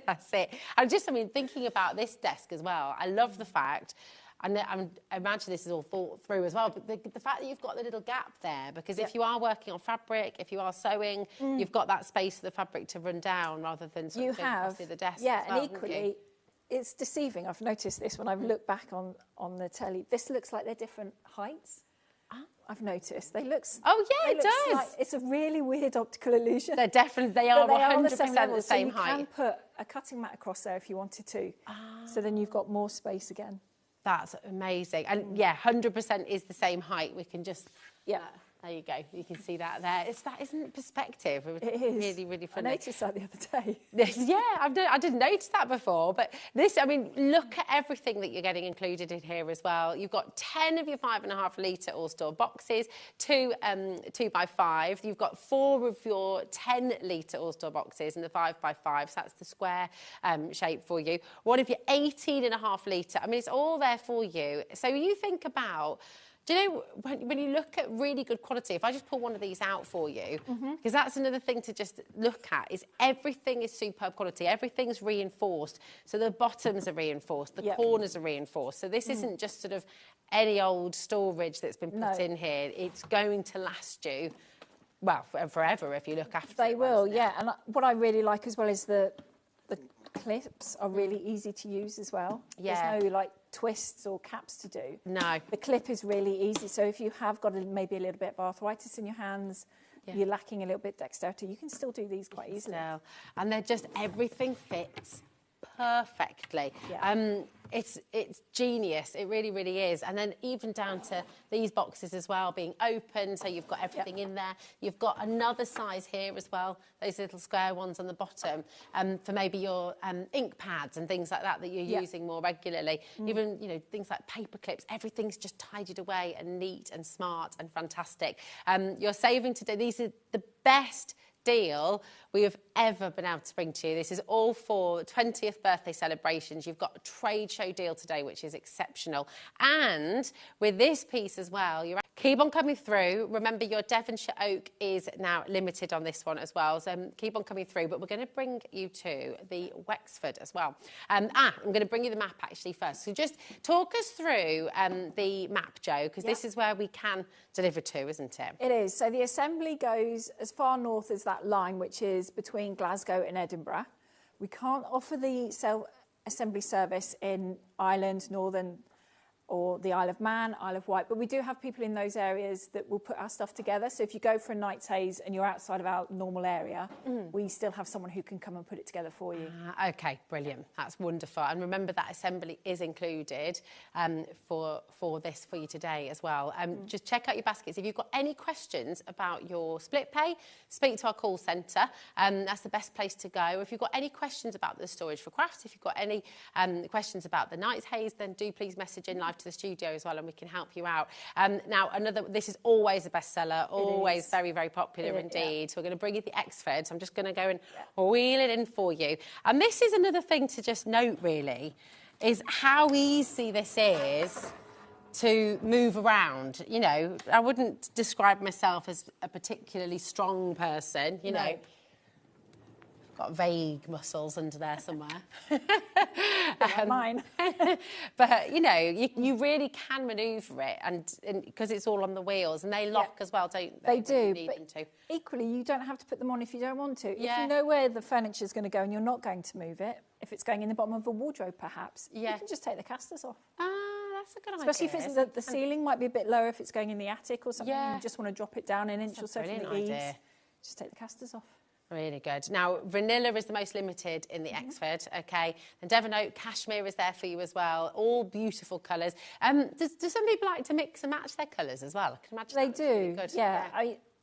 that's it. I mean, thinking about this desk as well, I love the fact, and I imagine this is all thought through as well, but the fact that you've got the little gap there, because if you are working on fabric, if you are sewing, you've got that space for the fabric to run down rather than sort of across the desk. Yeah, as well, and equally, it's deceiving. I've noticed this when I've looked back on the telly. This looks like they're different heights. I've noticed. They look... Oh, yeah, it does. It's a really weird optical illusion. They are 100% the same level, the same so height. you can put a cutting mat across there if you wanted to. So then you've got more space again. That's amazing. And yeah, 100% is the same height. We can just... Yeah. There you go. You can see that there. It's that, isn't it, perspective? It is. Really, really funny. I noticed that the other day. Yeah, I didn't notice that before. But this, I mean, look at everything that you're getting included in here as well. You've got 10 of your 5.5 litre all-store boxes, 2 2x5. You've got 4 of your 10 litre all-store boxes and the 5x5. So that's the square shape for you. 1 of your 18.5 litre. I mean, it's all there for you. So you think about... Do you know, when you look at really good quality, if I just pull one of these out for you, because that's another thing to just look at, is everything is superb quality. Everything's reinforced. So the bottoms are reinforced, the corners are reinforced. So this isn't just sort of any old storage that's been put in here. It's going to last you, well, forever if you look after it. They will, yeah. And what I really like as well is the clips are really easy to use as well. Yeah. There's no, like, twists or caps to do. No. The clip is really easy. So if you have got maybe a little bit of arthritis in your hands, you're lacking a little bit of dexterity, you can still do these quite easily. And they're just, everything fits perfectly. It's genius. It really, really is. And then even down to these boxes as well being open, so you've got everything in there. You've got another size here as well, those little square ones on the bottom, for maybe your ink pads and things like that you're using more regularly. Even, you know, things like paper clips, everything's just tidied away and neat and smart and fantastic. You're saving today. These are the best deal we have ever been able to bring to you. This is all for 20th birthday celebrations. You've got a trade show deal today, which is exceptional. And with this piece as well, you keep on coming through. Remember, your Devonshire oak is now limited on this one as well. So keep on coming through. But we're going to bring you to the Wexford as well. I'm going to bring you the map actually first. So just talk us through the map, Jo, because this is where we can deliver to, isn't it? It is. So the assembly goes as far north as that line, which is between Glasgow and Edinburgh. We can't offer the assembly service in Ireland, Northern, or the Isle of Man, Isle of Wight, but we do have people in those areas that will put our stuff together. So if you go for a night's haze and you're outside of our normal area, we still have someone who can come and put it together for you. Okay, brilliant. That's wonderful. And remember that assembly is included for this for you today as well. Just check out your baskets. If you've got any questions about your split pay, speak to our call centre. That's the best place to go. If you've got any questions about the storage for crafts, if you've got any questions about the night's haze, then do please message in live to the studio as well and we can help you out. Now, this is always a bestseller, always very, very popular indeed. So we're going to bring you the Xford. So I'm just going to go and wheel it in for you. And this is another thing to just note, really, is how easy this is to move around. You know, I wouldn't describe myself as a particularly strong person, you know. Got vague muscles under there somewhere. Mine. But, you know, you really can manoeuvre it and because it's all on the wheels and they lock as well, don't they? They do. You need them to. Equally, you don't have to put them on if you don't want to. If you know where the furniture's going to go and you're not going to move it, if it's going in the bottom of a wardrobe perhaps, you can just take the casters off. That's a good Especially idea. if it's the ceiling might be a bit lower if it's going in the attic or something. You just want to drop it down an inch or so from the eaves. Just take the casters off. Really good. Now, vanilla is the most limited in the Xford, okay? And Devon Oak, cashmere is there for you as well. All beautiful colours. Do some people like to mix and match their colours as well? I can imagine they do, really good. yeah.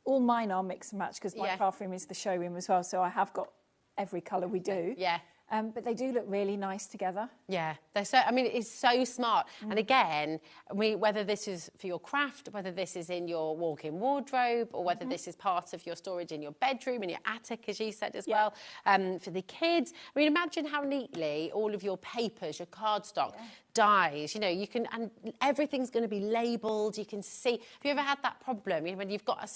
All mine are mix and match because my craft room is the showroom as well, so I have got every colour we do. Yeah. But they do look really nice together. Yeah, they're so. I mean, it's so smart. And again, whether this is for your craft, whether this is in your walk-in wardrobe, or whether this is part of your storage in your bedroom, in your attic, as you said as well, for the kids. I mean, imagine how neatly all of your papers, your cardstock, dies. You know, you can, and everything's going to be labelled. You can see. Have you ever had that problem? You know, when you've got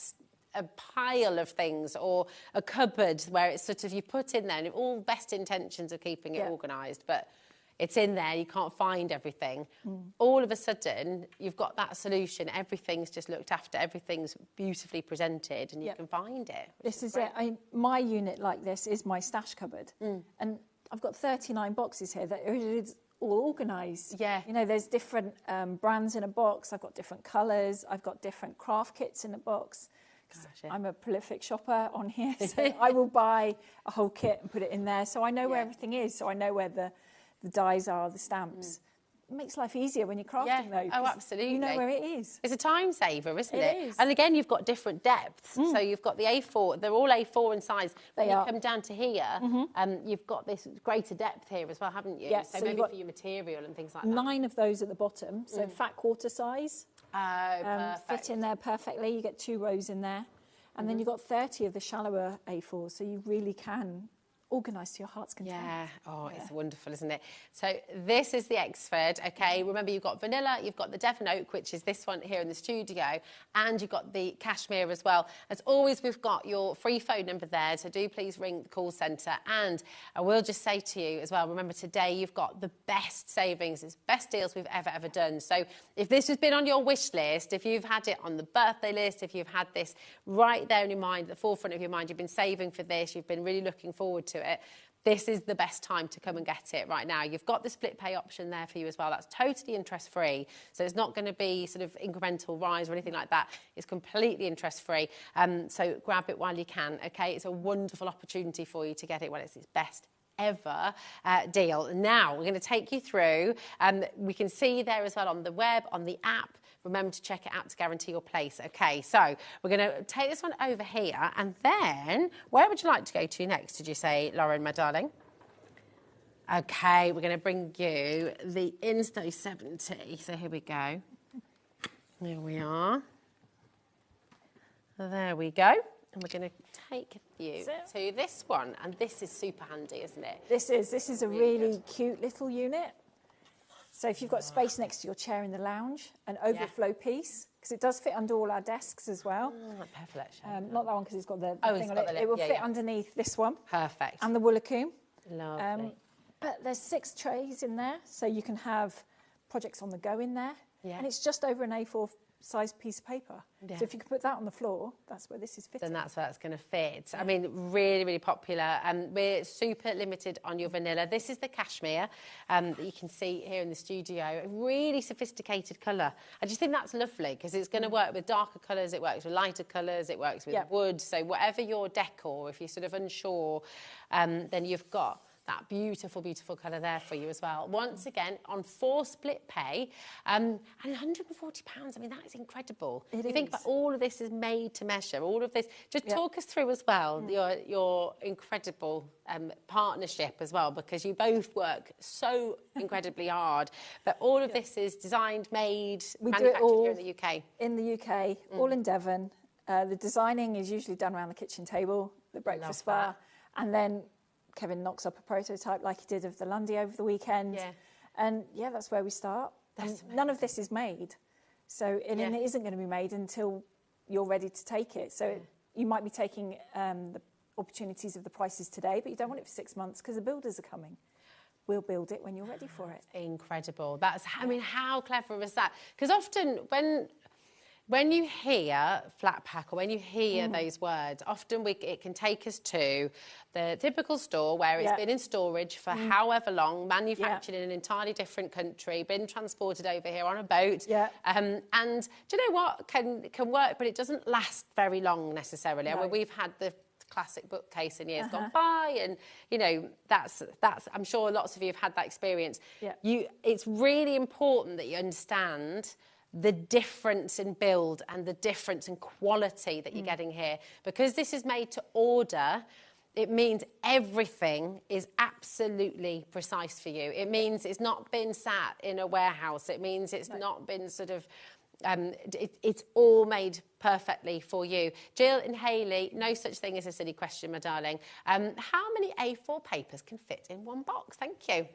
a pile of things or a cupboard where it's sort of you put in there and all best intentions of keeping it organised, but it's in there, you can't find everything. All of a sudden, you've got that solution. Everything's just looked after, everything's beautifully presented and you can find it. This is it. My unit like this is my stash cupboard. And I've got 39 boxes here that is all organised. Yeah. You know, there's different brands in a box. I've got different colours. I've got different craft kits in a box. I'm a prolific shopper on here, so I will buy a whole kit and put it in there. So I know where everything is. So I know where the dies are, the stamps. makes life easier when you're crafting though. Oh, absolutely. You know where it is. It's a time saver, isn't it? It is. And again, you've got different depths. So you've got the A4, they're all A4 in size. When They you are. come down to here, you've got this greater depth here as well, haven't you? Yeah, So so maybe you've got for your material and things like that. 9 of those at the bottom, so fat quarter size. Perfect. Fit in there perfectly. You get 2 rows in there. And then you've got 30 of the shallower A4, so you really can organise to your heart's content. Yeah, oh, it's wonderful, isn't it? So this is the Xford, okay? Remember, you've got vanilla, you've got the Devon Oak, which is this one here in the studio, and you've got the cashmere as well. As always, we've got your free phone number there, so do please ring the call centre. And I will just say to you as well, remember today you've got the best savings, it's best deals we've ever done. So if this has been on your wish list, if you've had it on the birthday list, if you've had this right there in your mind, at the forefront of your mind, you've been saving for this, you've been really looking forward to it, this is the best time to come and get it right now. You've got the split pay option there for you as well. That's totally interest free. So it's not going to be sort of incremental rise or anything like that. It's completely interest free. So grab it while you can, okay? It's a wonderful opportunity for you to get it when it's its best ever deal. Now, we're going to take you through, we can see there as well on the web, on the app. Remember to check it out to guarantee your place. Okay, so we're going to take this one over here, and then where would you like to go to next, did you say, Lauren, my darling? Okay, we're going to bring you the Insta 70. So here we go. Here we are. There we go. And we're going to take you to this one, and this is super handy, isn't it? This is a really cute little unit. So if you've got space next to your chair in the lounge, an overflow piece, because it does fit under all our desks as well. Perfect. Not that one because it's got the Oh, thing it's on got it. the lip, It will yeah, fit yeah. underneath this one. Perfect. And the Woolacoom. Lovely. But there's 6 trays in there, so you can have projects on the go in there. Yeah. And it's just over an A4 size piece of paper. Yeah. So if you can put that on the floor, that's where this is fitting. Then that's where it's going to fit. I mean, really, really popular. And we're super limited on your vanilla. This is the cashmere that you can see here in the studio. A really sophisticated colour. I just think that's lovely because it's going to work with darker colours, it works with lighter colours, it works with wood. So whatever your decor, if you're sort of unsure, then you've got that beautiful, beautiful colour there for you as well. Once again, on 4 split pay, and £140. I mean, that is incredible. It you think is. about all of this is made to measure, all of this. Just talk us through as well your incredible partnership as well, because you both work so incredibly hard. But all of this is designed, made, We do it manufactured all here in the UK. In the UK, all in Devon. The designing is usually done around the kitchen table, the breakfast bar, and then Kevin knocks up a prototype like he did of the Lundy over the weekend. Yeah. And that's where we start. And none of this is made. So and it isn't going to be made until you're ready to take it. So you might be taking the opportunities of the prices today, but you don't want it for 6 months because the builders are coming. We'll build it when you're ready for it. Incredible. I mean, how clever is that? Because often when you hear flat pack or when you hear those words, often it can take us to the typical store where it's been in storage for however long, manufactured in an entirely different country, been transported over here on a boat. And do you know what? Can work, but it doesn't last very long necessarily. No. I mean, we've had the classic bookcase in years gone by, and you know that's I'm sure lots of you have had that experience. It's really important that you understand the difference in build and the difference in quality that you're getting here. Because this is made to order, it means everything is absolutely precise for you. It means it's not been sat in a warehouse. It means it's not been sort of, it's all made perfectly for you. Jill and Hayley, no such thing as a silly question, my darling. How many A4 papers can fit in one box? Thank you.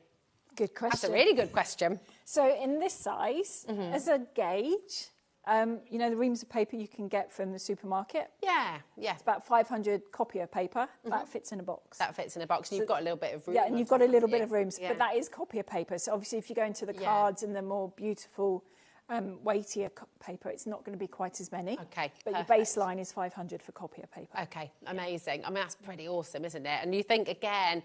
Good question. That's a really good question. So in this size, as a gauge, you know the reams of paper you can get from the supermarket? Yeah. It's about 500 copier paper. That fits in a box. That fits in a box, and you've got a little bit of room. Yeah, and you've got a little bit of room, Yeah. but that is copier paper. So obviously if you go into the cards and the more beautiful weightier paper, it's not going to be quite as many. Okay, but perfect. your baseline is 500 for copier paper. Okay, amazing. I mean, that's pretty awesome, isn't it? And you think, again,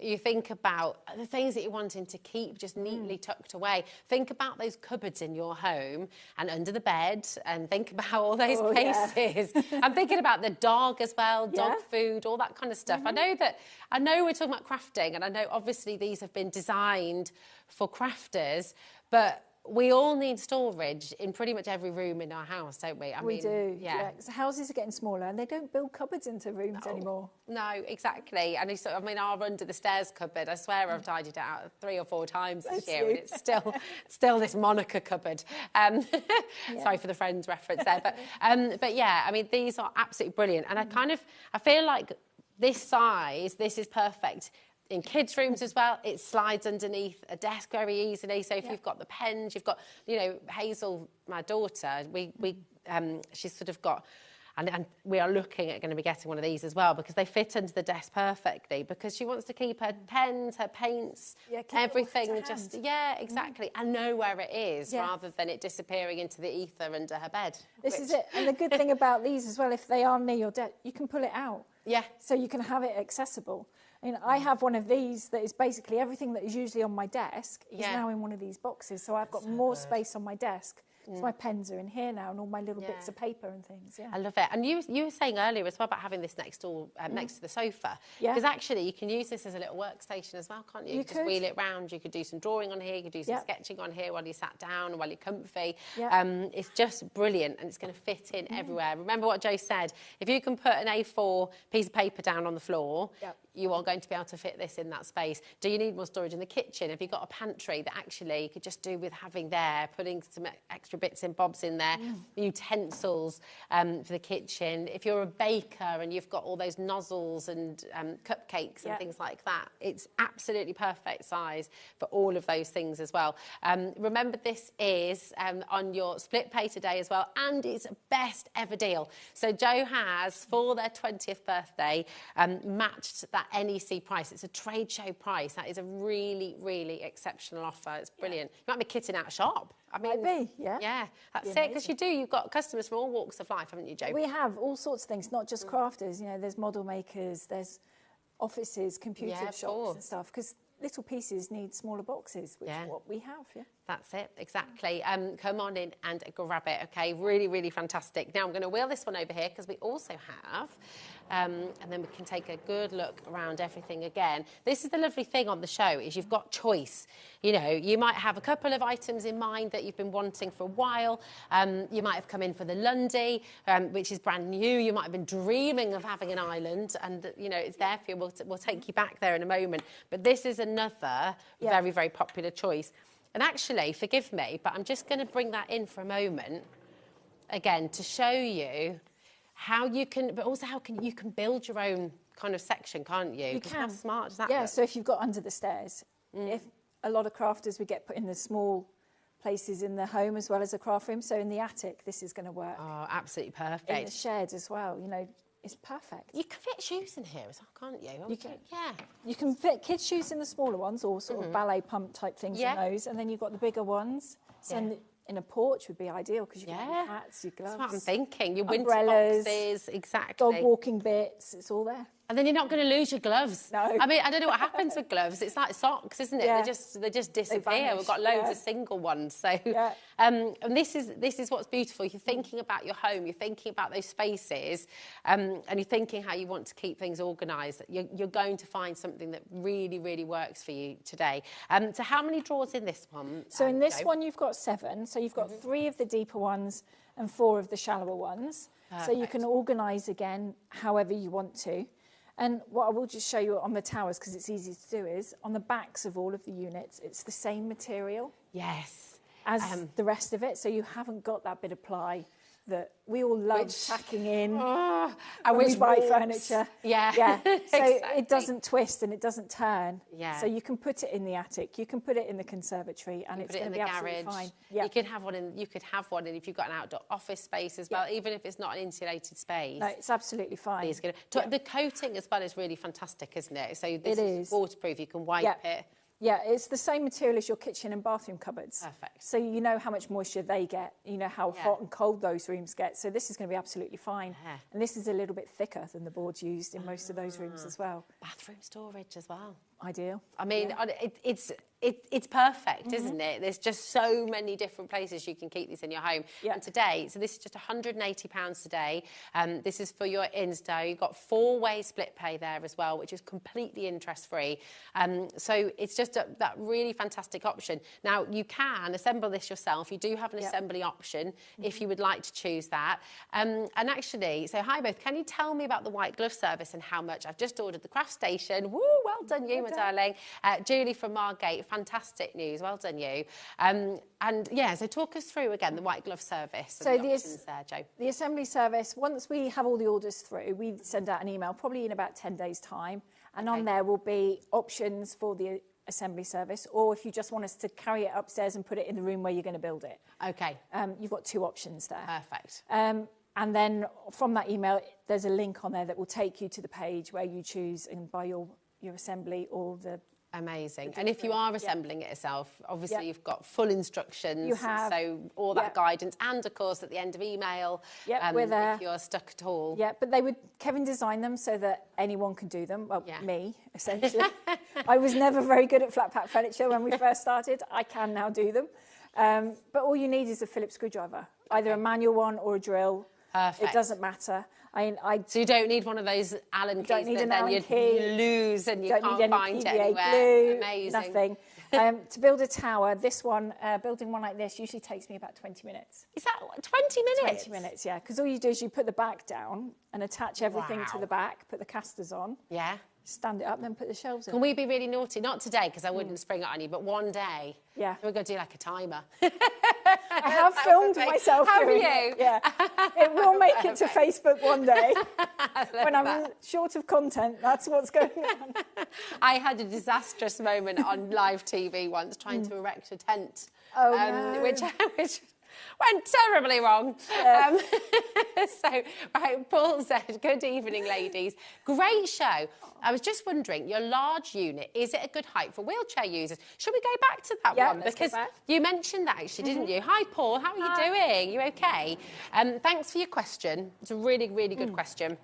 you think about the things that you're wanting to keep just neatly tucked away. Think about those cupboards in your home and under the bed, and think about all those places. I'm thinking about the dog as well, dog food, all that kind of stuff. I know we're talking about crafting, and I know obviously these have been designed for crafters, but we all need storage in pretty much every room in our house, don't we? We do, yeah. So houses are getting smaller and they don't build cupboards into rooms anymore. No, exactly. And I mean, our under the stairs cupboard, I swear I've tidied it out 3 or 4 times this year, and it's still this Monica cupboard. Sorry for the Friends reference there. But yeah, I mean, these are absolutely brilliant. And I feel like this size, this is perfect in kids' rooms as well. It slides underneath a desk very easily. So if you've got the pens, you've got, Hazel, my daughter, she's sort of got, and we are looking at going to be getting one of these as well, because they fit under the desk perfectly, because she wants to keep her pens, her paints, everything exactly, and know where it is, rather than it disappearing into the ether under her bed. This is it. And the good thing about these as well, if they are near your desk, you can pull it out. Yeah. So you can have it accessible. I have one of these that is basically everything that is usually on my desk is now in one of these boxes. So I've got more space on my desk. So my pens are in here now, and all my little bits of paper and things. Yeah, I love it. And you were saying earlier as well about having this next door next to the sofa. Yeah. Because actually you can use this as a little workstation as well, can't you? You could just wheel it round. You could do some drawing on here. You could do some sketching on here while you sat down and while you're comfy. Yeah. It's just brilliant, and it's going to fit in everywhere. Remember what Joe said. If you can put an A4 piece of paper down on the floor, you are going to be able to fit this in that space. Do you need more storage in the kitchen? Have you got a pantry that actually you could just do with having there, putting some extra bits and bobs in there, utensils for the kitchen? If you're a baker and you've got all those nozzles and cupcakes and things like that, it's absolutely perfect size for all of those things as well. Remember, this is on your split pay today as well, and it's a best ever deal. So Joe has, for their 20th birthday, matched that NEC price. It's a trade show price. That is a really, really exceptional offer. It's brilliant. You might be kitting out a shop. I mean, might be, yeah. Yeah, that's it, because you've got customers from all walks of life, haven't you, Joe? We have all sorts of things, not just crafters. There's model makers, there's offices, computer shops and stuff, because little pieces need smaller boxes, which is what we have, That's it, exactly. Come on in and grab it, okay? Really, really fantastic. Now, I'm going to wheel this one over here, because we also have, and then we can take a good look around everything again. This is the lovely thing on the show, is you've got choice. You might have a couple of items in mind that you've been wanting for a while. You might have come in for the Lundy, which is brand new. You might have been dreaming of having an island, and, it's there for you. We'll take you back there in a moment. But this is another very, very popular choice. And actually, forgive me, but I'm just going to bring that in for a moment, again, to show you how you can, but also how you can build your own kind of section, can't you? You can. How smart does that look? look? So if you've got under the stairs, if a lot of crafters, we get put in the small places in the home as well as a craft room. So in the attic, this is going to work. Oh, absolutely perfect. In the shed as well, it's perfect. You can fit shoes in here as well, can't you? You can, yeah. You can fit kids' shoes in the smaller ones, or sort of ballet pump type things in those, and then you've got the bigger ones. So in a porch would be ideal, because you get your hats, your gloves. That's what I'm thinking. Your umbrellas, winter boxes, exactly. Dog walking bits, it's all there. And then you're not going to lose your gloves. No. I mean, I don't know what happens with gloves. It's like socks, isn't it? Yeah. They just disappear. We've got loads of single ones. So, and this is what's beautiful. You're thinking about your home. You're thinking about those spaces, and you're thinking how you want to keep things organised. You're going to find something that really, really works for you today. So, how many drawers in this one? So in this one, you've got 7. So you've got 3 of the deeper ones and 4 of the shallower ones. Perfect. So you can organise again however you want to. And what I will just show you on the towers, because it's easy to do, is on the backs of all of the units, it's the same material. Yes. As the rest of it, so you haven't got that bit of ply that we all love tacking in when we buy furniture. Yeah. So exactly. it doesn't twist and it doesn't turn. Yeah. So you can put it in the attic, you can put it in the conservatory, and it's going to be absolutely fine. Yeah. You could have one in if you've got an outdoor office space as well, even if it's not an insulated space. No, it's absolutely fine. The coating as well is really fantastic, isn't it? So this is waterproof. You can wipe it. Yeah, it's the same material as your kitchen and bathroom cupboards. Perfect. So you know how much moisture they get, you know how hot and cold those rooms get. So this is going to be absolutely fine. Yeah. And this is a little bit thicker than the boards used in most of those rooms as well. Bathroom storage as well. Ideal. I mean, it's perfect, isn't it? There's just so many different places you can keep these in your home. Yeah. And today, so this is just £180 today. This is for your Insta. You've got 4-way split pay there as well, which is completely interest-free. So it's just that really fantastic option. Now, you can assemble this yourself. You do have an assembly option if you would like to choose that. And actually, so hi both, can you tell me about the white glove service and how much? I've just ordered the craft station. Woo, well done you, my darling. Julie from Margate, fantastic news. Well done you. And yeah, so talk us through again the white glove service. So and the options there, Jo. The assembly service, once we have all the orders through, we send out an email probably in about 10 days' time. And on there will be options for the assembly service, or if you just want us to carry it upstairs and put it in the room where you're going to build it. Okay. You've got 2 options there. Perfect. And then from that email, there's a link on there that will take you to the page where you choose and buy your assembly or the... Amazing. And if you are assembling it yourself, obviously you've got full instructions. You have. So all that guidance, and of course at the end of email, we're there. if you're stuck at all. Yeah, but Kevin designed them so that anyone can do them. Well, me, essentially. I was never very good at flat pack furniture when we first started. I can now do them. But all you need is a Phillips screwdriver, either a manual one or a drill. Perfect. It doesn't matter. So you don't need one of those Allen keys that then you lose and you can't find it anywhere. Glue, Amazing. Nothing. To build a tower, this one, building one like this usually takes me about 20 minutes. Is that 20 minutes? 20 minutes, yeah. Because all you do is you put the back down and attach everything to the back, put the casters on. Yeah. Stand it up, then put the shelves in. Can we be really naughty? Not today, because I wouldn't spring it on you, but one day. Yeah. We're going to do like a timer. I have filmed myself doing it. Yeah. It will make it to Facebook one day. When I'm short of content, that's what's going on. I had a disastrous moment on live TV once trying to erect a tent. Oh, no. Which went terribly wrong. Yeah. So, right, Paul said, good evening, ladies. Great show. I was just wondering, your large unit, is it a good height for wheelchair users? Should we go back to that one? Because you mentioned that actually, didn't you? Hi, Paul. How are you doing? You okay? Thanks for your question. It's a really, really good question.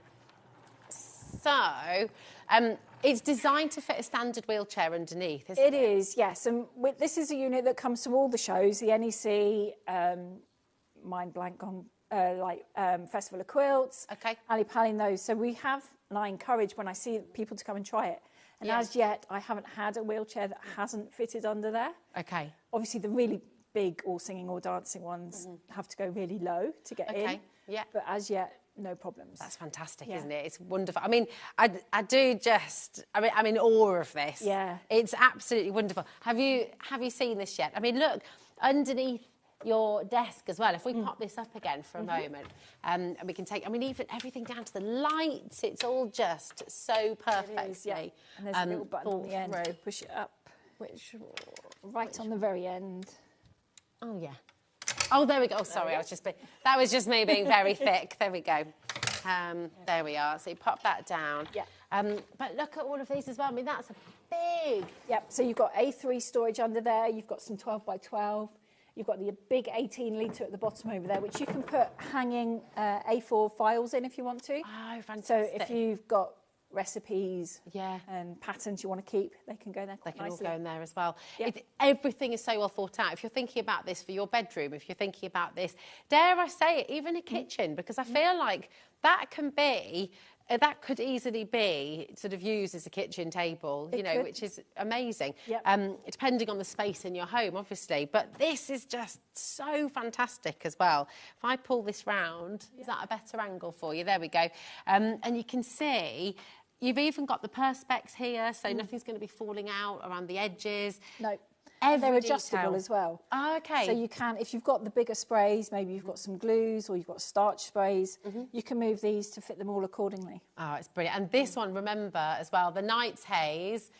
So, it's designed to fit a standard wheelchair underneath, isn't it? It is, yes. And this is a unit that comes from all the shows, the NEC, mind blank on, Festival of Quilts, Ali Pally, those. So we have, and I encourage when I see people to come and try it. And as yet, I haven't had a wheelchair that hasn't fitted under there. Okay. Obviously, the really big all singing or dancing ones have to go really low to get in. Yeah. But as yet, no problems. That's fantastic, isn't it? It's wonderful. I mean, I do just, I'm in awe of this. Yeah. It's absolutely wonderful. Have you seen this yet? I mean, look, underneath your desk as well, if we pop this up again for a moment, and we can take, I mean, even everything down to the lights, it's all just so perfectly. It is, yeah. And there's a little button on the end to push it up, right on the very end. Oh, yeah. Oh, there we go. Oh, sorry, that was just me being very thick. There we go. There we are. So you pop that down. Yeah. But look at all of these as well. I mean, that's a big... Yep, so you've got A3 storage under there. You've got some 12 by 12. You've got the big 18 litre at the bottom over there, which you can put hanging A4 files in if you want to. Oh, fantastic. So if you've got recipes and patterns you want to keep, they can go there quite nicely. They can all go in there as well. Yeah. Everything is so well thought out. If you're thinking about this for your bedroom, if you're thinking about this, dare I say it, even a kitchen, because I feel like that can be... that could easily be sort of used as a kitchen table, which is amazing. Yep. Depending on the space in your home, obviously. But this is just so fantastic as well. If I pull this round, is that a better angle for you? There we go. And you can see you've even got the perspex here, so nothing's going to be falling out around the edges. No. Every They're adjustable detail as well. Oh, okay. So you can, if you've got the bigger sprays, maybe you've got some glues or you've got starch sprays, you can move these to fit them all accordingly. Oh, it's brilliant. And this one, remember, as well, the Knight's Haze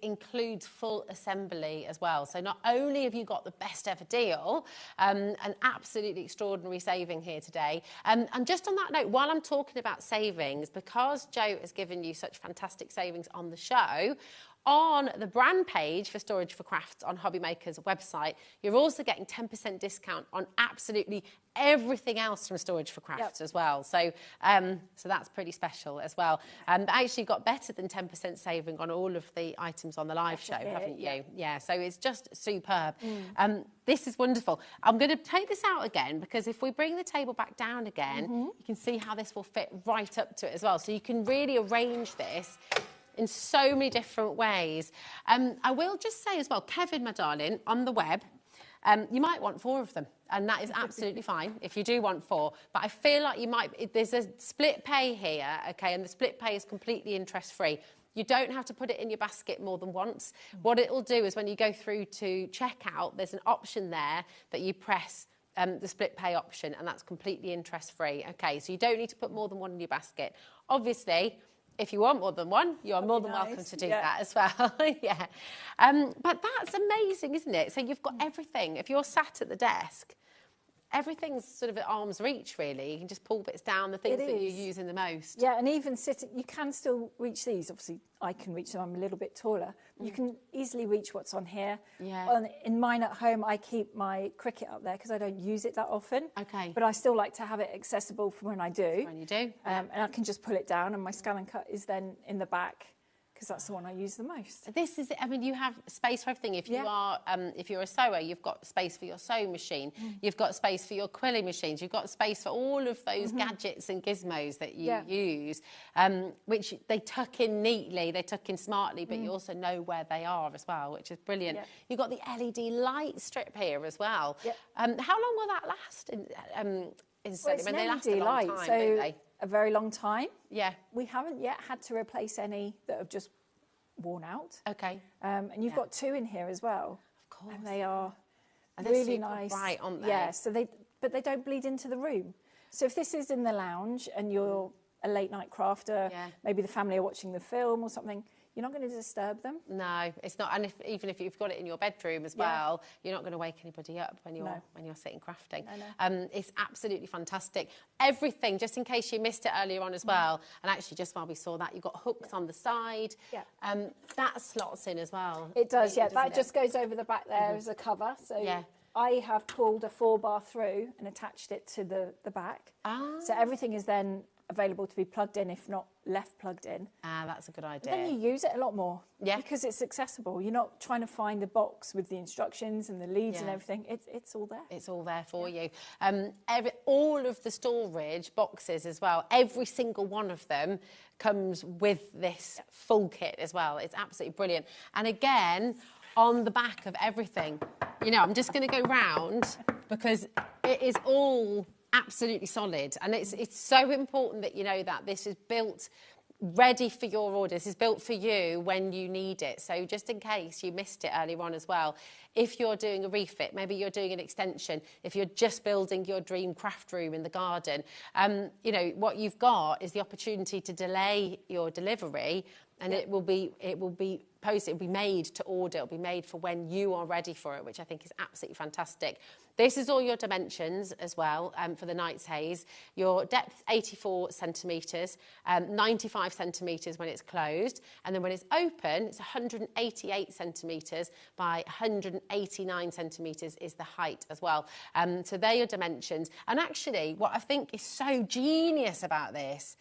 includes full assembly as well. So not only have you got the best ever deal, an absolutely extraordinary saving here today. And just on that note, while I'm talking about savings, because Jo has given you such fantastic savings on the show, On the brand page for Storage for Crafts on HobbyMaker's website, you're also getting 10% discount on absolutely everything else from Storage for Crafts as well. So so that's pretty special as well. Actually got better than 10% saving on all of the items on the live show, haven't you? Yeah, so it's just superb. This is wonderful. I'm going to take this out again because if we bring the table back down again, you can see how this will fit right up to it as well. So you can really arrange this in so many different ways. I will just say as well, Kevin, my darling, on the web, you might want 4 of them, and that is absolutely fine if you do want 4. But I feel like you might, there's a split pay here, okay, and the split pay is completely interest-free. You don't have to put it in your basket more than once. What it will do is when you go through to checkout, there's an option there that you press the split pay option, and that's completely interest-free. Okay, so you don't need to put more than 1 in your basket. Obviously, if you want more than 1, you are more than welcome to do that as well. Yeah. But that's amazing, isn't it? So you've got everything. If you're sat at the desk, everything's sort of at arm's reach, really. You can just pull bits down, the things that you're using the most. Yeah, and even sitting, you can still reach these. Obviously, I can reach them. I'm a little bit taller. You can easily reach what's on here. Yeah. In mine at home, I keep my Cricut up there because I don't use it that often. Okay. But I still like to have it accessible for when I do. When you do. And I can just pull it down, and my Scan and Cut is then in the back, because that's the one I use the most. This is, I mean, you have space for everything. If you are, if you're a sewer, you've got space for your sewing machine. You've got space for your quilling machines. You've got space for all of those gadgets and gizmos that you use, which they tuck in neatly, they tuck in smartly, but you also know where they are as well, which is brilliant. You've got the LED light strip here as well. How long will that last? Well, it's I mean, they last a long light, time, so don't they? a very long time. Yeah. We haven't yet had to replace any that have just worn out. Okay. And you've got 2 in here as well. Of course. And they are And they're really super nice. bright, aren't they? Yeah, so but they don't bleed into the room. So if this is in the lounge and you're a late night crafter, maybe the family are watching the film or something, you're not going to disturb them. No, it's not. And even if you've got it in your bedroom as well, you're not going to wake anybody up when you're sitting crafting. It's absolutely fantastic. Everything, just in case you missed it earlier on as well, and actually just while we saw that, you've got hooks on the side. That slots in as well. It does, that just goes over the back there as a cover. So I have pulled a 4-bar through and attached it to the back. So everything is then available to be plugged in, if not left plugged in. That's a good idea. And then you use it a lot more. Because it's accessible. You're not trying to find the box with the instructions and the leads and everything. It's all there. It's all there for you. All of the storage boxes as well, every single one of them comes with this full kit as well. It's absolutely brilliant. And again, on the back of everything, I'm just going to go round because it is all absolutely solid, and it's so important that you know that this is built ready for your order. This is built for you when you need it. So just in case you missed it earlier on as well, if you're doing a refit, maybe you're doing an extension, if you're just building your dream craft room in the garden, what you've got is the opportunity to delay your delivery, and it will be posted, it'll be made to order, it'll be made for when you are ready for it, which I think is absolutely fantastic. This is all your dimensions as well for the Night's Haze. Your depth, 84 centimetres, 95 centimetres when it's closed. And then when it's open, it's 188 centimetres by 189 centimetres is the height as well. So they're your dimensions. And actually, what I think is so genius about this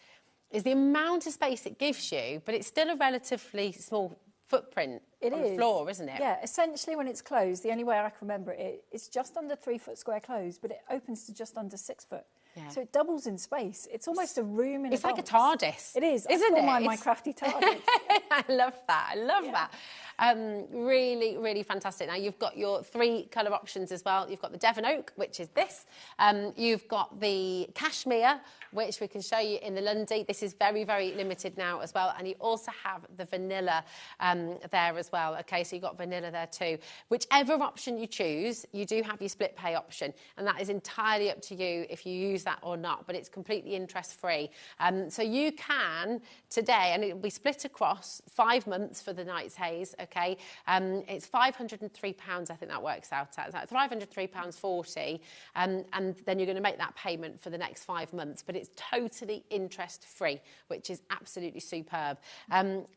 is the amount of space it gives you, but it's still a relatively small footprint on the floor, isn't it? Yeah, essentially when it's closed, the only way I can remember it, it's just under 3 foot square closed, but it opens to just under 6 foot. Yeah. So it doubles in space. It's almost a room in a box. It's like a TARDIS. It is. Isn't it? My crafty TARDIS. I love that. I love that. Really, really fantastic. Now, you've got your 3 colour options as well. You've got the Devon Oak, which is this. You've got the Cashmere, which we can show you in the Lundy. This is very, very limited now as well. And you also have the Vanilla there as well. Okay, so you've got Vanilla there too. Whichever option you choose, you do have your split pay option. And that is entirely up to you if you use use that or not, but it's completely interest-free. So you can today, and it'll be split across 5 months for the Knight's Haze, okay? It's £503, I think that works out at. That's £503.40, and then you're going to make that payment for the next 5 months, but it's totally interest-free, which is absolutely superb.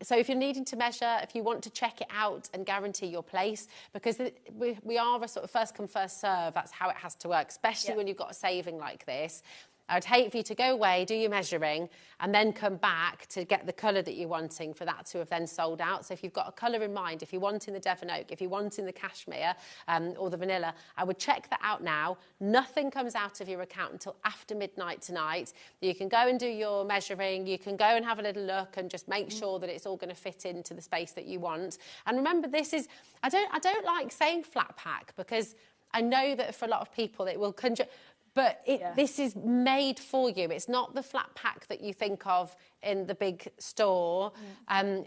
So if you're needing to measure, if you want to check it out and guarantee your place, because we are a sort of first come, first serve, that's how it has to work, especially when you've got a saving like this. I'd hate for you to go away, do your measuring, and then come back to get the colour that you're wanting for that to have then sold out. So if you've got a colour in mind, if you're wanting the Devon Oak, if you're wanting the cashmere or the vanilla, I would check that out now. Nothing comes out of your account until after midnight tonight. You can go and do your measuring, you can go and have a little look and just make sure that it's all going to fit into the space that you want. And remember, this is, I don't like saying flat pack, because I know that for a lot of people it will conjure... But this is made for you. It's not the flat pack that you think of in the big store.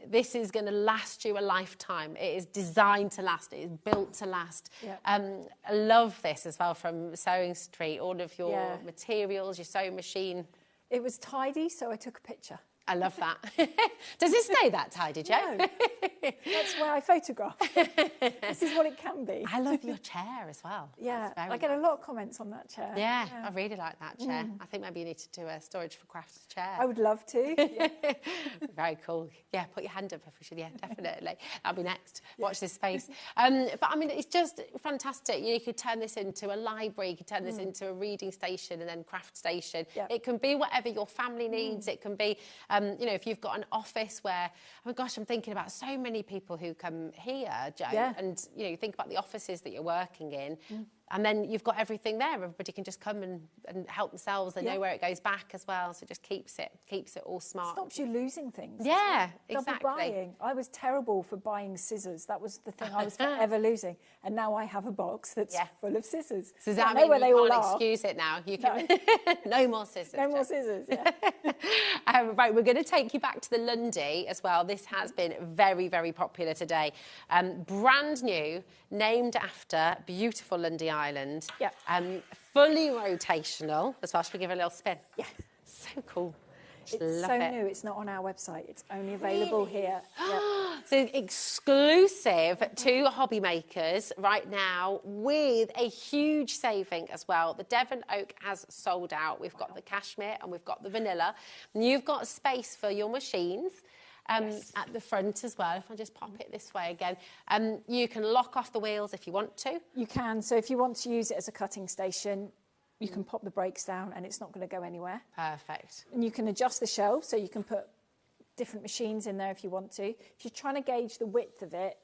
This is going to last you a lifetime. It is designed to last. It is built to last. I love this as well from Sewing Street, all of your materials, your sewing machine. It was tidy, so I took a picture. I love that. Does it stay that tidy, Jo? No. That's why I photograph. This is what it can be. I love your chair as well. Yeah, I get a lot of comments on that chair. Yeah, I really like that chair. I think maybe you need to do a storage for crafts chair. I would love to. Yeah. Very cool. Yeah, put your hand up if we should. Yeah, definitely. That'll be next. Watch this space. But I mean, it's just fantastic. You could turn this into a library. You could turn this into a reading station and then craft station. It can be whatever your family needs. It can be... you know, if you've got an office where, oh my gosh, I'm thinking about so many people who come here, Jo, and, you know, you think about the offices that you're working in, and then you've got everything there. Everybody can just come and help themselves. They know where it goes back as well, so it just keeps it all smart. Stops you losing things. Yeah, Double exactly. buying. I was terrible for buying scissors. That was the thing I was forever losing. And now I have a box that's full of scissors. So does that mean you can't excuse it now? You can no more scissors. No more scissors, Right, we're going to take you back to the Lundy as well. This has been very, very popular today. Brand new, named after beautiful Lundy Island. Fully rotational as well. Should we give it a little spin? Yeah. So cool. It's so new, it's not on our website. It's only available here. So exclusive to hobby makers right now with a huge saving as well. The Devon Oak has sold out. We've got the cashmere and we've got the vanilla. And you've got space for your machines. At the front as well, if I just pop it this way again. You can lock off the wheels if you want to. You can, so if you want to use it as a cutting station, you can pop the brakes down and it's not going to go anywhere. Perfect. And you can adjust the shelves, so you can put different machines in there if you want to. If you're trying to gauge the width of it,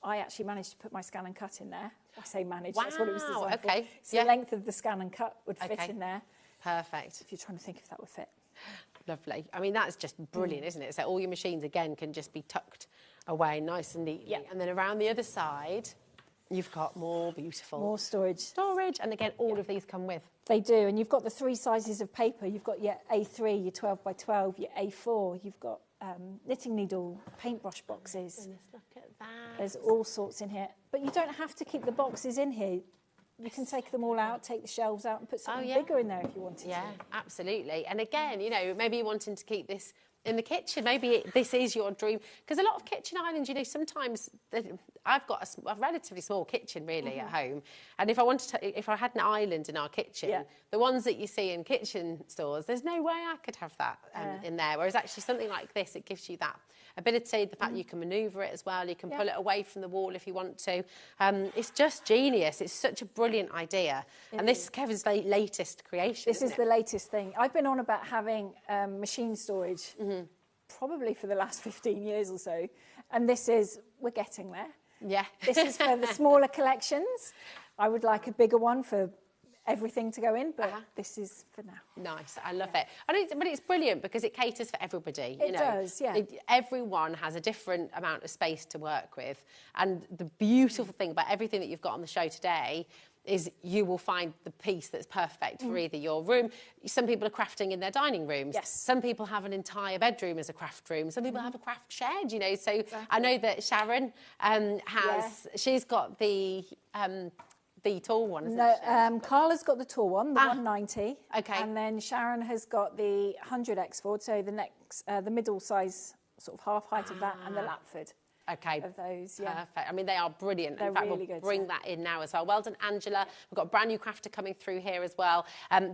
I actually managed to put my scan and cut in there. I say managed, that's what it was designed for. So the length of the scan and cut would fit in there. Perfect. If you're trying to think if that would fit. Lovely. I mean, that's just brilliant, isn't it? So all your machines, again, can just be tucked away nice and neatly. And then around the other side, you've got more beautiful... More storage. And again, all of these come with. They do. And you've got the 3 sizes of paper. You've got your A3, your 12 by 12, your A4. You've got knitting needle, paintbrush boxes. Goodness, look at that. There's all sorts in here. But you don't have to keep the boxes in here. You can take them all out, take the shelves out and put something bigger in there if you wanted to. Yeah, absolutely. And again, you know, maybe you're wanting to keep this in the kitchen. Maybe this is your dream. Because a lot of kitchen islands, you know, sometimes I've got a relatively small kitchen really at home. And if I wanted to, if I had an island in our kitchen, the ones that you see in kitchen stores, there's no way I could have that in there. Whereas actually something like this, it gives you that ability, the fact you can manoeuvre it as well. You can pull it away from the wall if you want to. It's just genius. It's such a brilliant idea. And this is Kevin's latest creation. This is the latest thing. I've been on about having machine storage probably for the last 15 years or so. And this is, we're getting there. Yeah. This is for the smaller collections. I would like a bigger one for everything to go in, but this is for now. Nice, I love it. But it's brilliant because it caters for everybody. It does, yeah. Everyone has a different amount of space to work with. And the beautiful thing about everything that you've got on the show today is you will find the piece that's perfect for either your room. Some people are crafting in their dining rooms. Yes. Some people have an entire bedroom as a craft room. Some people have a craft shed, you know. So I know that Sharon she's got the the tall one, isn't No, she? Carla's got the tall one, the 190. Okay. And then Sharon has got the 100 Xford, so the next, the middle size, sort of half height of that, and the Lapford. Okay. Of those, yeah. Perfect. I mean, they are brilliant. They're in fact, really we'll good, bring yeah. that in now as well. Well done, Angela. We've got a brand new crafter coming through here as well.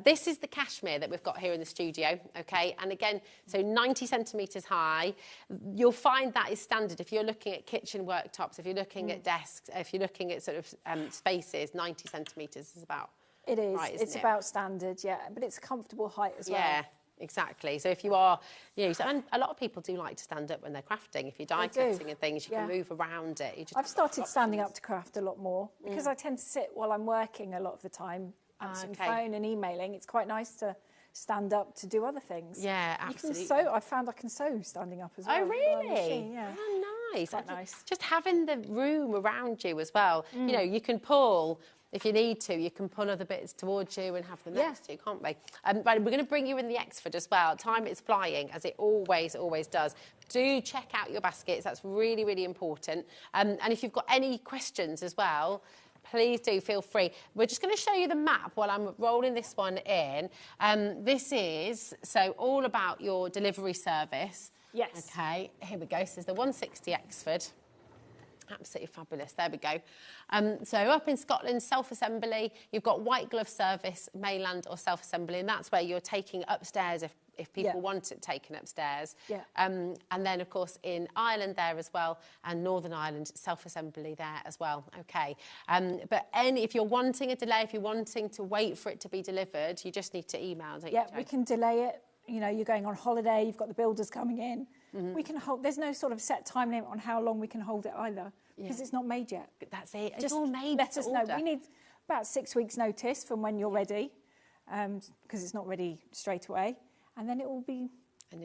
This is the cashmere that we've got here in the studio, okay? And again, so 90 centimetres high. You'll find that is standard. If you're looking at kitchen worktops, if you're looking at desks, if you're looking at sort of spaces, 90 centimetres is about It is. right, isn't It's it? about standard, yeah. But it's a comfortable height as well. Yeah. Exactly. So if you are, and a lot of people do like to stand up when they're crafting. If you're die They do. cutting and things, you can move around it. You just I've started standing up to craft a lot more because I tend to sit while I'm working a lot of the time, answering okay. phone and emailing. It's quite nice to stand up to do other things. Yeah, You absolutely. can sew. I found I can sew standing up as well. Oh, on the really? machine, yeah. Oh, nice. Quite nice. Just having the room around you as well. You know, you can pull, if you need to, you can pull other bits towards you and have them next to you, can't we? Right, we're going to bring you in the Xford as well. Time is flying, as it always does. Do check out your baskets. That's really, really important. And if you've got any questions as well, please do feel free. We're just going to show you the map while I'm rolling this one in. This is, so all about your delivery service. Yes. Okay, here we go. This is the 160 Xford. Absolutely fabulous. There we go. So up in Scotland, self-assembly. You've got white glove service, mainland or self-assembly, and that's where you're taking upstairs if people want it taken upstairs. Yeah. And then, of course, in Ireland there as well, and Northern Ireland, self-assembly there as well. Okay. But if you're wanting a delay, if you're wanting to wait for it to be delivered, you just need to email, don't you, Jo? We can delay it. You know, you're going on holiday, you've got the builders coming in. We can hold, there's no sort of set time limit on how long we can hold it either, because it's not made yet. That's it. It's Just all made let to us know. order. We need about 6 weeks' notice from when you're ready, because it's not ready straight away. And then it will be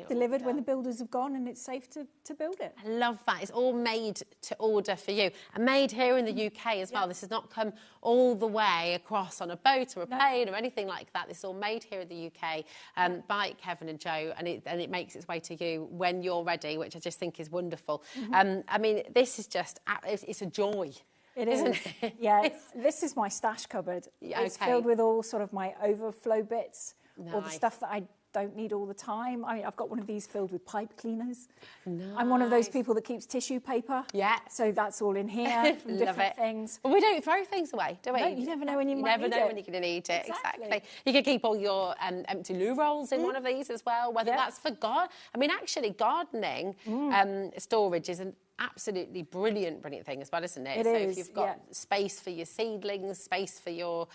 delivered when the builders have gone and it's safe to build it. I love that. It's all made to order for you and made here in the UK as well. This has not come all the way across on a boat or a plane or anything like that. This is all made here in the UK by Kevin and Jo, and it makes its way to you when you're ready, which I just think is wonderful. I mean, this is just, it's a joy. It isn't is. it? Yeah, this is my stash cupboard. It's filled with all sort of my overflow bits, all the stuff that I don't need all the time. I mean, I've got one of these filled with pipe cleaners. I'm one of those people that keeps tissue paper. Yeah. So that's all in here from different things. Well, we don't throw things away, do we? No, you never know when you might never need know it. when you're going to need it. Exactly. You could keep all your empty loo rolls in one of these as well, whether that's for I mean, actually, gardening storage is an absolutely brilliant thing as well, isn't it? It so is, if you've got space for your seedlings, space for your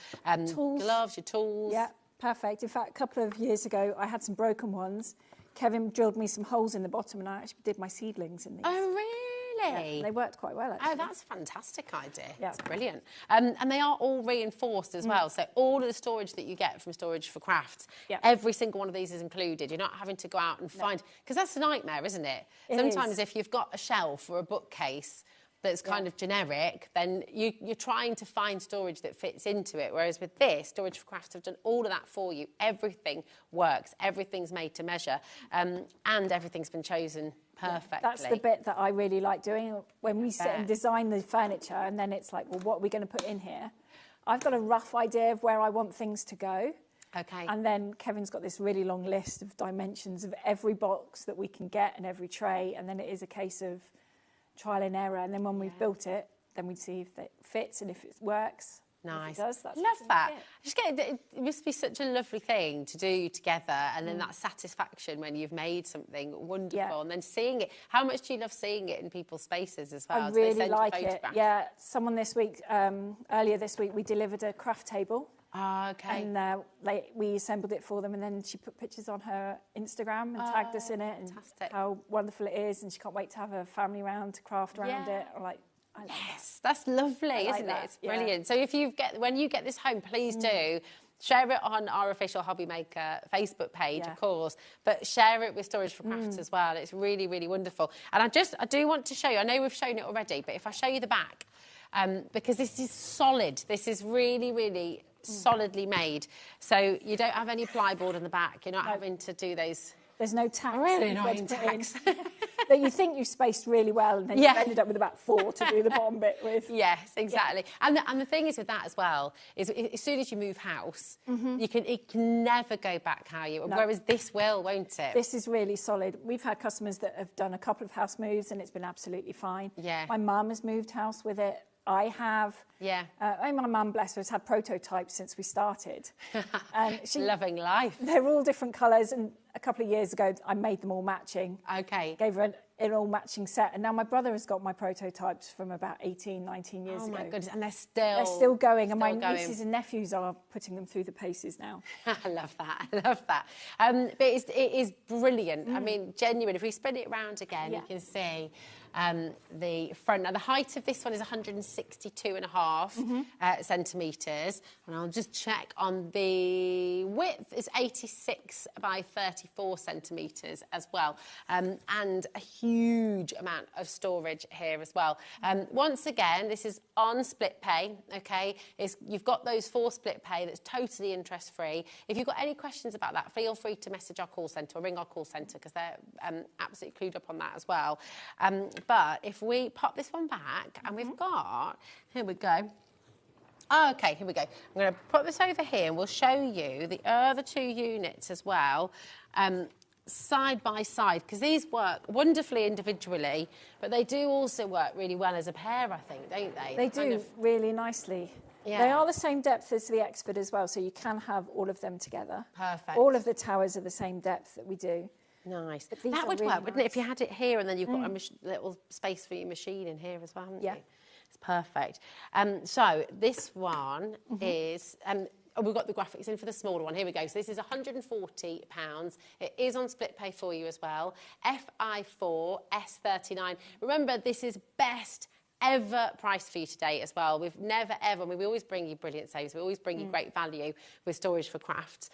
tools. gloves, your tools. Yeah, perfect. In fact, a couple of years ago, I had some broken ones. Kevin drilled me some holes in the bottom and I actually did my seedlings in these. Oh, really? Yeah, they worked quite well, actually. Oh, that's a fantastic idea. Yeah. That's brilliant. And they are all reinforced as well. So all of the storage that you get from Storage for Crafts, every single one of these is included. You're not having to go out and find... Because that's a nightmare, isn't it? Sometimes if you've got a shelf or a bookcase that's kind of generic, then you're trying to find storage that fits into it. Whereas with this, Storage for Crafts have done all of that for you. Everything works. Everything's made to measure. And everything's been chosen perfectly. That's the bit that I really like doing. When we sit and design the furniture and then it's like, well, what are we going to put in here? I've got a rough idea of where I want things to go. Okay. And then Kevin's got this really long list of dimensions of every box that we can get and every tray. And then it is a case of trial and error. And then when we've built it, then we see if it fits and if it works. Nice. If it does, that's Love that. It must be such a lovely thing to do together, and then that satisfaction when you've made something wonderful, and then seeing it. How much do you love seeing it in people's spaces as well? I Do they really send you like it. photographs? Yeah, someone this week, earlier this week, we delivered a craft table. Oh, okay. And we assembled it for them, and then she put pictures on her Instagram and tagged us in it, and how wonderful it is, and she can't wait to have her family round to craft around it. Yes, that's lovely, isn't it? It's brilliant. So when you get this home, please do share it on our official HobbyMaker Facebook page, of course, but share it with Storage for Crafts as well. It's really, really wonderful. And I do want to show you, I know we've shown it already, but if I show you the back, because this is solid, this is really, really solidly made. So you don't have any plyboard on the back. You're not having to do those... There's no tacks. Really annoying tacks. that you think you've spaced really well, and then you've ended up with about 4 to do the bottom bit with. Yes, exactly. Yeah. And the thing is with that as well, is as soon as you move house, it can never go back how you... No. Whereas this will, won't it? This is really solid. We've had customers that have done a couple of house moves and it's been absolutely fine. Yeah. My mum has moved house with it. I have. Yeah. My mum, bless her, has had prototypes since we started. Loving life. They're all different colours, and a couple of years ago I made them all matching. Okay. Gave her an all matching set, and now my brother has got my prototypes from about 18, 19 years ago. Oh my goodness, and they're still going, and my nieces and nephews are putting them through the paces now. I love that. I love that. But it is brilliant. I mean, genuine. If we spin it around again, you can see the front. Now, the height of this one is 162.5 centimetres. And I'll just check on the width is 86 by 34 centimetres as well. And a huge amount of storage here as well. Once again, this is on split pay, okay? You've got those 4 split pay that's totally interest-free. If you've got any questions about that, feel free to message our call centre or ring our call centre, because they're absolutely clued up on that as well. But if we pop this one back, and we've got, here we go. Oh, okay, here we go. I'm going to put this over here, and we'll show you the other 2 units as well, side by side, because these work wonderfully individually, but they do also work really well as a pair, I think, don't they? They do really nicely. Yeah. They are the same depth as the Xford as well, so you can have all of them together. Perfect. All of the towers are the same depth that we do. Nice. That would work, wouldn't it? If you had it here and then you've got a little space for your machine in here as well, haven't you? It's perfect. So this one is... we've got the graphics in for the smaller one. Here we go. So this is £140. It is on split pay for you as well. FI4 S39. Remember, this is best ever price for you today as well. We've never ever, I mean, we always bring you brilliant saves, we always bring you great value with storage for crafts,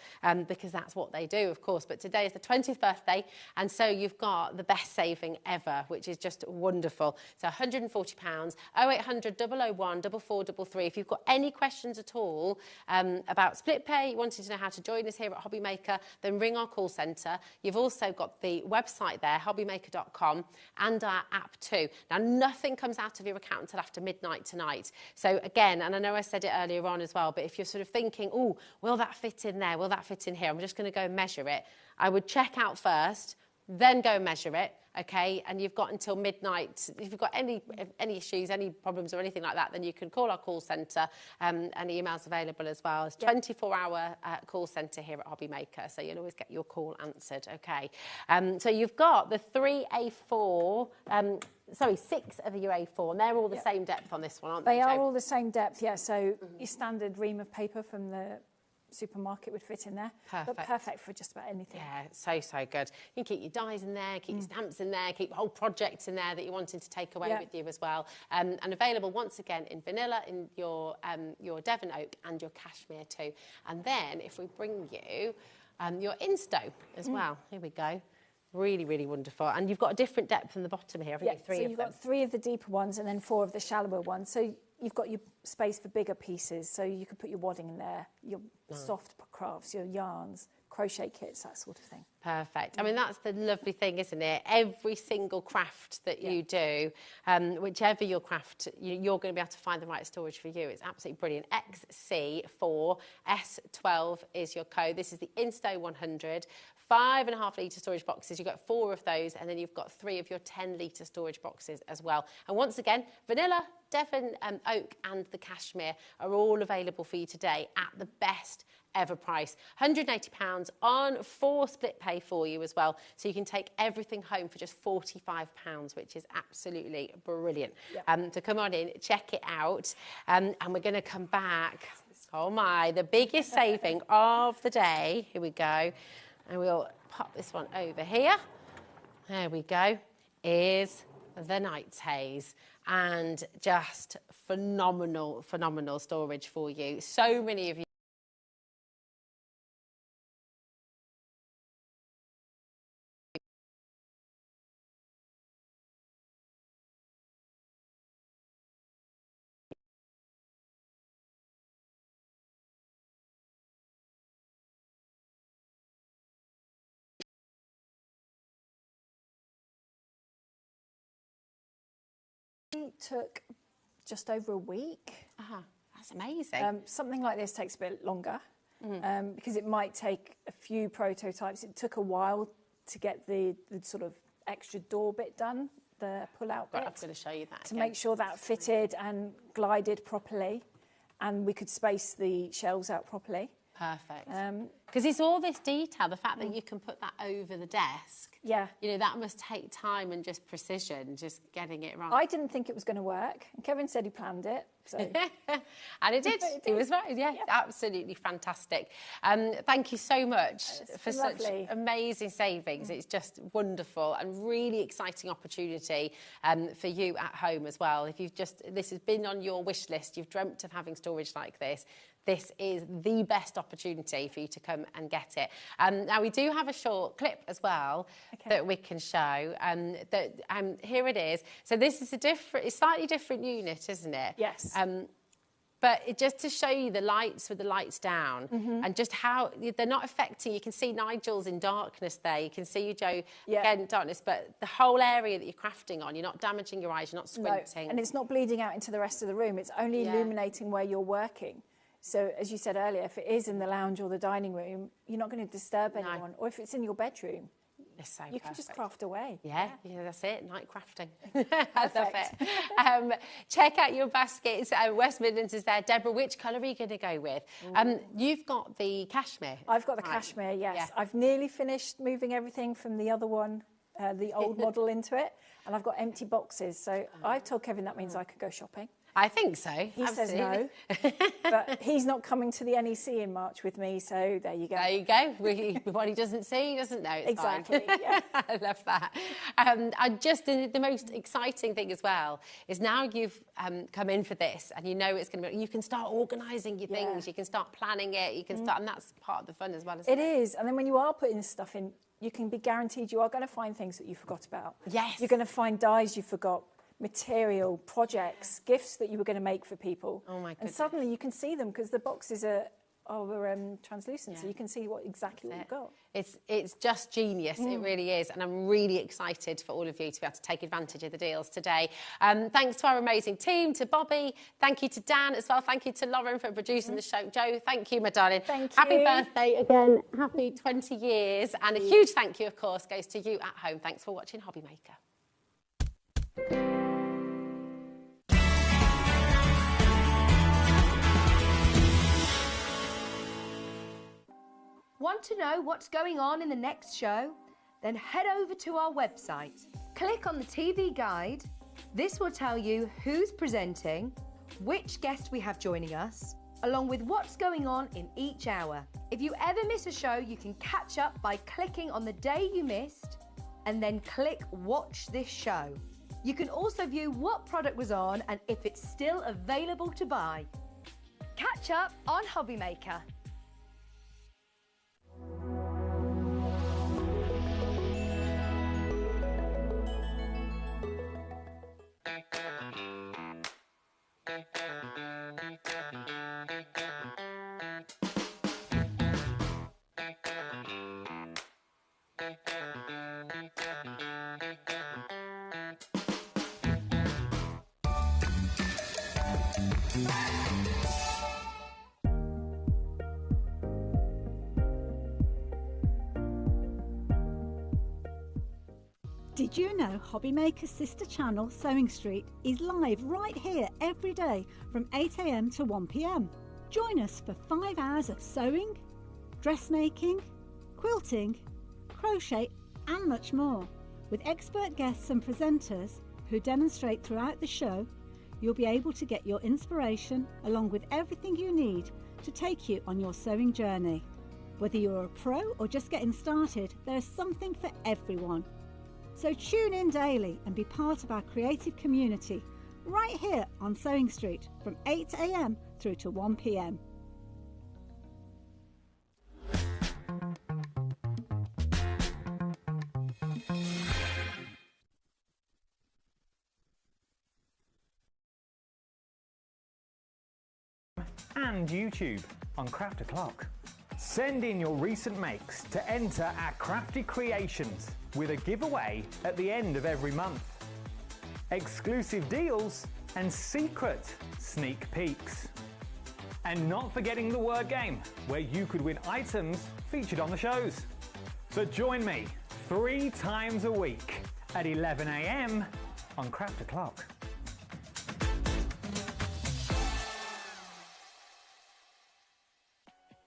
because that's what they do, of course. But today is the 20th birthday, and so you've got the best saving ever, which is just wonderful. So £140, 0800 001 4433. If you've got any questions at all about split pay, you wanted to know how to join us here at HobbyMaker, then ring our call centre. You've also got the website there, hobbymaker.com, and our app too. Now, nothing comes out of your account until after midnight tonight. So again, and I know I said it earlier on as well, but if you're sort of thinking, oh, will that fit in there? Will that fit in here? I'm just going to go and measure it. I would check out first, then go and measure it. Okay, and you've got until midnight. If you've got any issues, any problems or anything like that, then you can call our call centre, and email's available as well. It's 24-hour call centre here at HobbyMaker, so you'll always get your call answered, okay? So you've got the 3A4, 6 of your A4, and they're all the same depth on this one, aren't they? They are all the same depth, yeah, so your standard ream of paper from the supermarket would fit in there. Perfect. But perfect for just about anything. Yeah, so good. You can keep your dies in there, keep your stamps in there, keep whole projects in there that you're wanting to take away with you as well. And available once again in vanilla, in your Devon Oak and your cashmere too. And then if we bring you your Insta as well, here we go. Really, really wonderful. And you've got a different depth in the bottom here, haven't you? So you've got 3 of the deeper ones and then 4 of the shallower ones. So you've got your space for bigger pieces. So you could put your wadding in there, your soft crafts, your yarns, crochet kits, that sort of thing. Perfect. I mean, that's the lovely thing, isn't it? Every single craft that you do, whichever your craft, you're going to be able to find the right storage for you. It's absolutely brilliant. XC4 S12 is your code. This is the Insta 100. 5.5 litre storage boxes. You've got 4 of those, and then you've got 3 of your 10 litre storage boxes as well. And once again, vanilla, Devon Oak and the cashmere are all available for you today at the best ever price. £180 on 4 split pay for you as well. So you can take everything home for just £45, which is absolutely brilliant. So come on in, check it out. And we're going to come back. Oh my, the biggest saving of the day. Here we go. And we'll pop this one over here. There we go. Is the Night's Haze. And just phenomenal, phenomenal storage for you. So many of you It took just over a week. That's amazing. Something like this takes a bit longer because it might take a few prototypes. It took a while to get the sort of extra door bit done, the pull-out bit. I'm going to show you that to again. make sure that fitted and glided properly, and we could space the shelves out properly. Perfect. Because it's all this detail, the fact that you can put that over the desk. Yeah. You know, that must take time and just precision, just getting it right. I didn't think it was going to work. And Kevin said he planned it. So. And it did. It was right. Yeah, absolutely fantastic. Thank you so much for such amazing savings. It's just wonderful and really exciting opportunity for you at home as well. If you've this has been on your wish list, you've dreamt of having storage like this. This is the best opportunity for you to come and get it. Now, we do have a short clip as well that we can show. Here it is. So this is a slightly different unit, isn't it? Yes. But just to show you the lights with the lights down and just how they're not affecting. You can see Nigel's in darkness there. You can see you, Joe, again in darkness. But the whole area that you're crafting on, you're not damaging your eyes, you're not squinting. No, and it's not bleeding out into the rest of the room. It's only illuminating where you're working. So, as you said earlier, if it is in the lounge or the dining room, you're not going to disturb anyone. Or if it's in your bedroom, you can just craft away. Yeah, that's it, night crafting. I love it. Check out your baskets. West Midlands is there. Deborah, which colour are you going to go with? You've got the cashmere. I've got the cashmere, yes. Yeah. I've nearly finished moving everything from the other one, the old model, into it. And I've got empty boxes. So I've told Kevin that means I could go shopping. I think so. He says no, but he's not coming to the NEC in March with me, so there you go. There you go. What he doesn't see, he doesn't know. It's exactly. Fine. Yeah. I love that. And just the most exciting thing as well is now you've come in for this, and you know it's going to be. You can start organising your things. You can start planning it. You can start, and that's part of the fun as well. Isn't it? It is, and then when you are putting this stuff in, you can be guaranteed you are going to find things that you forgot about. Yes. You're going to find dies you forgot. Material, projects, gifts that you were going to make for people. Oh my goodness. And suddenly you can see them because the boxes are translucent, so you can see what you've got. It's just genius, it really is, and I'm really excited for all of you to be able to take advantage of the deals today. Thanks to our amazing team, to Bobby, thank you to Dan as well, thank you to Lauren for producing the show. Joe, thank you, my darling. Thank you. Happy birthday again, happy 20 years, and a huge thank you, of course, goes to you at home. Thanks for watching HobbyMaker. Want to know what's going on in the next show? Then head over to our website. Click on the TV guide. This will tell you who's presenting, which guest we have joining us, along with what's going on in each hour. If you ever miss a show, you can catch up by clicking on the day you missed and then click Watch This Show. You can also view what product was on and if it's still available to buy. Catch up on HobbyMaker. Did you know HobbyMaker's sister channel, Sewing Street, is live right here every day from 8 AM to 1 PM? Join us for 5 hours of sewing, dressmaking, quilting, crochet and much more. With expert guests and presenters who demonstrate throughout the show, you'll be able to get your inspiration along with everything you need to take you on your sewing journey. Whether you're a pro or just getting started, there is something for everyone. So tune in daily and be part of our creative community right here on Sewing Street from 8 AM through to 1 PM. And YouTube on Craft O'Clock. Send in your recent makes to enter our crafty creations with a giveaway at the end of every month. exclusive deals, and secret sneak peeks. And not forgetting the word game, where you could win items featured on the shows. So join me 3 times a week at 11 a.m. on Craft O'Clock.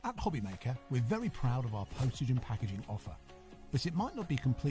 At HobbyMaker, we're very proud of our postage and packaging offer, but it might not be complete